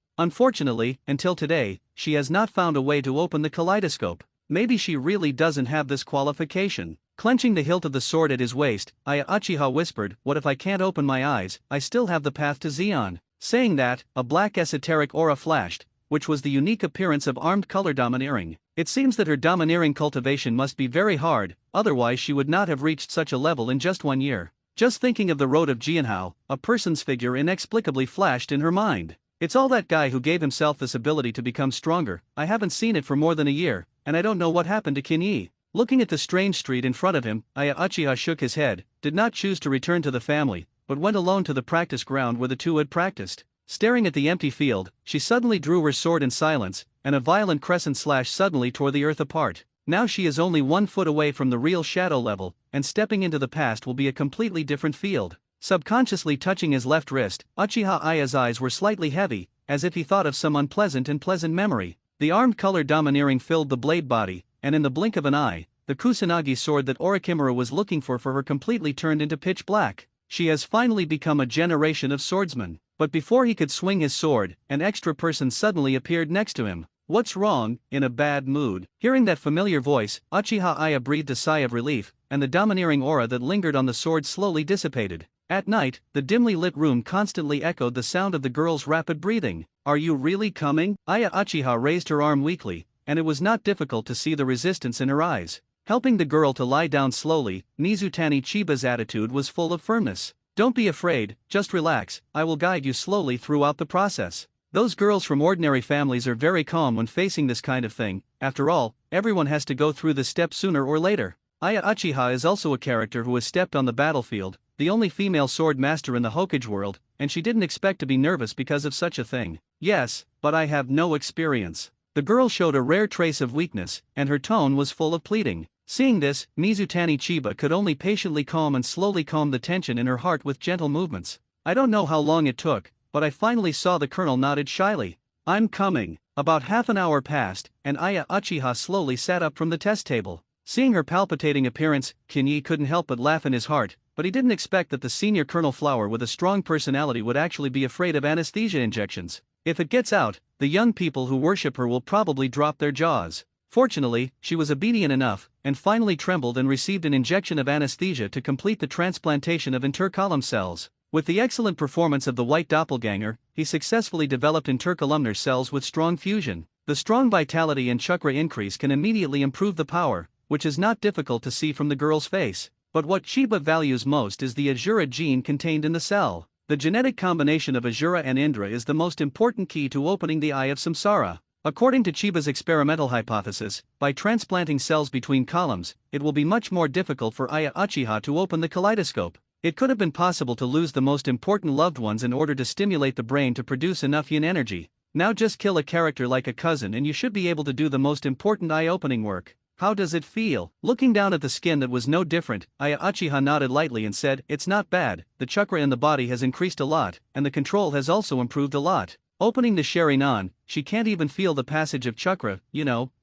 Unfortunately, until today, she has not found a way to open the kaleidoscope. Maybe she really doesn't have this qualification. Clenching the hilt of the sword at his waist, Aya Uchiha whispered, "What if I can't open my eyes? I still have the path to Zeon." Saying that, a black esoteric aura flashed, which was the unique appearance of armed color domineering. It seems that her domineering cultivation must be very hard, otherwise she would not have reached such a level in just 1 year. Just thinking of the road of Jianhao, a person's figure inexplicably flashed in her mind. It's all that guy who gave himself this ability to become stronger. I haven't seen it for more than a year, and I don't know what happened to Kinyi. Looking at the strange street in front of him, Aya Uchiha shook his head, did not choose to return to the family, but went alone to the practice ground where the two had practiced. Staring at the empty field, she suddenly drew her sword in silence, and a violent crescent slash suddenly tore the earth apart. Now she is only 1 foot away from the real shadow level, and stepping into the past will be a completely different field. Subconsciously touching his left wrist, Uchiha Aya's eyes were slightly heavy, as if he thought of some unpleasant and pleasant memory. The armed color domineering filled the blade body, and in the blink of an eye, the Kusanagi sword that Orochimaru was looking for her completely turned into pitch black. She has finally become a generation of swordsmen. But before he could swing his sword, an extra person suddenly appeared next to him. "What's wrong?" In a bad mood. Hearing that familiar voice, Uchiha Aya breathed a sigh of relief, and the domineering aura that lingered on the sword slowly dissipated. At night, the dimly lit room constantly echoed the sound of the girl's rapid breathing. "Are you really coming?" Aya Uchiha raised her arm weakly, and it was not difficult to see the resistance in her eyes. Helping the girl to lie down slowly, Mizutani Chiba's attitude was full of firmness. "Don't be afraid, just relax, I will guide you slowly throughout the process." Those girls from ordinary families are very calm when facing this kind of thing. After all, everyone has to go through this step sooner or later. Aya Uchiha is also a character who has stepped on the battlefield, the only female sword master in the Hokage world, and she didn't expect to be nervous because of such a thing. "Yes, but I have no experience." The girl showed a rare trace of weakness, and her tone was full of pleading. Seeing this, Mizutani Chiba could only patiently calm the tension in her heart with gentle movements. "I don't know how long it took, but I finally saw." The colonel nodded shyly. "I'm coming." About half an hour passed, and Aya Uchiha slowly sat up from the test table. Seeing her palpitating appearance, Kinyi couldn't help but laugh in his heart, but he didn't expect that the senior colonel flower with a strong personality would actually be afraid of anesthesia injections. If it gets out, the young people who worship her will probably drop their jaws. Fortunately, she was obedient enough, and finally trembled and received an injection of anesthesia to complete the transplantation of intercolumn cells. With the excellent performance of the white doppelganger, he successfully developed intercolumnar cells with strong fusion. The strong vitality and chakra increase can immediately improve the power, which is not difficult to see from the girl's face. But what Chiba values most is the Asura gene contained in the cell. The genetic combination of Asura and Indra is the most important key to opening the eye of samsara. According to Chiba's experimental hypothesis, by transplanting cells between columns, it will be much more difficult for Aya Uchiha to open the kaleidoscope. It could have been possible to lose the most important loved ones in order to stimulate the brain to produce enough yin energy. Now just kill a character like a cousin and you should be able to do the most important eye-opening work. How does it feel? Looking down at the skin that was no different, Aya Uchiha nodded lightly and said, "It's not bad, the chakra in the body has increased a lot, and the control has also improved a lot." Opening the sharingan, she can't even feel the passage of chakra.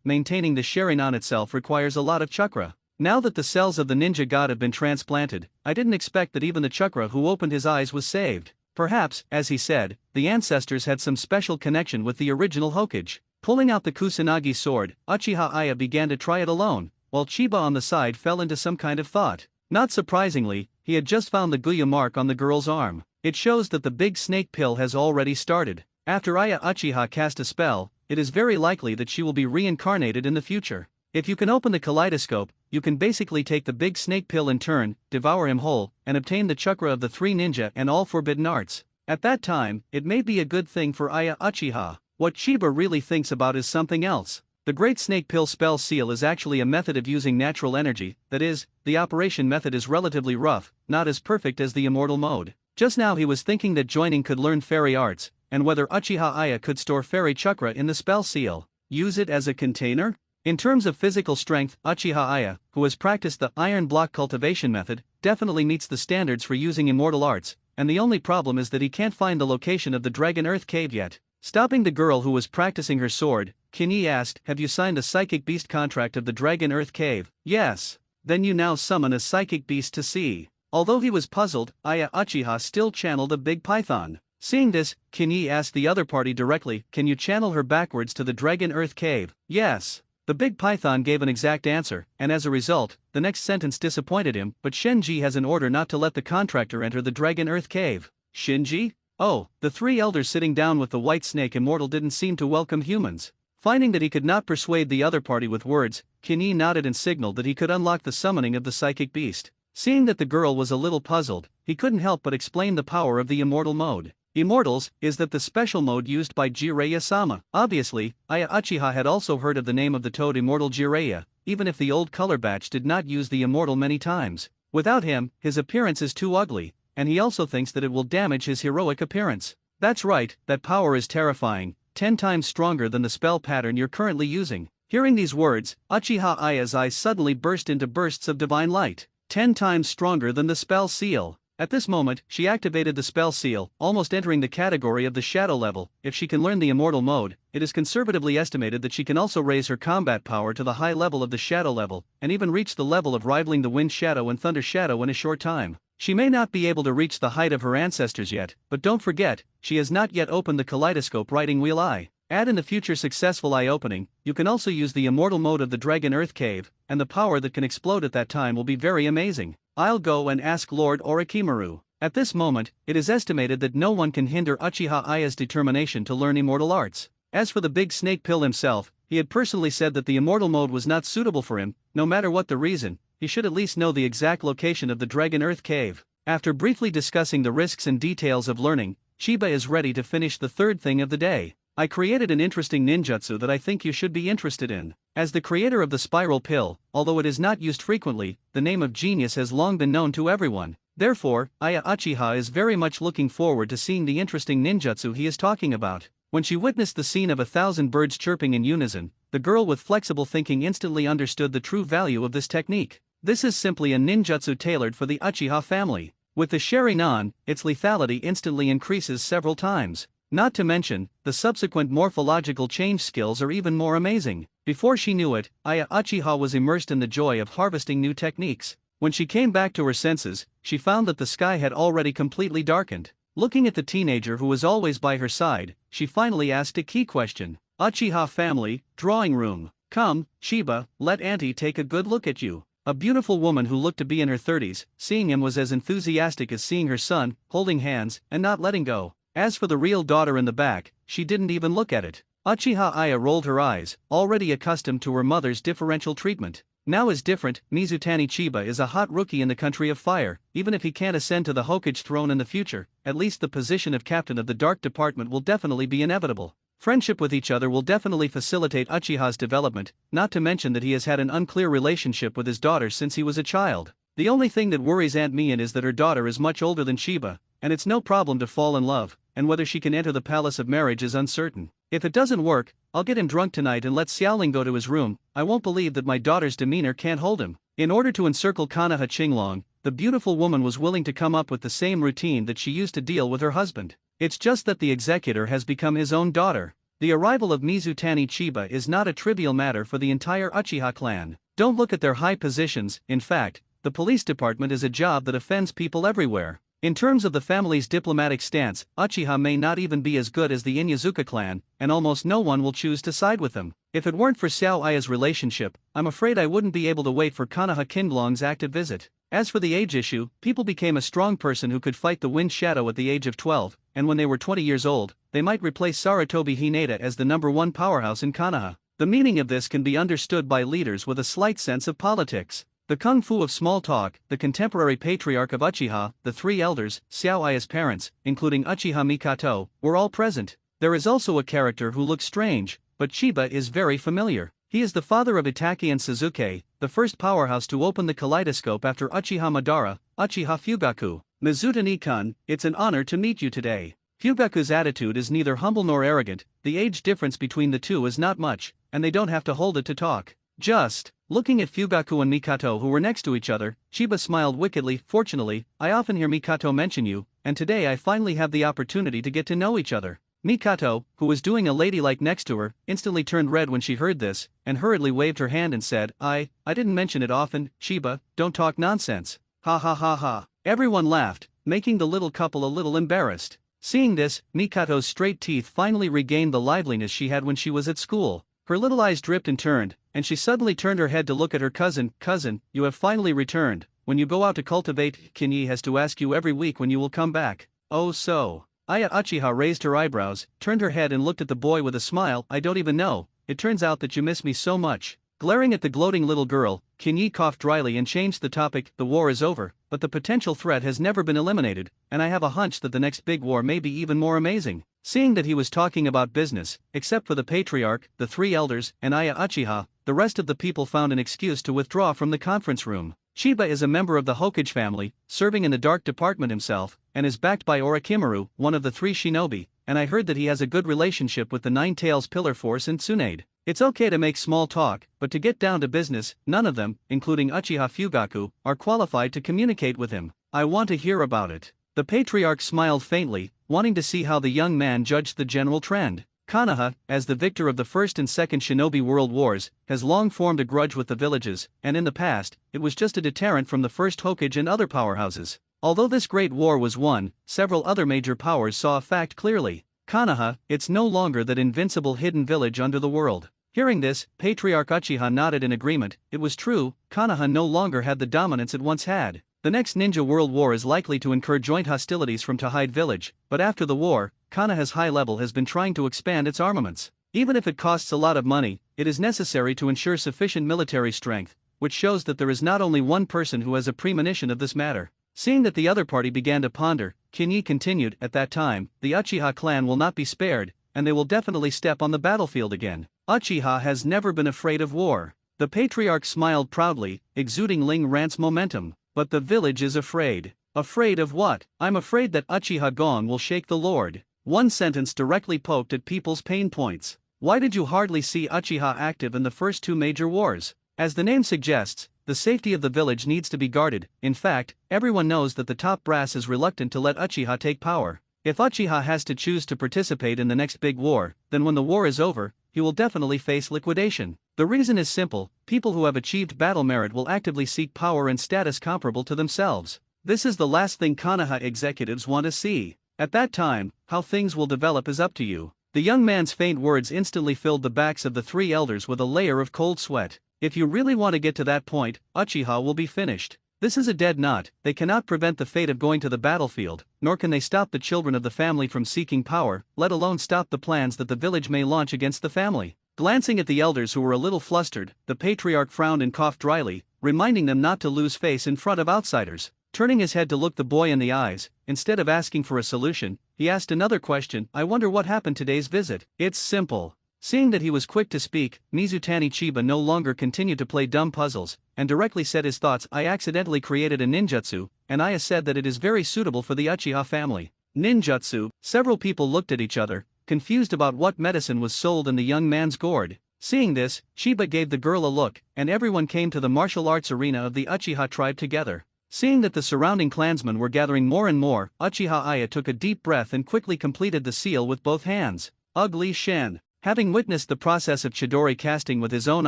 Maintaining the sharingan itself requires a lot of chakra. Now that the cells of the ninja god have been transplanted, I didn't expect that even the chakra who opened his eyes was saved. Perhaps, as he said, the ancestors had some special connection with the original Hokage. Pulling out the Kusanagi sword, Uchiha Aya began to try it alone, while Chiba on the side fell into some kind of thought. Not surprisingly, he had just found the Guya mark on the girl's arm. It shows that the big snake pill has already started. After Aya Uchiha cast a spell, it is very likely that she will be reincarnated in the future. If you can open the kaleidoscope, you can basically take the big snake pill in turn, devour him whole, and obtain the chakra of the three ninja and all forbidden arts. At that time, it may be a good thing for Aya Uchiha. What Chiba really thinks about is something else. The Great Snake Pill spell seal is actually a method of using natural energy, that is, the operation method is relatively rough, not as perfect as the immortal mode. Just now he was thinking that joining could learn fairy arts, and whether Uchiha Aya could store fairy chakra in the spell seal. Use it as a container? In terms of physical strength, Uchiha Aya, who has practiced the iron block cultivation method, definitely meets the standards for using immortal arts, and the only problem is that he can't find the location of the Dragon Earth Cave yet. Stopping the girl who was practicing her sword, Kinyi asked, "Have you signed a psychic beast contract of the Dragon Earth Cave?" "Yes." "Then you now summon a psychic beast to see." Although he was puzzled, Aya Uchiha still channeled a big python. Seeing this, Kinyi asked the other party directly, "Can you channel her backwards to the Dragon Earth Cave?" "Yes." The big python gave an exact answer, and as a result, the next sentence disappointed him, but Shenji has an order not to let the contractor enter the Dragon Earth Cave. Shinji? Oh, the three elders sitting down with the white snake immortal didn't seem to welcome humans. Finding that he could not persuade the other party with words, Kinyi nodded and signaled that he could unlock the summoning of the psychic beast. Seeing that the girl was a little puzzled, he couldn't help but explain the power of the immortal mode. Immortals is that the special mode used by Jiraiya-sama. Obviously, Aya Uchiha had also heard of the name of the toad immortal Jiraiya, even if the old color batch did not use the immortal many times. Without him, his appearance is too ugly, and he also thinks that it will damage his heroic appearance. That's right, that power is terrifying, 10 times stronger than the spell pattern you're currently using. Hearing these words, Uchiha Aya's eyes suddenly burst into bursts of divine light. 10 times stronger than the spell seal. At this moment, she activated the spell seal, almost entering the category of the shadow level. If she can learn the immortal mode, it is conservatively estimated that she can also raise her combat power to the high level of the shadow level, and even reach the level of rivaling the wind shadow and thunder shadow in a short time. She may not be able to reach the height of her ancestors yet, but don't forget, she has not yet opened the kaleidoscope writing wheel eye. Add in the future successful eye opening, you can also use the immortal mode of the Dragon Earth Cave, and the power that can explode at that time will be very amazing. I'll go and ask Lord Orochimaru. At this moment, it is estimated that no one can hinder Uchiha Aya's determination to learn immortal arts. As for the big snake pill himself, he had personally said that the immortal mode was not suitable for him. No matter what the reason, he should at least know the exact location of the Dragon Earth Cave. After briefly discussing the risks and details of learning, Chiba is ready to finish the third thing of the day. I created an interesting ninjutsu that I think you should be interested in. As the creator of the spiral pill, although it is not used frequently, the name of genius has long been known to everyone. Therefore, Aya Uchiha is very much looking forward to seeing the interesting ninjutsu he is talking about. When she witnessed the scene of 1,000 birds chirping in unison, the girl with flexible thinking instantly understood the true value of this technique. This is simply a ninjutsu tailored for the Uchiha family. With the sharingan, its lethality instantly increases several times. Not to mention, the subsequent morphological change skills are even more amazing. Before she knew it, Aya Uchiha was immersed in the joy of harvesting new techniques. When she came back to her senses, she found that the sky had already completely darkened. Looking at the teenager who was always by her side, she finally asked a key question. Uchiha family, drawing room. Come, Chiba, let auntie take a good look at you. A beautiful woman who looked to be in her 30s, seeing him was as enthusiastic as seeing her son, holding hands, and not letting go. As for the real daughter in the back, she didn't even look at it. Uchiha Aya rolled her eyes, already accustomed to her mother's differential treatment. Now is different. Mizutani Chiba is a hot rookie in the country of fire. Even if he can't ascend to the Hokage throne in the future, at least the position of captain of the Dark Department will definitely be inevitable. Friendship with each other will definitely facilitate Uchiha's development, not to mention that he has had an unclear relationship with his daughter since he was a child. The only thing that worries Aunt Mian is that her daughter is much older than Chiba, and it's no problem to fall in love, and whether she can enter the palace of marriage is uncertain. If it doesn't work, I'll get him drunk tonight and let Xiaoling go to his room. I won't believe that my daughter's demeanor can't hold him. In order to encircle Konoha Qinglong, the beautiful woman was willing to come up with the same routine that she used to deal with her husband. It's just that the executor has become his own daughter. The arrival of Mizutani Chiba is not a trivial matter for the entire Uchiha clan. Don't look at their high positions. In fact, the police department is a job that offends people everywhere. In terms of the family's diplomatic stance, Uchiha may not even be as good as the Inyazuka clan, and almost no one will choose to side with them. If it weren't for Xiao Aya's relationship, I'm afraid I wouldn't be able to wait for Konoha Qinglong's active visit. As for the age issue, people became a strong person who could fight the Wind Shadow at the age of 12, and when they were 20 years old, they might replace Sarutobi Hinata as the #1 powerhouse in Konoha. The meaning of this can be understood by leaders with a slight sense of politics. The kung fu of small talk, the contemporary patriarch of Uchiha, the three elders, Xiao Aya's parents, including Uchiha Mikato, were all present. There is also a character who looks strange, but Chiba is very familiar. He is the father of Itachi and Suzuki, the first powerhouse to open the kaleidoscope after Uchiha Madara, Uchiha Fugaku. Mizutani-kun, it's an honor to meet you today. Fugaku's attitude is neither humble nor arrogant. The age difference between the two is not much, and they don't have to hold it to talk. Just looking at Fugaku and Mikato, who were next to each other, Chiba smiled wickedly. Fortunately, I often hear Mikato mention you, and today I finally have the opportunity to get to know each other. Mikato, who was doing a ladylike next to her, instantly turned red when she heard this, and hurriedly waved her hand and said, I didn't mention it often. Chiba, don't talk nonsense. Ha ha ha ha. Everyone laughed, making the little couple a little embarrassed. Seeing this, Mikato's straight teeth finally regained the liveliness she had when she was at school. Her little eyes dripped and turned, and she suddenly turned her head to look at her cousin. Cousin, you have finally returned. When you go out to cultivate, Kinyi has to ask you every week when you will come back. Oh so. Aya Uchiha raised her eyebrows, turned her head and looked at the boy with a smile. I don't even know. It turns out that you miss me so much. Glaring at the gloating little girl, Kinyi coughed dryly and changed the topic. The war is over, but the potential threat has never been eliminated, and I have a hunch that the next big war may be even more amazing. Seeing that he was talking about business, except for the patriarch, the three elders, and Aya Uchiha, the rest of the people found an excuse to withdraw from the conference room. Chiba is a member of the Hokage family, serving in the Dark Department himself, and is backed by Orochimaru, one of the three shinobi, and I heard that he has a good relationship with the Nine Tails Pillar Force and Tsunade. It's okay to make small talk, but to get down to business, none of them, including Uchiha Fugaku, are qualified to communicate with him. I want to hear about it. The patriarch smiled faintly, wanting to see how the young man judged the general trend. Konoha, as the victor of the First and Second Shinobi World Wars, has long formed a grudge with the villages, and in the past, it was just a deterrent from the First Hokage and other powerhouses. Although this great war was won, several other major powers saw a fact clearly. Konoha, it's no longer that invincible hidden village under the world. Hearing this, Patriarch Uchiha nodded in agreement. It was true, Konoha no longer had the dominance it once had. The next Ninja World War is likely to incur joint hostilities from Tahide Village, but after the war, Konoha's high level has been trying to expand its armaments. Even if it costs a lot of money, it is necessary to ensure sufficient military strength, which shows that there is not only one person who has a premonition of this matter. Seeing that the other party began to ponder, Kinyi continued, at that time, the Uchiha clan will not be spared, and they will definitely step on the battlefield again. Uchiha has never been afraid of war. The patriarch smiled proudly, exuding Ling Rant's momentum. But the village is afraid. Afraid of what? I'm afraid that Uchiha Gong will shake the Lord. One sentence directly poked at people's pain points. Why did you hardly see Uchiha active in the first two major wars? As the name suggests, the safety of the village needs to be guarded. In fact, everyone knows that the top brass is reluctant to let Uchiha take power. If Uchiha has to choose to participate in the next big war, then when the war is over, he will definitely face liquidation. The reason is simple: people who have achieved battle merit will actively seek power and status comparable to themselves. This is the last thing Konoha executives want to see. At that time, how things will develop is up to you. The young man's faint words instantly filled the backs of the three elders with a layer of cold sweat. If you really want to get to that point, Uchiha will be finished. This is a dead knot. They cannot prevent the fate of going to the battlefield, nor can they stop the children of the family from seeking power, let alone stop the plans that the village may launch against the family. Glancing at the elders who were a little flustered, the patriarch frowned and coughed dryly, reminding them not to lose face in front of outsiders. Turning his head to look the boy in the eyes, instead of asking for a solution, he asked another question. I wonder what happened today's visit. It's simple. Seeing that he was quick to speak, Mizutani Chiba no longer continued to play dumb puzzles, and directly said his thoughts. I accidentally created a ninjutsu, and Aya said that it is very suitable for the Uchiha family. Ninjutsu. Several people looked at each other, confused about what medicine was sold in the young man's gourd. Seeing this, Chiba gave the girl a look, and everyone came to the martial arts arena of the Uchiha tribe together. Seeing that the surrounding clansmen were gathering more and more, Uchiha Aya took a deep breath and quickly completed the seal with both hands. Ugly Shen. Having witnessed the process of Chidori casting with his own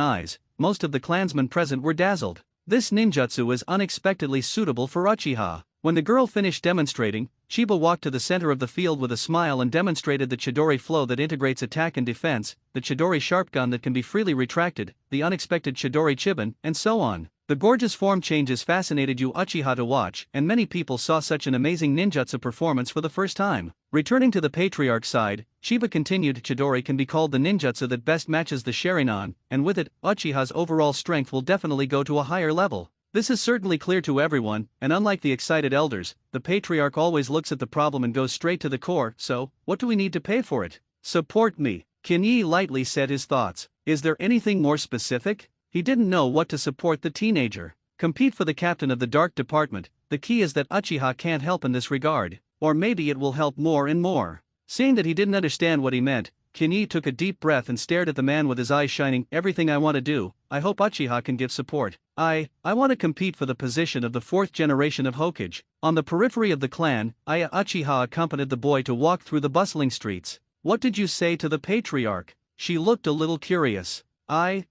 eyes, most of the clansmen present were dazzled. This ninjutsu is unexpectedly suitable for Uchiha. When the girl finished demonstrating, Chiba walked to the center of the field with a smile and demonstrated the Chidori flow that integrates attack and defense, the Chidori sharp gun that can be freely retracted, the unexpected Chidori chiban, and so on. The gorgeous form changes fascinated you Uchiha to watch, and many people saw such an amazing ninjutsu performance for the first time. Returning to the patriarch's side, Chiba continued. Chidori can be called the ninjutsu that best matches the sharingan, and with it, Uchiha's overall strength will definitely go to a higher level. This is certainly clear to everyone, and unlike the excited elders, the patriarch always looks at the problem and goes straight to the core. So, what do we need to pay for it? Support me. Kinyi lightly said his thoughts. Is there anything more specific? He didn't know what to support the teenager. Compete for the captain of the dark department. The key is that Uchiha can't help in this regard. Or maybe it will help more and more. Seeing that he didn't understand what he meant, Kinyi took a deep breath and stared at the man with his eyes shining. Everything I want to do, I hope Uchiha can give support. I want to compete for the position of the fourth generation of Hokage. On the periphery of the clan, Uchiha accompanied the boy to walk through the bustling streets. What did you say to the patriarch? She looked a little curious. I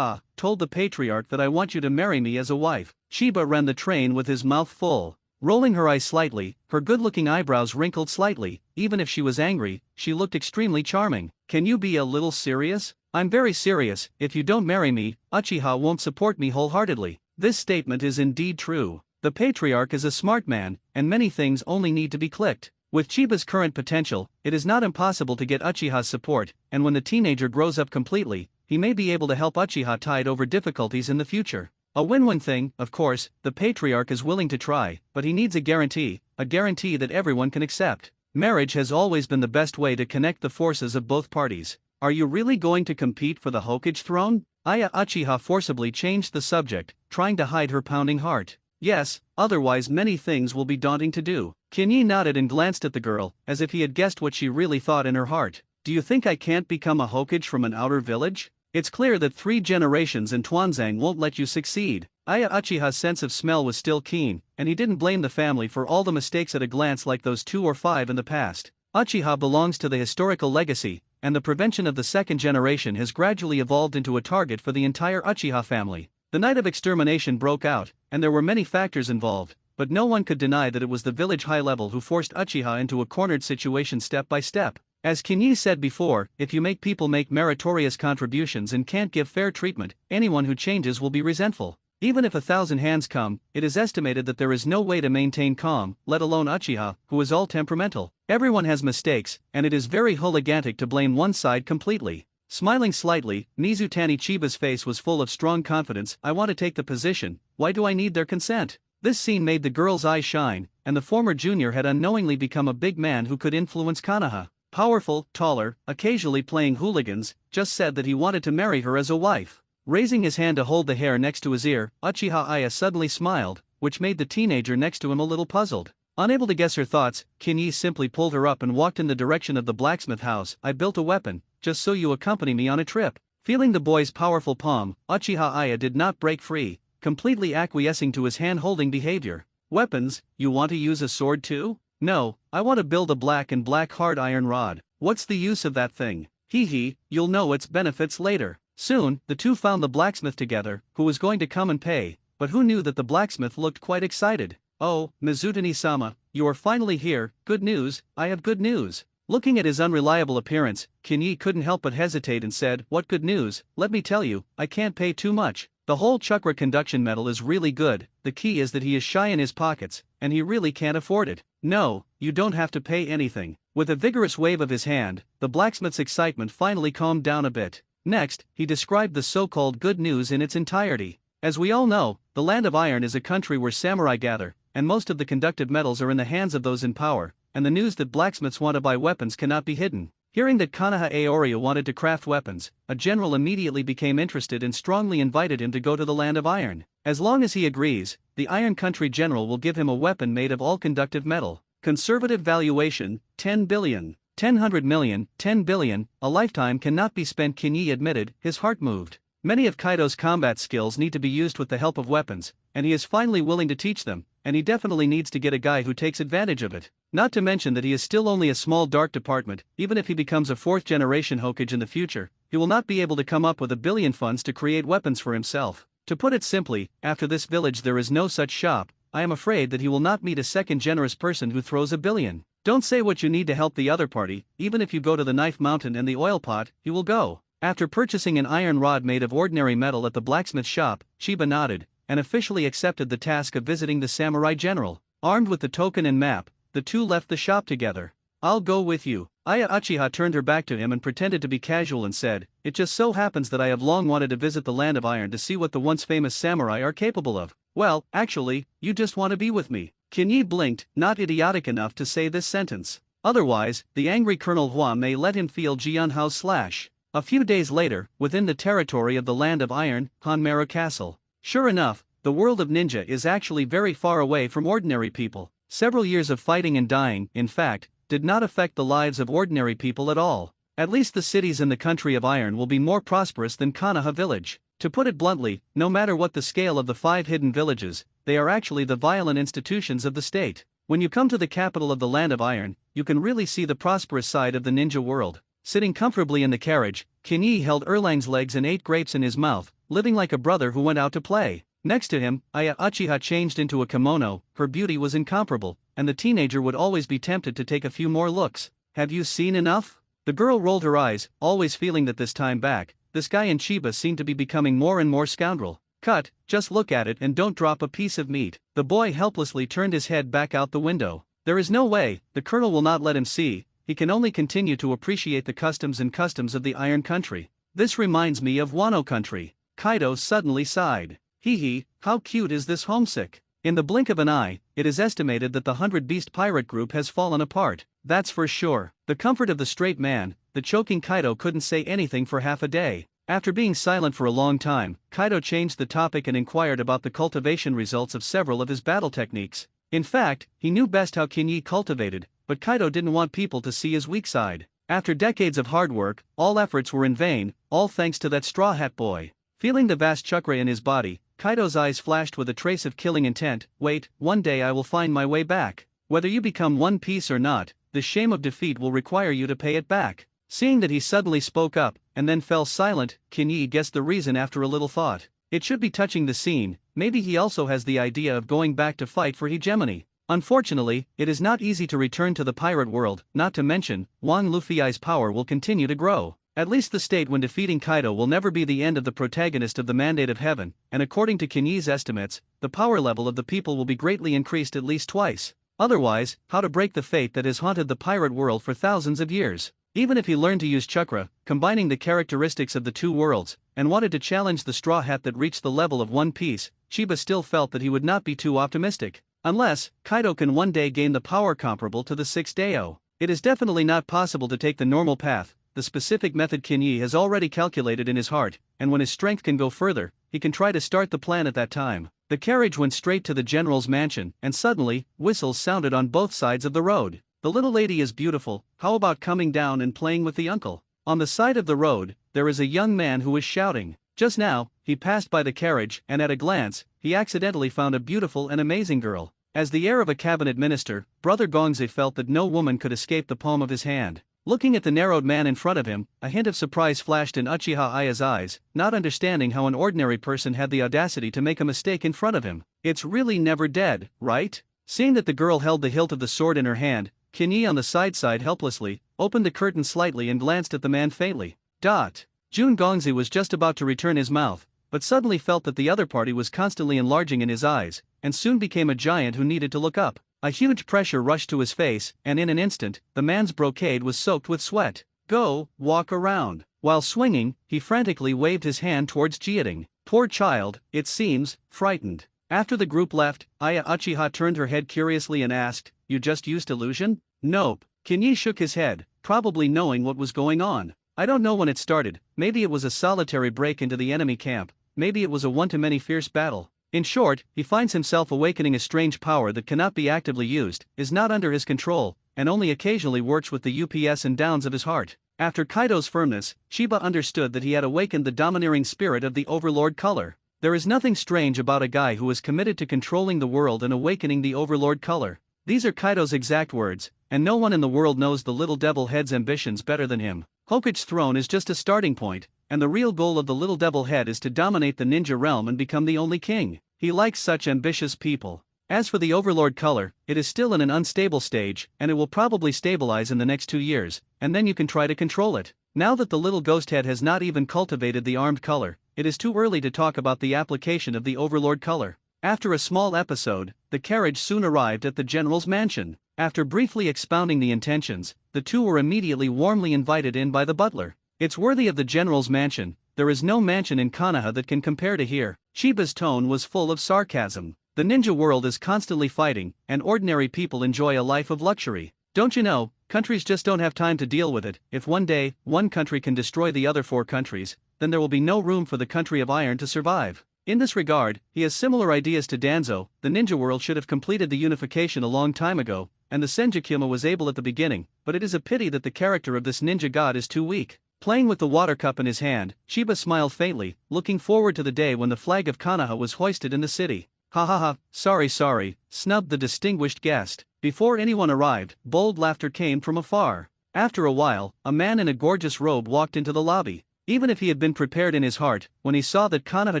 told the patriarch that I want you to marry me as a wife. Chiba ran the train with his mouth full. Rolling her eyes slightly, her good-looking eyebrows wrinkled slightly. Even if she was angry, she looked extremely charming. Can you be a little serious? I'm very serious. If you don't marry me, Uchiha won't support me wholeheartedly. This statement is indeed true. The patriarch is a smart man, and many things only need to be clicked. With Chiba's current potential, it is not impossible to get Uchiha's support, and when the teenager grows up completely, he may be able to help Uchiha tide over difficulties in the future. A win-win thing. Of course, the patriarch is willing to try, but he needs a guarantee that everyone can accept. Marriage has always been the best way to connect the forces of both parties. Are you really going to compete for the Hokage throne? Uchiha forcibly changed the subject, trying to hide her pounding heart. Yes, otherwise many things will be daunting to do. Kinyi nodded and glanced at the girl, as if he had guessed what she really thought in her heart. Do you think I can't become a Hokage from an outer village? It's clear that 3 generations in Tuanzang won't let you succeed. Uchiha's sense of smell was still keen, and he didn't blame the family for all the mistakes at a glance like those 2 or 5 in the past. Uchiha belongs to the historical legacy, and the prevention of the second generation has gradually evolved into a target for the entire Uchiha family. The night of extermination broke out, and there were many factors involved, but no one could deny that it was the village high level who forced Uchiha into a cornered situation step by step. As Kinyi said before, if you make people make meritorious contributions and can't give fair treatment, anyone who changes will be resentful. Even if 1,000 hands come, it is estimated that there is no way to maintain calm, let alone Uchiha, who is all temperamental. Everyone has mistakes, and it is very hooliganic to blame one side completely. Smiling slightly, Mizutani Chiba's face was full of strong confidence. I want to take the position. Why do I need their consent? This scene made the girl's eyes shine, and the former junior had unknowingly become a big man who could influence Konoha. Powerful, taller, occasionally playing hooligans, just said that he wanted to marry her as a wife. Raising his hand to hold the hair next to his ear, Uchiha Aya suddenly smiled, which made the teenager next to him a little puzzled. Unable to guess her thoughts, Kinyi simply pulled her up and walked in the direction of the blacksmith house. I built a weapon, just so you accompany me on a trip. Feeling the boy's powerful palm, Uchiha Aya did not break free, completely acquiescing to his hand-holding behavior. Weapons, you want to use a sword too? No, I want to build a black hard iron rod. What's the use of that thing? Hee, you'll know its benefits later. Soon, the two found the blacksmith together, who was going to come and pay, but who knew that the blacksmith looked quite excited. Oh, Mizutani-sama, you are finally here. Good news, I have good news. Looking at his unreliable appearance, Kinyi couldn't help but hesitate and said, "What good news? Let me tell you, I can't pay too much. The whole chakra conduction metal is really good, the key is that he is shy in his pockets, and he really can't afford it." "No, you don't have to pay anything." With a vigorous wave of his hand, the blacksmith's excitement finally calmed down a bit. Next, he described the so-called good news in its entirety. As we all know, the Land of Iron is a country where samurai gather, and most of the conductive metals are in the hands of those in power, and the news that blacksmiths want to buy weapons cannot be hidden. Hearing that Konoha Aoria wanted to craft weapons, a general immediately became interested and strongly invited him to go to the Land of Iron. As long as he agrees, the Iron Country General will give him a weapon made of all conductive metal. Conservative valuation, 10 billion. 10 million, 10 billion, a lifetime cannot be spent, Kinyi admitted, his heart moved. Many of Kaido's combat skills need to be used with the help of weapons, and he is finally willing to teach them, and he definitely needs to get a guy who takes advantage of it. Not to mention that he is still only a small dark department. Even if he becomes a 4th generation Hokage in the future, he will not be able to come up with a billion funds to create weapons for himself. To put it simply, after this village there is no such shop. I am afraid that he will not meet a second generous person who throws a billion. Don't say what you need to help the other party. Even if you go to the Knife Mountain and the oil pot, he will go. After purchasing an iron rod made of ordinary metal at the blacksmith shop, Chiba nodded, and officially accepted the task of visiting the samurai general. Armed with the token and map, the two left the shop together. "I'll go with you." Aya Uchiha turned her back to him and pretended to be casual and said, "It just so happens that I have long wanted to visit the Land of Iron to see what the once famous samurai are capable of." "Well, actually, you just want to be with me." Kinyi blinked, not idiotic enough to say this sentence. Otherwise, the angry Colonel Hua may let him feel Jianhao's slash. A few days later, within the territory of the Land of Iron, Hanmaru Castle. Sure enough, the world of ninja is actually very far away from ordinary people. Several years of fighting and dying, in fact, did not affect the lives of ordinary people at all. At least the cities in the country of Iron will be more prosperous than Konoha village. To put it bluntly, no matter what the scale of the 5 hidden villages, they are actually the violent institutions of the state. When you come to the capital of the Land of Iron, you can really see the prosperous side of the ninja world. Sitting comfortably in the carriage, Kinyi held Erlang's legs and ate grapes in his mouth, living like a brother who went out to play. Next to him, Aya Uchiha changed into a kimono. Her beauty was incomparable, and the teenager would always be tempted to take a few more looks. "Have you seen enough?" The girl rolled her eyes, always feeling that this time back, this guy in Chiba seemed to be becoming more and more scoundrel. "Cut, just look at it and don't drop a piece of meat." The boy helplessly turned his head back out the window. There is no way, the colonel will not let him see. He can only continue to appreciate the customs of the Iron Country. "This reminds me of Wano Country." Kaido suddenly sighed. Hee, how cute is this homesick. In the blink of an eye, it is estimated that the 100 Beast pirate group has fallen apart. That's for sure. The comfort of the straight man, the choking Kaido couldn't say anything for half a day. After being silent for a long time, Kaido changed the topic and inquired about the cultivation results of several of his battle techniques. In fact, he knew best how Kinyi cultivated, but Kaido didn't want people to see his weak side. After decades of hard work, all efforts were in vain, all thanks to that Straw Hat boy. Feeling the vast chakra in his body, Kaido's eyes flashed with a trace of killing intent. "Wait, one day I will find my way back. Whether you become One Piece or not, the shame of defeat will require you to pay it back." Seeing that he suddenly spoke up, and then fell silent, Kinyi guessed the reason after a little thought. It should be touching the scene. Maybe he also has the idea of going back to fight for hegemony. Unfortunately, it is not easy to return to the pirate world, not to mention, Wang Luffy's power will continue to grow. At least the state when defeating Kaido will never be the end of the protagonist of the Mandate of Heaven, and according to Kinyi's estimates, the power level of the people will be greatly increased at least twice. Otherwise, how to break the fate that has haunted the pirate world for thousands of years? Even if he learned to use chakra, combining the characteristics of the two worlds, and wanted to challenge the Straw Hat that reached the level of One Piece, Chiba still felt that he would not be too optimistic. Unless, Kaido can one day gain the power comparable to the 6th Dao. It is definitely not possible to take the normal path. The specific method Kinyi has already calculated in his heart, and when his strength can go further, he can try to start the plan at that time. The carriage went straight to the general's mansion, and suddenly, whistles sounded on both sides of the road. "The little lady is beautiful, how about coming down and playing with the uncle?" On the side of the road, there is a young man who is shouting. Just now, he passed by the carriage, and at a glance, he accidentally found a beautiful and amazing girl. As the heir of a cabinet minister, Brother Gongze felt that no woman could escape the palm of his hand. Looking at the narrowed man in front of him, a hint of surprise flashed in Uchiha Aya's eyes, not understanding how an ordinary person had the audacity to make a mistake in front of him. "It's really never dead, right?" Seeing that the girl held the hilt of the sword in her hand, Kinyi on the side sighed helplessly. opened the curtain slightly and glanced at the man faintly. Jun Gongzi was just about to return his mouth, but suddenly felt that the other party was constantly enlarging in his eyes, and soon became a giant who needed to look up. A huge pressure rushed to his face, and in an instant, the man's brocade was soaked with sweat. Go, walk around. While swinging, he frantically waved his hand towards Jieting. Poor child, it seems, frightened. After the group left, Aya Uchiha turned her head curiously and asked, "You just used illusion?" "Nope." Kinyi shook his head, probably knowing what was going on. "I don't know when it started, maybe it was a solitary break into the enemy camp, maybe it was a one-to-many fierce battle. In short, he finds himself awakening a strange power that cannot be actively used, is not under his control, and only occasionally works with the ups and downs of his heart." After Kaido's firmness, Chiba understood that he had awakened the domineering spirit of the Overlord color. There is nothing strange about a guy who is committed to controlling the world and awakening the Overlord color. These are Kaido's exact words, and no one in the world knows the little devil head's ambitions better than him. Hokage's throne is just a starting point, and the real goal of the little devil head is to dominate the ninja realm and become the only king. He likes such ambitious people. As for the Overlord color, it is still in an unstable stage, and it will probably stabilize in the next 2 years, and then you can try to control it. Now that the little ghost head has not even cultivated the armed color, it is too early to talk about the application of the Overlord color. After a small episode, the carriage soon arrived at the general's mansion. After briefly expounding the intentions, the two were immediately warmly invited in by the butler. It's worthy of the general's mansion. There is no mansion in Konoha that can compare to here. Chiba's tone was full of sarcasm. The ninja world is constantly fighting, and ordinary people enjoy a life of luxury. Don't you know, countries just don't have time to deal with it. If one day, one country can destroy the other 4 countries, then there will be no room for the country of iron to survive. In this regard, he has similar ideas to Danzo. The ninja world should have completed the unification a long time ago, and the Senjukuma was able at the beginning, but it is a pity that the character of this ninja god is too weak. Playing with the water cup in his hand, Chiba smiled faintly, looking forward to the day when the flag of Konoha was hoisted in the city. "Ha ha ha, sorry," snubbed the distinguished guest. Before anyone arrived, bold laughter came from afar. After a while, a man in a gorgeous robe walked into the lobby. Even if he had been prepared in his heart, when he saw that Konoha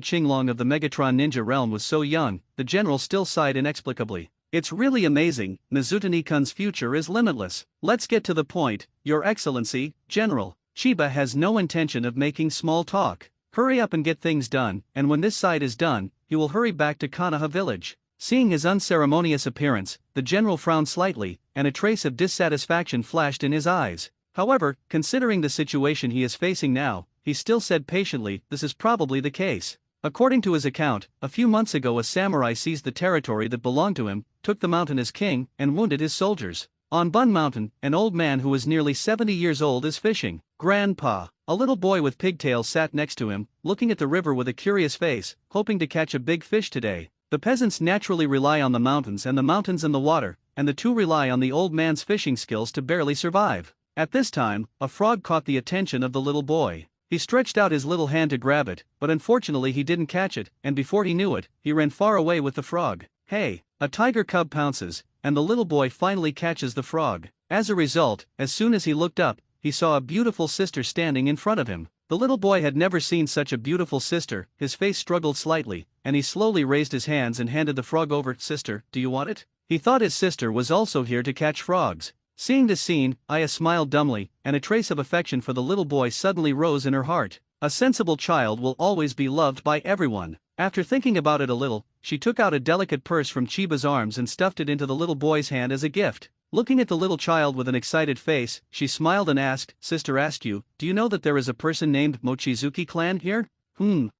Chinglong of the Megatron ninja realm was so young, the general still sighed inexplicably. "It's really amazing, Mizutani-kun's future is limitless. Let's get to the point, Your Excellency, General." Chiba has no intention of making small talk. Hurry up and get things done, and when this side is done, he will hurry back to Konoha village. Seeing his unceremonious appearance, the general frowned slightly, and a trace of dissatisfaction flashed in his eyes. However, considering the situation he is facing now, he still said patiently, "This is probably the case." According to his account, a few months ago a samurai seized the territory that belonged to him, took the mountain as king, and wounded his soldiers. On Bun Mountain, an old man who is nearly 70 years old is fishing. Grandpa, a little boy with pigtails sat next to him, looking at the river with a curious face, hoping to catch a big fish today. The peasants naturally rely on the mountains and the water, and the two rely on the old man's fishing skills to barely survive. At this time, a frog caught the attention of the little boy. He stretched out his little hand to grab it, but unfortunately he didn't catch it, and before he knew it, he ran far away with the frog. Hey! A tiger cub pounces, and the little boy finally catches the frog. As a result, as soon as he looked up, he saw a beautiful sister standing in front of him. The little boy had never seen such a beautiful sister. His face struggled slightly, and he slowly raised his hands and handed the frog over. "Sister, do you want it?" He thought his sister was also here to catch frogs. Seeing this scene, Aya smiled dumbly, and a trace of affection for the little boy suddenly rose in her heart. A sensible child will always be loved by everyone. After thinking about it a little, she took out a delicate purse from Chiba's arms and stuffed it into the little boy's hand as a gift. Looking at the little child with an excited face, she smiled and asked, "Sister asked you, do you know that there is a person named Mochizuki clan here?"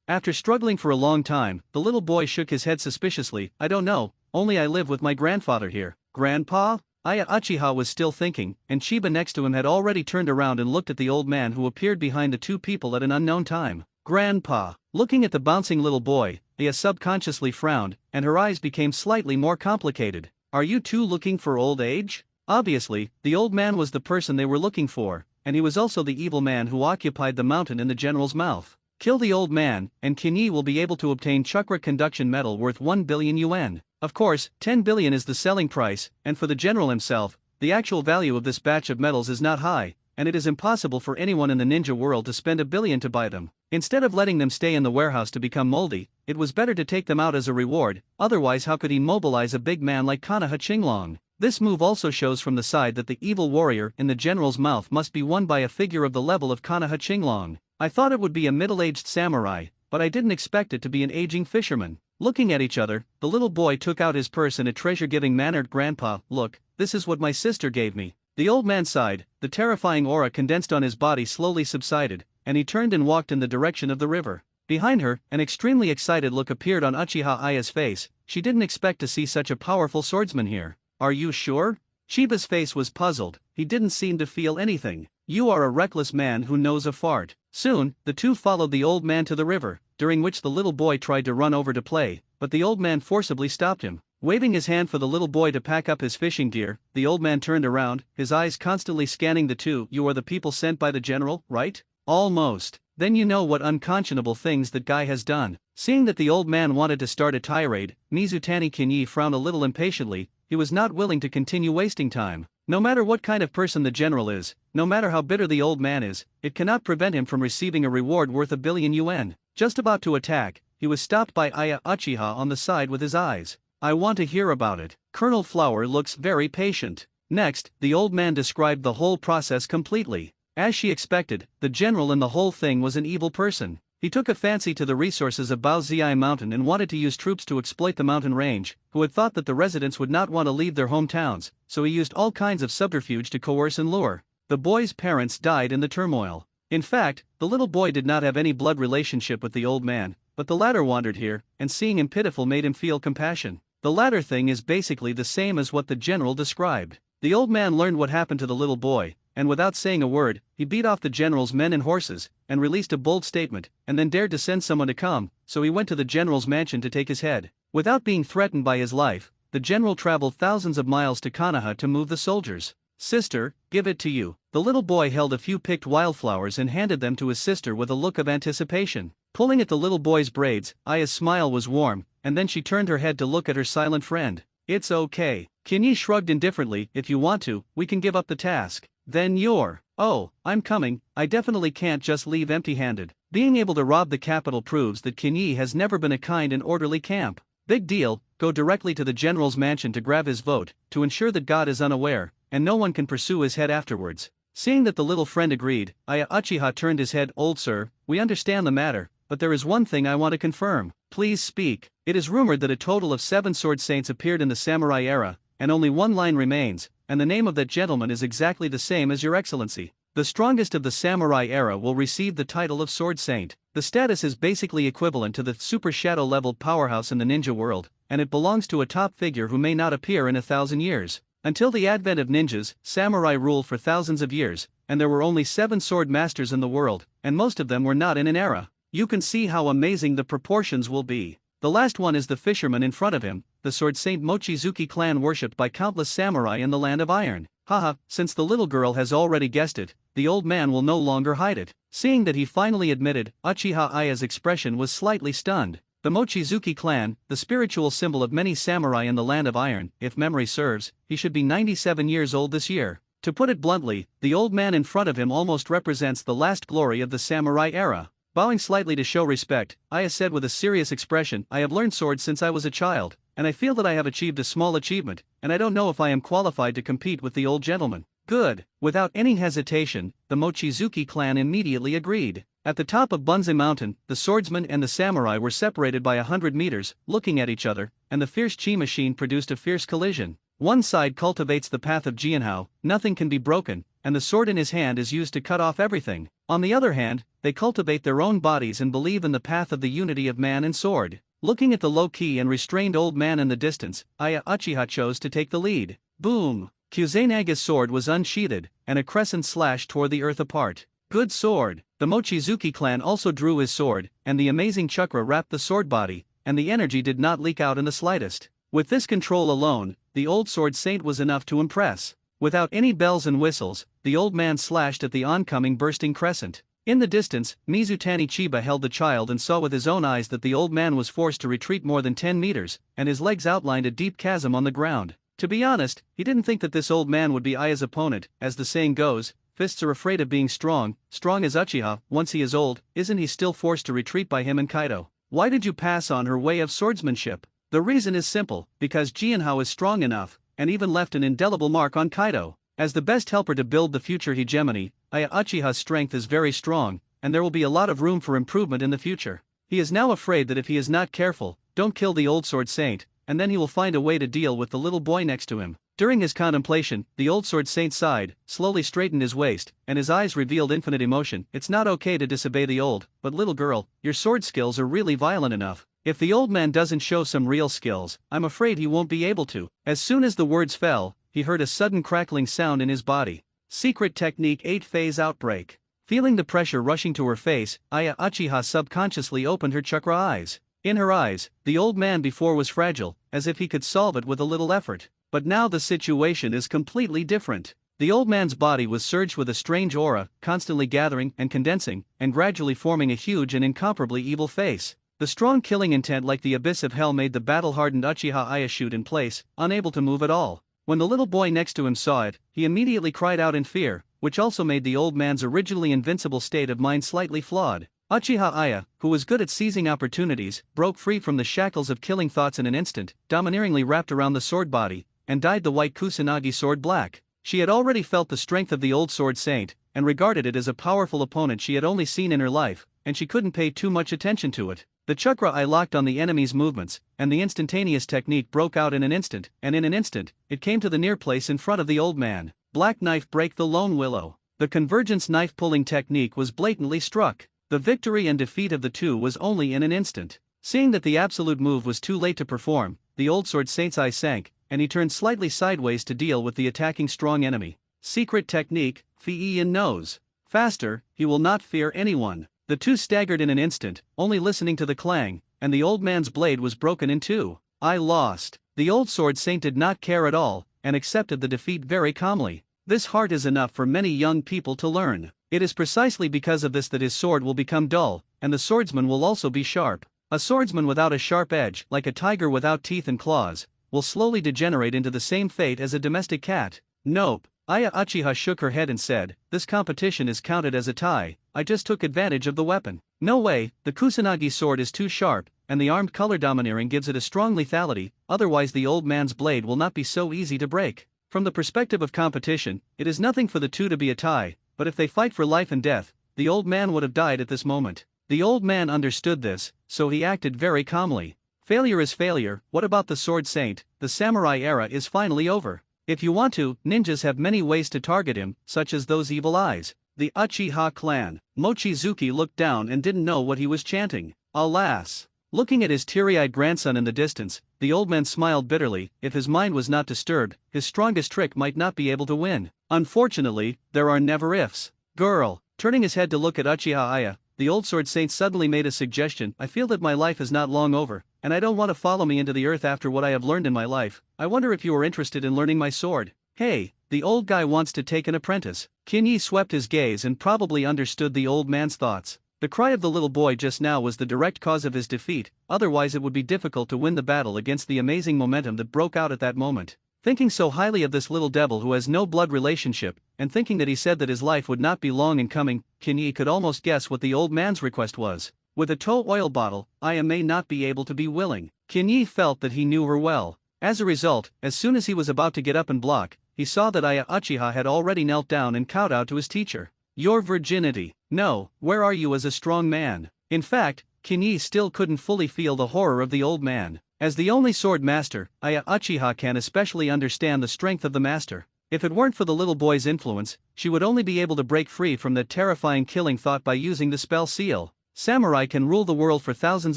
After struggling for a long time, the little boy shook his head suspiciously. "I don't know, only I live with my grandfather here." "Grandpa?" Aya Uchiha was still thinking, and Chiba next to him had already turned around and looked at the old man who appeared behind the two people at an unknown time. "Grandpa." Looking at the bouncing little boy, Aya subconsciously frowned, and her eyes became slightly more complicated. "Are you two looking for old age?" Obviously, the old man was the person they were looking for, and he was also the evil man who occupied the mountain in the general's mouth. Kill the old man, and Kinyi will be able to obtain chakra conduction metal worth 1 billion yuan. Of course, 10 billion is the selling price, and for the general himself, the actual value of this batch of metals is not high, and it is impossible for anyone in the ninja world to spend 1 billion to buy them. Instead of letting them stay in the warehouse to become moldy, it was better to take them out as a reward. Otherwise, how could he mobilize a big man like Konoha Chinglong? This move also shows from the side that the evil warrior in the general's mouth must be won by a figure of the level of Konoha Qinglong. I thought it would be a middle-aged samurai, but I didn't expect it to be an aging fisherman. Looking at each other, the little boy took out his purse in a treasure-giving manner. Grandpa, look, this is what my sister gave me. The old man sighed, the terrifying aura condensed on his body slowly subsided, and he turned and walked in the direction of the river. Behind her, an extremely excited look appeared on Uchiha Aya's face. She didn't expect to see such a powerful swordsman here. Are you sure? Chiba's face was puzzled, he didn't seem to feel anything. You are a reckless man who knows a fart. Soon, the two followed the old man to the river, during which the little boy tried to run over to play, but the old man forcibly stopped him. Waving his hand for the little boy to pack up his fishing gear, the old man turned around, his eyes constantly scanning the two. You are the people sent by the general, right? Almost. Then you know what unconscionable things that guy has done. Seeing that the old man wanted to start a tirade, Mizutani Kinyi frowned a little impatiently. He was not willing to continue wasting time. No matter what kind of person the general is, no matter how bitter the old man is, it cannot prevent him from receiving a reward worth 1 billion yuan. Just about to attack, he was stopped by Aya Uchiha on the side with his eyes. I want to hear about it. Colonel Flower looks very patient. Next, the old man described the whole process completely. As she expected, the general in the whole thing was an evil person. He took a fancy to the resources of Baoziai Mountain and wanted to use troops to exploit the mountain range, who had thought that the residents would not want to leave their hometowns, so he used all kinds of subterfuge to coerce and lure. The boy's parents died in the turmoil. In fact, the little boy did not have any blood relationship with the old man, but the latter wandered here, and seeing him pitiful made him feel compassion. The latter thing is basically the same as what the general described. The old man learned what happened to the little boy, and without saying a word, he beat off the general's men and horses, and released a bold statement, and then dared to send someone to come, so he went to the general's mansion to take his head. Without being threatened by his life, the general traveled thousands of miles to Konoha to move the soldiers. Sister, give it to you. The little boy held a few picked wildflowers and handed them to his sister with a look of anticipation. Pulling at the little boy's braids, Aya's smile was warm, and then she turned her head to look at her silent friend. It's okay. Kinyi shrugged indifferently. If you want to, we can give up the task. Then you're. Oh, I'm coming. I definitely can't just leave empty-handed. Being able to rob the capital proves that Kinyi has never been a kind and orderly camp. Big deal. Go directly to the general's mansion to grab his vote, to ensure that God is unaware, and no one can pursue his head afterwards. Seeing that the little friend agreed, Aya Uchiha turned his head. Old sir, we understand the matter, but there is one thing I want to confirm. Please speak. It is rumored that a total of 7 sword saints appeared in the samurai era, and only one line remains, and the name of that gentleman is exactly the same as your excellency. The strongest of the samurai era will receive the title of sword saint. The status is basically equivalent to the super shadow level powerhouse in the ninja world, and it belongs to a top figure who may not appear in 1,000 years. Until the advent of ninjas, samurai ruled for thousands of years, and there were only 7 sword masters in the world, and most of them were not in an era. You can see how amazing the proportions will be. The last one is the fisherman in front of him, the sword saint Mochizuki clan worshipped by countless samurai in the land of iron. Haha, since the little girl has already guessed it, the old man will no longer hide it. Seeing that he finally admitted, Uchiha Aya's expression was slightly stunned. The Mochizuki clan, the spiritual symbol of many samurai in the land of iron, if memory serves, he should be 97 years old this year. To put it bluntly, the old man in front of him almost represents the last glory of the samurai era. Bowing slightly to show respect, Aya said with a serious expression, I have learned swords since I was a child, and I feel that I have achieved a small achievement, and I don't know if I am qualified to compete with the old gentleman. Good. Without any hesitation, the Mochizuki clan immediately agreed. At the top of Bunzai Mountain, the swordsman and the samurai were separated by 100 meters, looking at each other, and the fierce chi machine produced a fierce collision. One side cultivates the path of Jianhao, nothing can be broken, and the sword in his hand is used to cut off everything. On the other hand, they cultivate their own bodies and believe in the path of the unity of man and sword. Looking at the low-key and restrained old man in the distance, Aya Uchiha chose to take the lead. Boom! Kuzenaga's sword was unsheathed, and a crescent slash tore the earth apart. Good sword! The Mochizuki clan also drew his sword, and the amazing chakra wrapped the sword body, and the energy did not leak out in the slightest. With this control alone, the old sword saint was enough to impress. Without any bells and whistles, the old man slashed at the oncoming bursting crescent. In the distance, Mizutani Chiba held the child and saw with his own eyes that the old man was forced to retreat more than 10 meters, and his legs outlined a deep chasm on the ground. To be honest, he didn't think that this old man would be Aya's opponent. As the saying goes, fists are afraid of being strong as Uchiha. Once he is old, isn't he still forced to retreat by him and Kaido? Why did you pass on her way of swordsmanship? The reason is simple, because Jianhao is strong enough, and even left an indelible mark on Kaido. As the best helper to build the future hegemony, Uchiha's strength is very strong, and there will be a lot of room for improvement in the future. He is now afraid that if he is not careful, don't kill the old sword saint, and then he will find a way to deal with the little boy next to him. During his contemplation, the old sword saint sighed, slowly straightened his waist, and his eyes revealed infinite emotion. It's not okay to disobey the old, but little girl, your sword skills are really violent enough. If the old man doesn't show some real skills, I'm afraid he won't be able to. As soon as the words fell, he heard a sudden crackling sound in his body. Secret technique 8-phase outbreak. Feeling the pressure rushing to her face, Uchiha subconsciously opened her chakra eyes. In her eyes, the old man before was fragile, as if he could solve it with a little effort. But now the situation is completely different. The old man's body was surged with a strange aura, constantly gathering and condensing, and gradually forming a huge and incomparably evil face. The strong killing intent like the abyss of hell made the battle-hardened Uchiha shoot in place, unable to move at all. When the little boy next to him saw it, he immediately cried out in fear, which also made the old man's originally invincible state of mind slightly flawed. Uchiha, who was good at seizing opportunities, broke free from the shackles of killing thoughts in an instant, domineeringly wrapped around the sword body, and dyed the white Kusanagi sword black. She had already felt the strength of the old sword saint, and regarded it as a powerful opponent she had only seen in her life, and she couldn't pay too much attention to it. The chakra eye locked on the enemy's movements, and the instantaneous technique broke out in an instant, and in an instant, it came to the near place in front of the old man. Black knife break the lone willow. The convergence knife pulling technique was blatantly struck. The victory and defeat of the two was only in an instant. Seeing that the absolute move was too late to perform, the old sword saint's eye sank, and he turned slightly sideways to deal with the attacking strong enemy. Secret technique, Fiian knows. Faster, he will not fear anyone. The two staggered in an instant, only listening to the clang, and the old man's blade was broken in two. I lost. The old sword saint did not care at all, and accepted the defeat very calmly. This heart is enough for many young people to learn. It is precisely because of this that his sword will become dull, and the swordsman will also be sharp. A swordsman without a sharp edge, like a tiger without teeth and claws, will slowly degenerate into the same fate as a domestic cat. Nope. Uchiha shook her head and said, this competition is counted as a tie. I just took advantage of the weapon. No way, the Kusanagi sword is too sharp, and the armed color domineering gives it a strong lethality, otherwise the old man's blade will not be so easy to break. From the perspective of competition, it is nothing for the two to be a tie, but if they fight for life and death, the old man would have died at this moment. The old man understood this, so he acted very calmly. Failure is failure. What about the sword saint? The samurai era is finally over. If you want to, ninjas have many ways to target him, such as those evil eyes. The Uchiha clan. Mochizuki looked down and didn't know what he was chanting. Alas! Looking at his teary-eyed grandson in the distance, the old man smiled bitterly. If his mind was not disturbed, his strongest trick might not be able to win. Unfortunately, there are never ifs. Girl. Turning his head to look at Uchiha, the old sword saint suddenly made a suggestion. I feel that my life is not long over, and I don't want to follow me into the earth after what I have learned in my life. I wonder if you are interested in learning my sword. Hey, the old guy wants to take an apprentice. Kinyi swept his gaze and probably understood the old man's thoughts. The cry of the little boy just now was the direct cause of his defeat, otherwise it would be difficult to win the battle against the amazing momentum that broke out at that moment. Thinking so highly of this little devil who has no blood relationship, and thinking that he said that his life would not be long in coming, Kinyi could almost guess what the old man's request was. With a tow oil bottle, I may not be able to be willing. Kinyi felt that he knew her well. As a result, as soon as he was about to get up and block, he saw that Uchiha had already knelt down and kowtowed to his teacher. Your virginity. No, where are you as a strong man? In fact, Kinyi still couldn't fully feel the horror of the old man. As the only sword master, Uchiha can especially understand the strength of the master. If it weren't for the little boy's influence, she would only be able to break free from that terrifying killing thought by using the spell seal. Samurai can rule the world for thousands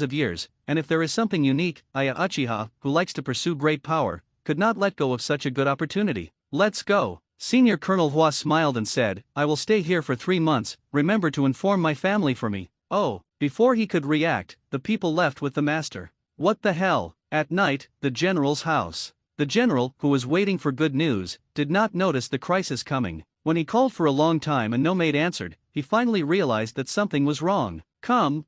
of years, and if there is something unique, Uchiha, who likes to pursue great power, could not let go of such a good opportunity. Let's go. Senior Colonel Hua smiled and said, I will stay here for 3 months, remember to inform my family for me. Oh, before he could react, the people left with the master. What the hell? At night, the general's house. The general, who was waiting for good news, did not notice the crisis coming. When he called for a long time and no maid answered, he finally realized that something was wrong. Come.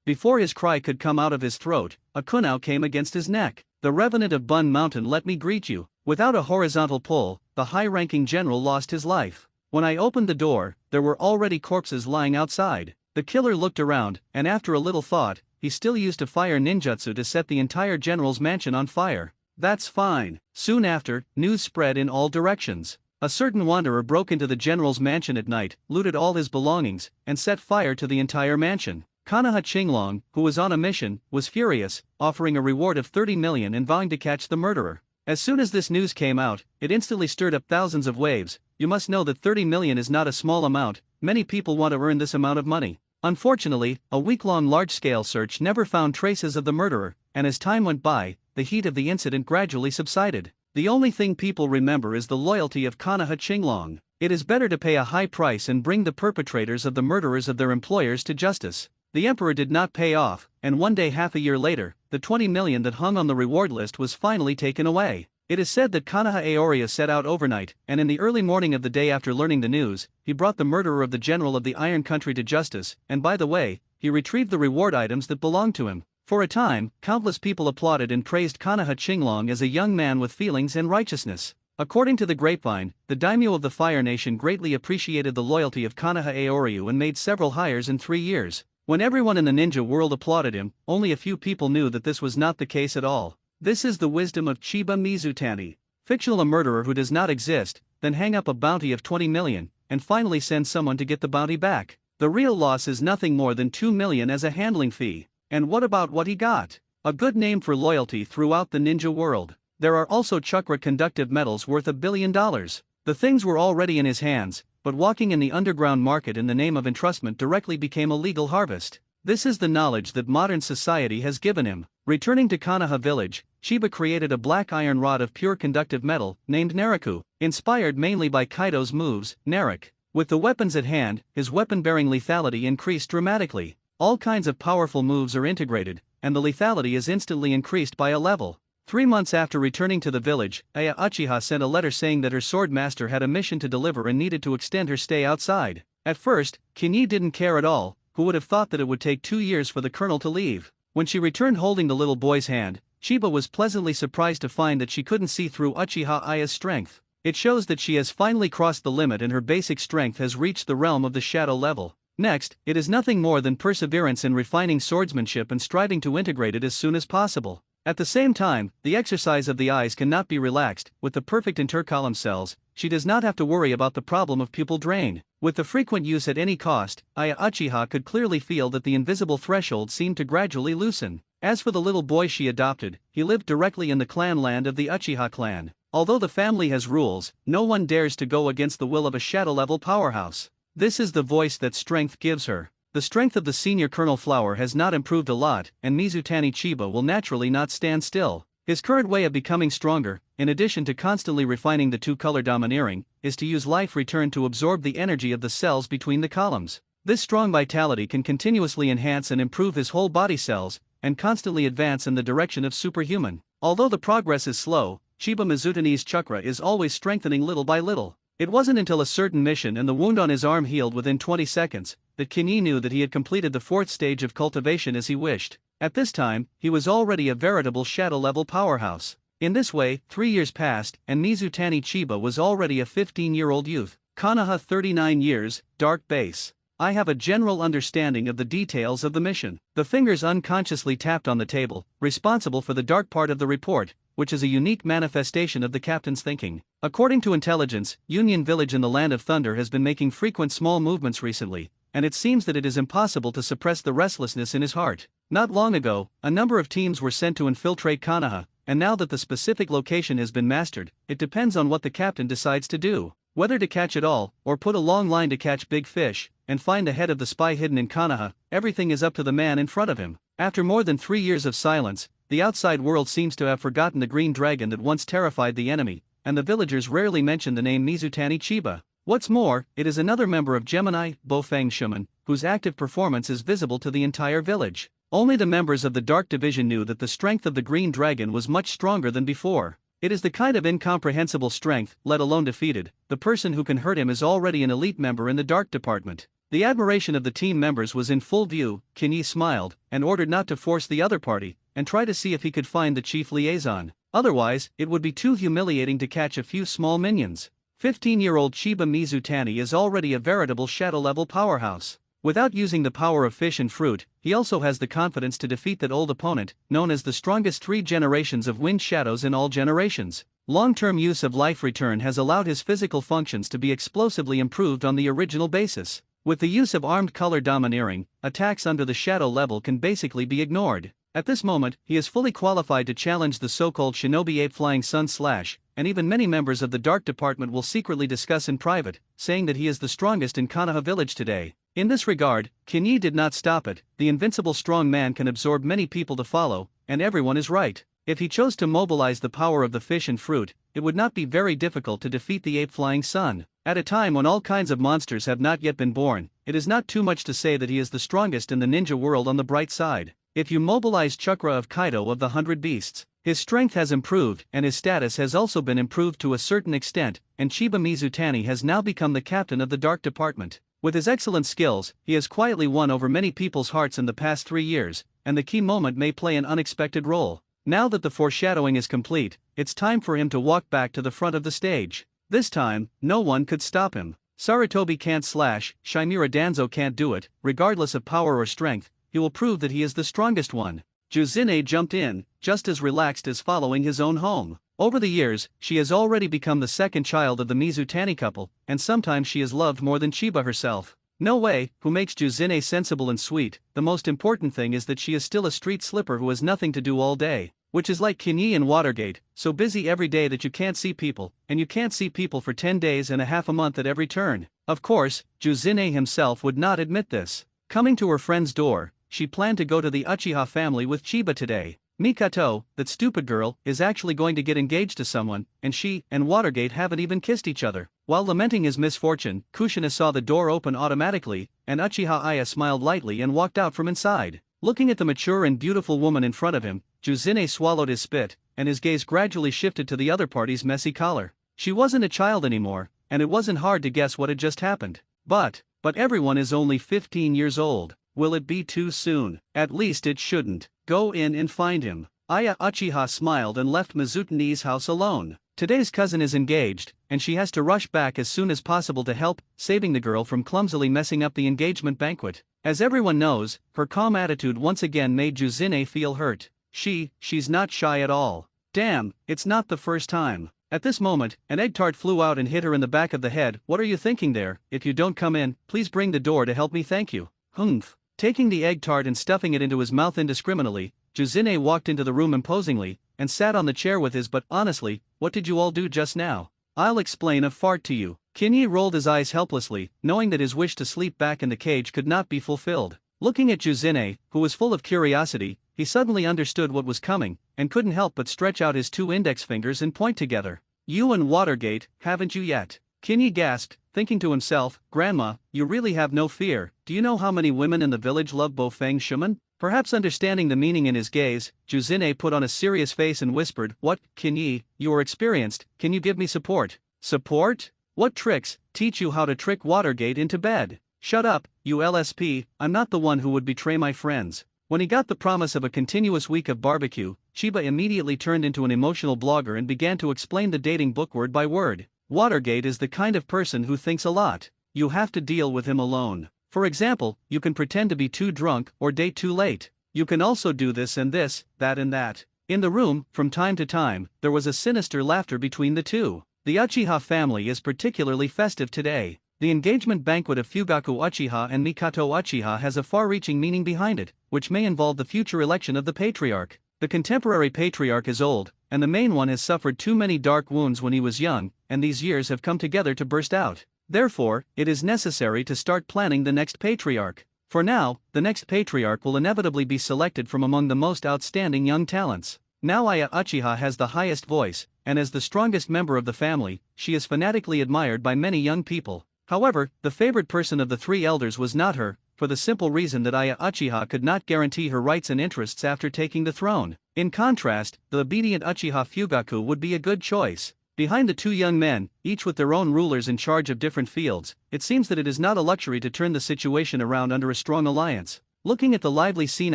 Before his cry could come out of his throat, a kunao came against his neck. The revenant of Bun Mountain, let me greet you. Without a horizontal pull, the high-ranking general lost his life. When I opened the door, there were already corpses lying outside. The killer looked around, and after a little thought, he still used a fire ninjutsu to set the entire general's mansion on fire. That's fine. Soon after, news spread in all directions. A certain wanderer broke into the general's mansion at night, looted all his belongings, and set fire to the entire mansion. Konoha Qinglong, who was on a mission, was furious, offering a reward of 30 million and vowing to catch the murderer. As soon as this news came out, it instantly stirred up thousands of waves. You must know that 30 million is not a small amount. Many people want to earn this amount of money. Unfortunately, a week-long large-scale search never found traces of the murderer, and as time went by, the heat of the incident gradually subsided. The only thing people remember is the loyalty of Konoha Qinglong. It is better to pay a high price and bring the perpetrators of the murderers of their employers to justice. The emperor did not pay off, and one day half a year later, the 20 million that hung on the reward list was finally taken away. It is said that Konoha Aoria set out overnight, and in the early morning of the day after learning the news, he brought the murderer of the general of the Iron Country to justice, and by the way, he retrieved the reward items that belonged to him. For a time, countless people applauded and praised Konoha Qinglong as a young man with feelings and righteousness. According to the grapevine, the daimyo of the Fire Nation greatly appreciated the loyalty of Konoha Aoryu and made several hires in 3 years. When everyone in the ninja world applauded him, only a few people knew that this was not the case at all. This is the wisdom of Chiba Mizutani. Fictional a murderer who does not exist, then hang up a bounty of 20 million, and finally send someone to get the bounty back. The real loss is nothing more than 2 million as a handling fee. And what about what he got? A good name for loyalty throughout the ninja world. There are also chakra conductive metals worth $1 billion. The things were already in his hands, but walking in the underground market in the name of entrustment directly became a legal harvest. This is the knowledge that modern society has given him. Returning to Konoha village, Chiba created a black iron rod of pure conductive metal, named Naraku, inspired mainly by Kaido's moves, Narik. With the weapons at hand, his weapon-bearing lethality increased dramatically. All kinds of powerful moves are integrated, and the lethality is instantly increased by a level. 3 months after returning to the village, Aya Uchiha sent a letter saying that her sword master had a mission to deliver and needed to extend her stay outside. At first, Kinyi didn't care at all. Who would have thought that it would take 2 years for the colonel to leave? When she returned holding the little boy's hand, Chiba was pleasantly surprised to find that she couldn't see through Uchiha Aya's strength. It shows that she has finally crossed the limit and her basic strength has reached the realm of the shadow level. Next, it is nothing more than perseverance in refining swordsmanship and striving to integrate it as soon as possible. At the same time, the exercise of the eyes cannot be relaxed. With the perfect intercolumn cells, she does not have to worry about the problem of pupil drain. With the frequent use at any cost, Aya Uchiha could clearly feel that the invisible threshold seemed to gradually loosen. As for the little boy she adopted, he lived directly in the clan land of the Uchiha clan. Although the family has rules, no one dares to go against the will of a shadow-level powerhouse. This is the voice that strength gives her. The strength of the senior Colonel Flower has not improved a lot, and Mizutani Chiba will naturally not stand still. His current way of becoming stronger, in addition to constantly refining the two-color domineering, is to use life return to absorb the energy of the cells between the columns. This strong vitality can continuously enhance and improve his whole body cells, and constantly advance in the direction of superhuman. Although the progress is slow, Chiba Mizutani's chakra is always strengthening little by little. It wasn't until a certain mission and the wound on his arm healed within 20 seconds, that Kinyi knew that he had completed the 4th stage of cultivation as he wished. At this time, he was already a veritable shadow-level powerhouse. In this way, 3 years passed, and Mizutani Chiba was already a 15-year-old youth. Konoha 39 years, Dark Base. I have a general understanding of the details of the mission. The fingers unconsciously tapped on the table, responsible for the dark part of the report, which is a unique manifestation of the captain's thinking. According to intelligence, Union Village in the Land of Thunder has been making frequent small movements recently, and it seems that it is impossible to suppress the restlessness in his heart. Not long ago, a number of teams were sent to infiltrate Konoha, and now that the specific location has been mastered, it depends on what the captain decides to do. Whether to catch it all, or put a long line to catch big fish, and find the head of the spy hidden in Konoha, everything is up to the man in front of him. After more than 3 years of silence, the outside world seems to have forgotten the green dragon that once terrified the enemy, and the villagers rarely mention the name Mizutani Chiba. What's more, it is another member of Gemini, Bofang Shuman, whose active performance is visible to the entire village. Only the members of the Dark Division knew that the strength of the green dragon was much stronger than before. It is the kind of incomprehensible strength, let alone defeated. The person who can hurt him is already an elite member in the Dark Department. The admiration of the team members was in full view. Kinyi smiled, and ordered not to force the other party, and try to see if he could find the chief liaison. Otherwise, it would be too humiliating to catch a few small minions. 15-year-old Chiba Mizutani is already a veritable shadow-level powerhouse. Without using the power of fish and fruit, he also has the confidence to defeat that old opponent, known as the strongest 3 generations of winged shadows in all generations. Long-term use of life return has allowed his physical functions to be explosively improved on the original basis. With the use of armed color domineering, attacks under the shadow level can basically be ignored. At this moment, he is fully qualified to challenge the so-called Shinobi Ape Flying Sun Slash, and even many members of the Dark Department will secretly discuss in private, saying that he is the strongest in Konoha village today. In this regard, Kinyi did not stop it. The invincible strong man can absorb many people to follow, and everyone is right. If he chose to mobilize the power of the fish and fruit, it would not be very difficult to defeat the Ape Flying Sun. At a time when all kinds of monsters have not yet been born, it is not too much to say that he is the strongest in the ninja world on the bright side. If you mobilize Chakra of Kaido of the 100 Beasts, his strength has improved and his status has also been improved to a certain extent, and Chiba Mizutani has now become the captain of the Dark Department. With his excellent skills, he has quietly won over many people's hearts in the past 3 years, and the key moment may play an unexpected role. Now that the foreshadowing is complete, it's time for him to walk back to the front of the stage. This time, no one could stop him. Sarutobi can't slash, Chimera Danzo can't do it. Regardless of power or strength, he will prove that he is the strongest one. Juzine jumped in, just as relaxed as following his own home. Over the years, she has already become the second child of the Mizutani couple, and sometimes she is loved more than Chiba herself. No way, who makes Juzine sensible and sweet. The most important thing is that she is still a street slipper who has nothing to do all day. Which is like Kinyi in Watergate, so busy every day that you can't see people, and you can't see people for 10 days and a half a month at every turn. Of course, Juzine himself would not admit this. Coming to her friend's door, she planned to go to the Uchiha family with Chiba today. Mikato, that stupid girl, is actually going to get engaged to someone, and she and Watergate haven't even kissed each other. While lamenting his misfortune, Kushina saw the door open automatically, and Uchiha Aya smiled lightly and walked out from inside. Looking at the mature and beautiful woman in front of him, Juzine swallowed his spit, and his gaze gradually shifted to the other party's messy collar. She wasn't a child anymore, and it wasn't hard to guess what had just happened. But everyone is only 15 years old. Will it be too soon? At least it shouldn't. Go in and find him. Aya Uchiha smiled and left Mizutani's house alone. Today's cousin is engaged, and she has to rush back as soon as possible to help, saving the girl from clumsily messing up the engagement banquet. As everyone knows, her calm attitude once again made Juzine feel hurt. She's not shy at all. Damn, it's not the first time. At this moment, an egg tart flew out and hit her in the back of the head. What are you thinking there? If you don't come in, please bring the door to help me, thank you. Humph. Taking the egg tart and stuffing it into his mouth indiscriminately, Juzine walked into the room imposingly, and sat on the chair with his but honestly, what did you all do just now? I'll explain a fart to you. Kinyi rolled his eyes helplessly, knowing that his wish to sleep back in the cage could not be fulfilled. Looking at Juzine, who was full of curiosity, he suddenly understood what was coming, and couldn't help but stretch out his 2 index fingers and point together. You and Watergate, haven't you yet? Kinyi gasped, thinking to himself, Grandma, you really have no fear. Do you know how many women in the village love Bofeng Shuman? Perhaps understanding the meaning in his gaze, Juzine put on a serious face and whispered, What, Kinyi, you are experienced, can you give me support? Support? What tricks? Teach you how to trick Watergate into bed. Shut up, you LSP, I'm not the one who would betray my friends. When he got the promise of a continuous week of barbecue, Chiba immediately turned into an emotional blogger and began to explain the dating book word by word. Watergate is the kind of person who thinks a lot. You have to deal with him alone. For example, you can pretend to be too drunk or date too late. You can also do this, that and that. In the room, from time to time, there was a sinister laughter between the two. The Uchiha family is particularly festive today. The engagement banquet of Fugaku Uchiha and Mikato Uchiha has a far-reaching meaning behind it, which may involve the future election of the patriarch. The contemporary patriarch is old, and the main one has suffered too many dark wounds when he was young, and these years have come together to burst out. Therefore, it is necessary to start planning the next patriarch. For now, the next patriarch will inevitably be selected from among the most outstanding young talents. Now Aya Uchiha has the highest voice, and as the strongest member of the family, she is fanatically admired by many young people. However, the favorite person of the 3 elders was not her, for the simple reason that Aya Uchiha could not guarantee her rights and interests after taking the throne. In contrast, the obedient Uchiha Fugaku would be a good choice. Behind the 2 young men, each with their own rulers in charge of different fields, it seems that it is not a luxury to turn the situation around under a strong alliance. Looking at the lively scene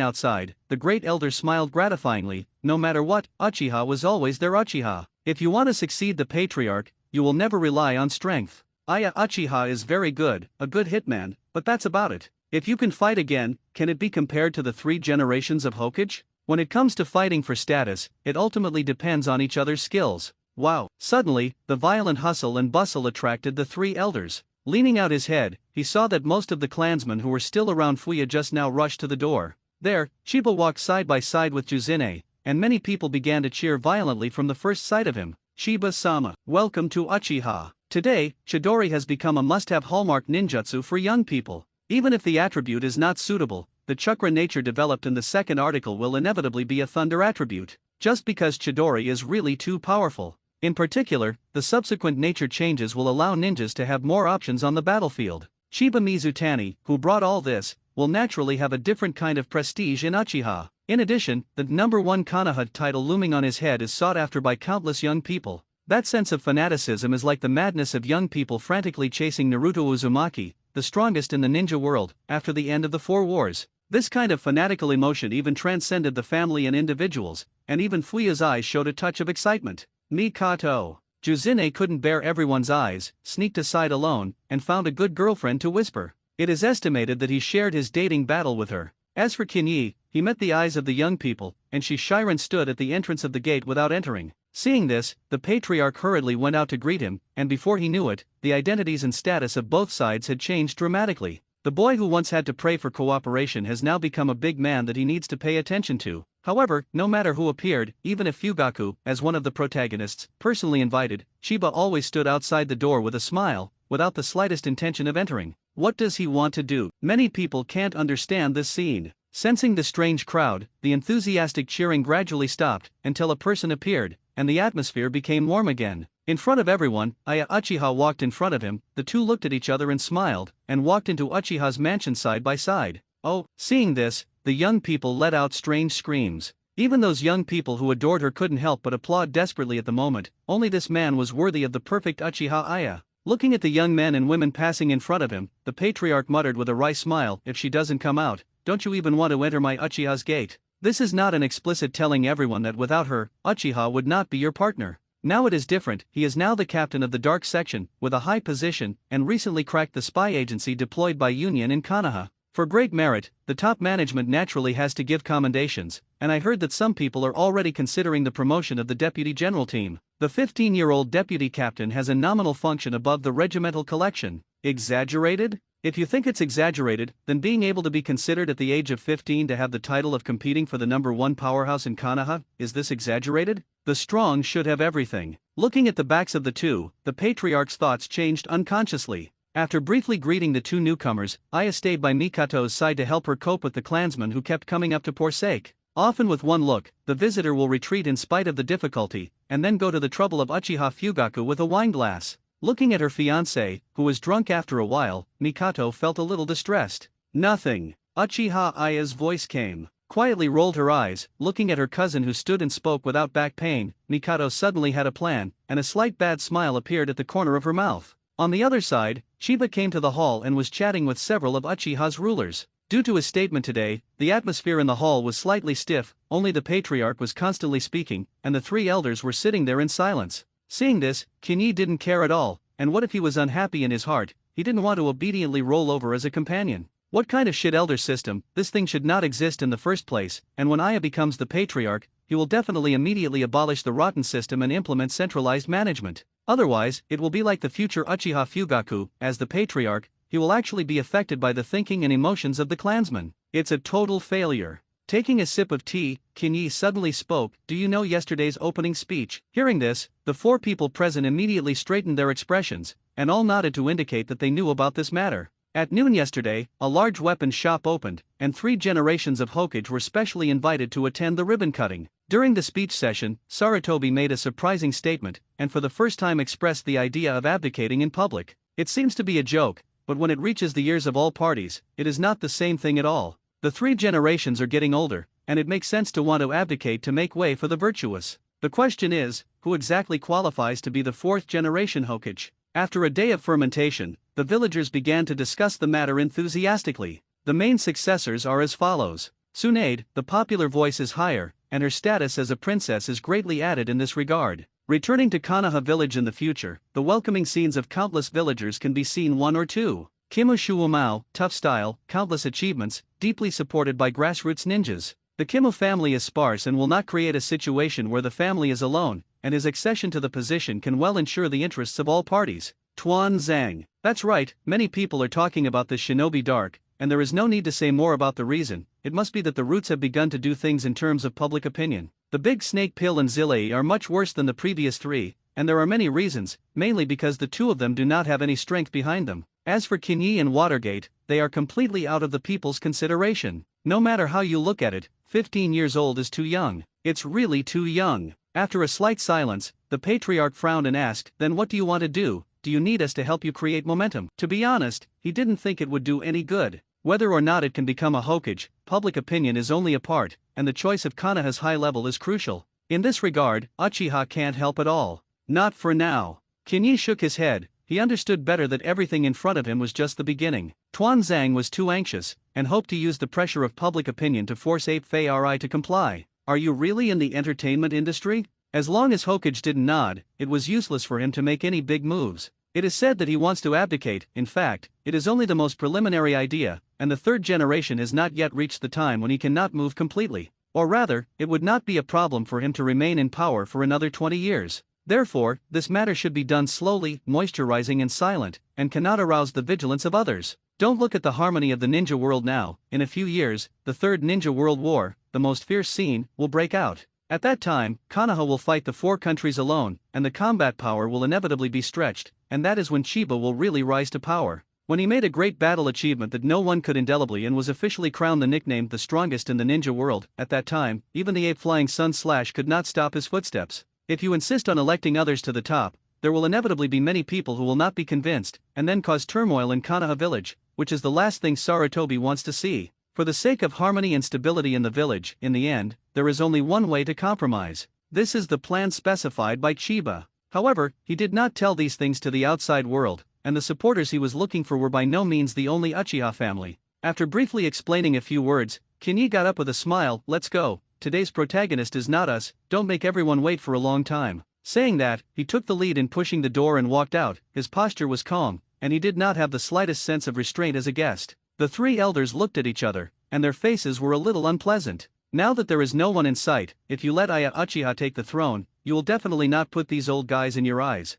outside, the great elder smiled gratifyingly. No matter what, Uchiha was always their Uchiha. If you want to succeed the patriarch, you will never rely on strength. Aya Uchiha is very good, a good hitman, but that's about it. If you can fight again, can it be compared to the 3 generations of Hokage? When it comes to fighting for status, it ultimately depends on each other's skills. Wow! Suddenly, the violent hustle and bustle attracted the 3 elders. Leaning out his head, he saw that most of the clansmen who were still around Fuya just now rushed to the door. There, Chiba walked side by side with Juzine, and many people began to cheer violently from the first sight of him. Chiba-sama, welcome to Uchiha. Today, Chidori has become a must-have hallmark ninjutsu for young people. Even if the attribute is not suitable, the chakra nature developed in the second article will inevitably be a thunder attribute, just because Chidori is really too powerful. In particular, the subsequent nature changes will allow ninjas to have more options on the battlefield. Chiba Mizutani, who brought all this, will naturally have a different kind of prestige in Uchiha. In addition, the #1 Konoha title looming on his head is sought after by countless young people. That sense of fanaticism is like the madness of young people frantically chasing Naruto Uzumaki, the strongest in the ninja world, after the end of the 4 wars. This kind of fanatical emotion even transcended the family and individuals, and even Fuya's eyes showed a touch of excitement. Mikato. Juzine couldn't bear everyone's eyes, sneaked aside alone, and found a good girlfriend to whisper. It is estimated that he shared his dating battle with her. As for Kinyi, he met the eyes of the young people, and Shiren stood at the entrance of the gate without entering. Seeing this, the patriarch hurriedly went out to greet him, and before he knew it, the identities and status of both sides had changed dramatically. The boy who once had to pray for cooperation has now become a big man that he needs to pay attention to. However, no matter who appeared, even if Fugaku, as one of the protagonists, personally invited, Chiba always stood outside the door with a smile, without the slightest intention of entering. What does he want to do? Many people can't understand this scene. Sensing the strange crowd, the enthusiastic cheering gradually stopped, until a person appeared, and the atmosphere became warm again. In front of everyone, Aya Uchiha walked in front of him, the two looked at each other and smiled, and walked into Uchiha's mansion side by side. Oh, seeing this, the young people let out strange screams. Even those young people who adored her couldn't help but applaud desperately at the moment. Only this man was worthy of the perfect Uchiha Aya. Looking at the young men and women passing in front of him, the patriarch muttered with a wry smile, "If she doesn't come out, don't you even want to enter my Uchiha's gate?" This is not an explicit telling everyone that without her, Uchiha would not be your partner. Now it is different. He is now the captain of the dark section, with a high position, and recently cracked the spy agency deployed by Union in Konoha. For great merit, the top management naturally has to give commendations, and I heard that some people are already considering the promotion of the deputy general team. The 15-year-old deputy captain has a nominal function above the regimental collection. Exaggerated? If you think it's exaggerated, then being able to be considered at the age of 15 to have the title of competing for the #1 powerhouse in Konoha, is this exaggerated? The strong should have everything. Looking at the backs of the two, the patriarch's thoughts changed unconsciously. After briefly greeting the two newcomers, Aya stayed by Mikato's side to help her cope with the clansmen who kept coming up to forsake. Often with one look, the visitor will retreat in spite of the difficulty, and then go to the trouble of Uchiha Fugaku with a wineglass. Looking at her fiancé, who was drunk after a while, Mikato felt a little distressed. "Nothing." Uchiha Aya's voice came. Quietly rolled her eyes, looking at her cousin who stood and spoke without back pain. Mikado suddenly had a plan, and a slight bad smile appeared at the corner of her mouth. On the other side, Chiba came to the hall and was chatting with several of Uchiha's rulers. Due to his statement today, the atmosphere in the hall was slightly stiff, only the patriarch was constantly speaking, and the 3 elders were sitting there in silence. Seeing this, Kinyi didn't care at all, and what if he was unhappy in his heart? He didn't want to obediently roll over as a companion. What kind of shit elder system? This thing should not exist in the first place, and when Aya becomes the patriarch, he will definitely immediately abolish the rotten system and implement centralized management. Otherwise, it will be like the future Uchiha Fugaku. As the patriarch, he will actually be affected by the thinking and emotions of the clansmen. It's a total failure. Taking a sip of tea, Kinyi suddenly spoke. "Do you know yesterday's opening speech?" Hearing this, the 4 people present immediately straightened their expressions, and all nodded to indicate that they knew about this matter. At noon yesterday, a large weapons shop opened, and 3 generations of Hokage were specially invited to attend the ribbon cutting. During the speech session, Sarutobi made a surprising statement, and for the first time expressed the idea of abdicating in public. It seems to be a joke, but when it reaches the ears of all parties, it is not the same thing at all. The 3 generations are getting older, and it makes sense to want to abdicate to make way for the virtuous. The question is, who exactly qualifies to be the 4th generation Hokage? After a day of fermentation, the villagers began to discuss the matter enthusiastically. The main successors are as follows. Tsunade, the popular voice is higher, and her status as a princess is greatly added in this regard. Returning to Konoha village in the future, the welcoming scenes of countless villagers can be seen 1 or 2. Kimu tough style, countless achievements, deeply supported by grassroots ninjas. The Kimu family is sparse and will not create a situation where the family is alone, and his accession to the position can well ensure the interests of all parties. Tuan Zhang. That's right, many people are talking about this shinobi dark, and there is no need to say more about the reason. It must be that the roots have begun to do things in terms of public opinion. The big snake pill and Zilei are much worse than the previous three, and there are many reasons, mainly because the two of them do not have any strength behind them. As for Kinyi and Watergate, they are completely out of the people's consideration. No matter how you look at it, 15 years old is too young. It's really too young. After a slight silence, the patriarch frowned and asked, "Then what do you want to do? Do you need us to help you create momentum?" To be honest, he didn't think it would do any good. Whether or not it can become a Hokage, public opinion is only a part, and the choice of Konoha's high level is crucial. In this regard, Uchiha can't help at all. Not for now. Kinyi shook his head. He understood better that everything in front of him was just the beginning. Tuan Zhang was too anxious, and hoped to use the pressure of public opinion to force Ape Fei Ri to comply. Are you really in the entertainment industry? As long as Hokage didn't nod, it was useless for him to make any big moves. It is said that he wants to abdicate. In fact, it is only the most preliminary idea, and the third generation has not yet reached the time when he cannot move completely. Or rather, it would not be a problem for him to remain in power for another 20 years. Therefore, this matter should be done slowly, moisturizing and silent, and cannot arouse the vigilance of others. Don't look at the harmony of the ninja world now. In a few years, the Third Ninja World War, the most fierce scene, will break out. At that time, Konoha will fight the 4 countries alone, and the combat power will inevitably be stretched, and that is when Chiba will really rise to power. When he made a great battle achievement that no one could indelibly and was officially crowned the nickname the strongest in the ninja world, at that time, even the ape flying sun slash could not stop his footsteps. If you insist on electing others to the top, there will inevitably be many people who will not be convinced, and then cause turmoil in Konoha village, which is the last thing Sarutobi wants to see. For the sake of harmony and stability in the village, in the end, there is only one way to compromise. This is the plan specified by Chiba. However, he did not tell these things to the outside world, and the supporters he was looking for were by no means the only Uchiha family. After briefly explaining a few words, Kinyi got up with a smile. "Let's go. Today's protagonist is not us, don't make everyone wait for a long time." Saying that, he took the lead in pushing the door and walked out. His posture was calm, and he did not have the slightest sense of restraint as a guest. The 3 elders looked at each other, and their faces were a little unpleasant. Now that there is no one in sight, if you let Aya Uchiha take the throne, you will definitely not put these old guys in your eyes.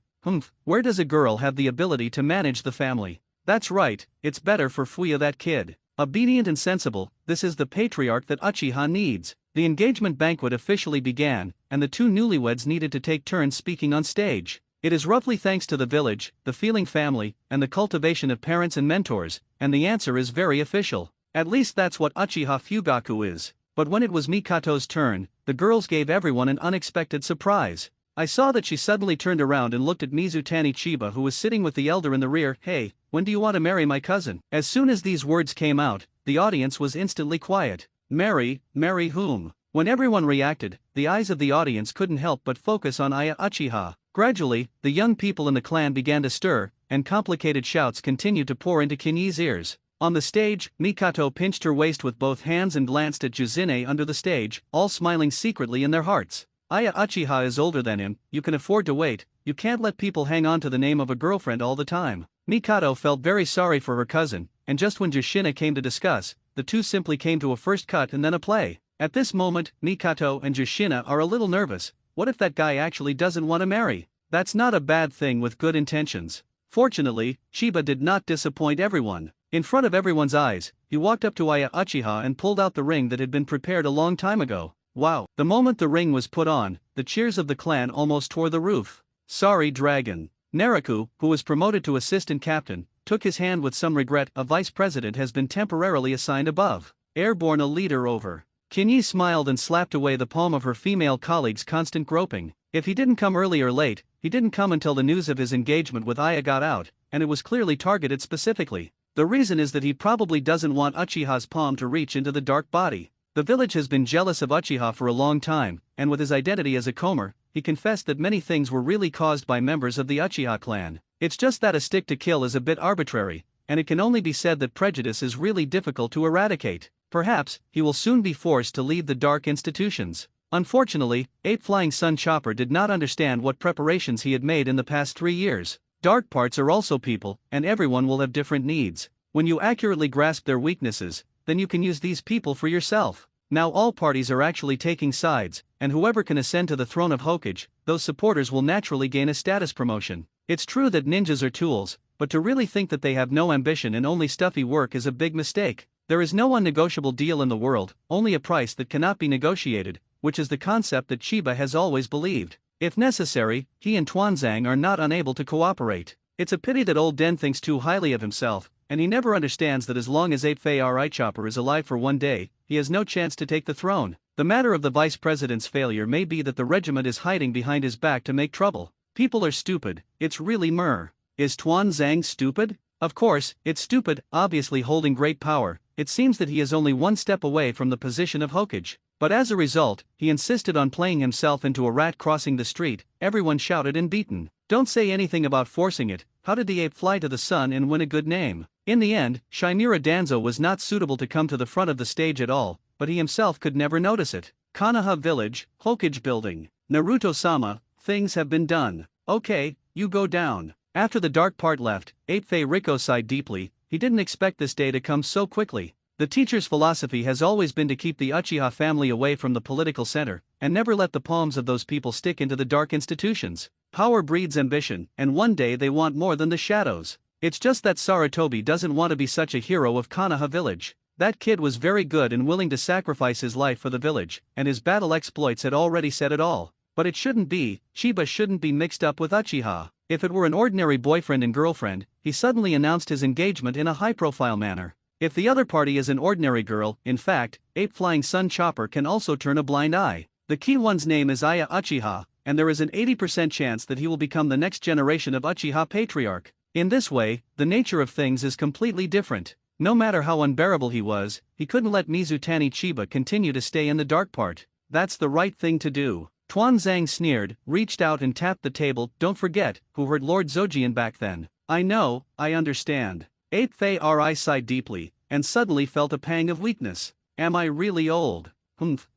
Where does a girl have the ability to manage the family? That's right, it's better for Fuya, that kid. Obedient and sensible, this is the patriarch that Uchiha needs. The engagement banquet officially began, and the 2 newlyweds needed to take turns speaking on stage. It is roughly thanks to the village, the feeling family, and the cultivation of parents and mentors, and the answer is very official. At least that's what Uchiha Fugaku is. But when it was Mikato's turn, the girls gave everyone an unexpected surprise. I saw that she suddenly turned around and looked at Mizutani Chiba, who was sitting with the elder in the rear. "Hey, when do you want to marry my cousin?" As soon as these words came out, the audience was instantly quiet. Marry whom? When everyone reacted, the eyes of the audience couldn't help but focus on Aya Uchiha. Gradually, the young people in the clan began to stir, and complicated shouts continued to pour into Kinyi's ears. On the stage, Mikato pinched her waist with both hands and glanced at Juzine under the stage, all smiling secretly in their hearts. Aya Uchiha is older than him, you can afford to wait, you can't let people hang on to the name of a girlfriend all the time. Mikato felt very sorry for her cousin, and just when Jushina came to discuss, the two simply came to a first cut and then a play. At this moment, Mikato and Jushina are a little nervous. What if that guy actually doesn't want to marry? That's not a bad thing with good intentions. Fortunately, Chiba did not disappoint everyone. In front of everyone's eyes, he walked up to Aya Uchiha and pulled out the ring that had been prepared a long time ago. Wow! The moment the ring was put on, the cheers of the clan almost tore the roof. Sorry, Dragon. Naraku, who was promoted to assistant captain, took his hand with some regret. A vice president has been temporarily assigned above. Airborne, a leader over. Kinyi smiled and slapped away the palm of her female colleague's constant groping. If he didn't come early or late, he didn't come until the news of his engagement with Aya got out, and it was clearly targeted specifically. The reason is that he probably doesn't want Uchiha's palm to reach into the dark body. The village has been jealous of Uchiha for a long time, and with his identity as a Komer, he confessed that many things were really caused by members of the Uchiha clan. It's just that a stick to kill is a bit arbitrary, and it can only be said that prejudice is really difficult to eradicate. Perhaps, he will soon be forced to leave the dark institutions. Unfortunately, Ape Flying Sun Chopper did not understand what preparations he had made in the past 3 years. Dark parts are also people, and everyone will have different needs. When you accurately grasp their weaknesses, then you can use these people for yourself. Now all parties are actually taking sides, and whoever can ascend to the throne of Hokage, those supporters will naturally gain a status promotion. It's true that ninjas are tools, but to really think that they have no ambition and only stuffy work is a big mistake. There is no unnegotiable deal in the world, only a price that cannot be negotiated, which is the concept that Chiba has always believed. If necessary, he and Tuanzang are not unable to cooperate. It's a pity that old Den thinks too highly of himself, and he never understands that as long as Ape Fei Chopper is alive for one day, he has no chance to take the throne. The matter of the vice president's failure may be that the regiment is hiding behind his back to make trouble. People are stupid, it's really myrrh. Is Tuanzang stupid? Of course, it's stupid, obviously holding great power. It seems that he is only one step away from the position of Hokage. But as a result, he insisted on playing himself into a rat crossing the street. Everyone shouted and beaten. Don't say anything about forcing it. How did the ape fly to the sun and win a good name? In the end, Shimura Danzo was not suitable to come to the front of the stage at all, but he himself could never notice it. Konoha Village, Hokage Building. Naruto-sama, things have been done. Okay, you go down. After the dark part left, Ape Fei Riko sighed deeply. He didn't expect this day to come so quickly. The teacher's philosophy has always been to keep the Uchiha family away from the political center, and never let the palms of those people stick into the dark institutions. Power breeds ambition, and one day they want more than the shadows. It's just that Sarutobi doesn't want to be such a hero of Konoha Village. That kid was very good and willing to sacrifice his life for the village, and his battle exploits had already said it all. But it shouldn't be, Chiba shouldn't be mixed up with Uchiha. If it were an ordinary boyfriend and girlfriend, he suddenly announced his engagement in a high-profile manner. If the other party is an ordinary girl, in fact, Ape Flying Sun Chopper can also turn a blind eye. The key one's name is Aya Uchiha, and there is an 80% chance that he will become the next generation of Uchiha patriarch. In this way, the nature of things is completely different. No matter how unbearable he was, he couldn't let Mizutani Chiba continue to stay in the dark part. That's the right thing to do. Tuanzang sneered, reached out and tapped the table. Don't forget, who hurt Lord Zojian back then. I know, I understand. Ape Fei sighed deeply, and suddenly felt a pang of weakness. Am I really old?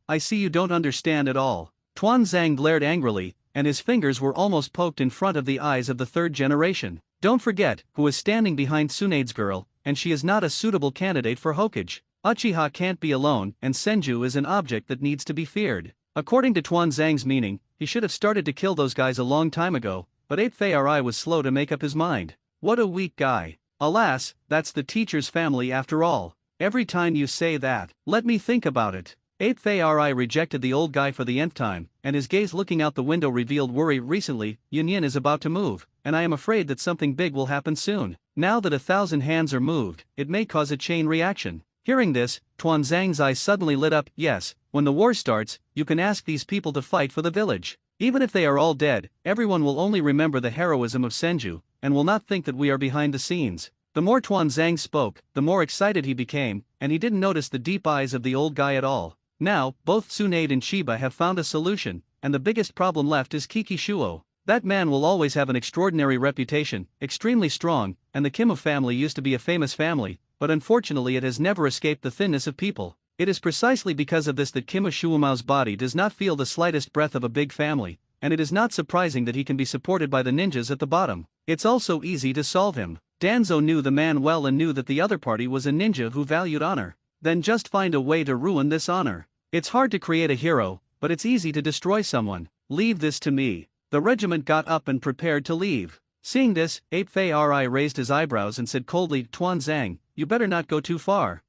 I see you don't understand at all. Tuanzang glared angrily, and his fingers were almost poked in front of the eyes of the third generation. Don't forget, who is standing behind Tsunade's girl, and she is not a suitable candidate for Hokage. Uchiha can't be alone, and Senju is an object that needs to be feared. According to Tuanzang's meaning, he should have started to kill those guys a long time ago, but Ape Fei was slow to make up his mind. What a weak guy. Alas, that's the teacher's family after all. Every time you say that, let me think about it. Ape Fei rejected the old guy for the nth time, and his gaze looking out the window revealed worry. Recently, Yin is about to move, and I am afraid that something big will happen soon. Now that 1,000 hands are moved, it may cause a chain reaction. Hearing this, Tuanzang's eyes suddenly lit up. Yes, when the war starts, you can ask these people to fight for the village. Even if they are all dead, everyone will only remember the heroism of Senju, and will not think that we are behind the scenes. The more Tuanzang spoke, the more excited he became, and he didn't notice the deep eyes of the old guy at all. Now, both Tsunade and Chiba have found a solution, and the biggest problem left is Kikishuo. That man will always have an extraordinary reputation, extremely strong, and the Kimmo family used to be a famous family, but unfortunately it has never escaped the thinness of people. It is precisely because of this that Kimmo Shuumao's body does not feel the slightest breath of a big family, and it is not surprising that he can be supported by the ninjas at the bottom. It's also easy to solve him. Danzo knew the man well and knew that the other party was a ninja who valued honor. Then just find a way to ruin this honor. It's hard to create a hero, but it's easy to destroy someone. Leave this to me. The regiment got up and prepared to leave. Seeing this, Ape Fei raised his eyebrows and said coldly, Tuanzang, you better not go too far.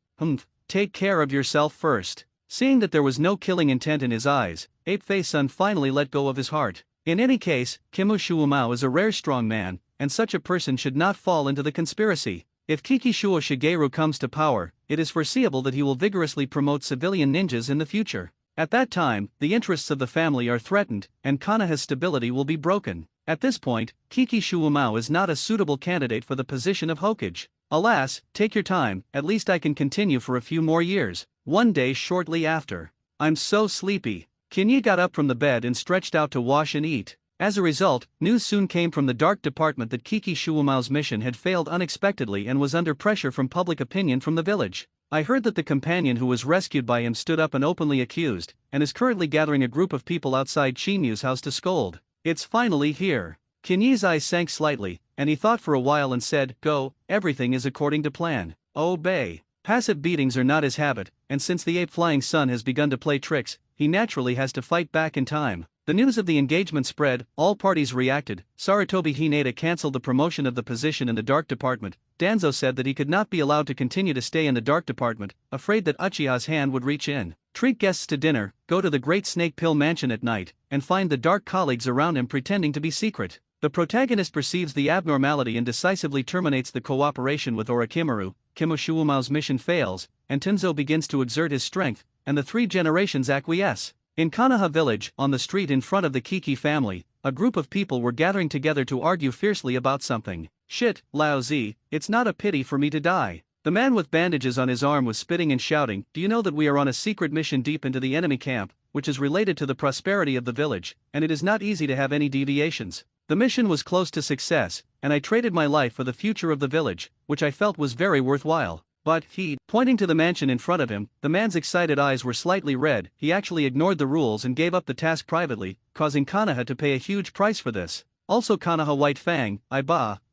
Take care of yourself first. Seeing that there was no killing intent in his eyes, Ape Fei-san finally let go of his heart. In any case, Kimmo Shuumao is a rare strong man, and such a person should not fall into the conspiracy. If Kikishuo Shigeru comes to power, it is foreseeable that he will vigorously promote civilian ninjas in the future. At that time, the interests of the family are threatened, and Konoha's stability will be broken. At this point, Kikishuo is not a suitable candidate for the position of Hokage. Alas, take your time, at least I can continue for a few more years. One day shortly after. I'm so sleepy. Kinyi got up from the bed and stretched out to wash and eat. As a result, news soon came from the dark department that Kikishuo's mission had failed unexpectedly and was under pressure from public opinion from the village. I heard that the companion who was rescued by him stood up and openly accused, and is currently gathering a group of people outside Chimu's house to scold. It's finally here. Kinyi's eyes sank slightly, and he thought for a while and said, "Go, everything is according to plan. Obey." Passive beatings are not his habit, and since the ape flying sun has begun to play tricks, he naturally has to fight back in time. The news of the engagement spread, all parties reacted. Sarutobi Hinata cancelled the promotion of the position in the dark department. Danzo said that he could not be allowed to continue to stay in the dark department, afraid that Uchiha's hand would reach in. Treat guests to dinner, go to the Great Snake Pill Mansion at night, and find the dark colleagues around him pretending to be secret. The protagonist perceives the abnormality and decisively terminates the cooperation with Orochimaru. Kimushuumao's mission fails, and Tenzo begins to exert his strength, and the three generations acquiesce. In Konoha village, on the street in front of the Kiki family, a group of people were gathering together to argue fiercely about something. "Shit, Lao Zi, it's not a pity for me to die." The man with bandages on his arm was spitting and shouting, "Do you know that we are on a secret mission deep into the enemy camp, which is related to the prosperity of the village, and it is not easy to have any deviations. The mission was close to success, and I traded my life for the future of the village, which I felt was very worthwhile. But pointing to the mansion in front of him, the man's excited eyes were slightly red. He actually ignored the rules and gave up the task privately, causing Konoha to pay a huge price for this. Also Konoha White Fang,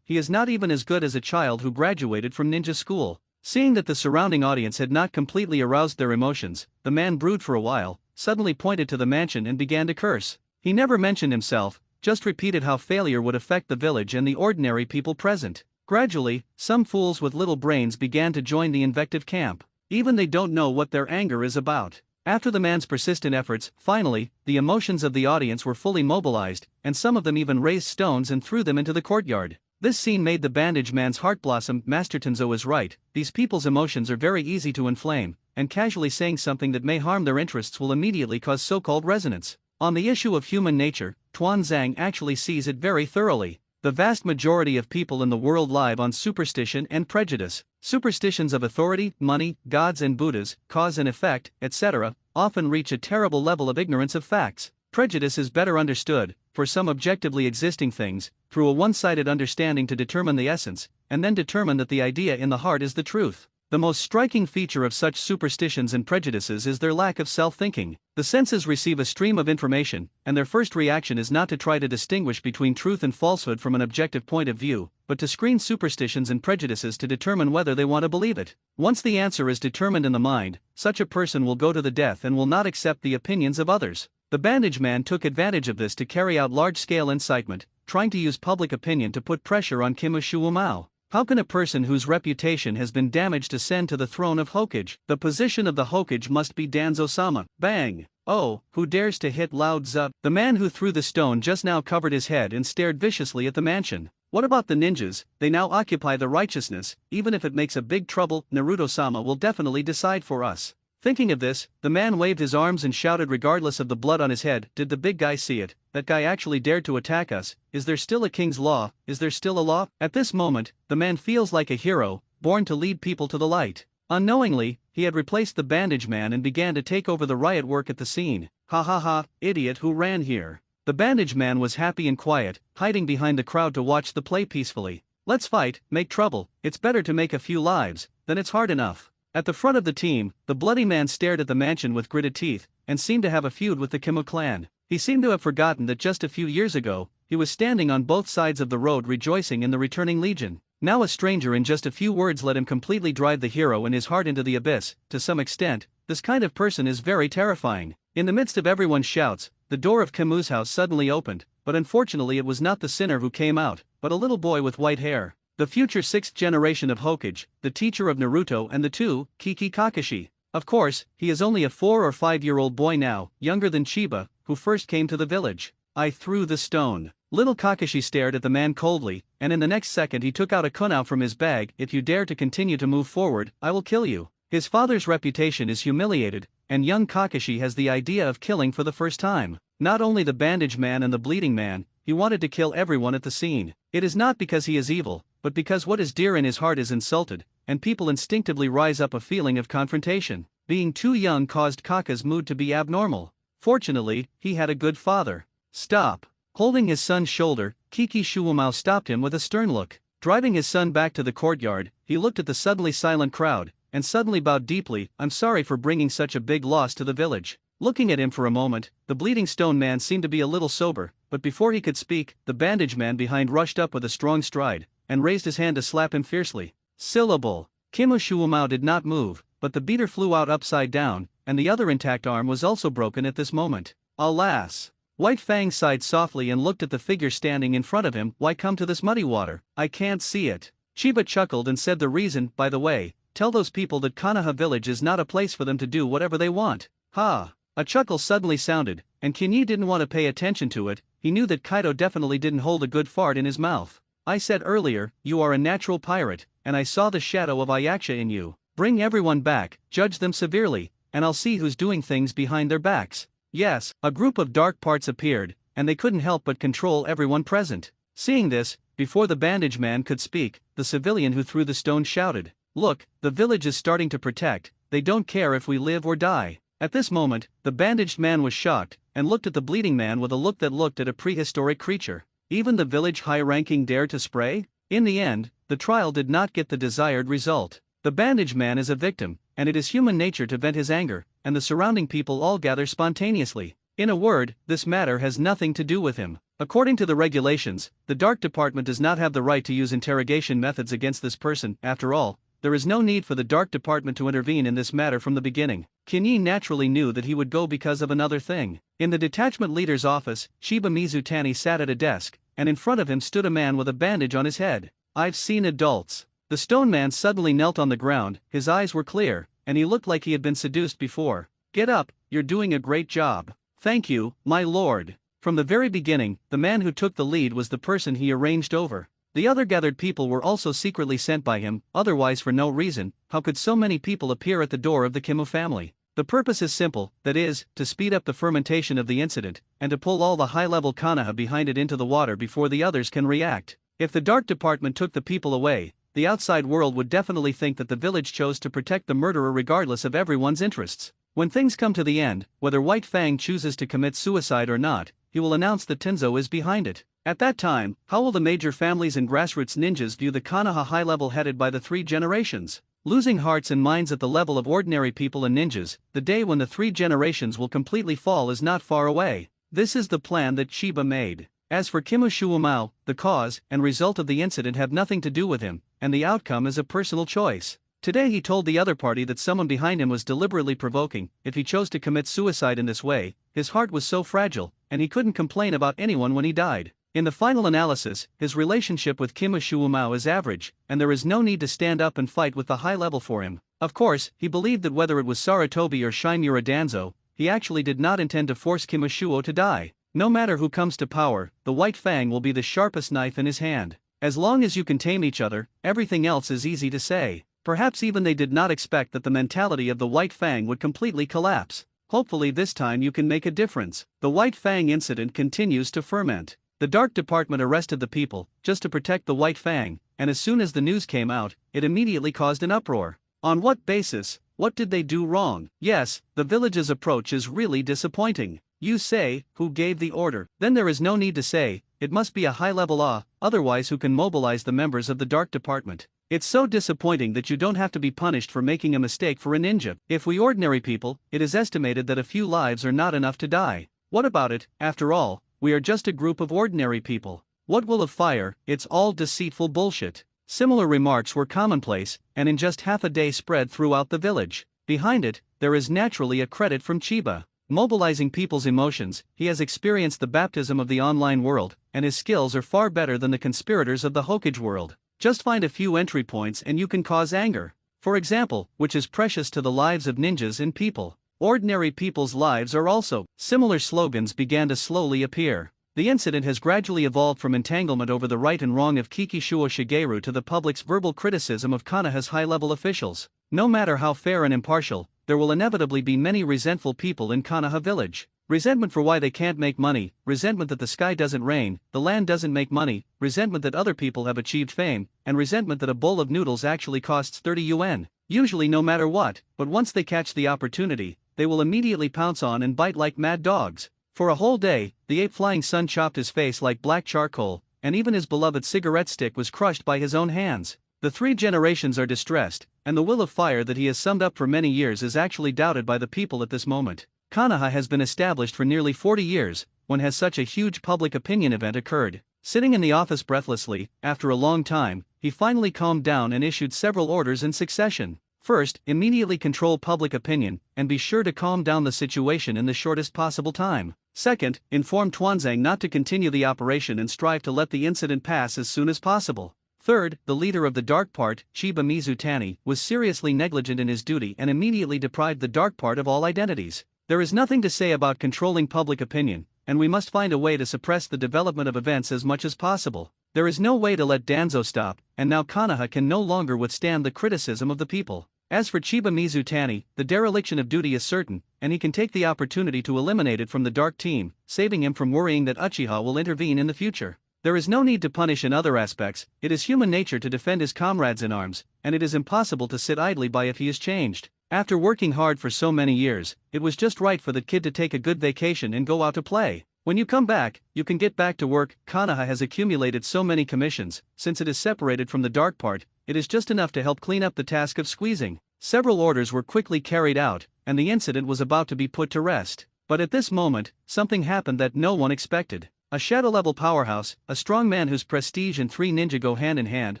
he is not even as good as a child who graduated from ninja school. Seeing that the surrounding audience had not completely aroused their emotions, the man brewed for a while, suddenly pointed to the mansion and began to curse. He never mentioned himself, just repeated how failure would affect the village and the ordinary people present. Gradually, some fools with little brains began to join the invective camp. Even they don't know what their anger is about. After the man's persistent efforts, finally, the emotions of the audience were fully mobilized, and some of them even raised stones and threw them into the courtyard. This scene made the bandage man's heart blossom. Master Tenzo is right, these people's emotions are very easy to inflame, and casually saying something that may harm their interests will immediately cause so-called resonance. On the issue of human nature, Tuan Zhang actually sees it very thoroughly. The vast majority of people in the world live on superstition and prejudice. Superstitions of authority, money, gods and Buddhas, cause and effect, etc., often reach a terrible level of ignorance of facts. Prejudice is better understood, for some objectively existing things, through a one-sided understanding to determine the essence, and then determine that the idea in the heart is the truth. The most striking feature of such superstitions and prejudices is their lack of self-thinking. The senses receive a stream of information, and their first reaction is not to try to distinguish between truth and falsehood from an objective point of view, but to screen superstitions and prejudices to determine whether they want to believe it. Once the answer is determined in the mind, such a person will go to the death and will not accept the opinions of others. The bandage man took advantage of this to carry out large-scale incitement, trying to use public opinion to put pressure on Kimushuumao. How can a person whose reputation has been damaged ascend to the throne of Hokage? The position of the Hokage must be Danzo-sama. Bang! Oh, who dares to hit Lao Tzu? The man who threw the stone just now covered his head and stared viciously at the mansion. What about the ninjas? They now occupy the righteousness. Even if it makes a big trouble, Naruto-sama will definitely decide for us. Thinking of this, the man waved his arms and shouted regardless of the blood on his head, "Did the big guy see it? That guy actually dared to attack us. Is there still a king's law? Is there still a law?" At this moment, the man feels like a hero, born to lead people to the light. Unknowingly, he had replaced the bandage man and began to take over the riot work at the scene. "Ha ha ha, idiot who ran here." The bandage man was happy and quiet, hiding behind the crowd to watch the play peacefully. "Let's fight, make trouble. It's better to make a few lives than it's hard enough." At the front of the team, the bloody man stared at the mansion with gritted teeth, and seemed to have a feud with the Kimu clan. He seemed to have forgotten that just a few years ago, he was standing on both sides of the road rejoicing in the returning legion. Now a stranger in just a few words let him completely drive the hero and his heart into the abyss. To some extent, this kind of person is very terrifying. In the midst of everyone's shouts, the door of Kimu's house suddenly opened, but unfortunately it was not the sinner who came out, but a little boy with white hair. The future 6th generation of Hokage, the teacher of Naruto and the two, Kiki Kakashi. Of course, he is only a 4 or 5-year-old boy now, younger than Chiba, who first came to the village. "I threw the stone." Little Kakashi stared at the man coldly, and in the next second he took out a kunai from his bag. "If you dare to continue to move forward, I will kill you." His father's reputation is humiliated, and young Kakashi has the idea of killing for the first time. Not only the bandage man and the bleeding man, he wanted to kill everyone at the scene. It is not because he is evil, but because what is dear in his heart is insulted, and people instinctively rise up a feeling of confrontation. Being too young caused Kaka's mood to be abnormal. Fortunately, he had a good father. "Stop." Holding his son's shoulder, Kiki Shuumao stopped him with a stern look. Driving his son back to the courtyard, he looked at the suddenly silent crowd, and suddenly bowed deeply. "I'm sorry for bringing such a big loss to the village." Looking at him for a moment, the bleeding stone man seemed to be a little sober, but before he could speak, the bandage man behind rushed up with a strong stride, and raised his hand to slap him fiercely. Syllable. Kimushuomao did not move, but the beater flew out upside down, and the other intact arm was also broken at this moment. Alas! White Fang sighed softly and looked at the figure standing in front of him. Why come to this muddy water? I can't see it. Chiba chuckled and said the reason, by the way, tell those people that Konoha village is not a place for them to do whatever they want. Ha! A chuckle suddenly sounded, and Kinyi didn't want to pay attention to it. He knew that Kaido definitely didn't hold a good fart in his mouth. I said earlier, you are a natural pirate, and I saw the shadow of Ayaksha in you. Bring everyone back, judge them severely, and I'll see who's doing things behind their backs. Yes, a group of dark parts appeared, and they couldn't help but control everyone present. Seeing this, before the bandage man could speak, the civilian who threw the stone shouted, "Look, the village is starting to protect, they don't care if we live or die." At this moment, the bandaged man was shocked, and looked at the bleeding man with a look that looked at a prehistoric creature. Even the village high-ranking dared to spray? In the end, the trial did not get the desired result. The bandaged man is a victim, and it is human nature to vent his anger, and the surrounding people all gather spontaneously. In a word, this matter has nothing to do with him. According to the regulations, the Dark Department does not have the right to use interrogation methods against this person. After all, there is no need for the Dark Department to intervene in this matter from the beginning. Kinyi naturally knew that he would go because of another thing. In the detachment leader's office, Chiba Mizutani sat at a desk, and in front of him stood a man with a bandage on his head. I've seen adults. The stone man suddenly knelt on the ground, his eyes were clear, and he looked like he had been seduced before. Get up, you're doing a great job. Thank you, my lord. From the very beginning, the man who took the lead was the person he arranged over. The other gathered people were also secretly sent by him, otherwise for no reason. How could so many people appear at the door of the Kimu family? The purpose is simple, that is, to speed up the fermentation of the incident, and to pull all the high-level Konoha behind it into the water before the others can react. If the Dark Department took the people away, the outside world would definitely think that the village chose to protect the murderer regardless of everyone's interests. When things come to the end, whether White Fang chooses to commit suicide or not, he will announce that Tenzo is behind it. At that time, how will the major families and grassroots ninjas view the Konoha high level headed by the three generations? Losing hearts and minds at the level of ordinary people and ninjas, the day when the three generations will completely fall is not far away. This is the plan that Chiba made. As for Kimushuomao, the cause and result of the incident have nothing to do with him, and the outcome is a personal choice. Today he told the other party that someone behind him was deliberately provoking. If he chose to commit suicide in this way, his heart was so fragile, and he couldn't complain about anyone when he died. In the final analysis, his relationship with Kimushuomao is average, and there is no need to stand up and fight with the high level for him. Of course, he believed that whether it was Sarutobi or Shimura Danzo, he actually did not intend to force Kimushuo to die. No matter who comes to power, the White Fang will be the sharpest knife in his hand. As long as you can tame each other, everything else is easy to say. Perhaps even they did not expect that the mentality of the White Fang would completely collapse. Hopefully this time you can make a difference. The White Fang incident continues to ferment. The Dark Department arrested the people, just to protect the White Fang, and as soon as the news came out, it immediately caused an uproar. On what basis? What did they do wrong? Yes, the village's approach is really disappointing. You say, who gave the order? Then there is no need to say, it must be a high-level otherwise who can mobilize the members of the Dark Department? It's so disappointing that you don't have to be punished for making a mistake for a ninja. If we ordinary people, it is estimated that a few lives are not enough to die. What about it? After all, we are just a group of ordinary people. What will of fire? It's all deceitful bullshit. Similar remarks were commonplace, and in just half a day spread throughout the village. Behind it, there is naturally a credit from Chiba. Mobilizing people's emotions, he has experienced the baptism of the online world, and his skills are far better than the conspirators of the Hokage world. Just find a few entry points and you can cause anger. For example, which is precious to the lives of ninjas and people. Ordinary people's lives are also. Similar slogans began to slowly appear. The incident has gradually evolved from entanglement over the right and wrong of Kikishuo Shigeru to the public's verbal criticism of Konoha's high-level officials. No matter how fair and impartial, there will inevitably be many resentful people in Konoha village. Resentment for why they can't make money, resentment that the sky doesn't rain, the land doesn't make money, resentment that other people have achieved fame, and resentment that a bowl of noodles actually costs 30 yuan. Usually no matter what, but once they catch the opportunity, they will immediately pounce on and bite like mad dogs. For a whole day, the ape Flying Sun chopped his face like black charcoal, and even his beloved cigarette stick was crushed by his own hands. The three generations are distressed, and the will of fire that he has summed up for many years is actually doubted by the people at this moment. Konoha has been established for nearly 40 years, when has such a huge public opinion event occurred? Sitting in the office breathlessly, after a long time, he finally calmed down and issued several orders in succession. First, immediately control public opinion, and be sure to calm down the situation in the shortest possible time. Second, inform Tuanzang not to continue the operation and strive to let the incident pass as soon as possible. Third, the leader of the dark part, Chiba Mizutani, was seriously negligent in his duty and immediately deprived the dark part of all identities. There is nothing to say about controlling public opinion, and we must find a way to suppress the development of events as much as possible. There is no way to let Danzo stop, and now Konoha can no longer withstand the criticism of the people. As for Chiba Mizutani, the dereliction of duty is certain, and he can take the opportunity to eliminate it from the dark team, saving him from worrying that Uchiha will intervene in the future. There is no need to punish in other aspects. It is human nature to defend his comrades in arms, and it is impossible to sit idly by if he is changed. After working hard for so many years, it was just right for the kid to take a good vacation and go out to play. When you come back, you can get back to work. Konoha has accumulated so many commissions, since it is separated from the dark part, it is just enough to help clean up the task of squeezing. Several orders were quickly carried out, and the incident was about to be put to rest. But at this moment, something happened that no one expected. A shadow-level powerhouse, a strong man whose prestige and 3 ninja go hand in hand,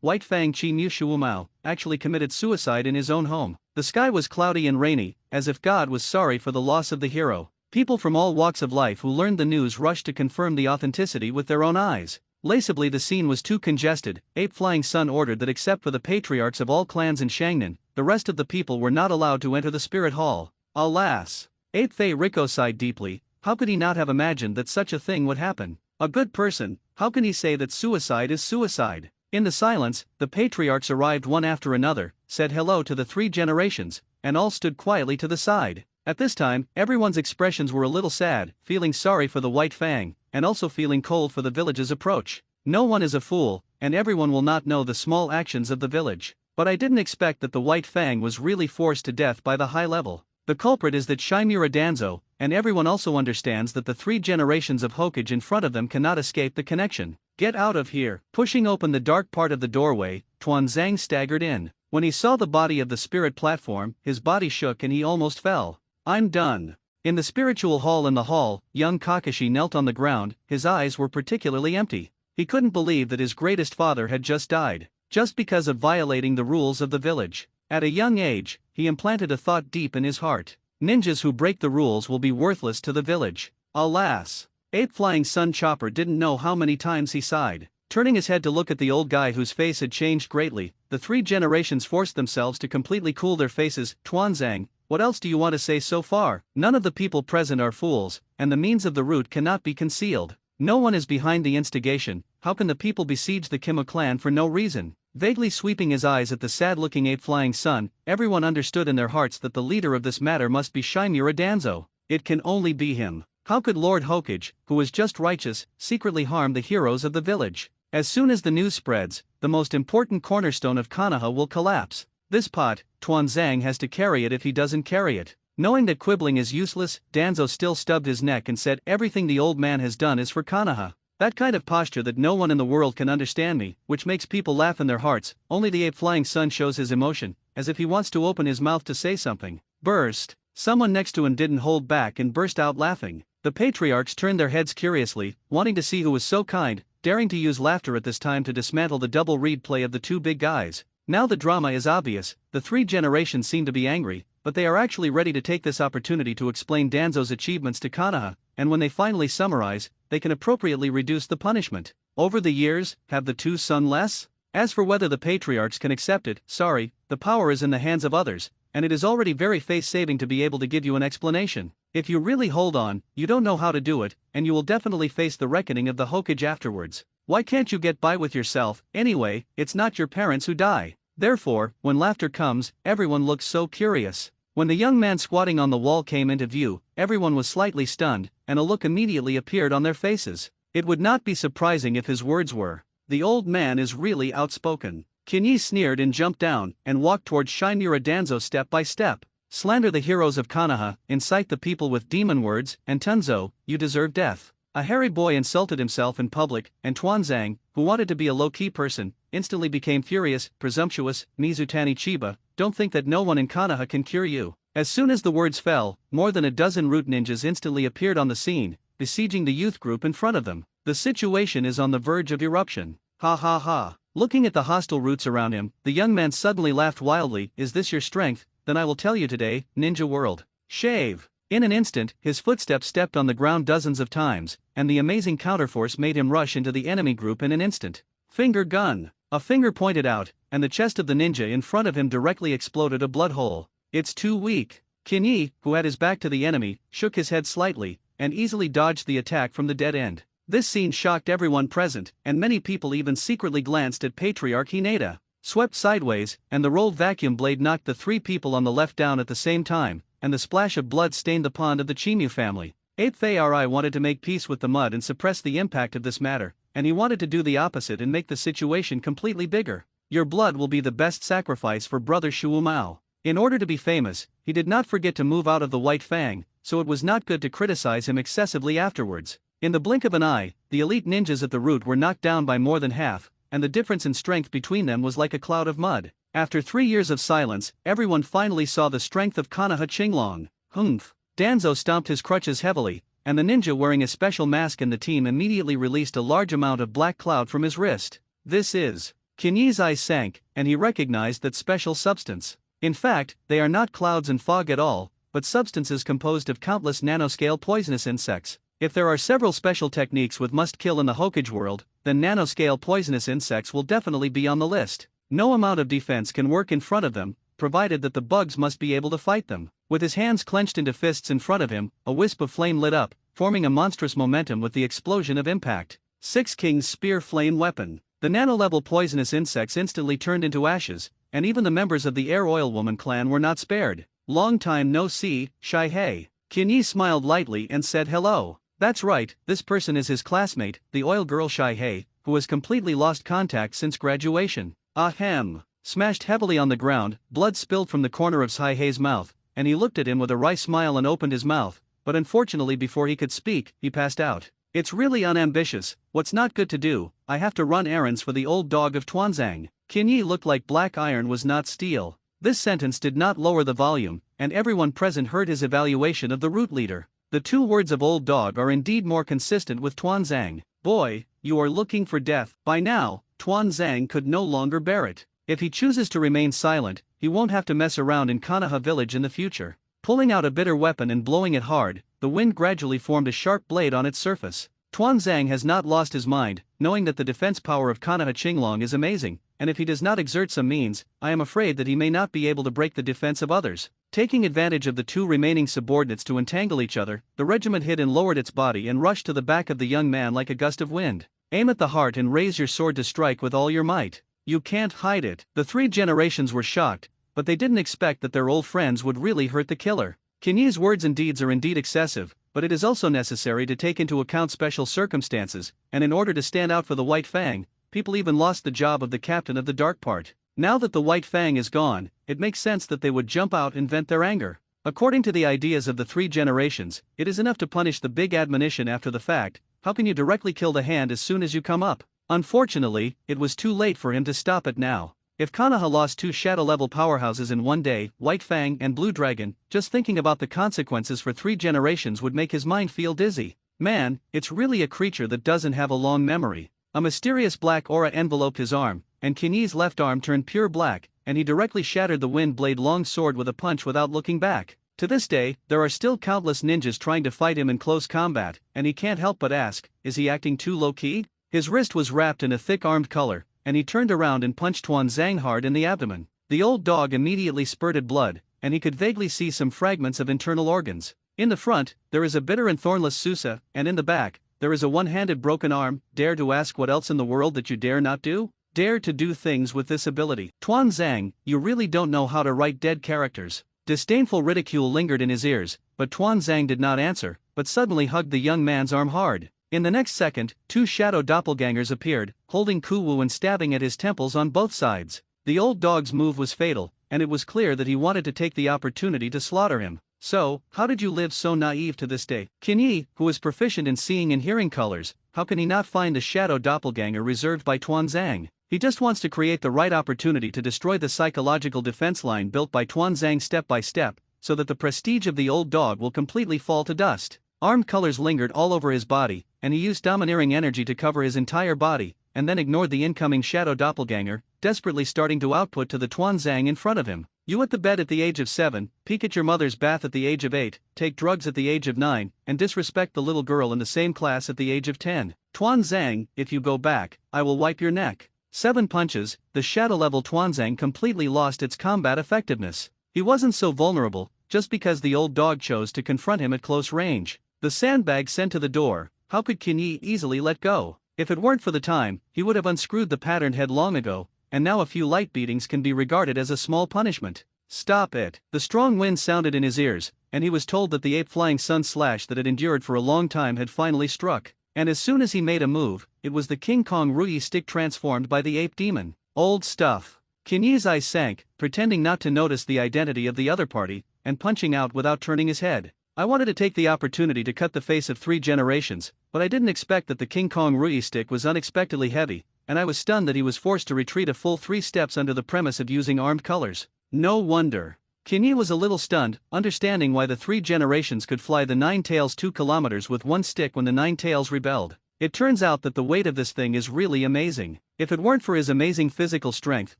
White Fang Chi Mu Shuumao, actually committed suicide in his own home. The sky was cloudy and rainy, as if God was sorry for the loss of the hero. People from all walks of life who learned the news rushed to confirm the authenticity with their own eyes. Laceably, the scene was too congested. Ape Flying Sun ordered that except for the patriarchs of all clans in Shangnan, the rest of the people were not allowed to enter the spirit hall. Alas! Ape Fei Riko sighed deeply. How could he not have imagined that such a thing would happen? A good person, how can he say that suicide is suicide? In the silence, the patriarchs arrived one after another, said hello to the 3 generations, and all stood quietly to the side. At this time, everyone's expressions were a little sad, feeling sorry for the White Fang, and also feeling cold for the village's approach. No one is a fool, and everyone will not know the small actions of the village. But I didn't expect that the White Fang was really forced to death by the high level. The culprit is that Shimura Danzo, and everyone also understands that the 3 generations of Hokage in front of them cannot escape the connection. Get out of here. Pushing open the dark part of the doorway, Tuanzang staggered in. When he saw the body of the spirit platform, his body shook and he almost fell. I'm done. In the spiritual hall in the hall, young Kakashi knelt on the ground, his eyes were particularly empty. He couldn't believe that his greatest father had just died, just because of violating the rules of the village. At a young age, he implanted a thought deep in his heart. Ninjas who break the rules will be worthless to the village. Alas! Ape Flying Sun Chopper didn't know how many times he sighed. Turning his head to look at the old guy whose face had changed greatly, the 3 generations forced themselves to completely cool their faces. Tuanzang, what else do you want to say so far? None of the people present are fools, and the means of the root cannot be concealed. No one is behind the instigation. How can the people besiege the Kimo clan for no reason? Vaguely sweeping his eyes at the sad-looking Ape Flying Sun, everyone understood in their hearts that the leader of this matter must be Shimura Danzo. It can only be him. How could Lord Hokage, who was just righteous, secretly harm the heroes of the village? As soon as the news spreads, the most important cornerstone of Konoha will collapse. This pot, Tuanzang has to carry it if he doesn't carry it. Knowing that quibbling is useless, Danzo still stubbed his neck and said everything the old man has done is for Konoha. That kind of posture that no one in the world can understand me, which makes people laugh in their hearts. Only the Ape Flying Sun shows his emotion, as if he wants to open his mouth to say something. Burst. Someone next to him didn't hold back and burst out laughing. The patriarchs turned their heads curiously, wanting to see who was so kind, daring to use laughter at this time to dismantle the double reed play of the 2 big guys. Now the drama is obvious. The 3 generations seem to be angry, but they are actually ready to take this opportunity to explain Danzo's achievements to Konoha, and when they finally summarize, they can appropriately reduce the punishment. Over the years, have the 2 sung less? As for whether the patriarchs can accept it, sorry, the power is in the hands of others, and it is already very face-saving to be able to give you an explanation. If you really hold on, you don't know how to do it, and you will definitely face the reckoning of the Hokage afterwards. Why can't you get by with yourself? Anyway, it's not your parents who die. Therefore, when laughter comes, everyone looks so curious. When the young man squatting on the wall came into view, everyone was slightly stunned, and a look immediately appeared on their faces. It would not be surprising if his words were, "The old man is really outspoken." Kinyi sneered and jumped down, and walked towards Shimura Danzo step by step. Slander the heroes of Konoha, incite the people with demon words, and Tunzo, you deserve death. A hairy boy insulted himself in public, and Tuanzang, who wanted to be a low-key person, instantly became furious, presumptuous. Mizutani Chiba, don't think that no one in Konoha can cure you. As soon as the words fell, more than a dozen root ninjas instantly appeared on the scene, besieging the youth group in front of them. The situation is on the verge of eruption. Ha ha ha. Looking at the hostile roots around him, the young man suddenly laughed wildly. Is this your strength? Then I will tell you today, Ninja World. Shave. In an instant, his footsteps stepped on the ground dozens of times, and the amazing counterforce made him rush into the enemy group in an instant. Finger gun. A finger pointed out, and the chest of the ninja in front of him directly exploded a blood hole. It's too weak. Kinyi, who had his back to the enemy, shook his head slightly, and easily dodged the attack from the dead end. This scene shocked everyone present, and many people even secretly glanced at Patriarch Hinata. Swept sideways, and the rolled vacuum blade knocked the three people on the left down at the same time, and the splash of blood stained the pond of the Chimu family. Ape Thari wanted to make peace with the mud and suppress the impact of this matter, and he wanted to do the opposite and make the situation completely bigger. Your blood will be the best sacrifice for Brother Shuumao. In order to be famous, he did not forget to move out of the White Fang, so it was not good to criticize him excessively afterwards. In the blink of an eye, the elite ninjas at the root were knocked down by more than half, and the difference in strength between them was like a cloud of mud. After 3 years of silence, everyone finally saw the strength of Konoha Qinglong. Humph. Danzo stomped his crutches heavily, and the ninja wearing a special mask in the team immediately released a large amount of black cloud from his wrist. This is. Kinyi's eyes sank, and he recognized that special substance. In fact, they are not clouds and fog at all, but substances composed of countless nanoscale poisonous insects. If there are several special techniques with must kill in the Hokage world, then nanoscale poisonous insects will definitely be on the list. No amount of defense can work in front of them, provided that the bugs must be able to fight them. With his hands clenched into fists in front of him, a wisp of flame lit up, forming a monstrous momentum with the explosion of impact. Six King's Spear Flame Weapon. The nano-level poisonous insects instantly turned into ashes, and even the members of the Air Oil Woman clan were not spared. Long time no see, Shihei. Kinyi smiled lightly and said hello. That's right, this person is his classmate, the oil girl Shihei, who has completely lost contact since graduation. Ahem. Smashed heavily on the ground, blood spilled from the corner of Shihei's mouth, and he looked at him with a wry smile and opened his mouth, but unfortunately before he could speak, he passed out. It's really unambitious, what's not good to do, I have to run errands for the old dog of Tuanzang. Kinyi looked like black iron was not steel. This sentence did not lower the volume, and everyone present heard his evaluation of the root leader. The 2 words of old dog are indeed more consistent with Tuanzang. Boy, you are looking for death. By now, Tuanzang could no longer bear it. If he chooses to remain silent, he won't have to mess around in Konoha village in the future. Pulling out a bitter weapon and blowing it hard, the wind gradually formed a sharp blade on its surface. Tuanzang has not lost his mind, knowing that the defense power of Konoha Qinglong is amazing, and if he does not exert some means, I am afraid that he may not be able to break the defense of others. Taking advantage of the 2 remaining subordinates to entangle each other, the regiment hid and lowered its body and rushed to the back of the young man like a gust of wind. Aim at the heart and raise your sword to strike with all your might. You can't hide it. The 3 generations were shocked, but they didn't expect that their old friends would really hurt the killer. Kinyi's words and deeds are indeed excessive, but it is also necessary to take into account special circumstances, and in order to stand out for the White Fang, people even lost the job of the captain of the dark part. Now that the White Fang is gone, it makes sense that they would jump out and vent their anger. According to the ideas of the 3 generations, it is enough to punish the big admonition after the fact. How can you directly kill the hand as soon as you come up? Unfortunately, it was too late for him to stop it now. If Konoha lost 2 shadow-level powerhouses in one day, White Fang and Blue Dragon, just thinking about the consequences for 3 generations would make his mind feel dizzy. Man, it's really a creature that doesn't have a long memory. A mysterious black aura enveloped his arm, and Kinyi's left arm turned pure black, and he directly shattered the wind blade long sword with a punch without looking back. To this day, there are still countless ninjas trying to fight him in close combat, and he can't help but ask, is he acting too low-key? His wrist was wrapped in a thick armed color, and he turned around and punched Tuanzang hard in the abdomen. The old dog immediately spurted blood, and he could vaguely see some fragments of internal organs. In the front, there is a bitter and thornless Susa, and in the back, there is a one-handed broken arm. Dare to ask what else in the world that you dare not do? Dare to do things with this ability. Tuanzang, you really don't know how to write dead characters. Disdainful ridicule lingered in his ears, but Tuanzang did not answer, but suddenly hugged the young man's arm hard. In the next second, 2 shadow doppelgangers appeared, holding Kuwu and stabbing at his temples on both sides. The old dog's move was fatal, and it was clear that he wanted to take the opportunity to slaughter him. So, how did you live so naive to this day? Kinyi, who is proficient in seeing and hearing colors, how can he not find the shadow doppelganger reserved by Tuanzang? He just wants to create the right opportunity to destroy the psychological defense line built by Tuanzang step by step, so that the prestige of the old dog will completely fall to dust. Armed colors lingered all over his body, and he used domineering energy to cover his entire body, and then ignored the incoming shadow doppelganger, desperately starting to output to the Tuanzang in front of him. You wet the bed at the age of 7, peek at your mother's bath at the age of 8, take drugs at the age of 9, and disrespect the little girl in the same class at the age of 10. Tuanzang, if you go back, I will wipe your neck. 7 punches, the shadow-level Tuanzang completely lost its combat effectiveness. He wasn't so vulnerable, just because the old dog chose to confront him at close range. The sandbag sent to the door, how could Qin Yi easily let go? If it weren't for the time, he would have unscrewed the patterned head long ago, and now a few light beatings can be regarded as a small punishment. Stop it. The strong wind sounded in his ears, and he was told that the ape-flying sun slash that had endured for a long time had finally struck, and as soon as he made a move, it was the King Kong Ruyi stick transformed by the ape demon. Old stuff. Qin Yi's eyes sank, pretending not to notice the identity of the other party, and punching out without turning his head. I wanted to take the opportunity to cut the face of 3 generations, but I didn't expect that the King Kong Ruyi stick was unexpectedly heavy, and I was stunned that he was forced to retreat a full 3 steps under the premise of using armed colors. No wonder. Qin Yi was a little stunned, understanding why the 3 generations could fly the 9 tails 2 kilometers with 1 stick when the 9 tails rebelled. It turns out that the weight of this thing is really amazing. If it weren't for his amazing physical strength,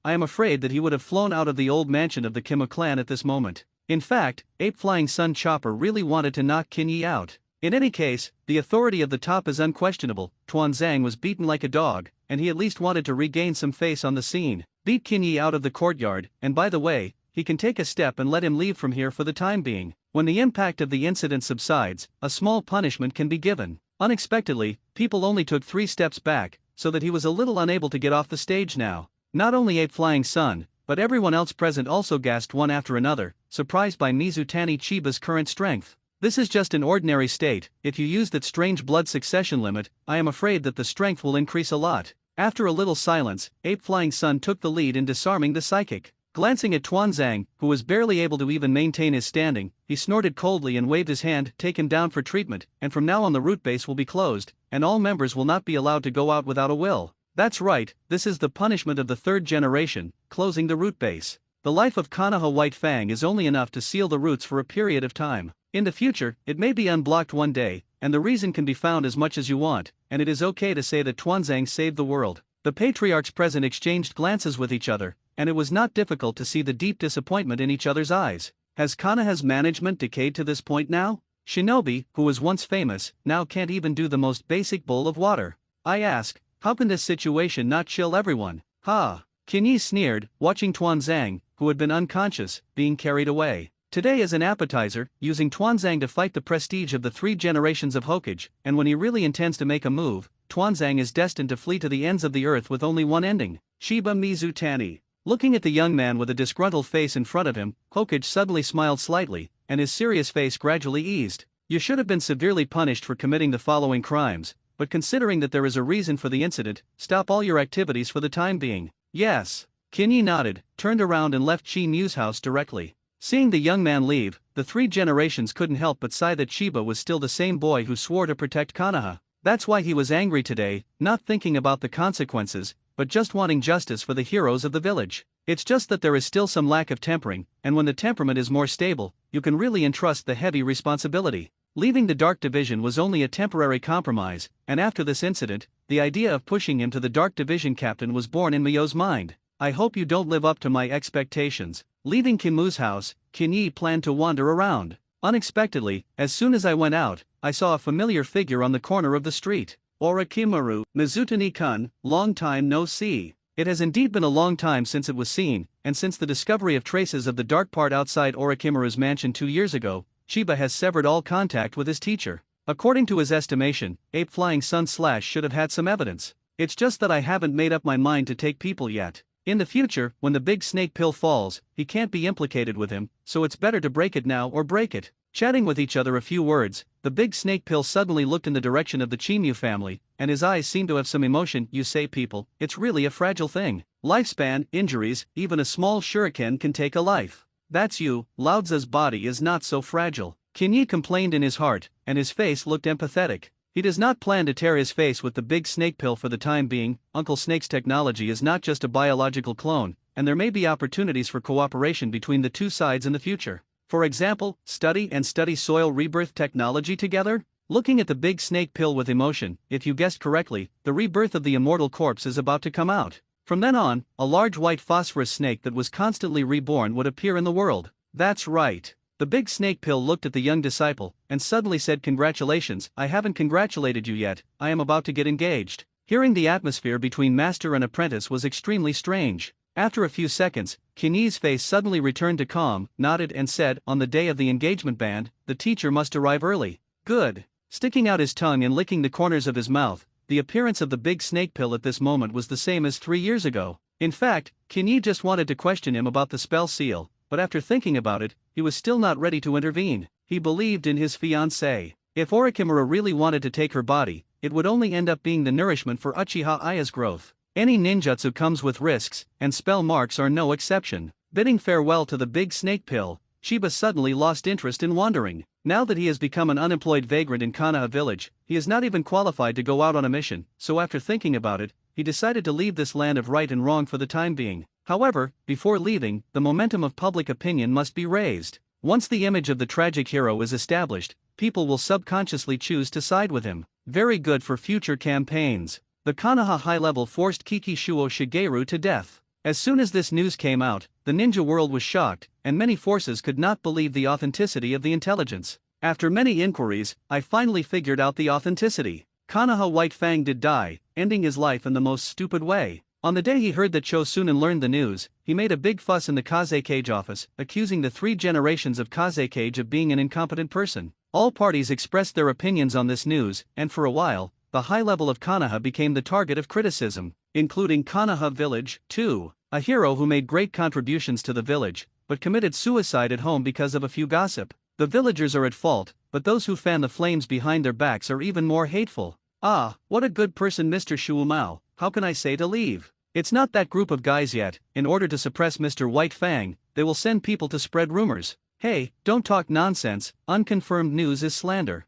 I am afraid that he would have flown out of the old mansion of the Kimmo clan at this moment. In fact, Ape Flying Sun Chopper really wanted to knock Qin Yi out. In any case, the authority of the top is unquestionable. Tuanzang was beaten like a dog, and he at least wanted to regain some face on the scene. Beat Qin Yi out of the courtyard, and by the way, he can take a step and let him leave from here for the time being. When the impact of the incident subsides, a small punishment can be given. Unexpectedly, people only took 3 steps back, so that he was a little unable to get off the stage now. Not only Ape Flying Sun, but everyone else present also gasped one after another, surprised by Mizutani Chiba's current strength. This is just an ordinary state. If you use that strange blood succession limit, I am afraid that the strength will increase a lot. After a little silence, Ape Flying Sun took the lead in disarming the psychic. Glancing at Tuanzang, who was barely able to even maintain his standing, he snorted coldly and waved his hand, take him down for treatment, and from now on the root base will be closed, and all members will not be allowed to go out without a will. That's right, this is the punishment of the 3rd generation, closing the root base. The life of Konoha White Fang is only enough to seal the roots for a period of time. In the future, it may be unblocked one day, and the reason can be found as much as you want, and it is okay to say that Tuanzang saved the world. The patriarchs present exchanged glances with each other, and it was not difficult to see the deep disappointment in each other's eyes. Has Konoha's management decayed to this point now? Shinobi, who was once famous, now can't even do the most basic bowl of water. I ask, how can this situation not chill everyone? Ha! Qin Yi sneered, watching Tuanzang, who had been unconscious, being carried away. Today as an appetizer, using Tuanzang to fight the prestige of the 3 generations of Hokage, and when he really intends to make a move, Tuanzang is destined to flee to the ends of the earth with only one ending. Shiba Mizutani. Looking at the young man with a disgruntled face in front of him, Hokage suddenly smiled slightly, and his serious face gradually eased. You should have been severely punished for committing the following crimes, but considering that there is a reason for the incident, stop all your activities for the time being. Yes. Qin Yi nodded, turned around and left Chi Mu's house directly. Seeing the young man leave, the 3 generations couldn't help but sigh that Shiba was still the same boy who swore to protect Konoha. That's why he was angry today, not thinking about the consequences, but just wanting justice for the heroes of the village. It's just that there is still some lack of tempering, and when the temperament is more stable, you can really entrust the heavy responsibility. Leaving the Dark Division was only a temporary compromise, and after this incident, the idea of pushing him to the Dark Division captain was born in Miyo's mind. I hope you don't live up to my expectations. Leaving Kimu's house, Qin Yi planned to wander around. Unexpectedly, as soon as I went out, I saw a familiar figure on the corner of the street. Orochimaru, Mizutani-kun, long time no see. It has indeed been a long time since it was seen, and since the discovery of traces of the dark part outside Orochimaru's mansion 2 years ago, Shiba has severed all contact with his teacher. According to his estimation, Ape Flying Sun Slash should have had some evidence. It's just that I haven't made up my mind to take people yet. In the future, when the big snake pill falls, he can't be implicated with him, so it's better to break it now or break it. Chatting with each other a few words, the big snake pill suddenly looked in the direction of the Chimu family, and his eyes seemed to have some emotion. You say people, it's really a fragile thing. Lifespan, injuries, even a small shuriken can take a life. That's you, Lao Tzu's body is not so fragile. Qin Yi complained in his heart, and his face looked empathetic. He does not plan to tear his face with the big snake pill for the time being. Uncle Snake's technology is not just a biological clone, and there may be opportunities for cooperation between the two sides in the future. For example, study soil rebirth technology together? Looking at the big snake pill with emotion, if you guessed correctly, the rebirth of the immortal corpse is about to come out. From then on, a large white phosphorus snake that was constantly reborn would appear in the world. That's right. The big snake pill looked at the young disciple, and suddenly said, "Congratulations, I haven't congratulated you yet, I am about to get engaged." Hearing the atmosphere between master and apprentice was extremely strange. After a few seconds, Kinyi's face suddenly returned to calm, nodded and said, "On the day of the engagement band, the teacher must arrive early." Good. Sticking out his tongue and licking the corners of his mouth, the appearance of the big snake pill at this moment was the same as 3 years ago. In fact, Kinyi just wanted to question him about the spell seal, but after thinking about it, he was still not ready to intervene. He believed in his fiancée. If Orikimura really wanted to take her body, it would only end up being the nourishment for Uchiha Aya's growth. Any ninjutsu comes with risks, and spell marks are no exception. Bidding farewell to the big snake pill, Chiba suddenly lost interest in wandering. Now that he has become an unemployed vagrant in Konoha village, he is not even qualified to go out on a mission, so after thinking about it, he decided to leave this land of right and wrong for the time being. However, before leaving, the momentum of public opinion must be raised. Once the image of the tragic hero is established, people will subconsciously choose to side with him. Very good for future campaigns. The Konoha high level forced Kikishuo Shigeru to death. As soon as this news came out, the ninja world was shocked, and many forces could not believe the authenticity of the intelligence. After many inquiries, I finally figured out the authenticity. Konoha White Fang did die, ending his life in the most stupid way. On the day he heard that Chosunan learned the news, he made a big fuss in the Kaze Cage office, accusing the 3 generations of Kaze Cage of being an incompetent person. All parties expressed their opinions on this news, and for a while, the high level of Konoha became the target of criticism, including Konoha Village, too. A hero who made great contributions to the village, but committed suicide at home because of a few gossip. The villagers are at fault, but those who fan the flames behind their backs are even more hateful. Ah, what a good person Mr. Shuumao, how can I say to leave? It's not that group of guys yet. In order to suppress Mr. White Fang, they will send people to spread rumors. Hey, don't talk nonsense, unconfirmed news is slander.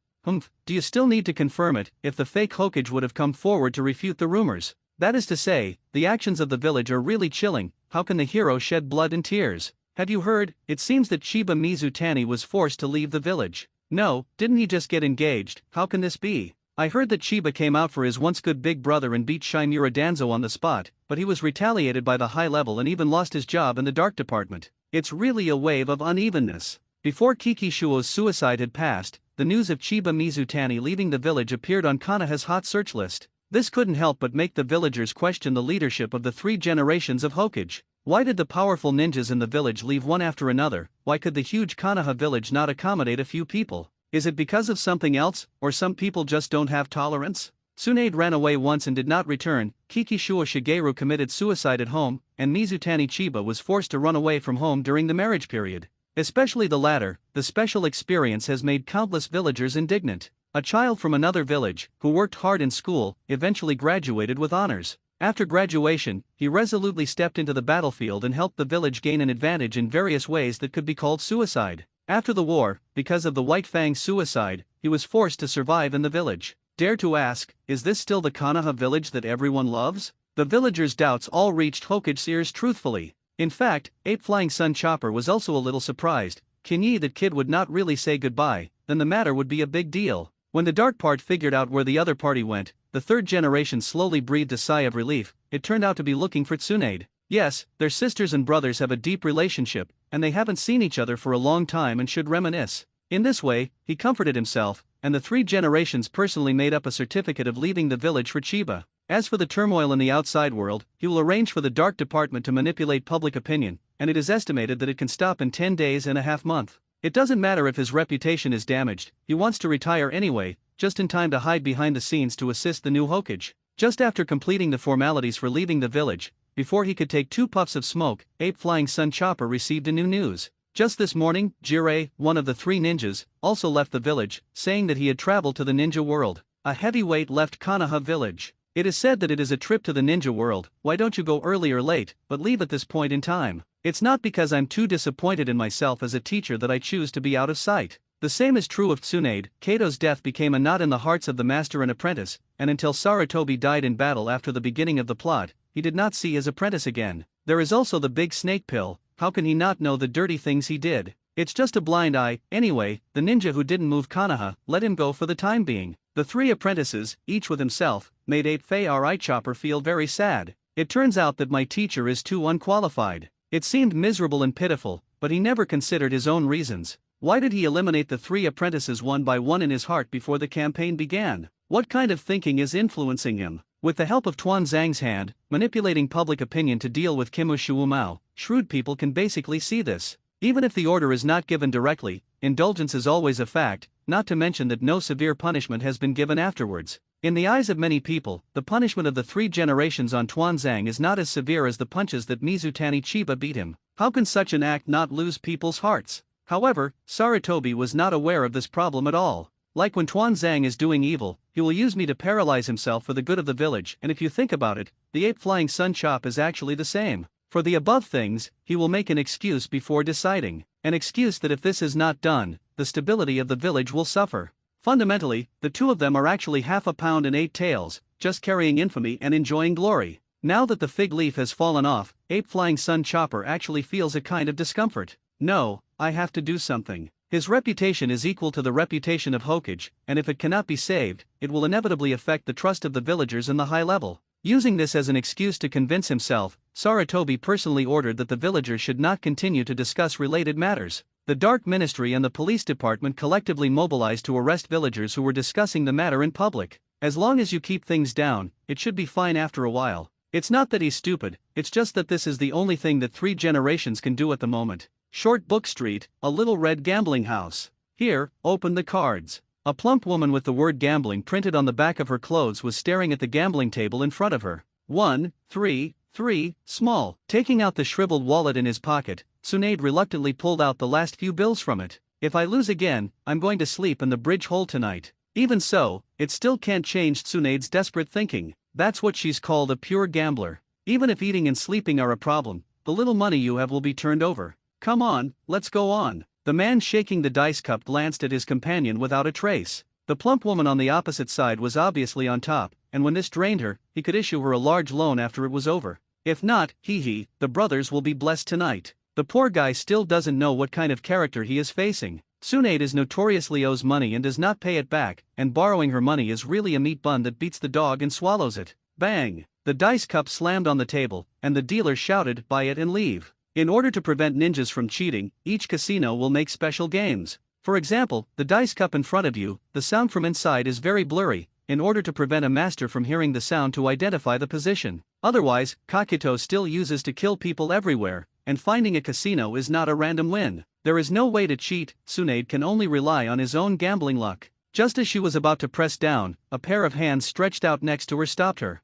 Do you still need to confirm it? If the fake Hokage would have come forward to refute the rumors. That is to say, the actions of the village are really chilling. How can the hero shed blood and tears? Have you heard? It seems that Chiba Mizutani was forced to leave the village. No, didn't he just get engaged? How can this be? I heard that Chiba came out for his once good big brother and beat Shimura Danzo on the spot, but he was retaliated by the high level and even lost his job in the dark department. It's really a wave of unevenness. Before Kikishuo's suicide had passed, the news of Chiba Mizutani leaving the village appeared on Konoha's hot search list. This couldn't help but make the villagers question the leadership of the 3 generations of Hokage. Why did the powerful ninjas in the village leave one after another? Why could the huge Konoha village not accommodate a few people? Is it because of something else, or some people just don't have tolerance? Tsunade ran away once and did not return, Kikishuo Shigeru committed suicide at home, and Mizutani Chiba was forced to run away from home during the marriage period. Especially the latter, the special experience has made countless villagers indignant. A child from another village, who worked hard in school, eventually graduated with honors. After graduation, he resolutely stepped into the battlefield and helped the village gain an advantage in various ways that could be called suicide. After the war, because of the White Fang's suicide, he was forced to survive in the village. Dare to ask, is this still the Konoha village that everyone loves? The villagers' doubts all reached Hokage's ears truthfully. In fact, Ape Flying Sun Chopper was also a little surprised. Kinyi that kid would not really say goodbye, then the matter would be a big deal. When the dark part figured out where the other party went, the 3rd generation slowly breathed a sigh of relief. It turned out to be looking for Tsunade. Yes, their sisters and brothers have a deep relationship, and they haven't seen each other for a long time and should reminisce. In this way, he comforted himself, and the 3 generations personally made up a certificate of leaving the village for Chiba. As for the turmoil in the outside world, he will arrange for the dark department to manipulate public opinion, and it is estimated that it can stop in 10 days and a half month. It doesn't matter if his reputation is damaged, he wants to retire anyway, just in time to hide behind the scenes to assist the new Hokage. Just after completing the formalities for leaving the village, before he could take 2 puffs of smoke, Ape Flying Sun Chopper received a new news. Just this morning, Jirei, one of the 3 ninjas, also left the village, saying that he had traveled to the ninja world. A heavyweight left Konoha village. It is said that it is a trip to the ninja world. Why don't you go early or late, but leave at this point in time? It's not because I'm too disappointed in myself as a teacher that I choose to be out of sight. The same is true of Tsunade. Kato's death became a knot in the hearts of the master and apprentice, and until Sarutobi died in battle after the beginning of the plot, he did not see his apprentice again. There is also the big snake pill. How can he not know the dirty things he did? It's just a blind eye. Anyway, the ninja who didn't move Konoha let him go for the time being. The three apprentices, each with himself, made 8 Chopper feel very sad. It turns out that my teacher is too unqualified. It seemed miserable and pitiful, but he never considered his own reasons. Why did he eliminate the three apprentices one by one in his heart before the campaign began? What kind of thinking is influencing him? With the help of Tuan Zhang's hand, manipulating public opinion to deal with Kimu Shuumao, shrewd people can basically see this. Even if the order is not given directly, indulgence is always a fact, not to mention that no severe punishment has been given afterwards. In the eyes of many people, the punishment of the 3 generations on Tuan Zhang is not as severe as the punches that Mizutani Chiba beat him. How can such an act not lose people's hearts? However, Sarutobi was not aware of this problem at all. Like when Tuan Zhang is doing evil, he will use me to paralyze himself for the good of the village, and if you think about it, the 8 Flying Sun chop is actually the same. For the above things, he will make an excuse before deciding. An excuse that if this is not done, the stability of the village will suffer. Fundamentally, the two of them are actually half a pound and 8 tails, just carrying infamy and enjoying glory. Now that the fig leaf has fallen off, 8 Flying Sun Chopper actually feels a kind of discomfort. No, I have to do something. His reputation is equal to the reputation of Hokage, and if it cannot be saved, it will inevitably affect the trust of the villagers in the high level. Using this as an excuse to convince himself, Sarutobi personally ordered that the villagers should not continue to discuss related matters. The Dark Ministry and the police department collectively mobilized to arrest villagers who were discussing the matter in public. As long as you keep things down, it should be fine after a while. It's not that he's stupid, it's just that this is the only thing that 3 generations can do at the moment. Short Book Street, a little red gambling house. Here, open the cards. A plump woman with the word gambling printed on the back of her clothes was staring at the gambling table in front of her. 1, 3, 3, small. Taking out the shriveled wallet in his pocket, Tsunade reluctantly pulled out the last few bills from it. If I lose again, I'm going to sleep in the bridge hole tonight. Even so, it still can't change Tsunade's desperate thinking. That's what she's called a pure gambler. Even if eating and sleeping are a problem, the little money you have will be turned over. Come on, let's go on. The man shaking the dice cup glanced at his companion without a trace. The plump woman on the opposite side was obviously on top, and when this drained her, he could issue her a large loan after it was over. If not, the brothers will be blessed tonight. The poor guy still doesn't know what kind of character he is facing. Tsunade is notoriously owes money and does not pay it back, and borrowing her money is really a meat bun that beats the dog and swallows it. Bang! The dice cup slammed on the table, and the dealer shouted, "Buy it and leave." In order to prevent ninjas from cheating, each casino will make special games. For example, the dice cup in front of you, the sound from inside is very blurry, in order to prevent a master from hearing the sound to identify the position. Otherwise, Kakuto still uses to kill people everywhere, and finding a casino is not a random win. There is no way to cheat, Tsunade can only rely on his own gambling luck. Just as she was about to press down, a pair of hands stretched out next to her stopped her.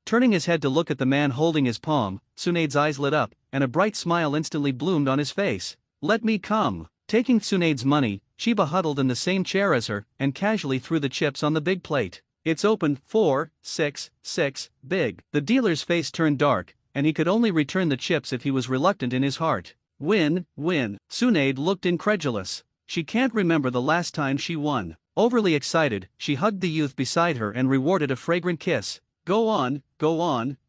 Turning his head to look at the man holding his palm, Tsunade's eyes lit up, and a bright smile instantly bloomed on his face. "Let me come." Taking Tsunade's money, Chiba huddled in the same chair as her, and casually threw the chips on the big plate. "It's open, 4, 6, 6, big." The dealer's face turned dark, and he could only return the chips if he was reluctant in his heart. Win, win. Tsunade looked incredulous. She can't remember the last time she won. Overly excited, she hugged the youth beside her and rewarded a fragrant kiss. Go on,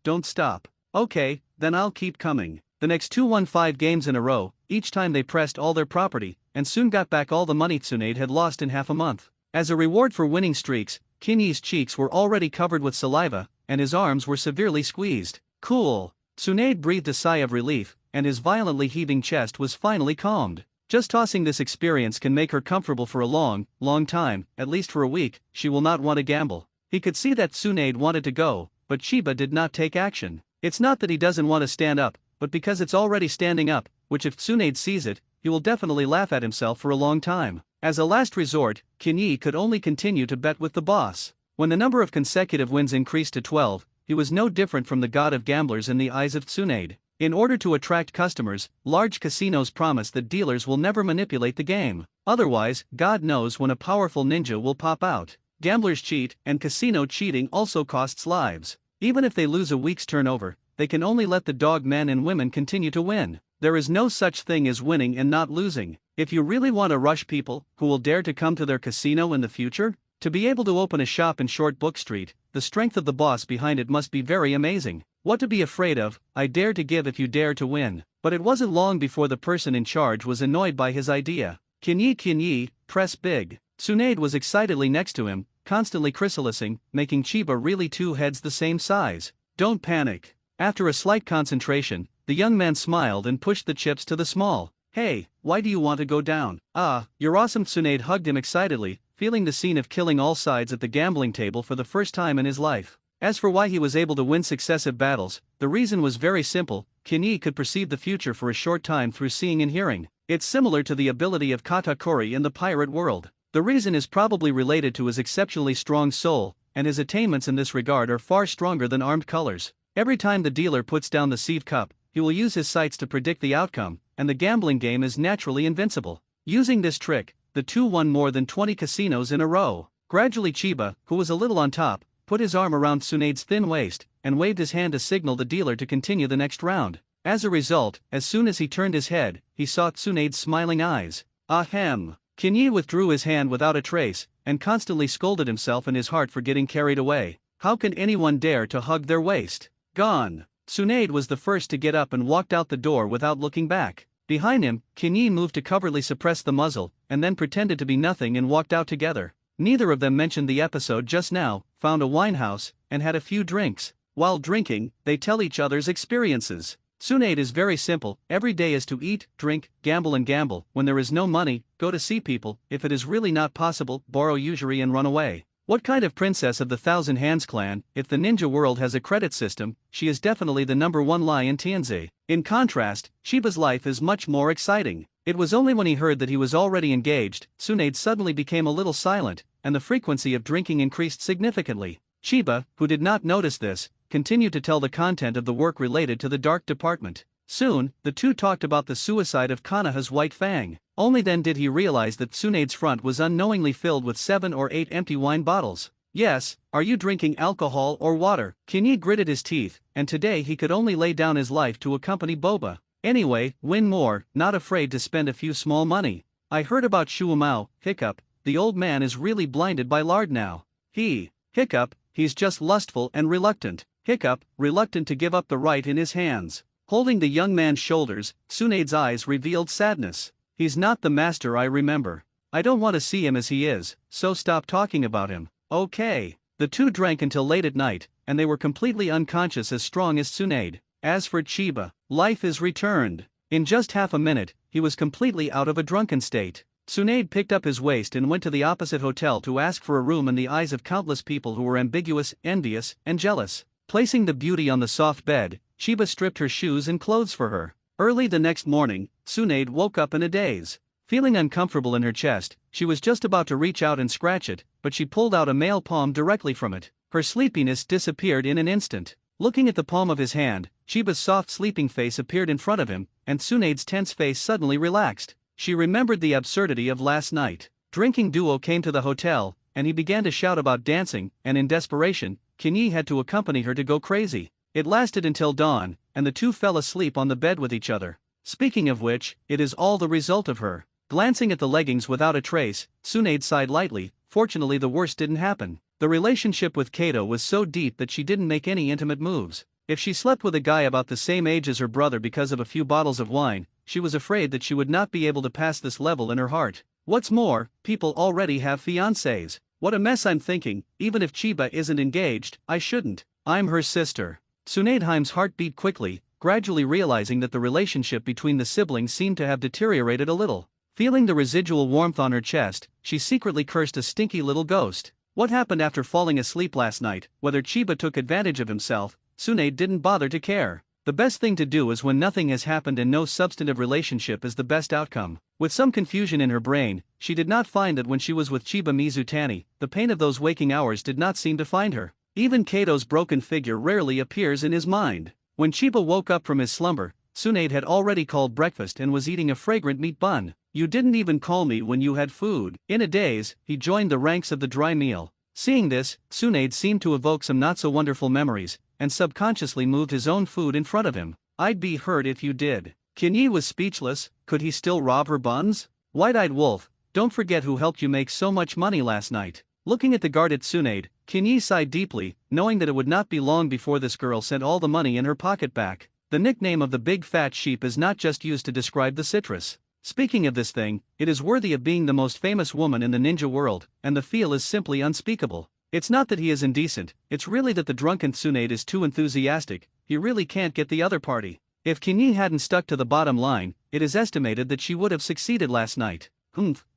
don't stop." "Okay, then I'll keep coming." The next 2 won 5 games in a row, each time they pressed all their property, and soon got back all the money Tsunade had lost in half a month. As a reward for winning streaks, Kinyi's cheeks were already covered with saliva, and his arms were severely squeezed. Cool. Tsunade breathed a sigh of relief, and his violently heaving chest was finally calmed. Just tossing this experience can make her comfortable for a long, long time, at least for a week. She will not want to gamble. He could see that Tsunade wanted to go, but Chiba did not take action. It's not that he doesn't want to stand up, but because it's already standing up, which if Tsunade sees it, he will definitely laugh at himself for a long time. As a last resort, Kinyi could only continue to bet with the boss. When the number of consecutive wins increased to 12, he was no different from the god of gamblers in the eyes of Tsunade. In order to attract customers, large casinos promise that dealers will never manipulate the game. Otherwise, God knows when a powerful ninja will pop out. Gamblers cheat, and casino cheating also costs lives. Even if they lose a week's turnover, they can only let the dog men and women continue to win. There is no such thing as winning and not losing. If you really want to rush people, who will dare to come to their casino in the future? To be able to open a shop in Short Book Street, the strength of the boss behind it must be very amazing. What to be afraid of, I dare to give if you dare to win. But it wasn't long before the person in charge was annoyed by his idea. Kinyi, press big. Tsunade was excitedly next to him, constantly chrysalising, making Chiba really two heads the same size. Don't panic. After a slight concentration, the young man smiled and pushed the chips to the small. Hey, why do you want to go down? Ah, you're awesome. Tsunade hugged him excitedly, feeling the scene of killing all sides at the gambling table for the first time in his life. As for why he was able to win successive battles, the reason was very simple. Kinyi could perceive the future for a short time through seeing and hearing. It's similar to the ability of Katakuri in the pirate world. The reason is probably related to his exceptionally strong soul, and his attainments in this regard are far stronger than armed colors. Every time the dealer puts down the sieve cup, he will use his sights to predict the outcome, and the gambling game is naturally invincible. Using this trick, the two won more than 20 casinos in a row. Gradually Chiba, who was a little on top, put his arm around Tsunade's thin waist, and waved his hand to signal the dealer to continue the next round. As a result, as soon as he turned his head, he saw Tsunade's smiling eyes. Ahem. Kinyi withdrew his hand without a trace, and constantly scolded himself in his heart for getting carried away. How can anyone dare to hug their waist? Gone. Tsunade was the first to get up and walked out the door without looking back. Behind him, Kinyi moved to covertly suppress the muzzle, and then pretended to be nothing and walked out together. Neither of them mentioned the episode just now, found a winehouse, and had a few drinks. While drinking, they tell each other's experiences. Tsunade is very simple. Every day is to eat, drink, gamble and gamble. When there is no money, go to see people. If it is really not possible, borrow usury and run away. What kind of princess of the Thousand Hands clan? If the ninja world has a credit system, she is definitely the #1 lie in Tianzi. In contrast, Chiba's life is much more exciting. It was only when he heard that he was already engaged, Tsunade suddenly became a little silent, and the frequency of drinking increased significantly. Chiba, who did not notice this, continued to tell the content of the work related to the dark department. Soon, the two talked about the suicide of Konoha's White Fang. Only then did he realize that Tsunade's front was unknowingly filled with 7 or 8 empty wine bottles. Yes, are you drinking alcohol or water? Kinyi gritted his teeth, and today he could only lay down his life to accompany Boba. Anyway, win more, not afraid to spend a few small money. I heard about Shuumao, hiccup, the old man is really blinded by lard now. Hiccup, he's just lustful and reluctant. Hiccup, reluctant to give up the right in his hands. Holding the young man's shoulders, Tsunade's eyes revealed sadness. He's not the master I remember. I don't want to see him as he is, so stop talking about him. Okay. The two drank until late at night, and they were completely unconscious, as strong as Tsunade. As for Chiba, life is returned. In just half a minute, he was completely out of a drunken state. Tsunade picked up his waist and went to the opposite hotel to ask for a room in the eyes of countless people who were ambiguous, envious, and jealous. Placing the beauty on the soft bed, Chiba stripped her shoes and clothes for her. Early the next morning, Tsunade woke up in a daze. Feeling uncomfortable in her chest, she was just about to reach out and scratch it, but she pulled out a male palm directly from it. Her sleepiness disappeared in an instant. Looking at the palm of his hand, Chiba's soft sleeping face appeared in front of him, and Tsunade's tense face suddenly relaxed. She remembered the absurdity of last night. Drinking duo came to the hotel, and he began to shout about dancing, and in desperation, Kinyi had to accompany her to go crazy. It lasted until dawn, and the two fell asleep on the bed with each other. Speaking of which, it is all the result of her. Glancing at the leggings without a trace, Tsunade sighed lightly. Fortunately, the worst didn't happen. The relationship with Kato was so deep that she didn't make any intimate moves. If she slept with a guy about the same age as her brother because of a few bottles of wine, she was afraid that she would not be able to pass this level in her heart. What's more, people already have fiancés. What a mess I'm thinking. Even if Chiba isn't engaged, I shouldn't. I'm her sister. Tsunade's heart beat quickly, gradually realizing that the relationship between the siblings seemed to have deteriorated a little. Feeling the residual warmth on her chest, she secretly cursed a stinky little ghost. What happened after falling asleep last night, whether Chiba took advantage of himself, Tsunade didn't bother to care. The best thing to do is when nothing has happened and no substantive relationship is the best outcome. With some confusion in her brain, she did not find that when she was with Chiba Mizutani, the pain of those waking hours did not seem to find her. Even Kato's broken figure rarely appears in his mind. When Chiba woke up from his slumber, Tsunade had already called breakfast and was eating a fragrant meat bun. You didn't even call me when you had food. In a daze, he joined the ranks of the dry meal. Seeing this, Tsunade seemed to evoke some not-so-wonderful memories, and subconsciously moved his own food in front of him. I'd be hurt if you did. Kinyi was speechless. Could he still rob her buns? White-eyed wolf, don't forget who helped you make so much money last night. Looking at the guard at Tsunade, Kinyi sighed deeply, knowing that it would not be long before this girl sent all the money in her pocket back. The nickname of the big fat sheep is not just used to describe the citrus. Speaking of this thing, it is worthy of being the most famous woman in the ninja world, and the feel is simply unspeakable. It's not that he is indecent, it's really that the drunken Tsunade is too enthusiastic, he really can't get the other party. If Kinyi hadn't stuck to the bottom line, it is estimated that she would have succeeded last night.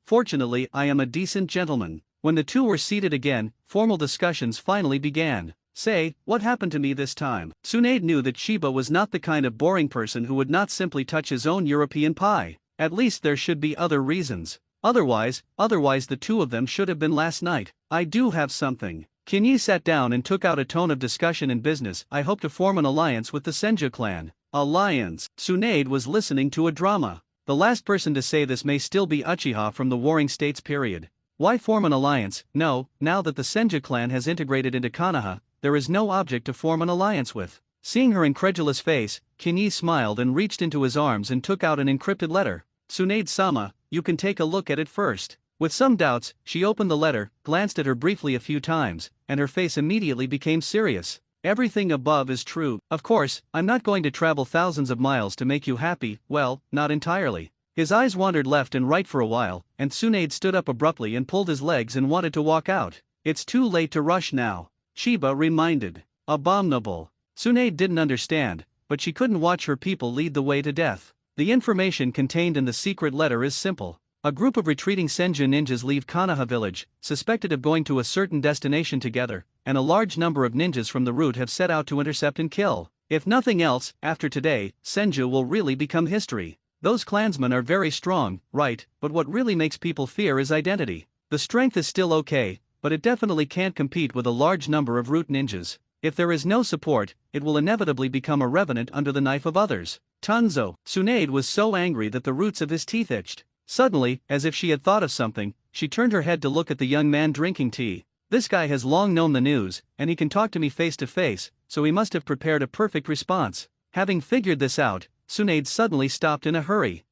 Fortunately I am a decent gentleman. When the two were seated again, formal discussions finally began. Say, what happened to me this time? Tsunade knew that Shiba was not the kind of boring person who would not simply touch his own European pie. At least there should be other reasons. Otherwise the two of them should have been last night. I do have something. Kinyi sat down and took out a tone of discussion and business. I hope to form an alliance with the Senju clan. Alliance. Tsunade was listening to a drama. The last person to say this may still be Uchiha from the Warring States period. Why form an alliance? No, now that the Senju clan has integrated into Konoha, there is no object to form an alliance with. Seeing her incredulous face, Kinyi smiled and reached into his arms and took out an encrypted letter. Tsunade-sama, you can take a look at it first. With some doubts, she opened the letter, glanced at her briefly a few times, and her face immediately became serious. Everything above is true. Of course, I'm not going to travel thousands of miles to make you happy, well, not entirely. His eyes wandered left and right for a while, and Tsunade stood up abruptly and pulled his legs and wanted to walk out. It's too late to rush now. Shiba reminded. Abominable. Tsunade didn't understand, but she couldn't watch her people lead the way to death. The information contained in the secret letter is simple. A group of retreating Senju ninjas leave Konoha village, suspected of going to a certain destination together, and a large number of ninjas from the route have set out to intercept and kill. If nothing else, after today, Senju will really become history. Those clansmen are very strong, right, but what really makes people fear is identity. The strength is still okay, but it definitely can't compete with a large number of root ninjas. If there is no support, it will inevitably become a revenant under the knife of others. Tunzo. Tsunade was so angry that the roots of his teeth itched. Suddenly, as if she had thought of something, she turned her head to look at the young man drinking tea. This guy has long known the news, and he can talk to me face to face, so he must have prepared a perfect response. Having figured this out, Tsunade suddenly stopped in a hurry.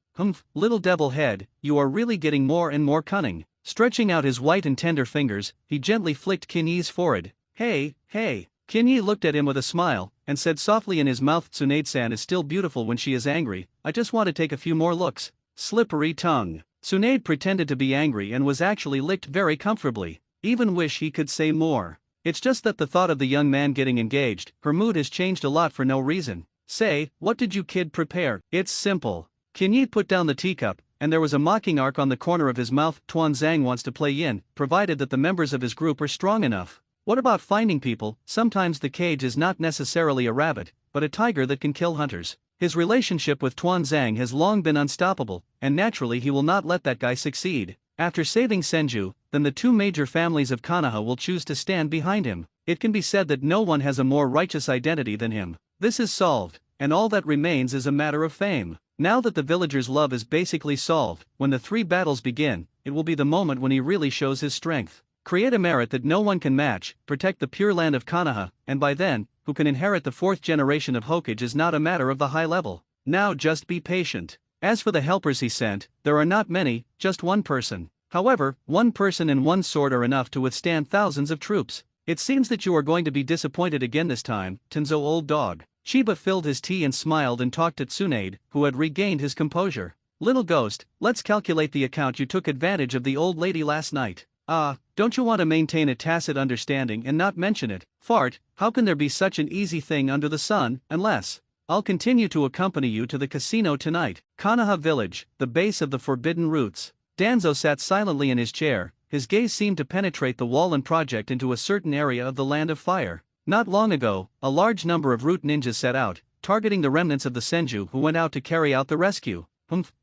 Little devil head, you are really getting more and more cunning. Stretching out his white and tender fingers, he gently flicked Kinyi's forehead. Hey. Kinyi looked at him with a smile, and said softly in his mouth, Tsunade-san is still beautiful when she is angry, I just want to take a few more looks. Slippery tongue. Tsunade pretended to be angry and was actually licked very comfortably. Even wish he could say more. It's just that the thought of the young man getting engaged, her mood has changed a lot for no reason. Say, what did you kid prepare? It's simple. Kinyi put down the teacup, and there was a mocking arc on the corner of his mouth. Tuanzang wants to play yin, provided that the members of his group are strong enough. What about finding people? Sometimes the cage is not necessarily a rabbit, but a tiger that can kill hunters. His relationship with Tuanzang has long been unstoppable, and naturally he will not let that guy succeed. After saving Senju, then the two major families of Konoha will choose to stand behind him. It can be said that no one has a more righteous identity than him. This is solved, and all that remains is a matter of fame. Now that the villagers' love is basically solved, when the three battles begin, it will be the moment when he really shows his strength. Create a merit that no one can match, protect the pure land of Konoha, and by then, who can inherit the fourth generation of Hokage is not a matter of the high level. Now just be patient. As for the helpers he sent, there are not many, just one person. However, one person and one sword are enough to withstand thousands of troops. It seems that you are going to be disappointed again this time, Tenzo old dog. Shiba filled his tea and smiled and talked to Tsunade, who had regained his composure. Little ghost, let's calculate the account you took advantage of the old lady last night. Don't you want to maintain a tacit understanding and not mention it? Fart, how can there be such an easy thing under the sun, unless... I'll continue to accompany you to the casino tonight. Konoha Village, the base of the Forbidden Roots. Danzo sat silently in his chair, his gaze seemed to penetrate the wall and project into a certain area of the Land of Fire. Not long ago, a large number of root ninjas set out, targeting the remnants of the Senju who went out to carry out the rescue.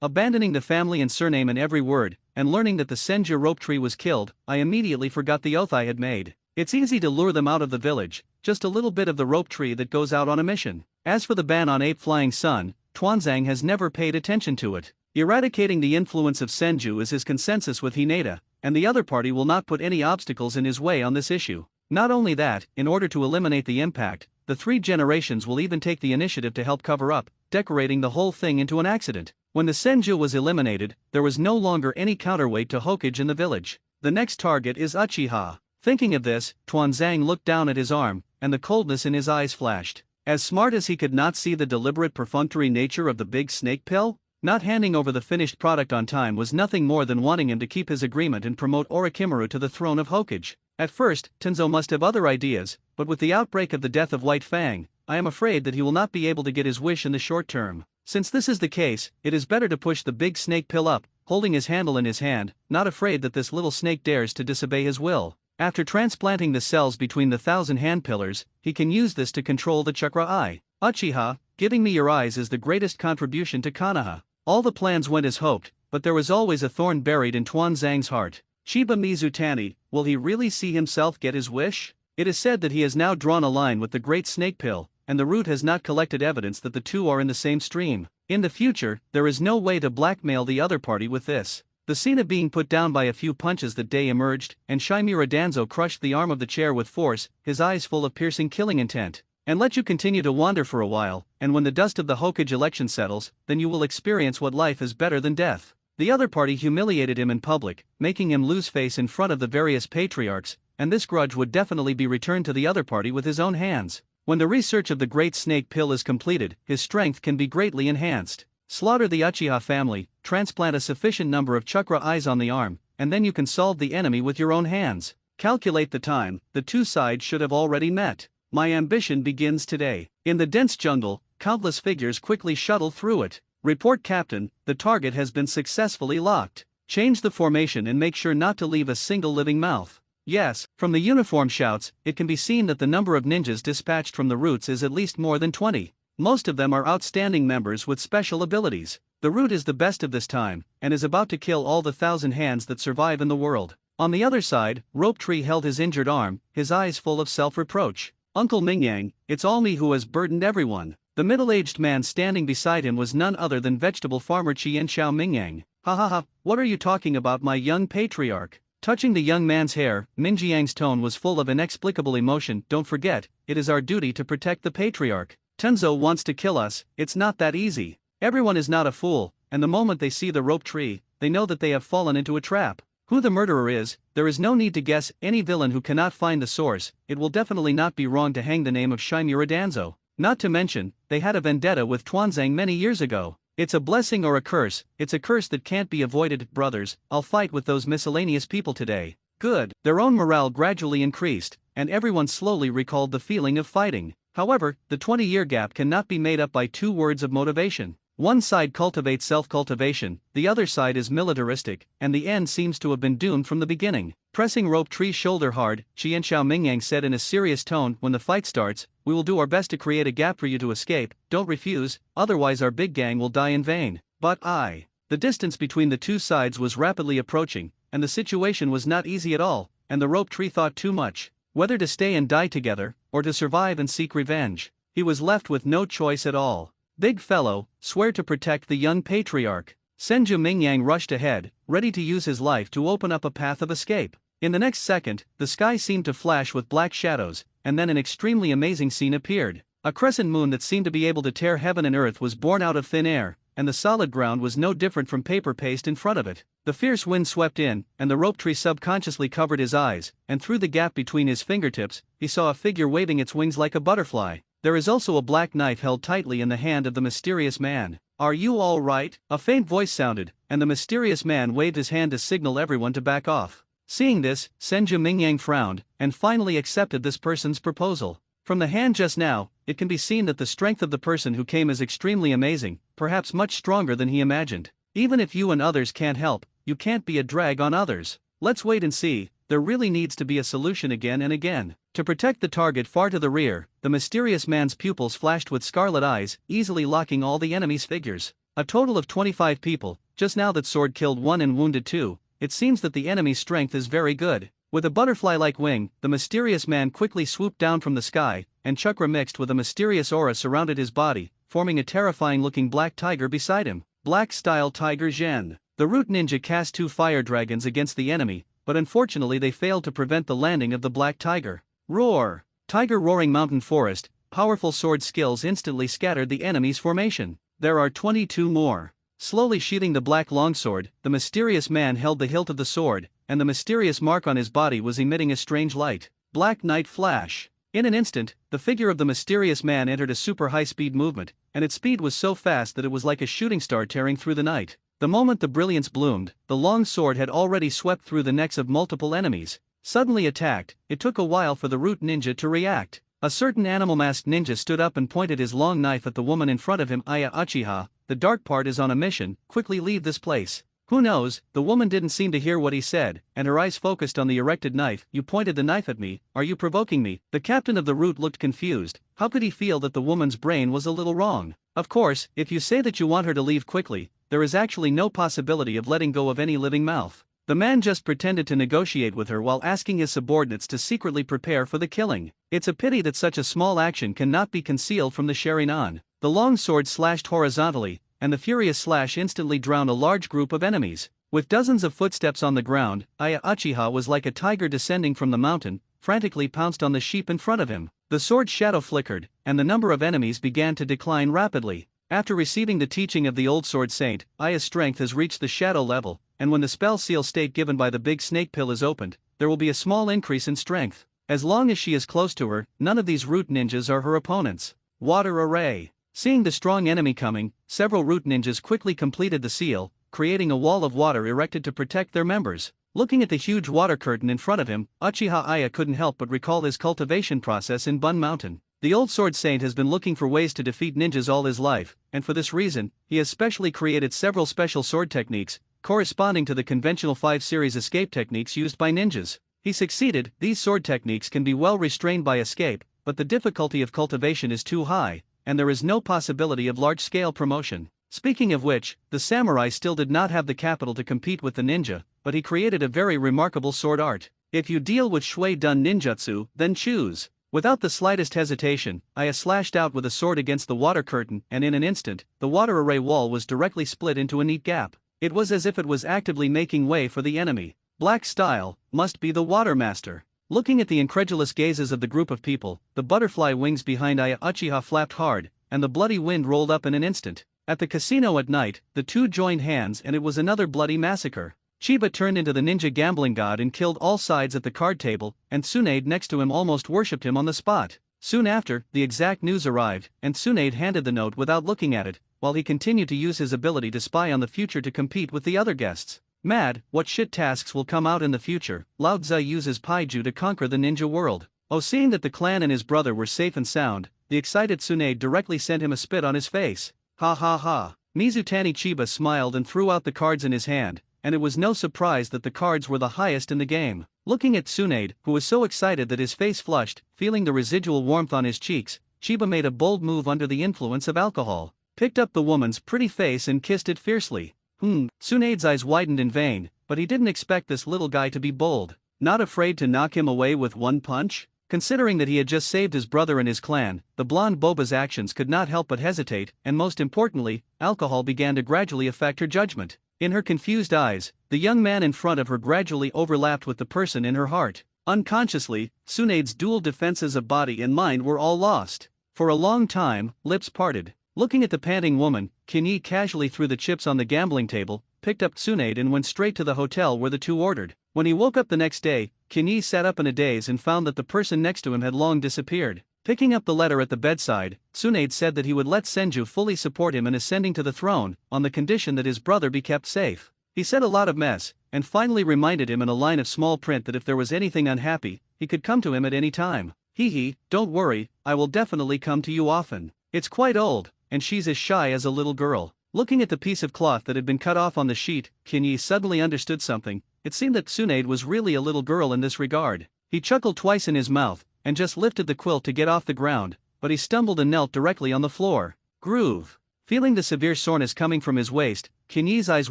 Abandoning the family and surname in every word, and learning that the Senju rope tree was killed, I immediately forgot the oath I had made. It's easy to lure them out of the village, just a little bit of the rope tree that goes out on a mission. As for the ban on ape flying sun, Tuanzang has never paid attention to it. Eradicating the influence of Senju is his consensus with Hinata, and the other party will not put any obstacles in his way on this issue. Not only that, in order to eliminate the impact, the three generations will even take the initiative to help cover up, decorating the whole thing into an accident. When the Senju was eliminated, there was no longer any counterweight to Hokage in the village. The next target is Uchiha. Thinking of this, Tuanzang looked down at his arm, and the coldness in his eyes flashed. As smart as he could not see the deliberate perfunctory nature of the big snake pill? Not handing over the finished product on time was nothing more than wanting him to keep his agreement and promote Orochimaru to the throne of Hokage. At first, Tenzo must have other ideas, but with the outbreak of the death of White Fang, I am afraid that he will not be able to get his wish in the short term. Since this is the case, it is better to push the big snake pill up, holding his handle in his hand, not afraid that this little snake dares to disobey his will. After transplanting the cells between the 1,000 hand pillars, he can use this to control the chakra eye. Uchiha, giving me your eyes is the greatest contribution to Konoha. All the plans went as hoped, but there was always a thorn buried in Tuanzang's heart. Chiba Mizutani, will he really see himself get his wish? It is said that he has now drawn a line with the great snake pill, and the root has not collected evidence that the two are in the same stream. In the future, there is no way to blackmail the other party with this. The scene of being put down by a few punches that day emerged, and Shimura Danzo crushed the arm of the chair with force, his eyes full of piercing killing intent. And let you continue to wander for a while, and when the dust of the Hokage election settles, then you will experience what life is better than death. The other party humiliated him in public, making him lose face in front of the various patriarchs, and this grudge would definitely be returned to the other party with his own hands. When the research of the great snake pill is completed, his strength can be greatly enhanced. Slaughter the Uchiha family, transplant a sufficient number of chakra eyes on the arm, and then you can solve the enemy with your own hands. Calculate the time, the two sides should have already met. My ambition begins today. In the dense jungle, countless figures quickly shuttle through it. Report Captain, the target has been successfully locked. Change the formation and make sure not to leave a single living mouth. Yes, from the uniform shouts, it can be seen that the number of ninjas dispatched from the roots is at least more than 20. Most of them are outstanding members with special abilities. The root is the best of this time, and is about to kill all the 1,000 hands that survive in the world. On the other side, Rope Tree held his injured arm, his eyes full of self-reproach. Uncle Mingyang, it's all me who has burdened everyone. The middle-aged man standing beside him was none other than vegetable farmer Qian Xiao Mingyang. Ha ha ha, what are you talking about, my young patriarch? Touching the young man's hair, Mingyang's tone was full of inexplicable emotion. Don't forget, it is our duty to protect the patriarch. Tenzo wants to kill us, it's not that easy. Everyone is not a fool, and the moment they see the rope tree, they know that they have fallen into a trap. Who the murderer is, there is no need to guess. Any villain who cannot find the source, it will definitely not be wrong to hang the name of Shimura Danzo. Not to mention, they had a vendetta with Tuanzang many years ago. It's a blessing or a curse, it's a curse that can't be avoided. Brothers, I'll fight with those miscellaneous people today. Good. Their own morale gradually increased, and everyone slowly recalled the feeling of fighting. However, the 20-year gap cannot be made up by 2 words of motivation. One side cultivates self-cultivation, the other side is militaristic, and the end seems to have been doomed from the beginning. Pressing Rope Tree's shoulder hard, Qian Xiao Mingyang said in a serious tone, when the fight starts, we will do our best to create a gap for you to escape. Don't refuse, otherwise our big gang will die in vain. But the distance between the two sides was rapidly approaching, and the situation was not easy at all, and the Rope Tree thought too much. Whether to stay and die together, or to survive and seek revenge. He was left with no choice at all. Big fellow, swear to protect the young patriarch. Senju Mingyang rushed ahead, ready to use his life to open up a path of escape. In the next second, the sky seemed to flash with black shadows, and then an extremely amazing scene appeared. A crescent moon that seemed to be able to tear heaven and earth was born out of thin air, and the solid ground was no different from paper paste in front of it. The fierce wind swept in, and the rope tree subconsciously covered his eyes, and through the gap between his fingertips, he saw a figure waving its wings like a butterfly. There is also a black knife held tightly in the hand of the mysterious man. Are you all right? A faint voice sounded, and the mysterious man waved his hand to signal everyone to back off. Seeing this, Senju Mingyang frowned, and finally accepted this person's proposal. From the hand just now, it can be seen that the strength of the person who came is extremely amazing, perhaps much stronger than he imagined. Even if you and others can't help, you can't be a drag on others. Let's wait and see. There really needs to be a solution again and again. To protect the target far to the rear, the mysterious man's pupils flashed with scarlet eyes, easily locking all the enemy's figures. A total of 25 people. Just now that sword killed 1 and wounded 2. It seems that the enemy's strength is very good. With a butterfly-like wing, the mysterious man quickly swooped down from the sky, and chakra mixed with a mysterious aura surrounded his body, forming a terrifying-looking black tiger beside him. Black-style Tiger Zhen. The root ninja cast 2 fire dragons against the enemy, but unfortunately they failed to prevent the landing of the black tiger. Roar! Tiger roaring mountain forest, powerful sword skills instantly scattered the enemy's formation. There are 22 more. Slowly sheathing the black longsword, the mysterious man held the hilt of the sword, and the mysterious mark on his body was emitting a strange light. Black Knight Flash. In an instant, the figure of the mysterious man entered a super high-speed movement, and its speed was so fast that it was like a shooting star tearing through the night. The moment the brilliance bloomed, the long sword had already swept through the necks of multiple enemies. Suddenly attacked, it took a while for the root ninja to react. A certain animal-masked ninja stood up and pointed his long knife at the woman in front of him. Uchiha, the dark part is on a mission, quickly leave this place. Who knows, the woman didn't seem to hear what he said, and her eyes focused on the erected knife. You pointed the knife at me, are you provoking me? The captain of the root looked confused. How could he feel that the woman's brain was a little wrong? Of course, if you say that you want her to leave quickly, there is actually no possibility of letting go of any living mouth. The man just pretended to negotiate with her while asking his subordinates to secretly prepare for the killing. It's a pity that such a small action cannot be concealed from the sharingan. The long sword slashed horizontally, and the furious slash instantly drowned a large group of enemies. With dozens of footsteps on the ground, Uchiha was like a tiger descending from the mountain, frantically pounced on the sheep in front of him. The sword's shadow flickered, and the number of enemies began to decline rapidly. After receiving the teaching of the old sword saint, Aya's strength has reached the shadow level, and when the spell seal state given by the big snake pill is opened, there will be a small increase in strength. As long as she is close to her, none of these root ninjas are her opponents. Water array. Seeing the strong enemy coming, several root ninjas quickly completed the seal, creating a wall of water erected to protect their members. Looking at the huge water curtain in front of him, Uchiha Aya couldn't help but recall his cultivation process in Bun Mountain. The old sword saint has been looking for ways to defeat ninjas all his life, and for this reason, he has specially created several special sword techniques, corresponding to the conventional 5 series escape techniques used by ninjas. He succeeded. These sword techniques can be well restrained by escape, but the difficulty of cultivation is too high, and there is no possibility of large-scale promotion. Speaking of which, the samurai still did not have the capital to compete with the ninja, but he created a very remarkable sword art. If you deal with Shui Dun ninjutsu, then choose. Without the slightest hesitation, Aya slashed out with a sword against the water curtain, and in an instant, the water array wall was directly split into a neat gap. It was as if it was actively making way for the enemy. Black Style must be the water master. Looking at the incredulous gazes of the group of people, the butterfly wings behind Uchiha flapped hard, and the bloody wind rolled up in an instant. At the casino at night, the two joined hands and it was another bloody massacre. Chiba turned into the ninja gambling god and killed all sides at the card table, and Tsunade next to him almost worshipped him on the spot. Soon after, the exact news arrived, and Tsunade handed the note without looking at it, while he continued to use his ability to spy on the future to compete with the other guests. Mad, what shit tasks will come out in the future? Lao Tzu uses Paiju to conquer the ninja world. Seeing that the clan and his brother were safe and sound, the excited Tsunade directly sent him a spit on his face. Ha ha ha. Mizutani Chiba smiled and threw out the cards in his hand, and it was no surprise that the cards were the highest in the game. Looking at Tsunade, who was so excited that his face flushed, feeling the residual warmth on his cheeks, Chiba made a bold move under the influence of alcohol, picked up the woman's pretty face and kissed it fiercely. Tsunade's eyes widened in vain, but he didn't expect this little guy to be bold. Not afraid to knock him away with one punch? Considering that he had just saved his brother and his clan, the blonde Boba's actions could not help but hesitate, and most importantly, alcohol began to gradually affect her judgment. In her confused eyes, the young man in front of her gradually overlapped with the person in her heart. Unconsciously, Tsunade's dual defenses of body and mind were all lost. For a long time, lips parted. Looking at the panting woman, Kinyi casually threw the chips on the gambling table, picked up Tsunade and went straight to the hotel where the two ordered. When he woke up the next day, Kinyi sat up in a daze and found that the person next to him had long disappeared. Picking up the letter at the bedside, Tsunade said that he would let Senju fully support him in ascending to the throne, on the condition that his brother be kept safe. He said a lot of mess, and finally reminded him in a line of small print that if there was anything unhappy, he could come to him at any time. Hee, don't worry, I will definitely come to you often. It's quite old, and she's as shy as a little girl. Looking at the piece of cloth that had been cut off on the sheet, Kinyi suddenly understood something. It seemed that Tsunade was really a little girl in this regard. He chuckled twice in his mouth, and just lifted the quilt to get off the ground, but he stumbled and knelt directly on the floor. Groove. Feeling the severe soreness coming from his waist, Kinyi's eyes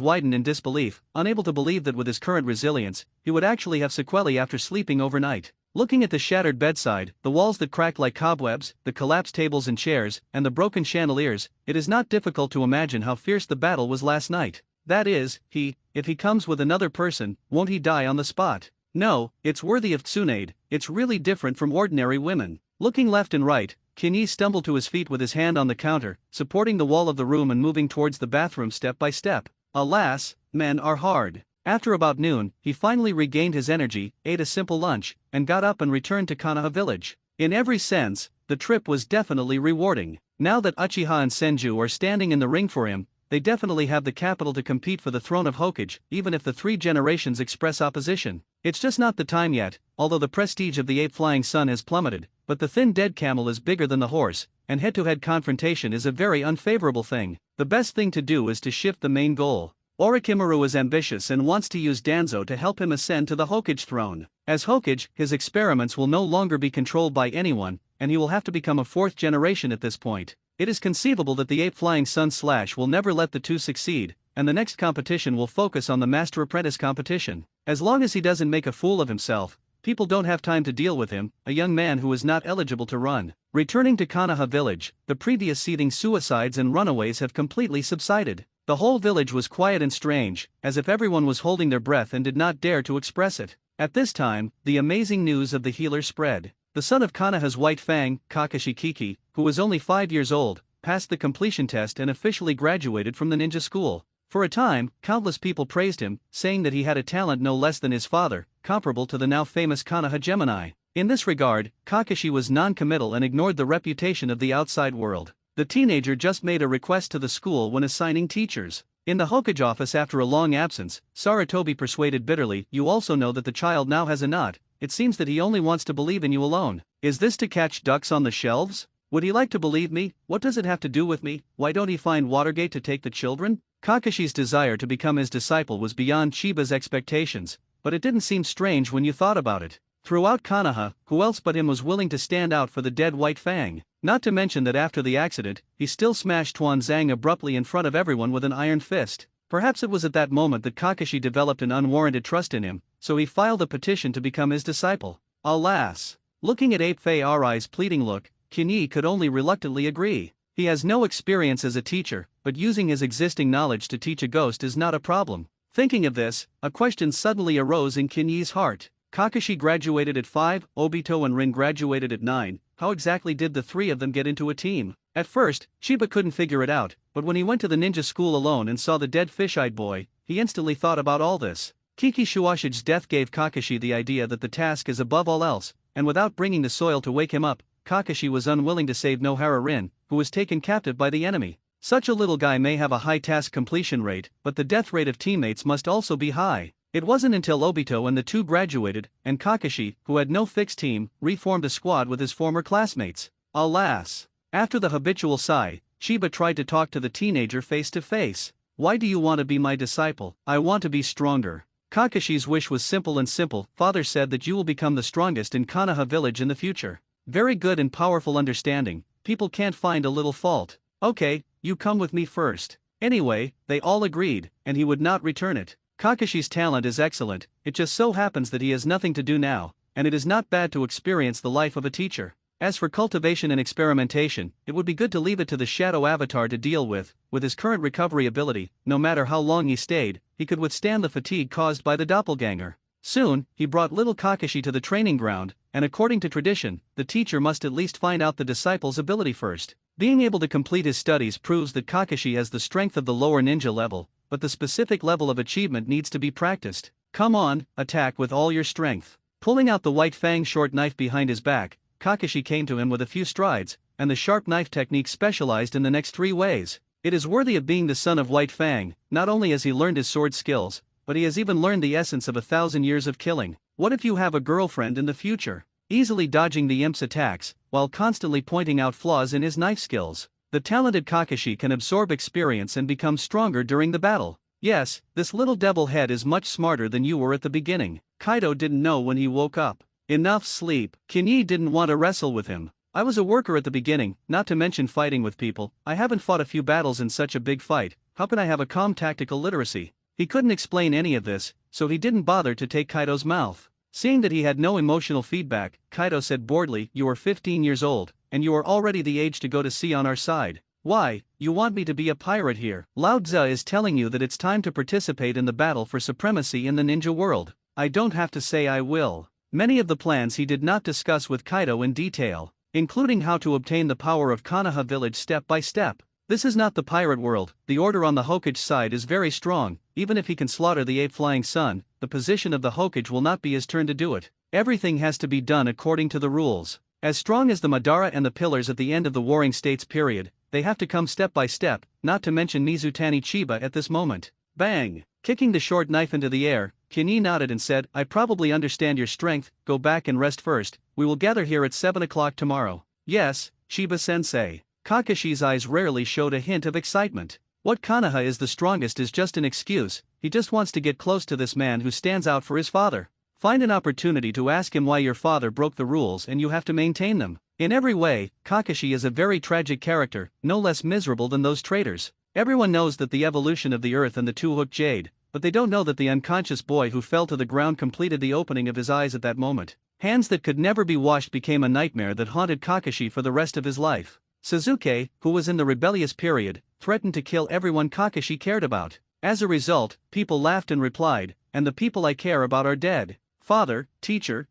widened in disbelief, unable to believe that with his current resilience, he would actually have sequelae after sleeping overnight. Looking at the shattered bedside, the walls that cracked like cobwebs, the collapsed tables and chairs, and the broken chandeliers, it is not difficult to imagine how fierce the battle was last night. That is, if he comes with another person, won't he die on the spot? No, it's worthy of Tsunade, it's really different from ordinary women. Looking left and right, Kinyi stumbled to his feet with his hand on the counter, supporting the wall of the room and moving towards the bathroom step by step. Alas, men are hard. After about noon, he finally regained his energy, ate a simple lunch, and got up and returned to Konoha village. In every sense, the trip was definitely rewarding. Now that Uchiha and Senju are standing in the ring for him, they definitely have the capital to compete for the throne of Hokage, even if the three generations express opposition. It's just not the time yet, although the prestige of the ape flying sun has plummeted, but the thin dead camel is bigger than the horse, and head-to-head confrontation is a very unfavorable thing. The best thing to do is to shift the main goal. Orochimaru is ambitious and wants to use Danzo to help him ascend to the Hokage throne. As Hokage, his experiments will no longer be controlled by anyone, and he will have to become a fourth generation at this point. It is conceivable that the ape flying sun slash will never let the two succeed, and the next competition will focus on the master-apprentice competition. As long as he doesn't make a fool of himself, people don't have time to deal with him, a young man who is not eligible to run. Returning to Konoha village, the previous seething suicides and runaways have completely subsided. The whole village was quiet and strange, as if everyone was holding their breath and did not dare to express it. At this time, the amazing news of the healer spread. The son of Konoha's White Fang, Kakashi Kiki, who was only 5 years old, passed the completion test and officially graduated from the ninja school. For a time, countless people praised him, saying that he had a talent no less than his father, comparable to the now famous Konoha Gemini. In this regard, Kakashi was non-committal and ignored the reputation of the outside world. The teenager just made a request to the school when assigning teachers. In the Hokage office after a long absence, Saratobi persuaded bitterly, "You also know that the child now has a nut. It seems that he only wants to believe in you alone. Is this to catch ducks on the shelves? Would he like to believe me? What does it have to do with me? Why don't he find Watergate to take the children?" Kakashi's desire to become his disciple was beyond Chiba's expectations, but it didn't seem strange when you thought about it. Throughout Konoha, who else but him was willing to stand out for the dead White Fang? Not to mention that after the accident, he still smashed Tuanzang abruptly in front of everyone with an iron fist. Perhaps it was at that moment that Kakashi developed an unwarranted trust in him, so he filed a petition to become his disciple. Alas! Looking at Ape Fei Arai's pleading look, Kinyi could only reluctantly agree. He has no experience as a teacher, but using his existing knowledge to teach a ghost is not a problem. Thinking of this, a question suddenly arose in Kinyi's heart. Kakashi graduated at 5, Obito and Rin graduated at 9, how exactly did the three of them get into a team? At first, Chiba couldn't figure it out, but when he went to the ninja school alone and saw the dead fish-eyed boy, he instantly thought about all this. Kiki Shuashige's death gave Kakashi the idea that the task is above all else, and without bringing the soil to wake him up, Kakashi was unwilling to save Nohara Rin, who was taken captive by the enemy. Such a little guy may have a high task completion rate, but the death rate of teammates must also be high. It wasn't until Obito and the two graduated, and Kakashi, who had no fixed team, reformed a squad with his former classmates. Alas! After the habitual sigh, Chiba tried to talk to the teenager face to face. "Why do you want to be my disciple?" "I want to be stronger." Kakashi's wish was simple and simple. "Father said that you will become the strongest in Konoha village in the future." Very good and powerful understanding. People can't find a little fault. "Okay, you come with me first." Anyway, they all agreed, and he would not return it. Kakashi's talent is excellent, it just so happens that he has nothing to do now, and it is not bad to experience the life of a teacher. As for cultivation and experimentation, it would be good to leave it to the shadow avatar to deal with. With his current recovery ability, no matter how long he stayed, he could withstand the fatigue caused by the doppelganger. Soon, he brought little Kakashi to the training ground, and according to tradition, the teacher must at least find out the disciple's ability first. Being able to complete his studies proves that Kakashi has the strength of the lower ninja level, but the specific level of achievement needs to be practiced. Come on, attack with all your strength. Pulling out the White Fang short knife behind his back, Kakashi came to him with a few strides, and the sharp knife technique specialized in the next 3 ways. It is worthy of being the son of White Fang. Not only has he learned his sword skills, but he has even learned the essence of 1,000 years of killing. What if you have a girlfriend in the future? Easily dodging the imp's attacks, while constantly pointing out flaws in his knife skills. The talented Kakashi can absorb experience and become stronger during the battle. Yes, this little devil head is much smarter than you were at the beginning. Kaido didn't know when he woke up. Enough sleep. Kinyi didn't want to wrestle with him. "I was a worker at the beginning, not to mention fighting with people. I haven't fought a few battles in such a big fight. How can I have a calm tactical literacy?" He couldn't explain any of this, so he didn't bother to take Kaido's mouth. Seeing that he had no emotional feedback, Kaido said boredly, "You are 15 years old, and you are already the age to go to sea on our side. Why, you want me to be a pirate here? Lao Tzu is telling you that it's time to participate in the battle for supremacy in the ninja world. I don't have to say I will." Many of the plans he did not discuss with Kaido in detail, including how to obtain the power of Konoha village step by step. This is not the pirate world. The order on the Hokage side is very strong, even if he can slaughter the 8th flying sun, the position of the Hokage will not be his turn to do it. Everything has to be done according to the rules. As strong as the Madara and the pillars at the end of the Warring States period, they have to come step by step, not to mention Mizutani Chiba at this moment. Bang! Kicking the short knife into the air, Kinyi nodded and said, I probably understand your strength, go back and rest first, we will gather here at 7 o'clock tomorrow. Yes, Chiba-sensei. Kakashi's eyes rarely showed a hint of excitement. What Konoha is the strongest is just an excuse, he just wants to get close to this man who stands out for his father. Find an opportunity to ask him why your father broke the rules and you have to maintain them. In every way, Kakashi is a very tragic character, no less miserable than those traitors. Everyone knows that the evolution of the earth and the two-hooked jade, but they don't know that the unconscious boy who fell to the ground completed the opening of his eyes at that moment. Hands that could never be washed became a nightmare that haunted Kakashi for the rest of his life. Sasuke, who was in the rebellious period, threatened to kill everyone Kakashi cared about. As a result, people laughed and replied, and the people I care about are dead. Father, teacher,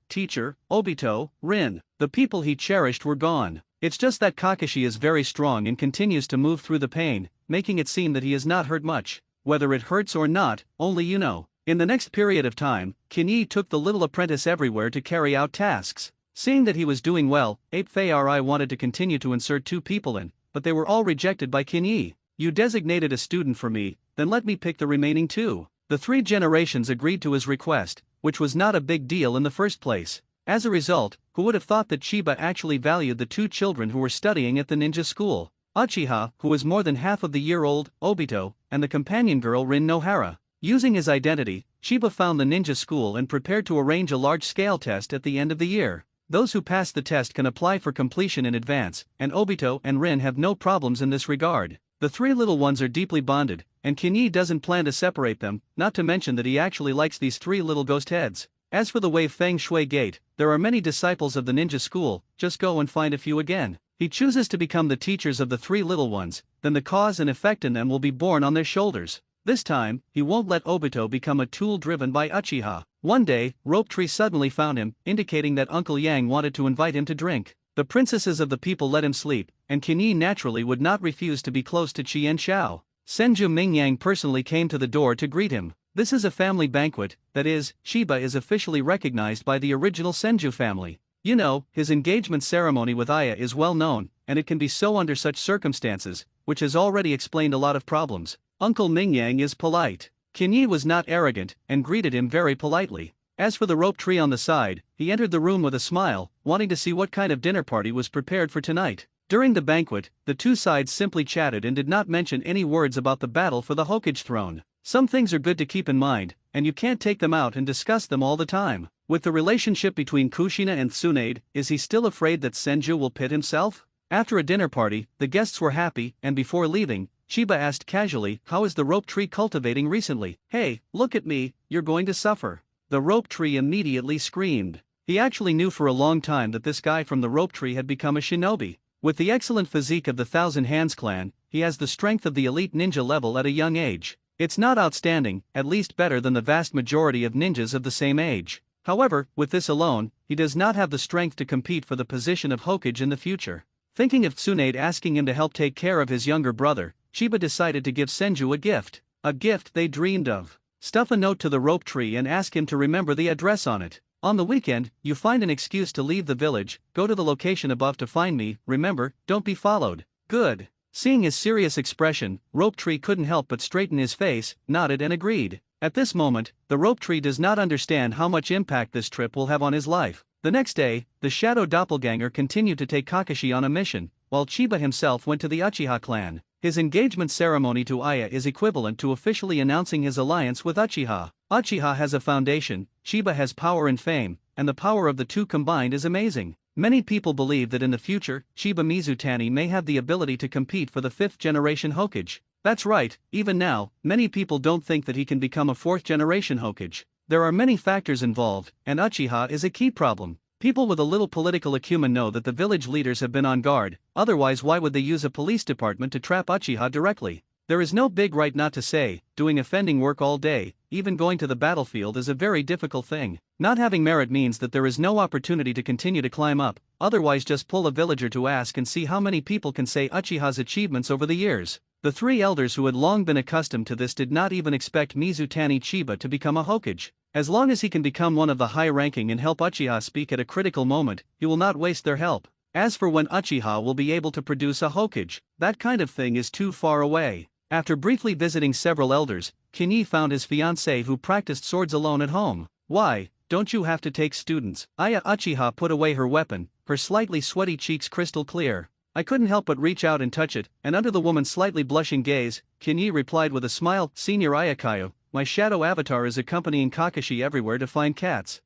Obito, Rin, the people he cherished were gone. It's just that Kakashi is very strong and continues to move through the pain, making it seem that he is not hurt much. Whether it hurts or not, only you know. In the next period of time, Kinyi took the little apprentice everywhere to carry out tasks. Seeing that he was doing well, Ape Fari wanted to continue to insert 2 people in, but they were all rejected by Kinyi. You designated a student for me, then let me pick the remaining 2. The 3 generations agreed to his request, which was not a big deal in the first place. As a result, who would have thought that Chiba actually valued the 2 children who were studying at the ninja school? Uchiha, who was more than half of the year old, Obito, and the companion girl Rin Nohara. Using his identity, Chiba found the ninja school and prepared to arrange a large-scale test at the end of the year. Those who pass the test can apply for completion in advance, and Obito and Rin have no problems in this regard. The 3 little ones are deeply bonded, and Kinyi doesn't plan to separate them, not to mention that he actually likes these 3 little ghost heads. As for the Wei Feng Shui Gate, there are many disciples of the ninja school, just go and find a few again. He chooses to become the teachers of the 3 little ones, then the cause and effect in them will be borne on their shoulders. This time, he won't let Obito become a tool driven by Uchiha. One day, Rope Tree suddenly found him, indicating that Uncle Yang wanted to invite him to drink. The princesses of the people let him sleep, and Kinyi naturally would not refuse to be close to Chien Shao. Senju Mingyang personally came to the door to greet him. This is a family banquet, that is, Chiba is officially recognized by the original Senju family. You know, his engagement ceremony with Aya is well known, and it can be so under such circumstances, which has already explained a lot of problems. Uncle Mingyang is polite. Kinyi was not arrogant, and greeted him very politely. As for the Rope Tree on the side, he entered the room with a smile, wanting to see what kind of dinner party was prepared for tonight. During the banquet, the 2 sides simply chatted and did not mention any words about the battle for the Hokage throne. Some things are good to keep in mind, and you can't take them out and discuss them all the time. With the relationship between Kushina and Tsunade, is he still afraid that Senju will pit himself? After a dinner party, the guests were happy, and before leaving, Chiba asked casually, how is the Rope Tree cultivating recently? Hey, look at me, you're going to suffer. The Rope Tree immediately screamed. He actually knew for a long time that this guy from the Rope Tree had become a shinobi. With the excellent physique of the Thousand Hands clan, he has the strength of the elite ninja level at a young age. It's not outstanding, at least better than the vast majority of ninjas of the same age. However, with this alone, he does not have the strength to compete for the position of Hokage in the future. Thinking of Tsunade asking him to help take care of his younger brother, Chiba decided to give Senju a gift. A gift they dreamed of. Stuff a note to the Rope Tree and ask him to remember the address on it. On the weekend, you find an excuse to leave the village, go to the location above to find me, remember, don't be followed. Good. Seeing his serious expression, Rope Tree couldn't help but straighten his face, nodded and agreed. At this moment, the Rope Tree does not understand how much impact this trip will have on his life. The next day, the Shadow Doppelganger continued to take Kakashi on a mission, while Chiba himself went to the Uchiha clan. His engagement ceremony to Aya is equivalent to officially announcing his alliance with Uchiha. Uchiha has a foundation, Chiba has power and fame, and the power of the 2 combined is amazing. Many people believe that in the future, Chiba Mizutani may have the ability to compete for the 5th generation Hokage. That's right, even now, many people don't think that he can become a 4th generation Hokage. There are many factors involved, and Uchiha is a key problem. People with a little political acumen know that the village leaders have been on guard, otherwise why would they use a police department to trap Uchiha directly? There is no big right not to say, doing offending work all day, even going to the battlefield is a very difficult thing. Not having merit means that there is no opportunity to continue to climb up, otherwise just pull a villager to ask and see how many people can say Uchiha's achievements over the years. The three elders who had long been accustomed to this did not even expect Mizutani Chiba to become a Hokage. As long as he can become one of the high-ranking and help Uchiha speak at a critical moment, he will not waste their help. As for when Uchiha will be able to produce a Hokage, that kind of thing is too far away. After briefly visiting several elders, Kinyi found his fiancée who practiced swords alone at home. Why, don't you have to take students? Aya Uchiha put away her weapon, her slightly sweaty cheeks crystal clear. I couldn't help but reach out and touch it, and under the woman's slightly blushing gaze, Kinyi replied with a smile, Senior Ayakayo, my shadow avatar is accompanying Kakashi everywhere to find cats.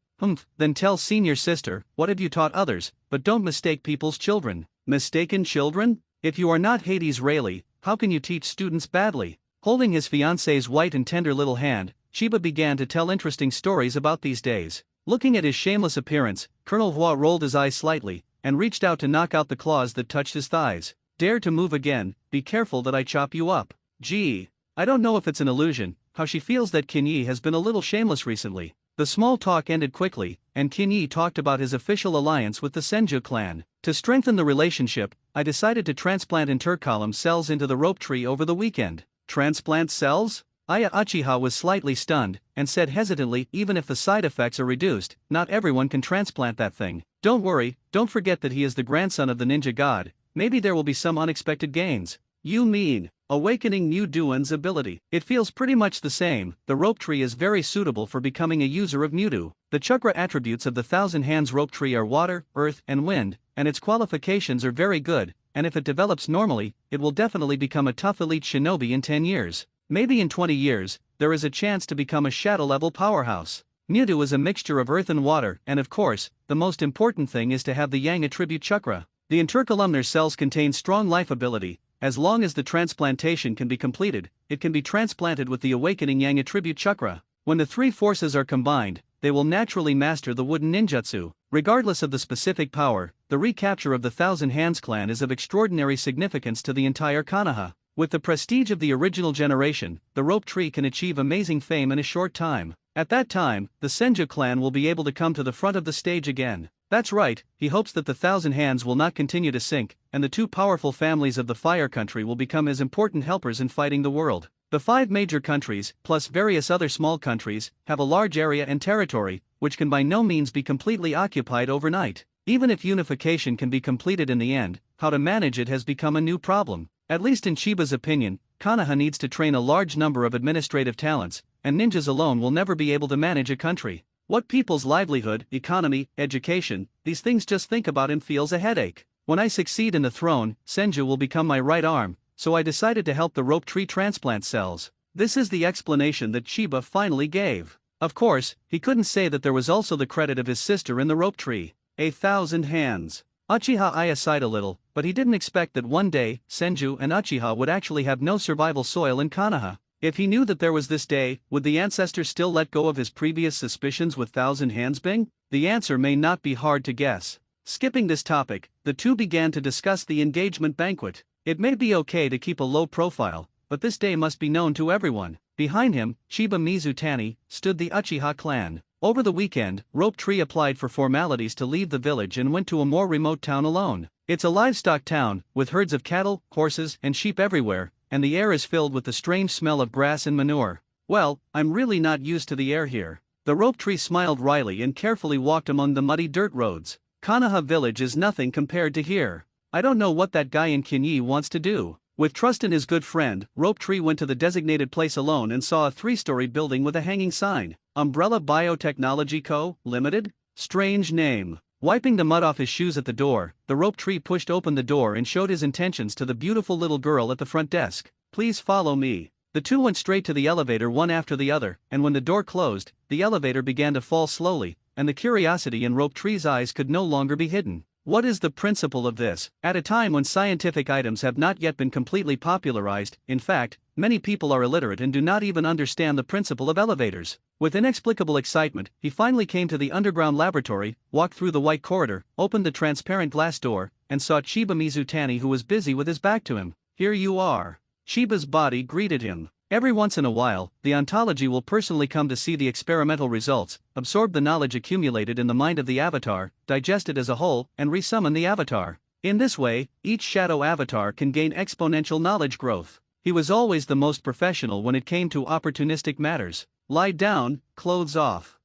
Then tell senior sister, what have you taught others, but don't mistake people's children. Mistaken children? If you are not Hades Rayleigh, how can you teach students badly? Holding his fiancée's white and tender little hand, Chiba began to tell interesting stories about these days. Looking at his shameless appearance, Colonel Hua rolled his eyes slightly, and reached out to knock out the claws that touched his thighs. Dare to move again, be careful that I chop you up. Gee. I don't know if it's an illusion, how she feels that Kinyi has been a little shameless recently. The small talk ended quickly, and Kinyi talked about his official alliance with the Senju clan. To strengthen the relationship, I decided to transplant intercolumn cells into the rope tree over the weekend. Transplant cells? Aya Uchiha was slightly stunned, and said hesitantly, even if the side effects are reduced, not everyone can transplant that thing. Don't worry, don't forget that he is the grandson of the ninja god, maybe there will be some unexpected gains. You mean, awakening Mu Duan's ability? It feels pretty much the same. The rope tree is very suitable for becoming a user of Mudu. The chakra attributes of the Thousand Hands rope tree are water, earth, and wind, and its qualifications are very good, and if it develops normally, it will definitely become a tough elite shinobi in 10 years. Maybe in 20 years, there is a chance to become a shadow-level powerhouse. Mudu is a mixture of earth and water, and of course, the most important thing is to have the yang attribute chakra. The intercolumnar cells contain strong life ability. As long as the transplantation can be completed, it can be transplanted with the awakening yang attribute chakra. When the three forces are combined, they will naturally master the wooden ninjutsu. Regardless of the specific power, the recapture of the Thousand Hands clan is of extraordinary significance to the entire Konoha. With the prestige of the original generation, the rope tree can achieve amazing fame in a short time. At that time, the Senju clan will be able to come to the front of the stage again. That's right, he hopes that the Thousand Hands will not continue to sink, and the two powerful families of the Fire Country will become as important helpers in fighting the world. The 5 major countries, plus various other small countries, have a large area and territory, which can by no means be completely occupied overnight. Even if unification can be completed in the end, how to manage it has become a new problem. At least in Chiba's opinion, Konoha needs to train a large number of administrative talents, and ninjas alone will never be able to manage a country. What people's livelihood, economy, education, these things just think about and feels a headache. When I succeed in the throne, Senju will become my right arm, so I decided to help the rope tree transplant cells. This is the explanation that Chiba finally gave. Of course, he couldn't say that there was also the credit of his sister in the rope tree. A Thousand Hands. Uchiha Aya sighed a little, but he didn't expect that one day, Senju and Uchiha would actually have no survival soil in Konoha. If he knew that there was this day, would the ancestor still let go of his previous suspicions with Thousand Hands Bing? The answer may not be hard to guess. Skipping this topic, the two began to discuss the engagement banquet. It may be okay to keep a low profile, but this day must be known to everyone. Behind him, Chiba Mizutani, stood the Uchiha clan. Over the weekend, Rope Tree applied for formalities to leave the village and went to a more remote town alone. It's a livestock town, with herds of cattle, horses, and sheep everywhere, and the air is filled with the strange smell of grass and manure. Well, I'm really not used to the air here. The Rope Tree smiled wryly and carefully walked among the muddy dirt roads. Konoha village is nothing compared to here. I don't know what that guy in Kinyi wants to do. With trust in his good friend, Rope Tree went to the designated place alone and saw a 3-story building with a hanging sign. Umbrella Biotechnology Co., Limited? Strange name. Wiping the mud off his shoes at the door, the Rope Tree pushed open the door and showed his intentions to the beautiful little girl at the front desk. Please follow me. The two went straight to the elevator one after the other, and when the door closed, the elevator began to fall slowly, and the curiosity in Rope Tree's eyes could no longer be hidden. What is the principle of this? At a time when scientific items have not yet been completely popularized, in fact, many people are illiterate and do not even understand the principle of elevators. With inexplicable excitement, he finally came to the underground laboratory, walked through the white corridor, opened the transparent glass door, and saw Chiba Mizutani, who was busy with his back to him. Here you are. Chiba's body greeted him. Every once in a while, the ontology will personally come to see the experimental results, absorb the knowledge accumulated in the mind of the avatar, digest it as a whole, and resummon the avatar. In this way, each shadow avatar can gain exponential knowledge growth. He was always the most professional when it came to opportunistic matters. Lie down, clothes off.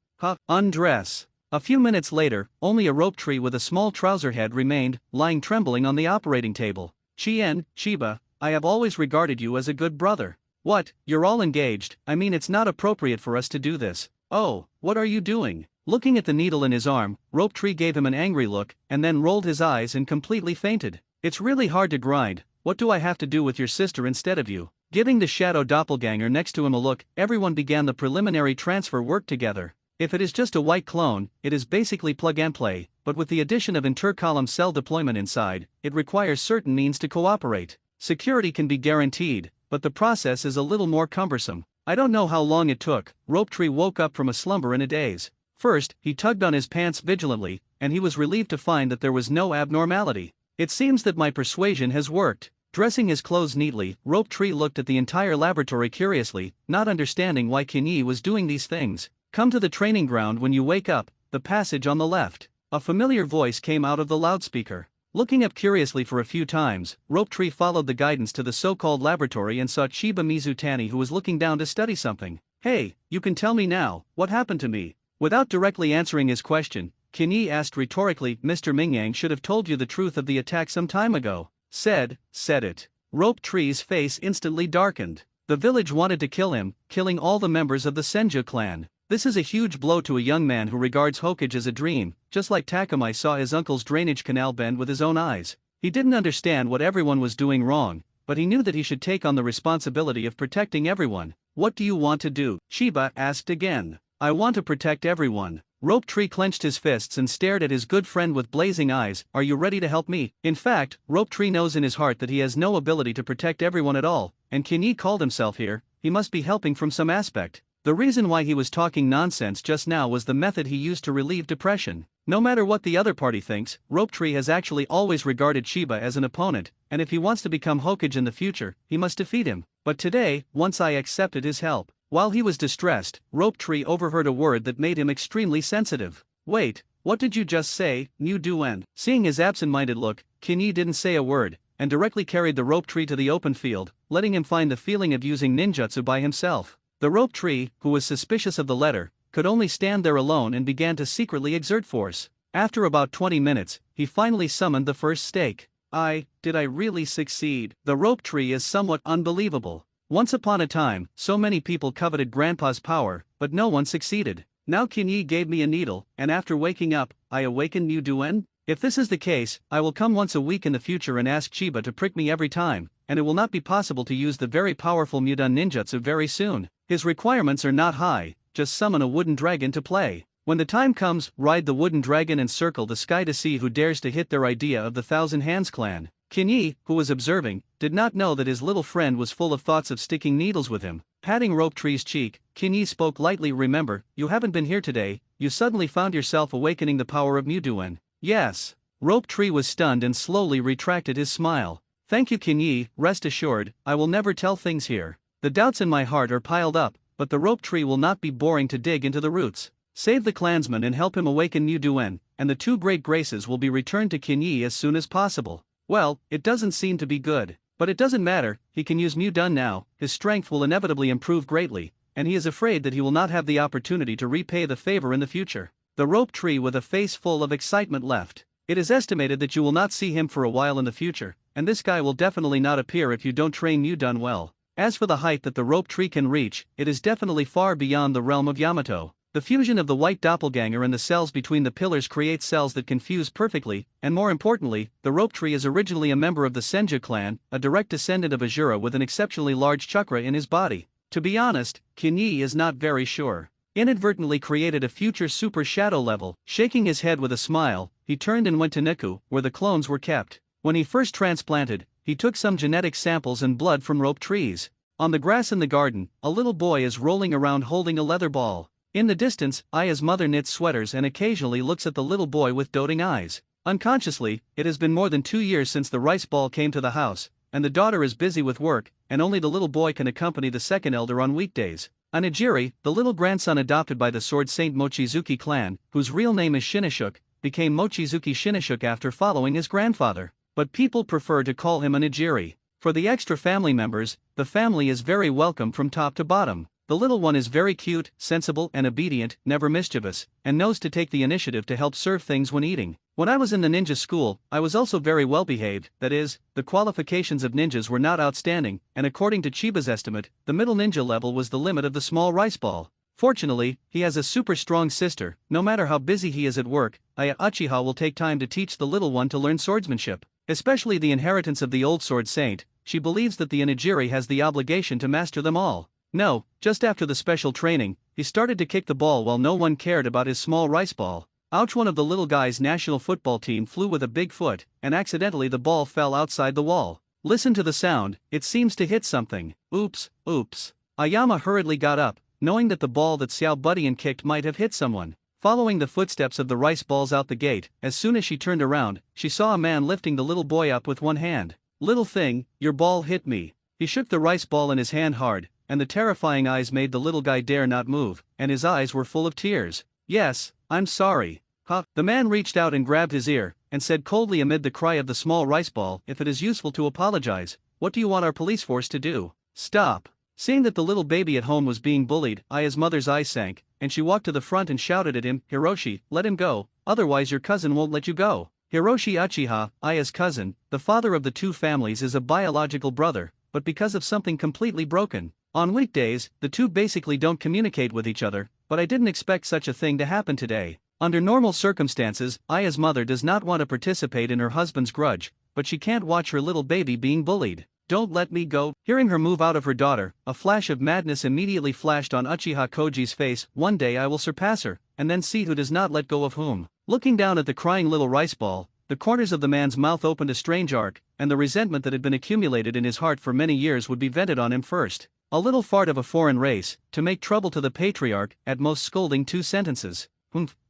Undress. A few minutes later, only a rope tree with a small trouser head remained, lying trembling on the operating table. Chiba, I have always regarded you as a good brother. What, you're all engaged? I mean, it's not appropriate for us to do this. Oh, what are you doing? Looking at the needle in his arm, Rope Tree gave him an angry look, and then rolled his eyes and completely fainted. It's really hard to grind. What do I have to do with your sister instead of you? Giving the shadow doppelganger next to him a look, everyone began the preliminary transfer work together. If it is just a white clone, it is basically plug and play, but with the addition of inter-column cell deployment inside, it requires certain means to cooperate. Security can be guaranteed, but the process is a little more cumbersome. I don't know how long it took. Rope Tree woke up from a slumber in a daze. First, he tugged on his pants vigilantly, and he was relieved to find that there was no abnormality. It seems that my persuasion has worked. Dressing his clothes neatly, Rope Tree looked at the entire laboratory curiously, not understanding why Kinyi was doing these things. Come to the training ground when you wake up, the passage on the left. A familiar voice came out of the loudspeaker. Looking up curiously for a few times, Rope Tree followed the guidance to the so-called laboratory and saw Chiba Mizutani, who was looking down to study something. Hey, you can tell me now, what happened to me? Without directly answering his question, Kinyi asked rhetorically, Mr. Mingyang should have told you the truth of the attack some time ago. Said it. Rope Tree's face instantly darkened. The village wanted to kill him, killing all the members of the Senju clan. This is a huge blow to a young man who regards Hokage as a dream, just like Takamai saw his uncle's drainage canal bend with his own eyes. He didn't understand what everyone was doing wrong, but he knew that he should take on the responsibility of protecting everyone. What do you want to do? Chiba asked again. I want to protect everyone. Rope Tree clenched his fists and stared at his good friend with blazing eyes. Are you ready to help me? In fact, Rope Tree knows in his heart that he has no ability to protect everyone at all, and Kinyi called himself here, he must be helping from some aspect. The reason why he was talking nonsense just now was the method he used to relieve depression. No matter what the other party thinks, Rope Tree has actually always regarded Chiba as an opponent, and if he wants to become Hokage in the future, he must defeat him. But today, once I accepted his help. While he was distressed, Rope Tree overheard a word that made him extremely sensitive. Wait, what did you just say, Mu Duen? Seeing his absent-minded look, Kinyi didn't say a word, and directly carried the Rope Tree to the open field, letting him find the feeling of using ninjutsu by himself. The Rope Tree, who was suspicious of the letter, could only stand there alone and began to secretly exert force. After about 20 minutes, he finally summoned the first stake. Did I really succeed? The Rope Tree is somewhat unbelievable. Once upon a time, so many people coveted Grandpa's power, but no one succeeded. Now Kinyi gave me a needle, and after waking up, I awakened Mu Duen? If this is the case, I will come once a week in the future and ask Chiba to prick me every time, and it will not be possible to use the very powerful Mudun ninjutsu very soon. His requirements are not high, just summon a wooden dragon to play. When the time comes, ride the wooden dragon and circle the sky to see who dares to hit their idea of the Thousand Hands clan. Kinyi, who was observing, did not know that his little friend was full of thoughts of sticking needles with him. Patting Rope Tree's cheek, Kinyi spoke lightly. Remember, you haven't been here today, you suddenly found yourself awakening the power of Muduen. Yes. Rope Tree was stunned and slowly retracted his smile. Thank you Kinyi, rest assured, I will never tell things here. The doubts in my heart are piled up, but the Rope Tree will not be boring to dig into the roots. Save the clansman and help him awaken Muduen, and the two great graces will be returned to Kinyi as soon as possible. Well, it doesn't seem to be good. But it doesn't matter, he can use Mudun now, his strength will inevitably improve greatly, and he is afraid that he will not have the opportunity to repay the favor in the future. The Rope Tree with a face full of excitement left. It is estimated that you will not see him for a while in the future, and this guy will definitely not appear if you don't train Mudun well. As for the height that the Rope Tree can reach, it is definitely far beyond the realm of Yamato. The fusion of the white doppelganger and the cells between the pillars creates cells that can fuse perfectly, and more importantly, the Rope Tree is originally a member of the Senju clan, a direct descendant of Ajura with an exceptionally large chakra in his body. To be honest, Kinyi is not very sure. Inadvertently created a future super shadow level. Shaking his head with a smile, he turned and went to Niku, where the clones were kept. When he first transplanted, he took some genetic samples and blood from Rope Trees. On the grass in the garden, a little boy is rolling around holding a leather ball. In the distance, Aya's mother knits sweaters and occasionally looks at the little boy with doting eyes. Unconsciously, it has been more than 2 years since the rice ball came to the house, and the daughter is busy with work, and only the little boy can accompany the second elder on weekdays. Anajiri, the little grandson adopted by the Sword Saint Mochizuki clan, whose real name is Shinashuk, became Mochizuki Shinashuk after following his grandfather, but people prefer to call him Anajiri. For the extra family members, the family is very welcome from top to bottom. The little one is very cute, sensible and obedient, never mischievous, and knows to take the initiative to help serve things when eating. When I was in the ninja school, I was also very well behaved, that is, the qualifications of ninjas were not outstanding, and according to Chiba's estimate, the middle ninja level was the limit of the small rice ball. Fortunately, he has a super strong sister. No matter how busy he is at work, Uchiha will take time to teach the little one to learn swordsmanship, especially the inheritance of the old sword saint. She believes that the Inajiri has the obligation to master them all. No, just after the special training, he started to kick the ball while no one cared about his small rice ball. Ouch! One of the little guy's national football team flew with a big foot, and accidentally the ball fell outside the wall. Listen to the sound, it seems to hit something. Oops, oops. Ayama hurriedly got up, knowing that the ball that Xiao Budian kicked might have hit someone. Following the footsteps of the rice balls out the gate, as soon as she turned around, she saw a man lifting the little boy up with one hand. Little thing, your ball hit me. He shook the rice ball in his hand hard, and the terrifying eyes made the little guy dare not move, and his eyes were full of tears. Yes, I'm sorry. Huh? The man reached out and grabbed his ear, and said coldly amid the cry of the small rice ball, if it is useful to apologize, what do you want our police force to do? Stop. Seeing that the little baby at home was being bullied, Aya's mother's eyes sank, and she walked to the front and shouted at him, Hiroshi, let him go, otherwise your cousin won't let you go. Hiroshi Uchiha, Aya's cousin, the father of the two families, is a biological brother, but because of something completely broken. On weekdays, the two basically don't communicate with each other, but I didn't expect such a thing to happen today. Under normal circumstances, Aya's mother does not want to participate in her husband's grudge, but she can't watch her little baby being bullied. Don't let me go. Hearing her move out of her daughter, a flash of madness immediately flashed on Uchiha Koji's face. One day I will surpass her, and then see who does not let go of whom. Looking down at the crying little rice ball, the corners of the man's mouth opened a strange arc, and the resentment that had been accumulated in his heart for many years would be vented on him first. A little fart of a foreign race, to make trouble to the patriarch, at most scolding 2 sentences.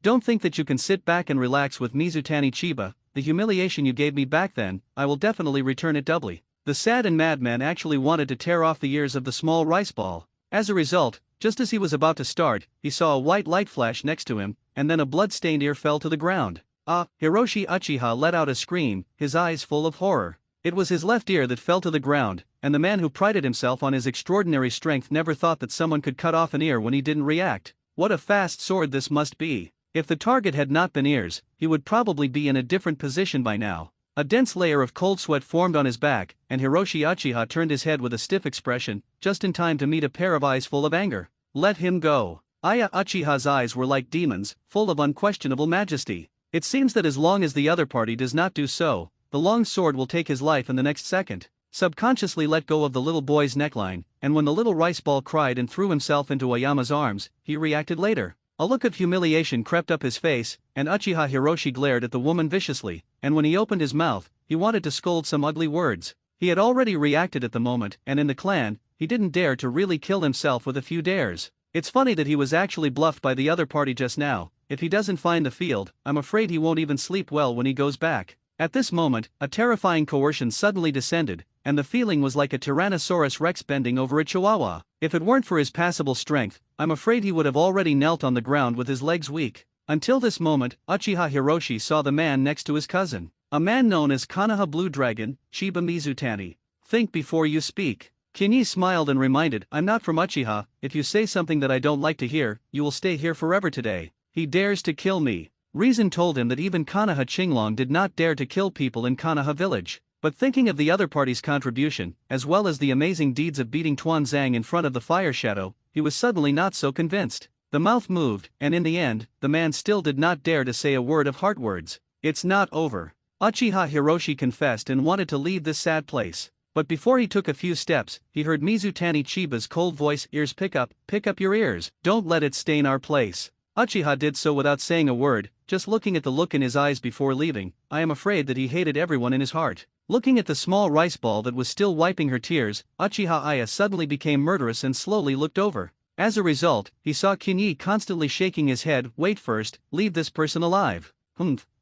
Don't think that you can sit back and relax with Mizutani Chiba. The humiliation you gave me back then, I will definitely return it doubly. The sad and madman actually wanted to tear off the ears of the small rice ball. As a result, just as he was about to start, he saw a white light flash next to him, and then a blood-stained ear fell to the ground. Hiroshi Uchiha let out a scream, his eyes full of horror. It was his left ear that fell to the ground, and the man who prided himself on his extraordinary strength never thought that someone could cut off an ear when he didn't react. What a fast sword this must be. If the target had not been ears, he would probably be in a different position by now. A dense layer of cold sweat formed on his back, and Hiroshi Uchiha turned his head with a stiff expression, just in time to meet a pair of eyes full of anger. Let him go. Aya Uchiha's eyes were like demons, full of unquestionable majesty. It seems that as long as the other party does not do so, the long sword will take his life in the next second. Subconsciously let go of the little boy's neckline, and when the little rice ball cried and threw himself into Ayama's arms, he reacted later. A look of humiliation crept up his face, and Uchiha Hiroshi glared at the woman viciously, and when he opened his mouth, he wanted to scold some ugly words. He had already reacted at the moment, and in the clan, he didn't dare to really kill himself with a few dares. It's funny that he was actually bluffed by the other party just now. If he doesn't find the field, I'm afraid he won't even sleep well when he goes back. At this moment, a terrifying coercion suddenly descended, and the feeling was like a Tyrannosaurus Rex bending over a chihuahua. If it weren't for his passable strength, I'm afraid he would have already knelt on the ground with his legs weak. Until this moment, Uchiha Hiroshi saw the man next to his cousin, a man known as Konoha Blue Dragon, Chiba Mizutani. Think before you speak. Kinyi smiled and reminded, I'm not from Uchiha. If you say something that I don't like to hear, you will stay here forever today. He dares to kill me. Reason told him that even Konoha Qinglong did not dare to kill people in Konoha village. But thinking of the other party's contribution, as well as the amazing deeds of beating Tuanzang in front of the fire shadow, he was suddenly not so convinced. The mouth moved, and in the end, the man still did not dare to say a word of heart words. It's not over. Uchiha Hiroshi confessed and wanted to leave this sad place. But before he took a few steps, he heard Mizutani Chiba's cold voice, ears pick up your ears, don't let it stain our place. Uchiha did so without saying a word, just looking at the look in his eyes before leaving. I am afraid that he hated everyone in his heart. Looking at the small rice ball that was still wiping her tears, Uchiha Aya suddenly became murderous and slowly looked over. As a result, he saw Kinyi constantly shaking his head. Wait first, leave this person alive.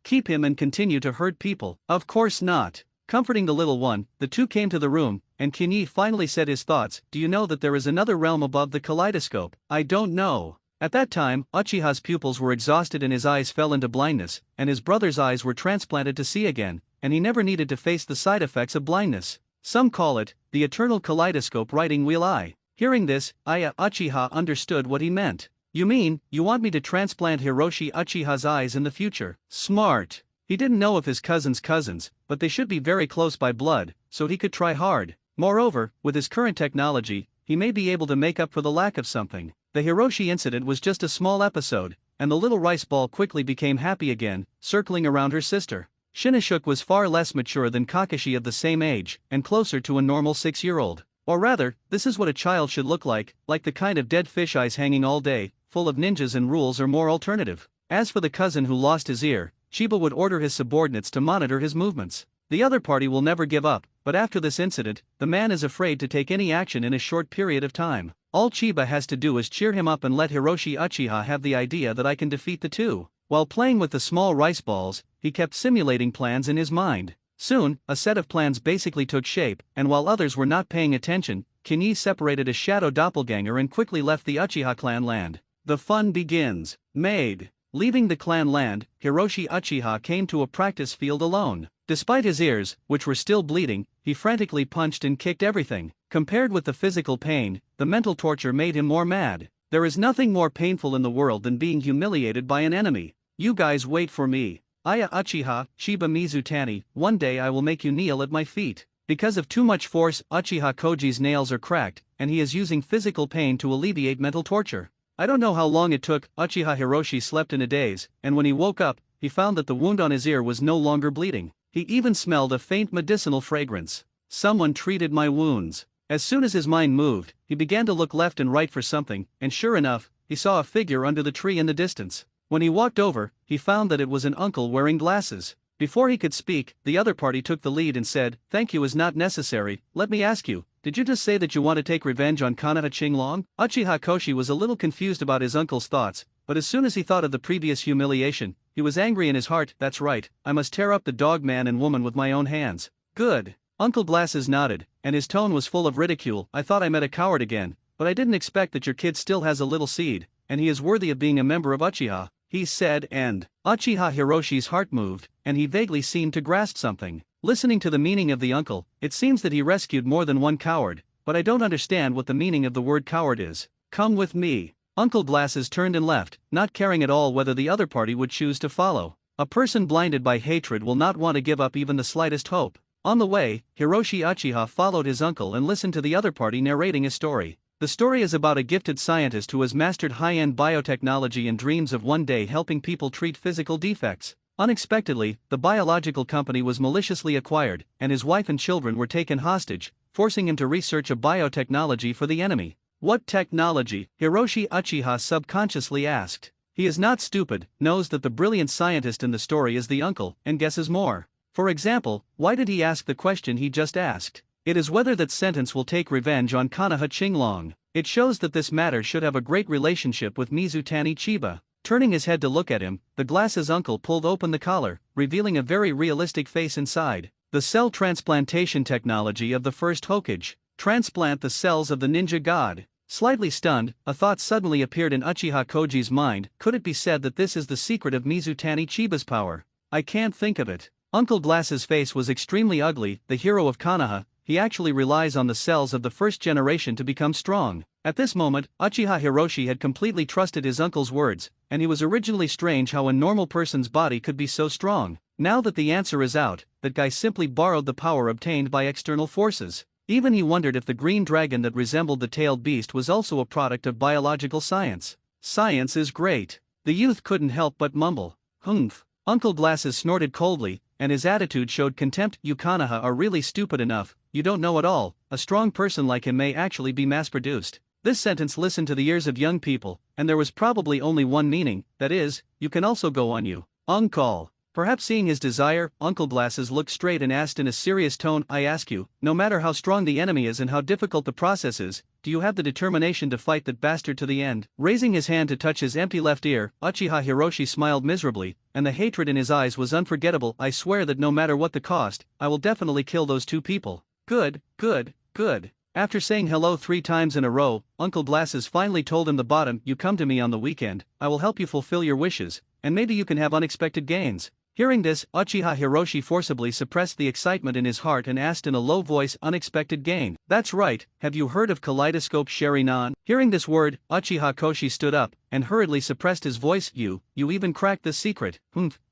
Keep him and continue to hurt people. Of course not. Comforting the little one, the two came to the room, and Kinyi finally said his thoughts. Do you know that there is another realm above the kaleidoscope? I don't know. At that time, Uchiha's pupils were exhausted and his eyes fell into blindness, and his brother's eyes were transplanted to see again, and he never needed to face the side effects of blindness. Some call it the eternal kaleidoscope writing wheel eye. Hearing this, Uchiha understood what he meant. You mean, you want me to transplant Hiroshi Uchiha's eyes in the future? Smart. He didn't know of his cousin's cousins, but they should be very close by blood, so he could try hard. Moreover, with his current technology, he may be able to make up for the lack of something. The Hiroshi incident was just a small episode, and the little rice ball quickly became happy again, circling around her sister. Shinichuk was far less mature than Kakashi of the same age, and closer to a normal 6-year-old. Or rather, this is what a child should look like the kind of dead fish eyes hanging all day, full of ninjas and rules or more alternative. As for the cousin who lost his ear, Chiba would order his subordinates to monitor his movements. The other party will never give up, but after this incident, the man is afraid to take any action in a short period of time. All Chiba has to do is cheer him up and let Hiroshi Uchiha have the idea that I can defeat the two. While playing with the small rice balls, he kept simulating plans in his mind. Soon, a set of plans basically took shape, and while others were not paying attention, Kinyi separated a shadow doppelganger and quickly left the Uchiha clan land. The fun begins. Made. Leaving the clan land, Hiroshi Uchiha came to a practice field alone. Despite his ears, which were still bleeding, he frantically punched and kicked everything. Compared with the physical pain, the mental torture made him more mad. There is nothing more painful in the world than being humiliated by an enemy. You guys wait for me. Uchiha, Chiba Mizutani, one day I will make you kneel at my feet. Because of too much force, Uchiha Koji's nails are cracked, and he is using physical pain to alleviate mental torture. I don't know how long it took. Uchiha Hiroshi slept in a daze, and when he woke up, he found that the wound on his ear was no longer bleeding. He even smelled a faint medicinal fragrance. Someone treated my wounds. As soon as his mind moved, he began to look left and right for something, and sure enough, he saw a figure under the tree in the distance. When he walked over, he found that it was an uncle wearing glasses. Before he could speak, the other party took the lead and said, "Thank you is not necessary. Let me ask you, did you just say that you want to take revenge on Konoha Qinglong?" Uchiha Koshi was a little confused about his uncle's thoughts, but as soon as he thought of the previous humiliation, he was angry in his heart. "That's right, I must tear up the dog man and woman with my own hands." "Good." Uncle Glasses nodded, and his tone was full of ridicule. "I thought I met a coward again, but I didn't expect that your kid still has a little seed, and he is worthy of being a member of Uchiha," he said, and Uchiha Hiroshi's heart moved, and he vaguely seemed to grasp something. Listening to the meaning of the uncle, it seems that he rescued more than one coward, but I don't understand what the meaning of the word coward is. "Come with me." Uncle Glasses turned and left, not caring at all whether the other party would choose to follow. A person blinded by hatred will not want to give up even the slightest hope. On the way, Hiroshi Uchiha followed his uncle and listened to the other party narrating a story. The story is about a gifted scientist who has mastered high-end biotechnology and dreams of one day helping people treat physical defects. Unexpectedly, the biological company was maliciously acquired, and his wife and children were taken hostage, forcing him to research a biotechnology for the enemy. "What technology?" Hiroshi Uchiha subconsciously asked. He is not stupid, knows that the brilliant scientist in the story is the uncle, and guesses more. For example, why did he ask the question he just asked? It is whether that sentence will take revenge on Konoha Qinglong. It shows that this matter should have a great relationship with Mizutani Chiba. Turning his head to look at him, the Glasses uncle pulled open the collar, revealing a very realistic face inside. The cell transplantation technology of the first Hokage. Transplant the cells of the ninja god. Slightly stunned, a thought suddenly appeared in Uchiha Koji's mind. Could it be said that this is the secret of Mizutani Chiba's power? I can't think of it. Uncle Glasses' face was extremely ugly. The hero of Konoha, he actually relies on the cells of the first generation to become strong. At this moment, Uchiha Hiroshi had completely trusted his uncle's words, and he was originally strange how a normal person's body could be so strong. Now that the answer is out, that guy simply borrowed the power obtained by external forces. Even he wondered if the green dragon that resembled the tailed beast was also a product of biological science. Science is great. The youth couldn't help but mumble. "Humph." Uncle Glasses snorted coldly, and his attitude showed contempt. "You Konoha are really stupid enough, you don't know at all. A strong person like him may actually be mass-produced." This sentence listened to the ears of young people, and there was probably only one meaning, that is, you can also go on you. Uncle. Perhaps seeing his desire, Uncle Glasses looked straight and asked in a serious tone, "I ask you, no matter how strong the enemy is and how difficult the process is, do you have the determination to fight that bastard to the end?" Raising his hand to touch his empty left ear, Uchiha Hiroshi smiled miserably, and the hatred in his eyes was unforgettable. "I swear that no matter what the cost, I will definitely kill those two people." "Good, good, good." After saying hello 3 times in a row, Uncle Glasses finally told him the bottom. "You come to me on the weekend, I will help you fulfill your wishes, and maybe you can have unexpected gains." Hearing this, Uchiha Hiroshi forcibly suppressed the excitement in his heart and asked in a low voice, unexpected gain. That's right, have you heard of kaleidoscope sharingan? Hearing this word, Uchiha Koshi stood up and hurriedly suppressed his voice. You even cracked the secret.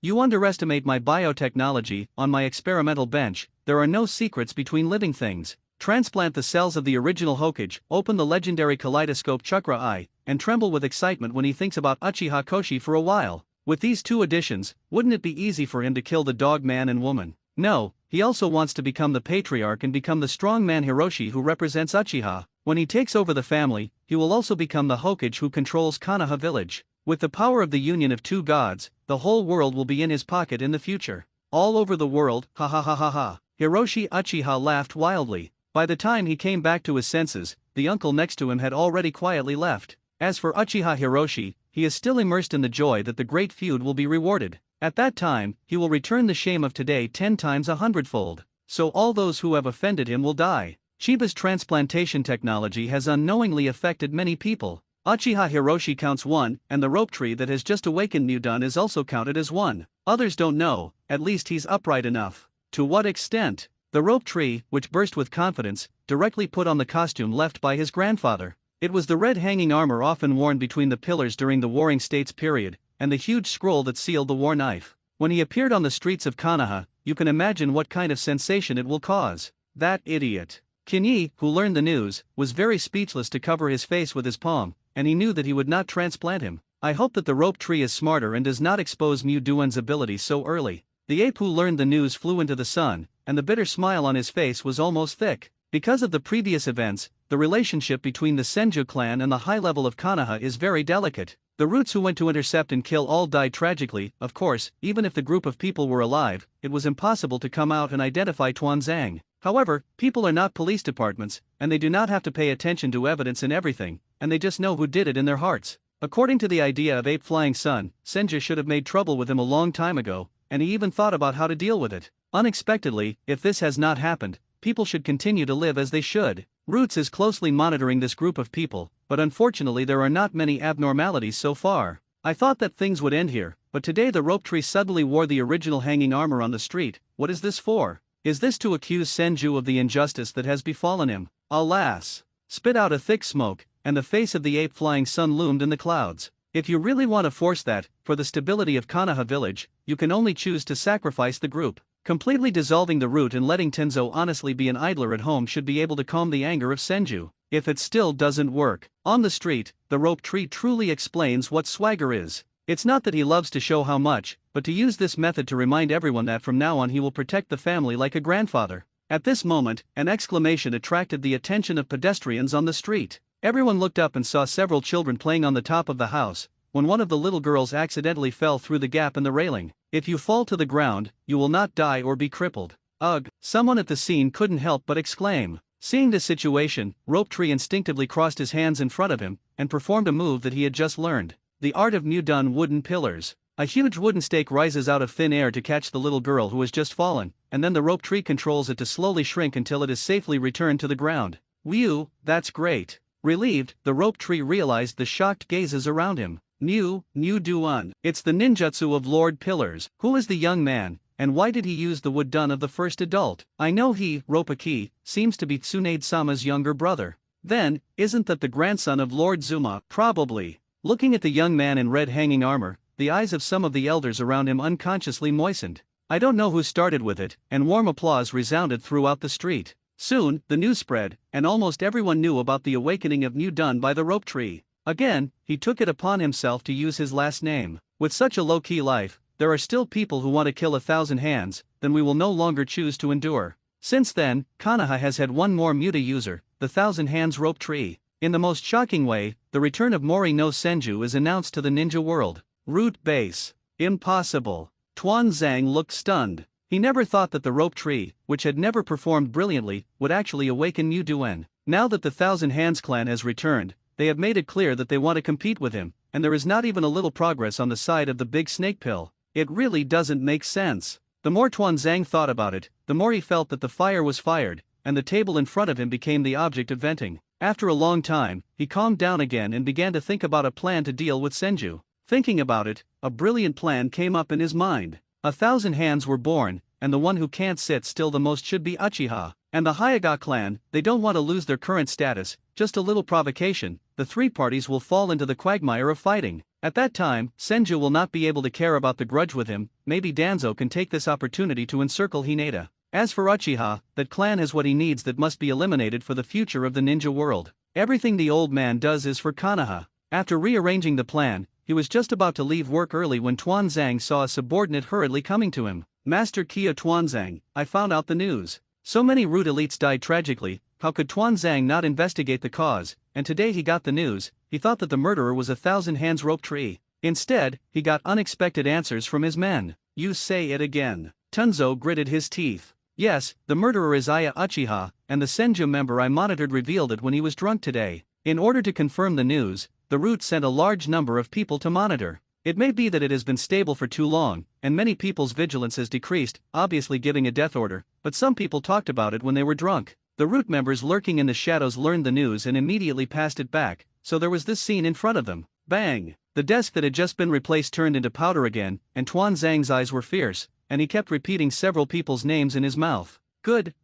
You underestimate my biotechnology. On my experimental bench, there are no secrets between living things. Transplant the cells of the original Hokage, open the legendary kaleidoscope chakra eye, and tremble with excitement when he thinks about Uchiha Koshi for a while. With these two additions, wouldn't it be easy for him to kill the dog man and woman? No, he also wants to become the patriarch and become the strong man Hiroshi who represents Uchiha. When he takes over the family, he will also become the Hokage who controls Konoha village. With the power of the union of two gods, the whole world will be in his pocket in the future. All over the world, ha ha ha ha ha. Hiroshi Uchiha laughed wildly. By the time he came back to his senses, the uncle next to him had already quietly left. As for Uchiha Hiroshi, he is still immersed in the joy that the great feud will be rewarded. At that time, he will return the shame of today 10 times 100-fold. So all those who have offended him will die. Chiba's transplantation technology has unknowingly affected many people. Uchiha Hiroshi counts 1, and the rope tree that has just awakened Mudun is also counted as 1. Others don't know, at least he's upright enough. To what extent? The rope tree, which burst with confidence, directly put on the costume left by his grandfather. It was the red hanging armor often worn between the pillars during the Warring States period, and the huge scroll that sealed the war knife. When he appeared on the streets of Konoha, you can imagine what kind of sensation it will cause. That idiot. Kinyi, who learned the news, was very speechless to cover his face with his palm, and he knew that he would not transplant him. I hope that the rope tree is smarter and does not expose Muduan's ability so early. The ape who learned the news flew into the sun, and the bitter smile on his face was almost thick. Because of the previous events, the relationship between the Senju clan and the high level of Konoha is very delicate. The roots who went to intercept and kill all died tragically. Of course, even if the group of people were alive, it was impossible to come out and identify Tuanzang. However, people are not police departments, and they do not have to pay attention to evidence in everything, and they just know who did it in their hearts. According to the idea of Ape Flying Sun, Senju should have made trouble with him a long time ago, and he even thought about how to deal with it. Unexpectedly, if this has not happened, people should continue to live as they should. Roots is closely monitoring this group of people, but unfortunately there are not many abnormalities so far. I thought that things would end here, but today the rope tree suddenly wore the original hanging armor on the street. What is this for? Is this to accuse Senju of the injustice that has befallen him? Alas! Spit out a thick smoke, and the face of the ape flying sun loomed in the clouds. If you really want to force that, for the stability of Konoha village, you can only choose to sacrifice the group. Completely dissolving the root and letting Tenzo honestly be an idler at home should be able to calm the anger of Senju. If it still doesn't work, on the street, the rope tree truly explains what swagger is. It's not that he loves to show how much, but to use this method to remind everyone that from now on he will protect the family like a grandfather. At this moment, an exclamation attracted the attention of pedestrians on the street. Everyone looked up and saw several children playing on the top of the house, when one of the little girls accidentally fell through the gap in the railing. If you fall to the ground, you will not die or be crippled. Ugh! Someone at the scene couldn't help but exclaim. Seeing this situation, Rope Tree instinctively crossed his hands in front of him, and performed a move that he had just learned. The art of Mudun wooden pillars. A huge wooden stake rises out of thin air to catch the little girl who has just fallen, and then the Rope Tree controls it to slowly shrink until it is safely returned to the ground. Whew, that's great. Relieved, the Rope Tree realized the shocked gazes around him. Duan. It's the ninjutsu of Lord Pillars. Who is the young man, and why did he use the wood dun of the first adult? I know he, Ropaki, seems to be Tsunade-sama's younger brother. Then, isn't that the grandson of Lord Zuma? Probably. Looking at the young man in red hanging armor, the eyes of some of the elders around him unconsciously moistened. I don't know who started with it, and warm applause resounded throughout the street. Soon, the news spread, and almost everyone knew about the awakening of Mudun by the Rope Tree. Again, he took it upon himself to use his last name. With such a low-key life, there are still people who want to kill 1,000 hands, then we will no longer choose to endure. Since then, Konoha has had one more Muta user, the 1,000 Hands Rope Tree. In the most shocking way, the return of Mori no Senju is announced to the ninja world. Root base. Impossible. Tuanzang looked stunned. He never thought that the Rope Tree, which had never performed brilliantly, would actually awaken Mudun. Now that the 1,000 Hands clan has returned, they have made it clear that they want to compete with him, and there is not even a little progress on the side of the big snake pill. It really doesn't make sense. The more Tuanzang thought about it, the more he felt that the fire was fired, and the table in front of him became the object of venting. After a long time, he calmed down again and began to think about a plan to deal with Senju. Thinking about it, a brilliant plan came up in his mind. 1,000 hands were born, and the one who can't sit still the most should be Uchiha. And the Hyuga clan, they don't want to lose their current status, just a little provocation, the three parties will fall into the quagmire of fighting. At that time, Senju will not be able to care about the grudge with him, maybe Danzo can take this opportunity to encircle Hinata. As for Uchiha, that clan has what he needs that must be eliminated for the future of the ninja world. Everything the old man does is for Konoha. After rearranging the plan, he was just about to leave work early when Tuanzang saw a subordinate hurriedly coming to him. Master Kia Tuanzang, I found out the news. So many root elites died tragically, how could Tuanzang not investigate the cause, and today he got the news, he thought that the murderer was 1,000 hands rope tree. Instead, he got unexpected answers from his men. You say it again. Tunzo gritted his teeth. Yes, the murderer is Aya Uchiha, and the Senju member I monitored revealed it when he was drunk today. In order to confirm the news, the root sent a large number of people to monitor. It may be that it has been stable for too long, and many people's vigilance has decreased, obviously giving a death order, but some people talked about it when they were drunk. The root members lurking in the shadows learned the news and immediately passed it back, so there was this scene in front of them. Bang! The desk that had just been replaced turned into powder again, and Tuanzang's eyes were fierce, and he kept repeating several people's names in his mouth. Good,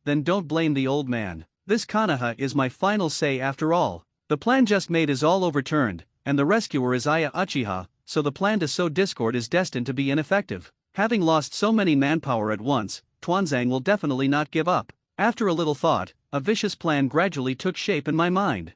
then don't blame the old man. This Konoha is my final say after all. The plan just made is all overturned, and the rescuer is Aya Uchiha, so the plan to sow discord is destined to be ineffective. Having lost so many manpower at once, Tuanzang will definitely not give up. After a little thought, a vicious plan gradually took shape in my mind.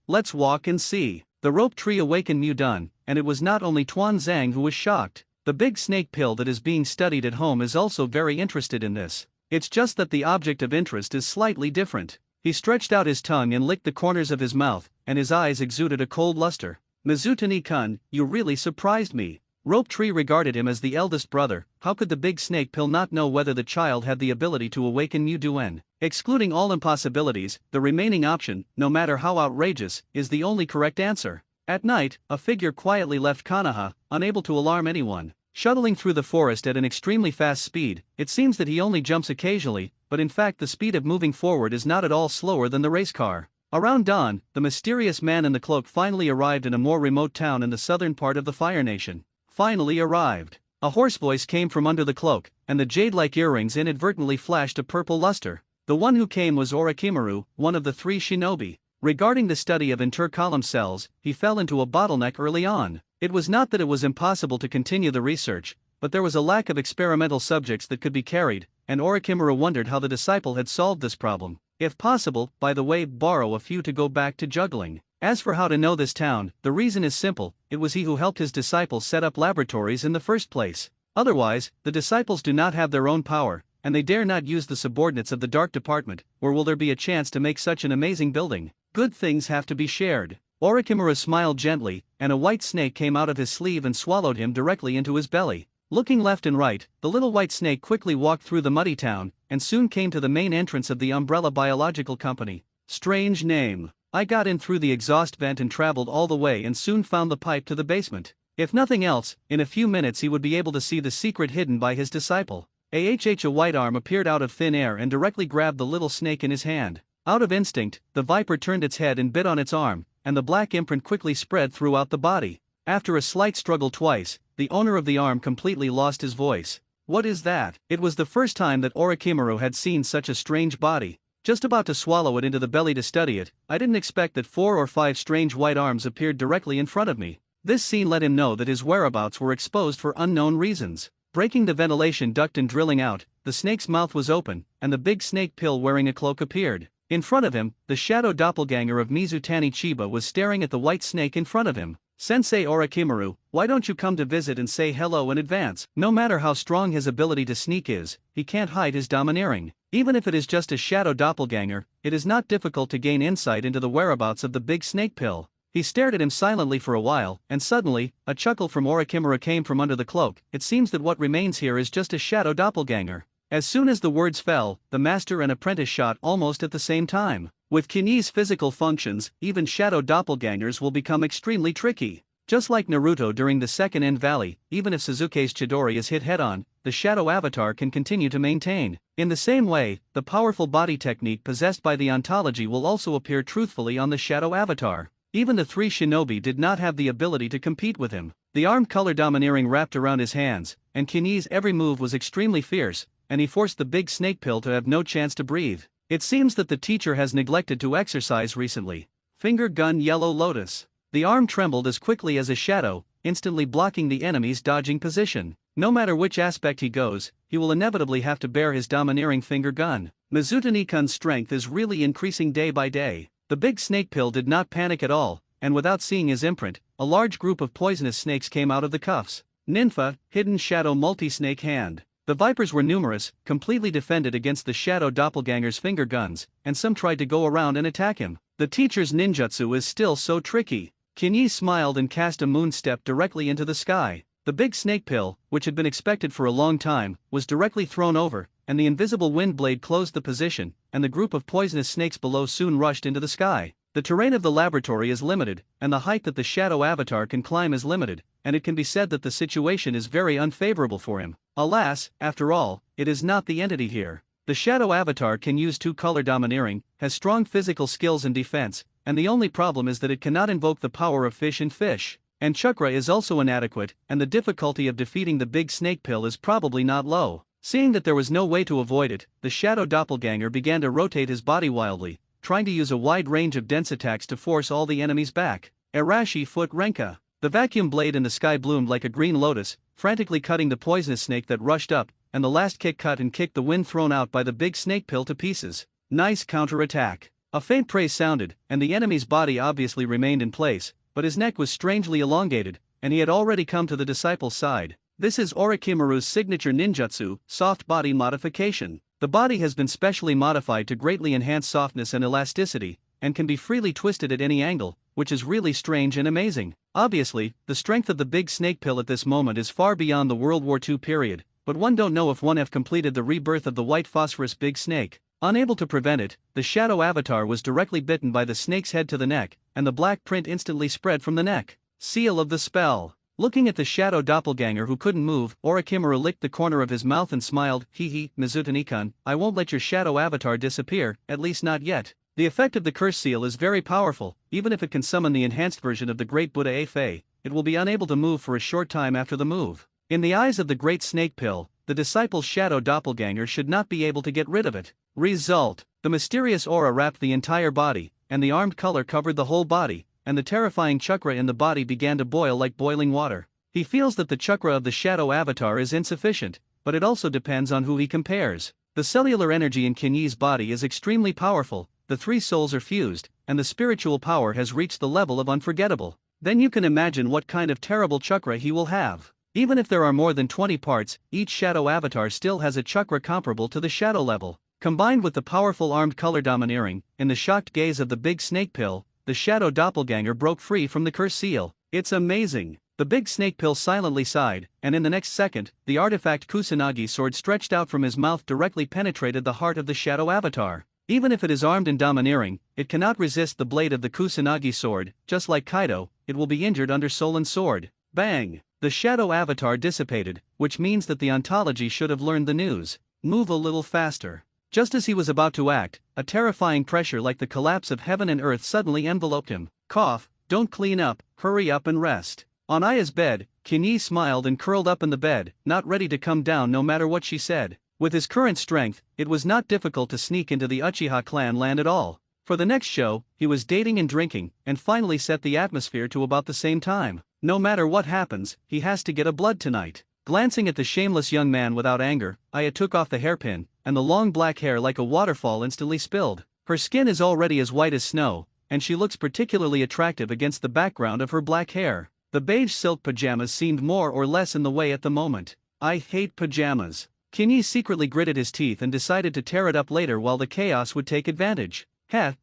Let's walk and see. The rope tree awakened Mu Dun, and it was not only Tuanzang who was shocked. The big snake pill that is being studied at home is also very interested in this. It's just that the object of interest is slightly different. He stretched out his tongue and licked the corners of his mouth, and his eyes exuded a cold luster. Mizutani-kun, you really surprised me. Rope Tree regarded him as the eldest brother. How could the big snake pill not know whether the child had the ability to awaken Mu Duen? Excluding all impossibilities, the remaining option, no matter how outrageous, is the only correct answer. At night, a figure quietly left Konoha, unable to alarm anyone. Shuttling through the forest at an extremely fast speed, it seems that he only jumps occasionally, but in fact the speed of moving forward is not at all slower than the race car. Around dawn, the mysterious man in the cloak finally arrived in a more remote town in the southern part of the Fire Nation. Finally arrived. A hoarse voice came from under the cloak, and the jade-like earrings inadvertently flashed a purple luster. The one who came was Orochimaru, one of the three shinobi. Regarding the study of intercolumn cells, he fell into a bottleneck early on. It was not that it was impossible to continue the research, but there was a lack of experimental subjects that could be carried, and Orochimaru wondered how the disciple had solved this problem. If possible, by the way, borrow a few to go back to juggling. As for how to know this town, the reason is simple, it was he who helped his disciples set up laboratories in the first place. Otherwise, the disciples do not have their own power, and they dare not use the subordinates of the Dark Department, or will there be a chance to make such an amazing building? Good things have to be shared. Orochimaru smiled gently, and a white snake came out of his sleeve and swallowed him directly into his belly. Looking left and right, the little white snake quickly walked through the muddy town, and soon came to the main entrance of the Umbrella Biological Company. Strange name. I got in through the exhaust vent and traveled all the way and soon found the pipe to the basement. If nothing else, in a few minutes he would be able to see the secret hidden by his disciple. A white arm appeared out of thin air and directly grabbed the little snake in his hand. Out of instinct, the viper turned its head and bit on its arm, and the black imprint quickly spread throughout the body. After a slight struggle twice, the owner of the arm completely lost his voice. What is that? It was the first time that Orochimaru had seen such a strange body. Just about to swallow it into the belly to study it, I didn't expect that 4 or 5 strange white arms appeared directly in front of me. This scene let him know that his whereabouts were exposed for unknown reasons. Breaking the ventilation duct and drilling out, the snake's mouth was open, and the big snake pill wearing a cloak appeared. In front of him, the shadow doppelganger of Mizutani Chiba was staring at the white snake in front of him. Sensei Orochimaru, why don't you come to visit and say hello in advance? No matter how strong his ability to sneak is, he can't hide his domineering. Even if it is just a shadow doppelganger, it is not difficult to gain insight into the whereabouts of the big snake pill. He stared at him silently for a while, and suddenly, a chuckle from Orochimaru came from under the cloak. It seems that what remains here is just a shadow doppelganger. As soon as the words fell, the master and apprentice shot almost at the same time. With Kinyi's physical functions, even shadow doppelgangers will become extremely tricky. Just like Naruto during the second End Valley, even if Sasuke's Chidori is hit head-on, the shadow avatar can continue to maintain. In the same way, the powerful body technique possessed by the ontology will also appear truthfully on the shadow avatar. Even the 3 shinobi did not have the ability to compete with him. The armed color domineering wrapped around his hands, and Kinyi's every move was extremely fierce, and he forced the big snake pill to have no chance to breathe. It seems that the teacher has neglected to exercise recently. Finger gun yellow lotus. The arm trembled as quickly as a shadow, instantly blocking the enemy's dodging position. No matter which aspect he goes, he will inevitably have to bear his domineering finger gun. Mizutani-kun's strength is really increasing day by day. The big snake pill did not panic at all, and without seeing his imprint, a large group of poisonous snakes came out of the cuffs. Ninfa, hidden shadow multi-snake hand. The vipers were numerous, completely defended against the shadow doppelganger's finger guns, and some tried to go around and attack him. The teacher's ninjutsu is still so tricky. Kinyi smiled and cast a moon step directly into the sky. The big snake pill, which had been expected for a long time, was directly thrown over, and the invisible wind blade closed the position, and the group of poisonous snakes below soon rushed into the sky. The terrain of the laboratory is limited, and the height that the shadow avatar can climb is limited, and it can be said that the situation is very unfavorable for him. Alas, after all, it is not the entity here. The shadow avatar can use two-color domineering, has strong physical skills and defense, and the only problem is that it cannot invoke the power of fish and fish. And chakra is also inadequate, and the difficulty of defeating the big snake pill is probably not low. Seeing that there was no way to avoid it, the shadow doppelganger began to rotate his body wildly, trying to use a wide range of dense attacks to force all the enemies back. Arashi foot renka. The vacuum blade in the sky bloomed like a green lotus, frantically cutting the poisonous snake that rushed up, and the last kick cut and kicked the wind thrown out by the big snake pill to pieces. Nice counter-attack. A faint praise sounded, and the enemy's body obviously remained in place, but his neck was strangely elongated, and he had already come to the disciple's side. This is Orochimaru's signature ninjutsu, soft body modification. The body has been specially modified to greatly enhance softness and elasticity, and can be freely twisted at any angle, which is really strange and amazing. Obviously, the strength of the big snake pill at this moment is far beyond the World War II period, but one don't know if one have completed the rebirth of the white phosphorus big snake. Unable to prevent it, the shadow avatar was directly bitten by the snake's head to the neck, and the black print instantly spread from the neck. Seal of the spell. Looking at the shadow doppelganger who couldn't move, Orochimaru licked the corner of his mouth and smiled. Hee, Mizutani-kun, I won't let your shadow avatar disappear, at least not yet. The effect of the curse seal is very powerful. Even if it can summon the enhanced version of the great Buddha Afei, it will be unable to move for a short time after the move. In the eyes of the great snake pill, the disciple's shadow doppelganger should not be able to get rid of it. Result: the mysterious aura wrapped the entire body, and the armed color covered the whole body, and the terrifying chakra in the body began to boil like boiling water. He feels that the chakra of the shadow avatar is insufficient, but it also depends on who he compares. The cellular energy in Kinyi's body is extremely powerful, the three souls are fused, and the spiritual power has reached the level of unforgettable. Then you can imagine what kind of terrible chakra he will have. Even if there are more than 20 parts, each shadow avatar still has a chakra comparable to the shadow level. Combined with the powerful armed color domineering, in the shocked gaze of the big snake pill, the shadow doppelganger broke free from the curse seal. It's amazing. The big snake pill silently sighed, and in the next second, the artifact Kusanagi sword stretched out from his mouth directly penetrated the heart of the shadow avatar. Even if it is armed and domineering, it cannot resist the blade of the Kusanagi sword. Just like Kaido, it will be injured under Solin's sword. Bang! The shadow avatar dissipated, which means that the ontology should have learned the news. Move a little faster. Just as he was about to act, a terrifying pressure like the collapse of heaven and earth suddenly enveloped him. Cough, don't clean up, hurry up and rest. On Aya's bed, Kinyi smiled and curled up in the bed, not ready to come down no matter what she said. With his current strength, it was not difficult to sneak into the Uchiha clan land at all. For the next show, he was dating and drinking, and finally set the atmosphere to about the same time. No matter what happens, he has to get a blood tonight. Glancing at the shameless young man without anger, Aya took off the hairpin, and the long black hair like a waterfall instantly spilled. Her skin is already as white as snow, and she looks particularly attractive against the background of her black hair. The beige silk pajamas seemed more or less in the way at the moment. I hate pajamas. Kinyi secretly gritted his teeth and decided to tear it up later while the chaos would take advantage.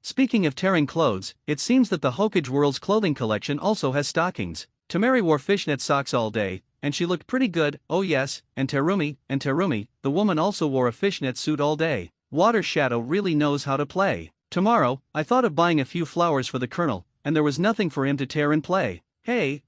Speaking of tearing clothes, it seems that the Hokage World's clothing collection also has stockings. Tamari wore fishnet socks all day, and she looked pretty good. Oh yes, and Terumi, the woman also wore a fishnet suit all day. Water Shadow really knows how to play. Tomorrow, I thought of buying a few flowers for the colonel, and there was nothing for him to tear and play. Hey.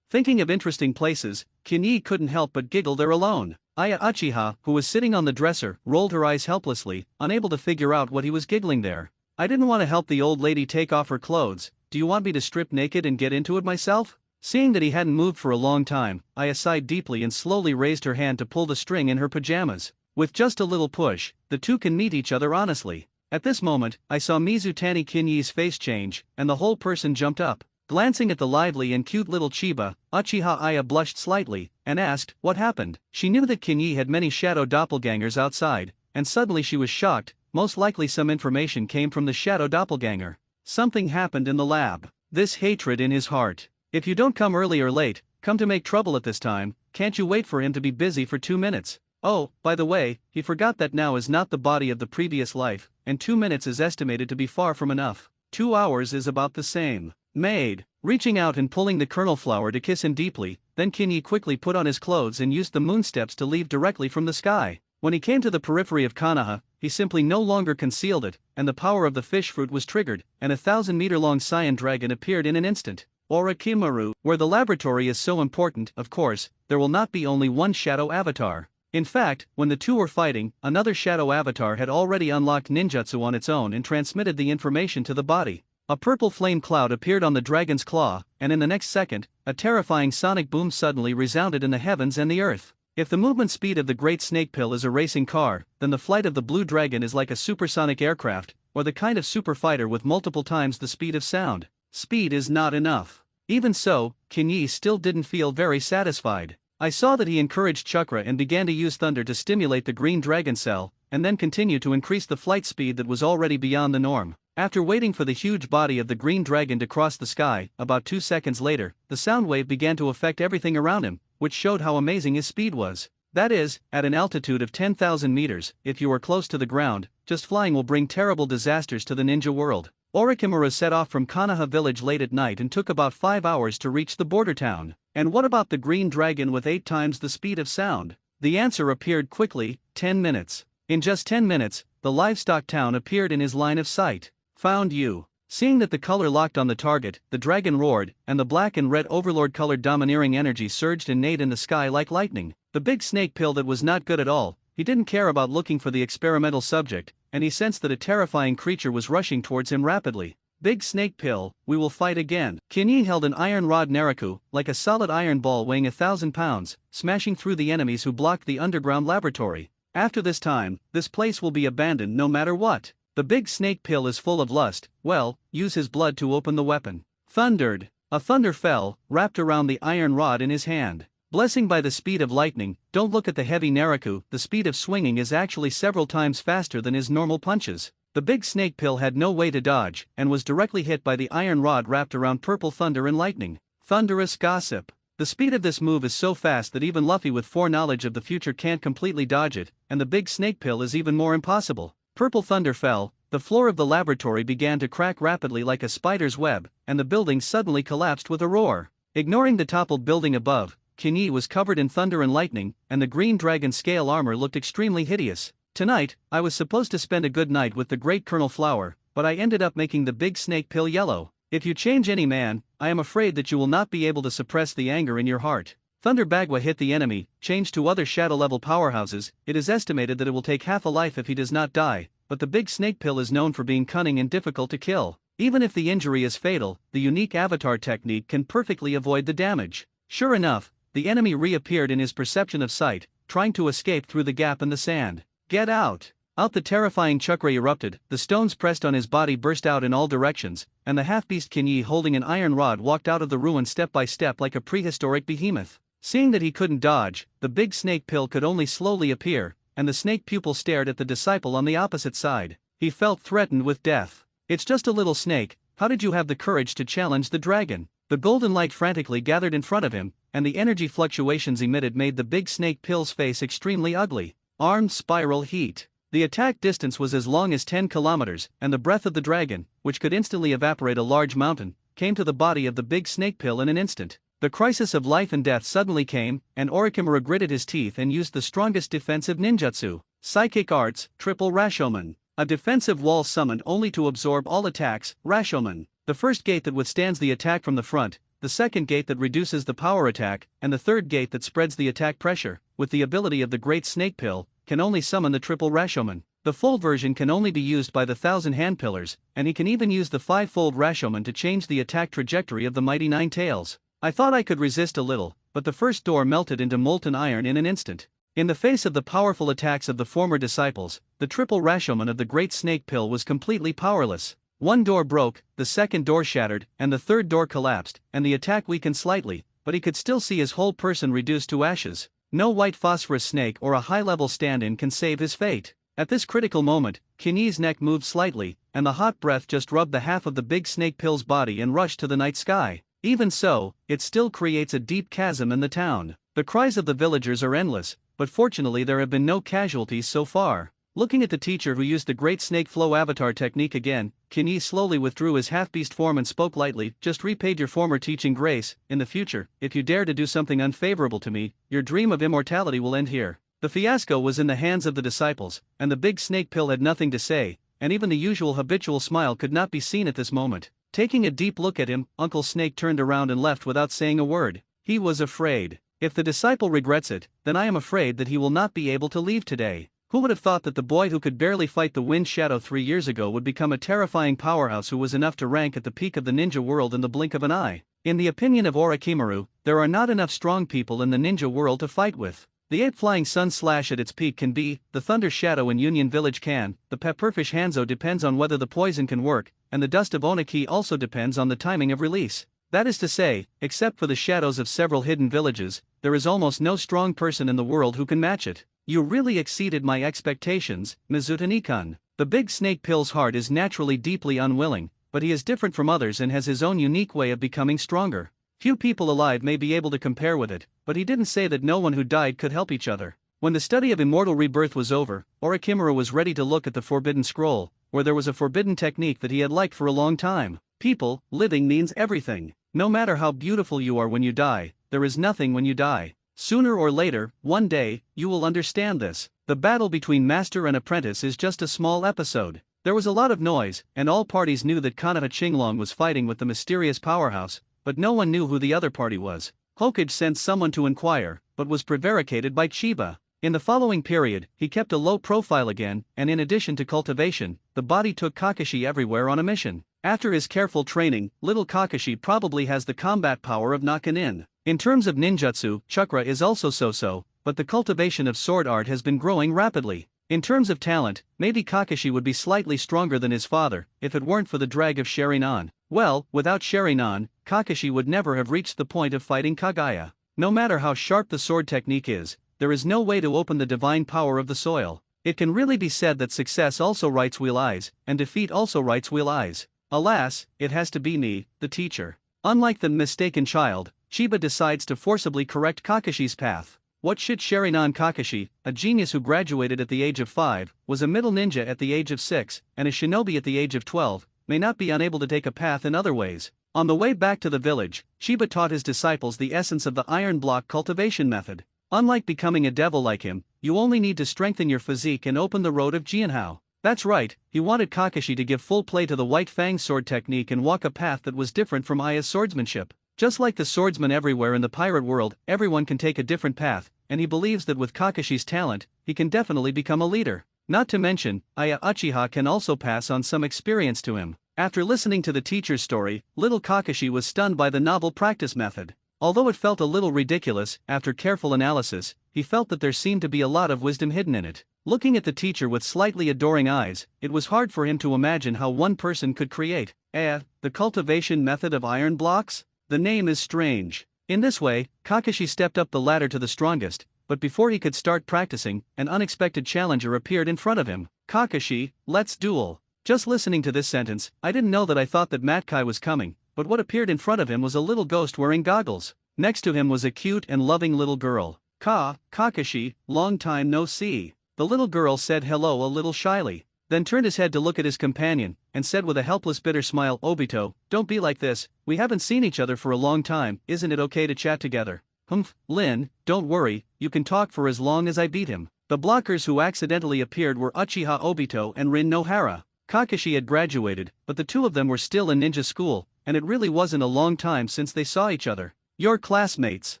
Thinking of interesting places, Kinyi couldn't help but giggle there alone. Aya Uchiha, who was sitting on the dresser, rolled her eyes helplessly, unable to figure out what he was giggling there. I didn't want to help the old lady take off her clothes. Do you want me to strip naked and get into it myself? Seeing that he hadn't moved for a long time, Aya sighed deeply and slowly raised her hand to pull the string in her pajamas. With just a little push, the two can meet each other honestly. At this moment, I saw Mizutani Kinyi's face change, and the whole person jumped up. Glancing at the lively and cute little Chiba, Uchiha Aya blushed slightly, and asked, what happened? She knew that Kinyi had many shadow doppelgangers outside, and suddenly she was shocked. Most likely some information came from the shadow doppelganger. Something happened in the lab. This hatred in his heart. If you don't come early or late, come to make trouble at this time, can't you wait for him to be busy for 2 minutes? Oh, by the way, he forgot that now is not the body of the previous life, and 2 minutes is estimated to be far from enough. 2 hours is about the same. Maid, reaching out and pulling the kernel flower to kiss him deeply, then Kinyi quickly put on his clothes and used the moon steps to leave directly from the sky. When he came to the periphery of Konoha, he simply no longer concealed it, and the power of the fish fruit was triggered, and a 1,000-meter-long Saiyan dragon appeared in an instant. Orochimaru, where the laboratory is so important, of course, there will not be only one shadow avatar. In fact, when the two were fighting, another shadow avatar had already unlocked ninjutsu on its own and transmitted the information to the body. A purple flame cloud appeared on the dragon's claw, and in the next second, a terrifying sonic boom suddenly resounded in the heavens and the earth. If the movement speed of the Great Snake Pill is a racing car, then the flight of the Blue Dragon is like a supersonic aircraft, or the kind of super fighter with multiple times the speed of sound. Speed is not enough. Even so, Kinyi still didn't feel very satisfied. I saw that he encouraged chakra and began to use thunder to stimulate the green dragon cell, and then continue to increase the flight speed that was already beyond the norm. After waiting for the huge body of the green dragon to cross the sky, about 2 seconds later, the sound wave began to affect everything around him, which showed how amazing his speed was. That is, at an altitude of 10,000 meters, if you are close to the ground, just flying will bring terrible disasters to the ninja world. Orochimaru set off from Konoha village late at night and took about 5 hours to reach the border town. And what about the green dragon with 8 times the speed of sound? The answer appeared quickly: 10 minutes. In just 10 minutes, the livestock town appeared in his line of sight. Found you. Seeing that the color locked on the target, the dragon roared, and the black and red overlord-colored domineering energy surged and neighed in the sky like lightning. The big snake pill that was not good at all. He didn't care about looking for the experimental subject, and he sensed that a terrifying creature was rushing towards him rapidly. Big snake pill, we will fight again. Kinyi held an iron rod Naraku, like a solid iron ball weighing 1,000 pounds, smashing through the enemies who blocked the underground laboratory. After this time, this place will be abandoned no matter what. The big snake pill is full of lust, well, use his blood to open the weapon. Thundered. A thunder fell, wrapped around the iron rod in his hand. Blessing by the speed of lightning, don't look at the heavy Naraku, the speed of swinging is actually several times faster than his normal punches. The big snake pill had no way to dodge, and was directly hit by the iron rod wrapped around purple thunder and lightning. Thunderous gossip. The speed of this move is so fast that even Luffy with foreknowledge of the future can't completely dodge it, and the big snake pill is even more impossible. Purple thunder fell, the floor of the laboratory began to crack rapidly like a spider's web, and the building suddenly collapsed with a roar. Ignoring the toppled building above, Kinyi was covered in thunder and lightning, and the green dragon scale armor looked extremely hideous. Tonight, I was supposed to spend a good night with the great kernel flower, but I ended up making the big snake pill yellow. If you change any man, I am afraid that you will not be able to suppress the anger in your heart. Thunder Bagua hit the enemy, changed to other shadow-level powerhouses. It is estimated that it will take half a life if he does not die, but the big snake pill is known for being cunning and difficult to kill. Even if the injury is fatal, the unique avatar technique can perfectly avoid the damage. Sure enough, the enemy reappeared in his perception of sight, trying to escape through the gap in the sand. Get out! Out the terrifying chakra erupted, the stones pressed on his body burst out in all directions, and the half-beast Kinyi holding an iron rod walked out of the ruin step by step like a prehistoric behemoth. Seeing that he couldn't dodge, the big snake pill could only slowly appear, and the snake pupil stared at the disciple on the opposite side. He felt threatened with death. It's just a little snake, how did you have the courage to challenge the dragon? The golden light frantically gathered in front of him, and the energy fluctuations emitted made the big snake pill's face extremely ugly. Armed spiral heat. The attack distance was as long as 10 kilometers, and the breath of the dragon, which could instantly evaporate a large mountain, came to the body of the big snake pill in an instant. The crisis of life and death suddenly came, and Orochimaru gritted his teeth and used the strongest defensive ninjutsu. Psychic Arts, Triple Rashomon. A defensive wall summoned only to absorb all attacks, Rashomon. The first gate that withstands the attack from the front, the second gate that reduces the power attack, and the third gate that spreads the attack pressure, with the ability of the Great Snake Pill, can only summon the Triple Rashomon. The full version can only be used by the 1,000 Hand Pillars, and he can even use the 5-fold Rashomon to change the attack trajectory of the mighty Nine Tails. I thought I could resist a little, but the first door melted into molten iron in an instant. In the face of the powerful attacks of the former disciples, the triple Rashomon of the Great Snake Pill was completely powerless. One door broke, the second door shattered, and the third door collapsed, and the attack weakened slightly, but he could still see his whole person reduced to ashes. No white phosphorus snake or a high-level stand-in can save his fate. At this critical moment, Kinyi's neck moved slightly, and the hot breath just rubbed the half of the big snake pill's body and rushed to the night sky. Even so, it still creates a deep chasm in the town. The cries of the villagers are endless, but fortunately there have been no casualties so far. Looking at the teacher who used the Great Snake Flow Avatar technique again, Kinyi slowly withdrew his half-beast form and spoke lightly, "Just repaid your former teaching grace. In the future, if you dare to do something unfavorable to me, your dream of immortality will end here." The fiasco was in the hands of the disciples, and the big snake pill had nothing to say, and even the usual habitual smile could not be seen at this moment. Taking a deep look at him, Uncle Snake turned around and left without saying a word. He was afraid. If the disciple regrets it, then I am afraid that he will not be able to leave today. Who would have thought that the boy who could barely fight the Wind Shadow 3 years ago would become a terrifying powerhouse who was enough to rank at the peak of the ninja world in the blink of an eye? In the opinion of Orochimaru, there are not enough strong people in the ninja world to fight with. The 8 Flying Sun Slash at its peak can be, the Thunder Shadow in Union Village can, the Pepperfish Hanzo depends on whether the poison can work, and the Dust of Oniki also depends on the timing of release. That is to say, except for the shadows of several hidden villages, there is almost no strong person in the world who can match it. You really exceeded my expectations, Mizutani-kun. The big snake pill's heart is naturally deeply unwilling, but he is different from others and has his own unique way of becoming stronger. Few people alive may be able to compare with it, but he didn't say that no one who died could help each other. When the study of immortal rebirth was over, Orochimaru was ready to look at the forbidden scroll, where there was a forbidden technique that he had liked for a long time. People, living means everything. No matter how beautiful you are when you die, there is nothing when you die. Sooner or later, one day, you will understand this. The battle between master and apprentice is just a small episode. There was a lot of noise, and all parties knew that Konoha Chinglong was fighting with the mysterious powerhouse, but no one knew who the other party was. Hokage sent someone to inquire, but was prevaricated by Chiba. In the following period, he kept a low profile again, and in addition to cultivation, the body took Kakashi everywhere on a mission. After his careful training, little Kakashi probably has the combat power of Nakanin. In terms of ninjutsu, chakra is also so-so, but the cultivation of sword art has been growing rapidly. In terms of talent, maybe Kakashi would be slightly stronger than his father, if it weren't for the drag of sharingan. Well, without sharingan, Kakashi would never have reached the point of fighting Kagaya. No matter how sharp the sword technique is, there is no way to open the divine power of the soil. It can really be said that success also writes wheel eyes, and defeat also writes wheel eyes. Alas, it has to be me, the teacher. Unlike the mistaken child, Chiba decides to forcibly correct Kakashi's path. What should Sharingan Kakashi, a genius who graduated at the age of 5, was a middle ninja at the age of 6, and a shinobi at the age of 12, may not be unable to take a path in other ways. On the way back to the village, Chiba taught his disciples the essence of the iron block cultivation method. Unlike becoming a devil like him, you only need to strengthen your physique and open the road of Jianhao. That's right, he wanted Kakashi to give full play to the White Fang sword technique and walk a path that was different from Aya's swordsmanship. Just like the swordsmen everywhere in the pirate world, everyone can take a different path, and he believes that with Kakashi's talent, he can definitely become a leader. Not to mention, Aya Uchiha can also pass on some experience to him. After listening to the teacher's story, little Kakashi was stunned by the novel practice method. Although it felt a little ridiculous, after careful analysis, he felt that there seemed to be a lot of wisdom hidden in it. Looking at the teacher with slightly adoring eyes, it was hard for him to imagine how one person could create the cultivation method of iron blocks? The name is strange. In this way, Kakashi stepped up the ladder to the strongest, but before he could start practicing, an unexpected challenger appeared in front of him. "Kakashi, let's duel." Just listening to this sentence, I didn't know that I thought that Matkai was coming, but what appeared in front of him was a little ghost wearing goggles. Next to him was a cute and loving little girl. Kakashi, long time no see." The little girl said hello a little shyly, then turned his head to look at his companion, and said with a helpless bitter smile, "Obito, don't be like this, we haven't seen each other for a long time, isn't it okay to chat together?" "Humph, Lin, don't worry, you can talk for as long as I beat him." The blockers who accidentally appeared were Uchiha Obito and Rin Nohara. Kakashi had graduated, but the two of them were still in ninja school, and it really wasn't a long time since they saw each other. "Your classmates."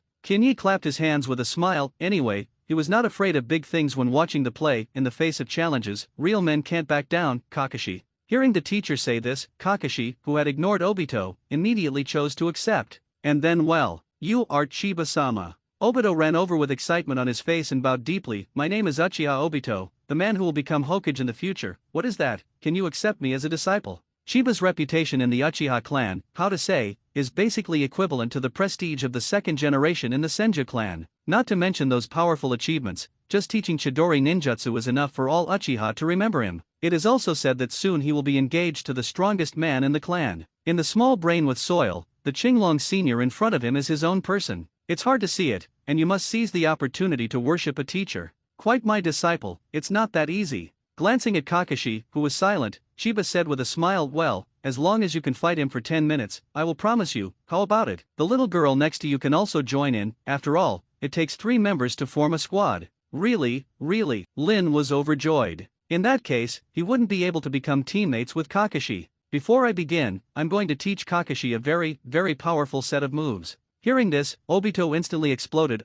Kinyi clapped his hands with a smile. Anyway, he was not afraid of big things when watching the play. In the face of challenges, real men can't back down, Kakashi. Hearing the teacher say this, Kakashi, who had ignored Obito, immediately chose to accept. And then well, you are Chiba-sama. Obito ran over with excitement on his face and bowed deeply. My name is Uchiha Obito, the man who will become Hokage in the future. What is that? Can you accept me as a disciple? Chiba's reputation in the Uchiha clan, how to say, is basically equivalent to the prestige of the second generation in the Senju clan. Not to mention those powerful achievements, just teaching Chidori ninjutsu is enough for all Uchiha to remember him. It is also said that soon he will be engaged to the strongest man in the clan. In the small brain with soil, the Qinglong senior in front of him is his own person. It's hard to see it, and you must seize the opportunity to worship a teacher. Quite my disciple, it's not that easy. Glancing at Kakashi, who was silent, Chiba said with a smile, well, as long as you can fight him for 10 minutes, I will promise you. How about it? The little girl next to you can also join in. After all, it takes 3 members to form a squad. Really? Lin was overjoyed. In that case, he wouldn't be able to become teammates with Kakashi. Before I begin, I'm going to teach Kakashi a very powerful set of moves. Hearing this, Obito instantly exploded.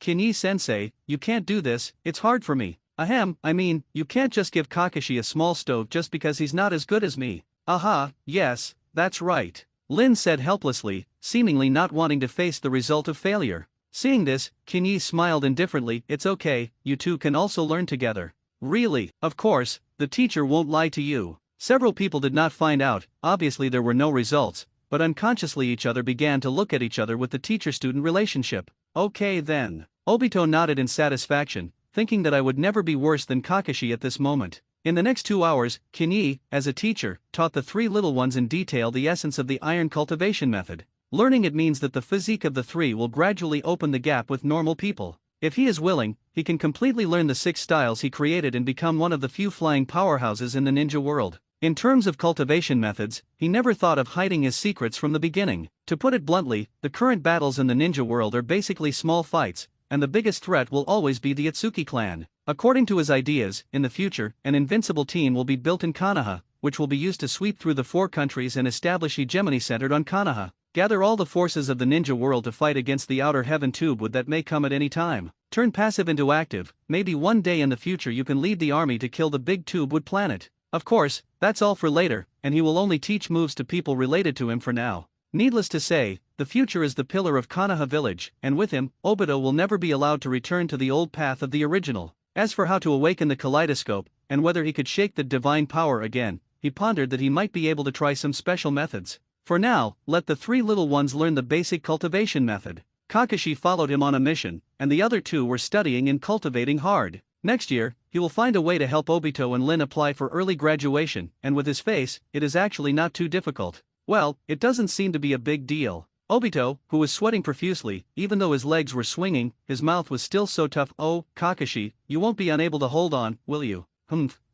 Kinyi-sensei, you can't do this, it's hard for me. Ahem, I mean, you can't just give Kakashi a small stove just because he's not as good as me. Aha, yes, that's right. Lin said helplessly, seemingly not wanting to face the result of failure. Seeing this, Kinyi smiled indifferently. It's okay, you two can also learn together. Really? Of course, the teacher won't lie to you. Several people did not find out, obviously there were no results, but unconsciously each other began to look at each other with the teacher-student relationship. Okay then. Obito nodded in satisfaction, thinking that I would never be worse than Kakashi at this moment. In the next 2 hours, Kinyi, as a teacher, taught the 3 little ones in detail the essence of the iron cultivation method. Learning it means that the physique of the 3 will gradually open the gap with normal people. If he is willing, he can completely learn the 6 styles he created and become one of the few flying powerhouses in the ninja world. In terms of cultivation methods, he never thought of hiding his secrets from the beginning. To put it bluntly, the current battles in the ninja world are basically small fights, and the biggest threat will always be the Itsuki clan. According to his ideas, in the future, an invincible team will be built in Konoha, which will be used to sweep through the 4 countries and establish hegemony centered on Konoha. Gather all the forces of the ninja world to fight against the outer heaven tube that may come at any time. Turn passive into active. Maybe one day in the future you can lead the army to kill the big tube wood planet. Of course, that's all for later, and he will only teach moves to people related to him for now. Needless to say, the future is the pillar of Konoha village, and with him, Obito will never be allowed to return to the old path of the original. As for how to awaken the kaleidoscope, and whether he could shake the divine power again, he pondered that he might be able to try some special methods. For now, let the 3 little ones learn the basic cultivation method. Kakashi followed him on a mission, and the other 2 were studying and cultivating hard. Next year, he will find a way to help Obito and Lin apply for early graduation, and with his face, it is actually not too difficult. Well, it doesn't seem to be a big deal. Obito, who was sweating profusely, even though his legs were swinging, his mouth was still so tough. Oh, Kakashi, you won't be unable to hold on, will you?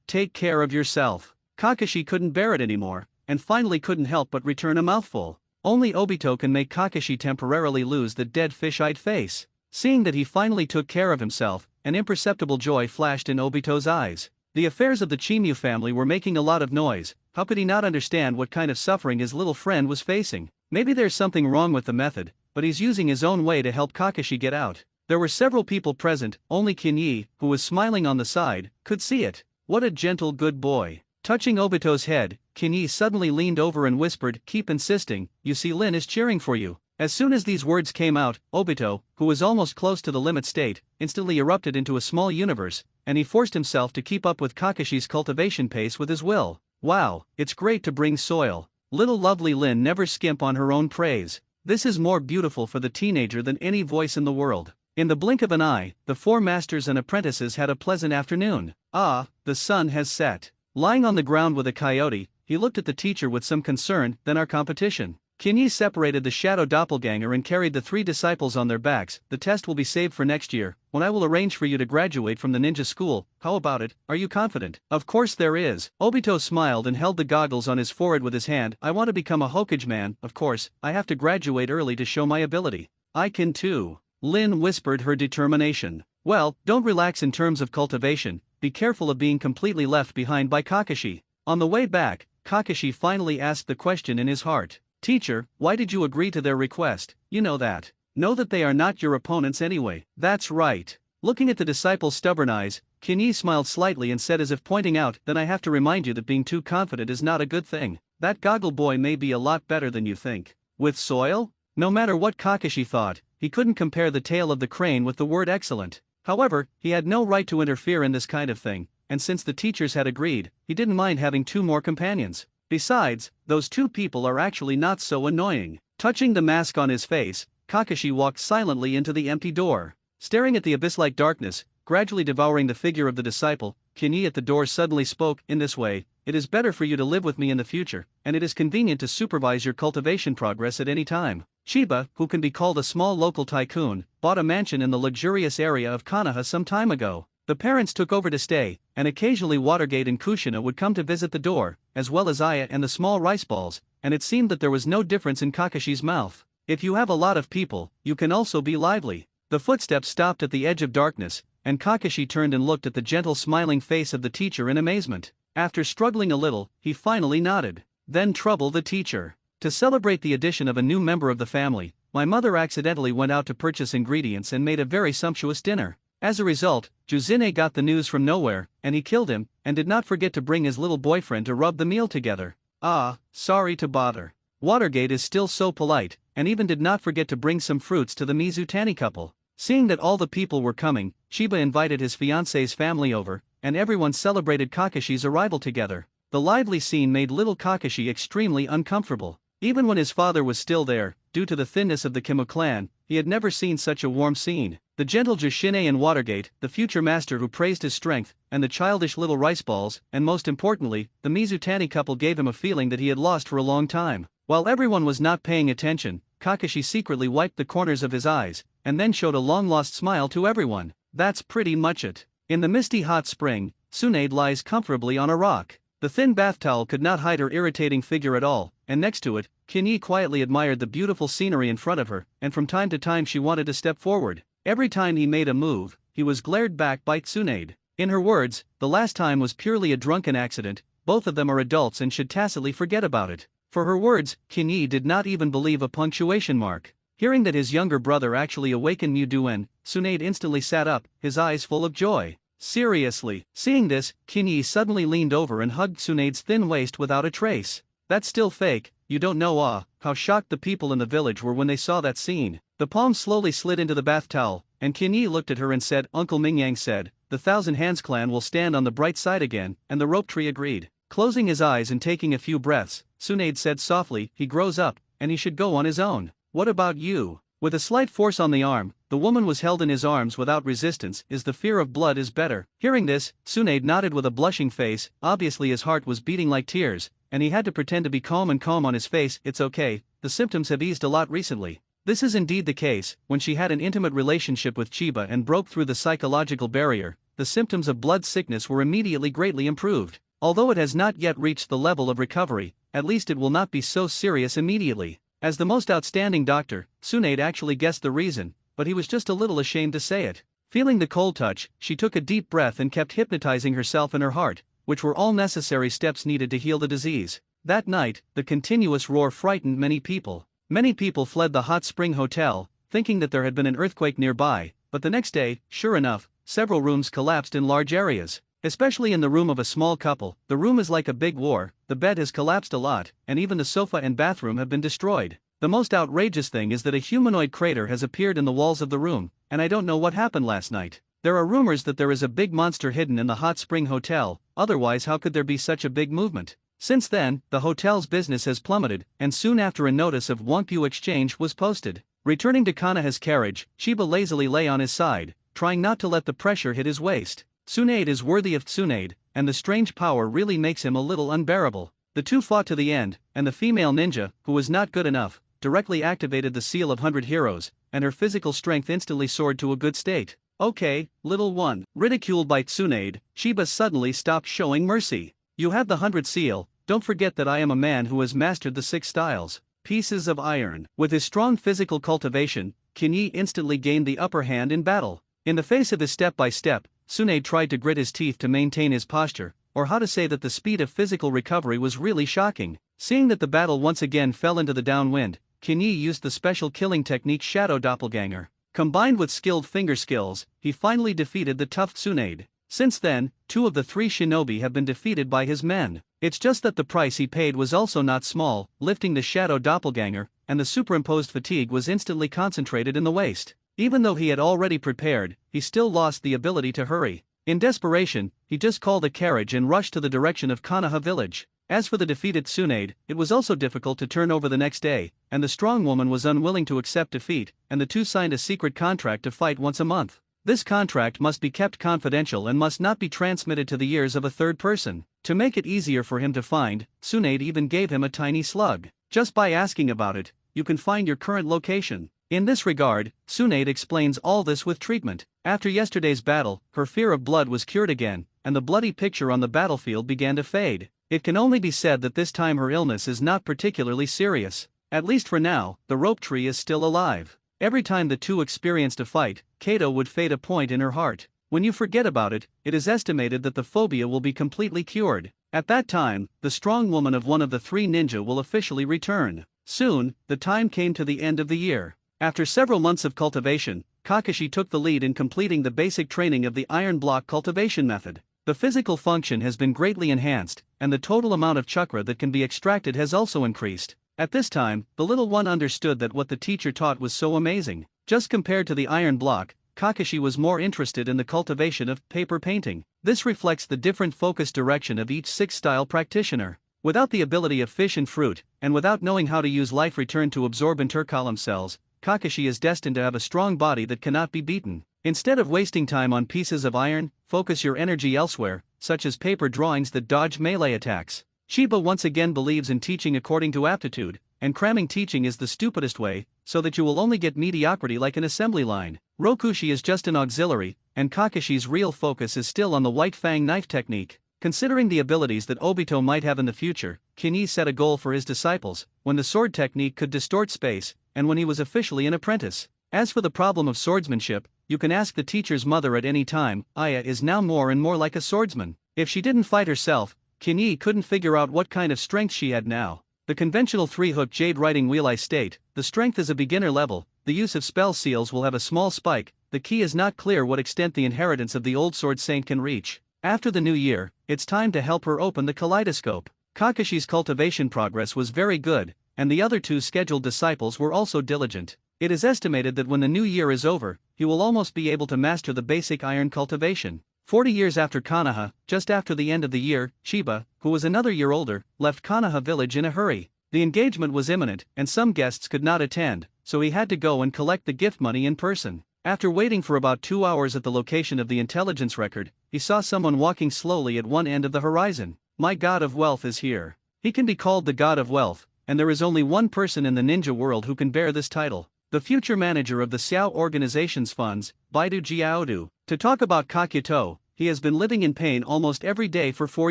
Take care of yourself. Kakashi couldn't bear it anymore, and finally couldn't help but return a mouthful. Only Obito can make Kakashi temporarily lose the dead fish-eyed face. Seeing that he finally took care of himself, an imperceptible joy flashed in Obito's eyes. The affairs of the Chimu family were making a lot of noise. How could he not understand what kind of suffering his little friend was facing? Maybe there's something wrong with the method, but he's using his own way to help Kakashi get out. There were several people present, only Kinyi, who was smiling on the side, could see it. What a gentle good boy. Touching Obito's head, Kinyi suddenly leaned over and whispered, keep insisting, you see Lin is cheering for you. As soon as these words came out, Obito, who was almost close to the limit state, instantly erupted into a small universe, and he forced himself to keep up with Kakashi's cultivation pace with his will. Wow, it's great to bring soil. Little lovely Lin never skimp on her own praise. This is more beautiful for the teenager than any voice in the world. In the blink of an eye, the 4 masters and apprentices had a pleasant afternoon. The sun has set. Lying on the ground with a coyote, he looked at the teacher with some concern. Then our competition. Kinyi separated the shadow doppelganger and carried the 3 disciples on their backs. The test will be saved for next year, when I will arrange for you to graduate from the ninja school. How about it? Are you confident? Of course there is. Obito smiled and held the goggles on his forehead with his hand. I want to become a Hokage man. Of course, I have to graduate early to show my ability. I can too. Lin whispered her determination. Well, don't relax in terms of cultivation. Be careful of being completely left behind by Kakashi. On the way back, Kakashi finally asked the question in his heart. Teacher, why did you agree to their request? You know that. Know that they are not your opponents anyway. That's right. Looking at the disciple's stubborn eyes, Kinyi smiled slightly and said as if pointing out, then I have to remind you that being too confident is not a good thing. That goggle boy may be a lot better than you think. With soil? No matter what Kakashi thought, he couldn't compare the tail of the crane with the word excellent. However, he had no right to interfere in this kind of thing, and since the teachers had agreed, he didn't mind having 2 more companions. Besides, those 2 people are actually not so annoying. Touching the mask on his face, Kakashi walked silently into the empty door. Staring at the abyss-like darkness, gradually devouring the figure of the disciple, Kinyi at the door suddenly spoke, "In this way, it is better for you to live with me in the future, and it is convenient to supervise your cultivation progress at any time." Chiba, who can be called a small local tycoon, bought a mansion in the luxurious area of Konoha some time ago. The parents took over to stay, and occasionally Watergate and Kushina would come to visit the door, as well as Aya and the small rice balls, and it seemed that there was no difference in Kakashi's mouth. If you have a lot of people, you can also be lively. The footsteps stopped at the edge of darkness, and Kakashi turned and looked at the gentle smiling face of the teacher in amazement. After struggling a little, he finally nodded. Then Trouble the teacher. To celebrate the addition of a new member of the family, my mother accidentally went out to purchase ingredients and made a very sumptuous dinner. As a result, Juzine got the news from nowhere, and he killed him, and did not forget to bring his little boyfriend to rub the meal together. Ah, sorry to bother. Watergate is still so polite, and even did not forget to bring some fruits to the Mizutani couple. Seeing that all the people were coming, Chiba invited his fiancée's family over, and everyone celebrated Kakashi's arrival together. The lively scene made little Kakashi extremely uncomfortable. Even when his father was still there, due to the thinness of the Kimu clan, he had never seen such a warm scene. The gentle Jushine and Watergate, the future master who praised his strength, and the childish little rice balls, and most importantly, the Mizutani couple gave him a feeling that he had lost for a long time. While everyone was not paying attention, Kakashi secretly wiped the corners of his eyes, and then showed a long-lost smile to everyone. That's pretty much it. In the misty hot spring, Tsunade lies comfortably on a rock. The thin bath towel could not hide her irritating figure at all, and next to it, Kinyi quietly admired the beautiful scenery in front of her, and from time to time she wanted to step forward. Every time he made a move, he was glared back by Tsunade. In her words, the last time was purely a drunken accident, both of them are adults and should tacitly forget about it. For her words, Kinyi did not even believe a punctuation mark. Hearing that his younger brother actually awakened Muduen, Tsunade instantly sat up, his eyes full of joy. Seriously. Seeing this, Kinyi suddenly leaned over and hugged Tsunade's thin waist without a trace. That's still fake, you don't know how shocked the people in the village were when they saw that scene. The palm slowly slid into the bath towel, and Kinyi looked at her and said, "Uncle Mingyang said, the Thousand Hands clan will stand on the bright side again," and the rope tree agreed. Closing his eyes and taking a few breaths, Tsunade said softly, "He grows up, and he should go on his own. What about you?" With a slight force on the arm, the woman was held in his arms without resistance. "Is the fear of blood is better?" Hearing this, Tsunade nodded with a blushing face. Obviously his heart was beating like tears, and he had to pretend to be calm on his face. "It's okay, the symptoms have eased a lot recently." This is indeed the case. When she had an intimate relationship with Chiba and broke through the psychological barrier, the symptoms of blood sickness were immediately greatly improved. Although it has not yet reached the level of recovery, at least it will not be so serious immediately. As the most outstanding doctor, Tsunade actually guessed the reason, but he was just a little ashamed to say it. Feeling the cold touch, she took a deep breath and kept hypnotizing herself and her heart, which were all necessary steps needed to heal the disease. That night, the continuous roar frightened many people. Many people fled the hot spring hotel, thinking that there had been an earthquake nearby, but the next day, sure enough, several rooms collapsed in large areas. Especially in the room of a small couple, the room is like a big war, the bed has collapsed a lot, and even the sofa and bathroom have been destroyed. The most outrageous thing is that a humanoid crater has appeared in the walls of the room, and I don't know what happened last night. There are rumors that there is a big monster hidden in the hot spring hotel, otherwise how could there be such a big movement? Since then, the hotel's business has plummeted, and soon after a notice of Wonkyu exchange was posted. Returning to Konoha's carriage, Chiba lazily lay on his side, trying not to let the pressure hit his waist. Tsunade is worthy of Tsunade, and the strange power really makes him a little unbearable. The two fought to the end, and the female ninja, who was not good enough, directly activated the seal of 100 heroes, and her physical strength instantly soared to a good state. "Okay, little one." Ridiculed by Tsunade, Chiba suddenly stopped showing mercy. "You have the 100 seal, don't forget that I am a man who has mastered the 6 styles." Pieces of iron. With his strong physical cultivation, Kinyi instantly gained the upper hand in battle. In the face of his step-by-step, Tsunade tried to grit his teeth to maintain his posture, or how to say that the speed of physical recovery was really shocking. Seeing that the battle once again fell into the downwind, Kinyi used the special killing technique Shadow Doppelganger. Combined with skilled finger skills, he finally defeated the tough Tsunade. Since then, 2 of the 3 shinobi have been defeated by his men. It's just that the price he paid was also not small, lifting the Shadow Doppelganger, and the superimposed fatigue was instantly concentrated in the waist. Even though he had already prepared, he still lost the ability to hurry. In desperation, he just called a carriage and rushed to the direction of Konoha village. As for the defeated Tsunade, it was also difficult to turn over the next day, and the strong woman was unwilling to accept defeat, and the two signed a secret contract to fight once a month. This contract must be kept confidential and must not be transmitted to the ears of a third person. To make it easier for him to find, Tsunade even gave him a tiny slug. Just by asking about it, you can find your current location. In this regard, Tsunade explains all this with treatment. After yesterday's battle, her fear of blood was cured again, and the bloody picture on the battlefield began to fade. It can only be said that this time her illness is not particularly serious. At least for now, the rope tree is still alive. Every time the two experienced a fight, Kato would fade a point in her heart. When you forget about it, it is estimated that the phobia will be completely cured. At that time, the strong woman of one of the three ninja will officially return. Soon, the time came to the end of the year. After several months of cultivation, Kakashi took the lead in completing the basic training of the iron block cultivation method. The physical function has been greatly enhanced, and the total amount of chakra that can be extracted has also increased. At this time, the little one understood that what the teacher taught was so amazing. Just compared to the iron block, Kakashi was more interested in the cultivation of paper painting. This reflects the different focus direction of each six-style practitioner. Without the ability of fish and fruit, and without knowing how to use life return to absorb intercolumn cells, Kakashi is destined to have a strong body that cannot be beaten. Instead of wasting time on pieces of iron, focus your energy elsewhere, such as paper drawings that dodge melee attacks. Chiba once again believes in teaching according to aptitude, and cramming teaching is the stupidest way, so that you will only get mediocrity like an assembly line. Rokushi is just an auxiliary, and Kakashi's real focus is still on the white fang knife technique. Considering the abilities that Obito might have in the future, Kinyi set a goal for his disciples, when the sword technique could distort space, and when he was officially an apprentice. As for the problem of swordsmanship, you can ask the teacher's mother at any time. Aya is now more and more like a swordsman. If she didn't fight herself, Kinyi couldn't figure out what kind of strength she had now. The conventional three-hook jade riding wheel I state, the strength is a beginner level, the use of spell seals will have a small spike, the key is not clear what extent the inheritance of the old sword saint can reach. After the new year, it's time to help her open the kaleidoscope. Kakashi's cultivation progress was very good, and the other two scheduled disciples were also diligent. It is estimated that when the new year is over, he will almost be able to master the basic iron cultivation. 40 years after Konoha, just after the end of the year, Chiba, who was another year older, left Konoha village in a hurry. The engagement was imminent, and some guests could not attend, so he had to go and collect the gift money in person. After waiting for about 2 hours at the location of the intelligence record, he saw someone walking slowly at one end of the horizon. My god of wealth is here. He can be called the god of wealth, and there is only one person in the ninja world who can bear this title. The future manager of the Xiao organization's funds, Baidu Jiaodu. To talk about Kakuto, he has been living in pain almost every day for 4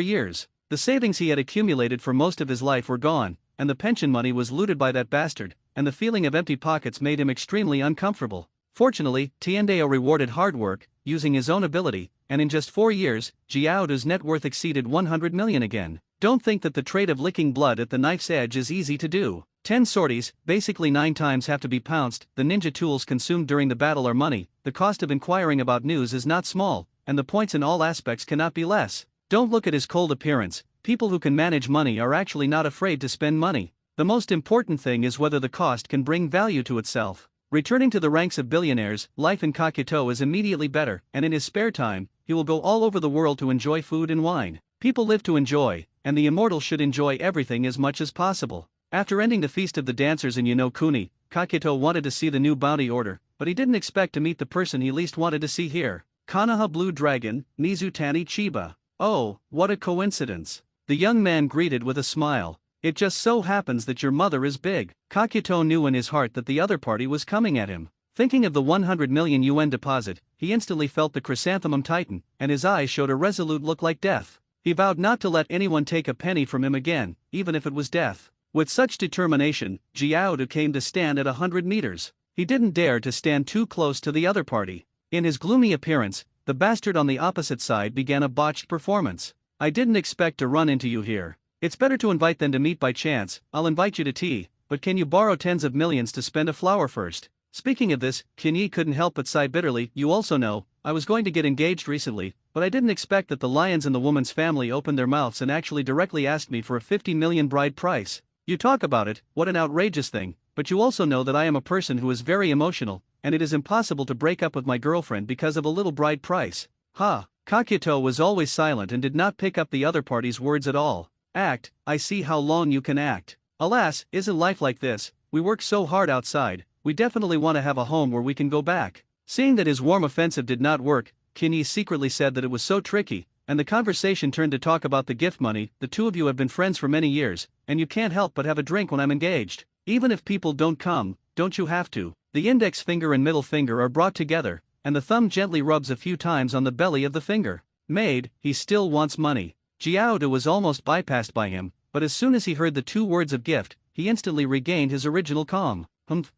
years. The savings he had accumulated for most of his life were gone, and the pension money was looted by that bastard, and the feeling of empty pockets made him extremely uncomfortable. Fortunately, Tiendeo rewarded hard work, using his own ability, and in just 4 years, Jiaodu's net worth exceeded 100 million again. Don't think that the trade of licking blood at the knife's edge is easy to do. 10 sorties, basically 9 times have to be pounced, the ninja tools consumed during the battle are money, the cost of inquiring about news is not small, and the points in all aspects cannot be less. Don't look at his cold appearance, people who can manage money are actually not afraid to spend money. The most important thing is whether the cost can bring value to itself. Returning to the ranks of billionaires, life in Kakuto is immediately better, and in his spare time, he will go all over the world to enjoy food and wine. People live to enjoy, and the immortal should enjoy everything as much as possible. After ending the feast of the dancers in Yonokuni, Kakuto wanted to see the new bounty order, but he didn't expect to meet the person he least wanted to see here. Konoha Blue Dragon, Mizutani Chiba. Oh, what a coincidence. The young man greeted with a smile. It just so happens that your mother is big. Kakuto knew in his heart that the other party was coming at him. Thinking of the 100 million yuan deposit, he instantly felt the chrysanthemum tighten, and his eyes showed a resolute look like death. He vowed not to let anyone take a penny from him again, even if it was death. With such determination, Jiaodu came to stand at 100 meters. He didn't dare to stand too close to the other party. In his gloomy appearance, the bastard on the opposite side began a botched performance. I didn't expect to run into you here. It's better to invite than to meet by chance. I'll invite you to tea, but can you borrow tens of millions to spend a flower first? Speaking of this, Kinyi couldn't help but sigh bitterly. You also know, I was going to get engaged recently, but I didn't expect that the lions in the woman's family opened their mouths and actually directly asked me for a 50 million bride price. You talk about it, what an outrageous thing. but you also know that I am a person who is very emotional, and it is impossible to break up with my girlfriend because of a little bride price. Ha! Kakuto was always silent and did not pick up the other party's words at all. Act, I see how long you can act. Alas, isn't life like this? We work so hard outside, we definitely want to have a home where we can go back. Seeing that his warm offensive did not work, Kinyi secretly said that it was so tricky, and the conversation turned to talk about the gift money. The two of you have been friends for many years, and you can't help but have a drink when I'm engaged. Even if people don't come, don't you have to? The index finger and middle finger are brought together, and the thumb gently rubs a few times on the belly of the finger. Maid, he still wants money. Jiaoda was almost bypassed by him, but as soon as he heard the two words of gift, he instantly regained his original calm.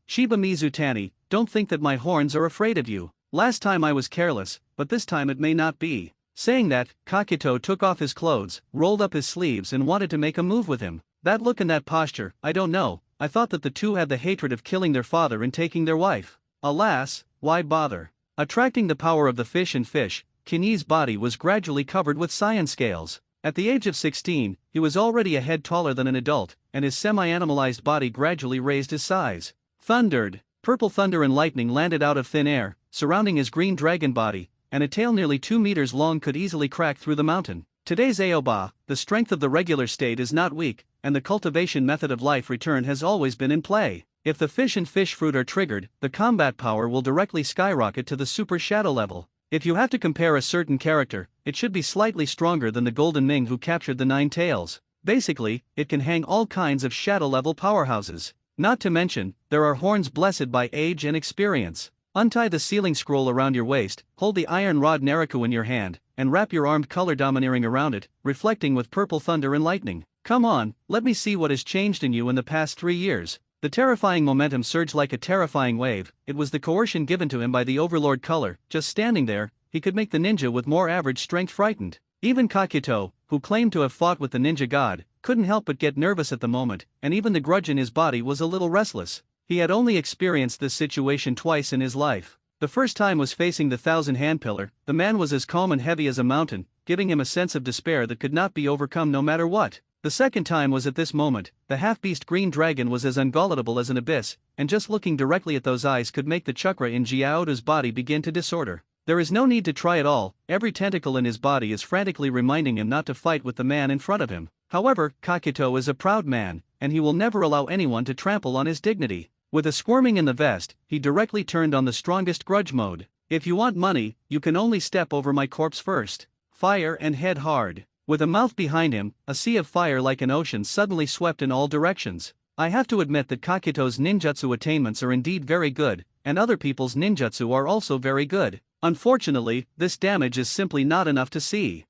Shiba Mizutani, don't think that my horns are afraid of you. Last time I was careless, but this time it may not be. Saying that, Kakuto took off his clothes, rolled up his sleeves and wanted to make a move with him. That look and that posture, I don't know, I thought that the two had the hatred of killing their father and taking their wife. Alas, why bother? Attracting the power of the fish and fish, Kinyi's body was gradually covered with cyan scales. At the age of 16, he was already a head taller than an adult, and his semi-animalized body gradually raised his size. Thundered. Purple thunder and lightning landed out of thin air, surrounding his green dragon body, and a tail nearly 2 meters long could easily crack through the mountain. Today's Aoba, the strength of the regular state is not weak, and the cultivation method of life return has always been in play. If the fish and fish fruit are triggered, the combat power will directly skyrocket to the super shadow level. If you have to compare a certain character, it should be slightly stronger than the Golden Ming who captured the 9 tails. Basically, it can hang all kinds of shadow level powerhouses. Not to mention, there are horns blessed by age and experience. Untie the sealing scroll around your waist, hold the iron rod Naraku in your hand, and wrap your armed color domineering around it, reflecting with purple thunder and lightning. Come on, let me see what has changed in you in the past 3 years. The terrifying momentum surged like a terrifying wave. It was the coercion given to him by the overlord color. Just standing there, he could make the ninja with more average strength frightened. Even Kakuto, who claimed to have fought with the ninja god, couldn't help but get nervous at the moment, and even the grudge in his body was a little restless. He had only experienced this situation twice in his life. The first time was facing the 1,000-hand pillar. The man was as calm and heavy as a mountain, giving him a sense of despair that could not be overcome no matter what. The second time was at this moment. The half-beast green dragon was as ungullible as an abyss, and just looking directly at those eyes could make the chakra in Jiaoda's body begin to disorder. There is no need to try at all. Every tentacle in his body is frantically reminding him not to fight with the man in front of him. However, Kakuto is a proud man, and he will never allow anyone to trample on his dignity. With a squirming in the vest, he directly turned on the strongest grudge mode. If you want money, you can only step over my corpse first. Fire and head hard. With a mouth behind him, a sea of fire like an ocean suddenly swept in all directions. I have to admit that Kakuto's ninjutsu attainments are indeed very good, and other people's ninjutsu are also very good. Unfortunately, this damage is simply not enough to see.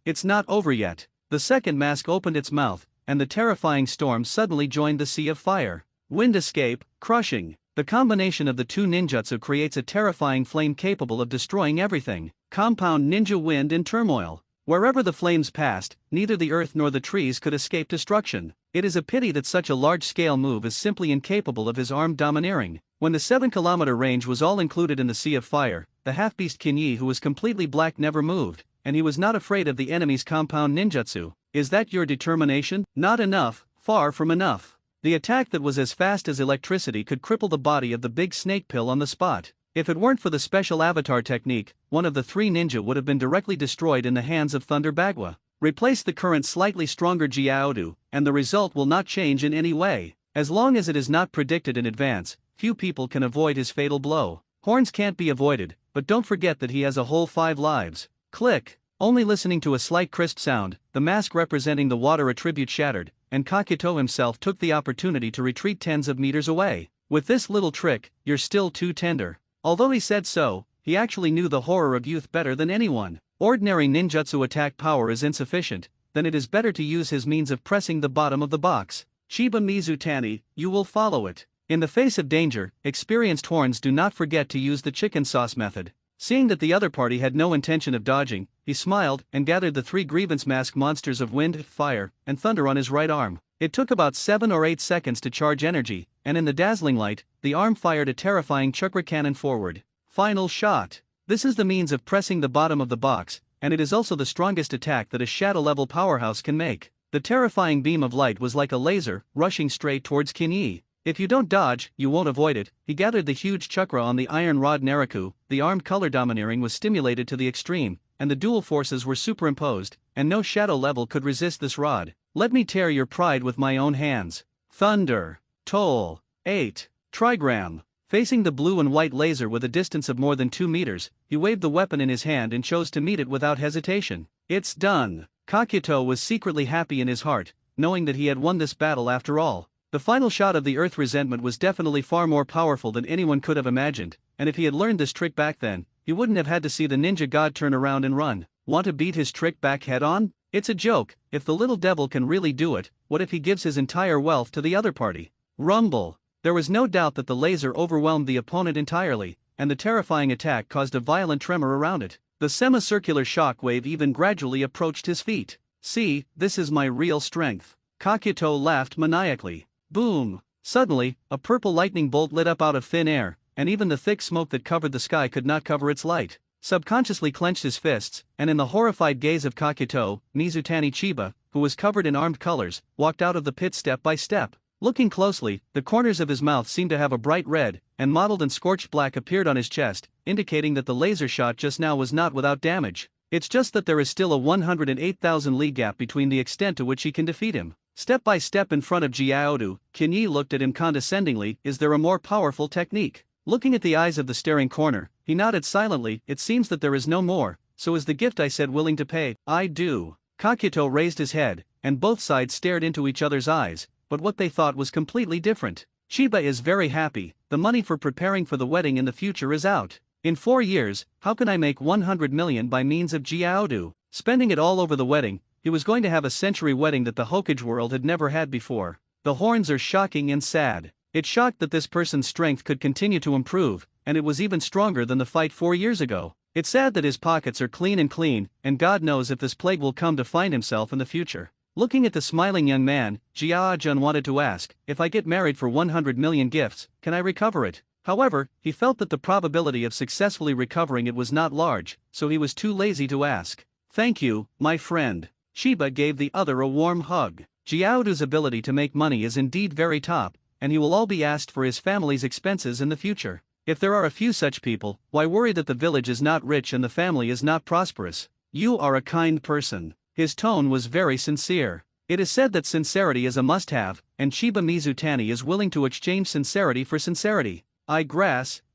It's not over yet. The second mask opened its mouth, and the terrifying storm suddenly joined the sea of fire. Wind escape, crushing. The combination of the two ninjutsu creates a terrifying flame capable of destroying everything. Compound ninja wind and turmoil. Wherever the flames passed, neither the earth nor the trees could escape destruction. It is a pity that such a large-scale move is simply incapable of his armed domineering. When the 7-kilometer range was all included in the sea of fire, the half-beast Kinyi, who was completely black, never moved, and he was not afraid of the enemy's compound ninjutsu. Is that your determination? Not enough, far from enough. The attack that was as fast as electricity could cripple the body of the big snake pill on the spot. If it weren't for the special avatar technique, one of the 3 ninja would have been directly destroyed in the hands of Thunder Bagua. Replace the current slightly stronger Jiaodu, and the result will not change in any way. As long as it is not predicted in advance, few people can avoid his fatal blow. Horns can't be avoided, but don't forget that he has a whole 5 lives. Click. Only listening to a slight crisp sound, the mask representing the water attribute shattered, and Kakuto himself took the opportunity to retreat tens of meters away. With this little trick, you're still too tender. Although he said so, he actually knew the horror of youth better than anyone. Ordinary ninjutsu attack power is insufficient, then it is better to use his means of pressing the bottom of the box. Shiba Mizutani, you will follow it. In the face of danger, experienced horns do not forget to use the chicken sauce method. Seeing that the other party had no intention of dodging, he smiled and gathered the 3 grievance mask monsters of wind, fire, and thunder on his right arm. It took about 7 or 8 seconds to charge energy, and in the dazzling light, the arm fired a terrifying chakra cannon forward. Final shot. This is the means of pressing the bottom of the box, and it is also the strongest attack that a shadow-level powerhouse can make. The terrifying beam of light was like a laser, rushing straight towards Kinyi. If you don't dodge, you won't avoid it. He gathered the huge chakra on the iron rod Naraku, the armed color domineering was stimulated to the extreme, and the dual forces were superimposed, and no shadow level could resist this rod. Let me tear your pride with my own hands. Thunder. Toll. 8. Trigram. Facing the blue and white laser with a distance of more than 2 meters, he waved the weapon in his hand and chose to meet it without hesitation. It's done. Kakuto was secretly happy in his heart, knowing that he had won this battle after all. The final shot of the Earth Resentment was definitely far more powerful than anyone could have imagined, and if he had learned this trick back then, he wouldn't have had to see the ninja god turn around and run. Want to beat his trick back head on? It's a joke. If the little devil can really do it, what if he gives his entire wealth to the other party? Rumble. There was no doubt that the laser overwhelmed the opponent entirely, and the terrifying attack caused a violent tremor around it. The semicircular shock wave even gradually approached his feet. See, this is my real strength. Kakuto laughed maniacally. Boom! Suddenly, a purple lightning bolt lit up out of thin air, and even the thick smoke that covered the sky could not cover its light. Subconsciously clenched his fists, and in the horrified gaze of Kakuto, Mizutani Chiba, who was covered in armed colors, walked out of the pit step by step. Looking closely, the corners of his mouth seemed to have a bright red, and mottled and scorched black appeared on his chest, indicating that the laser shot just now was not without damage. It's just that there is still a 108,000 li gap between the extent to which he can defeat him. Step by step in front of Jiaodu, Kinyi looked at him condescendingly. Is there a more powerful technique? Looking at the eyes of the staring corner, he nodded silently. It seems that there is no more, so is the gift I said willing to pay. I do. Kakuto raised his head, and both sides stared into each other's eyes, but what they thought was completely different. Chiba is very happy. The money for preparing for the wedding in the future is out. In 4 years, how can I make 100 million by means of Jiaodu? Spending it all over the wedding, he was going to have a century wedding that the Hokage world had never had before. The horns are shocking and sad. It shocked that this person's strength could continue to improve, and it was even stronger than the fight 4 years ago. It's sad that his pockets are clean, and God knows if this plague will come to find himself in the future. Looking at the smiling young man, Jiajun wanted to ask, if I get married for 100 million gifts, can I recover it? However, he felt that the probability of successfully recovering it was not large, so he was too lazy to ask. Thank you, my friend. Chiba gave the other a warm hug. Jiaodu's ability to make money is indeed very top, and he will all be asked for his family's expenses in the future. If there are a few such people, why worry that the village is not rich and the family is not prosperous? You are a kind person. His tone was very sincere. It is said that sincerity is a must-have, and Chiba Mizutani is willing to exchange sincerity for sincerity.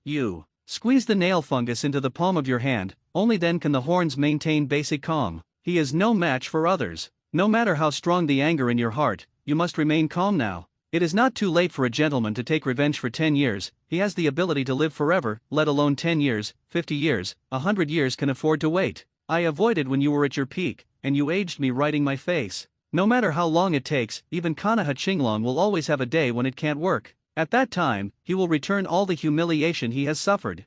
You. Squeeze the nail fungus into the palm of your hand, only then can the horns maintain basic calm. He is no match for others. No matter how strong the anger in your heart, you must remain calm now. It is not too late for a gentleman to take revenge for 10 years, he has the ability to live forever, let alone 10 years, 50 years, 100 years can afford to wait. I avoided when you were at your peak, and you aged me right in my face. No matter how long it takes, even Konoha Chinglong will always have a day when it can't work. At that time, he will return all the humiliation he has suffered.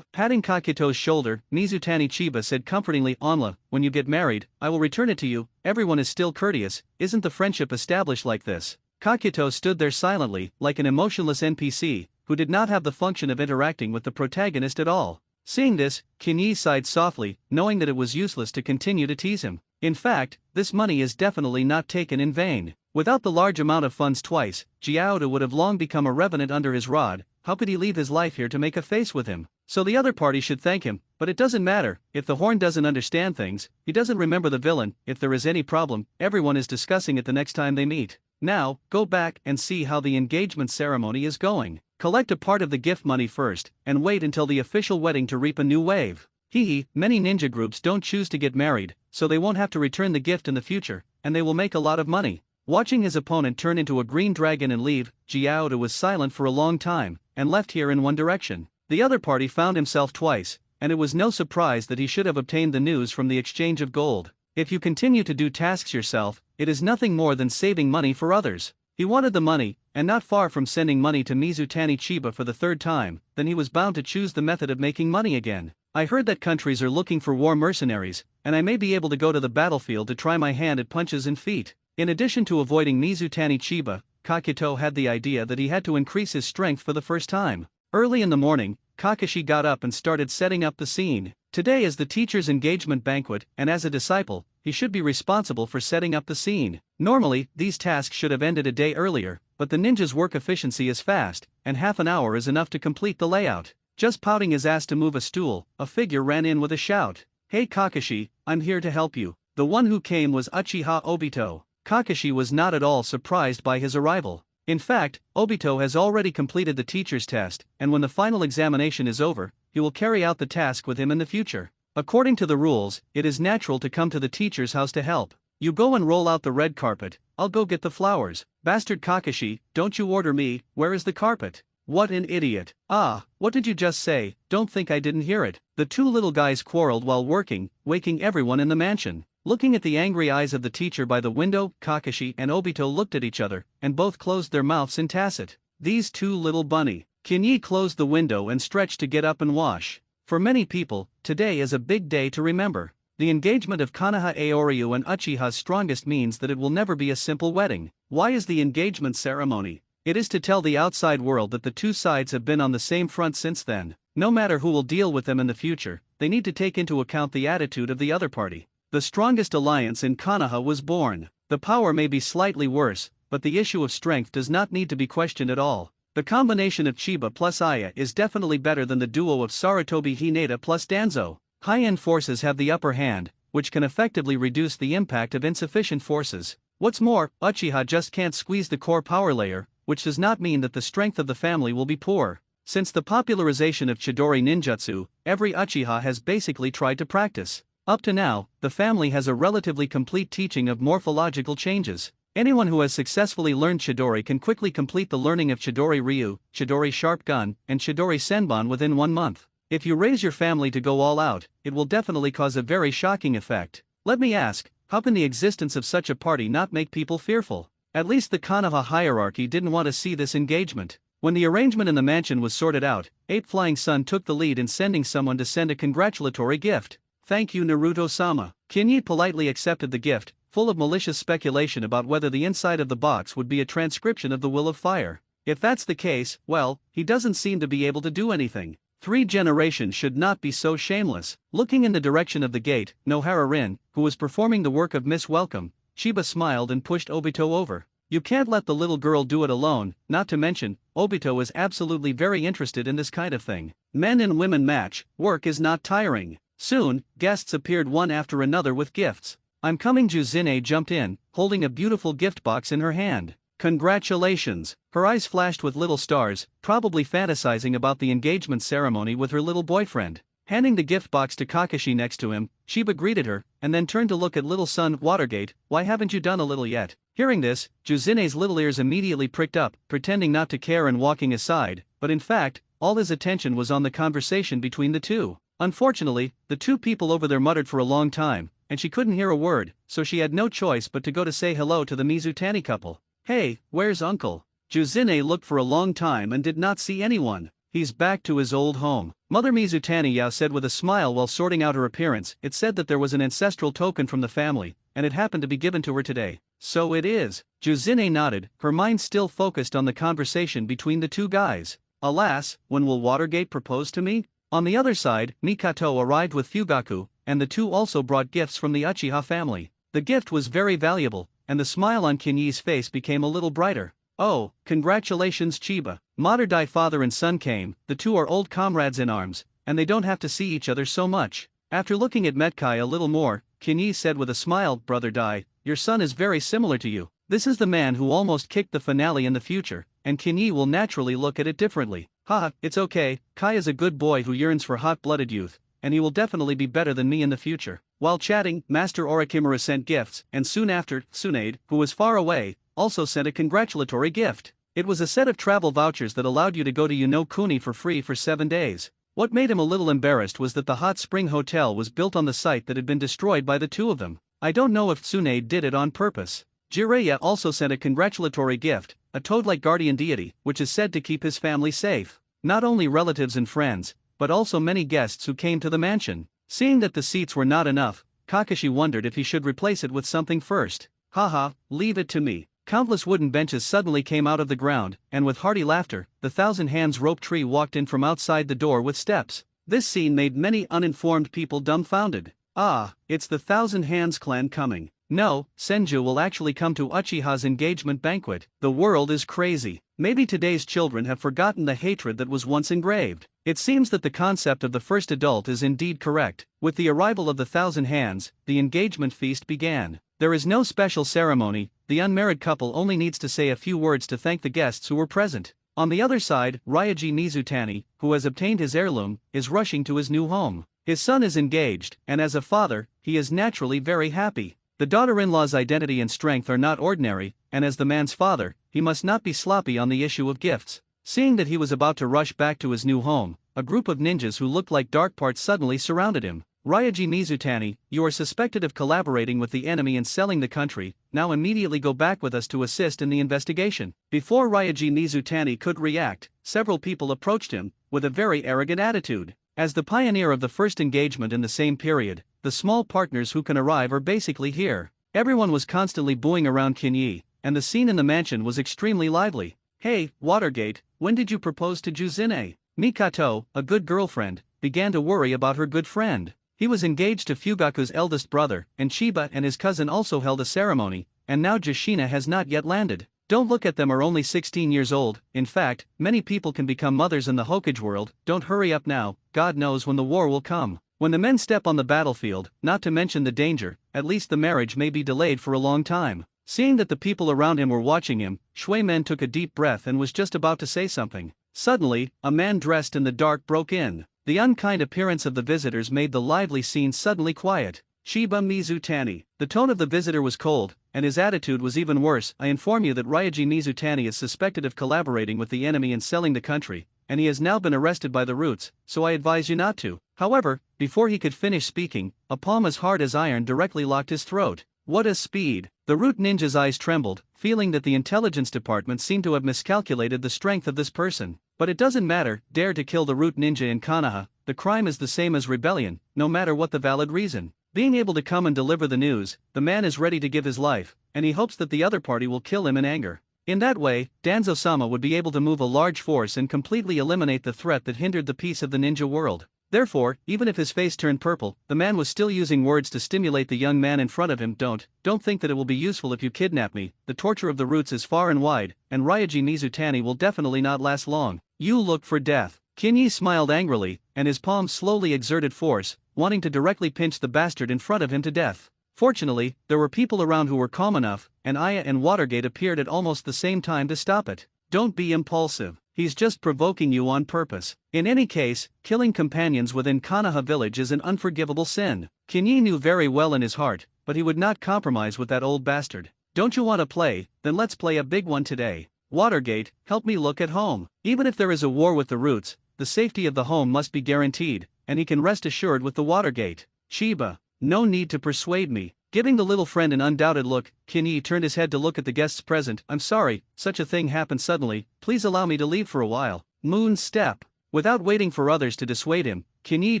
Patting Kakuto's shoulder, Mizutani Chiba said comfortingly, Onla, when you get married, I will return it to you. Everyone is still courteous, isn't the friendship established like this? Kakuto stood there silently, like an emotionless NPC, who did not have the function of interacting with the protagonist at all. Seeing this, Kinyi sighed softly, knowing that it was useless to continue to tease him. In fact, this money is definitely not taken in vain. Without the large amount of funds twice, Jiaoda would have long become a revenant under his rod. How could he leave his life here to make a face with him? So the other party should thank him, but it doesn't matter. If the horn doesn't understand things, he doesn't remember the villain. If there is any problem, everyone is discussing it the next time they meet. Now, go back and see how the engagement ceremony is going. Collect a part of the gift money first, and wait until the official wedding to reap a new wave. Many ninja groups don't choose to get married, so they won't have to return the gift in the future, and they will make a lot of money. Watching his opponent turn into a green dragon and leave, Jiaoda was silent for a long time, and left here in one direction. The other party found himself twice, and it was no surprise that he should have obtained the news from the exchange of gold. If you continue to do tasks yourself, it is nothing more than saving money for others. He wanted the money, and not far from sending money to Mizutani Chiba for the third time, then he was bound to choose the method of making money again. I heard that countries are looking for war mercenaries, and I may be able to go to the battlefield to try my hand at punches and feet. In addition to avoiding Mizutani Chiba, Kakuto had the idea that he had to increase his strength for the first time. Early in the morning, Kakashi got up and started setting up the scene. Today is the teacher's engagement banquet, and as a disciple, he should be responsible for setting up the scene. Normally, these tasks should have ended a day earlier, but the ninja's work efficiency is fast, and half an hour is enough to complete the layout. Just pouting his ass to move a stool, a figure ran in with a shout. "Hey Kakashi, I'm here to help you." The one who came was Uchiha Obito. Kakashi was not at all surprised by his arrival. In fact, Obito has already completed the teacher's test, and when the final examination is over, he will carry out the task with him in the future. According to the rules, it is natural to come to the teacher's house to help. "You go and roll out the red carpet, I'll go get the flowers." "Bastard Kakashi, don't you order me, where is the carpet?" "What an idiot." "Ah, what did you just say? Don't think I didn't hear it." The two little guys quarreled while working, waking everyone in the mansion. Looking at the angry eyes of the teacher by the window, Kakashi and Obito looked at each other, and both closed their mouths in tacit. These two little bunny. Kinyi closed the window and stretched to get up and wash. For many people, today is a big day to remember. The engagement of Konoha Aoryu and Uchiha's strongest means that it will never be a simple wedding. Why is the engagement ceremony? It is to tell the outside world that the two sides have been on the same front since then. No matter who will deal with them in the future, they need to take into account the attitude of the other party. The strongest alliance in Konoha was born. The power may be slightly worse, but the issue of strength does not need to be questioned at all. The combination of Chiba plus Aya is definitely better than the duo of Sarutobi Hinata plus Danzo. High-end forces have the upper hand, which can effectively reduce the impact of insufficient forces. What's more, Uchiha just can't squeeze the core power layer, which does not mean that the strength of the family will be poor. Since the popularization of Chidori ninjutsu, every Uchiha has basically tried to practice. Up to now, the family has a relatively complete teaching of morphological changes. Anyone who has successfully learned Chidori can quickly complete the learning of Chidori Ryu, Chidori Sharp Gun, and Chidori Senbon within 1 month. If you raise your family to go all out, it will definitely cause a very shocking effect. Let me ask, how can the existence of such a party not make people fearful? At least the Konoha hierarchy didn't want to see this engagement. When the arrangement in the mansion was sorted out, Ape Flying Sun took the lead in sending someone to send a congratulatory gift. "Thank you Naruto-sama." Kinyi politely accepted the gift, full of malicious speculation about whether the inside of the box would be a transcription of the Will of Fire. If that's the case, well, he doesn't seem to be able to do anything. 3 generations should not be so shameless. Looking in the direction of the gate, Nohara Rin, who was performing the work of Miss Welcome, Chiba smiled and pushed Obito over. You can't let the little girl do it alone, not to mention, Obito is absolutely very interested in this kind of thing. Men and women match, work is not tiring. Soon, guests appeared one after another with gifts. "I'm coming." Juzine jumped in, holding a beautiful gift box in her hand. "Congratulations." Her eyes flashed with little stars, probably fantasizing about the engagement ceremony with her little boyfriend. Handing the gift box to Kakashi next to him, Chiba greeted her, and then turned to look at little son Watergate. "Why haven't you done a little yet?" Hearing this, Juzine's little ears immediately pricked up, pretending not to care and walking aside, but in fact, all his attention was on the conversation between the two. Unfortunately, the two people over there muttered for a long time, and she couldn't hear a word, so she had no choice but to go to say hello to the Mizutani couple. "Hey, where's Uncle?" Juzine looked for a long time and did not see anyone. "He's back to his old home." Mother Mizutani Yao said with a smile while sorting out her appearance. It said that there was an ancestral token from the family, and it happened to be given to her today. "So it is." Juzine nodded, her mind still focused on the conversation between the two guys. "Alas, when will Watergate propose to me?" On the other side, Mikato arrived with Fugaku, and the two also brought gifts from the Uchiha family. The gift was very valuable, and the smile on Kinyi's face became a little brighter. "Oh, congratulations Chiba." Mater-Dai father and son came. The two are old comrades in arms, and they don't have to see each other so much. After looking at Metkai a little more, Kinyi said with a smile, "Brother Dai, your son is very similar to you. This is the man who almost kicked the finale in the future, and Kinyi will naturally look at it differently." "Haha, it's okay, Kai is a good boy who yearns for hot-blooded youth, and he will definitely be better than me in the future." While chatting, Master Orikimura sent gifts, and soon after, Tsunade, who was far away, also sent a congratulatory gift. It was a set of travel vouchers that allowed you to go to Yonokuni for free for 7 days. What made him a little embarrassed was that the hot spring hotel was built on the site that had been destroyed by the two of them. I don't know if Tsunade did it on purpose. Jiraiya also sent a congratulatory gift, a toad-like guardian deity, which is said to keep his family safe. Not only relatives and friends, but also many guests who came to the mansion. Seeing that the seats were not enough, Kakashi wondered if he should replace it with something first. "Haha, leave it to me." Countless wooden benches suddenly came out of the ground, and with hearty laughter, the Thousand Hands rope tree walked in from outside the door with steps. This scene made many uninformed people dumbfounded. Ah, it's the Thousand Hands clan coming. No, Senju will actually come to Uchiha's engagement banquet. The world is crazy. Maybe today's children have forgotten the hatred that was once engraved. It seems that the concept of the first adult is indeed correct. With the arrival of the Thousand Hands, the engagement feast began. There is no special ceremony, the unmarried couple only needs to say a few words to thank the guests who were present. On the other side, Ryaji Mizutani, who has obtained his heirloom, is rushing to his new home. His son is engaged, and as a father, he is naturally very happy. The daughter-in-law's identity and strength are not ordinary, and as the man's father, he must not be sloppy on the issue of gifts. Seeing that he was about to rush back to his new home, a group of ninjas who looked like dark parts suddenly surrounded him. Ryaji Mizutani, you are suspected of collaborating with the enemy and selling the country, now immediately go back with us to assist in the investigation. Before Ryaji Mizutani could react, several people approached him, with a very arrogant attitude. As the pioneer of the first engagement in the same period, the small partners who can arrive are basically here. Everyone was constantly booing around Kinyi, and the scene in the mansion was extremely lively. Hey, Watergate, when did you propose to Juzine? Mikato, a good girlfriend, began to worry about her good friend. He was engaged to Fugaku's eldest brother, and Chiba and his cousin also held a ceremony, and now Jashina has not yet landed. Don't look at them, are only 16 years old. In fact, many people can become mothers in the Hokage world. Don't hurry up now, God knows when the war will come. When the men step on the battlefield, not to mention the danger, at least the marriage may be delayed for a long time. Seeing that the people around him were watching him, Shui Men took a deep breath and was just about to say something. Suddenly, a man dressed in the dark broke in. The unkind appearance of the visitors made the lively scene suddenly quiet. Chiba Mizutani. The tone of the visitor was cold, and his attitude was even worse. I inform you that Ryaji Mizutani is suspected of collaborating with the enemy and selling the country, and he has now been arrested by the Roots, so I advise you not to. However, before he could finish speaking, a palm as hard as iron directly locked his throat. What a speed! The Root ninja's eyes trembled, feeling that the intelligence department seemed to have miscalculated the strength of this person. But it doesn't matter, dare to kill the Root ninja in Konoha, the crime is the same as rebellion, no matter what the valid reason. Being able to come and deliver the news, the man is ready to give his life, and he hopes that the other party will kill him in anger. In that way, Danzo-sama would be able to move a large force and completely eliminate the threat that hindered the peace of the ninja world. Therefore, even if his face turned purple, the man was still using words to stimulate the young man in front of him. Don't think that it will be useful if you kidnap me. The torture of the Roots is far and wide, and Ryaji Mizutani will definitely not last long. You look for death. Kinyi smiled angrily, and his palm slowly exerted force, wanting to directly pinch the bastard in front of him to death. Fortunately, there were people around who were calm enough, and Aya and Watergate appeared at almost the same time to stop it. Don't be impulsive, he's just provoking you on purpose. In any case, killing companions within Konoha village is an unforgivable sin. Kinyi knew very well in his heart, but he would not compromise with that old bastard. Don't you want to play? Then let's play a big one today. Watergate, help me look at home. Even if there is a war with the Roots, the safety of the home must be guaranteed, and he can rest assured with the Watergate. Chiba, no need to persuade me. Giving the little friend an undoubted look, Kinyi turned his head to look at the guests present. I'm sorry, such a thing happened suddenly, please allow me to leave for a while. Moon step. Without waiting for others to dissuade him, Kinyi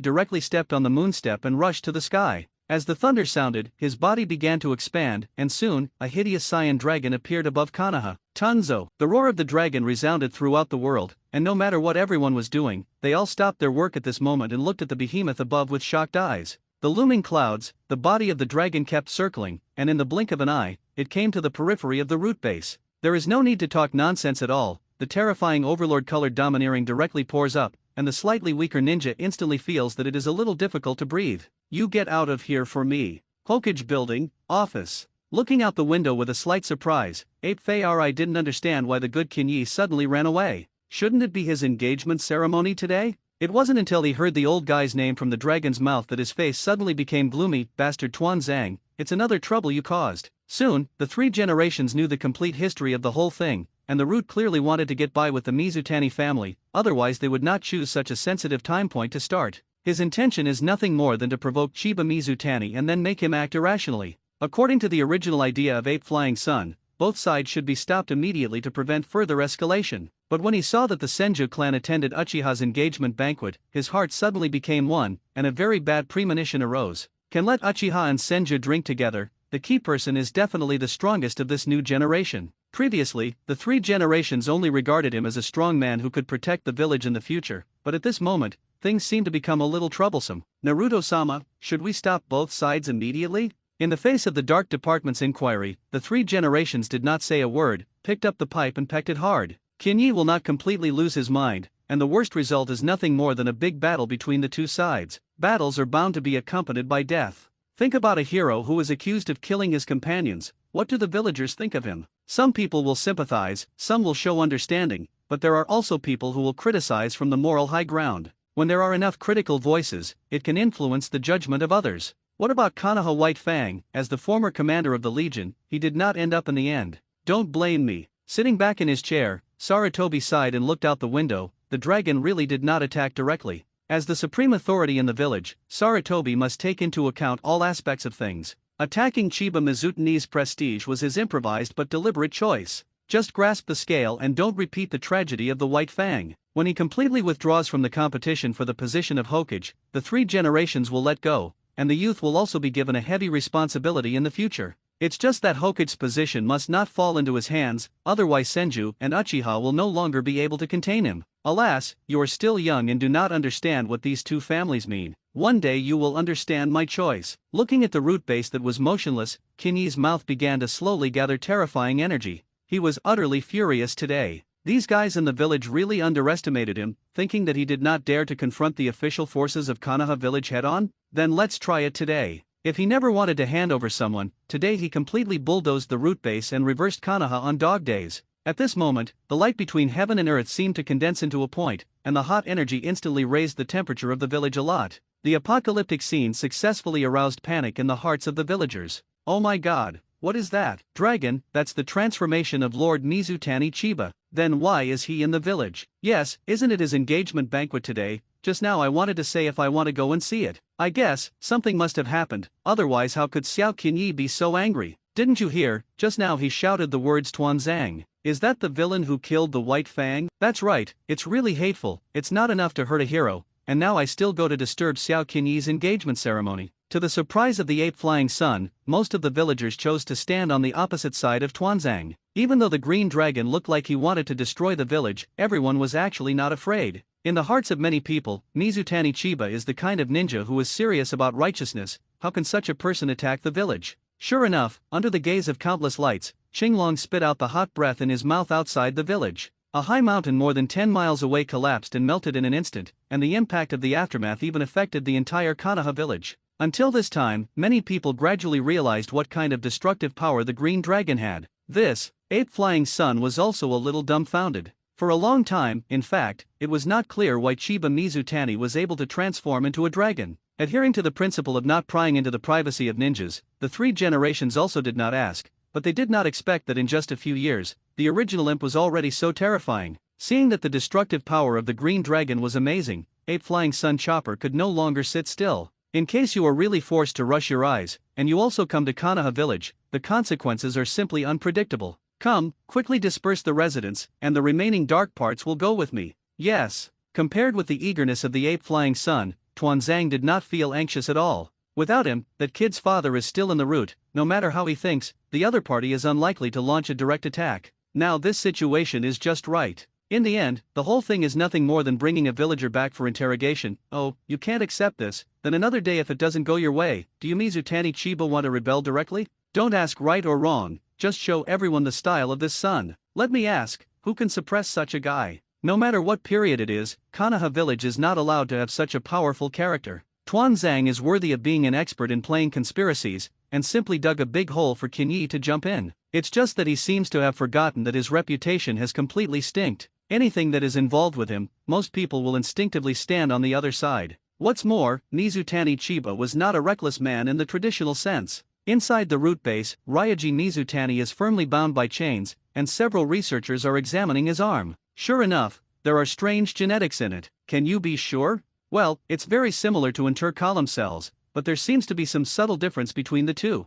directly stepped on the moon step and rushed to the sky. As the thunder sounded, his body began to expand, and soon, a hideous Saiyan dragon appeared above Konoha. Tunzo. The roar of the dragon resounded throughout the world, and no matter what everyone was doing, they all stopped their work at this moment and looked at the behemoth above with shocked eyes. The looming clouds, the body of the dragon kept circling, and in the blink of an eye, it came to the periphery of the Root base. There is no need to talk nonsense at all, the terrifying overlord-colored domineering directly pours up, and the slightly weaker ninja instantly feels that it is a little difficult to breathe. You get out of here for me. Hokage building, office. Looking out the window with a slight surprise, Ape Fei-Ri didn't understand why the good Kinyi suddenly ran away. Shouldn't it be his engagement ceremony today? It wasn't until he heard the old guy's name from the dragon's mouth that his face suddenly became gloomy. Bastard Tuan Zhang, it's another trouble you caused. Soon, the three generations knew the complete history of the whole thing, and the Root clearly wanted to get by with the Mizutani family, otherwise they would not choose such a sensitive time point to start. His intention is nothing more than to provoke Chiba Mizutani and then make him act irrationally. According to the original idea of Ape Flying Sun, both sides should be stopped immediately to prevent further escalation. But when he saw that the Senju clan attended Uchiha's engagement banquet, his heart suddenly became one, and a very bad premonition arose. Can let Uchiha and Senju drink together, the key person is definitely the strongest of this new generation. Previously, the three generations only regarded him as a strong man who could protect the village in the future, but at this moment, things seem to become a little troublesome. Naruto-sama, should we stop both sides immediately? In the face of the Dark Department's inquiry, the three generations did not say a word, picked up the pipe and pecked it hard. Kinyi will not completely lose his mind, and the worst result is nothing more than a big battle between the two sides. Battles are bound to be accompanied by death. Think about a hero who is accused of killing his companions. What do the villagers think of him? Some people will sympathize, some will show understanding, but there are also people who will criticize from the moral high ground. When there are enough critical voices, it can influence the judgment of others. What about Konoha White Fang? As the former commander of the Legion, he did not end up in the end. Don't blame me. Sitting back in his chair, Sarutobi sighed and looked out the window. The dragon really did not attack directly. As the supreme authority in the village, Sarutobi must take into account all aspects of things. Attacking Chiba Mizutani's prestige was his improvised but deliberate choice. Just grasp the scale and don't repeat the tragedy of the White Fang. When he completely withdraws from the competition for the position of Hokage, the three generations will let go, and the youth will also be given a heavy responsibility in the future. It's just that Hokage's position must not fall into his hands, otherwise Senju and Uchiha will no longer be able to contain him. Alas, you are still young and do not understand what these two families mean. One day you will understand my choice. Looking at the root base that was motionless, Kinyi's mouth began to slowly gather terrifying energy. He was utterly furious today. These guys in the village really underestimated him, thinking that he did not dare to confront the official forces of Konoha village head-on? Then let's try it today. If he never wanted to hand over someone, today he completely bulldozed the root base and reversed Konoha on dog days. At this moment, the light between heaven and earth seemed to condense into a point, and the hot energy instantly raised the temperature of the village a lot. The apocalyptic scene successfully aroused panic in the hearts of the villagers. Oh my god, what is that? Dragon, that's the transformation of Lord Mizutani Chiba. Then why is he in the village? Yes, isn't it his engagement banquet today? Just now I wanted to say if I want to go and see it. I guess, something must have happened, otherwise how could Xiao Qinyi be so angry? Didn't you hear? Just now he shouted the words Tuanzang. Is that the villain who killed the White Fang? That's right, it's really hateful. It's not enough to hurt a hero, and now I still go to disturb Xiao Qinyi's engagement ceremony. To the surprise of the ape flying sun, most of the villagers chose to stand on the opposite side of Tuanzang. Even though the green dragon looked like he wanted to destroy the village, everyone was actually not afraid. In the hearts of many people, Mizutani Chiba is the kind of ninja who is serious about righteousness. How can such a person attack the village? Sure enough, under the gaze of countless lights, Qinglong spit out the hot breath in his mouth outside the village. A high mountain more than 10 miles away collapsed and melted in an instant, and the impact of the aftermath even affected the entire Konoha village. Until this time, many people gradually realized what kind of destructive power the green dragon had. This ape-flying sun was also a little dumbfounded. For a long time, in fact, it was not clear why Chiba Mizutani was able to transform into a dragon. Adhering to the principle of not prying into the privacy of ninjas, the three generations also did not ask, but they did not expect that in just a few years, the original imp was already so terrifying. Seeing that the destructive power of the green dragon was amazing, ape-flying sun chopper could no longer sit still. In case you are really forced to rush your eyes, and you also come to Konoha village, the consequences are simply unpredictable. Come, quickly disperse the residents, and the remaining dark parts will go with me. Yes. Compared with the eagerness of the ape-flying sun, Tuanzang did not feel anxious at all. Without him, that kid's father is still in the route. No matter how he thinks, the other party is unlikely to launch a direct attack. Now this situation is just right. In the end, the whole thing is nothing more than bringing a villager back for interrogation. Oh, you can't accept this? Then another day if it doesn't go your way. Do you Mizutani Chiba want to rebel directly? Don't ask right or wrong, just show everyone the style of this sun. Let me ask, who can suppress such a guy? No matter what period it is, Konoha village is not allowed to have such a powerful character. Tuanzang is worthy of being an expert in playing conspiracies, and simply dug a big hole for Qinyi to jump in. It's just that he seems to have forgotten that his reputation has completely stinked. Anything that is involved with him, most people will instinctively stand on the other side. What's more, Mizutani Chiba was not a reckless man in the traditional sense. Inside the root base, Ryaji Mizutani is firmly bound by chains, and several researchers are examining his arm. Sure enough, there are strange genetics in it. Can you be sure? Well, it's very similar to intercolumn cells, but there seems to be some subtle difference between the two.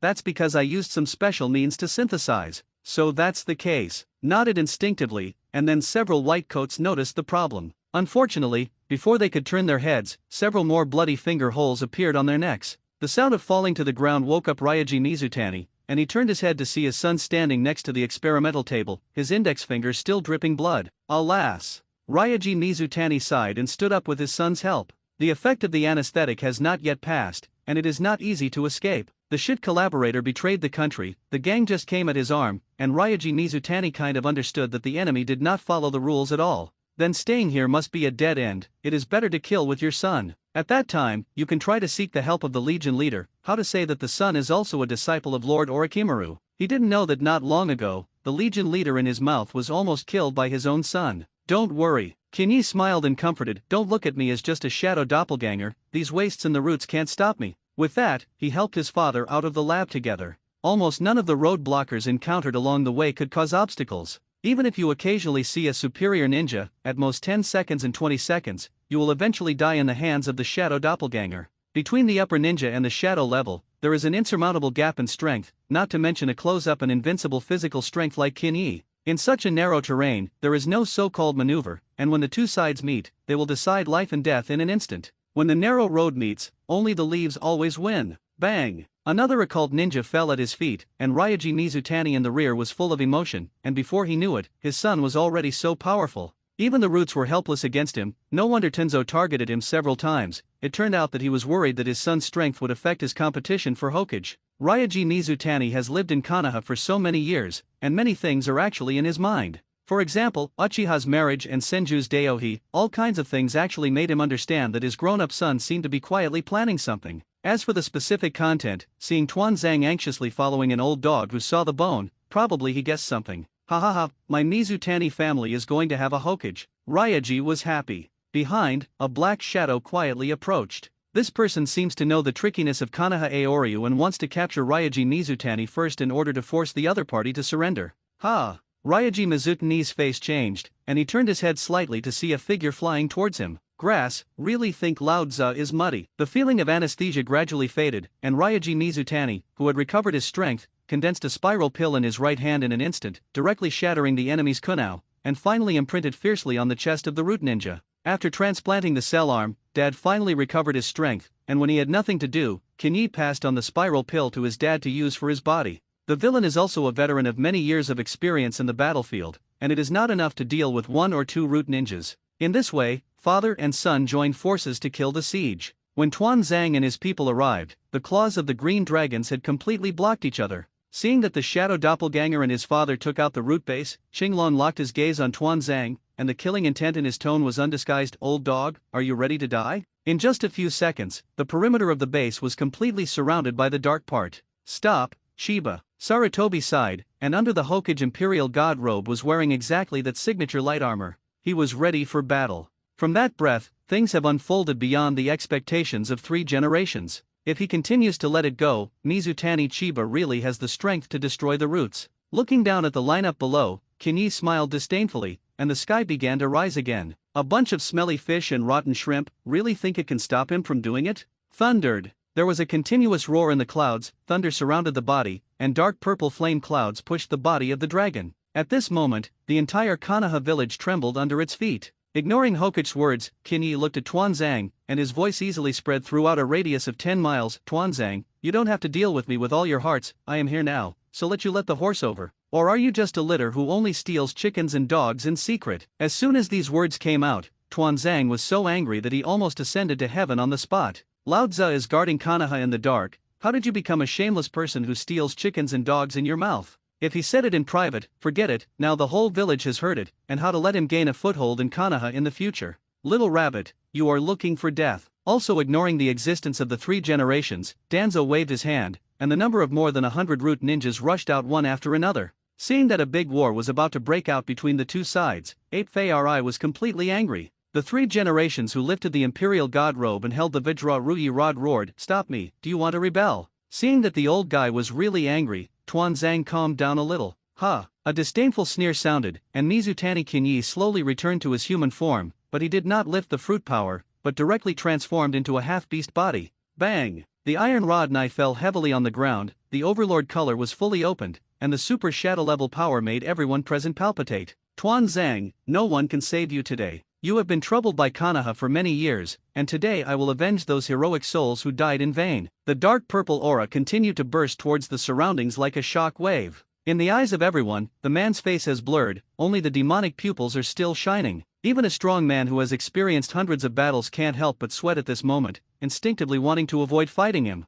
That's because I used some special means to synthesize. So that's the case. Nodded instinctively, and then several white coats noticed the problem. Unfortunately, before they could turn their heads, several more bloody finger holes appeared on their necks. The sound of falling to the ground woke up Ryaji Mizutani, and he turned his head to see his son standing next to the experimental table, his index finger still dripping blood. Alas! Ryoji Mizutani sighed and stood up with his son's help. The effect of the anesthetic has not yet passed, and it is not easy to escape. The shit collaborator betrayed the country, the gang just came at his arm, and Ryoji Mizutani kind of understood that the enemy did not follow the rules at all. Then staying here must be a dead end, it is better to kill with your son. At that time, you can try to seek the help of the Legion leader. How to say that the son is also a disciple of Lord Orochimaru. He didn't know that not long ago, the Legion leader in his mouth was almost killed by his own son. Don't worry. Kinyi smiled and comforted, don't look at me as just a shadow doppelganger, these wastes and the roots can't stop me. With that, he helped his father out of the lab together. Almost none of the roadblockers encountered along the way could cause obstacles. Even if you occasionally see a superior ninja, at most 10 seconds and 20 seconds, you will eventually die in the hands of the shadow doppelganger. Between the upper ninja and the shadow level, there is an insurmountable gap in strength, not to mention a close-up and invincible physical strength like Kinyi. In such a narrow terrain, there is no so-called maneuver, and when the two sides meet, they will decide life and death in an instant. When the narrow road meets, only the leaves always win. Bang! Another occult ninja fell at his feet, and Ryoji Mizutani in the rear was full of emotion, and before he knew it, his son was already so powerful. Even the roots were helpless against him. No wonder Tenzo targeted him several times. It turned out that he was worried that his son's strength would affect his competition for Hokage. Ryoji Mizutani has lived in Konoha for so many years, and many things are actually in his mind. For example, Uchiha's marriage and Senju's Daohi, all kinds of things actually made him understand that his grown-up son seemed to be quietly planning something. As for the specific content, seeing Tuanzang anxiously following an old dog who saw the bone, probably he guessed something. Ha ha ha, my Mizutani family is going to have a Hokage. Ryoji was happy. Behind, a black shadow quietly approached. This person seems to know the trickiness of Konoha Aoryu and wants to capture Ryoji Mizutani first in order to force the other party to surrender. Ha! Ryoji Mizutani's face changed, and he turned his head slightly to see a figure flying towards him. Grass, really think Lao Tzu is muddy. The feeling of anesthesia gradually faded, and Ryoji Mizutani, who had recovered his strength, condensed a spiral pill in his right hand in an instant, directly shattering the enemy's kunao, and finally imprinted fiercely on the chest of the root ninja. After transplanting the cell arm, Dad finally recovered his strength, and when he had nothing to do, Kinyi passed on the spiral pill to his dad to use for his body. The villain is also a veteran of many years of experience in the battlefield, and it is not enough to deal with one or two root ninjas. In this way, father and son joined forces to kill the siege. When Tuanzang and his people arrived, the claws of the green dragons had completely blocked each other. Seeing that the shadow doppelganger and his father took out the root base, Qinglong locked his gaze on Tuanzang, and the killing intent in his tone was undisguised. Old dog, are you ready to die? In just a few seconds, the perimeter of the base was completely surrounded by the dark part. Stop, Shiba. Sarutobi sighed, and under the Hokage Imperial God robe was wearing exactly that signature light armor. He was ready for battle. From that breath, things have unfolded beyond the expectations of 3 generations. If he continues to let it go, Mizutani Chiba really has the strength to destroy the roots. Looking down at the lineup below, Kinyi smiled disdainfully, and the sky began to rise again. A bunch of smelly fish and rotten shrimp, really think it can stop him from doing it? Thundered. There was a continuous roar in the clouds, thunder surrounded the body, and dark purple flame clouds pushed the body of the dragon. At this moment, the entire Konoha village trembled under its feet. Ignoring Hokage's words, Kinyi looked at Tuanzang, and his voice easily spread throughout a radius of 10 miles. Tuanzang, you don't have to deal with me with all your hearts, I am here now, so let the horse over. Or are you just a litter who only steals chickens and dogs in secret? As soon as these words came out, Tuanzang was so angry that he almost ascended to heaven on the spot. Lao Tzu is guarding Konoha in the dark. How did you become a shameless person who steals chickens and dogs in your mouth? If he said it in private, forget it, now the whole village has heard it, and how to let him gain a foothold in Konoha in the future. Little rabbit, you are looking for death. Also ignoring the existence of the 3 generations, Danzo waved his hand, and the number of more than 100 root ninjas rushed out one after another. Seeing that a big war was about to break out between the two sides, Ape Fari was completely angry. The 3 generations who lifted the Imperial God robe and held the Vajra Ruyi rod roared, "Stop me, do you want to rebel?" Seeing that the old guy was really angry, Tuanzang calmed down a little. Ha! A disdainful sneer sounded, and Mizutani Kinyi slowly returned to his human form, but he did not lift the fruit power, but directly transformed into a half-beast body. Bang! The iron rod knife fell heavily on the ground, the Overlord color was fully opened, and the super shadow level power made everyone present palpitate. Tuanzang, no one can save you today. You have been troubled by Konoha for many years, and today I will avenge those heroic souls who died in vain. The dark purple aura continued to burst towards the surroundings like a shock wave. In the eyes of everyone, the man's face has blurred, only the demonic pupils are still shining. Even a strong man who has experienced hundreds of battles can't help but sweat at this moment, instinctively wanting to avoid fighting him.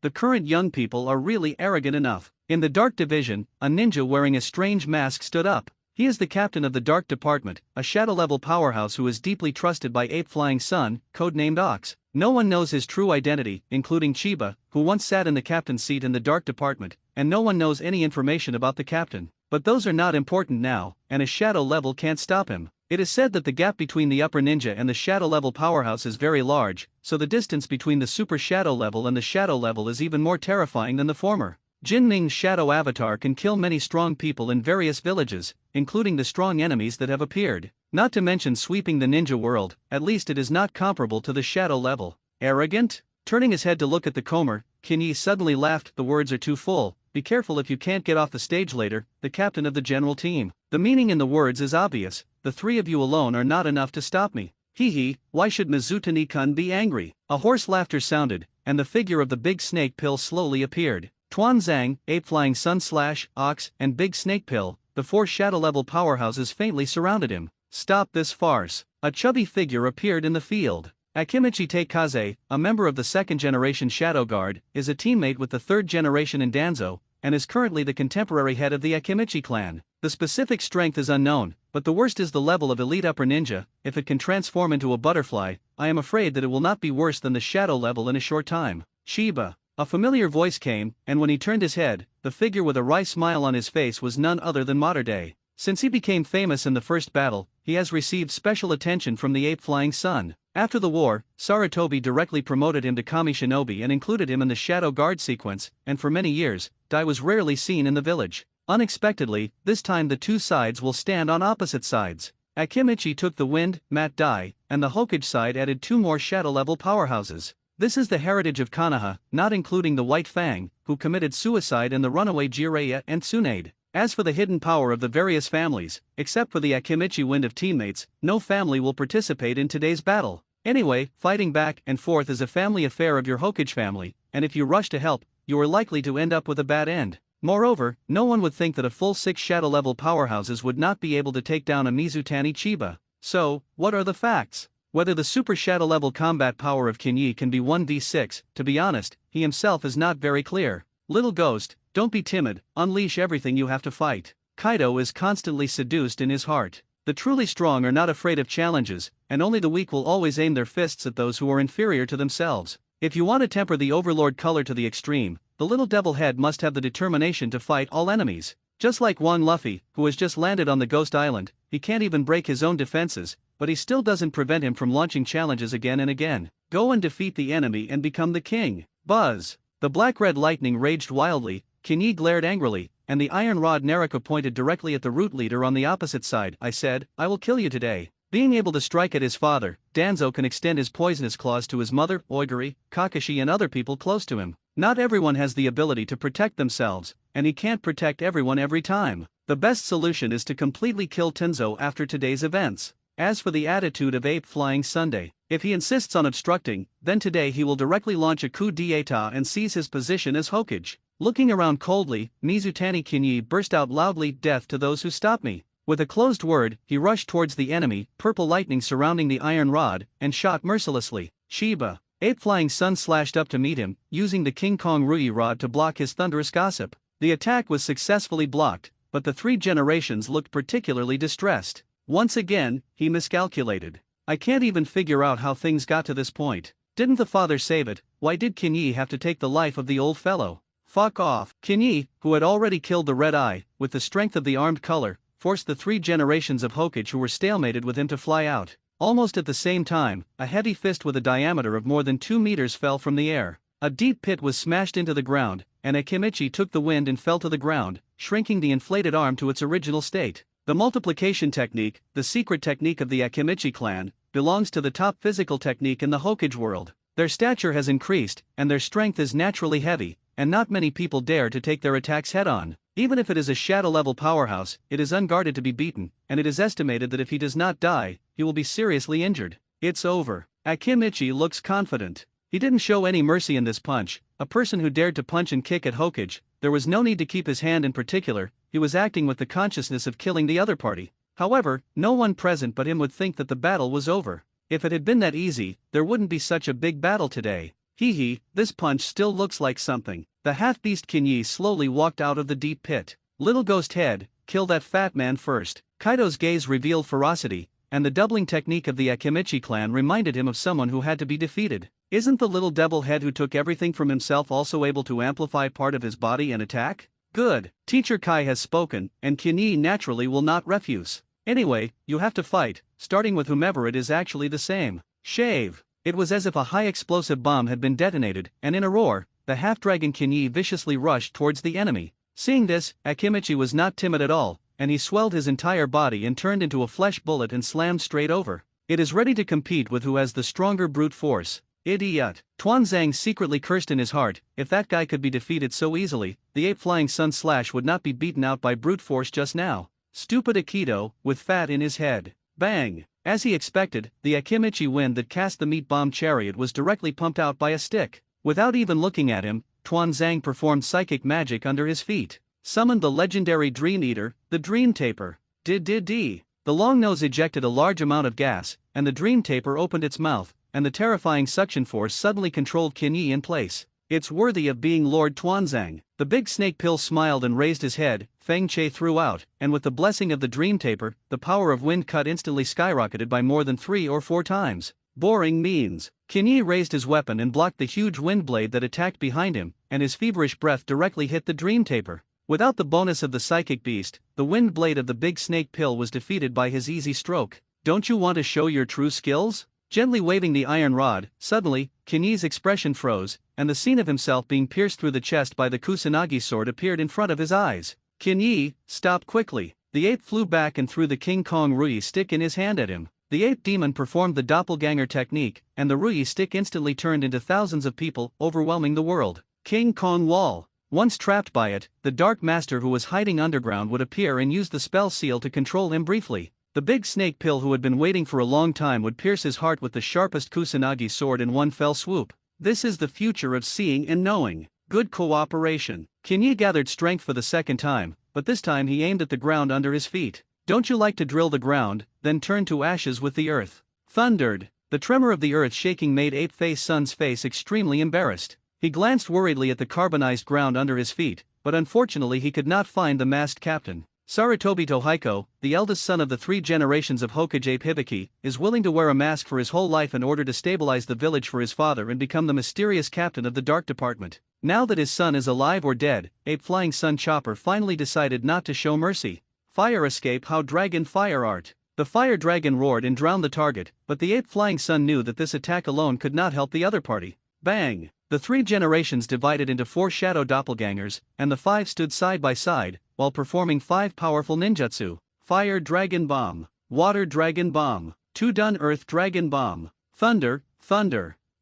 The current young people are really arrogant enough. In the Dark Division, a ninja wearing a strange mask stood up. He is the captain of the Dark Department, a shadow-level powerhouse who is deeply trusted by Ape Flying Sun, codenamed Ox. No one knows his true identity, including Chiba, who once sat in the captain's seat in the Dark Department, and no one knows any information about the captain. But those are not important now, and his shadow level can't stop him. It is said that the gap between the upper ninja and the shadow level powerhouse is very large, so the distance between the super shadow level and the shadow level is even more terrifying than the former. Jin Ming's shadow avatar can kill many strong people in various villages, including the strong enemies that have appeared. Not to mention sweeping the ninja world, at least it is not comparable to the shadow level. Arrogant? Turning his head to look at the comer, Kinyi suddenly laughed. The words are too full. Be careful if you can't get off the stage later, the captain of the general team. The meaning in the words is obvious. The three of you alone are not enough to stop me. Hee, why should Mizutani-kun be angry? A hoarse laughter sounded, and the figure of the big snake pill slowly appeared. Tuanzang, Ape Flying Sun / Ox, and Big Snake Pill, the four shadow-level powerhouses faintly surrounded him. Stop this farce. A chubby figure appeared in the field. Akimichi Teikaze, a member of the second-generation Shadow Guard, is a teammate with the third generation in Danzo, and is currently the contemporary head of the Akimichi clan. The specific strength is unknown, but the worst is the level of elite upper ninja. If it can transform into a butterfly, I am afraid that it will not be worse than the shadow level in a short time. Shiba. A familiar voice came, and when he turned his head, the figure with a wry smile on his face was none other than Mater. Since he became famous in the first battle, he has received special attention from the Ape Flying Sun. After the war, Sarutobi directly promoted him to Kami Shinobi and included him in the Shadow Guard sequence, and for many years, Dai was rarely seen in the village. Unexpectedly, this time the two sides will stand on opposite sides. Akimichi took the wind, Matt Dai, and the Hokage side added two more shadow-level powerhouses. This is the heritage of Konoha, not including the White Fang, who committed suicide, and the runaway Jiraiya and Tsunade. As for the hidden power of the various families, except for the Akimichi wind of teammates, no family will participate in today's battle. Anyway, fighting back and forth is a family affair of your Hokage family, and if you rush to help, you are likely to end up with a bad end. Moreover, no one would think that a full 6 shadow-level powerhouses would not be able to take down a Mizutani Chiba. So, what are the facts? Whether the super shadow-level combat power of Kinyi can be 1v6, to be honest, he himself is not very clear. Little ghost, don't be timid, unleash everything you have to fight. Kaido is constantly seduced in his heart. The truly strong are not afraid of challenges, and only the weak will always aim their fists at those who are inferior to themselves. If you want to temper the overlord color to the extreme, the little devil head must have the determination to fight all enemies. Just like Wang Luffy, who has just landed on the Ghost Island, he can't even break his own defenses, but he still doesn't prevent him from launching challenges again and again. Go and defeat the enemy and become the king. Buzz. The black-red lightning raged wildly, Kinyi glared angrily, and the iron rod Naraka pointed directly at the root leader on the opposite side. I said, I will kill you today. Being able to strike at his father, Danzo can extend his poisonous claws to his mother, Oiguri, Kakashi and other people close to him. Not everyone has the ability to protect themselves, and he can't protect everyone every time. The best solution is to completely kill Tenzo after today's events. As for the attitude of Ape Flying Sunday, if he insists on obstructing, then today he will directly launch a coup d'état and seize his position as Hokage. Looking around coldly, Mizutani Kinyi burst out loudly, death to those who stop me. With a closed word, he rushed towards the enemy, purple lightning surrounding the iron rod, and shot mercilessly. Shiba. Ape Flying Sun slashed up to meet him, using the King Kong Rui rod to block his thunderous gossip. The attack was successfully blocked, but the three generations looked particularly distressed. Once again, he miscalculated. I can't even figure out how things got to this point. Didn't the father save it? Why did Kinyi have to take the life of the old fellow? Fuck off. Kinyi, who had already killed the Red Eye, with the strength of the armed color, forced the three generations of Hokage who were stalemated with him to fly out. Almost at the same time, a heavy fist with a diameter of more than 2 meters fell from the air. A deep pit was smashed into the ground, and Akimichi took the wind and fell to the ground, shrinking the inflated arm to its original state. The multiplication technique, the secret technique of the Akimichi clan, belongs to the top physical technique in the Hokage world. Their stature has increased, and their strength is naturally heavy, and not many people dare to take their attacks head-on. Even if it is a shadow-level powerhouse, it is unguarded to be beaten, and it is estimated that if he does not die, he will be seriously injured. It's over. Akimichi looks confident. He didn't show any mercy in this punch. A person who dared to punch and kick at Hokage, there was no need to keep his hand in particular, he was acting with the consciousness of killing the other party. However, no one present but him would think that the battle was over. If it had been that easy, there wouldn't be such a big battle today. Hee, this punch still looks like something. The half-beast Kinyi slowly walked out of the deep pit. Little ghost head, kill that fat man first. Kaido's gaze revealed ferocity, and the doubling technique of the Akimichi clan reminded him of someone who had to be defeated. Isn't the little devil head who took everything from himself also able to amplify part of his body and attack? Good. Teacher Kai has spoken, and Kinyi naturally will not refuse. Anyway, you have to fight, starting with whomever it is actually the same. Shave. It was as if a high-explosive bomb had been detonated, and in a roar, the half-dragon Kinyi viciously rushed towards the enemy. Seeing this, Akimichi was not timid at all, and he swelled his entire body and turned into a flesh bullet and slammed straight over. It is ready to compete with who has the stronger brute force. Idiot. Tuanzang secretly cursed in his heart, if that guy could be defeated so easily, the ape flying sun slash would not be beaten out by brute force just now. Stupid Aikido, with fat in his head. Bang. As he expected, the Akimichi wind that cast the meat bomb chariot was directly pumped out by a stick. Without even looking at him, Tuanzang performed psychic magic under his feet. Summoned the legendary Dream Eater, the Dream Taper. The long nose ejected a large amount of gas, and the Dream Taper opened its mouth, and the terrifying suction force suddenly controlled Kinyi in place. It's worthy of being Lord Tuanzang. The big snake pill smiled and raised his head, Feng Che threw out, and with the blessing of the Dream Taper, the power of wind cut instantly skyrocketed by more than 3 or 4 times. Boring means. Kinyi raised his weapon and blocked the huge wind blade that attacked behind him, and his feverish breath directly hit the Dream Taper. Without the bonus of the psychic beast, the wind blade of the big snake pill was defeated by his easy stroke. Don't you want to show your true skills? Gently waving the iron rod, suddenly, Kinyi's expression froze, and the scene of himself being pierced through the chest by the Kusanagi sword appeared in front of his eyes. Kinyi, stop quickly. The ape flew back and threw the King Kong Rui stick in his hand at him. The ape demon performed the doppelganger technique, and the Rui stick instantly turned into thousands of people, overwhelming the world. King Kong Wall. Once trapped by it, the Dark Master who was hiding underground would appear and use the spell seal to control him briefly. The big snake pill who had been waiting for a long time would pierce his heart with the sharpest Kusanagi sword in one fell swoop. This is the future of seeing and knowing. Good cooperation. Kinyi gathered strength for the second time, but this time he aimed at the ground under his feet. Don't you like to drill the ground, then turn to ashes with the earth? Thundered. The tremor of the earth shaking made Ape Face Sun's face extremely embarrassed. He glanced worriedly at the carbonized ground under his feet, but unfortunately he could not find the masked captain. Sarutobi Tohiko, the eldest son of the 3 generations of Hokage Ape Hibiki, is willing to wear a mask for his whole life in order to stabilize the village for his father and become the mysterious captain of the Dark Department. Now that his son is alive or dead, Ape Flying Sun Chopper finally decided not to show mercy. Fire escape. How dragon fire art. The fire dragon roared and drowned the target, but the Ape Flying Sun knew that this attack alone could not help the other party. Bang! The 3 generations divided into 4 shadow doppelgangers, and the 5 stood side by side, while performing 5 powerful ninjutsu. Fire Dragon Bomb. Water Dragon Bomb. 2 Dun Earth Dragon Bomb. Thunder.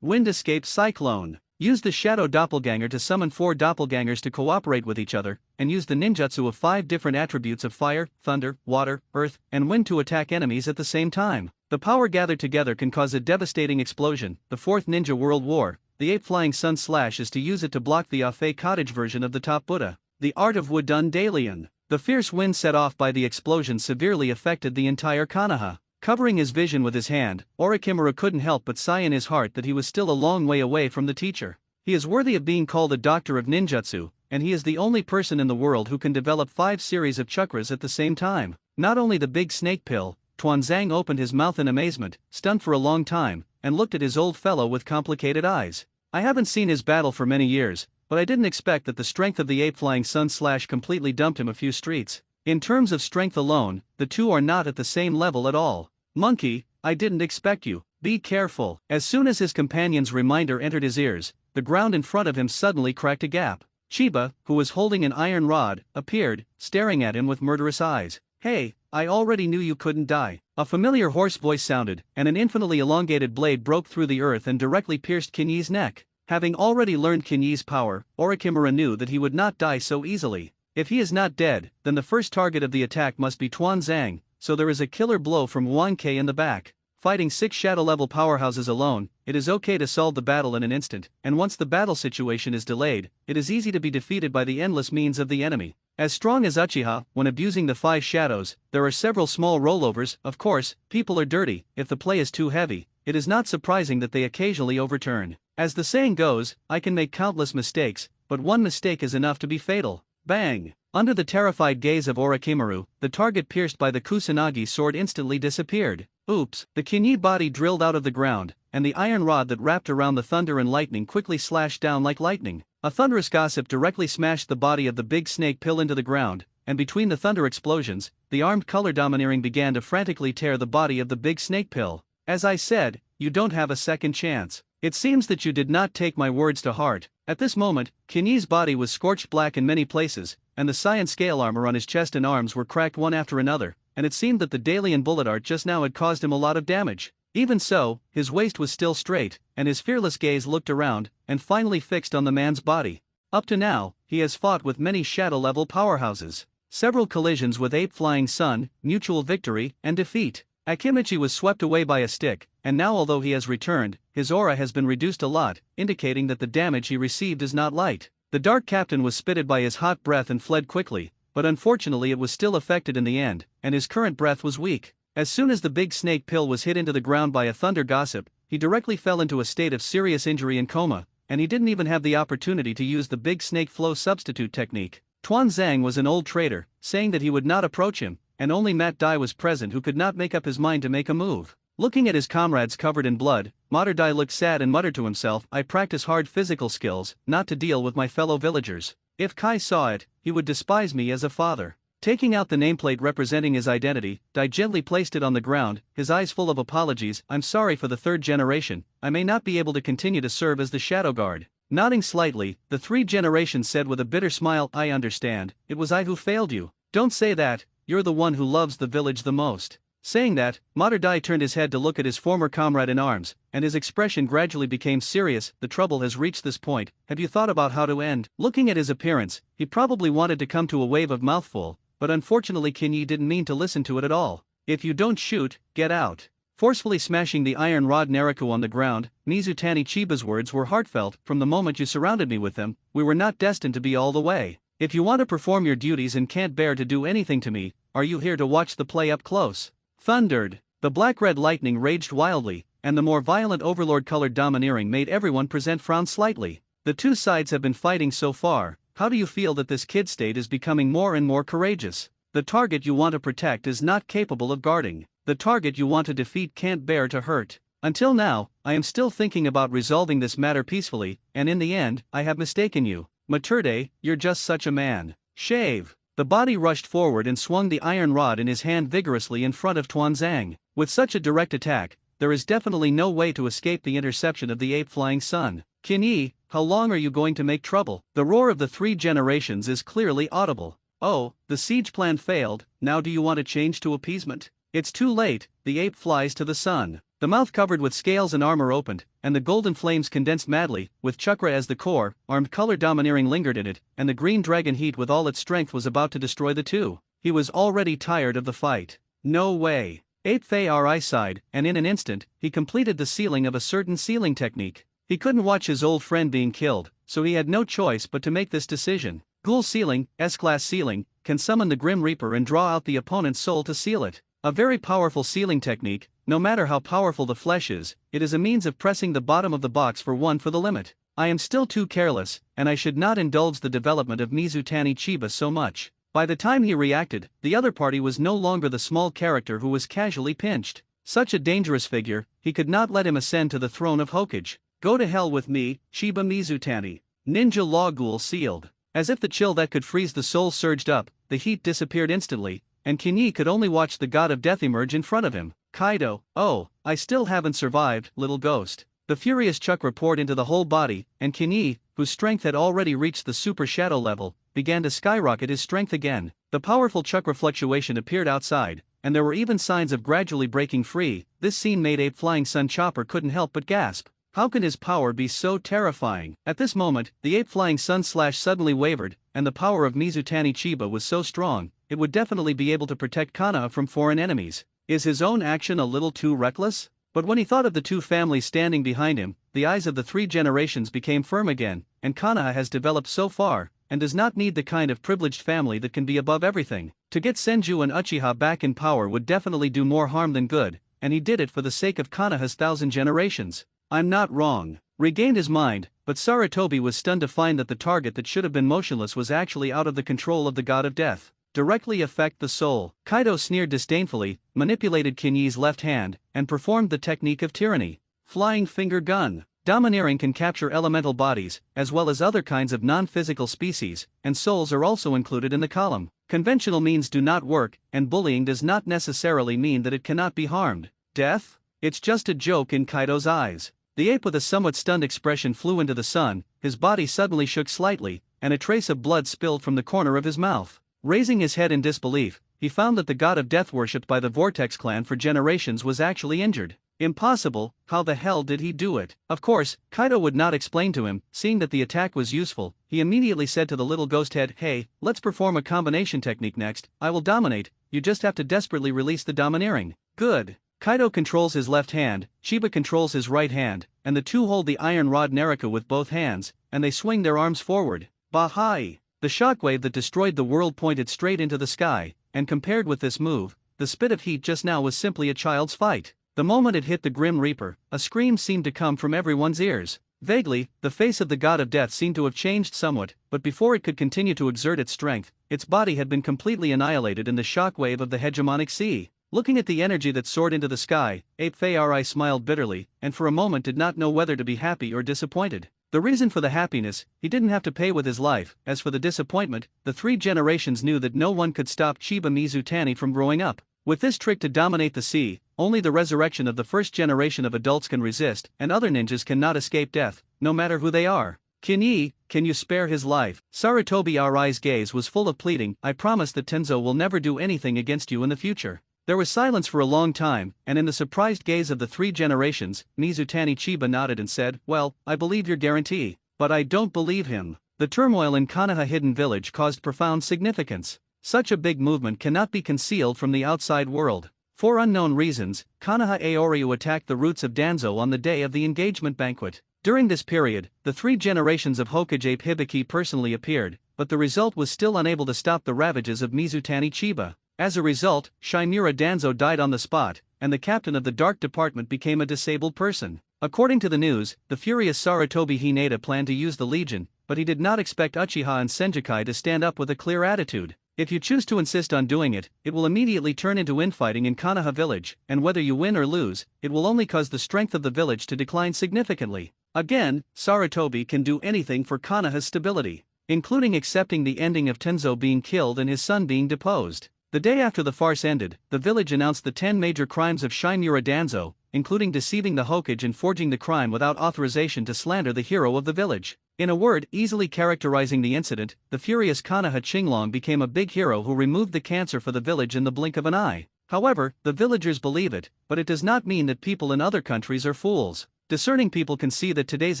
Wind Escape Cyclone. Use the shadow doppelganger to summon 4 doppelgangers to cooperate with each other, and use the ninjutsu of 5 different attributes of fire, thunder, water, earth, and wind to attack enemies at the same time. The power gathered together can cause a devastating explosion. The 4th Ninja World War. The Ape Flying Sun Slash is to use it to block the Afe Cottage version of the Top Buddha. The Art of Wudun Dalian. The fierce wind set off by the explosion severely affected the entire Konoha. Covering his vision with his hand, Orochimaru couldn't help but sigh in his heart that he was still a long way away from the teacher. He is worthy of being called a doctor of ninjutsu, and he is the only person in the world who can develop 5 series of chakras at the same time. Not only the big snake pill, Tuanzang opened his mouth in amazement, stunned for a long time, and looked at his old fellow with complicated eyes. I haven't seen his battle for many years, but I didn't expect that the strength of the Ape Flying Sun Slash completely dumped him a few streets. In terms of strength alone, the two are not at the same level at all. Monkey, I didn't expect you. Be careful. As soon as his companion's reminder entered his ears, the ground in front of him suddenly cracked a gap. Chiba, who was holding an iron rod, appeared, staring at him with murderous eyes. Hey, I already knew you couldn't die. A familiar hoarse voice sounded, and an infinitely elongated blade broke through the earth and directly pierced Kinyi's neck. Having already learned Kinyi's power, Orochimaru knew that he would not die so easily. If he is not dead, then the first target of the attack must be Tuanzang, so there is a killer blow from Wang Ke in the back. Fighting 6 shadow-level powerhouses alone, it is okay to solve the battle in an instant, and once the battle situation is delayed, it is easy to be defeated by the endless means of the enemy. As strong as Uchiha, when abusing the 5 shadows, there are several small rollovers. Of course, people are dirty. If the play is too heavy, it is not surprising that they occasionally overturn. As the saying goes, I can make countless mistakes, but one mistake is enough to be fatal. Bang! Under the terrified gaze of Orochimaru, the target pierced by the Kusanagi sword instantly disappeared. Oops! The Kinyi body drilled out of the ground, and the iron rod that wrapped around the thunder and lightning quickly slashed down like lightning. A thunderous gossip directly smashed the body of the big snake pill into the ground, and between the thunder explosions, the armed color domineering began to frantically tear the body of the big snake pill. As I said, you don't have a second chance. It seems that you did not take my words to heart. At this moment, Kinyi's body was scorched black in many places, and the cyan scale armor on his chest and arms were cracked one after another, and it seemed that the Dalian bullet art just now had caused him a lot of damage. Even so, his waist was still straight, and his fearless gaze looked around, and finally fixed on the man's body. Up to now, he has fought with many shadow-level powerhouses. Several collisions with Ape Flying Sun, mutual victory, and defeat. Akimichi was swept away by a stick, and now although he has returned, his aura has been reduced a lot, indicating that the damage he received is not light. The Dark Captain was spitted by his hot breath and fled quickly, but unfortunately it was still affected in the end, and his current breath was weak. As soon as the big snake pill was hit into the ground by a thunder gossip, he directly fell into a state of serious injury and coma, and he didn't even have the opportunity to use the big snake flow substitute technique. Tuanzang was an old traitor, saying that he would not approach him, and only Mat Dai was present who could not make up his mind to make a move. Looking at his comrades covered in blood, Mater Dai looked sad and muttered to himself, I practice hard physical skills, not to deal with my fellow villagers. If Kai saw it, he would despise me as a father. Taking out the nameplate representing his identity, Dai gently placed it on the ground, his eyes full of apologies. I'm sorry for the 3rd generation, I may not be able to continue to serve as the Shadow Guard. Nodding slightly, the 3 generations said with a bitter smile, I understand, it was I who failed you. Don't say that, you're the one who loves the village the most. Saying that, Mater Dai turned his head to look at his former comrade in arms, and his expression gradually became serious. The trouble has reached this point, have you thought about how to end? Looking at his appearance, he probably wanted to come to a wave of mouthful, but unfortunately Kinyi didn't mean to listen to it at all. If you don't shoot, get out. Forcefully smashing the iron rod Naraku on the ground, Mizutani Chiba's words were heartfelt. From the moment you surrounded me with them, we were not destined to be all the way. If you want to perform your duties and can't bear to do anything to me, are you here to watch the play up close? Thundered. The black-red lightning raged wildly, and the more violent overlord-colored domineering made everyone present frown slightly. The two sides have been fighting so far. How do you feel that this kid state is becoming more and more courageous? The target you want to protect is not capable of guarding. The target you want to defeat can't bear to hurt. Until now, I am still thinking about resolving this matter peacefully, and in the end, I have mistaken you. Maturday, you're just such a man. Shave. The body rushed forward and swung the iron rod in his hand vigorously in front of Tuanzang. With such a direct attack, there is definitely no way to escape the interception of the Ape Flying Sun. Kinyi, how long are you going to make trouble? The roar of the 3 generations is clearly audible. Oh, the siege plan failed, now do you want to change to appeasement? It's too late, the ape flies to the sun. The mouth covered with scales and armor opened, and the golden flames condensed madly, with chakra as the core. Armed color domineering lingered in it, and the green dragon heat with all its strength was about to destroy the two. He was already tired of the fight. No way. Ape Fei Ri sighed, and in an instant, he completed the sealing of a certain sealing technique. He couldn't watch his old friend being killed, so he had no choice but to make this decision. Ghoul sealing, S-class sealing, can summon the Grim Reaper and draw out the opponent's soul to seal it. A very powerful sealing technique. No matter how powerful the flesh is, it is a means of pressing the bottom of the box for the limit. I am still too careless, and I should not indulge the development of Mizutani Chiba so much. By the time he reacted, the other party was no longer the small character who was casually pinched. Such a dangerous figure, he could not let him ascend to the throne of Hokage. Go to hell with me, Chiba Mizutani. Ninja Law Ghoul sealed. As if the chill that could freeze the soul surged up, the heat disappeared instantly, and Kinyi could only watch the god of death emerge in front of him. Kaido, oh, I still haven't survived, little ghost. The furious chakra poured into the whole body, and Kinyi, whose strength had already reached the super shadow level, began to skyrocket his strength again. The powerful chakra fluctuation appeared outside, and there were even signs of gradually breaking free. This scene made Ape Flying Sun Chopper couldn't help but gasp. How can his power be so terrifying? At this moment, the ape-flying sun-slash suddenly wavered, and the power of Mizutani Chiba was so strong, it would definitely be able to protect Konoha from foreign enemies. Is his own action a little too reckless? But when he thought of the two families standing behind him, the eyes of the three generations became firm again, and Konoha has developed so far, and does not need the kind of privileged family that can be above everything. To get Senju and Uchiha back in power would definitely do more harm than good, and he did it for the sake of Konoha's 1,000 generations. I'm not wrong. Regained his mind, but Sarutobi was stunned to find that the target that should have been motionless was actually out of the control of the god of death. Directly affect the soul. Kaido sneered disdainfully, manipulated Kinyi's left hand, and performed the technique of tyranny. Flying finger gun. Domineering can capture elemental bodies, as well as other kinds of non-physical species, and souls are also included in the column. Conventional means do not work, and bullying does not necessarily mean that it cannot be harmed. Death? It's just a joke in Kaido's eyes. The ape with a somewhat stunned expression flew into the sun, his body suddenly shook slightly, and a trace of blood spilled from the corner of his mouth. Raising his head in disbelief, he found that the god of death worshipped by the Vortex clan for generations was actually injured. Impossible, how the hell did he do it? Of course, Kaido would not explain to him. Seeing that the attack was useful, he immediately said to the little ghost head, "Hey, let's perform a combination technique next. I will dominate, you just have to desperately release the domineering." Good. Kaido controls his left hand, Chiba controls his right hand, and the two hold the iron rod Nerika with both hands, and they swing their arms forward. Bahai! The shockwave that destroyed the world pointed straight into the sky, and compared with this move, the spit of heat just now was simply a child's fight. The moment it hit the Grim Reaper, a scream seemed to come from everyone's ears. Vaguely, the face of the god of death seemed to have changed somewhat, but before it could continue to exert its strength, its body had been completely annihilated in the shockwave of the hegemonic sea. Looking at the energy that soared into the sky, Ape Fayari smiled bitterly, and for a moment did not know whether to be happy or disappointed. The reason for the happiness, he didn't have to pay with his life. As for the disappointment, the three generations knew that no one could stop Chiba Mizutani from growing up. With this trick to dominate the sea, only the resurrection of the first generation of adults can resist, and other ninjas cannot escape death, no matter who they are. Kinyi, can you spare his life? Sarutobi Arai's gaze was full of pleading. I promise that Tenzo will never do anything against you in the future. There was silence for a long time, and in the surprised gaze of the three generations, Mizutani Chiba nodded and said, well, I believe your guarantee. But I don't believe him. The turmoil in Konoha Hidden Village caused profound significance. Such a big movement cannot be concealed from the outside world. For unknown reasons, Konoha Aoryu attacked the roots of Danzo on the day of the engagement banquet. During this period, the three generations of Hokage Ape Hibiki personally appeared, but the result was still unable to stop the ravages of Mizutani Chiba. As a result, Shinmura Danzo died on the spot, and the captain of the Dark Department became a disabled person. According to the news, the furious Sarutobi Hinata planned to use the Legion, but he did not expect Uchiha and Senjukai to stand up with a clear attitude. If you choose to insist on doing it, it will immediately turn into infighting in Konoha Village, and whether you win or lose, it will only cause the strength of the village to decline significantly. Again, Sarutobi can do anything for Konoha's stability, including accepting the ending of Tenzo being killed and his son being deposed. The day after the farce ended, the village announced the 10 major crimes of Shinmura Danzo, including deceiving the Hokage and forging the crime without authorization to slander the hero of the village. In a word easily characterizing the incident, the furious Konoha Chinglong became a big hero who removed the cancer for the village in the blink of an eye. However, the villagers believe it, but it does not mean that people in other countries are fools. Discerning people can see that today's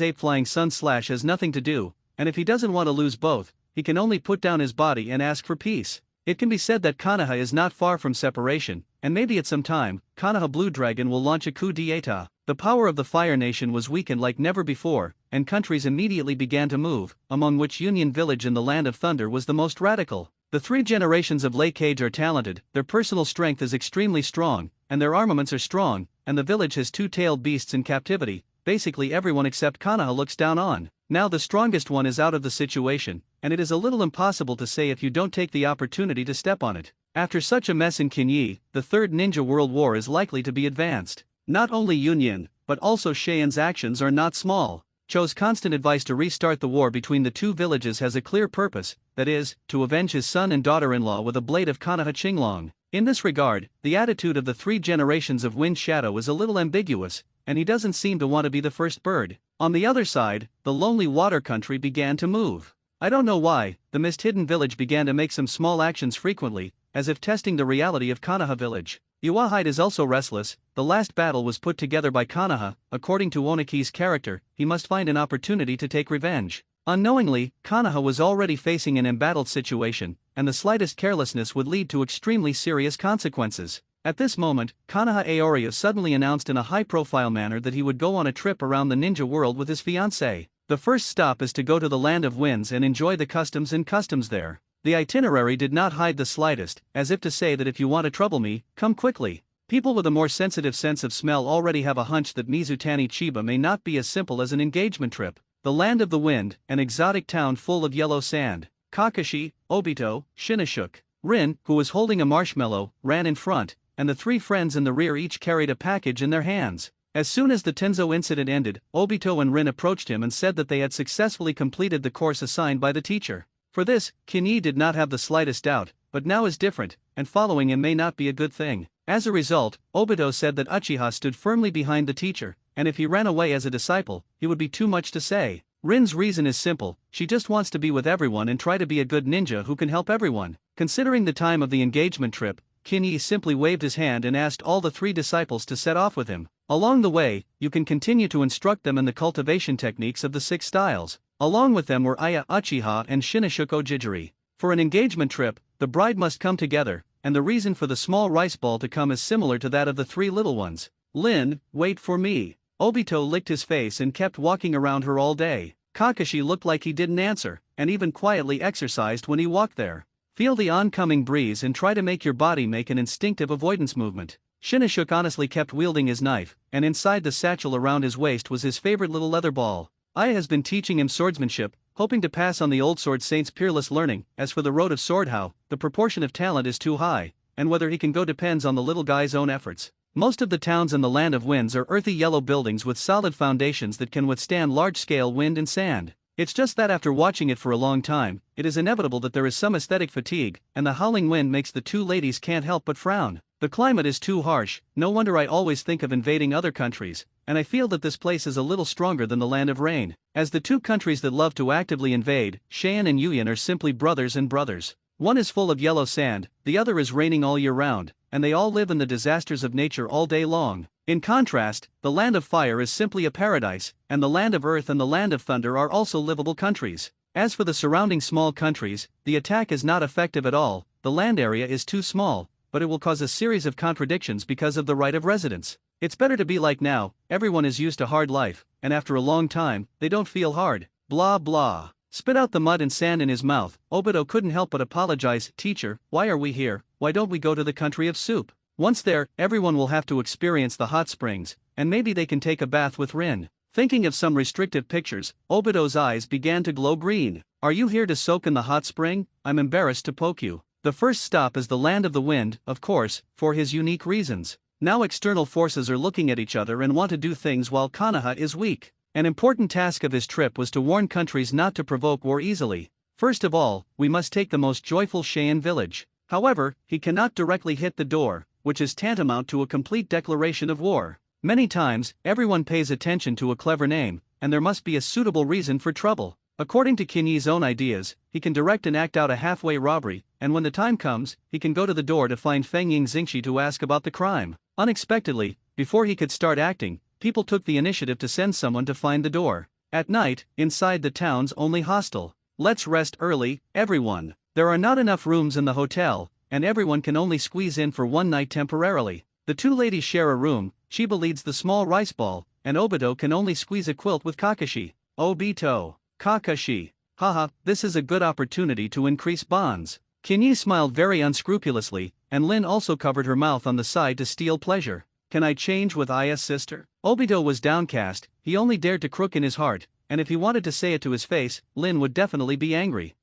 ape-flying sun-slash has nothing to do, and if he doesn't want to lose both, he can only put down his body and ask for peace. It can be said that Konoha is not far from separation, and maybe at some time, Konoha Blue Dragon will launch a coup d'etat. The power of the Fire Nation was weakened like never before, and countries immediately began to move, among which Union Village in the Land of Thunder was the most radical. The three generations of Lake Cage are talented, their personal strength is extremely strong, and their armaments are strong, and the village has two-tailed beasts in captivity. Basically everyone except Konoha looks down on. Now the strongest one is out of the situation, and it is a little impossible to say if you don't take the opportunity to step on it. After such a mess in Kinyi, the Third Ninja World War is likely to be advanced. Not only Union, but also Cheyenne actions are not small. Cho's constant advice to restart the war between the two villages has a clear purpose, that is, to avenge his son and daughter-in-law with a blade of Konoha Chinglong. In this regard, the attitude of the three generations of Wind Shadow is a little ambiguous, and he doesn't seem to want to be the first bird. On the other side, the lonely water country began to move. I don't know why, the Mist Hidden Village began to make some small actions frequently, as if testing the reality of Konoha village. Uchiha is also restless. The last battle was put together by Konoha. According to Oniki's character, he must find an opportunity to take revenge. Unknowingly, Konoha was already facing an embattled situation, and the slightest carelessness would lead to extremely serious consequences. At this moment, Konoha Aoria suddenly announced in a high-profile manner that he would go on a trip around the ninja world with his fiancée. The first stop is to go to the Land of Winds and enjoy the customs there. The itinerary did not hide the slightest, as if to say that if you want to trouble me, come quickly. People with a more sensitive sense of smell already have a hunch that Mizutani Chiba may not be as simple as an engagement trip. The Land of the Wind, an exotic town full of yellow sand. Kakashi, Obito, Shinnashook. Rin, who was holding a marshmallow, ran in front, and the three friends in the rear each carried a package in their hands. As soon as the Tenzo incident ended, Obito and Rin approached him and said that they had successfully completed the course assigned by the teacher. For this, Kinyi did not have the slightest doubt, but now is different, and following him may not be a good thing. As a result, Obito said that Uchiha stood firmly behind the teacher, and if he ran away as a disciple, he would be too much to say. Rin's reason is simple: she just wants to be with everyone and try to be a good ninja who can help everyone. Considering the time of the engagement trip, Kinyi simply waved his hand and asked all the three disciples to set off with him. Along the way, you can continue to instruct them in the cultivation techniques of the 6 styles. Along with them were Aya Uchiha and Shinnashoku Jijiri. For an engagement trip, the bride must come together, and the reason for the small rice ball to come is similar to that of the 3 little ones. Lin, wait for me. Obito licked his face and kept walking around her all day. Kakashi looked like he didn't answer, and even quietly exercised when he walked there. Feel the oncoming breeze and try to make your body make an instinctive avoidance movement. Shinnashook honestly kept wielding his knife, and inside the satchel around his waist was his favorite little leather ball. Aya has been teaching him swordsmanship, hoping to pass on the old sword saint's peerless learning. As for the road of sword, how the proportion of talent is too high, and whether he can go depends on the little guy's own efforts. Most of the towns in the Land of Winds are earthy yellow buildings with solid foundations that can withstand large-scale wind and sand. It's just that after watching it for a long time, it is inevitable that there is some aesthetic fatigue, and the howling wind makes the 2 ladies can't help but frown. The climate is too harsh. No wonder I always think of invading other countries, and I feel that this place is a little stronger than the Land of Rain. As the 2 countries that love to actively invade, Cheyenne and Yuyan, are simply brothers and brothers. One is full of yellow sand, the other is raining all year round, and they all live in the disasters of nature all day long. In contrast, the Land of Fire is simply a paradise, and the Land of Earth and the Land of Thunder are also livable countries. As for the surrounding small countries, the attack is not effective at all. The land area is too small, but it will cause a series of contradictions because of the right of residence. It's better to be like now. Everyone is used to hard life, and after a long time, they don't feel hard. Blah blah. Spit out the mud and sand in his mouth. Obito couldn't help but apologize. Teacher, why are we here? Why don't we go to the country of soup? Once there, everyone will have to experience the hot springs, and maybe they can take a bath with Rin. Thinking of some restrictive pictures, Obito's eyes began to glow green. Are you here to soak in the hot spring? I'm embarrassed to poke you. The first stop is the Land of the Wind, of course, for his unique reasons. Now external forces are looking at each other and want to do things while Konoha is weak. An important task of his trip was to warn countries not to provoke war easily. First of all, we must take the most joyful Cheyenne village. However, he cannot directly hit the door, which is tantamount to a complete declaration of war. Many times, everyone pays attention to a clever name, and there must be a suitable reason for trouble. According to Kinyi's own ideas, he can direct and act out a halfway robbery, and when the time comes, he can go to the door to find Feng Ying Xingxi to ask about the crime. Unexpectedly, before he could start acting, people took the initiative to send someone to find the door. At night, inside the town's only hostel. Let's rest early, everyone. There are not enough rooms in the hotel, and everyone can only squeeze in for one night temporarily. The 2 ladies share a room. Chiba leads the small rice ball, and Obito can only squeeze a quilt with Kakashi. Obito. Kakashi. Haha, this is a good opportunity to increase bonds. Kinyi smiled very unscrupulously, and Lin also covered her mouth on the side to steal pleasure. Can I change with Aya's sister? Obito was downcast. He only dared to crook in his heart, and if he wanted to say it to his face, Lin would definitely be angry.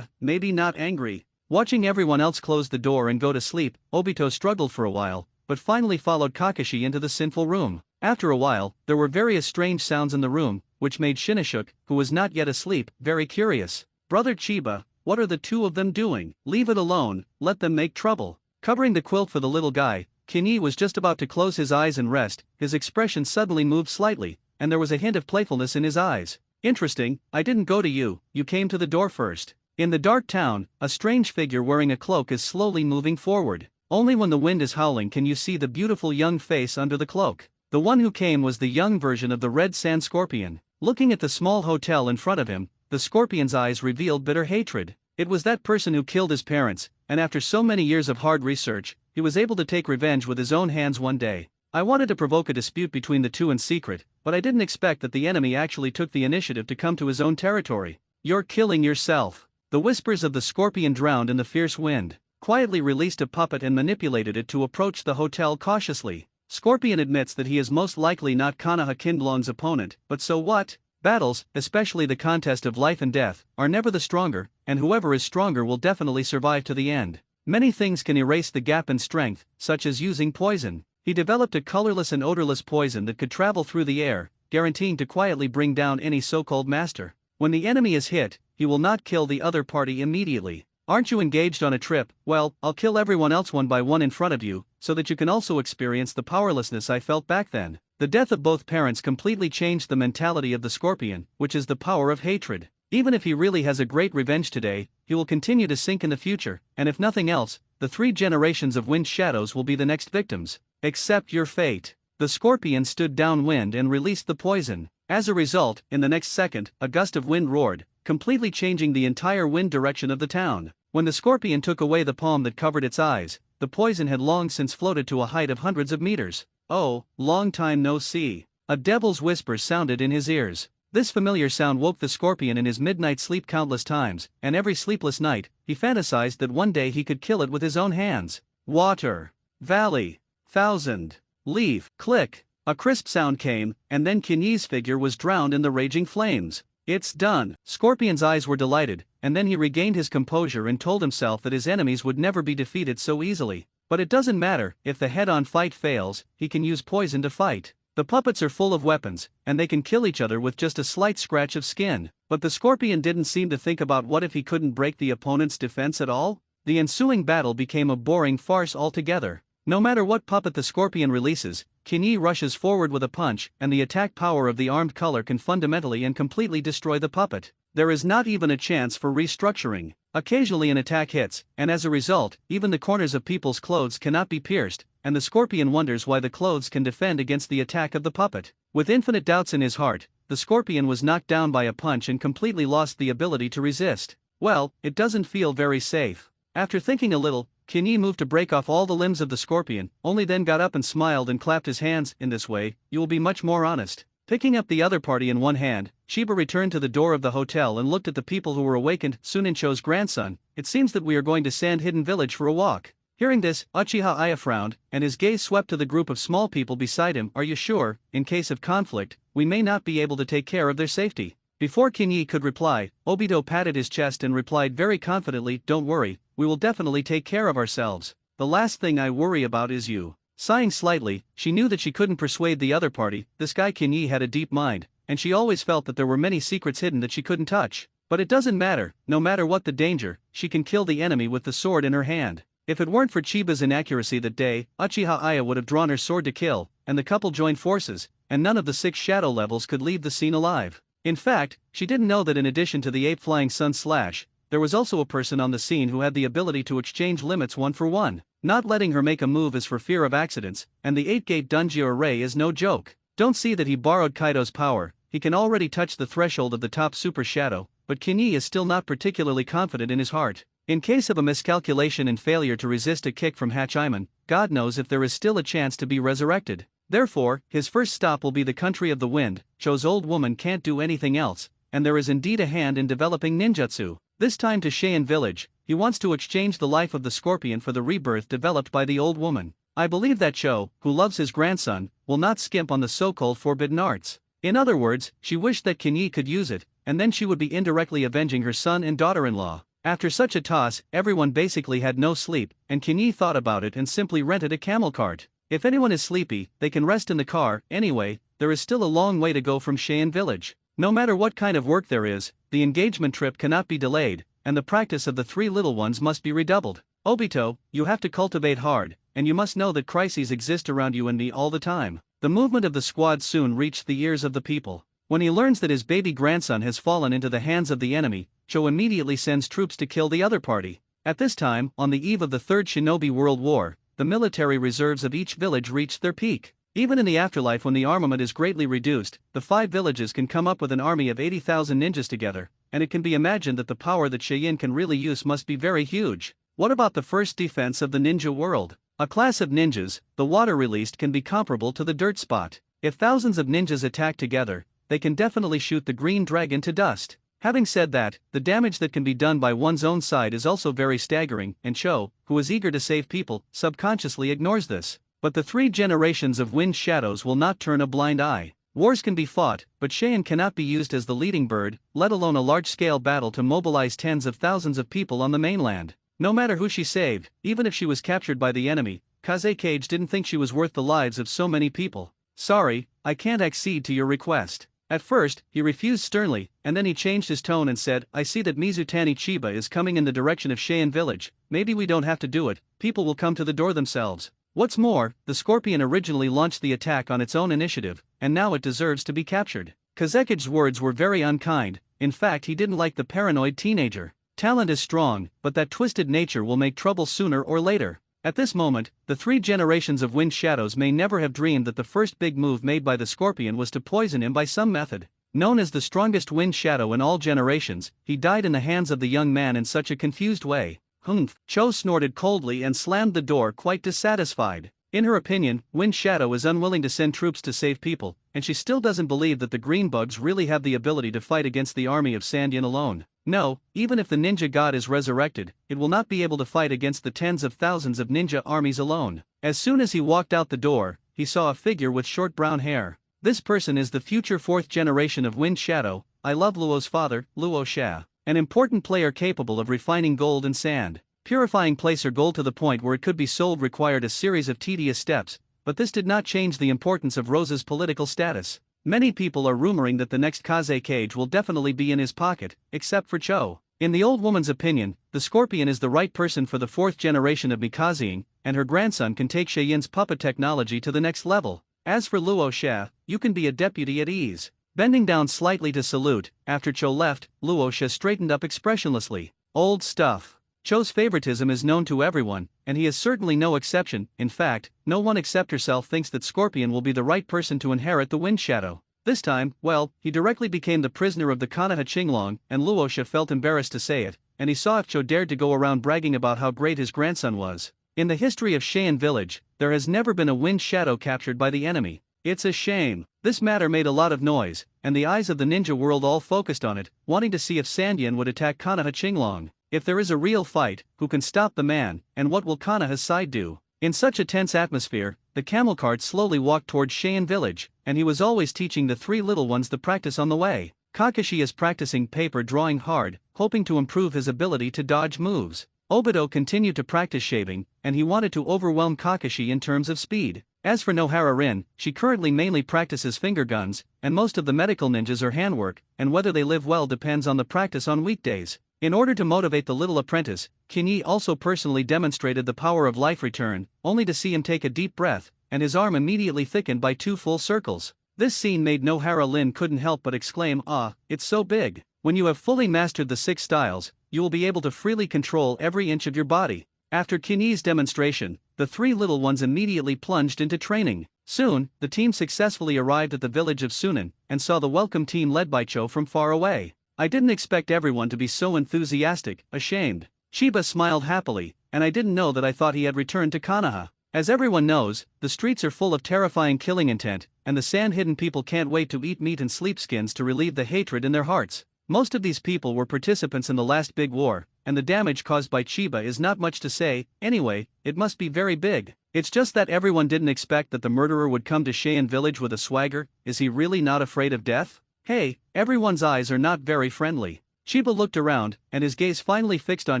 Maybe not angry. Watching everyone else close the door and go to sleep, Obito struggled for a while, but finally followed Kakashi into the sinful room. After a while, there were various strange sounds in the room, which made Shinnashook, who was not yet asleep, very curious. Brother Chiba, what are the 2 of them doing? Leave it alone, let them make trouble. Covering the quilt for the little guy, Kinyi was just about to close his eyes and rest. His expression suddenly moved slightly, and there was a hint of playfulness in his eyes. Interesting, I didn't go to you, you came to the door first. In the dark town, a strange figure wearing a cloak is slowly moving forward. Only when the wind is howling can you see the beautiful young face under the cloak. The one who came was the young version of the red sand scorpion. Looking at the small hotel in front of him, the scorpion's eyes revealed bitter hatred. It was that person who killed his parents, and after so many years of hard research, he was able to take revenge with his own hands one day. I wanted to provoke a dispute between the two in secret, but I didn't expect that the enemy actually took the initiative to come to his own territory. You're killing yourself. The whispers of the scorpion drowned in the fierce wind. Quietly released a puppet and manipulated it to approach the hotel cautiously. Scorpion admits that he is most likely not Konoha Kindlong's opponent, but so what? Battles, especially the contest of life and death, are never the stronger, and whoever is stronger will definitely survive to the end. Many things can erase the gap in strength, such as using poison. He developed a colorless and odorless poison that could travel through the air, guaranteeing to quietly bring down any so-called master. When the enemy is hit, he will not kill the other party immediately. Aren't you engaged on a trip? Well, I'll kill everyone else one by one in front of you, so that you can also experience the powerlessness I felt back then. The death of both parents completely changed the mentality of the scorpion, which is the power of hatred. Even if he really has a great revenge today, he will continue to sink in the future, and if nothing else, the 3 generations of wind shadows will be the next victims. Accept your fate. The scorpion stood downwind and released the poison. As a result, in the next second, a gust of wind roared, completely changing the entire wind direction of the town. When the scorpion took away the palm that covered its eyes, the poison had long since floated to a height of hundreds of meters. Oh, long time no see. A devil's whisper sounded in his ears. This familiar sound woke the scorpion in his midnight sleep countless times, and every sleepless night, he fantasized that one day he could kill it with his own hands. Water. Valley. Thousand. Leaf. Click. A crisp sound came, and then Kinyi's figure was drowned in the raging flames. It's done. Scorpion's eyes were delighted, and then he regained his composure and told himself that his enemies would never be defeated so easily. But it doesn't matter, if the head-on fight fails, he can use poison to fight. The puppets are full of weapons, and they can kill each other with just a slight scratch of skin. But the scorpion didn't seem to think about what if he couldn't break the opponent's defense at all? The ensuing battle became a boring farce altogether. No matter what puppet the scorpion releases, Kinyi rushes forward with a punch, and the attack power of the armed color can fundamentally and completely destroy the puppet. There is not even a chance for restructuring. Occasionally an attack hits, and as a result, even the corners of people's clothes cannot be pierced, and the scorpion wonders why the clothes can defend against the attack of the puppet. With infinite doubts in his heart, the scorpion was knocked down by a punch and completely lost the ability to resist. Well, it doesn't feel very safe. After thinking a little, Kinyi moved to break off all the limbs of the scorpion, only then got up and smiled and clapped his hands. In this way, you will be much more honest. Picking up the other party in one hand, Shiba returned to the door of the hotel and looked at the people who were awakened. Sunincho's grandson, it seems that we are going to Sand Hidden Village for a walk. Hearing this, Uchiha Aya frowned, and his gaze swept to the group of small people beside him. Are you sure, in case of conflict, we may not be able to take care of their safety? Before Kinyi could reply, Obito patted his chest and replied very confidently, don't worry, we will definitely take care of ourselves. The last thing I worry about is you. Sighing slightly, she knew that she couldn't persuade the other party. This guy Kinyi had a deep mind, and she always felt that there were many secrets hidden that she couldn't touch. But it doesn't matter, no matter what the danger, she can kill the enemy with the sword in her hand. If it weren't for Chiba's inaccuracy that day, Uchiha Aya would have drawn her sword to kill, and the couple joined forces, and none of the 6 shadow levels could leave the scene alive. In fact, she didn't know that in addition to the ape flying sun slash, there was also a person on the scene who had the ability to exchange limits one for one. Not letting her make a move is for fear of accidents, and the 8-gate Dunjia array is no joke. Don't see that he borrowed Kaido's power, he can already touch the threshold of the top super shadow, but Kinyi is still not particularly confident in his heart. In case of a miscalculation and failure to resist a kick from Hachiman, God knows if there is still a chance to be resurrected. Therefore, his first stop will be the country of the wind. Cho's old woman can't do anything else, and there is indeed a hand in developing ninjutsu. This time to Cheyenne Village, he wants to exchange the life of the scorpion for the rebirth developed by the old woman. I believe that Cho, who loves his grandson, will not skimp on the so-called forbidden arts. In other words, she wished that Kinyi could use it, and then she would be indirectly avenging her son and daughter-in-law. After such a toss, everyone basically had no sleep, and Kinyi thought about it and simply rented a camel cart. If anyone is sleepy, they can rest in the car. Anyway, there is still a long way to go from Cheyenne Village. No matter what kind of work there is, the engagement trip cannot be delayed, and the practice of the 3 little ones must be redoubled. Obito, you have to cultivate hard, and you must know that crises exist around you and me all the time. The movement of the squad soon reached the ears of the people. When he learns that his baby grandson has fallen into the hands of the enemy, Cho immediately sends troops to kill the other party. At this time, on the eve of the Third Shinobi World War, the military reserves of each village reached their peak. Even in the afterlife, when the armament is greatly reduced, the 5 villages can come up with an army of 80,000 ninjas together, and it can be imagined that the power that Cheyenne can really use must be very huge. What about the first defense of the ninja world? A class of ninjas, the water released can be comparable to the dirt spot. If thousands of ninjas attack together, they can definitely shoot the green dragon to dust. Having said that, the damage that can be done by one's own side is also very staggering, and Cho, who is eager to save people, subconsciously ignores this. But the 3 generations of Wind Shadows will not turn a blind eye. Wars can be fought, but Cheyenne cannot be used as the leading bird, let alone a large-scale battle to mobilize tens of thousands of people on the mainland. No matter who she saved, even if she was captured by the enemy, Kazekage didn't think she was worth the lives of so many people. Sorry, I can't accede to your request. At first, he refused sternly, and then he changed his tone and said, I see that Mizutani Chiba is coming in the direction of Cheyenne village. Maybe we don't have to do it, people will come to the door themselves. What's more, the Scorpion originally launched the attack on its own initiative, and now it deserves to be captured. Kazekage's words were very unkind. In fact, he didn't like the paranoid teenager. Talent is strong, but that twisted nature will make trouble sooner or later. At this moment, the 3 generations of Wind Shadows may never have dreamed that the first big move made by the Scorpion was to poison him by some method. Known as the strongest Wind Shadow in all generations, he died in the hands of the young man in such a confused way. Humph! Cho snorted coldly and slammed the door, quite dissatisfied. In her opinion, Wind Shadow is unwilling to send troops to save people, and she still doesn't believe that the green bugs really have the ability to fight against the army of Sandyan alone. No, even if the ninja god is resurrected, it will not be able to fight against the tens of thousands of ninja armies alone. As soon as he walked out the door, he saw a figure with short brown hair. This person is the future 4th generation of Wind Shadow. I love Luo's father, Luo Sha. An important player capable of refining gold and sand. Purifying placer gold to the point where it could be sold required a series of tedious steps, but this did not change the importance of Rose's political status. Many people are rumoring that the next Kazekage will definitely be in his pocket, except for Cho. In the old woman's opinion, the Scorpion is the right person for the 4th generation of Mikazeing, and her grandson can take Cheyenne's puppet technology to the next level. As for Luo Sha, you can be a deputy at ease. Bending down slightly to salute, after Cho left, Luo Sha straightened up expressionlessly. Old stuff. Cho's favoritism is known to everyone, and he is certainly no exception. In fact, no one except herself thinks that Scorpion will be the right person to inherit the Wind Shadow. This time, well, he directly became the prisoner of the Konoha Qinglong, and Luo Sha felt embarrassed to say it, and he saw if Cho dared to go around bragging about how great his grandson was. In the history of Cheyenne Village, there has never been a Wind Shadow captured by the enemy. It's a shame. This matter made a lot of noise, and the eyes of the ninja world all focused on it, wanting to see if Sandyan would attack Konoha Qinglong. If there is a real fight, who can stop the man, and what will Konoha's side do? In such a tense atmosphere, the camel cart slowly walked towards Cheyenne Village, and he was always teaching the 3 little ones the practice on the way. Kakashi is practicing paper drawing hard, hoping to improve his ability to dodge moves. Obito continued to practice shaving, and he wanted to overwhelm Kakashi in terms of speed. As for Nohara Rin, she currently mainly practices finger guns, and most of the medical ninjas are handwork, and whether they live well depends on the practice on weekdays. In order to motivate the little apprentice, Kinyi also personally demonstrated the power of life return, only to see him take a deep breath, and his arm immediately thickened by 2 full circles. This scene made Nohara Rin couldn't help but exclaim, "Ah, it's so big." When you have fully mastered the 6 styles, you will be able to freely control every inch of your body. After Kinyi's demonstration, the 3 little ones immediately plunged into training. Soon, the team successfully arrived at the village of Sunan, and saw the welcome team led by Cho from far away. I didn't expect everyone to be so enthusiastic, ashamed. Chiba smiled happily, and I didn't know that I thought he had returned to Konoha. As everyone knows, the streets are full of terrifying killing intent, and the sand-hidden people can't wait to eat meat and sleep skins to relieve the hatred in their hearts. Most of these people were participants in the last big war, and the damage caused by Chiba is not much to say. Anyway, it must be very big. It's just that everyone didn't expect that the murderer would come to Cheyenne Village with a swagger. Is he really not afraid of death? Hey, everyone's eyes are not very friendly. Chiba looked around, and his gaze finally fixed on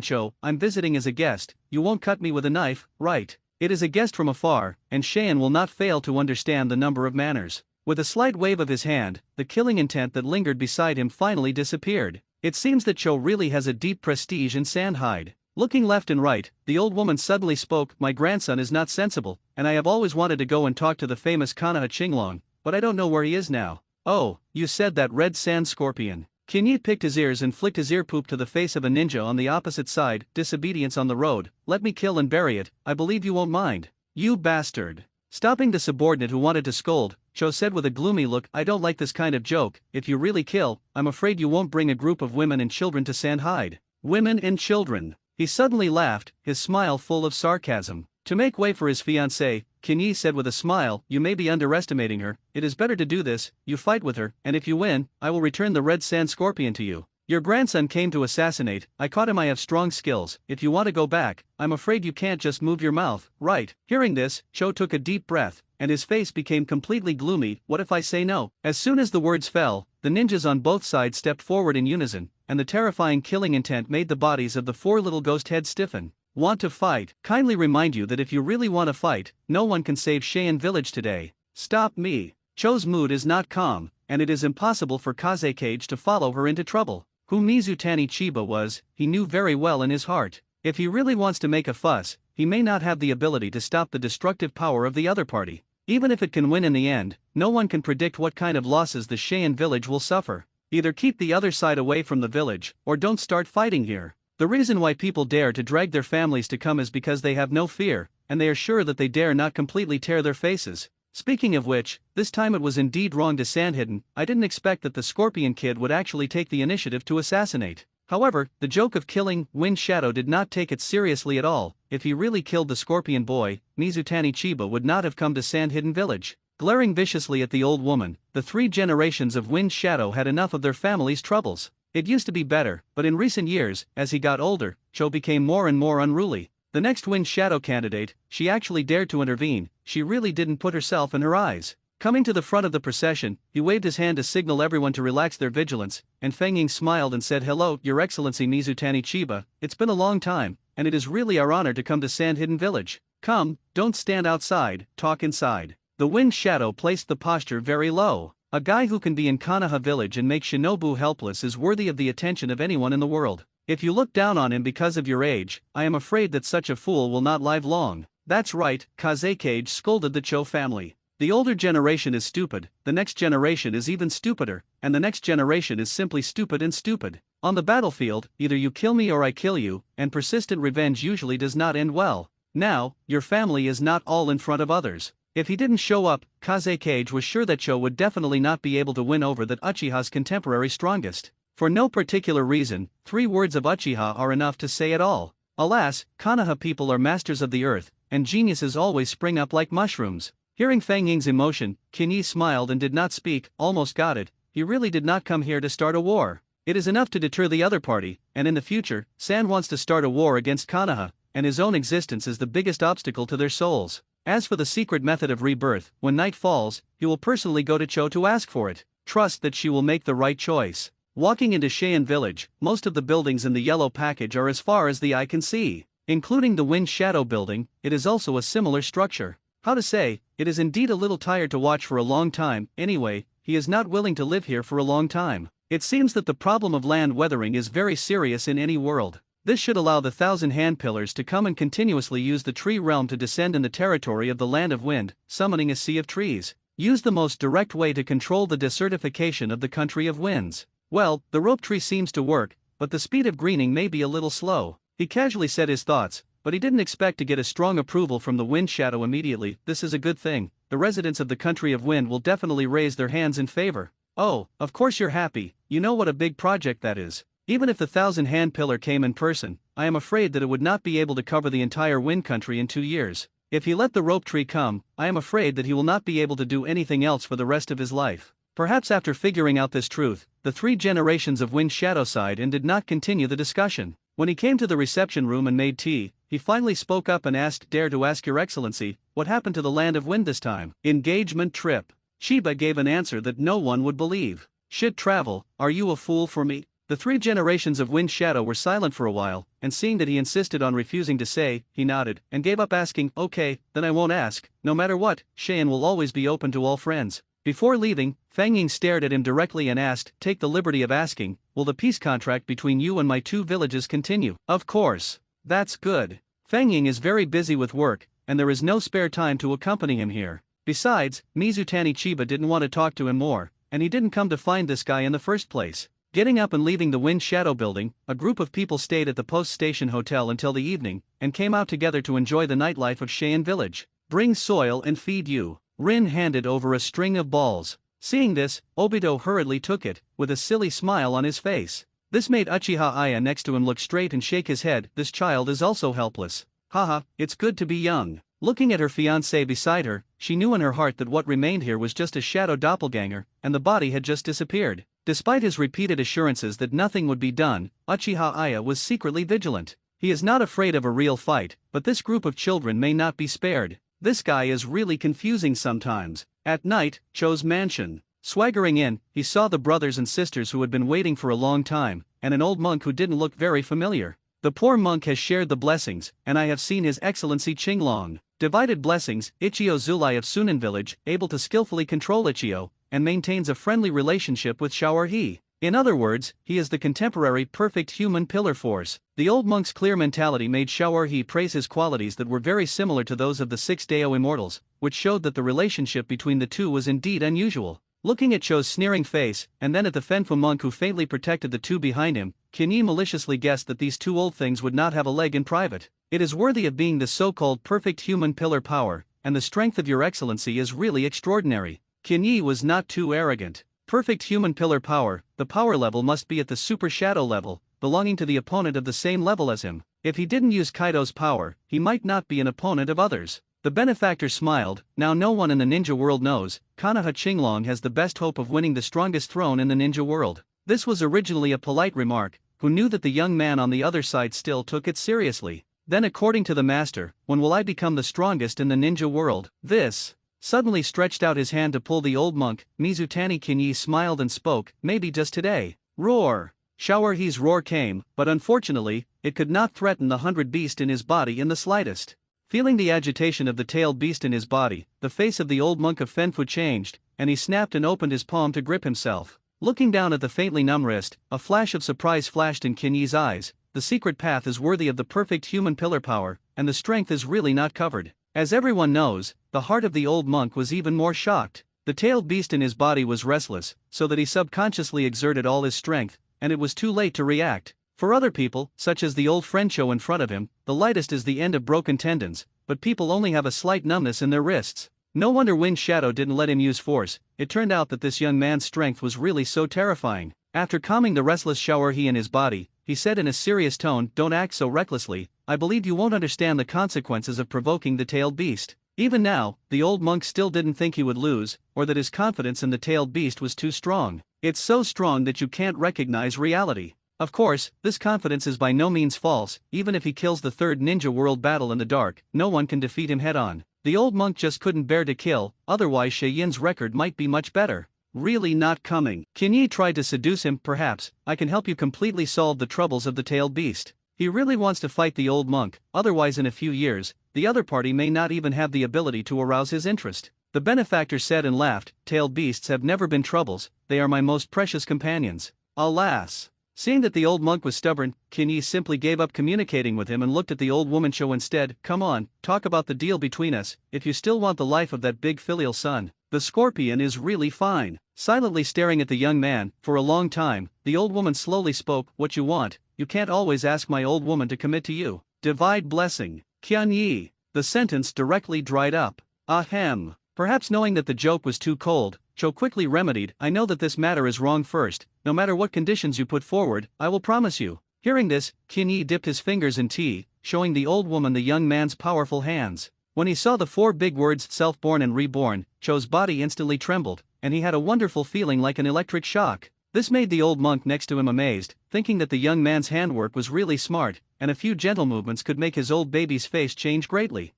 Cho. I'm visiting as a guest, you won't cut me with a knife, right? It is a guest from afar, and Cheyenne will not fail to understand the number of manners. With a slight wave of his hand, the killing intent that lingered beside him finally disappeared. It seems that Cho really has a deep prestige in Sandhide. Looking left and right, the old woman suddenly spoke. My grandson is not sensible, and I have always wanted to go and talk to the famous Konoha Qinglong, but I don't know where he is now. Oh, you said that red sand scorpion. Kinyi picked his ears and flicked his ear poop to the face of a ninja on the opposite side. Disobedience on the road, let me kill and bury it, I believe you won't mind. You bastard. Stopping the subordinate who wanted to scold, Cho said with a gloomy look, I don't like this kind of joke. If you really kill, I'm afraid you won't bring a group of women and children to Sandhide. Women and children. He suddenly laughed, his smile full of sarcasm. To make way for his fiancée, Kinyi said with a smile, you may be underestimating her, it is better to do this, you fight with her, and if you win, I will return the red sand scorpion to you. Your grandson came to assassinate, I caught him, I have strong skills, if you want to go back, I'm afraid you can't just move your mouth, right? Hearing this, Cho took a deep breath, and his face became completely gloomy, what if I say no? As soon as the words fell, the ninjas on both sides stepped forward in unison, and the terrifying killing intent made the bodies of the four little ghost heads stiffen. Want to fight? Kindly remind you that if you really want to fight, no one can save Cheyenne village today. Stop me. Cho's mood is not calm, and it is impossible for Kazekage to follow her into trouble. Who Mizutani Chiba was, he knew very well in his heart. If he really wants to make a fuss, he may not have the ability to stop the destructive power of the other party. Even if it can win in the end, no one can predict what kind of losses the Cheyenne village will suffer. Either keep the other side away from the village, or don't start fighting here. The reason why people dare to drag their families to come is because they have no fear, and they are sure that they dare not completely tear their faces. Speaking of which, this time it was indeed wrong to Sandhidden. I didn't expect that the Scorpion Kid would actually take the initiative to assassinate. However, the joke of killing Wind Shadow did not take it seriously at all. If he really killed the Scorpion Boy, Mizutani Chiba would not have come to Sandhidden village. Glaring viciously at the old woman, the 3 generations of Wind Shadow had enough of their family's troubles. It used to be better, but in recent years, as he got older, Cho became more and more unruly. The next Wind Shadow candidate, she actually dared to intervene, she really didn't put herself in her eyes. Coming to the front of the procession, he waved his hand to signal everyone to relax their vigilance, and Feng Ying smiled and said, hello, Your Excellency Mizutani Chiba, it's been a long time, and it is really our honor to come to Sandhidden Village. Come, don't stand outside, talk inside. The Wind Shadow placed the posture very low. A guy who can be in Konoha village and make Shinobu helpless is worthy of the attention of anyone in the world. If you look down on him because of your age, I am afraid that such a fool will not live long. That's right, Kazekage scolded the Cho family. The older generation is stupid, the next generation is even stupider, and the next generation is simply stupid and stupid. On the battlefield, either you kill me or I kill you, and persistent revenge usually does not end well. Now, your family is not all in front of others. If he didn't show up, Kazekage was sure that Cho would definitely not be able to win over that Uchiha's contemporary strongest. For no particular reason, 3 words of Uchiha are enough to say it all. Alas, Konoha people are masters of the earth, and geniuses always spring up like mushrooms. Hearing Feng Ying's emotion, Kinyi smiled and did not speak. Almost got it, he really did not come here to start a war. It is enough to deter the other party, and in the future, San wants to start a war against Konoha, and his own existence is the biggest obstacle to their souls. As for the secret method of rebirth, when night falls, he will personally go to Cho to ask for it. Trust that she will make the right choice. Walking into Cheyenne village, most of the buildings in the yellow package are as far as the eye can see. Including the Wind Shadow building, it is also a similar structure. How to say, it is indeed a little tired to watch for a long time. Anyway, he is not willing to live here for a long time. It seems that the problem of land weathering is very serious in any world. This should allow the 1,000 hand pillars to come and continuously use the tree realm to descend in the territory of the land of wind, summoning a sea of trees. Use the most direct way to control the desertification of the country of winds. Well, the rope tree seems to work, but the speed of greening may be a little slow. He casually said his thoughts, but he didn't expect to get a strong approval from the Wind Shadow immediately. This is a good thing. The residents of the country of wind will definitely raise their hands in favor. Oh, of course you're happy, you know what a big project that is. Even if the 1,000 hand pillar came in person, I am afraid that it would not be able to cover the entire wind country in 2 years. If he let the rope tree come, I am afraid that he will not be able to do anything else for the rest of his life. Perhaps after figuring out this truth, the 3 generations of Wind Shadow sighed and did not continue the discussion. When he came to the reception room and made tea, he finally spoke up and asked, dare to ask Your Excellency, what happened to the land of wind this time? Engagement trip. Chiba gave an answer that no one would believe. Should travel, are you a fool for me? The 3 generations of Wind Shadow were silent for a while, and seeing that he insisted on refusing to say, he nodded, and gave up asking. Okay, then I won't ask. No matter what, Cheyenne will always be open to all friends. Before leaving, Feng Ying stared at him directly and asked, take the liberty of asking, will the peace contract between you and my 2 villages continue? Of course. That's good. Feng Ying is very busy with work, and there is no spare time to accompany him here. Besides, Mizutani Chiba didn't want to talk to him more, and he didn't come to find this guy in the first place. Getting up and leaving the Wind Shadow building, a group of people stayed at the post station hotel until the evening, and came out together to enjoy the nightlife of Cheyenne Village. Bring soil and feed you. Rin handed over a string of balls. Seeing this, Obito hurriedly took it, with a silly smile on his face. This made Uchiha Aya next to him look straight and shake his head. This child is also helpless. Haha, it's good to be young. Looking at her fiancé beside her, she knew in her heart that what remained here was just a shadow doppelganger, and the body had just disappeared. Despite his repeated assurances that nothing would be done, Uchiha Aya was secretly vigilant. He is not afraid of a real fight, but this group of children may not be spared. This guy is really confusing sometimes. At night, Cho's mansion. Swaggering in, he saw the brothers and sisters who had been waiting for a long time, and an old monk who didn't look very familiar. The poor monk has shared the blessings, and I have seen His Excellency Qinglong. Divided blessings, Ichio Zulai of Sunan village, able to skillfully control Ichio, and maintains a friendly relationship with Xiao'erhe. In other words, he is the contemporary perfect human pillar force. The old monk's clear mentality made Xiao'erhe praise his qualities that were very similar to those of the 6 Dao immortals, which showed that the relationship between the two was indeed unusual. Looking at Cho's sneering face, and then at the Fenfu monk who faintly protected the two behind him, Qinyi maliciously guessed that these two old things would not have a leg in private. It is worthy of being the so-called perfect human pillar power, and the strength of your excellency is really extraordinary. Qinyi was not too arrogant. Perfect human pillar power, the power level must be at the super shadow level, belonging to the opponent of the same level as him. If he didn't use Kaido's power, he might not be an opponent of others. The benefactor smiled. Now no one in the ninja world knows, Konoha Qinglong has the best hope of winning the strongest throne in the ninja world. This was originally a polite remark, who knew that the young man on the other side still took it seriously. Then according to the master, when will I become the strongest in the ninja world? This suddenly stretched out his hand to pull the old monk. Mizutani Qinyi smiled and spoke, maybe just today. Roar! Xiao'erhe's roar came, but unfortunately, it could not threaten the 100 beast in his body in the slightest. Feeling the agitation of the tailed beast in his body, the face of the old monk of Fenfu changed, and he snapped and opened his palm to grip himself. Looking down at the faintly numb wrist, a flash of surprise flashed in Qinyi's eyes. The secret path is worthy of the perfect human pillar power, and the strength is really not covered. As everyone knows, the heart of the old monk was even more shocked. The tailed beast in his body was restless, so that he subconsciously exerted all his strength, and it was too late to react. For other people, such as the old friend Cho in front of him, the lightest is the end of broken tendons, but people only have a slight numbness in their wrists. No wonder Wind Shadow didn't let him use force. It turned out that this young man's strength was really so terrifying. After calming the restless Xiao'erhe in his body, he said in a serious tone, "Don't act so recklessly, I believe you won't understand the consequences of provoking the tailed beast." Even now, the old monk still didn't think he would lose, or that his confidence in the tailed beast was too strong. It's so strong that you can't recognize reality. Of course, this confidence is by no means false. Even if he kills the third ninja world battle in the dark, no one can defeat him head-on. The old monk just couldn't bear to kill, otherwise Cheyenne's record might be much better. Really not coming. Qinyi tried to seduce him. Perhaps, I can help you completely solve the troubles of the tailed beast. He really wants to fight the old monk, otherwise in a few years, the other party may not even have the ability to arouse his interest. The benefactor said and laughed, "Tailed beasts have never been troubles, they are my most precious companions." Alas! Seeing that the old monk was stubborn, Qinyi simply gave up communicating with him and looked at the old woman Cho instead. "Come on, talk about the deal between us, if you still want the life of that big filial son. The scorpion is really fine." Silently staring at the young man, for a long time, the old woman slowly spoke, "What you want, you can't always ask my old woman to commit to you. Divide blessing." Qinyi. The sentence directly dried up. Ahem. Perhaps knowing that the joke was too cold, Cho quickly remedied, "I know that this matter is wrong first, no matter what conditions you put forward, I will promise you." Hearing this, Qinyi dipped his fingers in tea, showing the old woman the young man's powerful hands. When he saw the 4 big words self-born and reborn, Cho's body instantly trembled, and he had a wonderful feeling like an electric shock. This made the old monk next to him amazed, thinking that the young man's handwork was really smart, and a few gentle movements could make his old baby's face change greatly.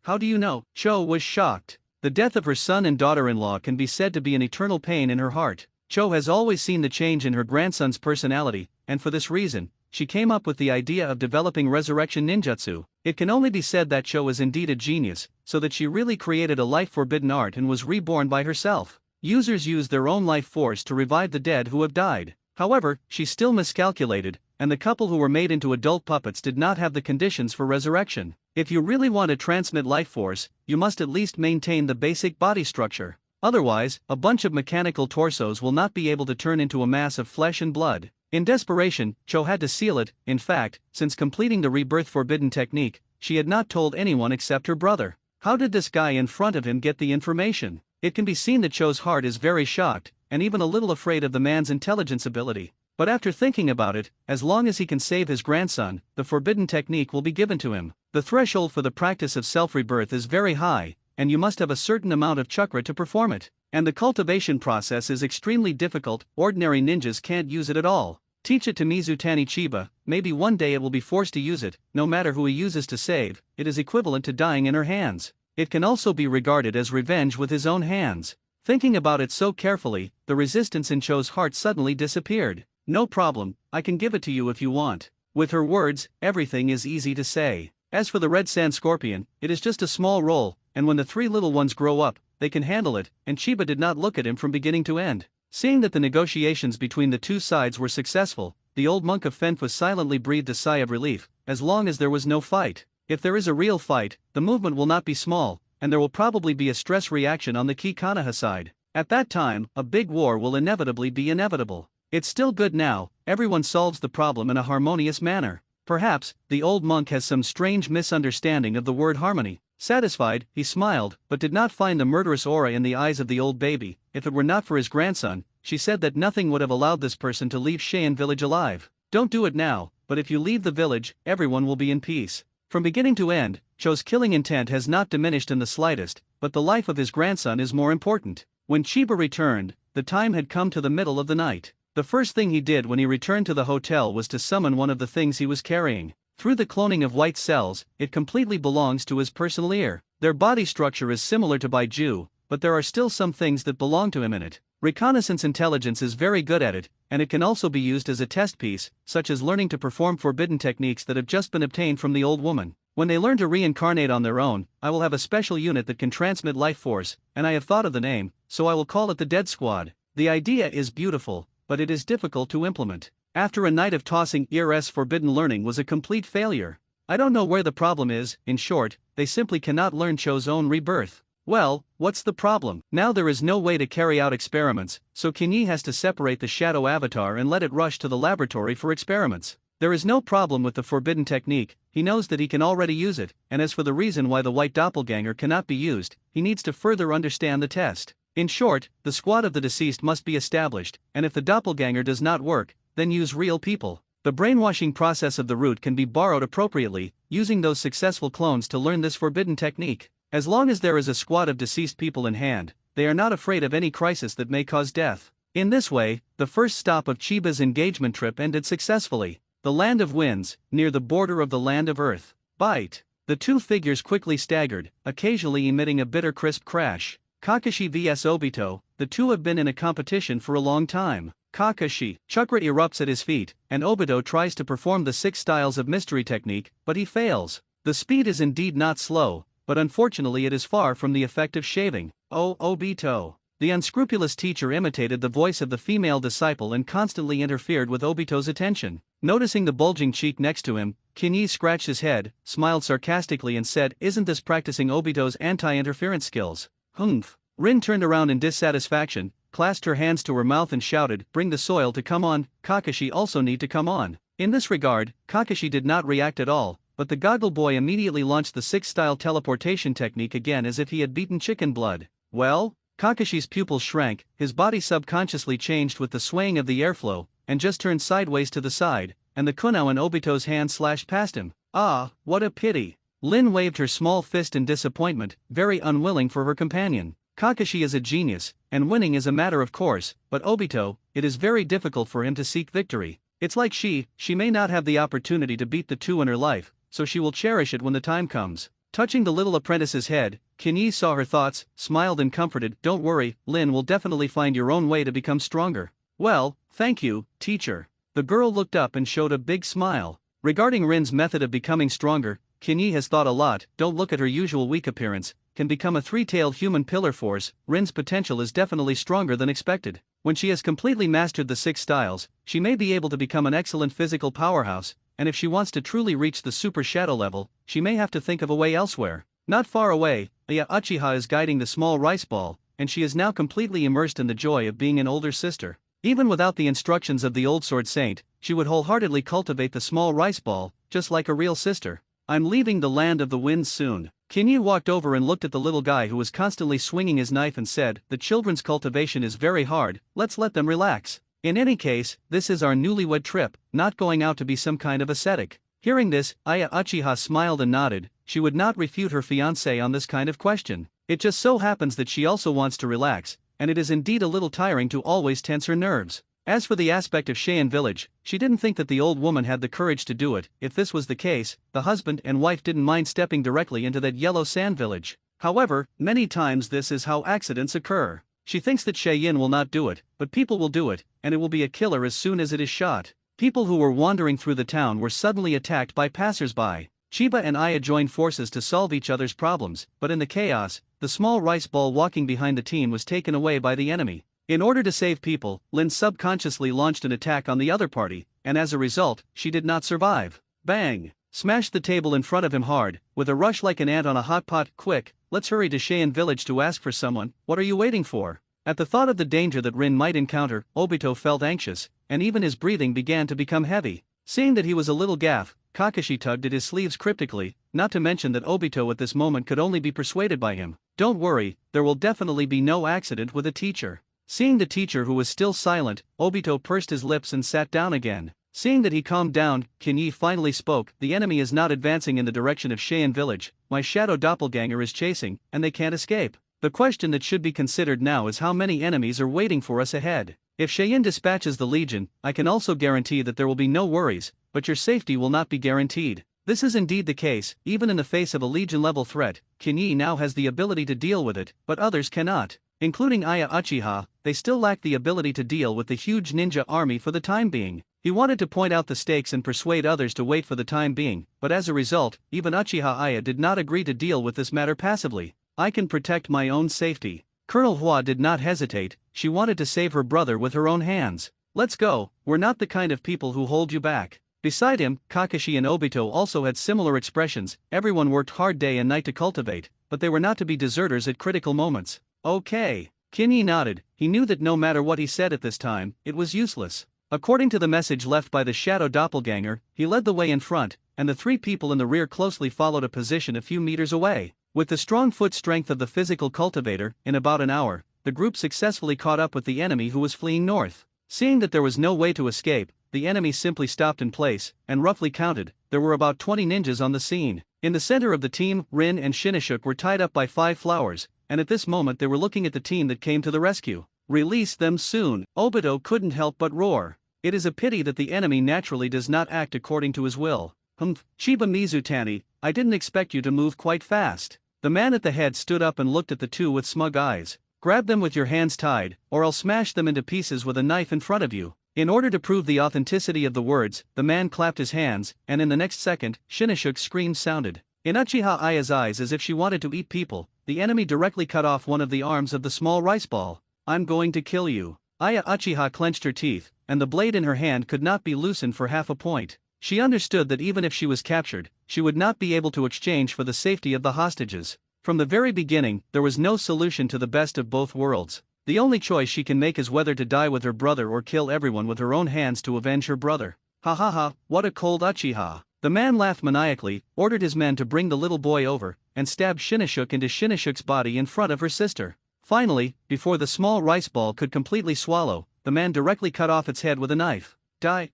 How do you know? Cho was shocked. The death of her son and daughter-in-law can be said to be an eternal pain in her heart. Cho has always seen the change in her grandson's personality, and for this reason, she came up with the idea of developing resurrection ninjutsu. It can only be said that Cho is indeed a genius, so that she really created a life-forbidden art and was reborn by herself. Users use their own life force to revive the dead who have died. However, she still miscalculated, and the couple who were made into adult puppets did not have the conditions for resurrection. If you really want to transmit life force, you must at least maintain the basic body structure. Otherwise, a bunch of mechanical torsos will not be able to turn into a mass of flesh and blood. In desperation, Cho had to seal it. In fact, since completing the rebirth forbidden technique, she had not told anyone except her brother. How did this guy in front of him get the information? It can be seen that Cho's heart is very shocked, and even a little afraid of the man's intelligence ability. But after thinking about it, as long as he can save his grandson, the forbidden technique will be given to him. The threshold for the practice of self-rebirth is very high, and you must have a certain amount of chakra to perform it. And the cultivation process is extremely difficult, ordinary ninjas can't use it at all. Teach it to Mizutani Chiba, maybe one day it will be forced to use it, no matter who he uses to save, it is equivalent to dying in her hands. It can also be regarded as revenge with his own hands. Thinking about it so carefully, the resistance in Cho's heart suddenly disappeared. No problem, I can give it to you if you want. With her words, everything is easy to say. As for the red sand scorpion, it is just a small roll, and when the three little ones grow up, they can handle it, and Chiba did not look at him from beginning to end. Seeing that the negotiations between the two sides were successful, the old monk of Fenfus silently breathed a sigh of relief, as long as there was no fight. If there is a real fight, the movement will not be small, and there will probably be a stress reaction on the Ki Kanaha side. At that time, a big war will inevitably be inevitable. It's still good now, everyone solves the problem in a harmonious manner. Perhaps, the old monk has some strange misunderstanding of the word harmony. Satisfied, he smiled, but did not find the murderous aura in the eyes of the old baby. If it were not for his grandson, she said that nothing would have allowed this person to leave Cheyenne village alive. Don't do it now, but if you leave the village, everyone will be in peace. From beginning to end, Cho's killing intent has not diminished in the slightest, but the life of his grandson is more important. When Chiba returned, the time had come to the middle of the night. The first thing he did when he returned to the hotel was to summon one of the things he was carrying. Through the cloning of white cells, it completely belongs to his personal ear. Their body structure is similar to Baiju, but there are still some things that belong to him in it. Reconnaissance intelligence is very good at it, and it can also be used as a test piece, such as learning to perform forbidden techniques that have just been obtained from the old woman. When they learn to reincarnate on their own, I will have a special unit that can transmit life force, and I have thought of the name, so I will call it the Dead Squad. The idea is beautiful, but it is difficult to implement. After a night of tossing, ERS forbidden learning was a complete failure. I don't know where the problem is. In short, they simply cannot learn Cho's own rebirth. Well, what's the problem? Now there is no way to carry out experiments, so Kinyi has to separate the shadow avatar and let it rush to the laboratory for experiments. There is no problem with the forbidden technique, he knows that he can already use it, and as for the reason why the white doppelganger cannot be used, he needs to further understand the test. In short, the squad of the deceased must be established, and if the doppelganger does not work, then use real people. The brainwashing process of the root can be borrowed appropriately, using those successful clones to learn this forbidden technique. As long as there is a squad of deceased people in hand, they are not afraid of any crisis that may cause death. In this way, the first stop of Chiba's engagement trip ended successfully. The Land of Winds, near the border of the Land of Earth. Bite. The two figures quickly staggered, occasionally emitting a bitter crisp crash. Kakashi vs Obito, the two have been in a competition for a long time. Kakashi, chakra erupts at his feet, and Obito tries to perform the 6 styles of mystery technique, but he fails. The speed is indeed not slow, but unfortunately it is far from the effect of shaving. Oh, Obito. The unscrupulous teacher imitated the voice of the female disciple and constantly interfered with Obito's attention. Noticing the bulging cheek next to him, Kinyi scratched his head, smiled sarcastically and said, "Isn't this practicing Obito's anti-interference skills?" Humph. Rin turned around in dissatisfaction, clasped her hands to her mouth and shouted, "Bring the soil to come on, Kakashi also need to come on." In this regard, Kakashi did not react at all, but the goggle boy immediately launched the 6-style teleportation technique again as if he had beaten chicken blood. Well? Kakashi's pupils shrank, his body subconsciously changed with the swaying of the airflow, and just turned sideways to the side, and the kunao in Obito's hand slashed past him. Ah, what a pity. Lin waved her small fist in disappointment, very unwilling for her companion. Kakashi is a genius, and winning is a matter of course, but Obito, it is very difficult for him to seek victory. It's like she may not have the opportunity to beat the two in her life, so she will cherish it when the time comes. Touching the little apprentice's head, Kinyi saw her thoughts, smiled and comforted. "Don't worry, Lin will definitely find your own way to become stronger." "Well, thank you, teacher." The girl looked up and showed a big smile. Regarding Rin's method of becoming stronger, Kinyi has thought a lot. Don't look at her usual weak appearance, can become a 3-tailed human pillar force. Rin's potential is definitely stronger than expected. When she has completely mastered the 6 styles, she may be able to become an excellent physical powerhouse, and if she wants to truly reach the super shadow level, she may have to think of a way elsewhere. Not far away, Uchiha is guiding the small rice ball, and she is now completely immersed in the joy of being an older sister. Even without the instructions of the old sword saint, she would wholeheartedly cultivate the small rice ball, just like a real sister. I'm leaving the land of the winds soon. Kinyi walked over and looked at the little guy who was constantly swinging his knife and said, the children's cultivation is very hard, let's let them relax. In any case, this is our newlywed trip, not going out to be some kind of ascetic. Hearing this, Aya Uchiha smiled and nodded. She would not refute her fiancé on this kind of question. It just so happens that she also wants to relax, and it is indeed a little tiring to always tense her nerves. As for the aspect of Cheyenne village, she didn't think that the old woman had the courage to do it. If this was the case, the husband and wife didn't mind stepping directly into that yellow sand village. However, many times this is how accidents occur. She thinks that Cheyenne will not do it, but people will do it, and it will be a killer as soon as it is shot. People who were wandering through the town were suddenly attacked by passers-by. Chiba and Aya joined forces to solve each other's problems, but in the chaos, the small rice ball walking behind the team was taken away by the enemy. In order to save people, Lin subconsciously launched an attack on the other party, and as a result, she did not survive. Bang! Smashed the table in front of him hard, with a rush like an ant on a hot pot. Quick, let's hurry to Cheyenne village to ask for someone. What are you waiting for? At the thought of the danger that Rin might encounter, Obito felt anxious, and even his breathing began to become heavy. Seeing that he was a little gaff, Kakashi tugged at his sleeves cryptically, not to mention that Obito at this moment could only be persuaded by him. Don't worry, there will definitely be no accident with a teacher. Seeing the teacher who was still silent, Obito pursed his lips and sat down again. Seeing that he calmed down, Kinyi finally spoke. The enemy is not advancing in the direction of Cheyenne village. My shadow doppelganger is chasing, and they can't escape. The question that should be considered now is how many enemies are waiting for us ahead. If Cheyenne dispatches the legion, I can also guarantee that there will be no worries, but your safety will not be guaranteed. This is indeed the case. Even in the face of a legion-level threat, Kinyi now has the ability to deal with it, but others cannot. Including Aya Uchiha, they still lack the ability to deal with the huge ninja army for the time being. He wanted to point out the stakes and persuade others to wait for the time being, but as a result, even Uchiha Aya did not agree to deal with this matter passively. I can protect my own safety. Colonel Hua did not hesitate. She wanted to save her brother with her own hands. Let's go, we're not the kind of people who hold you back. Beside him, Kakashi and Obito also had similar expressions. Everyone worked hard day and night to cultivate, but they were not to be deserters at critical moments. Okay. Kinyi nodded. He knew that no matter what he said at this time, it was useless. According to the message left by the shadow doppelganger, he led the way in front, and the three people in the rear closely followed a position a few meters away. With the strong foot strength of the physical cultivator, in about an hour, the group successfully caught up with the enemy who was fleeing north. Seeing that there was no way to escape, the enemy simply stopped in place, and roughly counted, there were about 20 ninjas on the scene. In the center of the team, Rin and Shinashuk were tied up by 5 flowers, and at this moment they were looking at the team that came to the rescue. Release them soon. Obito couldn't help but roar. It is a pity that the enemy naturally does not act according to his will. Chiba Mizutani, I didn't expect you to move quite fast. The man at the head stood up and looked at the two with smug eyes. Grab them with your hands tied, or I'll smash them into pieces with a knife in front of you. In order to prove the authenticity of the words, the man clapped his hands, and in the next second, Shinashuk's scream sounded. In Uchiha Aya's eyes, as if she wanted to eat people, the enemy directly cut off one of the arms of the small rice ball. I'm going to kill you. Aya Uchiha clenched her teeth, and the blade in her hand could not be loosened for half a point. She understood that even if she was captured, she would not be able to exchange for the safety of the hostages. From the very beginning, there was no solution to the best of both worlds. The only choice she can make is whether to die with her brother or kill everyone with her own hands to avenge her brother. Ha ha ha, what a cold Uchiha. The man laughed maniacally, ordered his men to bring the little boy over, and stabbed Shinashuk into Shinashuk's body in front of her sister. Finally, before the small rice ball could completely swallow, the man directly cut off its head with a knife. Die.